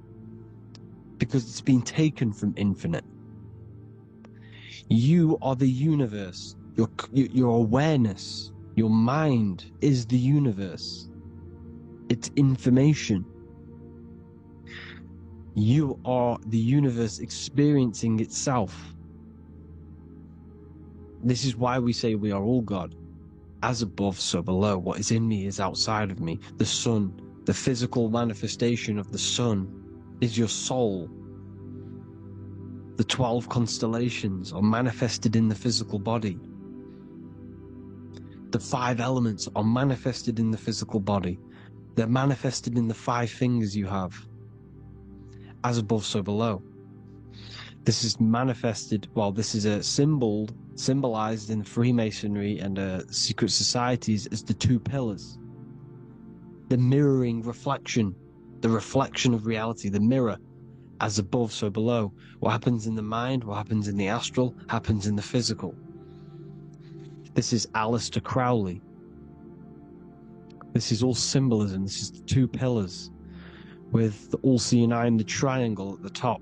because it's been taken from infinite. You are the universe. Your awareness, your mind is the universe. It's information. You are the universe experiencing itself. This is why we say we are all God. As above, so below. What is in me is outside of me. The sun, the physical manifestation of the sun, is your soul. The 12 constellations are manifested in the physical body. The 5 elements are manifested in the physical body. They're manifested in the 5 fingers you have. As above, so below. This is manifested, well, this is a symbolized in Freemasonry and secret societies as the 2 pillars. The mirroring reflection, the reflection of reality, the mirror. As above, so below. What happens in the mind, what happens in the astral, happens in the physical. This is Aleister Crowley. This is all symbolism. This is the 2 pillars with the all-seeing eye and the triangle at the top.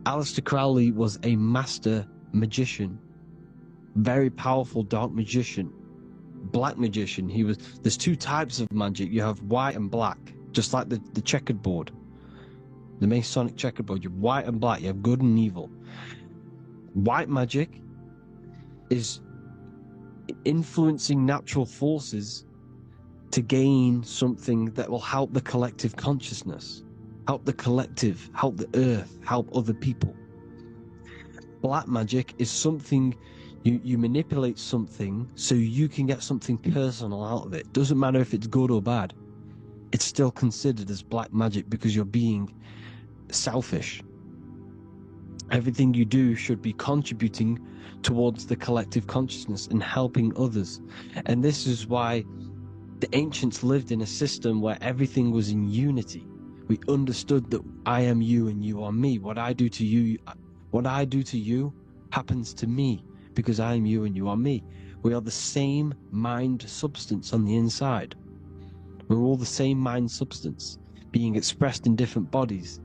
Aleister Crowley was a master magician, very powerful dark magician, black magician. There's 2 types of magic. You have white and black, just like the checkered board. The Masonic checkerboard, you have white and black, you have good and evil. White magic is influencing natural forces to gain something that will help the collective consciousness, help the collective, help the earth, help other people. Black magic is something, you manipulate something so you can get something personal out of it. Doesn't matter if it's good or bad. It's still considered as black magic because you're being selfish. Everything you do should be contributing towards the collective consciousness and helping others. And this is why the ancients lived in a system where everything was in unity. We understood that I am you and you are me. What I do to you happens to me because I am you and you are me. We are the same mind substance on the inside. We're all the same mind substance being expressed in different bodies.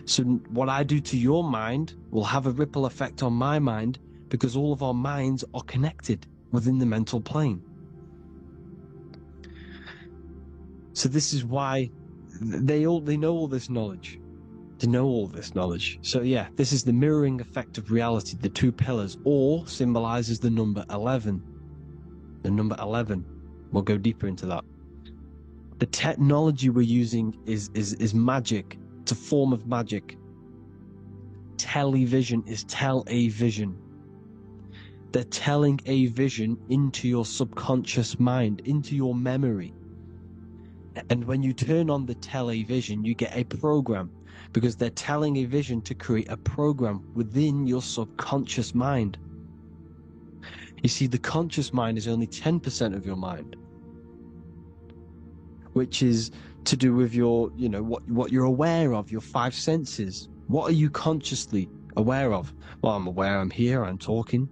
So what I do to your mind will have a ripple effect on my mind because all of our minds are connected within the mental plane. So this is why they know all this knowledge. They know all this knowledge. So yeah, this is the mirroring effect of reality, the 2 pillars, or symbolizes the number 11. The number 11. We'll go deeper into that. The technology we're using is magic. It's a form of magic. Television is tell a vision. They're telling a vision into your subconscious mind, into your memory. And when you turn on the television, you get a program because they're telling a vision to create a program within your subconscious mind. You see, the conscious mind is only 10% of your mind, which is to do with your, what you're aware of, your 5 senses. What are you consciously aware of? Well, I'm aware I'm here, I'm talking.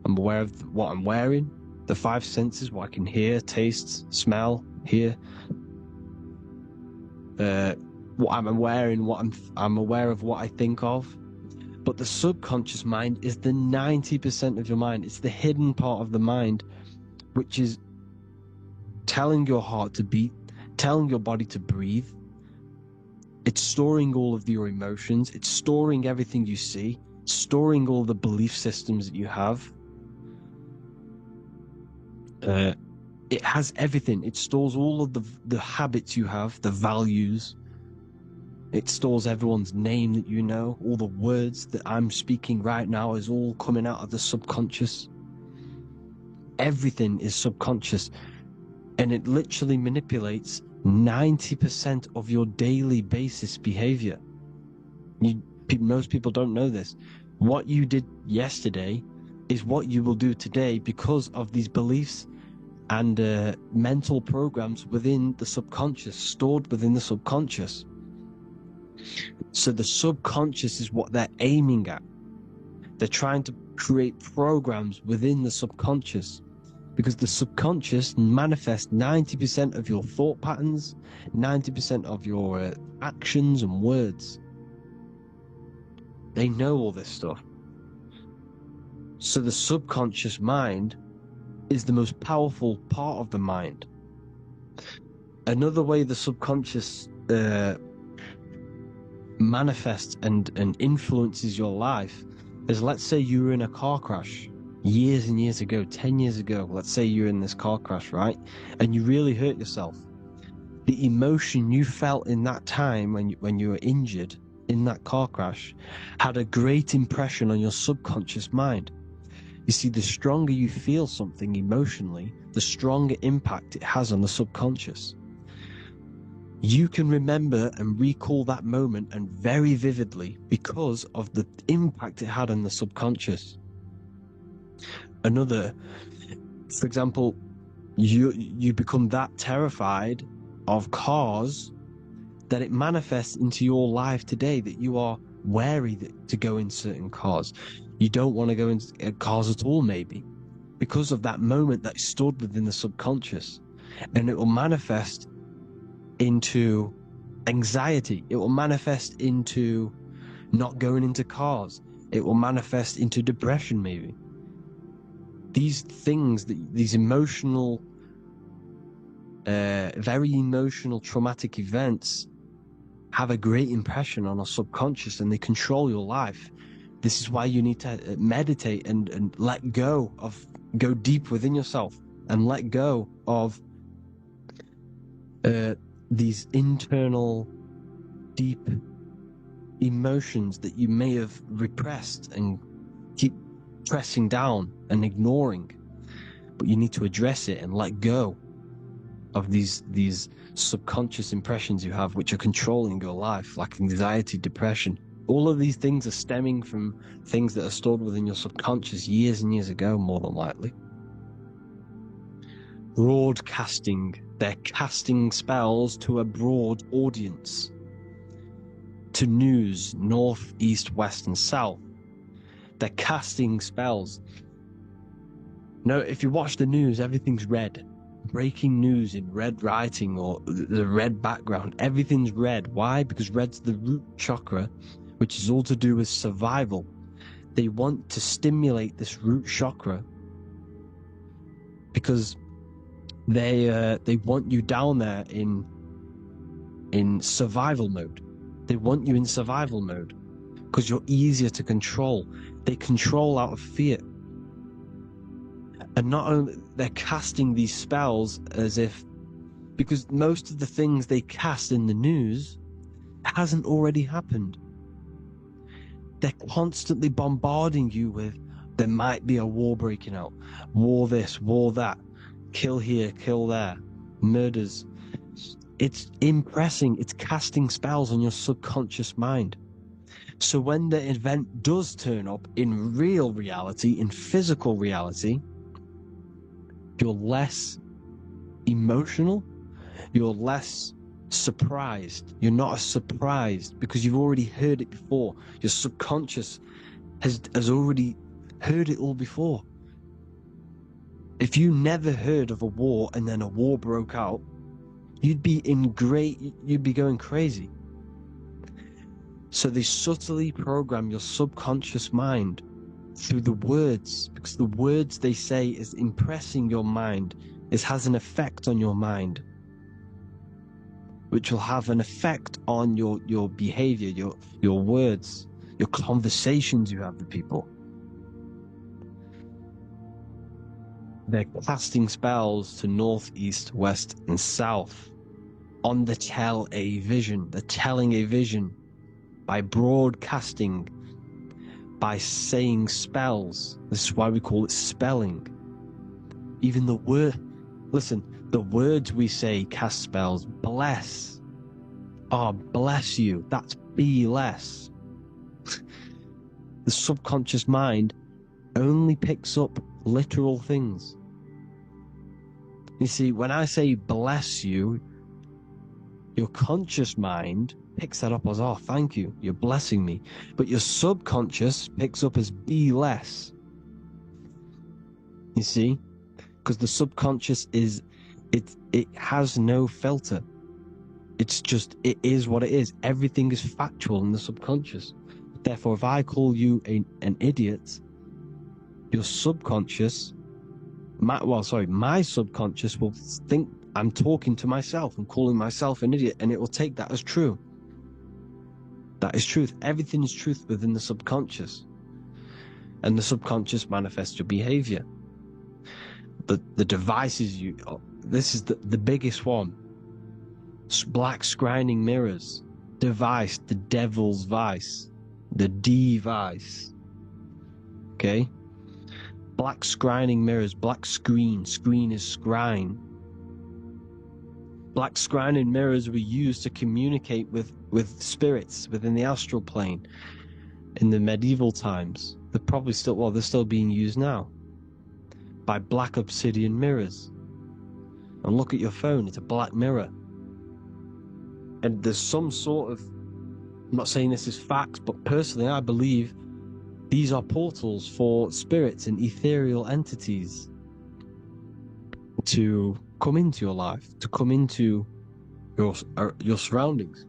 I'm aware of what I'm wearing, the 5 senses, what I can hear, taste, smell, hear. What I'm wearing, I'm aware of what I think of. But the subconscious mind is the 90% of your mind. It's the hidden part of the mind, which is telling your heart to beat, telling your body to breathe. It's storing all of your emotions. It's storing everything you see, storing all the belief systems that you have. It has everything. It stores all of the habits you have, the values. It stores everyone's name that you know. All the words that I'm speaking right now is all coming out of the subconscious. Everything is subconscious. And it literally manipulates 90% of your daily basis behavior. Most people don't know this. What you did yesterday is what you will do today because of these beliefs and mental programs within the subconscious, stored within the subconscious. So the subconscious is what they're aiming at. They're trying to create programs within the subconscious, because the subconscious manifests 90% of your thought patterns, 90% of your actions and words. They know all this stuff. So the subconscious mind is the most powerful part of the mind. Another way the subconscious manifests and influences your life is, let's say you were in a car crash years and years ago, 10 years ago. Let's say you're in this car crash, right? And you really hurt yourself. The emotion you felt in that time when you were injured in that car crash had a great impression on your subconscious mind. You see, the stronger you feel something emotionally, the stronger impact it has on the subconscious. You can remember and recall that moment, and very vividly, because of the impact it had on the subconscious. Another, for example, you become that terrified of cars that it manifests into your life today, that you are wary to go in certain cars. You don't want to go into cars at all, maybe, because of that moment that is stored within the subconscious. And it will manifest into anxiety. It will manifest into not going into cars. It will manifest into depression, maybe. These things, these emotional, very emotional, traumatic events have a great impression on our subconscious, and they control your life. This is why you need to meditate and let go deep within yourself and let go of these internal, deep emotions that you may have repressed and keep pressing down and ignoring. But you need to address it and let go of these subconscious impressions you have, which are controlling your life, like anxiety, depression. All of these things are stemming from things that are stored within your subconscious years and years ago, more than likely. Broadcasting. They're casting spells to a broad audience. To news, north, east, west, and south. They're casting spells. No, if you watch the news, everything's red. Breaking news in red writing or the red background. Everything's red. Why? Because red's the root chakra, which is all to do with survival. They want to stimulate this root chakra because they want you down there in survival mode. They want you in survival mode because you're easier to control. They control out of fear. And not only they're casting these spells as if, because most of the things they cast in the news hasn't already happened. They're constantly bombarding you with, there might be a war breaking out, war this, war that, kill here, kill there, murders. It's impressing, it's casting spells on your subconscious mind. So when the event does turn up in real reality, in physical reality, you're less emotional, you're less surprised. You're not as surprised because you've already heard it before. Your subconscious has already heard it all before. If you never heard of a war and then a war broke out, you'd be going crazy. So they subtly program your subconscious mind through the words, because the words they say is impressing your mind This has an effect on your mind, which will have an effect on your behavior, your words, your conversations you have with people. They're casting spells to north, east, west, and south on the tell a vision. They're telling a vision by broadcasting, by saying spells. This is why we call it spelling. Even the words we say cast spells. Bless. Oh, bless you. That's be less. The subconscious mind only picks up literal things. You see, when I say bless you, your conscious mind picks that up as, oh, thank you, you're blessing me. But your subconscious picks up as be less. You see? Because the subconscious it has no filter. It's just, it is what it is. Everything is factual in the subconscious. Therefore, if I call you an idiot, your subconscious, my subconscious will think I'm talking to myself and calling myself an idiot, and it will take that as true. That is truth. Everything is truth within the subconscious. And the subconscious manifests your behavior. The devices this is the biggest one. Black scrying mirrors. Device, the devil's vice. The device. Okay? Black scrying mirrors, black screen is scrying. Black scrying mirrors were used to communicate with spirits within the astral plane in the medieval times. They're still being used now by black obsidian mirrors. And look at your phone, it's a black mirror. And there's some sort of, I'm not saying this is facts, but personally I believe these are portals for spirits and ethereal entities to come into your life, to come into your surroundings.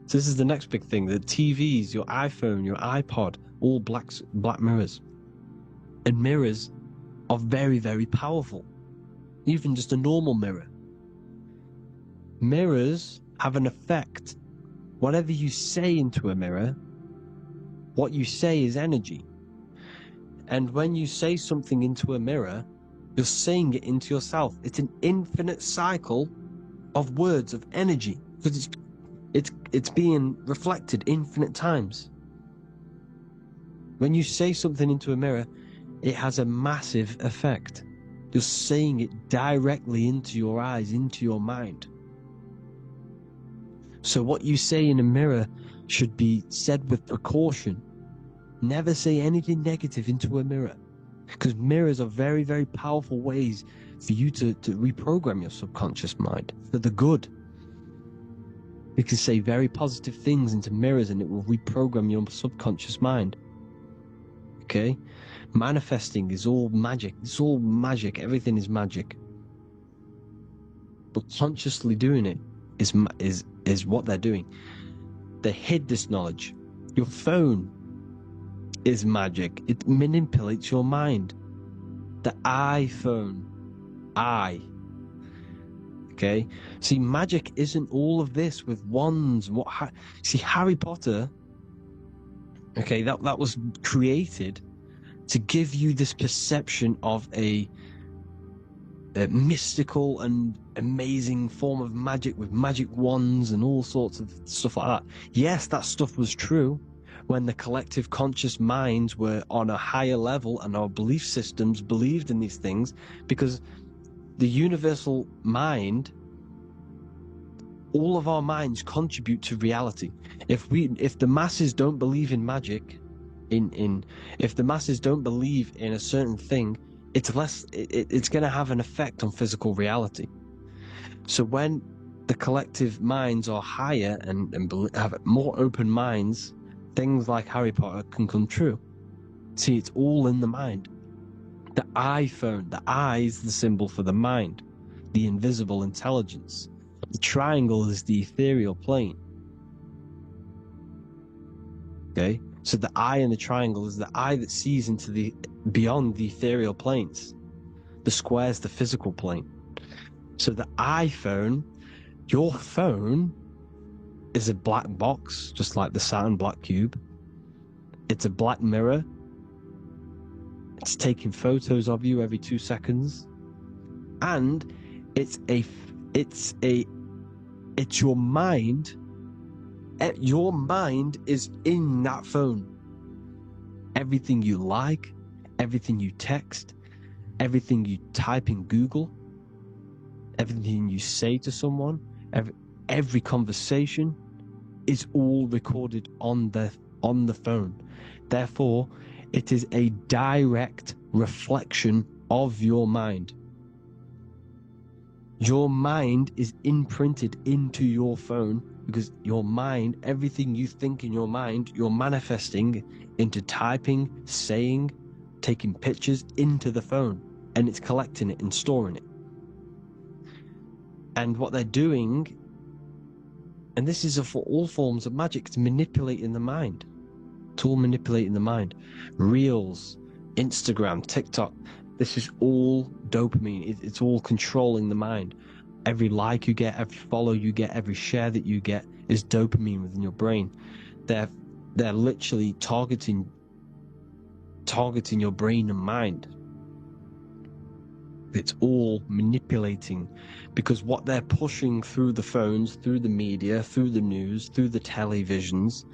So this is the next big thing. The TVs, your iPhone, your iPod, all black mirrors. And mirrors are very, very powerful. Even just a normal mirror. Mirrors have an effect. Whatever you say into a mirror, what you say is energy. And when you say something into a mirror, you're saying it into yourself. It's an infinite cycle of words, of energy. Because it's being reflected infinite times. When you say something into a mirror, it has a massive effect. You're saying it directly into your eyes, into your mind. So what you say in a mirror should be said with precaution. Never say anything negative into a mirror. Because mirrors are very, very powerful ways for you to reprogram your subconscious mind for the good. You can say very positive things into mirrors and it will reprogram your subconscious mind. Okay? Manifesting is all magic. It's all magic. Everything is magic. But consciously doing it is what they're doing. They hid this knowledge. Your phone is magic. It manipulates your mind. The iPhone. Okay? See, magic isn't all of this with wands. See, Harry Potter, okay, that was created to give you this perception of a mystical and amazing form of magic with magic wands and all sorts of stuff like that. Yes, that stuff was true when the collective conscious minds were on a higher level and our belief systems believed in these things, because the universal mind, all of our minds contribute to reality. If the masses don't believe in magic, if the masses don't believe in a certain thing, it's going to have an effect on physical reality. So when the collective minds are higher and have more open minds, things like Harry Potter can come true. See, it's all in the mind. The iPhone, the eye is the symbol for the mind, the invisible intelligence. The triangle is the ethereal plane. Okay? So the eye in the triangle is the eye that sees into beyond the ethereal planes. The square is the physical plane. So the iPhone, your phone, is a black box, just like the Saturn black cube. It's a black mirror. It's taking photos of you every 2 seconds. And it's your mind. Your mind is in that phone. Everything you like, everything you text, everything you type in Google, everything you say to someone, every conversation is all recorded on the phone. Therefore, it is a direct reflection of your mind. Your mind is imprinted into your phone because your mind, everything you think in your mind, you're manifesting into typing, saying, taking pictures into the phone, and it's collecting it and storing it. And what they're doing, and this is for all forms of magic, it's manipulating the mind. It's all manipulating the mind. Reels, Instagram, TikTok, this is all dopamine. It's all controlling the mind. Every like you get, every follow you get, every share that you get is dopamine within your brain. They're literally targeting your brain and mind. It's all manipulating, because what they're pushing through the phones, through the media, through the news, through the televisions,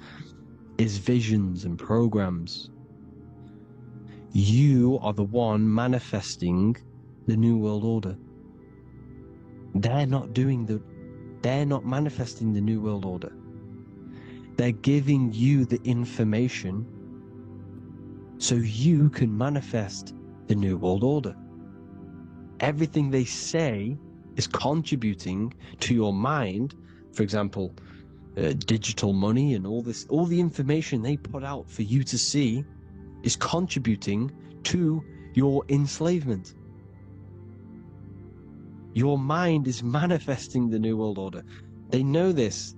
is visions and programs. You are the one manifesting the New World Order. They're not manifesting the New World Order. They're giving you the information so you can manifest the New World Order. Everything they say is contributing to your mind. For example, digital money and all the information they put out for you to see is contributing to your enslavement. Your mind is manifesting the New World Order. They know this.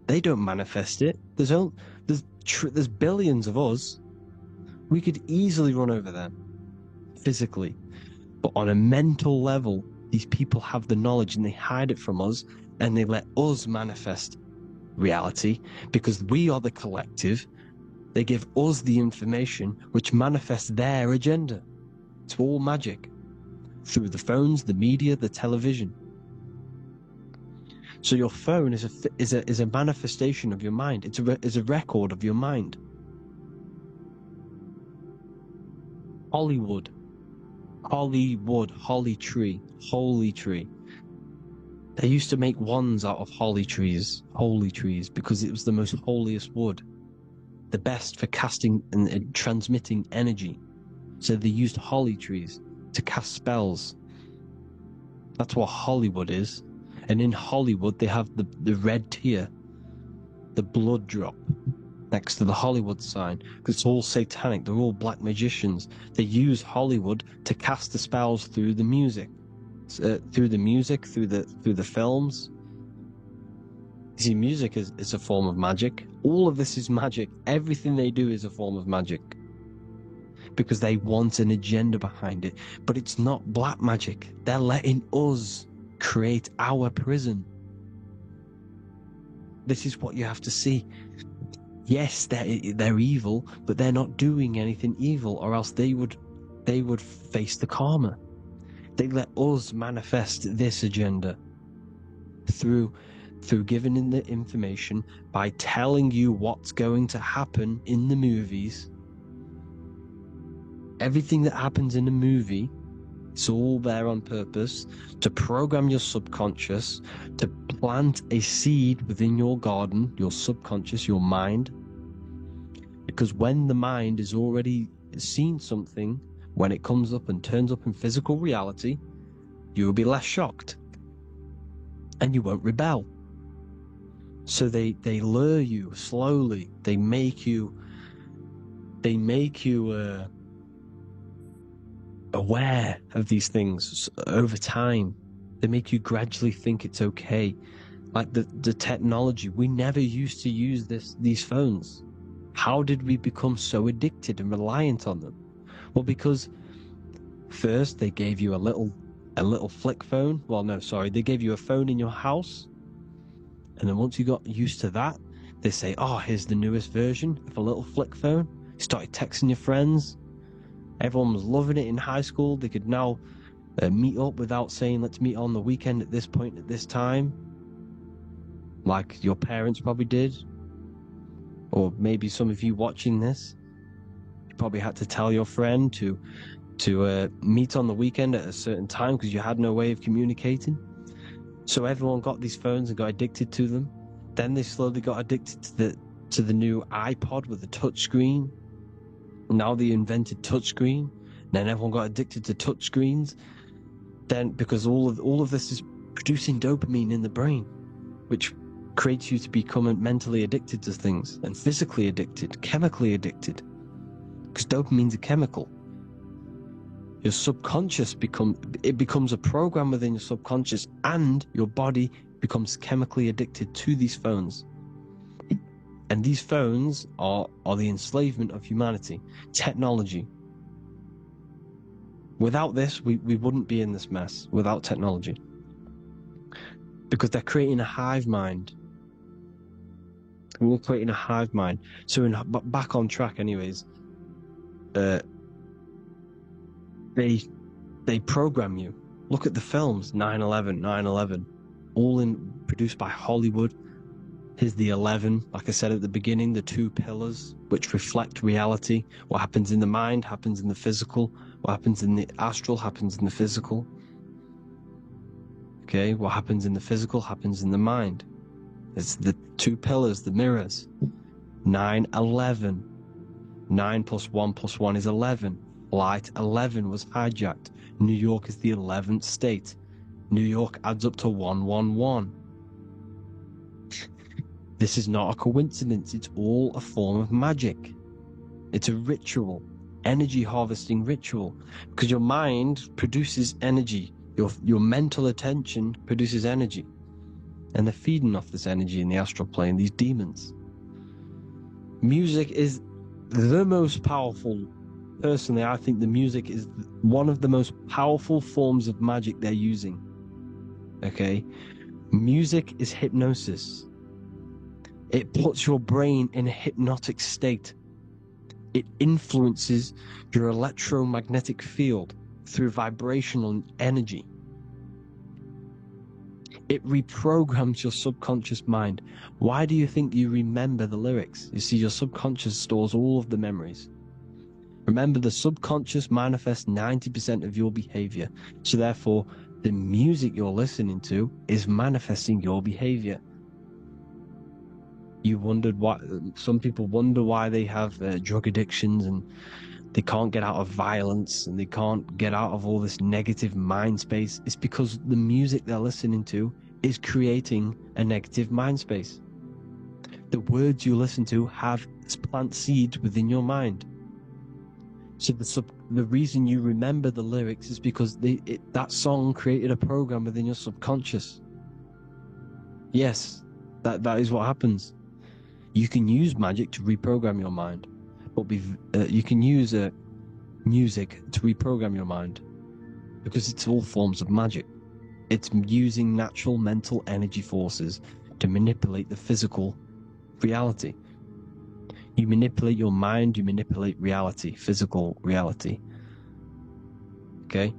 They don't manifest it. There's billions of us. We could easily run over them physically. But on a mental level, these people have the knowledge and they hide it from us, and they let us manifest reality because we are the collective. They give us the information which manifests their agenda. It's all magic through the phones, the media, the television. So your phone is a manifestation of your mind. It's a record of your mind. Hollywood, holly tree. They used to make wands out of holy trees, because it was the most holiest wood, the best for casting and transmitting energy. So they used holly trees to cast spells. That's what Hollywood is. And in Hollywood, they have the red tear, the blood drop, next to the Hollywood sign, because it's all satanic. They're all black magicians. They use Hollywood to cast the spells through the music, through the films. You see, music is a form of magic. All of this is magic. Everything they do is a form of magic, because they want an agenda behind it. But it's not black magic. They're letting us create our prison. This is what you have to see. Yes, they're evil, but they're not doing anything evil, or else they would face the karma. They let us manifest this agenda through giving in the information, by telling you what's going to happen in the movies. Everything that happens in a movie, it's all there on purpose to program your subconscious, to plant a seed within your garden, your subconscious, your mind. Because when the mind has already seen something, when it comes up and turns up in physical reality, you will be less shocked and you won't rebel. So they lure you slowly. They make you aware of these things over time. They make you gradually think it's okay. Like the technology, we never used to use these phones. How did we become so addicted and reliant on them? Well, because First, they gave you a little flick phone. Well, no, sorry, they gave you a phone in your house, and then once you got used to that, they say, "Oh, here's the newest version of a little flick phone." You started texting your friends. Everyone was loving it in high school. They could now meet up without saying, "Let's meet on the weekend at this point at this time," like your parents probably did, or maybe some of you watching this, you probably had to tell your friend to meet on the weekend at a certain time because you had no way of communicating. So everyone got these phones and got addicted to them. Then they slowly got addicted to the new iPod with the touch screen. Now they invented touchscreen. Then everyone got addicted to touchscreens. Then because all of this is producing dopamine in the brain, which creates you to become mentally addicted to things, and physically addicted, chemically addicted. Because dopamine's a chemical. Your subconscious becomes a program within your subconscious, and your body becomes chemically addicted to these phones. And these phones are the enslavement of humanity, technology. Without this, we wouldn't be in this mess, without technology. Because they're creating a hive mind. We're creating a hive mind. So back on track anyways, they program you. Look at the films, 9/11, all produced by Hollywood. Here's the 11, like I said at the beginning, the two pillars which reflect reality. What happens in the mind happens in the physical. What happens in the astral happens in the physical. Okay, what happens in the physical happens in the mind. It's the two pillars, the mirrors. 9/11. 9 + 1 + 1 is 11. Flight 11 was hijacked. New York is the 11th state. New York adds up to 111. This is not a coincidence. It's all a form of magic. It's a ritual, energy harvesting ritual, because your mind produces energy. Your mental attention produces energy, and they're feeding off this energy in the astral plane, these demons. Music is the most powerful. Personally, I think the music is one of the most powerful forms of magic they're using. Okay? Music is hypnosis. It puts your brain in a hypnotic state. It influences your electromagnetic field through vibrational energy. It reprograms your subconscious mind. Why do you think you remember the lyrics? You see, your subconscious stores all of the memories. Remember, the subconscious manifests 90% of your behavior. So therefore, the music you're listening to is manifesting your behavior. You wondered why some people wonder why they have drug addictions and they can't get out of violence and they can't get out of all this negative mind space. It's because the music they're listening to is creating a negative mind space. The words you listen to plant seeds within your mind. So the reason you remember the lyrics is because that song created a program within your subconscious. Yes, that is what happens. You can use magic to reprogram your mind, but you can use music to reprogram your mind, because it's all forms of magic. It's using natural mental energy forces to manipulate the physical reality. You manipulate your mind, you manipulate reality, physical reality. Okay?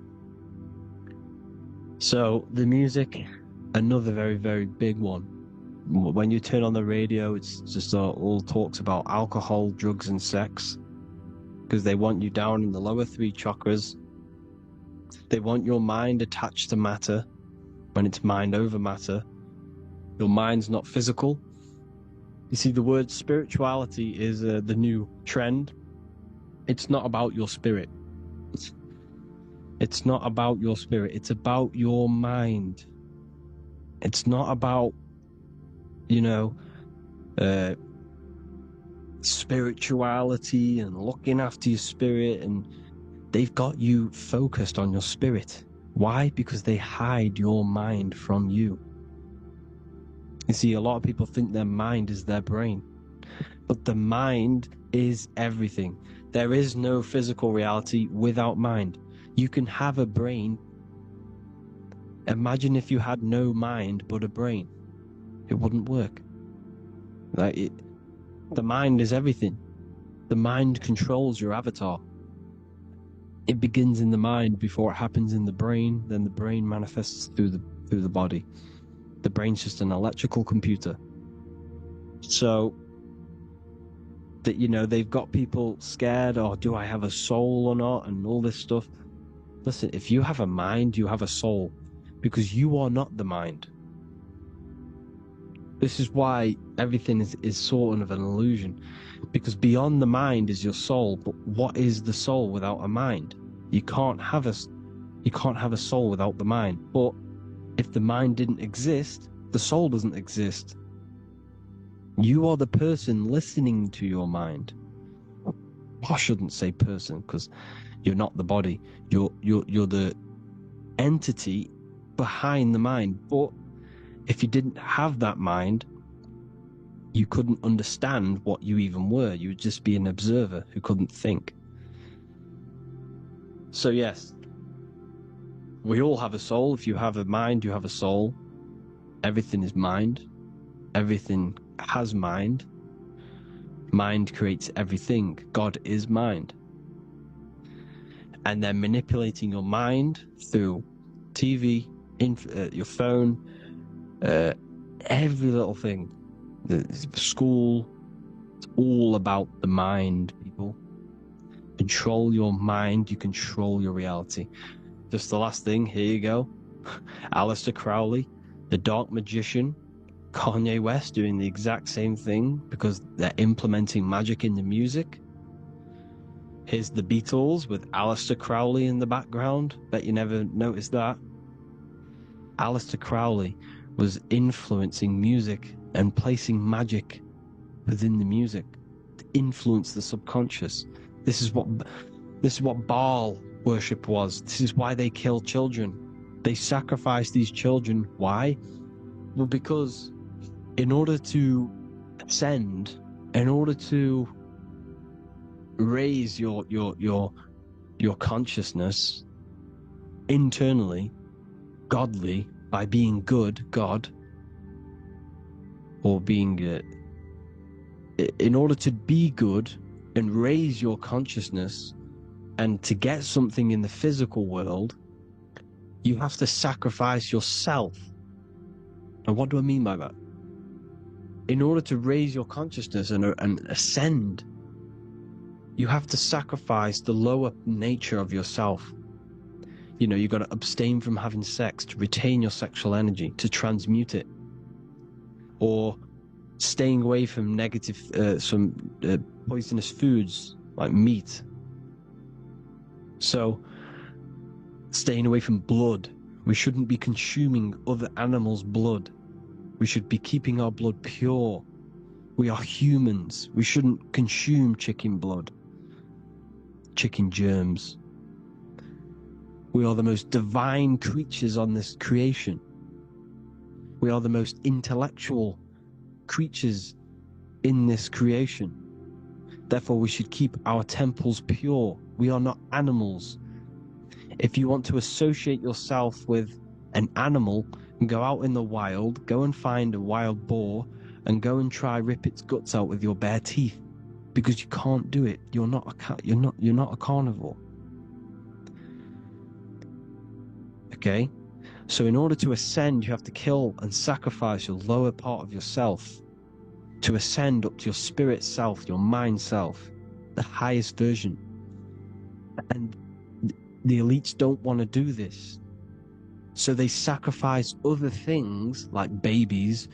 So the music, another very, very big one. When you turn on the radio, it's just all talks about alcohol, drugs, and sex, because they want you down in the lower three chakras. They want your mind attached to matter when it's mind over matter. Your mind's not physical. You see, the word spirituality is the new trend. It's not about your spirit. It's not about your spirit. It's about your mind. It's not about, spirituality and looking after your spirit. And they've got you focused on your spirit. Why? Because they hide your mind from you. You see, a lot of people think their mind is their brain, but the mind is everything. There is no physical reality without mind. You can have a brain. Imagine if you had no mind but a brain. It wouldn't work. The mind is everything. The mind controls your avatar. It begins in the mind before it happens in the brain, then the brain manifests through the body. The brain's just an electrical computer. So that, you know, they've got people scared, or do I have a soul or not, and all this stuff. Listen, if you have a mind, you have a soul, because you are not the mind. This is why everything is sort of an illusion, because beyond the mind is your soul. But what is the soul without a mind? You can't have a soul without the mind. But if the mind didn't exist, the soul doesn't exist. You are the person listening to your mind. I shouldn't say person, because you're not the body. You're the entity behind the mind. But if you didn't have that mind, you couldn't understand what you even were. You would just be an observer who couldn't think. So yes, we all have a soul. If you have a mind, you have a soul. Everything is mind. Everything has mind. Mind creates everything. God is mind. And they're manipulating your mind through TV, your phone, every little thing. The school. It's all about the mind, people. Control your mind, you control your reality. Just the last thing, here you go. Aleister Crowley, the Dark Magician, Kanye West doing the exact same thing because they're implementing magic in the music. Here's the Beatles with Aleister Crowley in the background. Bet you never noticed that. Aleister Crowley was influencing music and placing magic within the music to influence the subconscious. This is what Baal worship was. This is why they kill children. They sacrifice these children. Why? Well, because in order to ascend, in order to raise your consciousness internally, godly, by being good, God, or being in order to be good and raise your consciousness and to get something in the physical world, you have to sacrifice yourself. And what do I mean by that? In order to raise your consciousness and ascend, you have to sacrifice the lower nature of yourself. You know, you've got to abstain from having sex to retain your sexual energy, to transmute it. Or staying away from poisonous foods like meat. So, staying away from blood. We shouldn't be consuming other animals' blood. We should be keeping our blood pure. We are humans. We shouldn't consume chicken blood, chicken germs. We are the most divine creatures on this creation. We are the most intellectual creatures in this creation. Therefore, we should keep our temples pure. We are not animals. If you want to associate yourself with an animal and go out in the wild, go and find a wild boar and go and try rip its guts out with your bare teeth, because you can't do it. You're not a carnivore. Okay? So in order to ascend, you have to kill and sacrifice your lower part of yourself to ascend up to your spirit self, your mind self, the highest version. And the elites don't want to do this. So they sacrifice other things like babies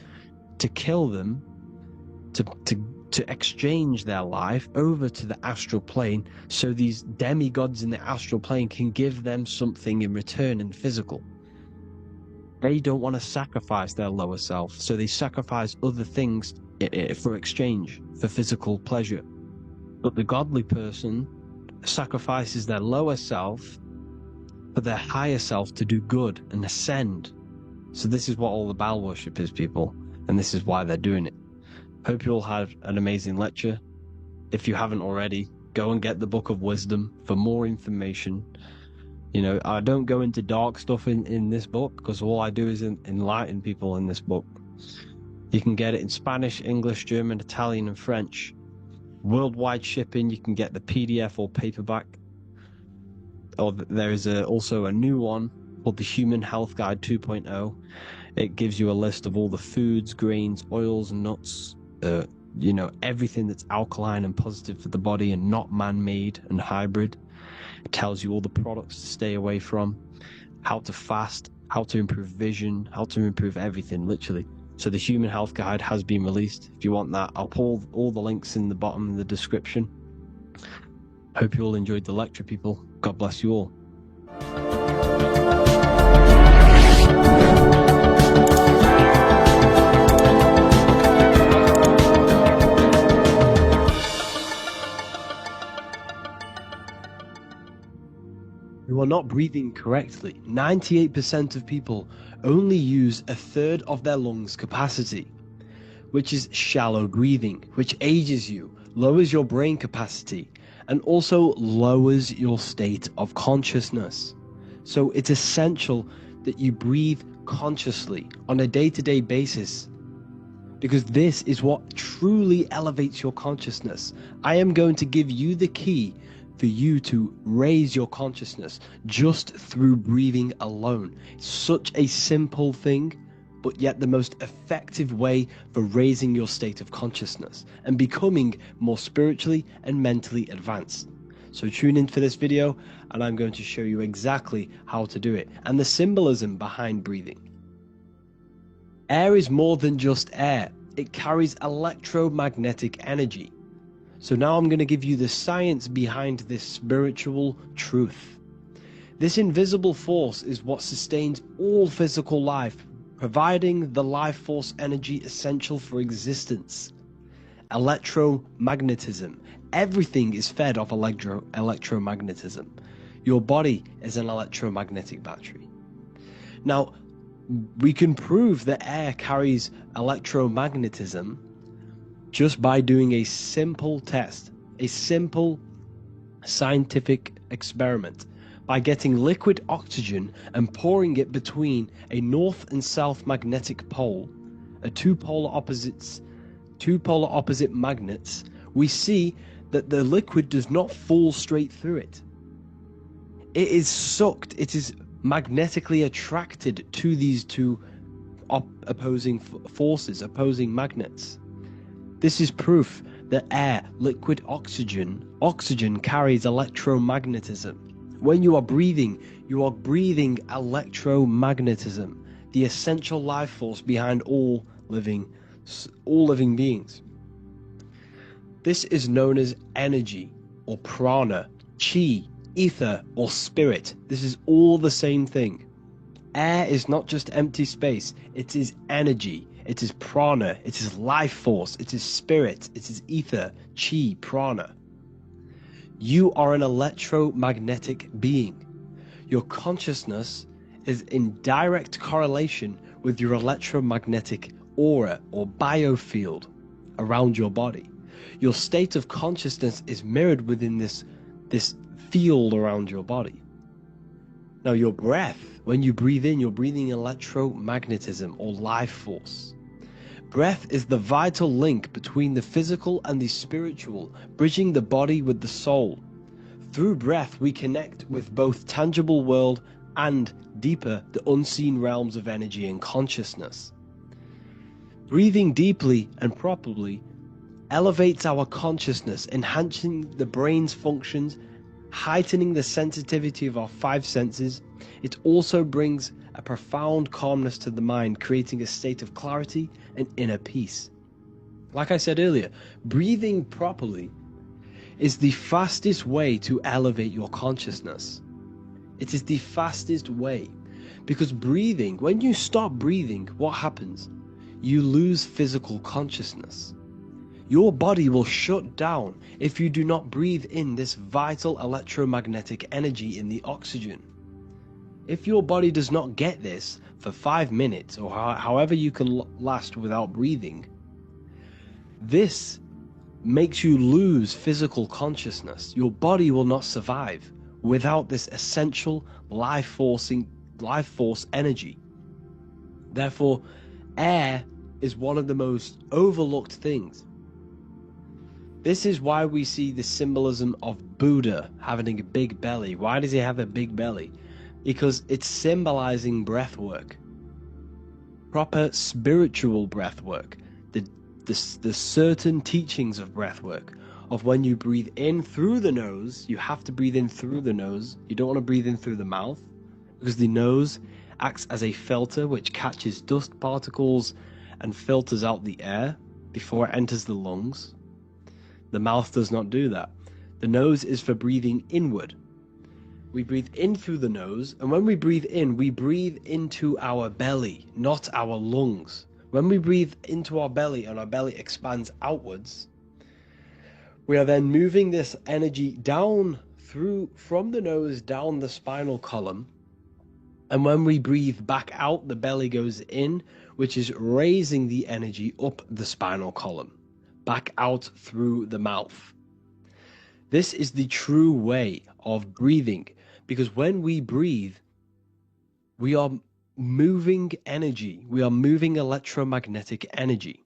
to kill them, to exchange their life over to the astral plane, so these demigods in the astral plane can give them something in return in physical. They don't want to sacrifice their lower self, so they sacrifice other things for exchange, for physical pleasure. But the godly person sacrifices their lower self for their higher self to do good and ascend. So this is what all the Baal worship is, people, and this is why they're doing it. Hope you all had an amazing lecture. If you haven't already, go and get the Book of Wisdom for more information. You know, I don't go into dark stuff in this book because all I do is enlighten people in this book. You can get it in Spanish, English, German, Italian, and French. Worldwide shipping, you can get the PDF or paperback. Or there is also a new one called the Human Health Guide 2.0. It gives you a list of all the foods, grains, oils, nuts, you know, everything that's alkaline and positive for the body and not man-made and hybrid. It tells you all the products to stay away from, how to fast, how to improve vision, how to improve everything, literally. So the Human Health Guide has been released. If you want that, I'll put all the links in the bottom of the description. Hope you all enjoyed the lecture, people. God bless you all. You are not breathing correctly. 98% of people only use a third of their lungs capacity, which is shallow breathing, which ages you, lowers your brain capacity, and also lowers your state of consciousness. So it's essential that you breathe consciously on a day-to-day basis, because this is what truly elevates your consciousness. I am going to give you the key for you to raise your consciousness just through breathing alone. It's such a simple thing, but yet the most effective way for raising your state of consciousness and becoming more spiritually and mentally advanced. So tune in for this video and I'm going to show you exactly how to do it and the symbolism behind breathing. Air is more than just air. It carries electromagnetic energy. So now I'm going to give you the science behind this spiritual truth. This invisible force is what sustains all physical life, providing the life force energy essential for existence. Electromagnetism. Everything is fed off electromagnetism. Your body is an electromagnetic battery. Now, we can prove that air carries electromagnetism just by doing a simple test, a simple scientific experiment, by getting liquid oxygen and pouring it between a north and south magnetic pole, two polar opposite magnets. We see that the liquid does not fall straight through it. It is sucked, it is magnetically attracted to these two opposing forces, opposing magnets. This is proof that air, liquid oxygen carries electromagnetism. When you are breathing electromagnetism, the essential life force behind all living beings. This is known as energy or prana, chi, ether or spirit. This is all the same thing. Air is not just empty space, it is energy. It is prana, it is life force, it is spirit, it is ether, chi, prana. You are an electromagnetic being. Your consciousness is in direct correlation with your electromagnetic aura or biofield around your body. Your state of consciousness is mirrored within this field around your body. Now your breath, when you breathe in, you're breathing electromagnetism or life force. Breath is the vital link between the physical and the spiritual, bridging the body with the soul. Through breath, we connect with both tangible world and deeper, the unseen realms of energy and consciousness. Breathing deeply and properly elevates our consciousness, enhancing the brain's functions, heightening the sensitivity of our five senses. It also brings a profound calmness to the mind, creating a state of clarity and inner peace. Like I said earlier, breathing properly is the fastest way to elevate your consciousness. It is the fastest way, because breathing, when you stop breathing, what happens? You lose physical consciousness. Your body will shut down if you do not breathe in this vital electromagnetic energy in the oxygen. If your body does not get this for 5 minutes or however you can last without breathing, this makes you lose physical consciousness. Your body will not survive. without this essential life force energy. Therefore, air is one of the most overlooked things. This is why we see the symbolism of Buddha having a big belly. Why does he have a big belly? Because it's symbolizing breath work. Proper spiritual breath work. The certain teachings of breath work, of when you breathe in through the nose, you have to breathe in through the nose. You don't want to breathe in through the mouth, because the nose acts as a filter which catches dust particles and filters out the air before it enters the lungs. The mouth does not do that. The nose is for breathing inward. We breathe in through the nose, and when we breathe in, we breathe into our belly, not our lungs. When we breathe into our belly and our belly expands outwards, we are then moving this energy down from the nose down the spinal column. And when we breathe back out, the belly goes in, which is raising the energy up the spinal column, back out through the mouth. This is the true way of breathing, because when we breathe, we are moving energy. We are moving electromagnetic energy.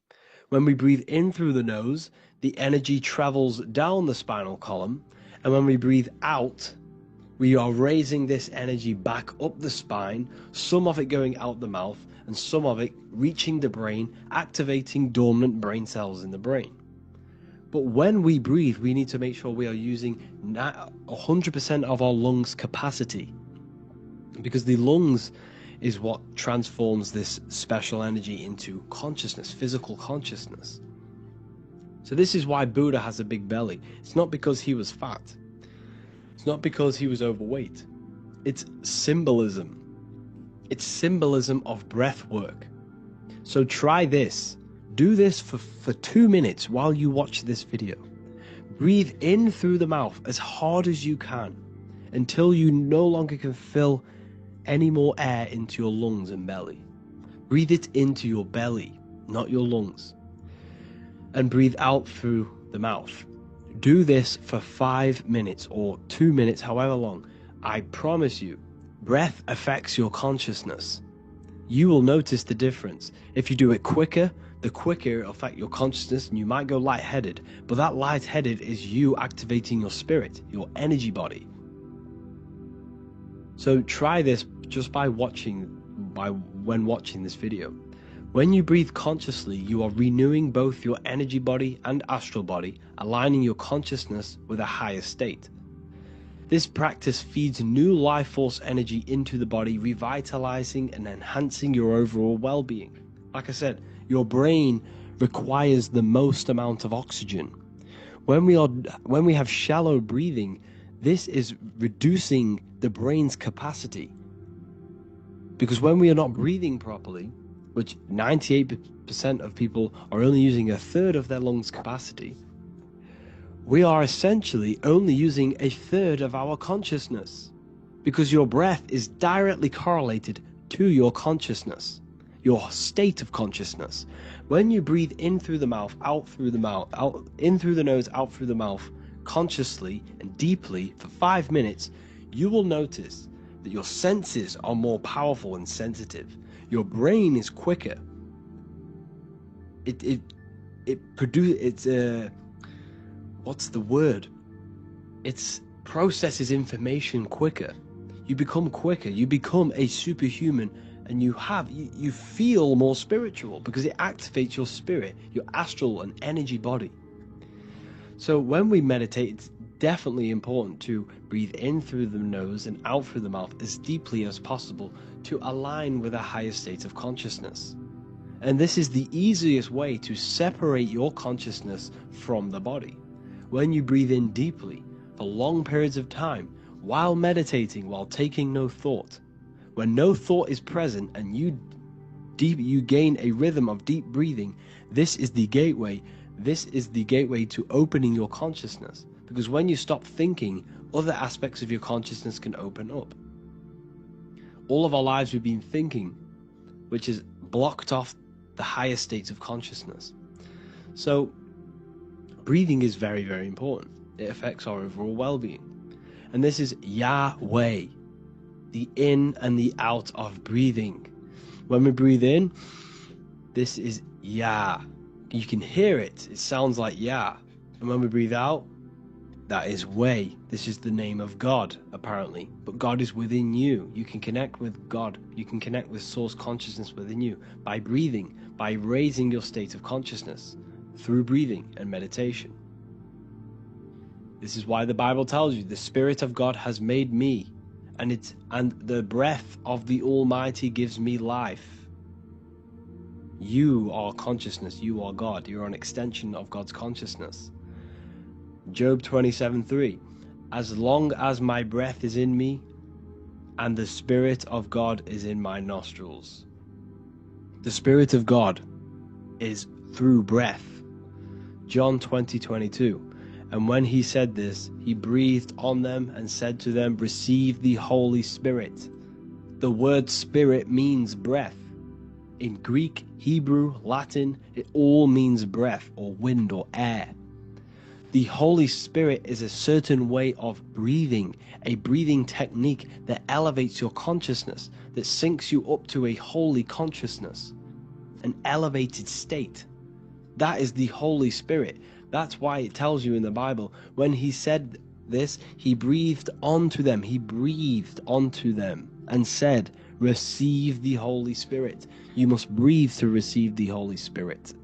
When we breathe in through the nose, the energy travels down the spinal column, and when we breathe out, we are raising this energy back up the spine, some of it going out the mouth, and some of it reaching the brain, activating dormant brain cells in the brain. But when we breathe, we need to make sure we are using 100% of our lungs' capacity, because the lungs is what transforms this special energy into consciousness, physical consciousness. So this is why Buddha has a big belly. It's not because he was fat. It's not because he was overweight. It's symbolism. It's symbolism of breath work. So try this. Do this for 2 minutes while you watch this video. Breathe in through the mouth as hard as you can until you no longer can fill any more air into your lungs and belly. Breathe it into your belly, not your lungs. And breathe out through the mouth. Do this for 5 minutes or 2 minutes, however long. I promise you, breath affects your consciousness. You will notice the difference. If you do it quicker, the quicker it'll affect your consciousness, and you might go lightheaded. But that lightheaded is you activating your spirit, your energy body. So try this just when watching this video. When you breathe consciously, you are renewing both your energy body and astral body, aligning your consciousness with a higher state. This practice feeds new life force energy into the body, revitalizing and enhancing your overall well-being. Like I said, your brain requires the most amount of oxygen. When we have shallow breathing, this is reducing the brain's capacity. Because when we are not breathing properly, which 98% of people are only using a third of their lungs' capacity, we are essentially only using a third of our consciousness, because your breath is directly correlated to your consciousness, your state of consciousness. When you breathe in through the mouth, out through the mouth, out in through the nose, out through the mouth, consciously and deeply for 5 minutes, you will notice that your senses are more powerful and sensitive. Your brain is quicker. It processes information quicker. You become quicker. You become a superhuman, and you feel more spiritual because it activates your spirit, your astral and energy body. So when we meditate, it's definitely important to breathe in through the nose and out through the mouth as deeply as possible to align with a higher state of consciousness. And this is the easiest way to separate your consciousness from the body. When you breathe in deeply for long periods of time, while meditating, while taking no thought, when no thought is present and you gain a rhythm of deep breathing, this is the gateway. This is the gateway to opening your consciousness. Because when you stop thinking, other aspects of your consciousness can open up. All of our lives we've been thinking, which has blocked off the higher states of consciousness. So breathing is very, very important. It affects our overall well-being. And this is Yahweh, the in and the out of breathing. When we breathe in, this is Yah. You can hear it. It sounds like Yah. And when we breathe out, that is Way. This is the name of God, apparently. But God is within you. You can connect with God. You can connect with source consciousness within you by breathing, by raising your state of consciousness through breathing and meditation. This is why the Bible tells you the Spirit of God has made me, and the breath of the Almighty gives me life. You are consciousness. You are God. You're an extension of God's consciousness. Job 27:3. As long as my breath is in me, and the Spirit of God is in my nostrils. The Spirit of God is through breath. John 20:22. And when he said this, he breathed on them and said to them, receive the Holy Spirit. The word spirit means breath. In Greek, Hebrew, Latin, it all means breath or wind or air. The Holy Spirit is a certain way of breathing, a breathing technique that elevates your consciousness, that syncs you up to a holy consciousness, an elevated state. That is the Holy Spirit. That's why it tells you in the Bible, when he said this, he breathed onto them. He breathed onto them and said, receive the Holy Spirit. You must breathe to receive the Holy Spirit.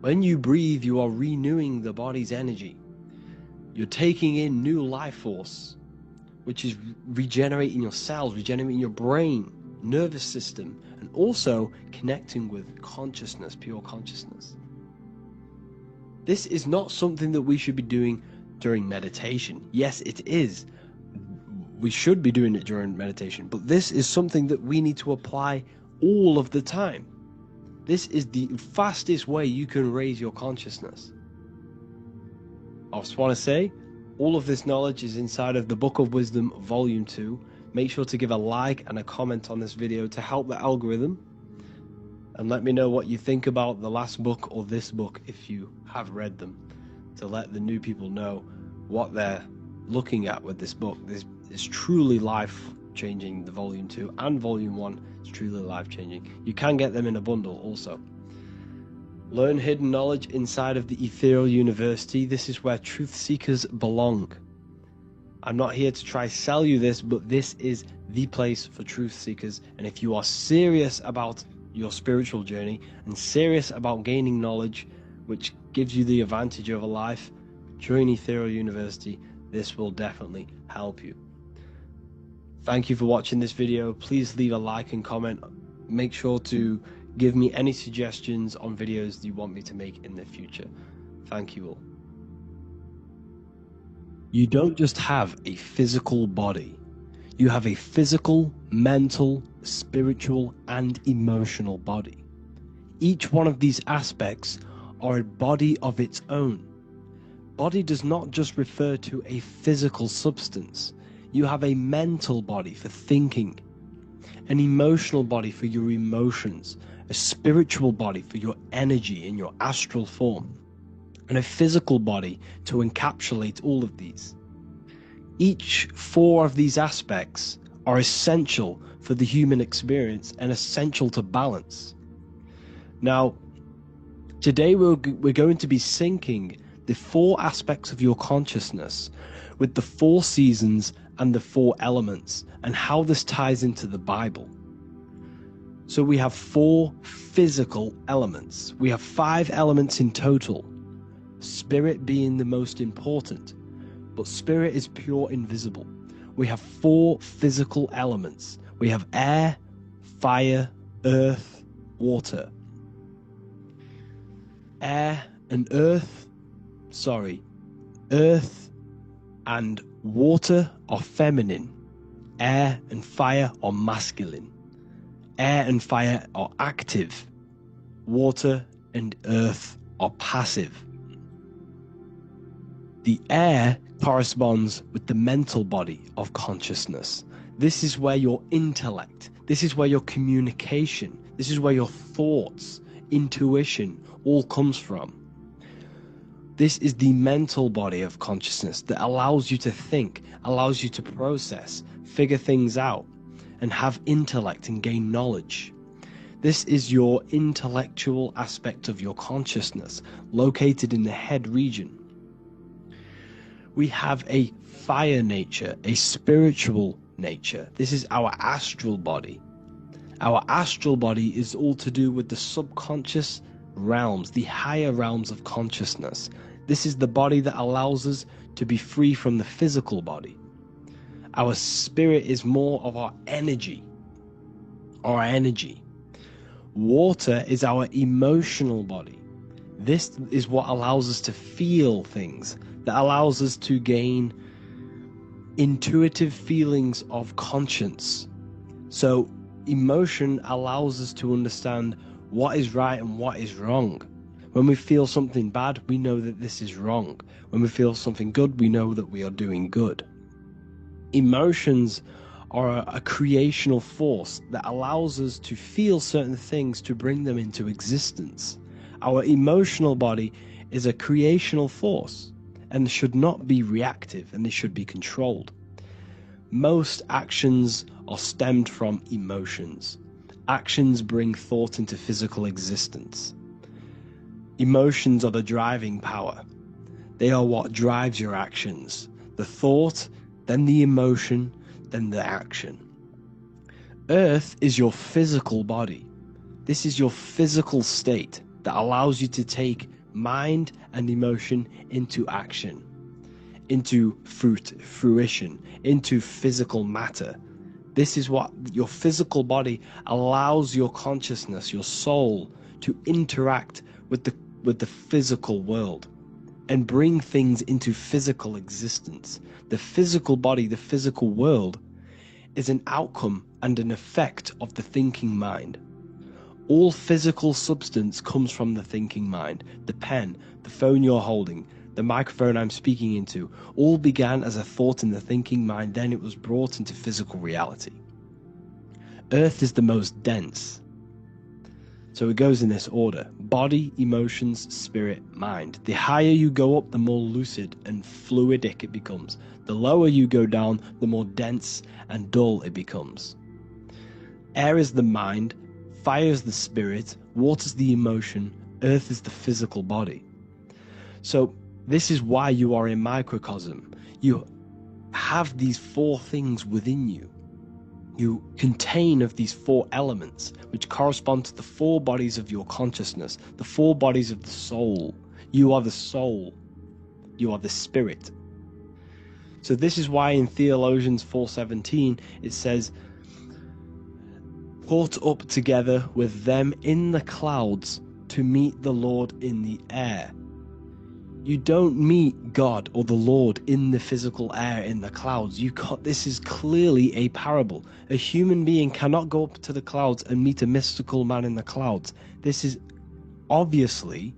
When you breathe, you are renewing the body's energy. You're taking in new life force, which is regenerating your cells, regenerating your brain, nervous system, and also connecting with consciousness, pure consciousness. This is not something that we should be doing during meditation. Yes, it is. We should be doing it during meditation, but this is something that we need to apply all of the time. This is the fastest way you can raise your consciousness. I just want to say, all of this knowledge is inside of the Book of Wisdom, Volume 2. Make sure to give a like and a comment on this video to help the algorithm. And let me know what you think about the last book or this book if you have read them, to let the new people know what they're looking at with this book. This is truly life-changing, the Volume 2 and Volume 1 is truly life-changing. You can get them in a bundle also. Learn hidden knowledge inside of the Ethereal University. This is where truth seekers belong. I'm not here to try sell you this, but this is the place for truth seekers. And if you are serious about your spiritual journey and serious about gaining knowledge, which gives you the advantage over life, join Ethereal University. This will definitely help you. Thank you for watching this video. Please leave a like and comment. Make sure to give me any suggestions on videos you want me to make in the future. Thank you all. You don't just have a physical body. You have a physical, mental, spiritual, and emotional body. Each one of these aspects are a body of its own. Body does not just refer to a physical substance. You have a mental body for thinking, an emotional body for your emotions, a spiritual body for your energy in your astral form, and a physical body to encapsulate all of these. Each four of these aspects are essential for the human experience and essential to balance. Now, today we're going to be syncing the four aspects of your consciousness with the four seasons and the four elements, and how this ties into the Bible. So we have four physical elements. We have 5 elements in total, spirit being the most important, but spirit is pure invisible. We have 4 physical elements. We have air, fire, earth, water. Earth and water are feminine. Air and fire are masculine. Air and fire are active. Water and earth are passive. The air corresponds with the mental body of consciousness. This is where your intellect, this is where your communication, this is where your thoughts, intuition all comes from. This is the mental body of consciousness that allows you to think, allows you to process, figure things out, and have intellect and gain knowledge. This is your intellectual aspect of your consciousness, located in the head region. We have a fire nature, a spiritual nature. This is our astral body. Our astral body is all to do with the subconscious realms, the higher realms of consciousness. This is the body that allows us to be free from the physical body. Our spirit is more of our energy. Water is our emotional body. This is what allows us to feel things, that allows us to gain intuitive feelings of conscience. So emotion allows us to understand what is right and what is wrong. When we feel something bad, we know that this is wrong. When we feel something good, we know that we are doing good. Emotions are a creational force that allows us to feel certain things to bring them into existence. Our emotional body is a creational force and should not be reactive, and they should be controlled. Most actions are stemmed from emotions. Actions bring thought into physical existence. Emotions are the driving power. They are what drives your actions. The thought, then the emotion, then the action. Earth is your physical body. This is your physical state that allows you to take mind and emotion into action, into fruition, into physical matter. This is what your physical body allows your consciousness, your soul, to interact with the physical world and bring things into physical existence. The physical body, the physical world, is an outcome and an effect of the thinking mind. All physical substance comes from the thinking mind. The pen, the phone you're holding, the microphone I'm speaking into, all began as a thought in the thinking mind, then it was brought into physical reality. Earth is the most dense. So it goes in this order: body, emotions, spirit, mind. The higher you go up, the more lucid and fluidic it becomes. The lower you go down, the more dense and dull it becomes. Air is the mind, fire is the spirit, water is the emotion, earth is the physical body. So this is why you are a microcosm. You have these four things within you. You contain of these four elements, which correspond to the four bodies of your consciousness, the four bodies of the soul. You are the soul. You are the spirit. So this is why in Theologians 4:17 it says, "Caught up together with them in the clouds to meet the Lord in the air." You don't meet God or the Lord in the physical air, in the clouds. This is clearly a parable. A human being cannot go up to the clouds and meet a mystical man in the clouds. This is obviously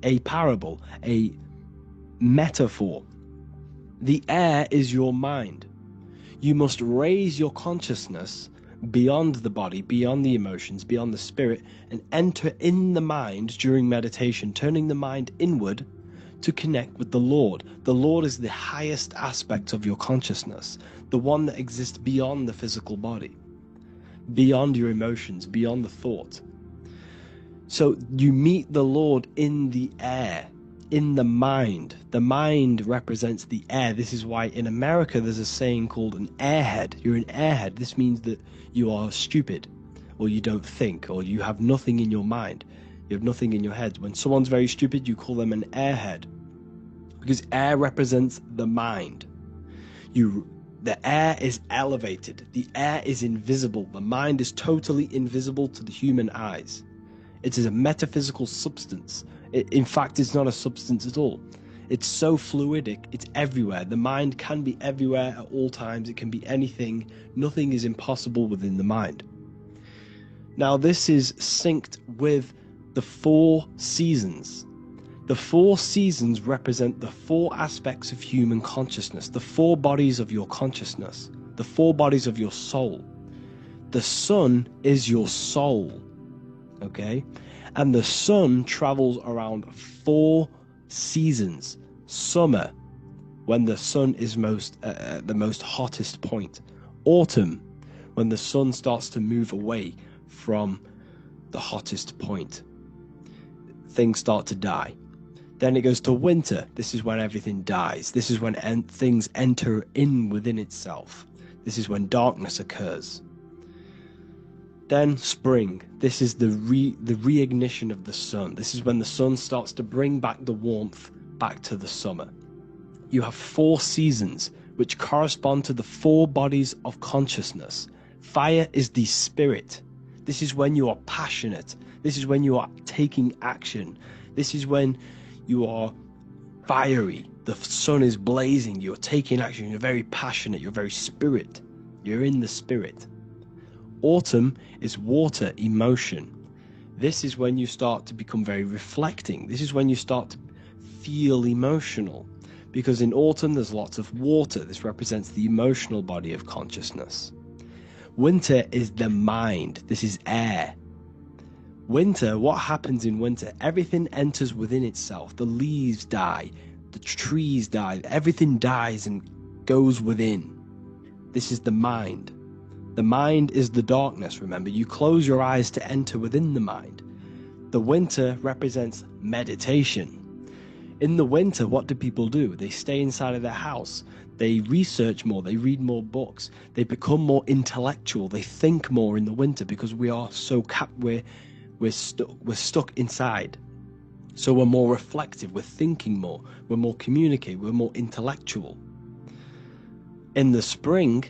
a parable, a metaphor. The air is your mind. You must raise your consciousness beyond the body, beyond the emotions, beyond the spirit, and enter in the mind during meditation, turning the mind inward to connect with the Lord. The Lord is the highest aspect of your consciousness, the one that exists beyond the physical body, beyond your emotions, beyond the thought. So you meet the Lord in the air, in the mind. The mind represents the air. This is why in America there's a saying called an airhead. You're an airhead. This means that you are stupid, or you don't think, or you have nothing in your mind. You have nothing in your head. When someone's very stupid, you call them an airhead, because air represents the mind. The air is elevated. The air is invisible. The mind is totally invisible to the human eyes. It is a metaphysical substance. In fact, it's not a substance at all. It's so fluidic, it's everywhere. The mind can be everywhere at all times. It can be anything. Nothing is impossible within the mind. Now, this is synced with the 4 seasons. The 4 seasons represent the 4 aspects of human consciousness, the 4 bodies of your consciousness, the 4 bodies of your soul. The sun is your soul, okay? And the sun travels around 4 Seasons: summer, when the sun is most the most hottest point. Autumn, when the sun starts to move away from the hottest point. Things start to die. Then it goes to winter. This is when everything dies. This is when things enter in within itself. This is when darkness occurs. Then spring. This is the reignition of the sun. This is when the sun starts to bring back the warmth back to the summer. You have 4 seasons which correspond to the 4 bodies of consciousness. Fire is the spirit. This is when you are passionate. This is when you are taking action. This is when you are fiery. The sun is blazing. You're taking action. You're very passionate. You're very spirit. You're in the spirit. Autumn is water, emotion. This is when you start to become very reflecting. This is when you start to feel emotional. Because in autumn there's lots of water. This represents the emotional body of consciousness. Winter is the mind. This is air. Winter, what happens in winter? Everything enters within itself. The leaves die. The trees die. Everything dies and goes within. This is the mind. The mind is the darkness, remember. You close your eyes to enter within the mind. The winter represents meditation. In the winter, what do people do? They stay inside of their house. They research more. They read more books. They become more intellectual. They think more in the winter because we are so we're stuck inside. So we're more reflective. We're thinking more. We're more communicative. We're more intellectual. In the spring,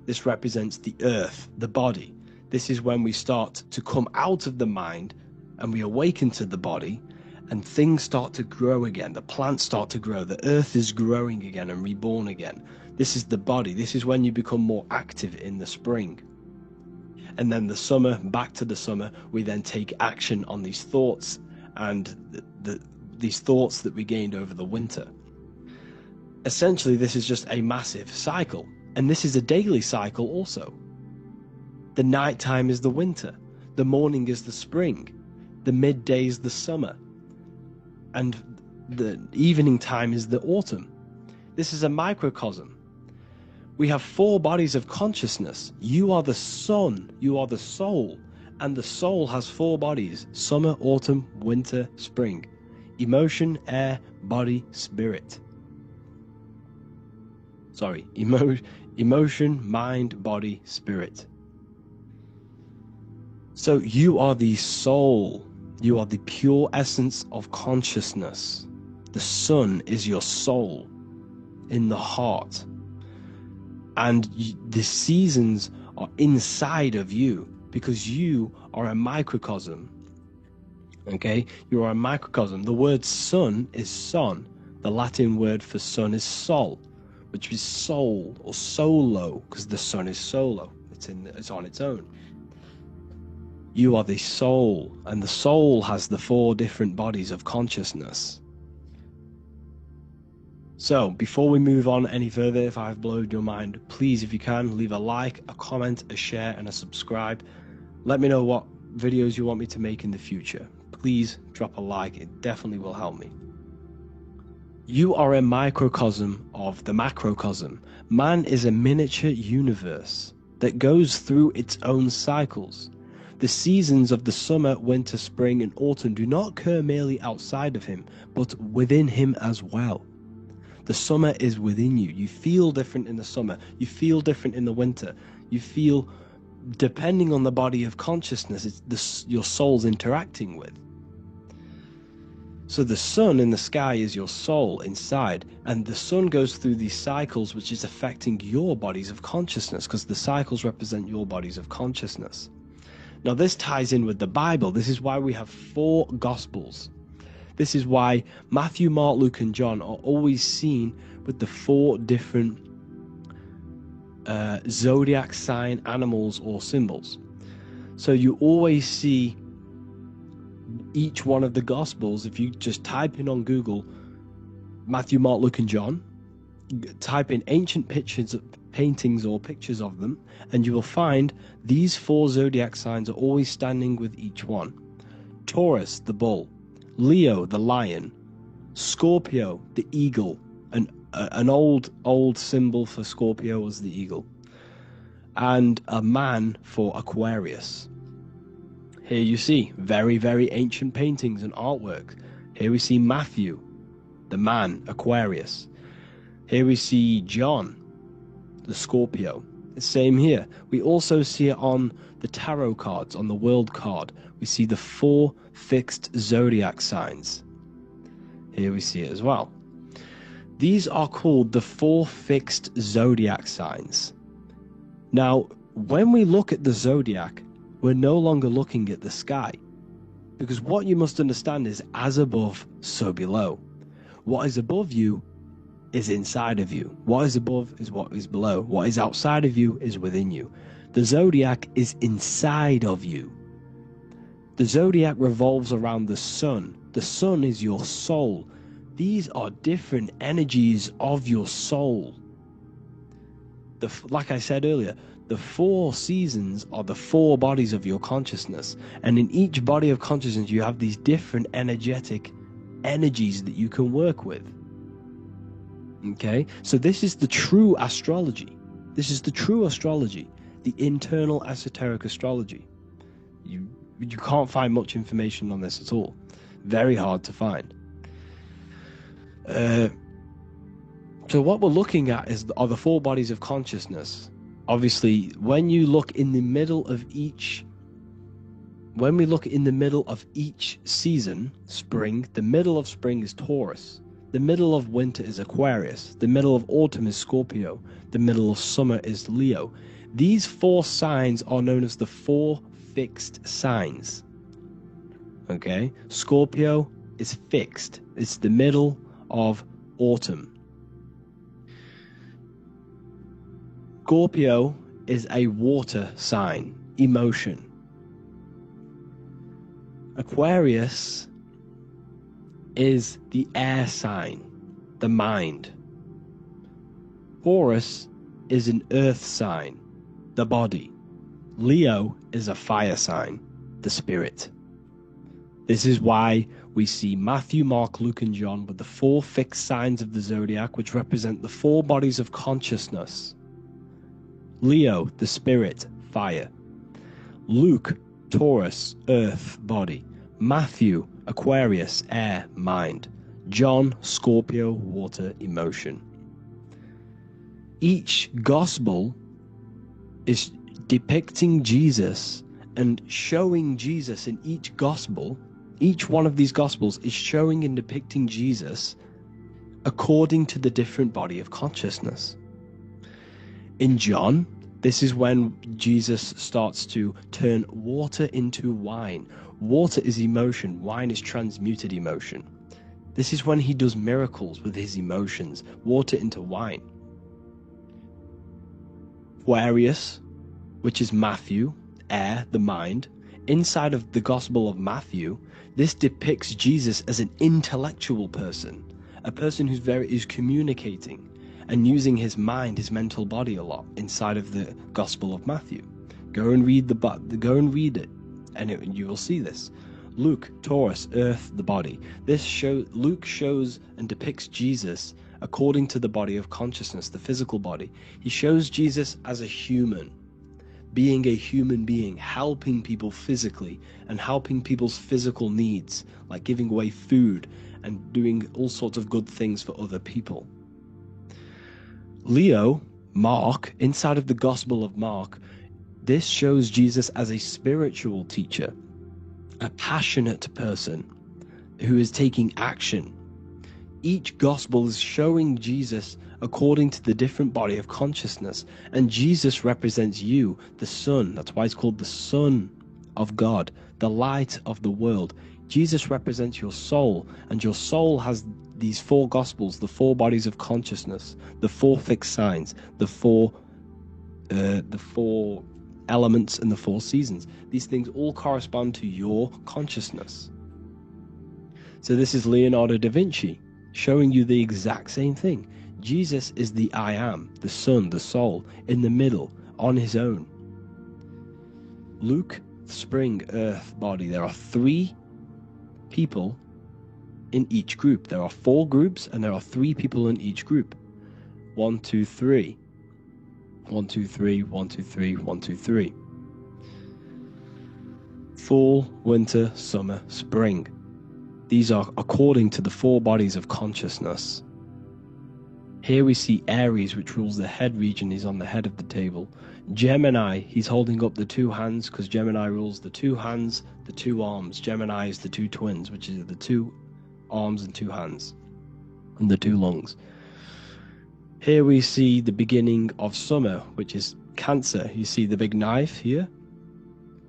this represents the earth, the body. This is when we start to come out of the mind and we awaken to the body, and things start to grow again. The plants start to grow. The earth is growing again and reborn again. This is the body. This is when you become more active in the spring. And then the summer, back to the summer, we then take action on these thoughts and these thoughts that we gained over the winter. Essentially, this is just a massive cycle. And this is a daily cycle also. The nighttime is the winter. The morning is the spring. The midday is the summer. And the evening time is the autumn. This is a microcosm. We have 4 bodies of consciousness. You are the sun. You are the soul. And the soul has 4 bodies: summer, autumn, winter, spring. Emotion, air, body, spirit. Sorry, emotion, mind, body, spirit. So you are the soul. You are the pure essence of consciousness. The sun is your soul in the heart. And the seasons are inside of you because you are a microcosm. Okay? You are a microcosm. The word sun is son. The Latin word for sun is sol, which is soul or solo, because the sun is solo. It's on its own. You are the soul, and the soul has the 4 different bodies of consciousness. So, before we move on any further, if I've blown your mind, please, if you can, leave a like, a comment, a share, and a subscribe. Let me know what videos you want me to make in the future. Please drop a like, it definitely will help me. You are a microcosm of the macrocosm. Man is a miniature universe that goes through its own cycles. The seasons of the summer, winter, spring, and autumn do not occur merely outside of him, but within him as well. The summer is within you. You feel different in the summer. You feel different in the winter. You feel, depending on the body of consciousness, it's your soul's interacting with. So the sun in the sky is your soul inside, and the sun goes through these cycles which is affecting your bodies of consciousness, because the cycles represent your bodies of consciousness. Now this ties in with the Bible. This is why we have 4 Gospels. This is why Matthew, Mark, Luke, and John are always seen with the 4 different zodiac sign animals or symbols. So you always see each one of the Gospels. If you just type in on Google Matthew, Mark, Luke, and John, type in ancient paintings or pictures of them, and you will find these 4 zodiac signs are always standing with each one. Taurus, the bull; Leo, the lion; Scorpio, the eagle, an old symbol for Scorpio was the eagle, and a man for Aquarius. Here you see very, very ancient paintings and artwork. Here we see Matthew, the man, Aquarius. Here we see John, the Scorpio. The same here. We also see it on the tarot cards, on the world card. We see the 4 fixed zodiac signs. Here we see it as well. These are called the 4 fixed zodiac signs. Now, when we look at the zodiac, we're no longer looking at the sky. Because what you must understand is, as above, so below. What is above you is inside of you. What is above is what is below. What is outside of you is within you. The zodiac is inside of you. The zodiac revolves around the sun. The sun is your soul. These are different energies of your soul. Like I said earlier, the 4 seasons are the 4 bodies of your consciousness. And in each body of consciousness, you have these different energetic energies that you can work with. Okay? So this is the true astrology. This is the true astrology, the internal esoteric astrology. You can't find much information on this at all. Very hard to find. So what we're looking at are the 4 bodies of consciousness. Obviously, when you look in the middle of each, when we look in the middle of each season, spring, the middle of spring is Taurus. The middle of winter is Aquarius. The middle of autumn is Scorpio. The middle of summer is Leo. These 4 signs are known as the 4 fixed signs. Okay? Scorpio is fixed. It's the middle of autumn. Scorpio is a water sign, emotion. Aquarius is the air sign, the mind. Taurus is an earth sign, the body. Leo is a fire sign, the spirit. This is why we see Matthew, Mark, Luke, and John with the 4 fixed signs of the zodiac, which represent the 4 bodies of consciousness. Leo, the spirit, fire. Luke, Taurus, earth, body. Matthew, Aquarius, air, mind. John, Scorpio, water, emotion. Each gospel is depicting Jesus and showing Jesus in each gospel. Each one of these gospels is showing and depicting Jesus according to the different body of consciousness. In John, this is when Jesus starts to turn water into wine. Water is emotion, wine is transmuted emotion. This is when he does miracles with his emotions, water into wine. Aquarius, which is Matthew, air, the mind. Inside of the Gospel of Matthew, this depicts Jesus as an intellectual person, a person who's communicating and using his mind, his mental body a lot inside of the Gospel of Matthew. Go and read it, and you will see this. Luke, Taurus, earth, the body. Luke shows and depicts Jesus according to the body of consciousness, the physical body. He shows Jesus as a human, being a human being, helping people physically and helping people's physical needs, like giving away food and doing all sorts of good things for other people. Leo, Mark, inside of the Gospel of Mark, this shows Jesus as a spiritual teacher, a passionate person who is taking action. Each gospel is showing Jesus according to the different body of consciousness, and Jesus represents you, the Son. That's why it's called the Son of God, the light of the world. Jesus represents your soul, and your soul has these 4 gospels, the 4 bodies of consciousness, the 4 fixed signs, the four elements and the 4 seasons. These things all correspond to your consciousness. So this is Leonardo da Vinci showing you the exact same thing. Jesus is the I am, the sun, the soul, in the middle, on his own. Luke, spring, earth, body. There are 3 people in each group. There are 4 groups and there are 3 people in each group. 1, 2, 3. 1, 2, 3, 1, 2, 3, 1, 2, 3. Fall, winter, summer, spring. These are according to the 4 bodies of consciousness. Here we see Aries, which rules the head region. He's on the head of the table. Gemini, he's holding up the 2 hands because Gemini rules the 2 hands, the 2 arms. Gemini is the 2 twins, which is the 2 arms and 2 hands, and the 2 lungs. Here we see the beginning of summer, which is Cancer. You see the big knife here?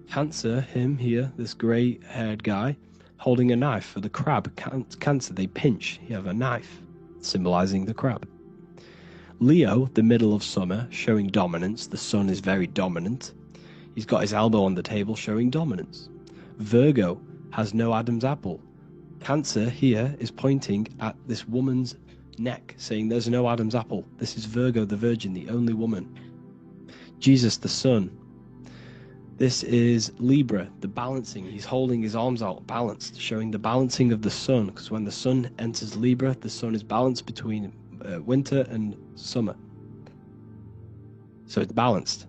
Cancer, him here, this grey-haired guy, holding a knife for the crab. Cancer, they pinch. You have a knife, symbolizing the crab. Leo, the middle of summer, showing dominance. The sun is very dominant. He's got his elbow on the table, showing dominance. Virgo has no Adam's apple. Cancer here is pointing at this woman's neck, saying there's no Adam's apple. This is Virgo, the virgin, the only woman. Jesus, the sun. This is Libra, the balancing. He's holding his arms out, balanced, showing the balancing of the sun, because when the sun enters Libra, the sun is balanced between winter and summer. So it's balanced.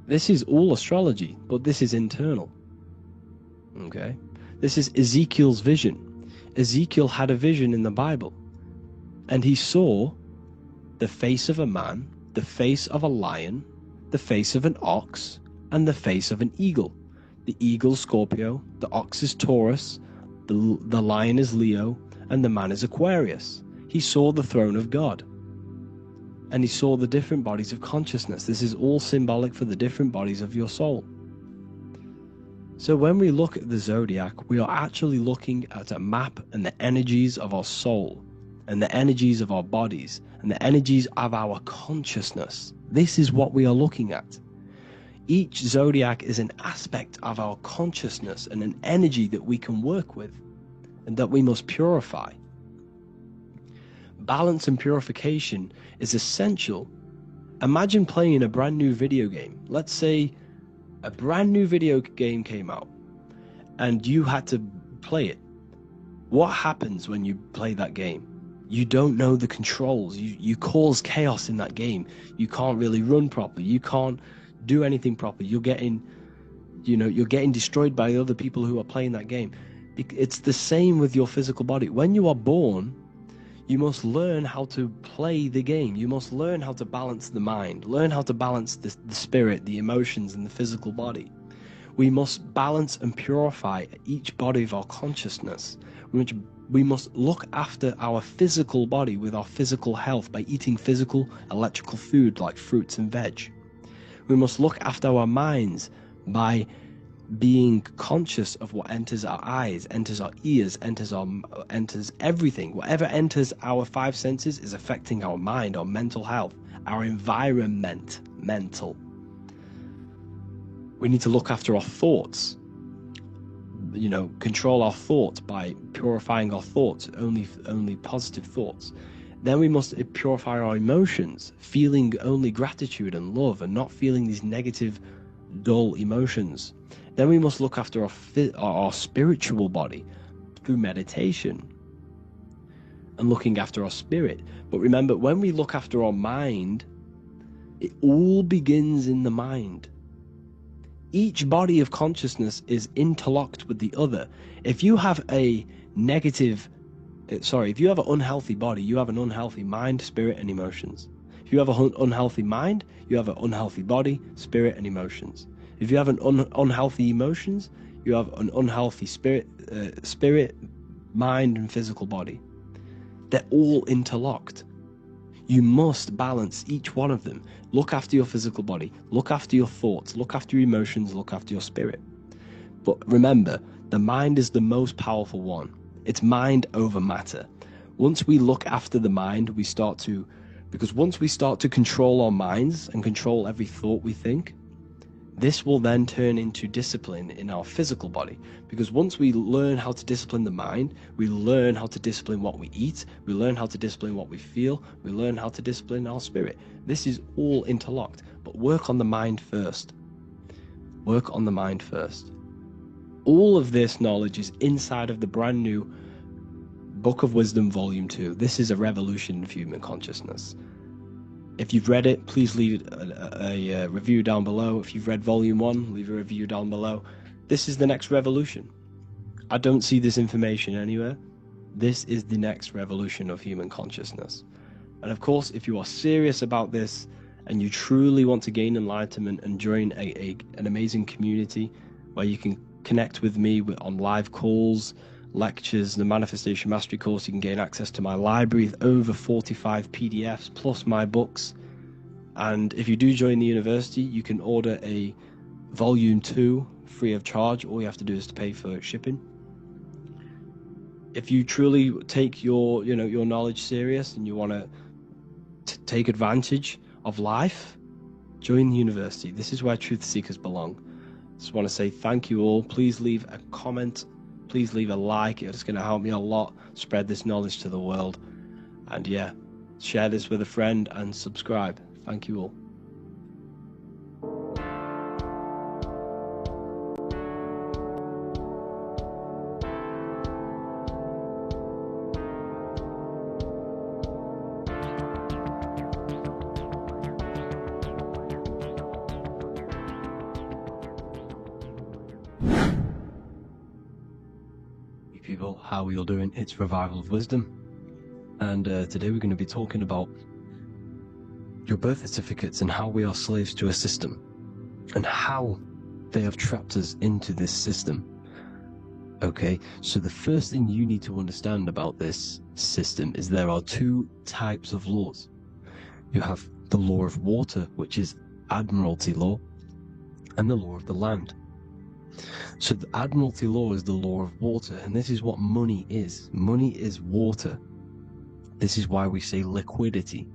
This is all astrology, but this is internal. Okay? This is Ezekiel's vision. Ezekiel had a vision in the Bible, and he saw the face of a man, the face of a lion, the face of an ox, and the face of an eagle. The eagle, Scorpio, the ox is Taurus, the lion is Leo, and the man is Aquarius. He saw the throne of God, and he saw the different bodies of consciousness. This is all symbolic for the different bodies of your soul. So when we look at the zodiac, we are actually looking at a map and the energies of our soul, and the energies of our bodies, and the energies of our consciousness. This is what we are looking at. Each zodiac is an aspect of our consciousness and an energy that we can work with and that we must purify. Balance and purification is essential. Imagine playing a brand new video game. Let's say a brand new video game came out and you had to play it. What happens when you play that game? You don't know the controls. You cause chaos in that game. You can't really run properly. You can't do anything properly. You're getting destroyed by other people who are playing that game. It's the same with your physical body. When you are born, you must learn how to play the game. You must learn how to balance the mind, learn how to balance the spirit, the emotions, and the physical body. We must balance and purify each body of our consciousness. We must look after our physical body with our physical health by eating physical, electrical food like fruits and veg. We must look after our minds by being conscious of what enters our eyes, enters our ears, enters everything. Whatever enters our 5 senses is affecting our mind, our mental health, our environment, mental. We need to look after our thoughts. Control our thoughts by purifying our thoughts, only positive thoughts. Then we must purify our emotions, feeling only gratitude and love and not feeling these negative, dull emotions. Then we must look after our spiritual body through meditation and looking after our spirit. But remember, when we look after our mind, it all begins in the mind. Each body of consciousness is interlocked with the other. If you have an unhealthy body, you have an unhealthy mind, spirit, and emotions. If you have an unhealthy mind, you have an unhealthy body, spirit, and emotions. If you have an unhealthy emotions, you have an unhealthy spirit, mind, and physical body. They're all interlocked. You must balance each one of them. Look after your physical body, look after your thoughts, look after your emotions, look after your spirit. But remember, the mind is the most powerful one. It's mind over matter. Once we look after the mind, once we start to control our minds and control every thought we think, this will then turn into discipline in our physical body. Because once we learn how to discipline the mind, we learn how to discipline what we eat, we learn how to discipline what we feel, we learn how to discipline our spirit. This is all interlocked, but work on the mind first. Work on the mind first. All of this knowledge is inside of the brand new Book of Wisdom Volume 2. This is a revolution of human consciousness. If you've read it, please leave a review down below. If you've read Volume 1, leave a review down below. This is the next revolution. I don't see this information anywhere. This is the next revolution of human consciousness. And of course, if you are serious about this and you truly want to gain enlightenment and join an amazing community where you can connect with me on live calls, lectures, the Manifestation Mastery course, you can gain access to my library with over 45 PDFs plus my books. And if you do join the university, you can order a Volume 2 free of charge. All you have to do is to pay for shipping. If you truly take your knowledge serious and you want to take advantage of life, join the university. This is where truth seekers belong. Just want to say thank you all. Please leave a comment. Please leave a like. It's going to help me a lot spread this knowledge to the world. And yeah, share this with a friend and subscribe. Thank you all. People, how are you all doing? It's Revival of Wisdom, and today we're going to be talking about your birth certificates and how we are slaves to a system and how they have trapped us into this system. Okay, so the first thing you need to understand about this system is there are two types of laws. You have the law of water, which is Admiralty law, and the law of the land. So the Admiralty law is the law of water, and this is what money is. Money is water. This is why we say liquidity,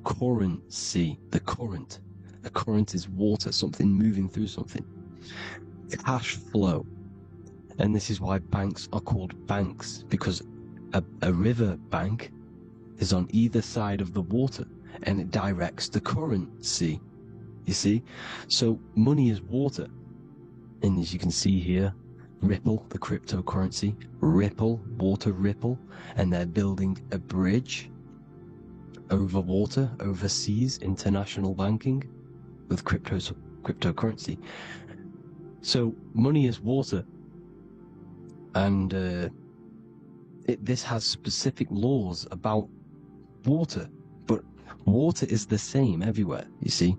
currency, the current. A current is water, something moving through something. Cash flow. And this is why banks are called banks, because a river bank is on either side of the water, and it directs the currency. You see? So money is water. And as you can see here, Ripple, the cryptocurrency, Ripple, water Ripple, and they're building a bridge over water, overseas, international banking with cryptocurrency. So money is water, and this has specific laws about water, but water is the same everywhere, you see.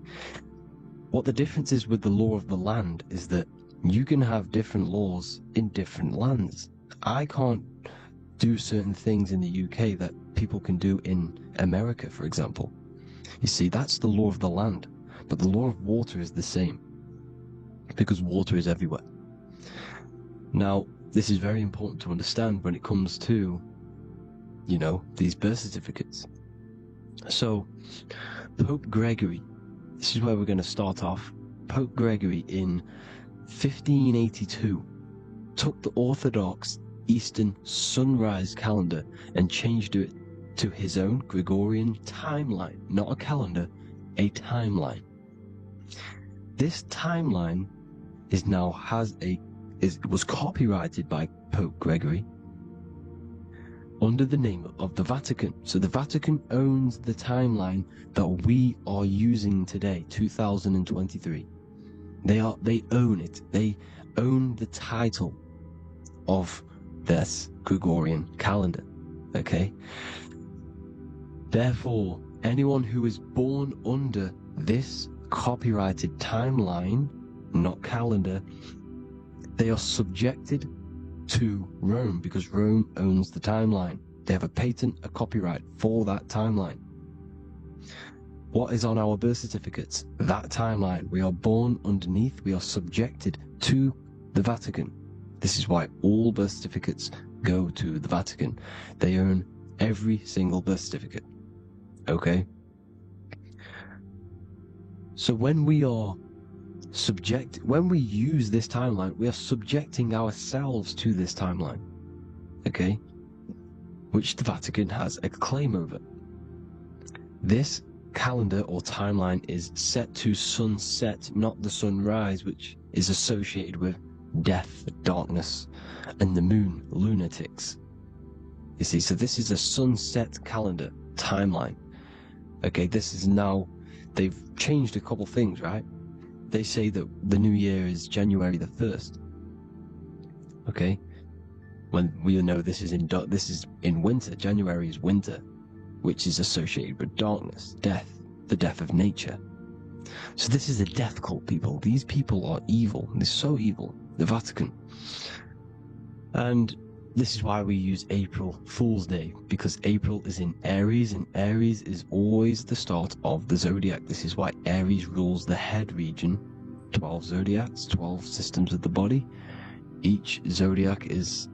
What the difference is with the law of the land is that you can have different laws in different lands. I can't do certain things in the UK that people can do in America, for example. You see, that's the law of the land. But the law of water is the same, because water is everywhere. Now, this is very important to understand when it comes to, these birth certificates. So, Pope Gregory, this is where we're going to start off. Pope Gregory in 1582 took the Orthodox Eastern sunrise calendar and changed it to his own Gregorian timeline, not a calendar, a timeline. This timeline was copyrighted by Pope Gregory under the name of the Vatican. So the Vatican owns the timeline that we are using today, 2023. They own it. They own the title of this Gregorian calendar. Okay? Therefore, anyone who is born under this copyrighted timeline, not calendar, they are subjected to Rome, because Rome owns the timeline. They have a patent, a copyright for that timeline. What is on our birth certificates? That timeline. We are born underneath, we are subjected to the Vatican. This is why all birth certificates go to the Vatican. They own every single birth certificate. Okay? So when we use this timeline, we are subjecting ourselves to this timeline. Okay? Which the Vatican has a claim over. This calendar or timeline is set to sunset, not the sunrise, which is associated with death, darkness, and the moon, lunatics. You see, so this is a sunset calendar timeline. Okay, this is now, they've changed a couple things, right? They say that the new year is January the 1st. Okay, when we know this is in winter. January is winter, which is associated with darkness, death, the death of nature. So this is a death cult, people. These people are evil. They're so evil. The Vatican. And this is why we use April Fool's Day, because April is in Aries, and Aries is always the start of the zodiac. This is why Aries rules the head region. 12 zodiacs, 12 systems of the body. Each zodiac is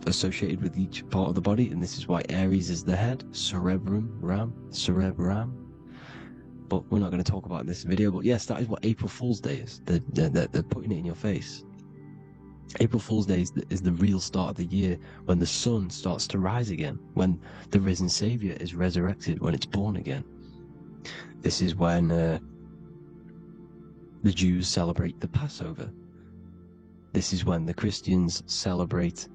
associated with each part of the body, and this is why Aries is the head. Cerebrum. But we're not going to talk about it in this video. But yes, that is what April Fool's Day is. They're putting it in your face. April Fool's Day is the real start of the year, when the sun starts to rise again, when the risen Savior is resurrected, when it's born again. This is when the Jews celebrate the Passover. This is when the Christians celebrate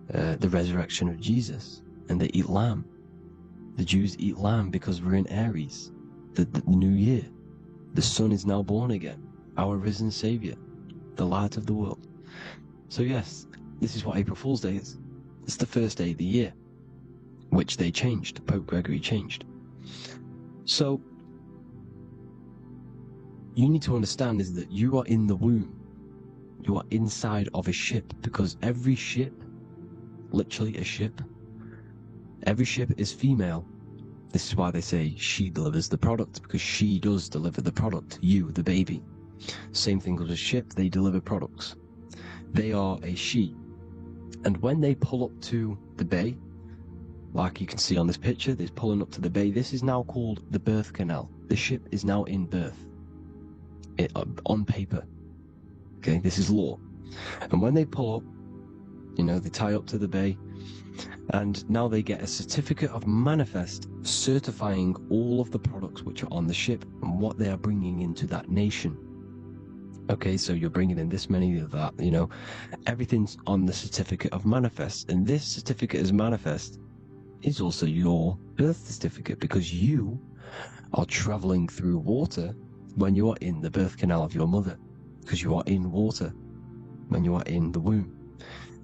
the resurrection of Jesus, and they eat lamb. The Jews eat lamb because we're in Aries, the new year. The sun is now born again, our risen Savior, the light of the world. So yes, this is what April Fool's Day is. It's the first day of the year, which they changed. Pope Gregory changed. So you need to understand is that you are in the womb. You are inside of a ship, because every ship, literally a ship, every ship is female. This is why they say she delivers the product, because she does deliver the product, you, the baby. Same thing with a ship, they deliver products. They are a she. And when they pull up to the bay, like you can see on this picture, they're pulling up to the bay. This is now called the birth canal. The ship is now in birth, on paper. Okay, this is law. And when they pull up, you know, they tie up to the bay, and now they get a certificate of manifest certifying all of the products which are on the ship and what they are bringing into that nation. Okay, so you're bringing in this many of that, you know, everything's on the certificate of manifest. And this certificate as manifest is also your birth certificate, because you are traveling through water when you are in the birth canal of your mother, because you are in water when you are in the womb.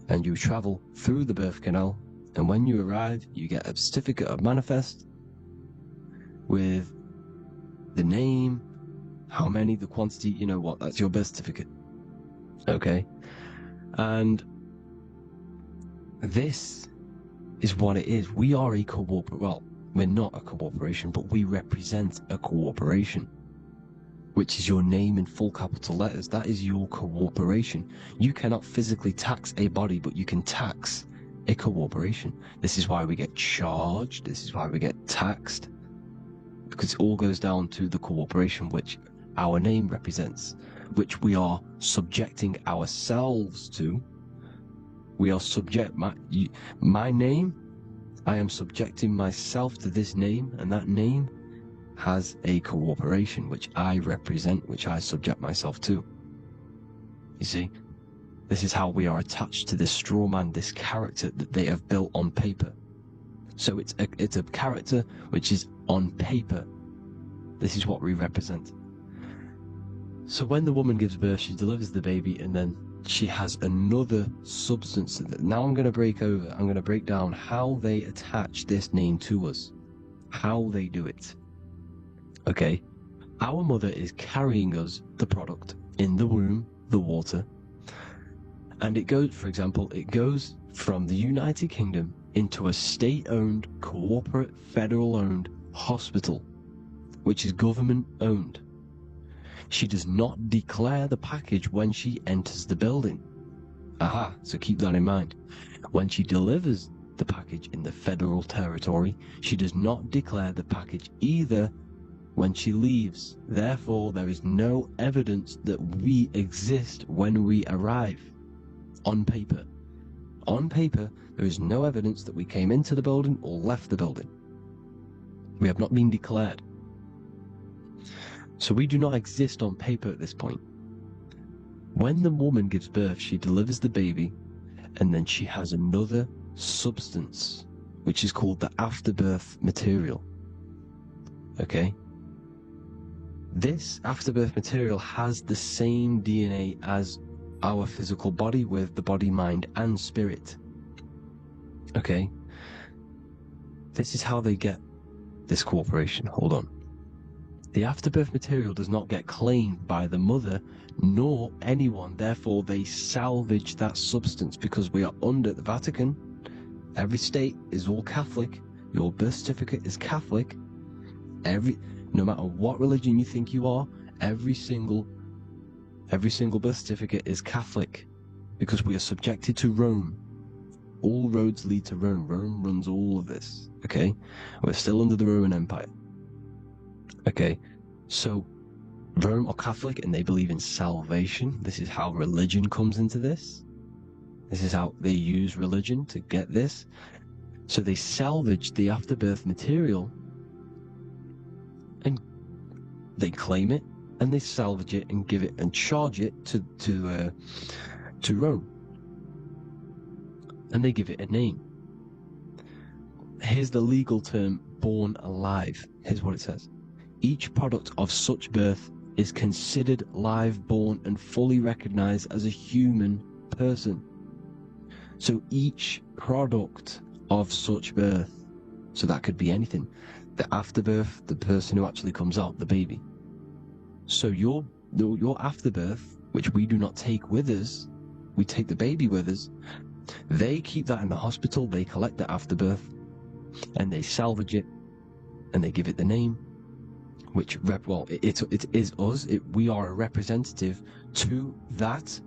And you travel through the birth canal, and when you arrive, you get a certificate of manifest with the name, how many, the quantity, you know what, that's your birth certificate. Okay? And this is what it is. We are a well, we're not a corporation, but we represent a corporation, which is your name in full capital letters. That is your corporation. You cannot physically tax a body, but you can tax a corporation. This is why we get charged. This is why we get taxed, because it all goes down to the corporation which our name represents, which we are subjecting ourselves to. We are my name, I am subjecting myself to this name, and that name has a corporation which I represent, which I subject myself to. You see, this is how we are attached to this straw man, this character that they have built on paper. So it's a character which is on paper. This is what we represent. So when the woman gives birth, she delivers the baby, and then she has another substance. Now I'm going to break down how they attach this name to us, how they do it. Okay, our mother is carrying us the product in the womb, the water, and it goes, for example, it goes from the United Kingdom into a state-owned, corporate, federal-owned hospital, which is government-owned. She does not declare the package when she enters the building. Aha, so keep that in mind. When she delivers the package in the federal territory, she does not declare the package either when she leaves. Therefore, there is no evidence that we exist when we arrive. On paper. On paper, there is no evidence that we came into the building or left the building. We have not been declared. So we do not exist on paper at this point. When the woman gives birth, she delivers the baby, and then she has another substance, which is called the afterbirth material. Okay? This afterbirth material has the same DNA as our physical body, with the body, mind, and spirit. Okay? This is how they get this cooperation. Hold on. The afterbirth material does not get claimed by the mother nor anyone. Therefore, they salvage that substance, because we are under the Vatican. Every state is all Catholic. Your birth certificate is Catholic. No matter what religion you think you are, every single birth certificate is Catholic, because we are subjected to Rome. All roads lead to Rome. Rome runs all of this. Okay? We're still under the Roman Empire. Okay, so Rome are Catholic and they believe in salvation. This is how religion comes into this. This is how they use religion to get this. So they salvage the afterbirth material and they claim it, and they salvage it and give it and charge it to Rome. And they give it a name. Here's the legal term, born alive. Here's what it says. Each product of such birth is considered live born and fully recognized as a human person. So each product of such birth, so that could be anything, the afterbirth, the person who actually comes out, the baby. So your afterbirth, which we do not take with us, we take the baby with us, they keep that in the hospital, they collect the afterbirth, and they salvage it, and they give it the name, which, it is us. We are a representative to that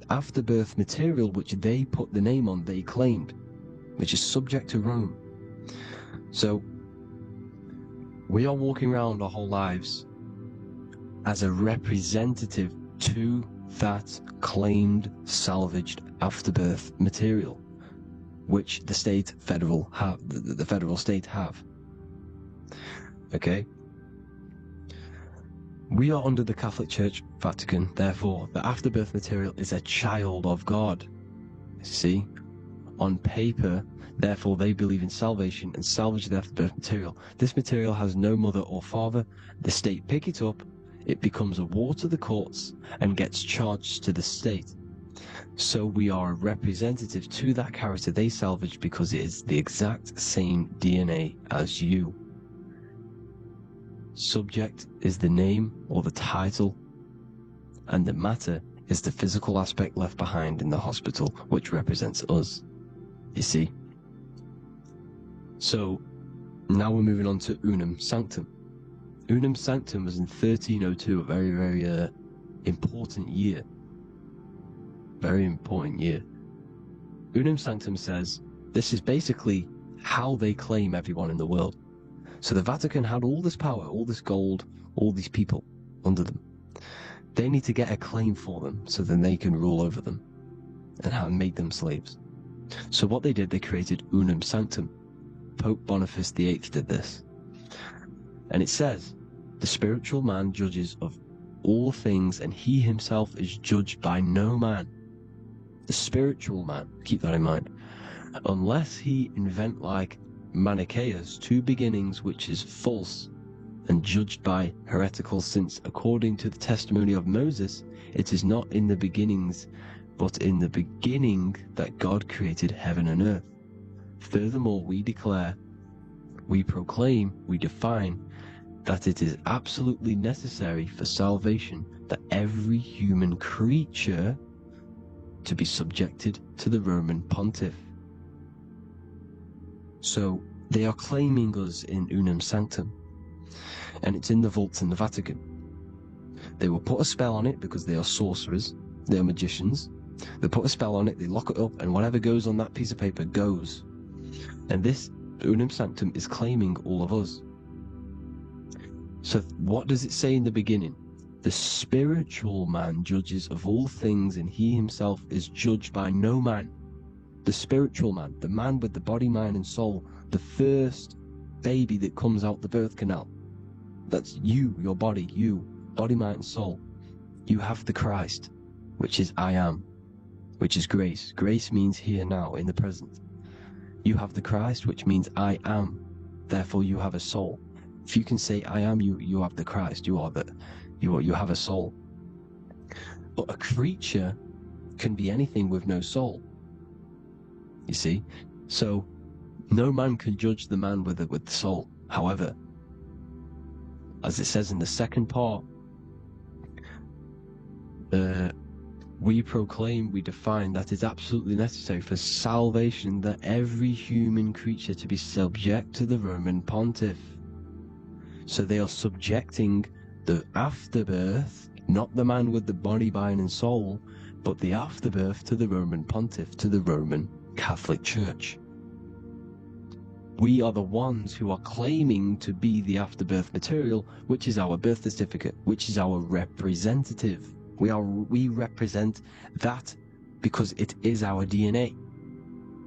afterbirth material, which they put the name on, they claimed, which is subject to Rome. So we are walking around our whole lives as a representative to that claimed salvaged afterbirth material, which the federal state have. Okay? We are under the Catholic Church, Vatican, therefore the afterbirth material is a child of God. See? On paper, therefore they believe in salvation and salvage the afterbirth material. This material has no mother or father. The state pick it up, it becomes a war to the courts and gets charged to the state. So we are a representative to that character they salvaged, because it is the exact same DNA as you. Subject is the name or the title, and the matter is the physical aspect left behind in the hospital, which represents us. You see? So now we're moving on to Unum Sanctum. Unum Sanctum was in 1302, a very, very important year. Very important year. Unum Sanctum says this is basically how they claim everyone in the world. So the Vatican had all this power, all this gold, all these people under them. They need to get a claim for them so then they can rule over them and make them slaves. So what they did, they created Unum Sanctum. Pope Boniface VIII did this. And it says, the spiritual man judges of all things, and he himself is judged by no man. The spiritual man, keep that in mind, unless he invent like Manichaeus, two beginnings, which is false and judged by heretical, since according to the testimony of Moses, it is not in the beginnings, but in the beginning that God created heaven and earth. Furthermore, we declare, we proclaim, we define that it is absolutely necessary for salvation that every human creature to be subjected to the Roman pontiff. So they are claiming us in Unum Sanctum, and it's in the vaults in the Vatican. They will put a spell on it because they are sorcerers, they are magicians. They put a spell on it, they lock it up, and whatever goes on that piece of paper goes. And this Unum Sanctum is claiming all of us. So what does it say in the beginning? The spiritual man judges of all things, and he himself is judged by no man. The spiritual man, the man with the body, mind, and soul, the first baby that comes out the birth canal. That's you, your body, mind, and soul. You have the Christ, which is I am, which is grace. Grace means here now, in the present. You have the Christ, which means I am, therefore you have a soul. If you can say I am, you have the Christ, you have a soul. But a creature can be anything with no soul. You see? So no man can judge the man with the soul. However, as it says in the second part, we proclaim, we define that it's absolutely necessary for salvation that every human creature to be subject to the Roman pontiff. So they are subjecting the afterbirth, not the man with the body, mind and soul, but the afterbirth to the Roman pontiff, to the Roman Catholic Church. We are the ones who are claiming to be the afterbirth material, which is our birth certificate, which is our representative. We represent that because it is our DNA.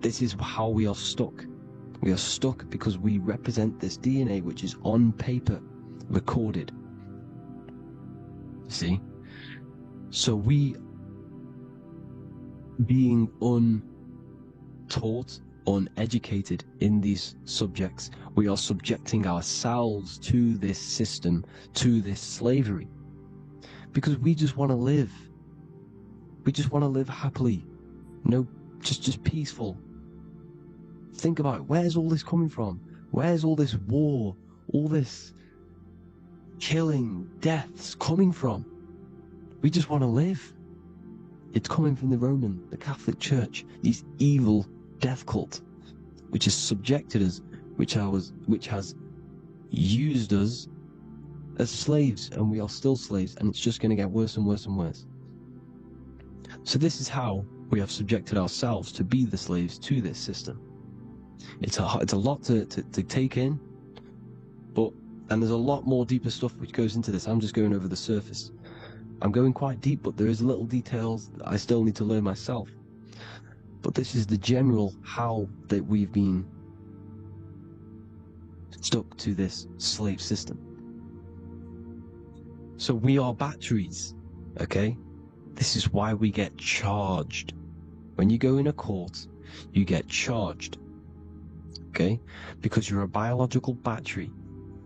This is how we are stuck. We are stuck because we represent this DNA, which is on paper, recorded. See? So we, being untaught, uneducated in these subjects, we are subjecting ourselves to this system, to this slavery. Because we just want to live. We just want to live happily. Just peaceful. Think about it. Where's all this coming from? Where's all this war, all this killing, deaths coming from? We just want to live. It's coming from the Catholic Church, these evil death cult, which has subjected us, which has used us as slaves, and we are still slaves, and it's just going to get worse and worse and worse. So this is how we have subjected ourselves to be the slaves to this system. It's a lot to take in, and there's a lot more deeper stuff which goes into this. I'm just going over the surface. I'm going quite deep, but there is little details that I still need to learn myself. But this is the general how that we've been stuck to this slave system. So we are batteries, okay? This is why we get charged. When you go in a court, you get charged, okay? Because you're a biological battery.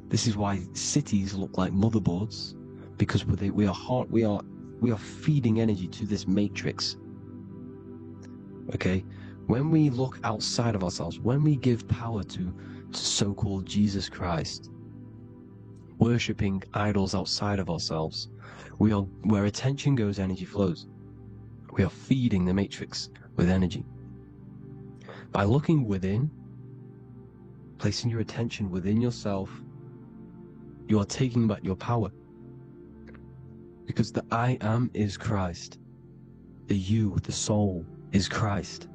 This is why cities look like motherboards, because we are feeding energy to this matrix, okay? When we look outside of ourselves, when we give power to so-called Jesus Christ, worshipping idols outside of ourselves, where attention goes, energy flows. We are feeding the matrix with energy. By looking within, placing your attention within yourself, you are taking back your power. Because the I am is Christ. The you, the soul, is Christ.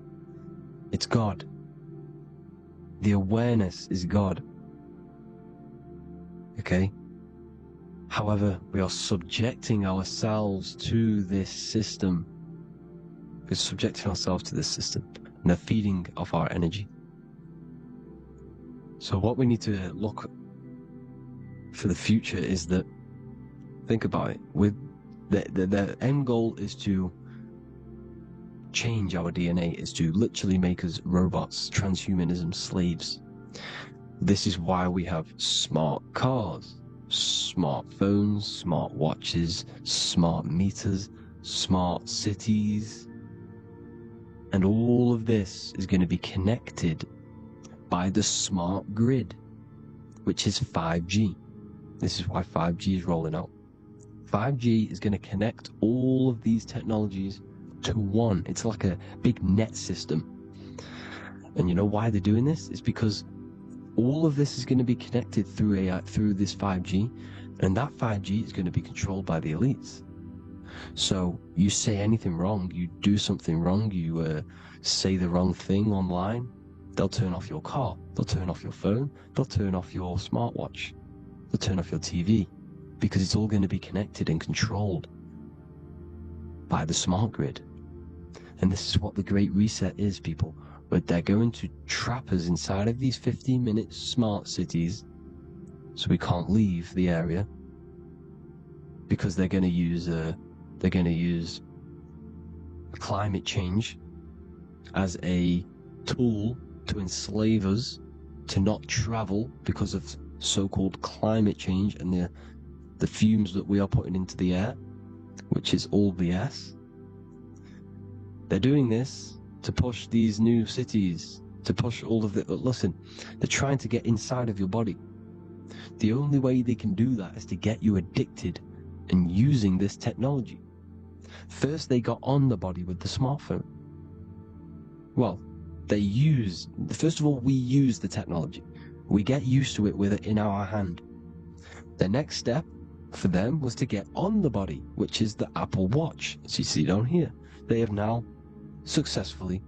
It's God. The awareness is God. Okay? However, we are subjecting ourselves to this system. We're subjecting ourselves to this system and the feeding of our energy. So what we need to look for the future is that, think about it, with the end goal is to change our DNA, is to literally make us robots, transhumanism, slaves. This is why we have smart cars, smartphones, smart watches, smart meters, smart cities. And all of this is going to be connected by the smart grid, which is 5G. This is why 5G is rolling out. 5G is going to connect all of these technologies to one. It's like a big net system. And you know why they're doing this? It's because all of this is going to be connected through AI, through this 5G, and that 5G is going to be controlled by the elites. So you say anything wrong, you do something wrong, you say the wrong thing online, they'll turn off your car, they'll turn off your phone, they'll turn off your smartwatch, they'll turn off your TV, because it's all going to be connected and controlled by the smart grid. And this is what the Great Reset is, people. But they're going to trap us inside of these 15-minute smart cities, so we can't leave the area, because they're going to use They're going to use climate change as a tool to enslave us, to not travel because of so-called climate change and the fumes that we are putting into the air, which is all BS. They're doing this to push these new cities, to push all of it. Listen, they're trying to get inside of your body. The only way they can do that is to get you addicted and using this technology. First, they got on the body with the smartphone. Well, first of all, we use the technology. We get used to it with it in our hand. The next step for them was to get on the body, which is the Apple Watch, as you see down here. They have now successfully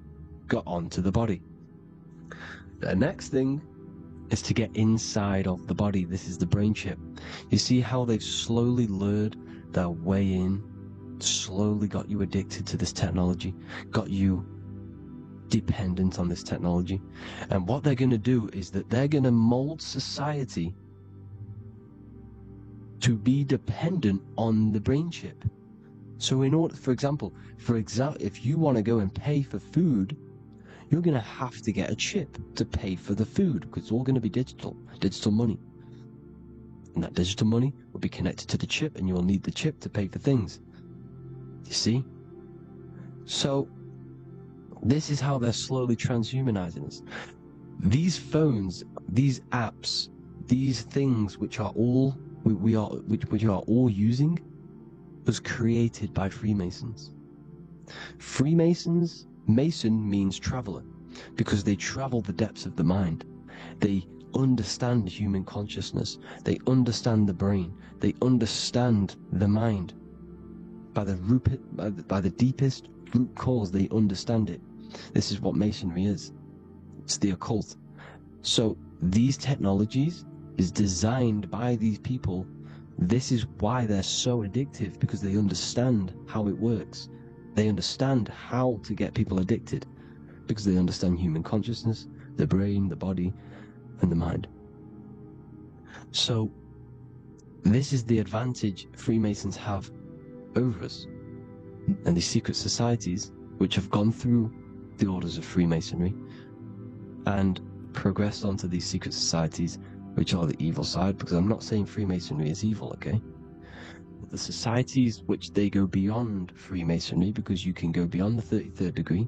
got onto the body. The next thing is to get inside of the body. This is the brain chip. You see how they've slowly lured their way in, slowly got you addicted to this technology, got you dependent on this technology. And what they're going to do is that they're going to mold society to be dependent on the brain chip. So in order, for example, if you want to go and pay for food, you're going to have to get a chip to pay for the food, because it's all going to be digital money. And that digital money will be connected to the chip, and you will need the chip to pay for things. You see? So this is how they're slowly transhumanizing us. These phones, these apps, these things which are all which are all using, was created by Freemasons. Mason means traveler, because they travel the depths of the mind. They understand human consciousness. They understand the brain. They understand the mind. By the deepest root cause, they understand it. This is what Masonry is. It's the occult. So these technologies is designed by these people. This is why they're so addictive, because they understand how it works. They understand how to get people addicted, because they understand human consciousness, the brain, the body, and the mind. So this is the advantage Freemasons have over us. And these secret societies, which have gone through the orders of Freemasonry and progressed onto these secret societies, which are the evil side, because I'm not saying Freemasonry is evil, okay? The societies which they go beyond Freemasonry, because you can go beyond the 33rd degree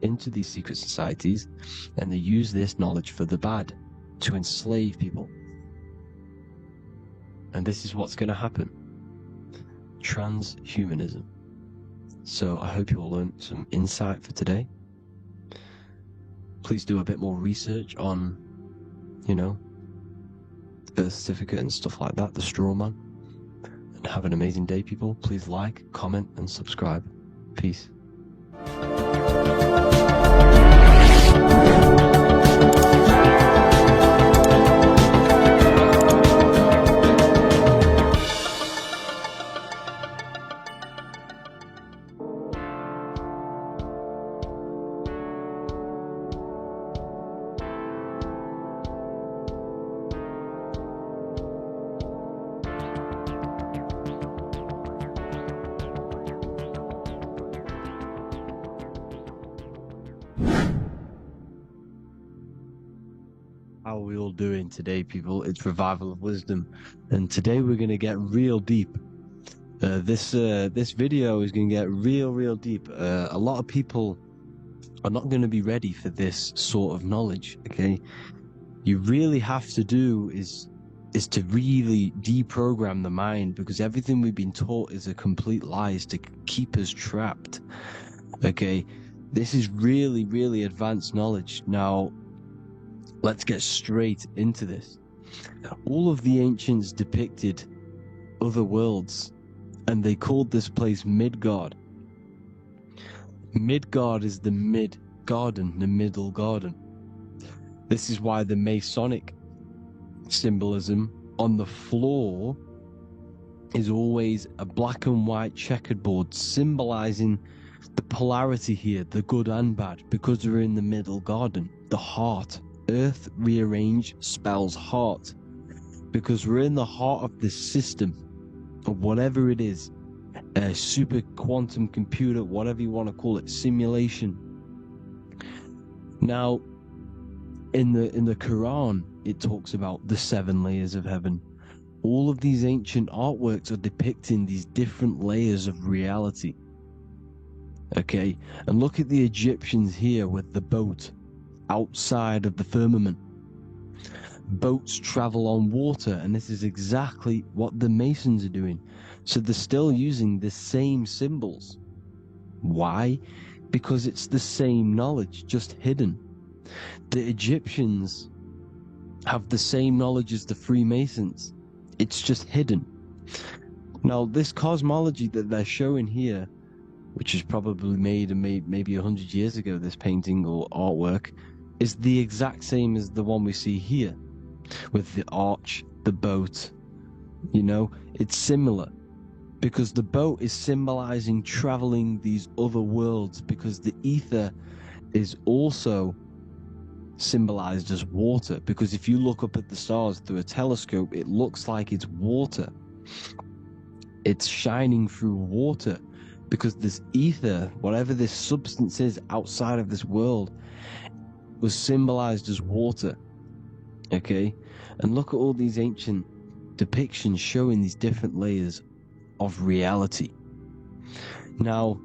into these secret societies, and they use this knowledge for the bad, to enslave people. And this is what's going to happen. Transhumanism. So I hope you all learned some insight for today. Please do a bit more research on, the birth certificate and stuff like that, the straw man. And have an amazing day, people. Please like, comment, and subscribe. Peace. How are we all doing today, people? It's Revival of Wisdom, and today we're going to get real deep. This video is going to get real deep. A lot of people are not going to be ready for this sort of knowledge, okay? You really have to do is to really deprogram the mind, because everything we've been taught is a complete lie, is to keep us trapped, okay? This is really advanced knowledge. Now, let's get straight into this. All of the ancients depicted other worlds, and they called this place Midgard. Midgard is the mid-garden, the middle garden. This is why the Masonic symbolism on the floor is always a black and white checkered board, symbolizing the polarity here, the good and bad, because we're in the middle garden, the heart. Earth rearranged spells heart, because we're in the heart of this system, of whatever it is. a super quantum computer, whatever you want to call it, simulation. Now, in the Quran, it talks about the 7 layers of heaven. All of these ancient artworks are depicting these different layers of reality. Okay, and look at the Egyptians here with the boat outside of the firmament. Boats travel on water, and this is exactly what the Masons are doing. So they're still using the same symbols. Why? Because it's the same knowledge, just hidden. The Egyptians have the same knowledge as the Freemasons. It's just hidden. Now, this cosmology that they're showing here, which is probably made maybe 100 years ago, this painting or artwork, is the exact same as the one we see here, with the arch, the boat. You know, it's similar, because the boat is symbolizing traveling these other worlds, because the ether is also symbolized as water, because if you look up at the stars through a telescope, it looks like it's water. It's shining through water, because this ether, whatever this substance is outside of this world, was symbolized as water. Okay, and look at all these ancient depictions showing these different layers of reality. Now,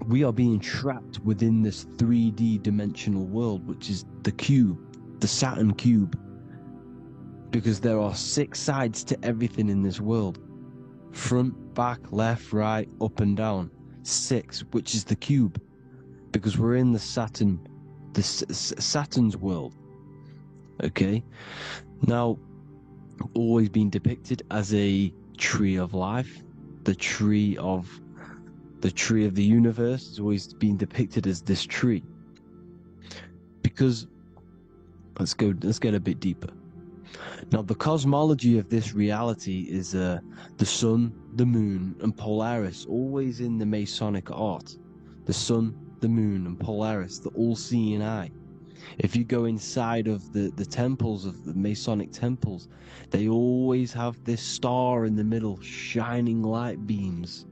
we are being trapped within this 3D dimensional world, which is the cube, the Saturn cube, because there are 6 sides to everything in this world: front, back, left, right, up and down. 6, which is the cube, because we're in the Saturn's world. Okay, now, always been depicted as a tree of life, the tree of the universe has always been depicted as this tree. Because let's get a bit deeper. Now, the cosmology of this reality is the sun, the moon, and Polaris, always in the Masonic art. The sun, the moon, and Polaris, the all-seeing eye. If you go inside of the temples, of the Masonic temples, they always have this star in the middle, shining light beams.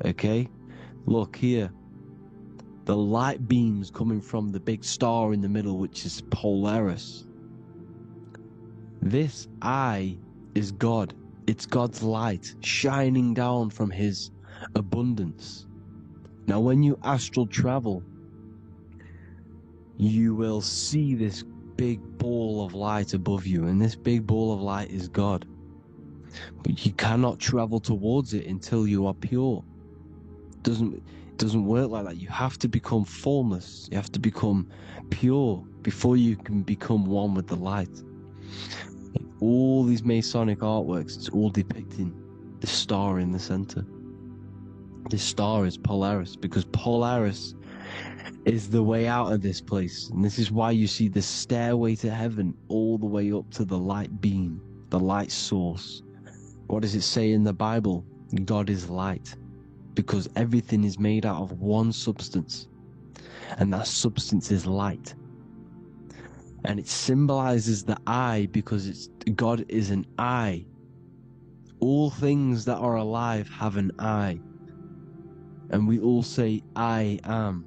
Okay, look here, the light beams coming from the big star in the middle, which is Polaris. This eye is God. It's God's light shining down from his abundance. Now, when you astral travel, you will see this big ball of light above you, and this big ball of light is God. But you cannot travel towards it until you are pure. It doesn't work like that. You have to become formless. You have to become pure before you can become one with the light. All these Masonic artworks, it's all depicting the star in the center. This star is Polaris, because Polaris is the way out of this place. And this is why you see the stairway to heaven all the way up to the light beam, the light source. What does it say in the Bible? God is light, because everything is made out of one substance, and that substance is light. And it symbolizes the eye, because God is an eye. All things that are alive have an eye. And we all say, I am.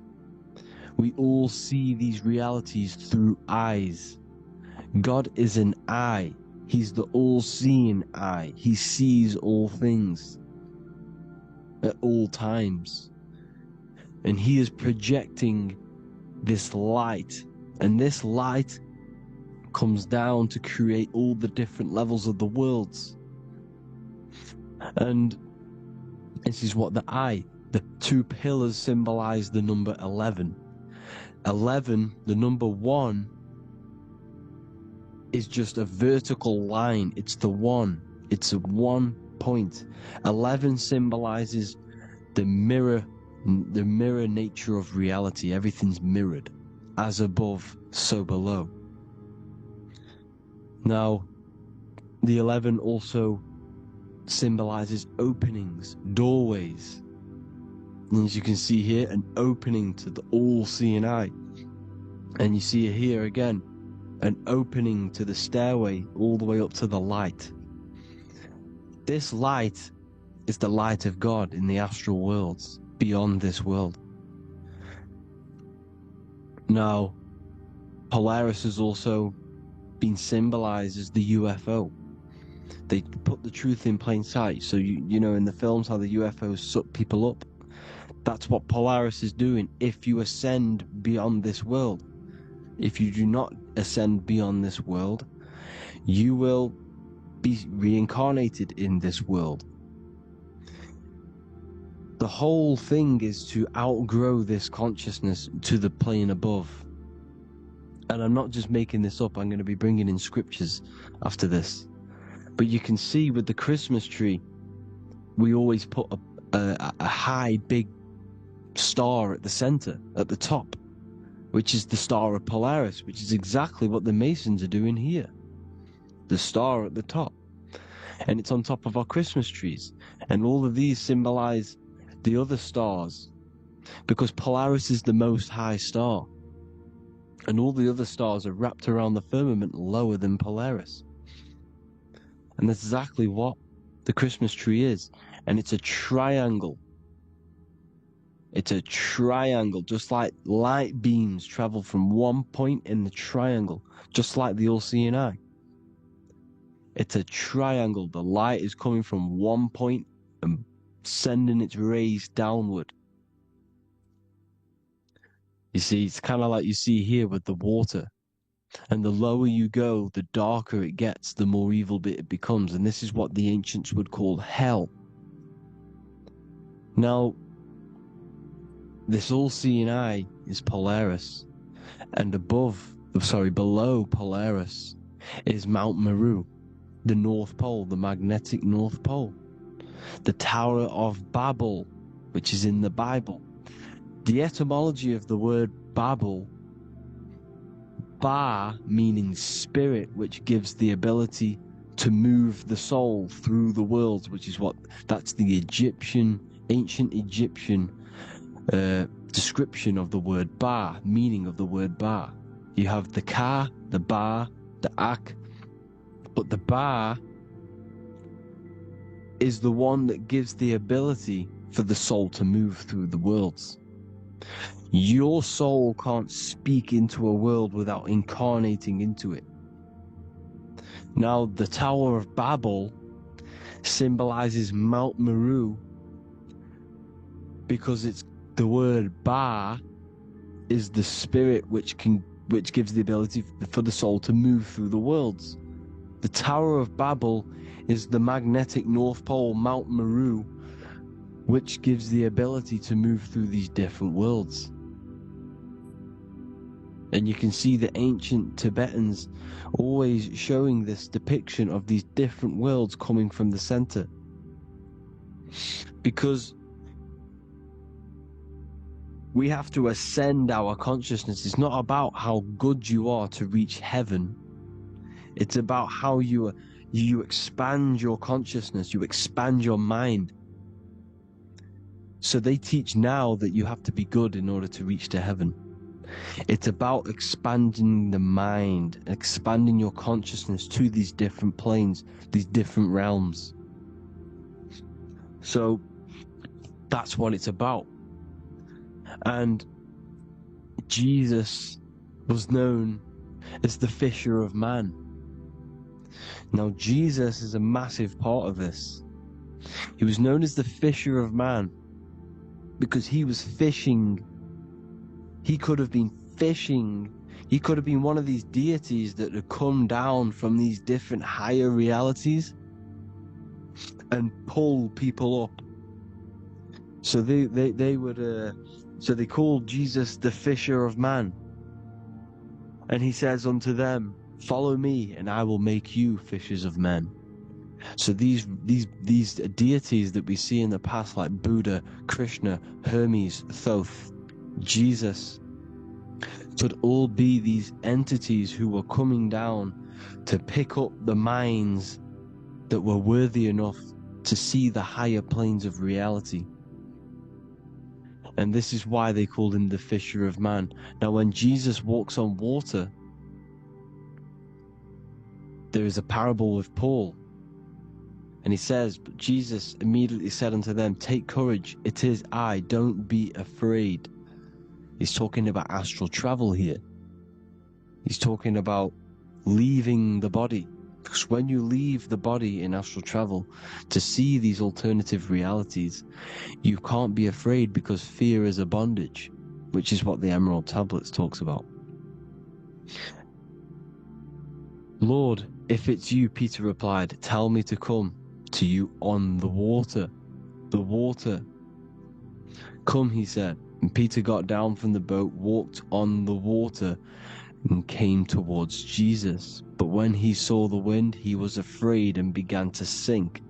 We all see these realities through eyes. God is an eye. He's the all-seeing eye. He sees all things at all times. And he is projecting this light. And this light comes down to create all the different levels of the worlds. And this is what the 2 pillars symbolize the number 11. 11, the number 1, is just a vertical line. It's the 1. It's a 1 point. 11 symbolizes the mirror nature of reality. Everything's mirrored. As above, so below. Now, the 11 also symbolizes openings, doorways. And as you can see here, an opening to the all-seeing eye. And you see here again, an opening to the stairway all the way up to the light. This light is the light of God in the astral worlds beyond this world. Now, Polaris has also been symbolized as the UFO. They put the truth in plain sight. So you know in the films how the UFOs suck people up. That's what Polaris is doing. If you ascend beyond this world, if you do not ascend beyond this world, you will be reincarnated in this world. The whole thing is to outgrow this consciousness to the plane above. And I'm not just making this up, I'm going to be bringing in scriptures after this. But you can see with the Christmas tree, we always put a high, big star at the center, at the top, which is the star of Polaris, which is exactly what the Masons are doing here. The star at the top. And it's on top of our Christmas trees. And all of these symbolize the other stars, because Polaris is the most high star. And all the other stars are wrapped around the firmament lower than Polaris. And that's exactly what the Christmas tree is. And it's a triangle. It's a triangle, just like light beams travel from one point in the triangle, just like the all-seeing eye. It's a triangle. The light is coming from one point and sending its rays downward. You see, it's kind of like you see here with the water. And the lower you go, the darker it gets, the more evil it becomes. And this is what the ancients would call hell. Now, this all-seeing eye is Polaris. And below Polaris is Mount Meru, the North Pole, the magnetic North Pole. The Tower of Babel, which is in the Bible. The etymology of the word Babel, Ba meaning spirit, which gives the ability to move the soul through the worlds, which is that's the ancient Egyptian description of the word Ba, meaning of the word Ba. You have the Ka, the Ba, the Ak, but the Ba is the one that gives the ability for the soul to move through the worlds. Your soul can't speak into a world without incarnating into it. Now, the Tower of Babel symbolizes Mount Meru because it's the word Ba is the spirit which gives the ability for the soul to move through the worlds. The Tower of Babel is the magnetic North Pole, Mount Meru, which gives the ability to move through these different worlds. And you can see the ancient Tibetans always showing this depiction of these different worlds coming from the center. Because we have to ascend our consciousness. It's not about how good you are to reach heaven. It's about how you expand your consciousness, you expand your mind. So they teach now that you have to be good in order to reach to heaven. It's about expanding the mind, expanding your consciousness to these different planes, these different realms. So that's what it's about. And Jesus was known as the fisher of man. Now, Jesus is a massive part of this. He was known as the fisher of man because he was fishing. He could have been fishing. He could have been one of these deities that had come down from these different higher realities and pull people up. So they called Jesus the fisher of man. And he says unto them, "Follow me, and I will make you fishers of men." So these deities that we see in the past, like Buddha, Krishna, Hermes, Thoth, Jesus, could all be these entities who were coming down to pick up the minds that were worthy enough to see the higher planes of reality. And this is why they called him the fisher of man. Now, when Jesus walks on water, there is a parable with Paul. And he says, but Jesus immediately said unto them, take courage, it is I, don't be afraid. He's talking about astral travel here. He's talking about leaving the body. Because when you leave the body in astral travel to see these alternative realities, you can't be afraid because fear is a bondage, which is what the Emerald Tablets talks about. Lord, if it's you, Peter replied, tell me to come to you on the water. The water. Come, he said. And Peter got down from the boat, walked on the water, and came towards Jesus. But when he saw the wind, he was afraid and began to sink.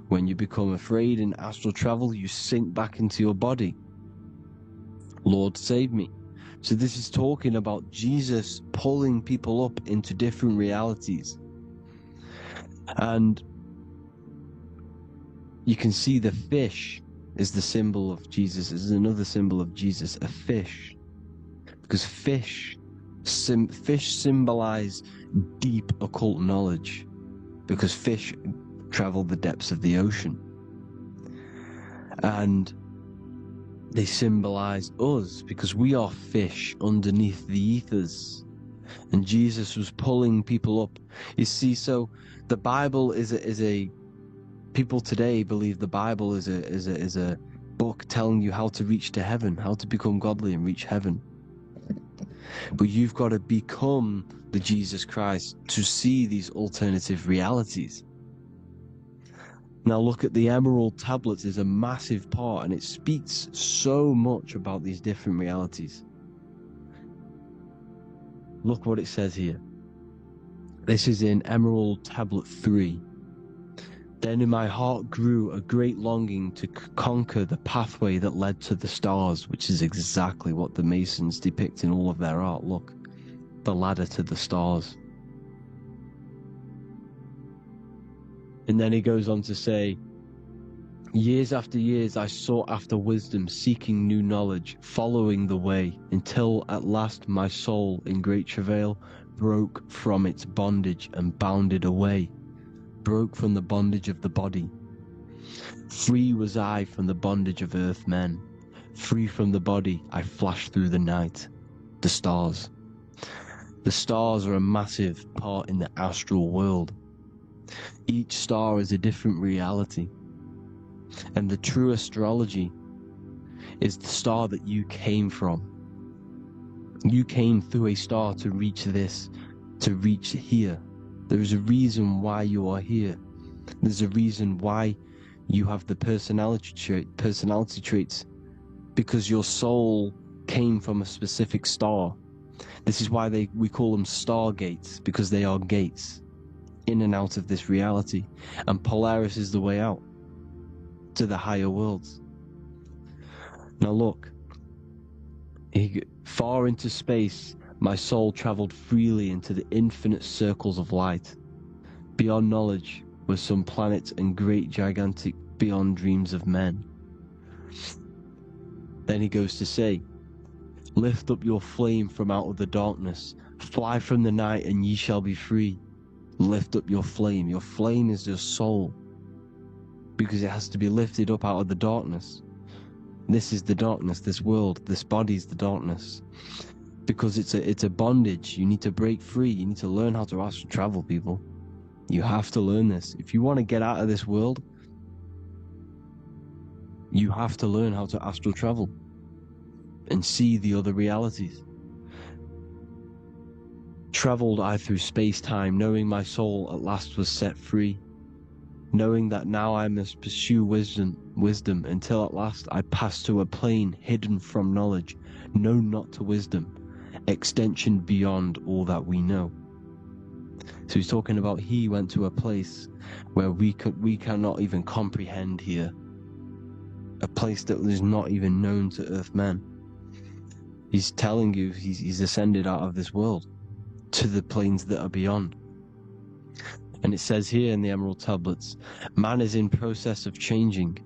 When you become afraid in astral travel, you sink back into your body. Lord, save me. So this is talking about Jesus pulling people up into different realities. And you can see the fish is the symbol of Jesus. Is another symbol of Jesus, a fish. Because fish symbolize deep occult knowledge. Because fish travel the depths of the ocean. And they symbolize us because we are fish underneath the ethers. And Jesus was pulling people up. You see, so the Bible is a people today believe the Bible is a book telling you how to reach to heaven, how to become godly and reach heaven. But you've got to become the Jesus Christ to see these alternative realities. Now look at the Emerald Tablets is a massive part, and it speaks so much about these different realities. Look what it says here. This is in Emerald Tablet 3. Then in my heart grew a great longing to conquer the pathway that led to the stars, which is exactly what the Masons depict in all of their art. Look, the ladder to the stars. And then he goes on to say, years after years I sought after wisdom, seeking new knowledge, following the way, until at last my soul in great travail broke from its bondage and bounded away, broke from the bondage of the body. Free was I from the bondage of earth men, free from the body I flashed through the night. The stars. The stars are a massive part in the astral world. Each star is a different reality. And the true astrology is the star that you came from. You came through a star to reach this, to reach here. There is a reason why you are here. There's a reason why you have the personality traits, because your soul came from a specific star. This is why we call them stargates, because they are gates in and out of this reality, and Polaris is the way out to the higher worlds. Now look, far into space, my soul traveled freely into the infinite circles of light. Beyond knowledge were some planets and great gigantic beyond dreams of men. Then he goes to say, lift up your flame from out of the darkness, fly from the night and ye shall be free. Lift up your flame. Your flame is your soul, because it has to be lifted up out of the darkness. This is the darkness, this world, this body is the darkness, because it's a bondage. You need to break free. You need to learn how to astral travel, people. You have to learn this. If you want to get out of this world, you have to learn how to astral travel and see the other realities. Traveled I through space-time, knowing my soul at last was set free, knowing that now I must pursue wisdom until at last I pass to a plane hidden from knowledge, known not to wisdom, extension beyond all that we know. So he's talking about he went to a place where we cannot even comprehend here, a place that is not even known to Earthmen. He's telling you he's ascended out of this world to the planes that are beyond. And it says here in the Emerald Tablets, man is in process of changing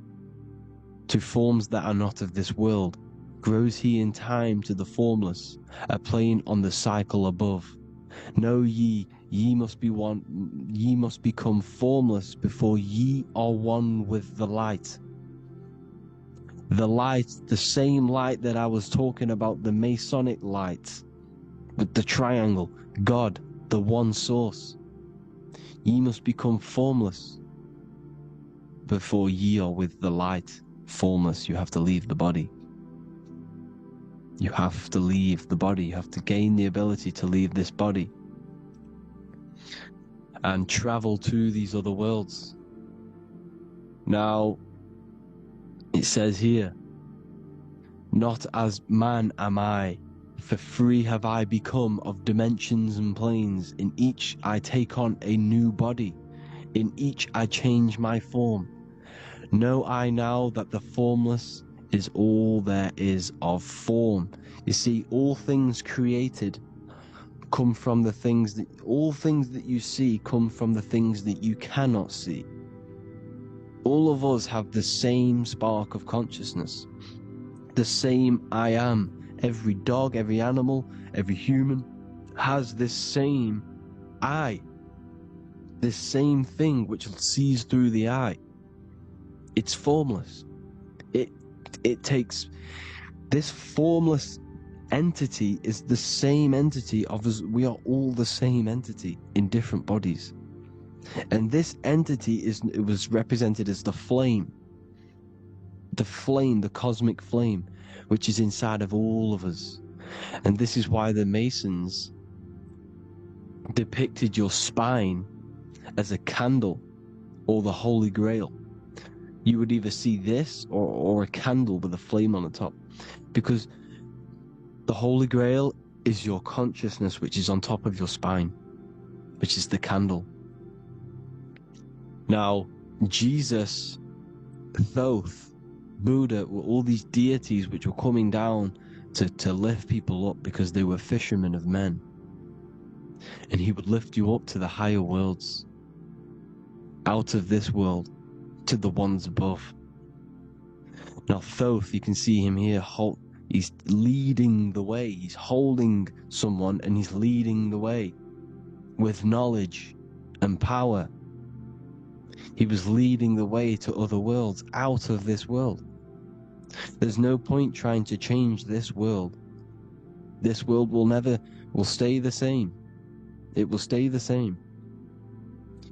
to forms that are not of this world. Grows he in time to the formless, a plane on the cycle above. Know ye ye must be one, ye must become formless before ye are one with the light. The light, the same light that I was talking about, the Masonic light, with the triangle, God, the one source. Ye must become formless before ye are with the light. Formless, you have to leave the body. You have to leave the body. You have to gain the ability to leave this body and travel to these other worlds. Now, it says here, not as man am I, for free have I become of dimensions and planes. In each I take on a new body. In each I change my form. Know I now that the formless is all there is of form. You see, all things created come from the things that, all things that you see come from the things that you cannot see. All of us have the same spark of consciousness, the same I am. Every dog, every animal, every human has this same I, this same thing which sees through the eye. It's formless. It takes, this formless entity is the same entity of us. We are all the same entity in different bodies. And this entity it was represented as the flame, the cosmic flame, which is inside of all of us. And this is why the Masons depicted your spine as a candle or the Holy Grail. You would either see this or a candle with a flame on the top, because the Holy Grail is your consciousness, which is on top of your spine, which is the candle. Now, Jesus, Thoth, Buddha were all these deities which were coming down to lift people up because they were fishermen of men. And he would lift you up to the higher worlds, out of this world, to the ones above. Now Thoth, you can see him here, he's leading the way. He's holding someone and he's leading the way with knowledge and power. He was leading the way to other worlds, out of this world. There's no point trying to change this world. This world will stay the same. It will stay the same.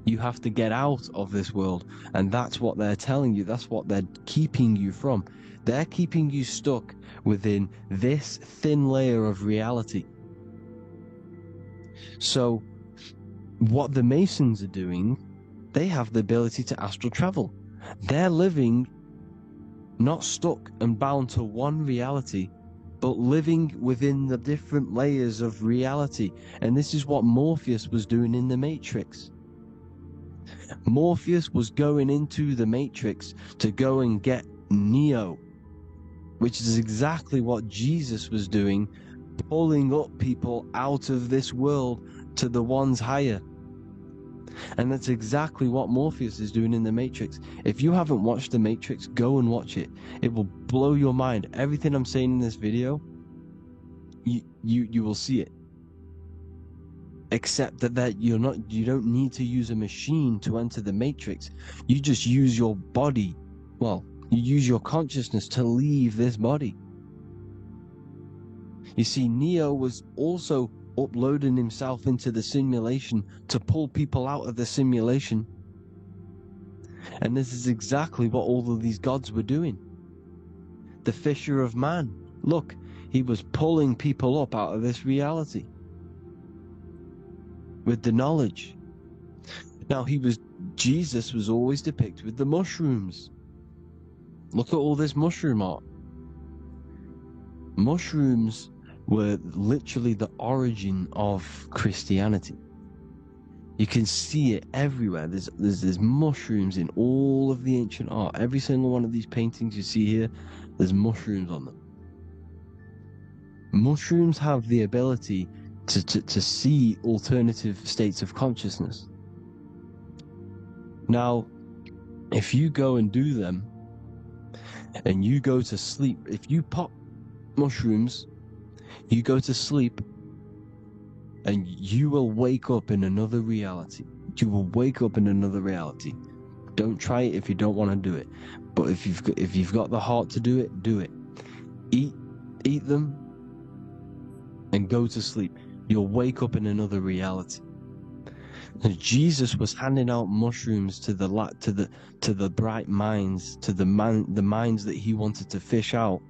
You have to get out of this world, and that's what they're telling you. That's what they're keeping you from. They're keeping you stuck within this thin layer of reality. So, what the Masons are doing, they have the ability to astral travel. They're living not stuck and bound to one reality, but living within the different layers of reality. And this is what Morpheus was doing in the Matrix. Morpheus was going into the Matrix to go and get Neo, which is exactly what Jesus was doing, pulling up people out of this world to the ones higher. And that's exactly what Morpheus is doing in the Matrix. If you haven't watched the Matrix, go and watch it. It will blow your mind. Everything I'm saying in this video, you will see it. Except that you don't need to use a machine to enter the Matrix. You just use your body. Well, you use your consciousness to leave this body. You see, Neo was also uploading himself into the simulation to pull people out of the simulation. And this is exactly what all of these gods were doing. The Fisher of Man, look, he was pulling people up out of this reality with the knowledge. Now Jesus was always depicted with the mushrooms. Look at all this mushroom art. Mushrooms were literally the origin of Christianity. You can see it everywhere. There's mushrooms in all of the ancient art. Every single one of these paintings you see here, there's mushrooms on them. Mushrooms have the ability to see alternative states of consciousness. Now, if you go and do them, and you go to sleep, if you pop mushrooms, you go to sleep, and you will wake up in another reality. You will wake up in another reality. Don't try it if you don't want to do it. But if you've got the heart to do it, do it. Eat them and go to sleep. You'll wake up in another reality. And Jesus was handing out mushrooms to the bright minds, to the minds that he wanted to fish out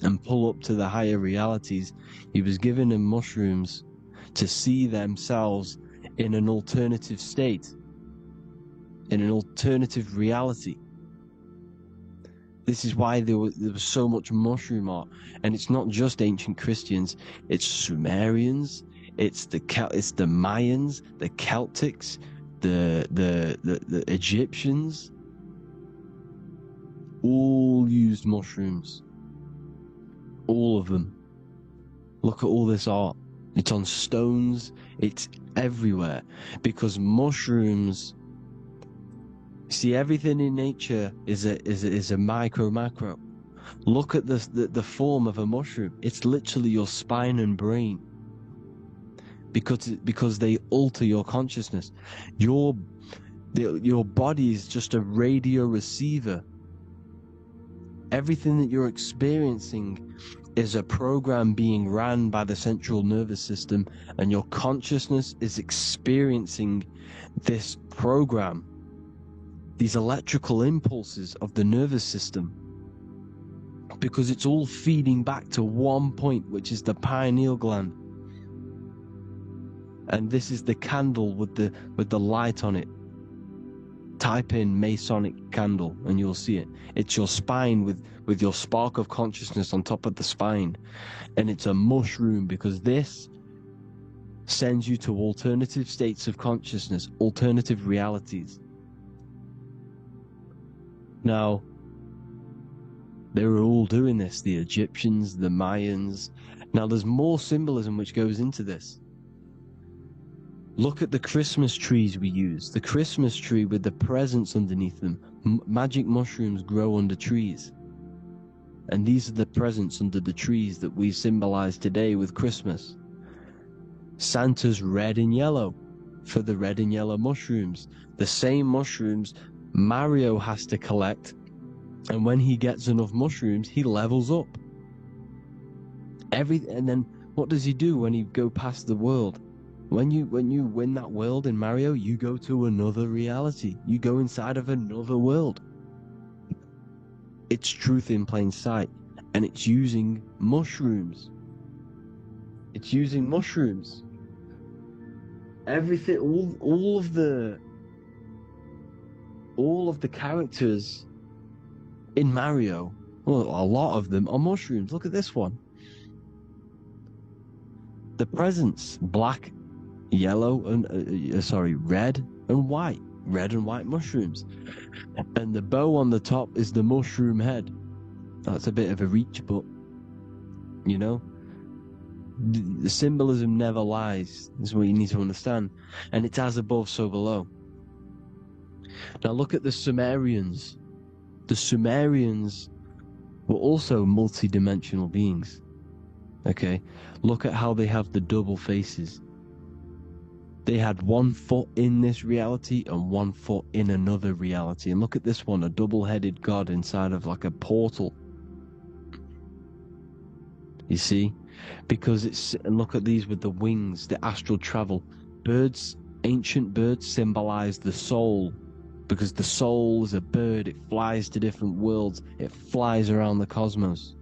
and pull up to the higher realities. He was giving them mushrooms to see themselves in an alternative state, in an alternative reality. This is why there was so much mushroom art, and it's not just ancient Christians. It's Sumerians, it's the Mayans, the Celtics, the Egyptians. All used mushrooms. All of them. Look at all this art. It's on stones. It's everywhere, because mushrooms. See, everything in nature is a macro. Look at the form of a mushroom. It's literally your spine and brain, because they alter your consciousness. Your body is just a radio receiver. Everything that you're experiencing is a program being ran by the central nervous system, and your consciousness is experiencing this program, these electrical impulses of the nervous system, because it's all feeding back to one point, which is the pineal gland. And this is the candle with the light on it. Type in Masonic candle and you'll see it. It's your spine with your spark of consciousness on top of the spine. And it's a mushroom, because this sends you to alternative states of consciousness, alternative realities. Now, they were all doing this, the Egyptians, the Mayans. Now, there's more symbolism which goes into this. Look at the Christmas trees we use. The Christmas tree with the presents underneath them. Magic mushrooms grow under trees. And these are the presents under the trees that we symbolize today with Christmas. Santa's red and yellow for the red and yellow mushrooms. The same mushrooms Mario has to collect, and when he gets enough mushrooms, he levels up. And then what does he do when he go past the world? When you win that world in Mario, you go to another reality. You go inside of another world. It's truth in plain sight, and it's using mushrooms. It's using mushrooms. Everything, all of the characters in Mario, well, a lot of them are mushrooms. Look at this one. The presents, black, yellow, and red and white. Red and white mushrooms. And the bow on the top is the mushroom head. That's a bit of a reach, but, you know, the symbolism never lies. This is what you need to understand. And it's as above, so below. Now look at the Sumerians. The Sumerians were also multi-dimensional beings. Okay? Look at how they have the double faces. They had 1 foot in this reality and 1 foot in another reality. And look at this one, a double-headed god inside of like a portal. You see? Because it's, and look at these with the wings, the astral travel. Birds, ancient birds symbolize the soul. Because the soul is a bird, it flies to different worlds, it flies around the cosmos.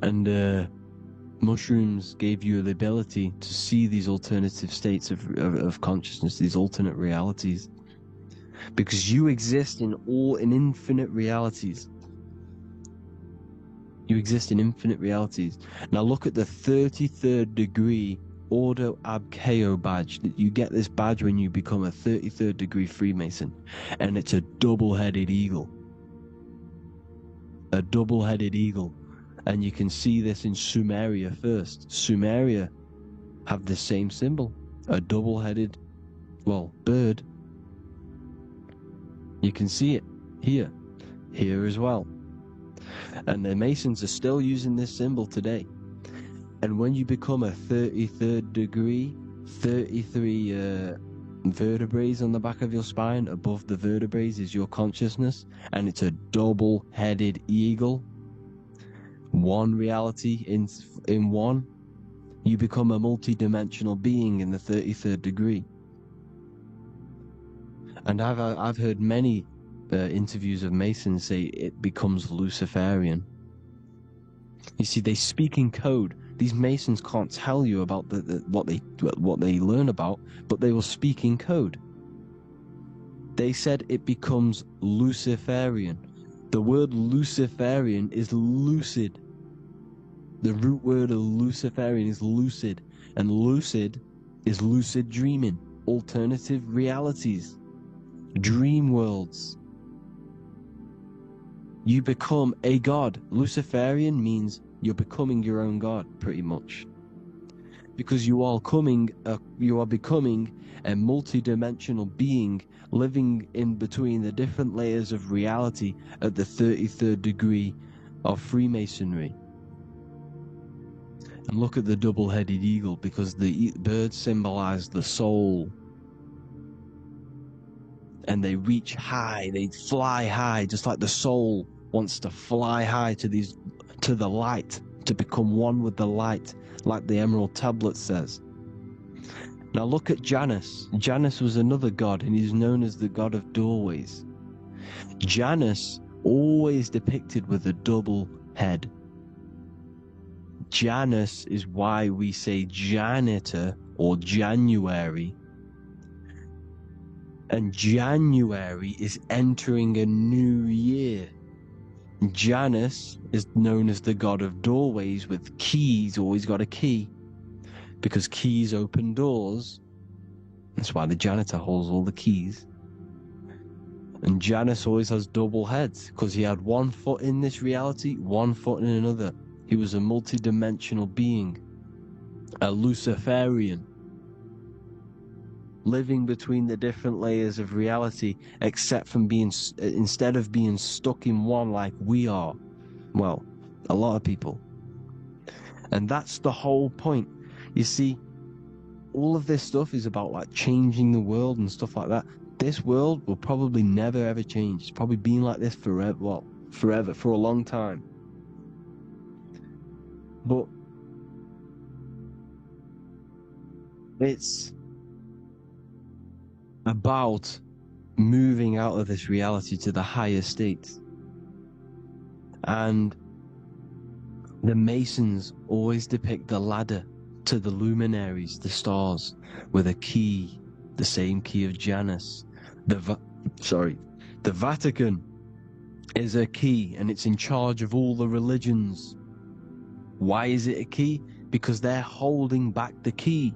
And mushrooms gave you the ability to see these alternative states of consciousness, these alternate realities. Because you exist in infinite realities. You exist in infinite realities. Now look at the 33rd degree Ordo Ab Chao badge. You get this badge when you become a 33rd degree Freemason, and it's a double-headed eagle. A double-headed eagle. And you can see this in Sumeria first. Sumeria have the same symbol, a double-headed, well, bird. You can see it here as well. And the Masons are still using this symbol today. And when you become a 33rd degree, 33 vertebrae on the back of your spine, above the vertebrae is your consciousness, and it's a double-headed eagle. One reality in one. You become a multi-dimensional being in the 33rd degree. And I've heard many interviews of Masons say it becomes Luciferian. You see, they speak in code. These Masons can't tell you about what they learn about, but they will speak in code. They said it becomes Luciferian. The word Luciferian is lucid. The root word of Luciferian is lucid, and lucid is lucid dreaming, alternative realities, dream worlds. You become a god. Luciferian means you're becoming your own god, pretty much, because you are becoming a multi-dimensional being living in between the different layers of reality at the 33rd degree of Freemasonry. And look at the double-headed eagle, because the birds symbolize the soul. And they reach high, they fly high, just like the soul wants to fly high to the light, to become one with the light, like the Emerald Tablet says. Now look at Janus. Janus was another god, and he's known as the god of doorways. Janus always depicted with a double head. Janus is why we say janitor or January. And January is entering a new year. Janus is known as the god of doorways with keys, always got a key. Because keys open doors. That's why the janitor holds all the keys. And Janus always has double heads, because he had one foot in this reality, one foot in another. He was a multi-dimensional being, a Luciferian, living between the different layers of reality, instead of being stuck in one like we are. Well, a lot of people. And that's the whole point. You see, all of this stuff is about like changing the world and stuff like that. This world will probably never ever change. It's probably been like this forever, for a long time. But it's about moving out of this reality to the higher states. And the Masons always depict the ladder to the luminaries, the stars, with a key, the same key of Janus. The Vatican is a key, and it's in charge of all the religions. Why is it a key? Because they're holding back the key.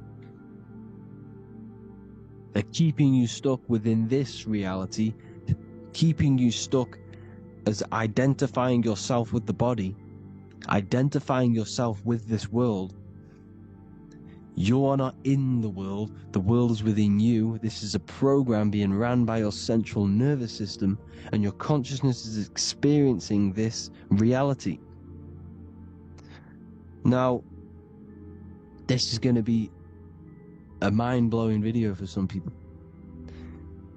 They're keeping you stuck within this reality, keeping you stuck as identifying yourself with the body, identifying yourself with this world. You are not in the world is within you. This is a program being ran by your central nervous system, and your consciousness is experiencing this reality. Now, this is going to be a mind-blowing video for some people.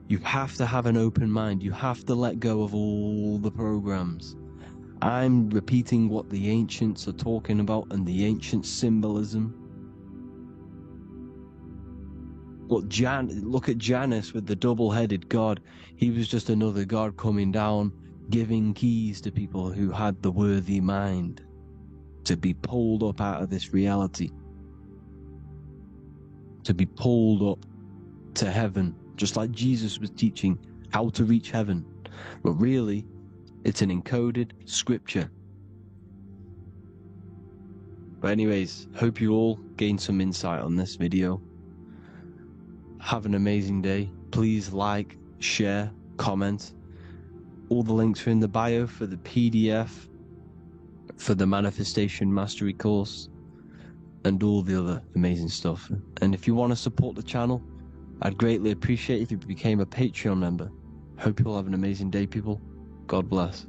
You have to have an open mind. You have to let go of all the programs. I'm repeating what the ancients are talking about and the ancient symbolism. Look at Janus with the double-headed god. He was just another god coming down, giving keys to people who had the worthy mind to be pulled up out of this reality, to be pulled up to heaven, just like Jesus was teaching how to reach heaven. But really, it's an encoded scripture. But anyways, hope you all gained some insight on this video. Have an amazing day. Please like, share, comment. All the links are in the bio for the PDF, for the Manifestation Mastery course, and all the other amazing stuff. And if you want to support the channel, I'd greatly appreciate if you became a Patreon member. Hope you all have an amazing day, people. God bless.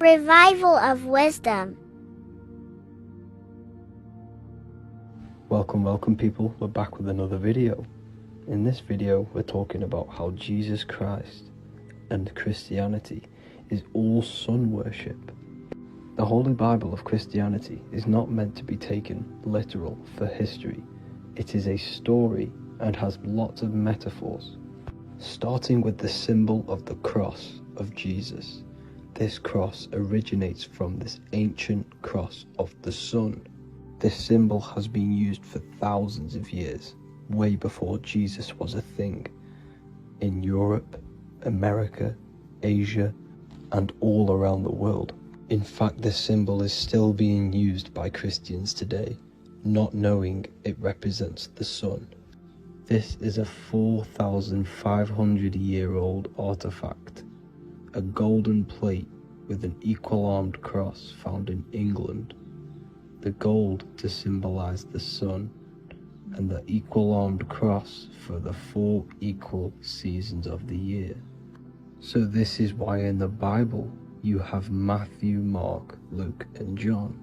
Revival of wisdom. Welcome people, we're back with another video. In this video we're talking about how Jesus Christ and Christianity is all sun worship. The Holy Bible of Christianity is not meant to be taken literal for history. It is a story and has lots of metaphors, starting with the symbol of the cross of Jesus. This cross originates from this ancient cross of the sun. This symbol has been used for thousands of years, way before Jesus was a thing, in Europe, America, Asia, and all around the world. In fact, this symbol is still being used by Christians today, not knowing it represents the sun. This is a 4,500-year-old artifact, a golden plate with an equal-armed cross found in England. The gold to symbolize the sun, and the equal-armed cross for the 4 equal seasons of the year. So this is why in the Bible you have Matthew, Mark, Luke, and John,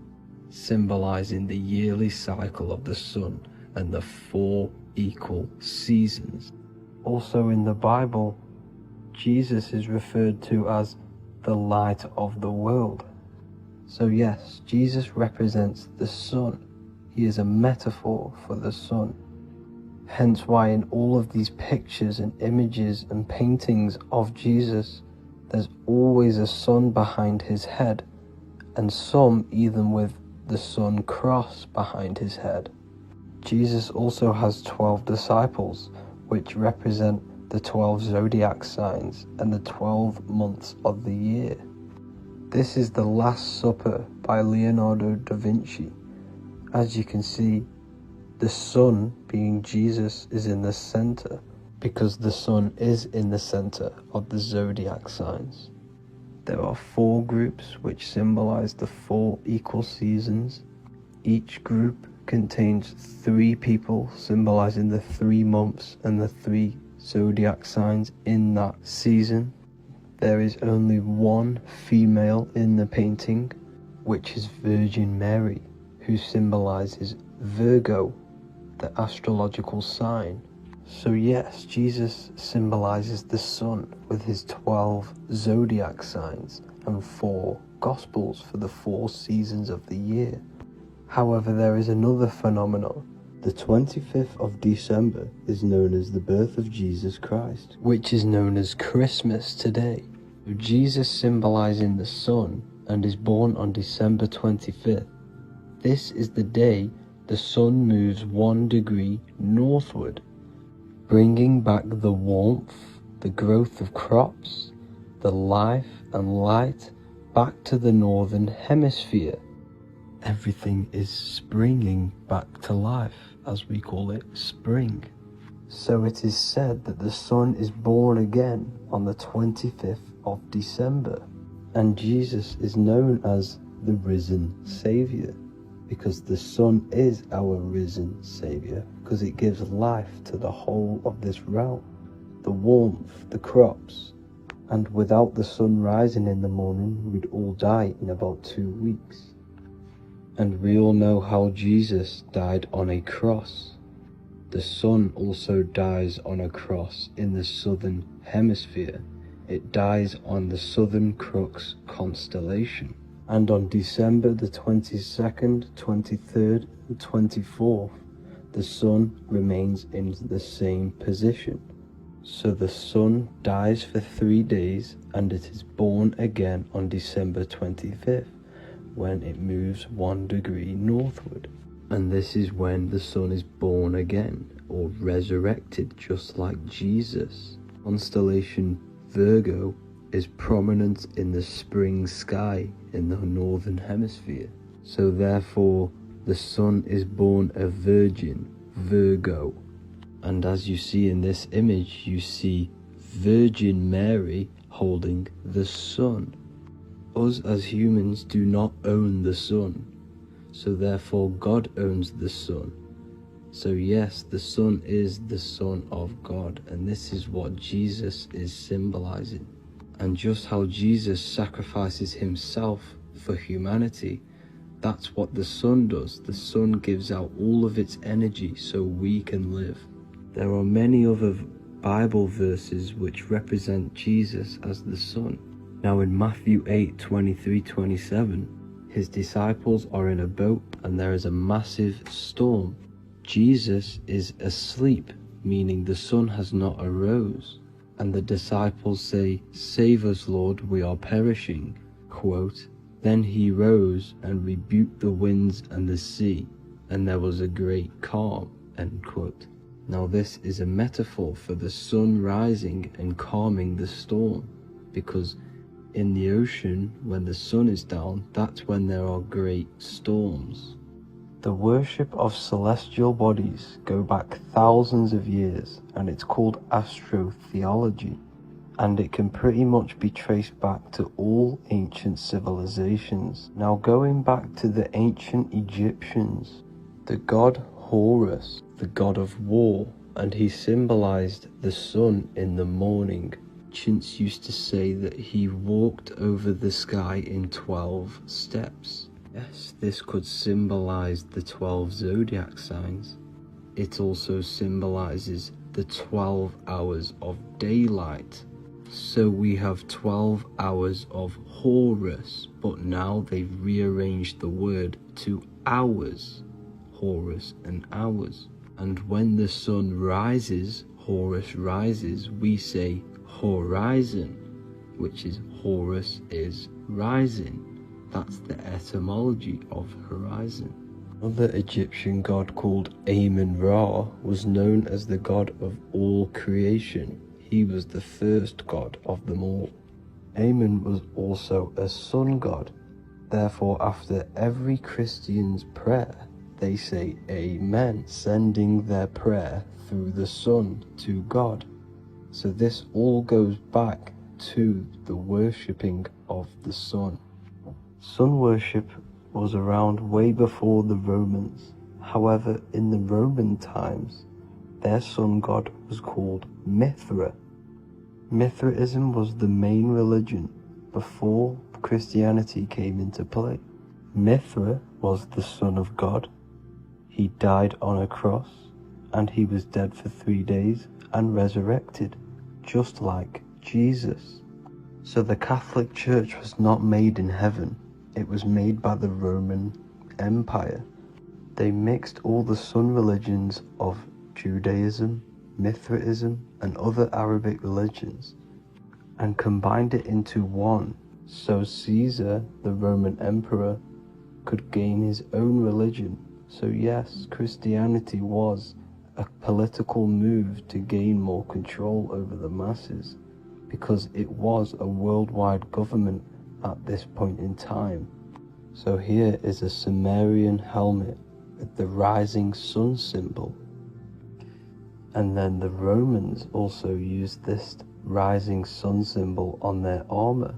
symbolizing the yearly cycle of the sun and the 4 equal seasons. Also in the Bible, Jesus is referred to as the light of the world. So yes, Jesus represents the sun. He is a metaphor for the sun. Hence why in all of these pictures and images and paintings of Jesus, there's always a sun behind his head, and some even with the sun cross behind his head. Jesus also has 12 disciples, which represent the 12 zodiac signs and the 12 months of the year. This is the Last Supper by Leonardo da Vinci. As you can see, the sun, being Jesus, is in the center, because the sun is in the center of the zodiac signs. There are 4 groups which symbolize the 4 equal seasons. Each group contains 3 people symbolizing the 3 months and the 3 zodiac signs in that season. There is only 1 female in the painting, which is Virgin Mary, who symbolizes Virgo, the astrological sign. So yes, Jesus symbolizes the sun with his 12 zodiac signs and 4 gospels for the 4 seasons of the year. However, there is another phenomenon. The 25th of December is known as the birth of Jesus Christ, which is known as Christmas today. Jesus symbolizing the sun and is born on December 25th. This is the day the sun moves 1 degree northward, bringing back the warmth, the growth of crops, the life and light back to the northern hemisphere. Everything is springing back to life, as we call it, spring. So it is said that the sun is born again on the 25th of December, and Jesus is known as the risen Savior, because the sun is our risen Savior, because it gives life to the whole of this realm, the warmth, the crops. And without the sun rising in the morning, we'd all die in about 2 weeks. And we all know how Jesus died on a cross. The sun also dies on a cross in the southern hemisphere. It dies on the Southern Crux constellation. And on December the 22nd, 23rd, and 24th, the sun remains in the same position. So the sun dies for 3 days, and it is born again on December 25th, when it moves 1 degree northward. And this is when the sun is born again, or resurrected, just like Jesus. Constellation Virgo is prominent in the spring sky in the northern hemisphere. So therefore, the sun is born a virgin, Virgo. And as you see in this image, you see Virgin Mary holding the sun. Us as humans do not own the sun, so therefore God owns the sun. So yes, the sun is the Son of God, and this is what Jesus is symbolizing. And just how Jesus sacrifices himself for humanity, that's what the sun does. The sun gives out all of its energy so we can live. There are many other Bible verses which represent Jesus as the sun. Now in Matthew 8:23-27, his disciples are in a boat and there is a massive storm. Jesus is asleep, meaning the sun has not arose. And the disciples say, "Save us, Lord, we are perishing." Quote, "Then he rose and rebuked the winds and the sea, and there was a great calm." End quote. Now this is a metaphor for the sun rising and calming the storm, because in the ocean, when the sun is down, that's when there are great storms. The worship of celestial bodies go back thousands of years, and it's called astrotheology, and it can pretty much be traced back to all ancient civilizations. Now going back to the ancient Egyptians, the god Horus, the god of war, and he symbolized the sun in the morning. Ancients used to say that he walked over the sky in 12 steps. Yes, this could symbolize the 12 zodiac signs. It also symbolizes the 12 hours of daylight. So we have 12 hours of Horus, but now they've rearranged the word to hours. Horus and hours. And when the sun rises, Horus rises, we say horizon, which is Horus is rising. That's the etymology of horizon. Another Egyptian god called Amun-Ra was known as the god of all creation. He was the first god of them all. Amun was also a sun god. Therefore, after every Christian's prayer, they say Amen, sending their prayer through the sun to God. So this all goes back to the worshipping of the sun. Sun worship was around way before the Romans. However, in the Roman times, their sun god was called Mithra. Mithraism was the main religion before Christianity came into play. Mithra was the son of God. He died on a cross, and he was dead for 3 days and resurrected, just like Jesus. So the Catholic Church was not made in heaven. It was made by the Roman Empire. They mixed all the sun religions of Judaism, Mithraism, and other Arabic religions and combined it into one, so Caesar, the Roman emperor, could gain his own religion. So yes, Christianity was a political move to gain more control over the masses, because it was a worldwide government at this point in time. So here is a Sumerian helmet with the rising sun symbol. And then the Romans also used this rising sun symbol on their armor.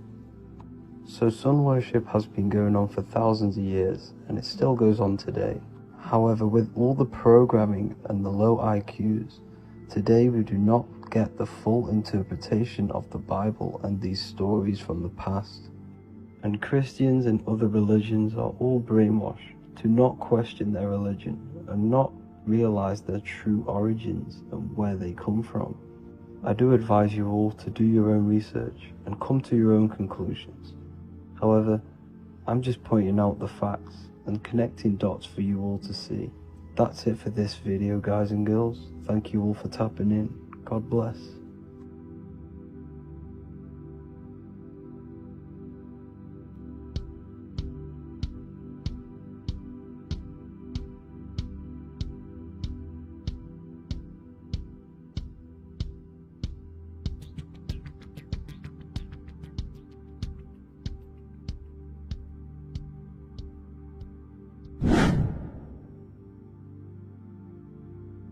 So sun worship has been going on for thousands of years, and it still goes on today. However, with all the programming and the low IQs, today we do not get the full interpretation of the Bible and these stories from the past. And Christians and other religions are all brainwashed to not question their religion and not realize their true origins and where they come from. I do advise you all to do your own research and come to your own conclusions. However, I'm just pointing out the facts and connecting dots for you all to see. That's it for this video, guys and girls. Thank you all for tapping in. God bless.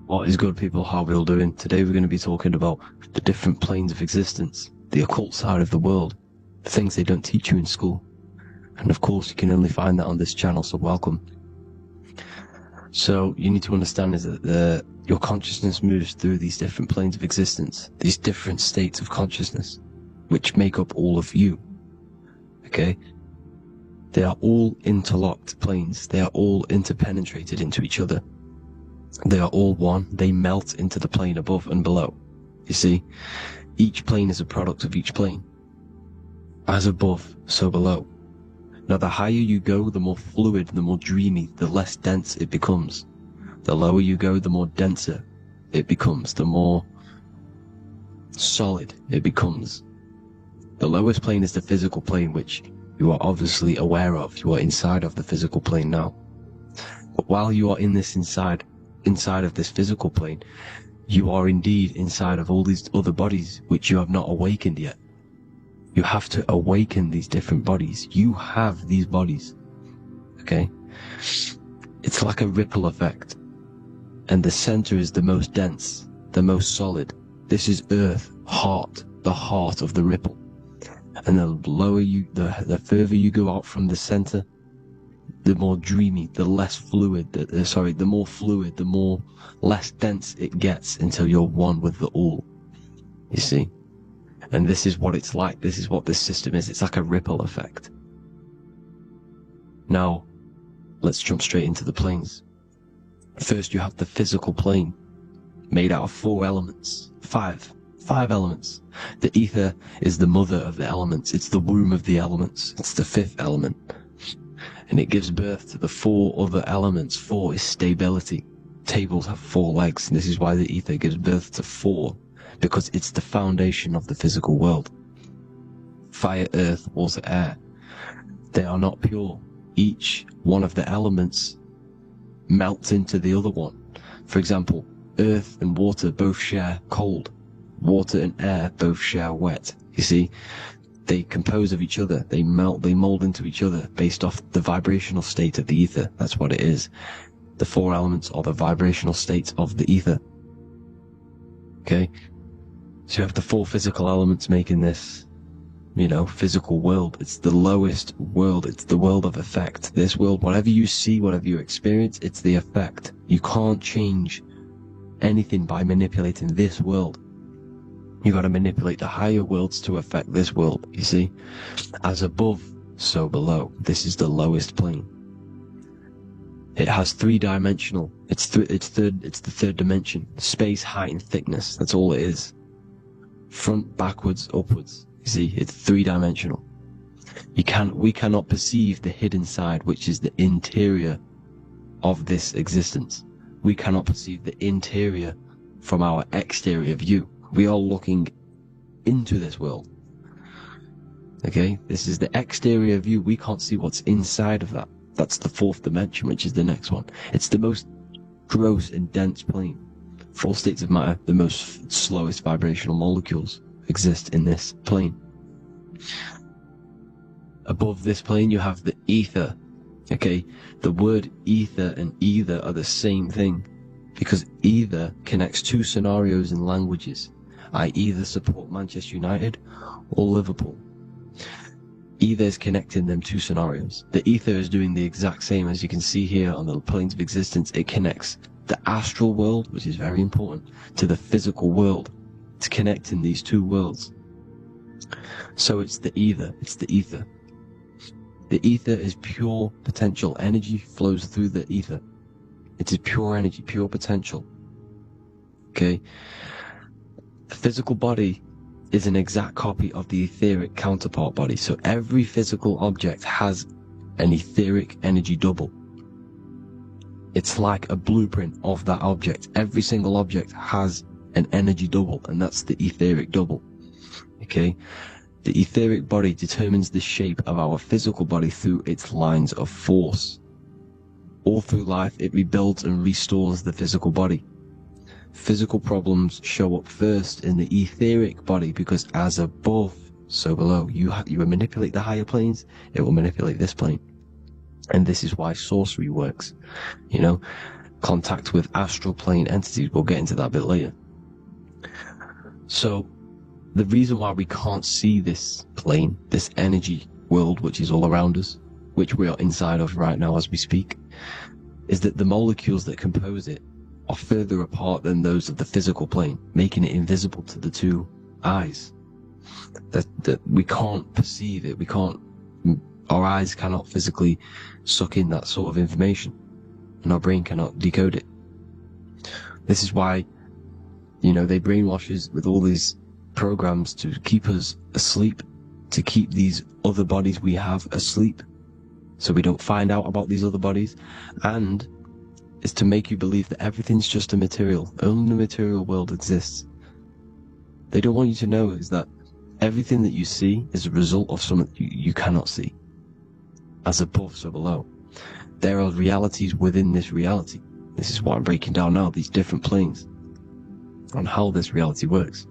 What is good, people? How are we all doing? Today we're going to be talking about the different planes of existence, the occult side of the world, the things they don't teach you in school. And of course, you can only find that on this channel, so welcome. So you need to understand is that your consciousness moves through these different planes of existence, these different states of consciousness. which make up all of you. Okay? They are all interlocked planes. They are all interpenetrated into each other. They are all one. They melt into the plane above and below. You see? Each plane is a product of each plane. As above, so below. Now, the higher you go, the more fluid, the more dreamy, the less dense it becomes. The lower you go, the more denser it becomes, the more solid it becomes. The lowest plane is the physical plane, which you are obviously aware of. You are inside of the physical plane now. But while you are in this inside of this physical plane, you are indeed inside of all these other bodies which you have not awakened yet. You have to awaken these different bodies. You have these bodies. Okay? It's like a ripple effect. And the center is the most dense, the most solid. This is Earth, heart, the heart of the ripple. And the lower you, the further you go out from the center, the more dreamy, the less fluid, the more fluid, the more less dense it gets until you're one with the all. You see? And this is what it's like. This is what this system is. It's like a ripple effect. Now, let's jump straight into the planes. First, you have the physical plane, made out of 4 elements. 5 elements. The ether is the mother of the elements. It's the womb of the elements. It's the 5th element. And it gives birth to the 4 other elements. 4 is stability. Tables have 4 legs, and this is why the ether gives birth to 4. Because it's the foundation of the physical world. Fire, earth, water, air. They are not pure. Each one of the elements melts into the other one. For example, earth and water both share cold. Water and air both share wet. You see, they compose of each other. They melt, they mold into each other based off the vibrational state of the ether. That's what it is. The 4 elements are the vibrational states of the ether. Okay? So you have the 4 physical elements making this, physical world. It's the lowest world. It's the world of effect. This world, whatever you see, whatever you experience, it's the effect. You can't change anything by manipulating this world. You got to manipulate the higher worlds to affect this world, you see? As above, so below. This is the lowest plane. It has 3-dimensional. It's the 3rd dimension. Space, height, and thickness. That's all it is. Front, backwards, upwards. You see, it's 3-dimensional. We cannot perceive the hidden side, which is the interior of this existence. We cannot perceive the interior from our exterior view. We are looking into this world. Okay? This is the exterior view. We can't see what's inside of that. That's the 4th dimension, which is the next one. It's the most gross and dense plane. 4 states of matter, the most slowest vibrational molecules exist in this plane. Above this plane, you have the ether. Okay? The word ether and either are the same thing, because either connects 2 scenarios in languages. I either support Manchester United or Liverpool. Either is connecting them 2 scenarios. The ether is doing the exact same, as you can see here on the planes of existence. It connects the astral world, which is very important, to the physical world. It's connecting these 2 worlds. So it's the ether. It's the ether. The ether is pure potential. Energy flows through the ether. It is pure energy, pure potential. Okay? The physical body is an exact copy of the etheric counterpart body. So every physical object has an etheric energy double. It's like a blueprint of that object. Every single object has an energy double, and that's the etheric double. Okay? The etheric body determines the shape of our physical body through its lines of force. All through life, it rebuilds and restores the physical body. Physical problems show up first in the etheric body, because as above, so below. You manipulate the higher planes, it will manipulate this plane. And this is why sorcery works. Contact with astral plane entities. We'll get into that a bit later. So, the reason why we can't see this plane, this energy world which is all around us, which we are inside of right now as we speak, is that the molecules that compose it are further apart than those of the physical plane, making it invisible to the 2 eyes. that we can't perceive it. Our eyes cannot physically suck in that sort of information, and our brain cannot decode it. This is why, they brainwash us with all these programs to keep us asleep, to keep these other bodies we have asleep, so we don't find out about these other bodies, and it's to make you believe that everything's just a material. Only the material world exists. They don't want you to know is that everything that you see is a result of something you cannot see. As above, so below. There are realities within this reality. This is what I'm breaking down now, these different planes, on how this reality works.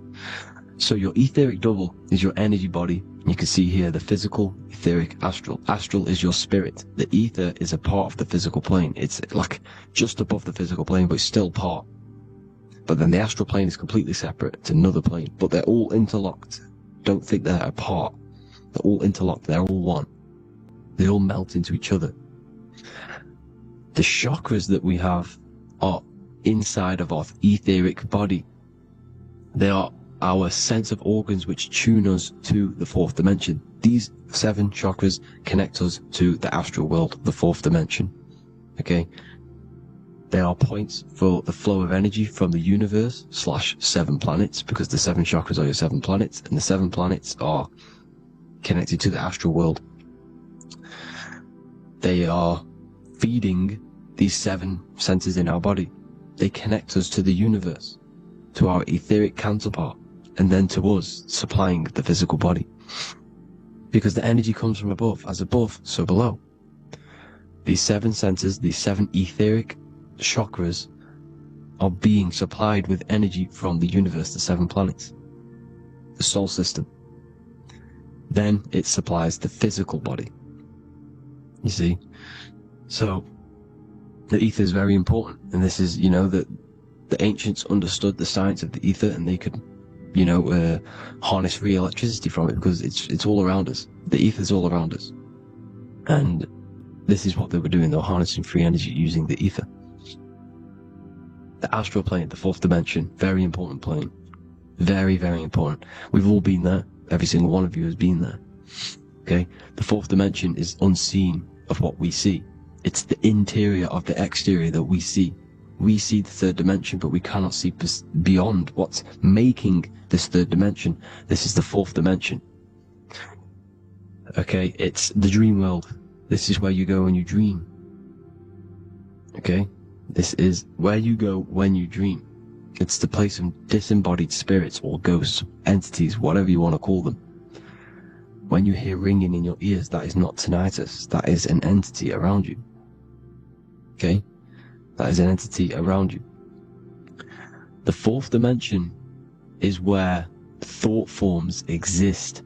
So your etheric double is your energy body. You can see here the physical, etheric, astral. Astral is your spirit. The ether is a part of the physical plane. It's like just above the physical plane, but it's still part. But then the astral plane is completely separate. It's another plane, but they're all interlocked. Don't think they're apart. They're all interlocked. They're all one. They all melt into each other. The chakras that we have are inside of our etheric body. They are our sense of organs which tune us to the fourth dimension. These 7 chakras connect us to the astral world, the fourth dimension. Okay? They are points for the flow of energy from the universe / 7 planets, because the 7 chakras are your 7 planets, and the 7 planets are connected to the astral world. They are feeding these 7 centers in our body. They connect us to the universe, to our etheric counterpart, and then to us, supplying the physical body. Because the energy comes from above. As above, so below. These 7 centers, these 7 etheric chakras, are being supplied with energy from the universe, the 7 planets, the solar system. Then it supplies the physical body. You see? So, the ether is very important. And this is, that the ancients understood the science of the ether, and they could harness free electricity from it, because it's all around us. The ether is all around us, and this is what they were doing. They were harnessing free energy using the ether. The astral plane, the fourth dimension, very important plane, very, very important. We've all been there. Every single one of you has been there. Okay, the fourth dimension is unseen of what we see. It's the interior of the exterior that we see. We see the third dimension, but we cannot see beyond what's making this third dimension. This is the fourth dimension. Okay, it's the dream world. This is where you go when you dream. Okay, this is where you go when you dream. It's the place of disembodied spirits or ghosts, entities, whatever you want to call them. When you hear ringing in your ears, that is not tinnitus. That is an entity around you. Okay? That is an entity around you. The fourth dimension is where thought forms exist.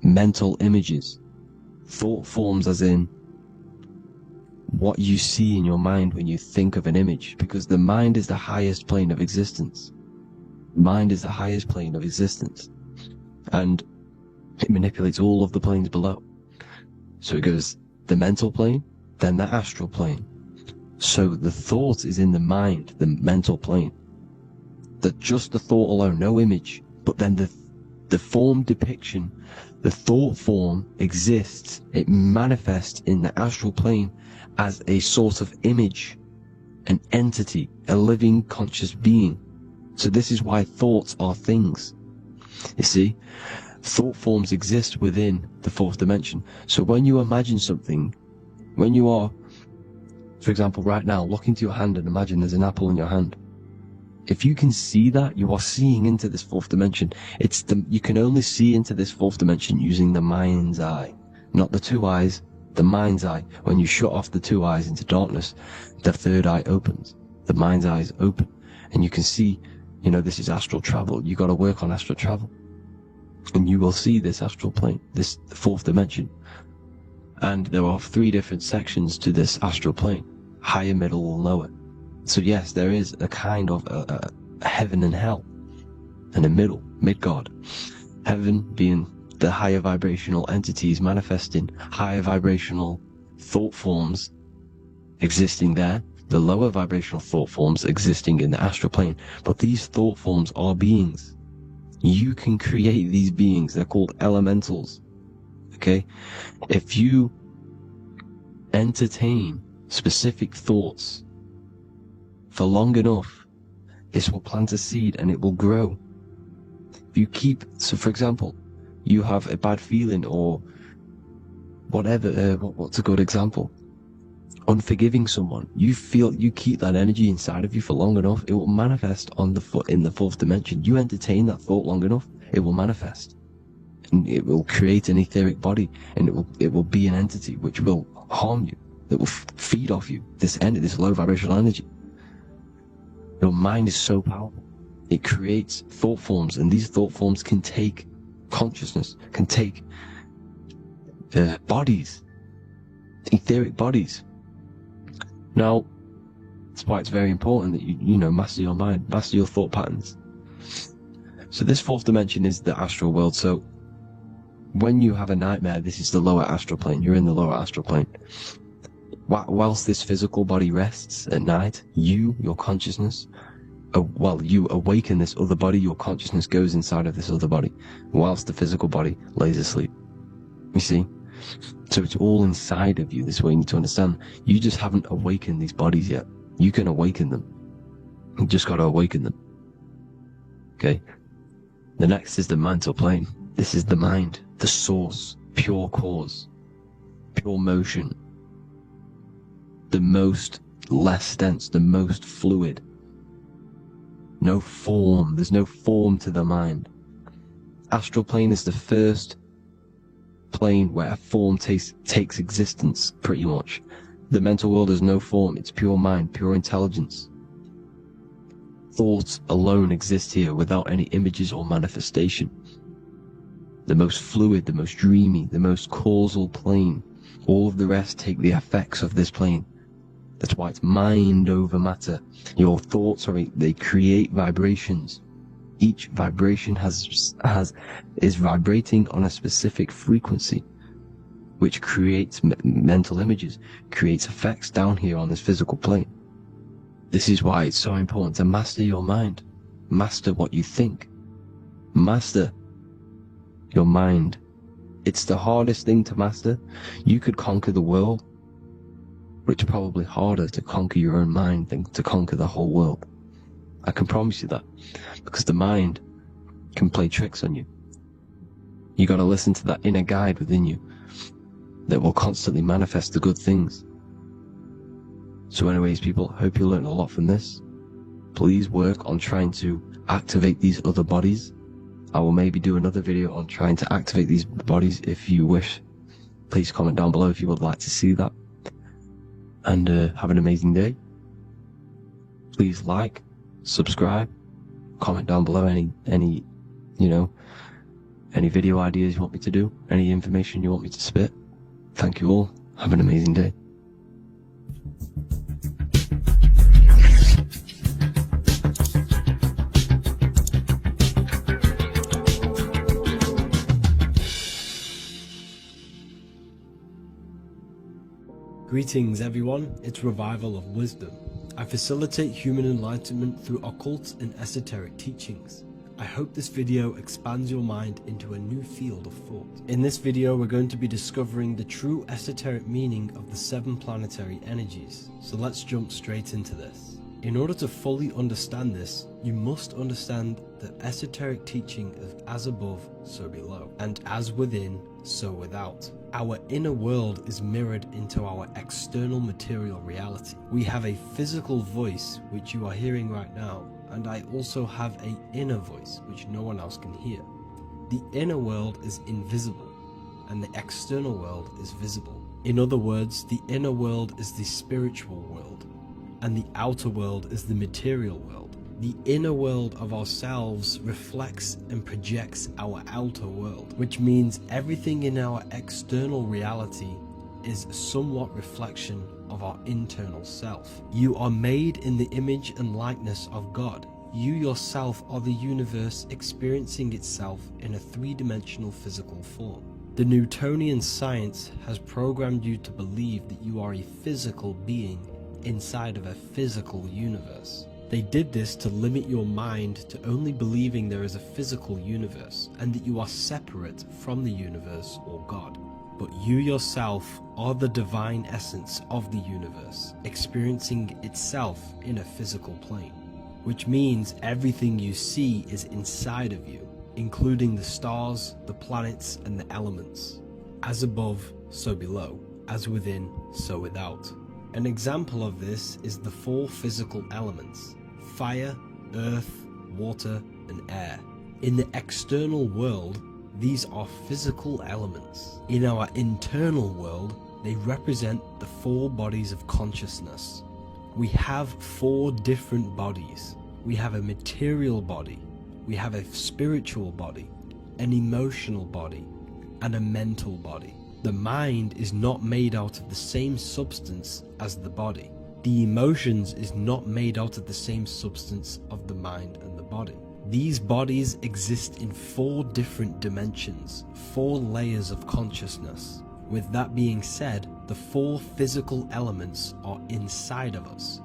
Mental images. Thought forms as in what you see in your mind when you think of an image. Because the mind is the highest plane of existence. Mind is the highest plane of existence. And it manipulates all of the planes below. So it goes the mental plane, then the astral plane. So the thought is in the mind, the mental plane. That just the thought alone, no image, but then the form depiction, the thought form exists. It manifests in the astral plane as a sort of image, an entity, a living conscious being. So this is why thoughts are things. You see, thought forms exist within the fourth dimension. So when you imagine something, when you are, for example, right now, look into your hand and imagine there's an apple in your hand. If you can see that, you are seeing into this fourth dimension. You can only see into this fourth dimension using the mind's eye, not the 2 eyes, the mind's eye. When you shut off the 2 eyes into darkness, the third eye opens. The mind's eye is open, and you can see, this is astral travel. You got to work on astral travel, and you will see this astral plane, this fourth dimension. And there are 3 different sections to this astral plane: higher, middle, and lower. So yes, there is a kind of a heaven and hell, and a mid-God. Heaven being the higher vibrational entities manifesting higher vibrational thought forms existing there, the lower vibrational thought forms existing in the astral plane. But these thought forms are beings. You can create these beings. They're called elementals. Okay? If you entertain specific thoughts for long enough, this will plant a seed and it will grow. If you keep, so for example, you have a bad feeling or whatever, what's a good example? Unforgiving someone. You keep that energy inside of you for long enough, it will manifest in the fourth dimension. You entertain that thought long enough, it will manifest. And it will create an etheric body, and it will be an entity which will harm you, that will feed off you, this low vibrational energy. Your mind is so powerful. It creates thought forms, and these thought forms can take consciousness, can take bodies, etheric bodies. Now, that's why it's very important that you master your mind, master your thought patterns. So this fourth dimension is the astral world. So when you have a nightmare, this is the lower astral plane. You're in the lower astral plane. Whilst this physical body rests at night, your consciousness, you awaken this other body, your consciousness goes inside of this other body, whilst the physical body lays asleep. You see? So it's all inside of you. This is what you need to understand. You just haven't awakened these bodies yet. You can awaken them. You just got to awaken them. Okay? The next is the mental plane. This is the mind, the source, pure cause, pure motion, the most less dense, the most fluid. No form. There's no form to the mind. Astral plane is the first plane where a form takes existence, pretty much. The mental world has no form. It's pure mind, pure intelligence. Thoughts alone exist here without any images or manifestation. The most fluid, the most dreamy, the most causal plane. All of the rest take the effects of this plane. That's why it's mind over matter. Your thoughts they create vibrations. Each vibration is vibrating on a specific frequency, which creates mental images, creates effects down here on this physical plane. This is why it's so important to master your mind. Master what you think. Master your mind. It's the hardest thing to master. You could conquer the world, but it's probably harder to conquer your own mind than to conquer the whole world. I can promise you that, because the mind can play tricks on you. You got to listen to that inner guide within you that will constantly manifest the good things. So anyways, people, hope you learned a lot from this. Please work on trying to activate these other bodies. I will maybe do another video on trying to activate these bodies if you wish. Please comment down below if you would like to see that. And have an amazing day. Please like, subscribe, comment down below any video ideas you want me to do, any information you want me to spit. Thank you all. Have an amazing day. Greetings everyone, it's Revival of Wisdom. I facilitate human enlightenment through occult and esoteric teachings. I hope this video expands your mind into a new field of thought. In this video we're going to be discovering the true esoteric meaning of the 7 planetary energies. So let's jump straight into this. In order to fully understand this, you must understand the esoteric teaching of as above, so below, and as within, so without. Our inner world is mirrored into our external material reality. We have a physical voice, which you are hearing right now, and I also have an inner voice, which no one else can hear. The inner world is invisible, and the external world is visible. In other words, the inner world is the spiritual world, and the outer world is the material world. The inner world of ourselves reflects and projects our outer world, which means everything in our external reality is a somewhat reflection of our internal self. You are made in the image and likeness of God. You yourself are the universe experiencing itself in a 3-dimensional physical form. The Newtonian science has programmed you to believe that you are a physical being inside of a physical universe. They did this to limit your mind to only believing there is a physical universe and that you are separate from the universe or God. But you yourself are the divine essence of the universe, experiencing itself in a physical plane, which means everything you see is inside of you, including the stars, the planets, and the elements. As above, so below. As within, so without. An example of this is the four physical elements: fire, earth, water, and air. In the external world, these are physical elements. In our internal world, they represent the four bodies of consciousness. We have four different bodies. We have a material body, we have a spiritual body, an emotional body, and a mental body. The mind is not made out of the same substance as the body. The emotions is not made out of the same substance of the mind and the body. These bodies exist in four different dimensions, four layers of consciousness. With that being said, the four physical elements are inside of us.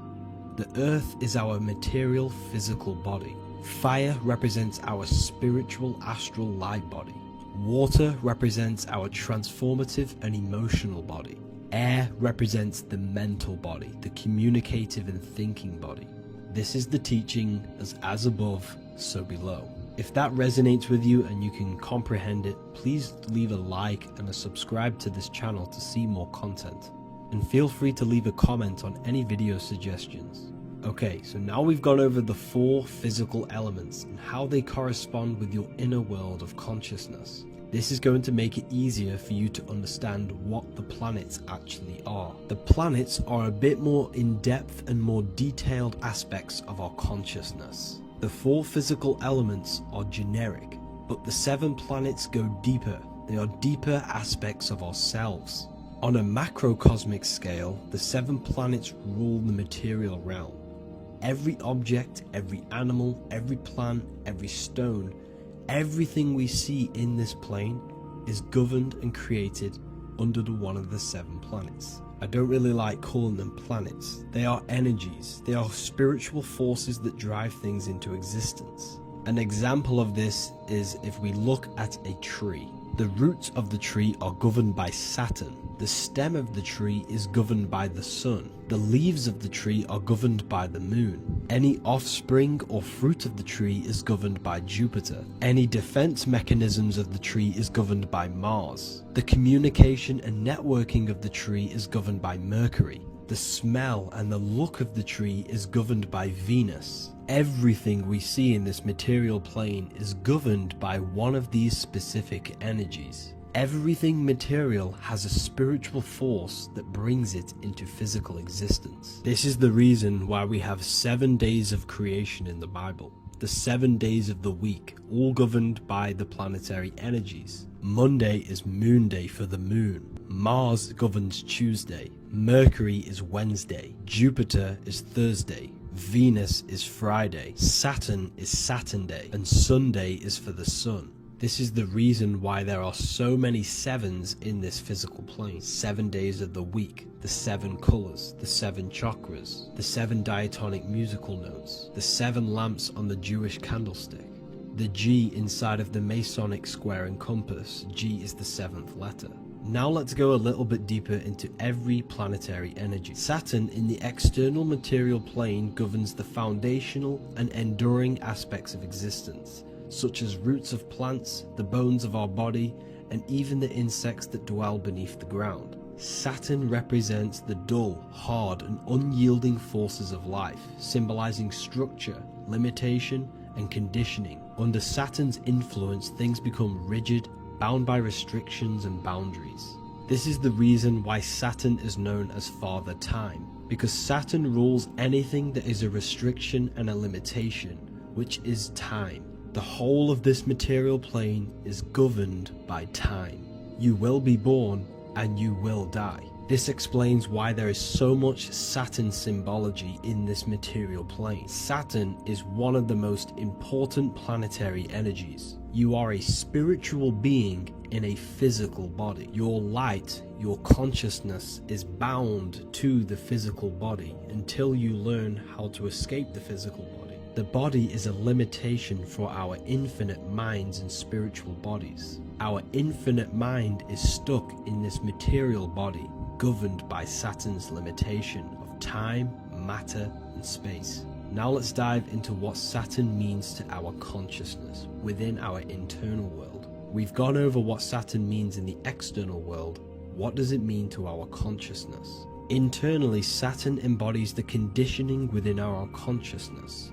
The earth is our material physical body. Fire represents our spiritual astral light body. Water represents our transformative and emotional body. Air represents the mental body, the communicative and thinking body. This is the teaching as above, so below. If that resonates with you and you can comprehend it, please leave a like and a subscribe to this channel to see more content. And feel free to leave a comment on any video suggestions. Okay, so now we've gone over the four physical elements and how they correspond with your inner world of consciousness. This is going to make it easier for you to understand what the planets actually are. The planets are a bit more in-depth and more detailed aspects of our consciousness. The four physical elements are generic, but the 7 planets go deeper. They are deeper aspects of ourselves. On a macrocosmic scale, the 7 planets rule the material realm. Every object, every animal, every plant, every stone, everything we see in this plane is governed and created under one of the 7 planets. I don't really like calling them planets. They are energies. They are spiritual forces that drive things into existence. An example of this is if we look at a tree. The roots of the tree are governed by Saturn. The stem of the tree is governed by the sun. The leaves of the tree are governed by the moon. Any offspring or fruit of the tree is governed by Jupiter. Any defense mechanisms of the tree is governed by Mars. The communication and networking of the tree is governed by Mercury. The smell and the look of the tree is governed by Venus. Everything we see in this material plane is governed by one of these specific energies. Everything material has a spiritual force that brings it into physical existence. This is the reason why we have 7 days of creation in the Bible. The 7 days of the week, all governed by the planetary energies. Monday is Moon Day for the moon. Mars governs Tuesday. Mercury is Wednesday. Jupiter is Thursday. Venus is Friday. Saturn is Saturday. And Sunday is for the sun. This is the reason why there are so many 7s in this physical plane. 7 days of the week, the 7 colors, the 7 chakras, the 7 diatonic musical notes, the 7 lamps on the Jewish candlestick, the G inside of the Masonic square and compass. G is the 7th letter. Now let's go a little bit deeper into every planetary energy. Saturn in the external material plane governs the foundational and enduring aspects of existence, such as roots of plants, the bones of our body, and even the insects that dwell beneath the ground. Saturn represents the dull, hard, and unyielding forces of life, symbolizing structure, limitation, and conditioning. Under Saturn's influence, things become rigid, bound by restrictions and boundaries. This is the reason why Saturn is known as Father Time, because Saturn rules anything that is a restriction and a limitation, which is time. The whole of this material plane is governed by time. You will be born and you will die. This explains why there is so much Saturn symbology in this material plane. Saturn is one of the most important planetary energies. You are a spiritual being in a physical body. Your light, your consciousness is bound to the physical body until you learn how to escape the physical body. The body is a limitation for our infinite minds and spiritual bodies. Our infinite mind is stuck in this material body, governed by Saturn's limitation of time, matter, and space. Now let's dive into what Saturn means to our consciousness within our internal world. We've gone over what Saturn means in the external world. What does it mean to our consciousness? Internally, Saturn embodies the conditioning within our consciousness.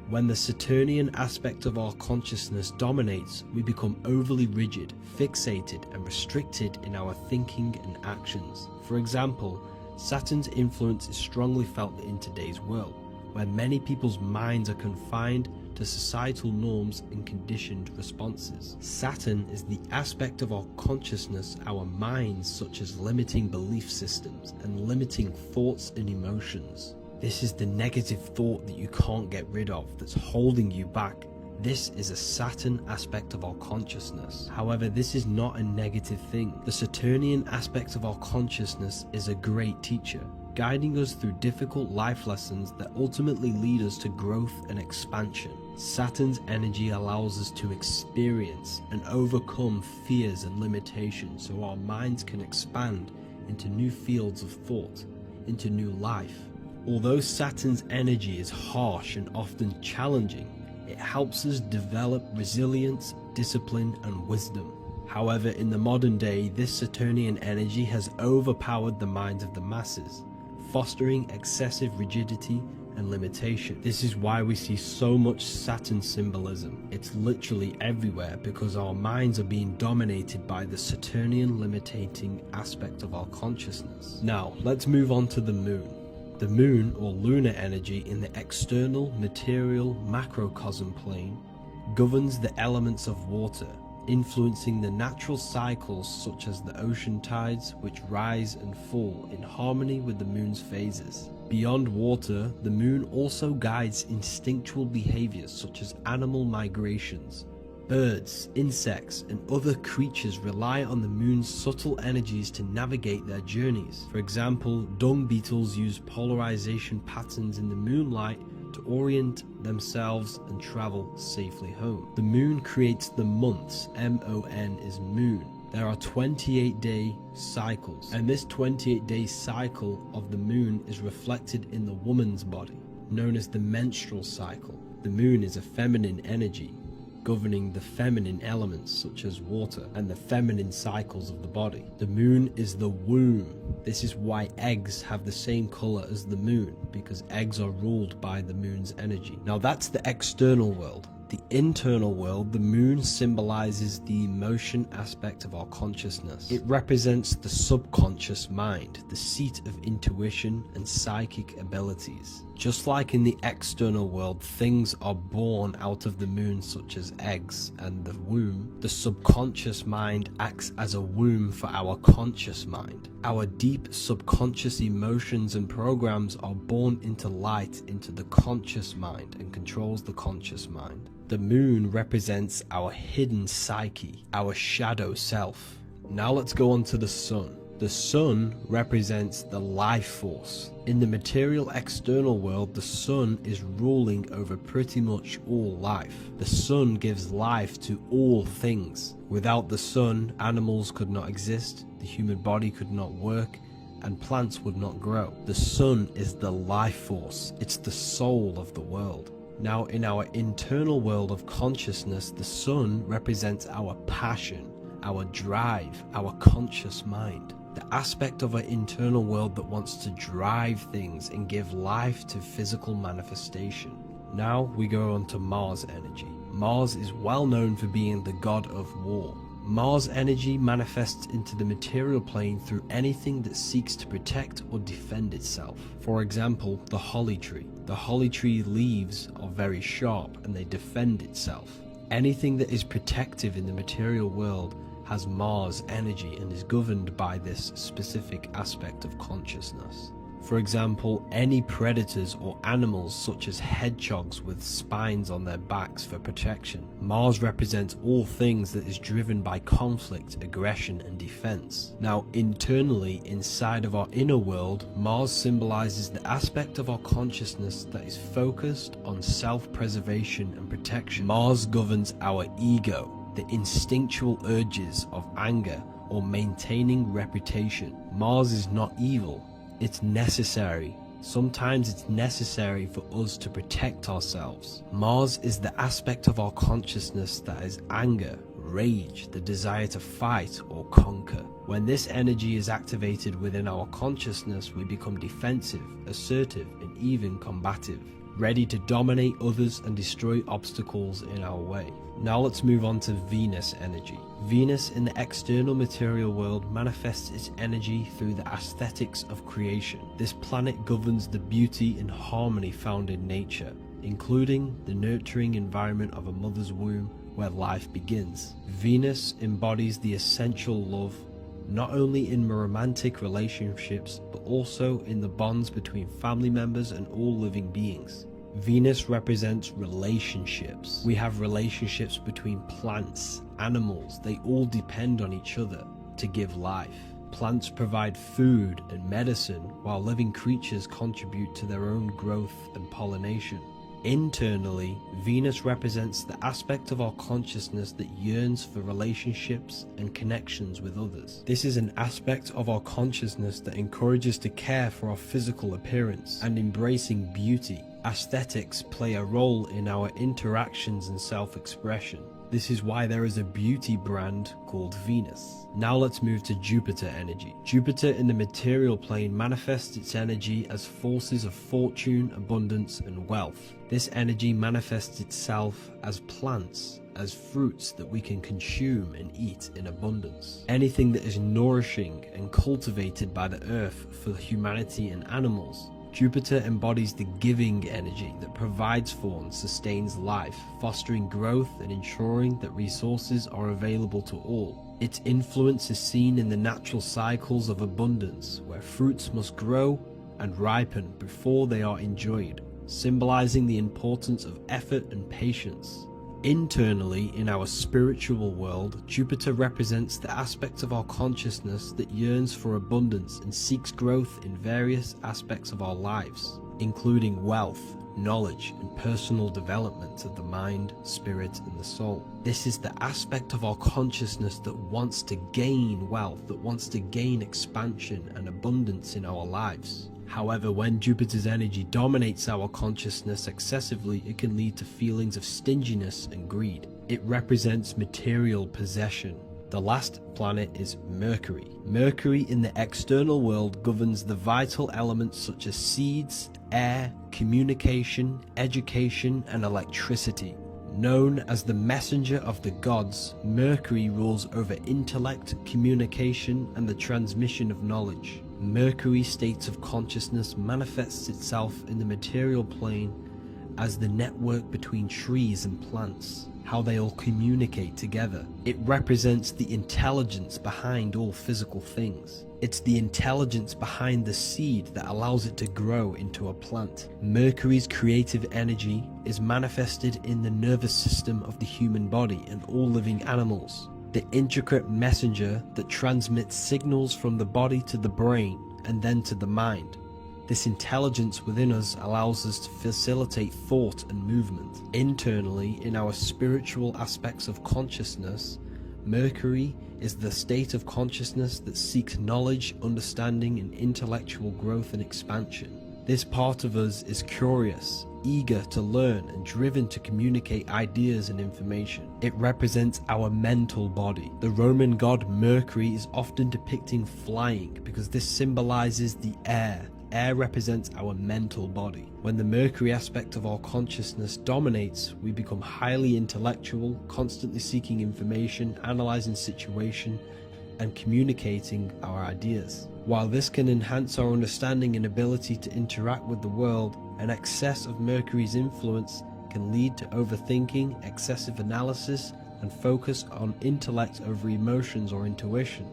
When the Saturnian aspect of our consciousness dominates, we become overly rigid, fixated, and restricted in our thinking and actions. For example, Saturn's influence is strongly felt in today's world, where many people's minds are confined to societal norms and conditioned responses. Saturn is the aspect of our consciousness, our minds, such as limiting belief systems and limiting thoughts and emotions. This is the negative thought that you can't get rid of, that's holding you back. This is a Saturn aspect of our consciousness. However, this is not a negative thing. The Saturnian aspect of our consciousness is a great teacher, guiding us through difficult life lessons that ultimately lead us to growth and expansion. Saturn's energy allows us to experience and overcome fears and limitations so our minds can expand into new fields of thought, into new life. Although Saturn's energy is harsh and often challenging, it helps us develop resilience, discipline, and wisdom. However, in the modern day, this Saturnian energy has overpowered the minds of the masses, fostering excessive rigidity and limitation. This is why we see so much Saturn symbolism. It's literally everywhere because our minds are being dominated by the Saturnian limiting aspect of our consciousness. Now, let's move on to the moon. The moon, or lunar energy, in the external material macrocosm plane governs the elements of water, influencing the natural cycles such as the ocean tides, which rise and fall in harmony with the moon's phases. Beyond water, the moon also guides instinctual behaviors such as animal migrations. Birds, insects, and other creatures rely on the moon's subtle energies to navigate their journeys. For example, dung beetles use polarization patterns in the moonlight to orient themselves and travel safely home. The moon creates the months. M-O-N is moon. There are 28-day cycles, and this 28-day cycle of the moon is reflected in the woman's body, known as the menstrual cycle. The moon is a feminine energy, governing the feminine elements such as water and the feminine cycles of the body. The moon is the womb. This is why eggs have the same color as the moon, because eggs are ruled by the moon's energy. Now that's the external world. The internal world, the moon symbolizes the emotion aspect of our consciousness. It represents the subconscious mind, the seat of intuition and psychic abilities. Just like in the external world, things are born out of the moon, such as eggs and the womb. The subconscious mind acts as a womb for our conscious mind. Our deep subconscious emotions and programs are born into light into the conscious mind and controls the conscious mind. The moon represents our hidden psyche, our shadow self. Now let's go on to the sun. The sun represents the life force. In the material external world, the sun is ruling over pretty much all life. The sun gives life to all things. Without the sun, animals could not exist, the human body could not work, and plants would not grow. The sun is the life force. It's the soul of the world. Now, in our internal world of consciousness, the sun represents our passion, our drive, our conscious mind. The aspect of our internal world that wants to drive things and give life to physical manifestation. Now we go on to Mars energy. Mars is well known for being the god of war. Mars energy manifests into the material plane through anything that seeks to protect or defend itself. For example, the holly tree. The holly tree leaves are very sharp and they defend itself. Anything that is protective in the material world has Mars energy and is governed by this specific aspect of consciousness. For example, any predators or animals such as hedgehogs with spines on their backs for protection. Mars represents all things that is driven by conflict, aggression and defense. Now, internally, inside of our inner world, Mars symbolizes the aspect of our consciousness that is focused on self-preservation and protection. Mars governs our ego, the instinctual urges of anger or maintaining reputation. Mars is not evil, it's necessary. Sometimes it's necessary for us to protect ourselves. Mars is the aspect of our consciousness that is anger, rage, the desire to fight or conquer. When this energy is activated within our consciousness, we become defensive, assertive, and even combative, ready to dominate others and destroy obstacles in our way. Now let's move on to Venus energy. Venus in the external material world manifests its energy through the aesthetics of creation. This planet governs the beauty and harmony found in nature, including the nurturing environment of a mother's womb where life begins. Venus embodies the essential love, not only in romantic relationships, but also in the bonds between family members and all living beings. Venus represents relationships. We have relationships between plants, animals. They all depend on each other to give life. Plants provide food and medicine, while living creatures contribute to their own growth and pollination. Internally, Venus represents the aspect of our consciousness that yearns for relationships and connections with others. This is an aspect of our consciousness that encourages to care for our physical appearance and embracing beauty. Aesthetics play a role in our interactions and self-expression. This is why there is a beauty brand called Venus. Now let's move to Jupiter energy. Jupiter in the material plane manifests its energy as forces of fortune, abundance, and wealth. This energy manifests itself as plants, as fruits that we can consume and eat in abundance. Anything that is nourishing and cultivated by the earth for humanity and animals. Jupiter embodies the giving energy that provides for and sustains life, fostering growth and ensuring that resources are available to all. Its influence is seen in the natural cycles of abundance, where fruits must grow and ripen before they are enjoyed, symbolizing the importance of effort and patience. Internally, in our spiritual world, Jupiter represents the aspect of our consciousness that yearns for abundance and seeks growth in various aspects of our lives, including wealth, knowledge, and personal development of the mind, spirit, and the soul. This is the aspect of our consciousness that wants to gain wealth, that wants to gain expansion and abundance in our lives. However, when Jupiter's energy dominates our consciousness excessively, it can lead to feelings of stinginess and greed. It represents material possession. The last planet is Mercury. Mercury in the external world governs the vital elements such as seeds, air, communication, education, and electricity. Known as the messenger of the gods, Mercury rules over intellect, communication, and the transmission of knowledge. Mercury's state of consciousness manifests itself in the material plane as the network between trees and plants, how they all communicate together. It represents the intelligence behind all physical things. It's the intelligence behind the seed that allows it to grow into a plant. Mercury's creative energy is manifested in the nervous system of the human body and all living animals. The intricate messenger that transmits signals from the body to the brain and then to the mind. This intelligence within us allows us to facilitate thought and movement. Internally, in our spiritual aspects of consciousness, Mercury is the state of consciousness that seeks knowledge, understanding, and intellectual growth and expansion. This part of us is curious, eager to learn, and driven to communicate ideas and information. It represents our mental body. The Roman god Mercury is often depicting flying because this symbolizes the air. Air represents our mental body. When the Mercury aspect of our consciousness dominates, we become highly intellectual, constantly seeking information, analyzing situation, and communicating our ideas. While this can enhance our understanding and ability to interact with the world, an excess of Mercury's influence can lead to overthinking, excessive analysis, and focus on intellect over emotions or intuition.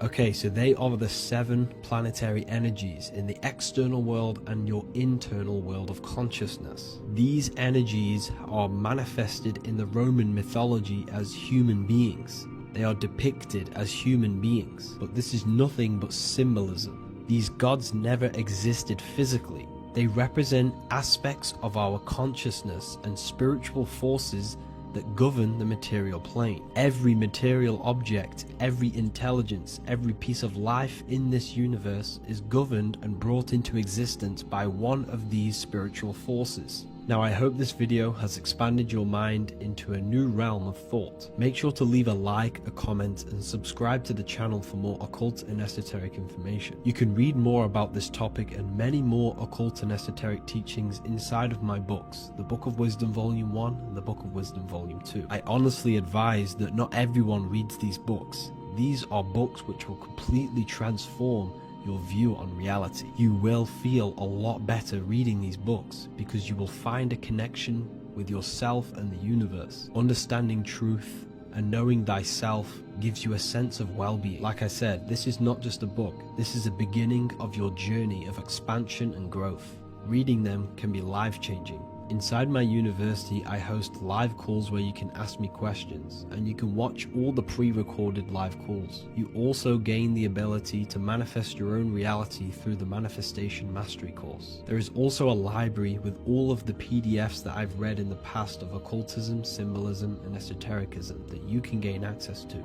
Okay, so they are the 7 planetary energies in the external world and your internal world of consciousness. These energies are manifested in the Roman mythology as human beings. They are depicted as human beings, but this is nothing but symbolism. These gods never existed physically. They represent aspects of our consciousness and spiritual forces that govern the material plane. Every material object, every intelligence, every piece of life in this universe is governed and brought into existence by one of these spiritual forces. Now, I hope this video has expanded your mind into a new realm of thought. Make sure to leave a like, a comment, and subscribe to the channel for more occult and esoteric information. You can read more about this topic and many more occult and esoteric teachings inside of my books, the Book of Wisdom Volume 1 and the Book of Wisdom Volume 2. I honestly advise that not everyone reads these books. These are books which will completely transform your view on reality. You will feel a lot better reading these books because you will find a connection with yourself and the universe. Understanding truth and knowing thyself gives you a sense of well-being. Like I said, this is not just a book. This is a beginning of your journey of expansion and growth. Reading them can be life-changing. Inside my university, I host live calls where you can ask me questions, and you can watch all the pre-recorded live calls. You also gain the ability to manifest your own reality through the Manifestation Mastery course. There is also a library with all of the PDFs that I've read in the past of occultism, symbolism, and esotericism that you can gain access to.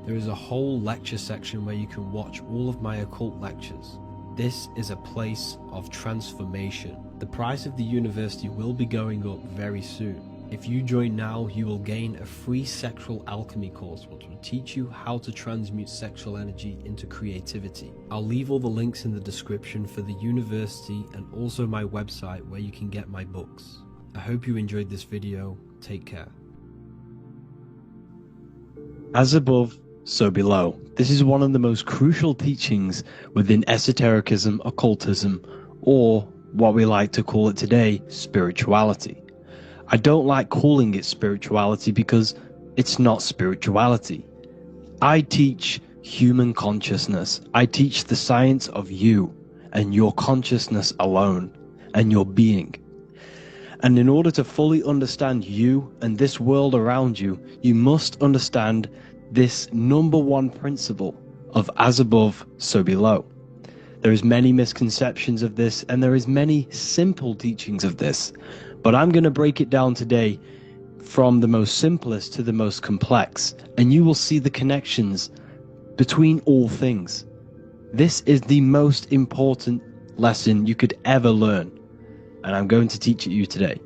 There is a whole lecture section where you can watch all of my occult lectures. This is a place of transformation. The price of the university will be going up very soon. If you join now, you will gain a free sexual alchemy course which will teach you how to transmute sexual energy into creativity. I'll leave all the links in the description for the university and also my website where you can get my books. I hope you enjoyed this video. Take care. As above, so below. This is one of the most crucial teachings within esotericism, occultism, or what we like to call it today, spirituality. I don't like calling it spirituality because it's not spirituality. I teach human consciousness. I teach the science of you and your consciousness alone and your being. And in order to fully understand you and this world around you, you must understand this number one principle of as above, so below. There is many misconceptions of this, and there is many simple teachings of this, but I'm going to break it down today from the most simplest to the most complex, and you will see the connections between all things. This is the most important lesson you could ever learn, and I'm going to teach it you today.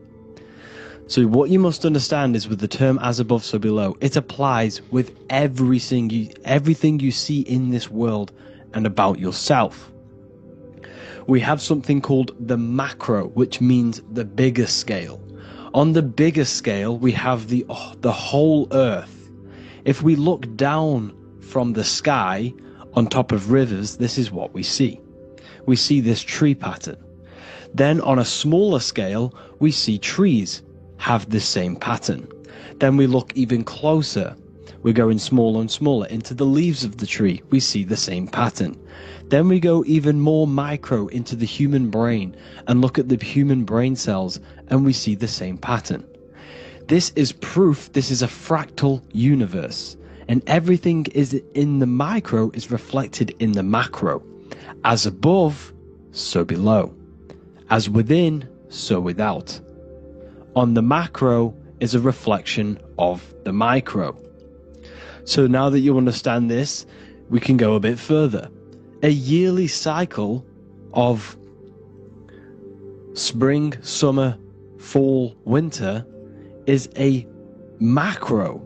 So what you must understand is with the term as above, so below, it applies with everything you see in this world and about yourself. We have something called the macro, which means the bigger scale. On the bigger scale, we have the whole earth. If we look down from the sky on top of rivers, this is what we see. We see this tree pattern. Then on a smaller scale, we see trees have the same pattern. Then we look even closer. We're going smaller and smaller into the leaves of the tree. We see the same pattern. Then we go even more micro into the human brain and look at the human brain cells, and we see the same pattern. This is proof this is a fractal universe, and everything is in the micro is reflected in the macro. As above, so below. As within, so without. On the macro is a reflection of the micro. So now that you understand this, we can go a bit further. A yearly cycle of spring, summer, fall, winter is a macro.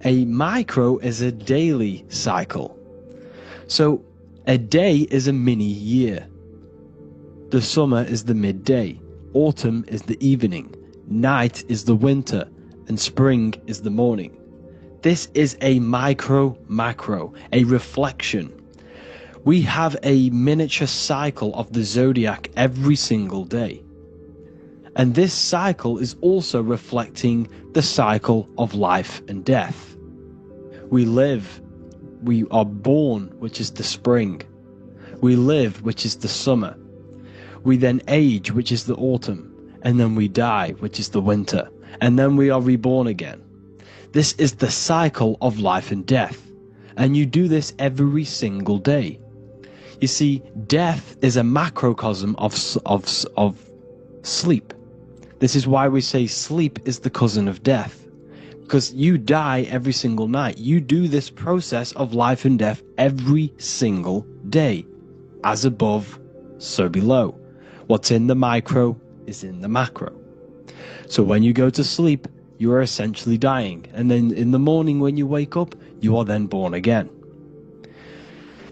A micro is a daily cycle. So a day is a mini year. The summer is the midday. Autumn is the evening. Night is the winter. And spring is the morning. This is a macro, a reflection. We have a miniature cycle of the zodiac every single day. And this cycle is also reflecting the cycle of life and death. We live We are born, which is the spring. We live, which is the summer. We then age, which is the autumn. And then we die, which is the winter. And then we are reborn again. This is the cycle of life and death. And you do this every single day. You see, death is a macrocosm of sleep. This is why we say sleep is the cousin of death. Because you die every single night. You do this process of life and death every single day. As above, so below. What's in the micro is in the macro. So when you go to sleep, you are essentially dying. And then in the morning when you wake up, you are then born again.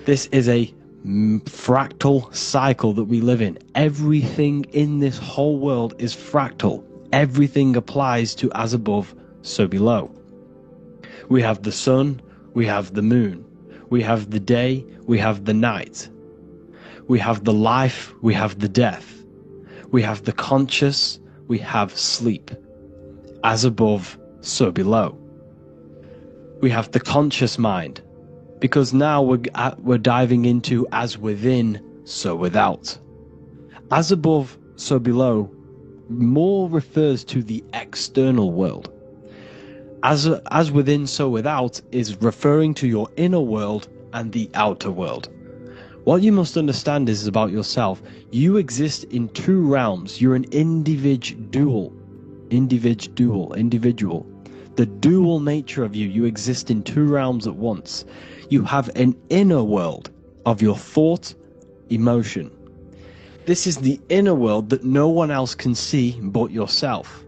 This is a fractal cycle that we live in. Everything in this whole world is fractal. Everything applies to as above, so below. We have the sun, we have the moon, we have the day, we have the night. We have the life, we have the death. We have the conscious, we have sleep. As above, so below. We have the conscious mind, because now we're diving into as within, so without. As above, so below more refers to the external world. As within, so without is referring to your inner world and the outer world. What you must understand is about yourself. You exist in two realms. You're an individual. The dual nature of you. You exist in two realms at once. You have an inner world of your thought, emotion. This is the inner world that no one else can see but yourself.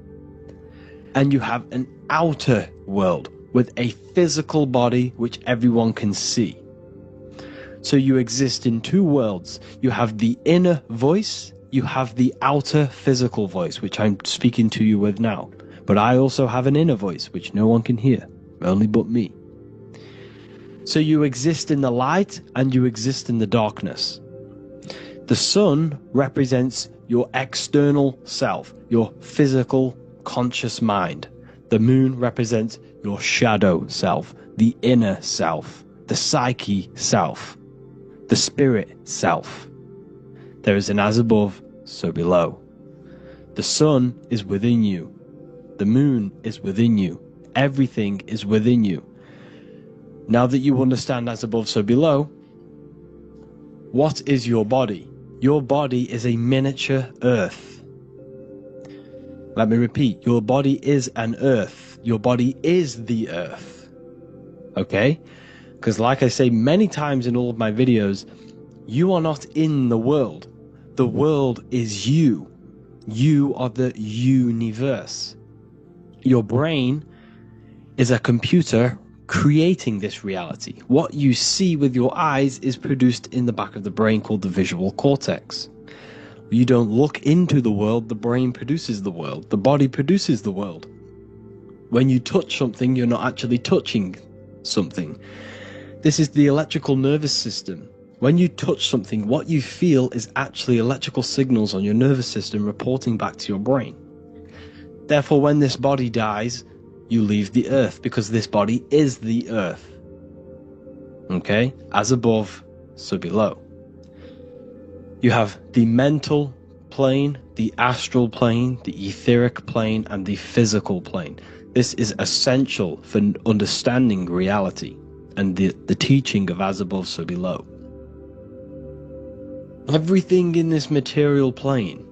And you have an outer world with a physical body which everyone can see. So you exist in two worlds. You have the inner voice, you have the outer physical voice, which I'm speaking to you with now. But I also have an inner voice, which no one can hear, only but me. So you exist in the light and you exist in the darkness. The sun represents your external self, your physical, conscious mind. The moon represents your shadow self, the inner self, the psyche self, the spirit self. There is an as above, so below. The sun is within you. The moon is within you. Everything is within you. Now that you understand as above, so below, what is your body? Your body is a miniature earth. Let me repeat, your body is an earth. Your body is the earth. Okay? Because like I say many times in all of my videos, you are not in the world. The world is you. You are the universe. Your brain is a computer creating this reality. What you see with your eyes is produced in the back of the brain called the visual cortex. You don't look into the world, the brain produces the world. The body produces the world. When you touch something, you're not actually touching something. This is the electrical nervous system. When you touch something, what you feel is actually electrical signals on your nervous system reporting back to your brain. Therefore, when this body dies, you leave the earth because this body is the earth. Okay? As above, so below. You have the mental plane, the astral plane, the etheric plane, and the physical plane. This is essential for understanding reality and the teaching of as above, so below. Everything in this material plane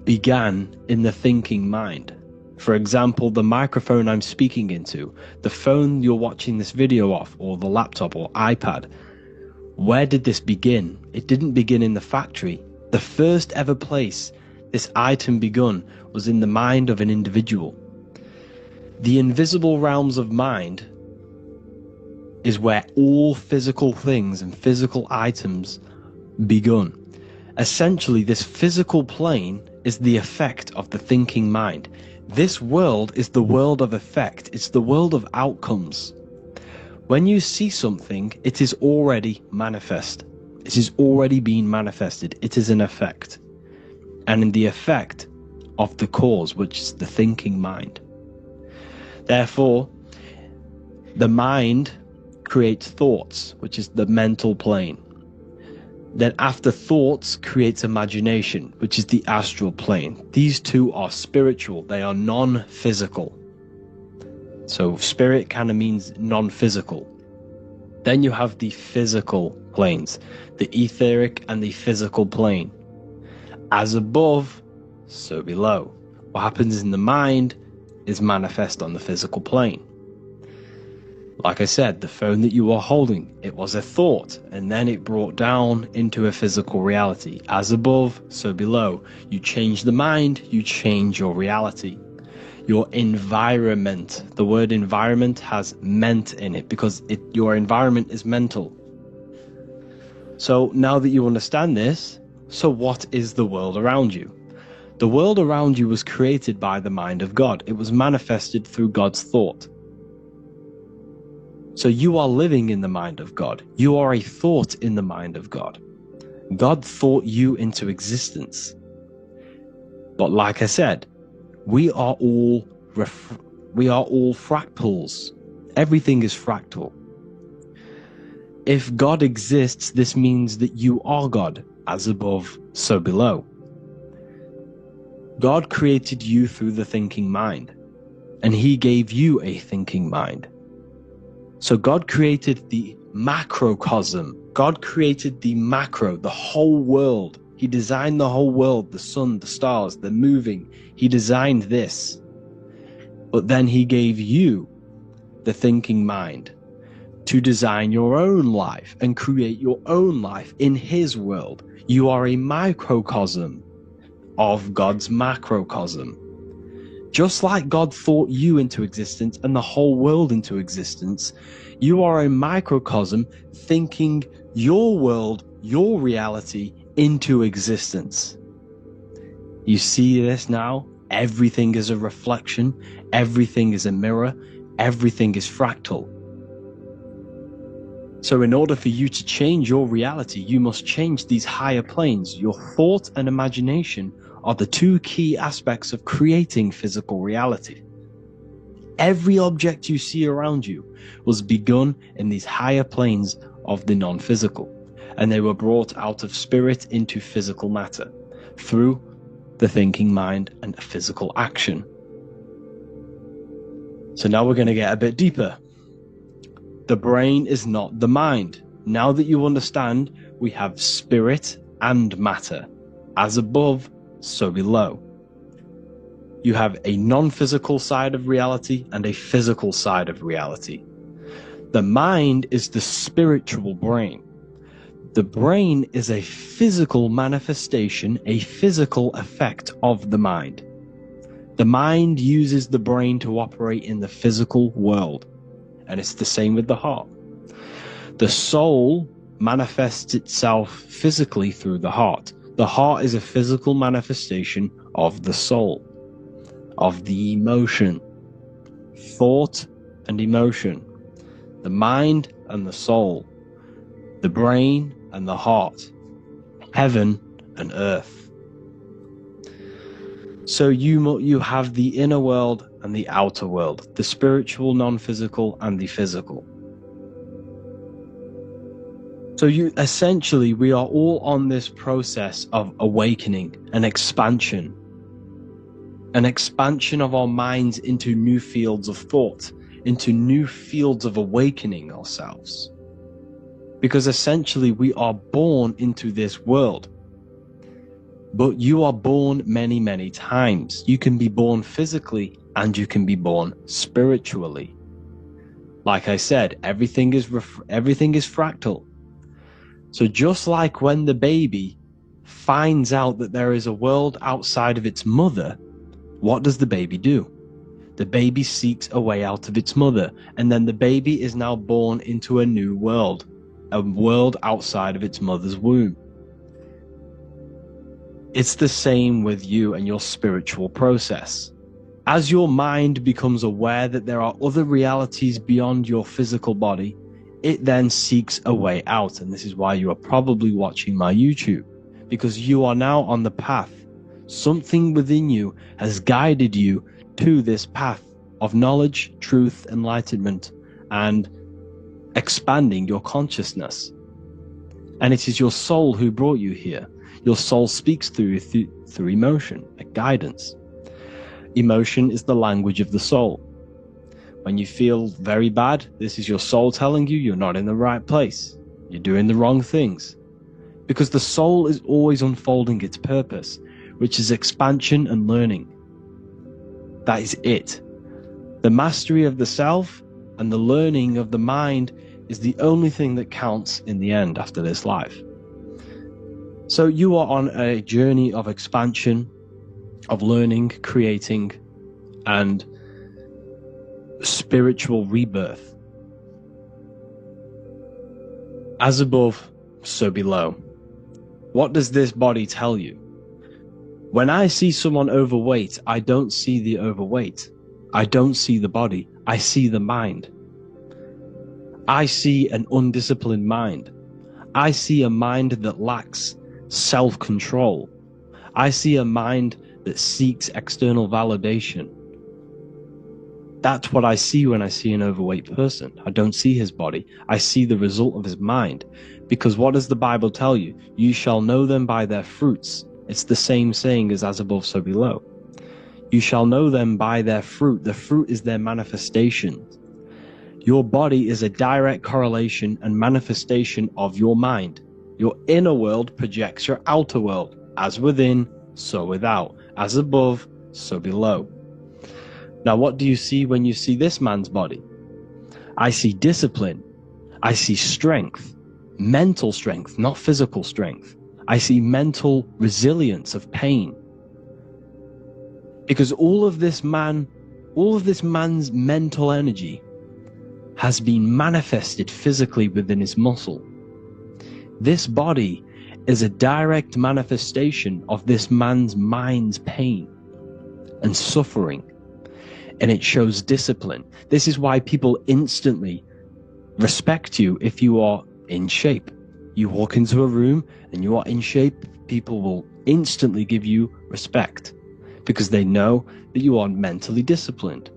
began in the thinking mind. For example, the microphone I'm speaking into, the phone you're watching this video off, or the laptop or iPad. Where did this begin? It didn't begin in the factory. The first ever place this item begun was in the mind of an individual. The invisible realms of mind is where all physical things and physical items begun. Essentially, this physical plane is the effect of the thinking mind. This world is the world of effect. It's the world of outcomes. When you see something, it is already manifest. It is already being manifested. It is an effect. And in the effect of the cause, which is the thinking mind. Therefore, the mind creates thoughts, which is the mental plane. Then after thoughts creates imagination, which is the astral plane. These two are spiritual, they are non-physical. So spirit kind of means non-physical. Then you have the physical planes, the etheric and the physical plane. As above, so below. What happens in the mind is manifest on the physical plane. Like I said, the phone that you are holding, it was a thought, and then it brought down into a physical reality. As above, so below. You change the mind, you change your reality. Your environment, the word environment has ment in it because your environment is mental. So now that you understand this, so what is the world around you? The world around you was created by the mind of God. It was manifested through God's thought. So you are living in the mind of God. You are a thought in the mind of God. God thought you into existence. But like I said, we are all fractals. Everything is fractal. If God exists, this means that you are God. As above, so below. God created you through the thinking mind, and he gave you a thinking mind. So God created the macrocosm. God created the macro, the whole world. He designed the whole world, the sun, the stars, the moving. He designed this. But then he gave you the thinking mind to design your own life and create your own life in his world. You are a microcosm of God's macrocosm. Just like God thought you into existence and the whole world into existence, you are a microcosm thinking your world, your reality into existence. You see this now? Everything is a reflection, everything is a mirror, everything is fractal. So in order for you to change your reality, you must change these higher planes. Your thought and imagination are the two key aspects of creating physical reality. Every object you see around you was begun in these higher planes of the non-physical, and they were brought out of spirit into physical matter through the thinking mind and physical action. So now we're going to get a bit deeper. The brain is not the mind. Now that you understand, we have spirit and matter. As above, so below. You have a non-physical side of reality and a physical side of reality. The mind is the spiritual brain. The brain is a physical manifestation, a physical effect of the mind. The mind uses the brain to operate in the physical world. And it's the same with the heart. The soul manifests itself physically through the heart. The heart is a physical manifestation of the soul, of the emotion, thought and emotion, the mind and the soul, the brain and the heart, heaven and earth. So you have the inner world and the outer world, the spiritual, non-physical, and the physical. So essentially, we are all on this process of awakening, an expansion of our minds into new fields of thought, into new fields of awakening ourselves. Because essentially, we are born into this world. But you are born many, many times. You can be born physically and you can be born spiritually. Like I said, everything is fractal. So just like when the baby finds out that there is a world outside of its mother, what does the baby do? The baby seeks a way out of its mother, and then the baby is now born into a new world, a world outside of its mother's womb. It's the same with you and your spiritual process. As your mind becomes aware that there are other realities beyond your physical body, it then seeks a way out. And this is why you are probably watching my YouTube, because you are now on the path. Something within you has guided you to this path of knowledge, truth, enlightenment, and expanding your consciousness. And it is your soul who brought you here. Your soul speaks through emotion, a guidance. Emotion is the language of the soul. When you feel very bad, this is your soul telling you you're not in the right place. You're doing the wrong things. Because the soul is always unfolding its purpose, which is expansion and learning. That is it. The mastery of the self and the learning of the mind is the only thing that counts in the end after this life. So you are on a journey of expansion, of learning, creating, and spiritual rebirth. As above, so below. What does this body tell you? When I see someone overweight, I don't see the overweight. I don't see the body. I see the mind. I see an undisciplined mind. I see a mind that lacks self-control. I see a mind that seeks external validation. That's what I see when I see an overweight person. I don't see his body. I see the result of his mind. Because what does the Bible tell you? You shall know them by their fruits. It's the same saying as above, so below. You shall know them by their fruit. The fruit is their manifestation. Your body is a direct correlation and manifestation of your mind. Your inner world projects your outer world. As within, so without. As above, so below. Now, what do you see when you see this man's body? I see discipline. I see strength. Mental strength, not physical strength. I see mental resilience of pain. Because all of this man's mental energy has been manifested physically within his muscle. This body is a direct manifestation of this man's mind's pain and suffering. And it shows discipline. This is why people instantly respect you if you are in shape. You walk into a room and you are in shape, people will instantly give you respect because they know that you are mentally disciplined.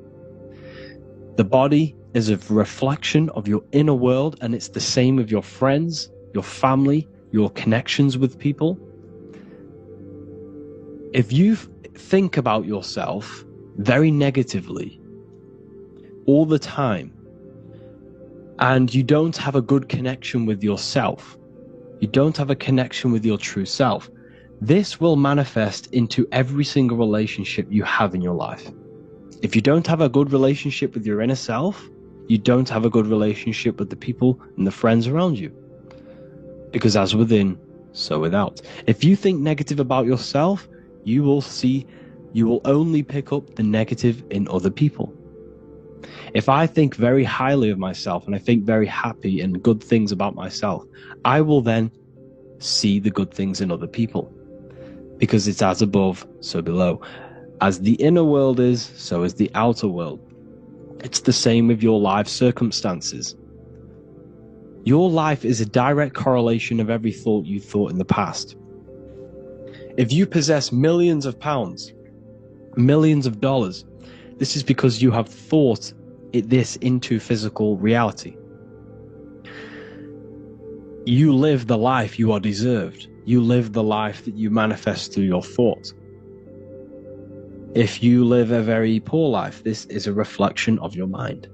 The body is a reflection of your inner world, and it's the same with your friends, your family, your connections with people. If you think about yourself very negatively all the time, and you don't have a good connection with yourself, you don't have a connection with your true self, this will manifest into every single relationship you have in your life. If you don't have a good relationship with your inner self, you don't have a good relationship with the people and the friends around you. Because as within, so without. If you think negative about yourself, you will only pick up the negative in other people. If I think very highly of myself and I think very happy and good things about myself, I will then see the good things in other people. Because it's as above, so below. As the inner world is, so is the outer world. It's the same with your life circumstances. Your life is a direct correlation of every thought you thought in the past. If you possess millions of pounds, millions of dollars, this is because you have thought this into physical reality. You live the life you are deserved. You live the life that you manifest through your thought. If you live a very poor life, this is a reflection of your mind.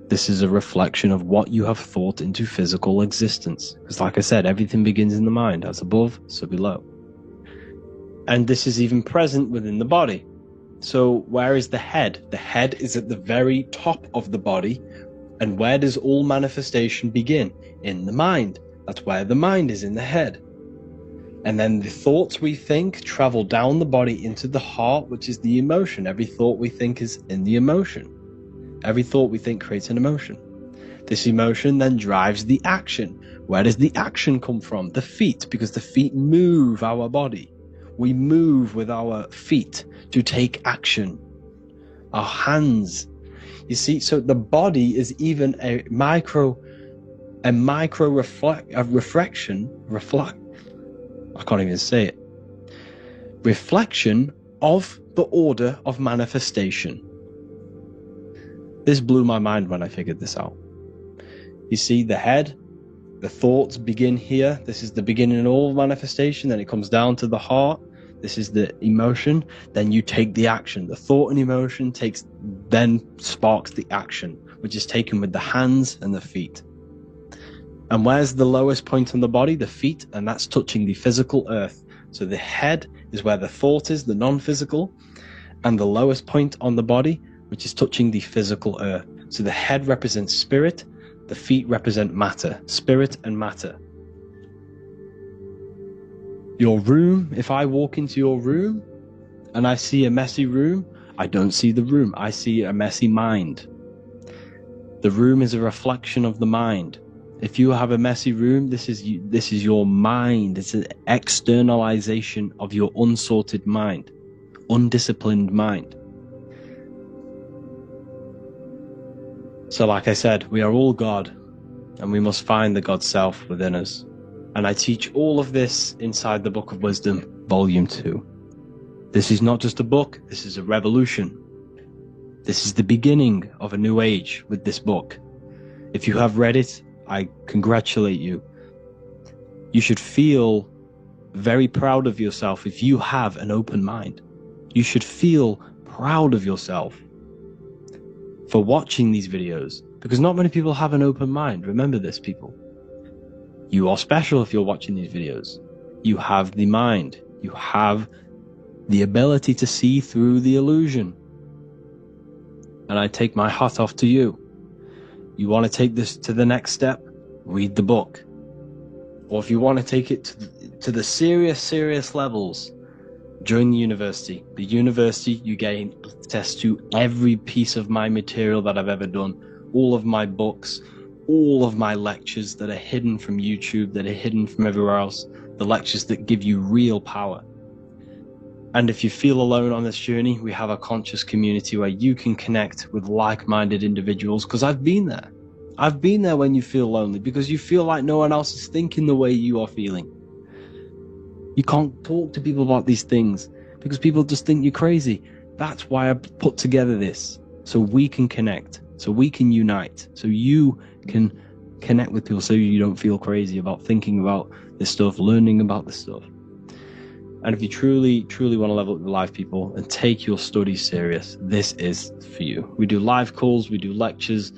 This is a reflection of what you have thought into physical existence. Because like I said, everything begins in the mind. As above, so below. And this is even present within the body. So where is the head? The head is at the very top of the body. And where does all manifestation begin? In the mind. That's where the mind is, in the head. And then the thoughts we think travel down the body into the heart, which is the emotion. Every thought we think is in the emotion. Every thought we think creates an emotion. This emotion then drives the action. Where does the action come from? The feet, because the feet move our body. We move with our feet to take action. Our hands. You see, so the body is even a micro reflection. I can't even say it. Reflection of the order of manifestation. This blew my mind when I figured this out. You see the head, the thoughts begin here. This is the beginning of all manifestation. Then it comes down to the heart. This is the emotion. Then you take the action. The thought and emotion then sparks the action, which is taken with the hands and the feet. And where's the lowest point on the body? The feet, and that's touching the physical earth. So the head is where the thought is, the non-physical, and the lowest point on the body, which is touching the physical earth. So the head represents spirit, the feet represent matter, spirit and matter. Your room, if I walk into your room and I see a messy room, I don't see the room, I see a messy mind. The room is a reflection of the mind. If you have a messy room, this is your mind. It's an externalization of your unsorted mind, undisciplined mind. So like I said, we are all God, and we must find the God self within us. And I teach all of this inside the Book of Wisdom, Volume 2. This is not just a book, this is a revolution. This is the beginning of a new age with this book. If you have read it, I congratulate you. You should feel very proud of yourself if you have an open mind. You should feel proud of yourself for watching these videos, because not many people have an open mind. Remember this, people. You are special if you're watching these videos. You have the mind. You have the ability to see through the illusion. And I take my hat off to you. You want to take this to the next step? Read the book. Or if you want to take it to the serious levels, join the university. The university, you gain access to every piece of my material that I've ever done, all of my books, all of my lectures that are hidden from YouTube, that are hidden from everywhere else, the lectures that give you real power. And if you feel alone on this journey, we have a conscious community where you can connect with like-minded individuals, because I've been there. I've been there when you feel lonely, because you feel like no one else is thinking the way you are feeling. You can't talk to people about these things because people just think you're crazy. That's why I put together this, so we can connect, so we can unite, so you can connect with people, so you don't feel crazy about thinking about this stuff, learning about this stuff. And if you truly want to level up your life, people, and take your studies serious, this is for you. We do live calls, we do lectures.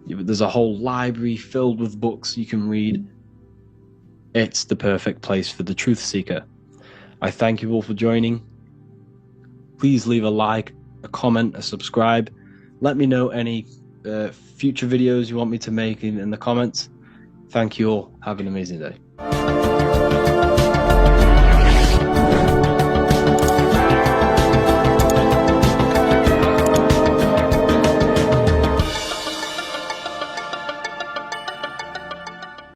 There's a whole library filled with books you can read. It's the perfect place for the truth seeker. I thank you all for joining. Please leave a like, a comment, a subscribe. Let me know any future videos you want me to make in the comments. Thank you all. Have an amazing day.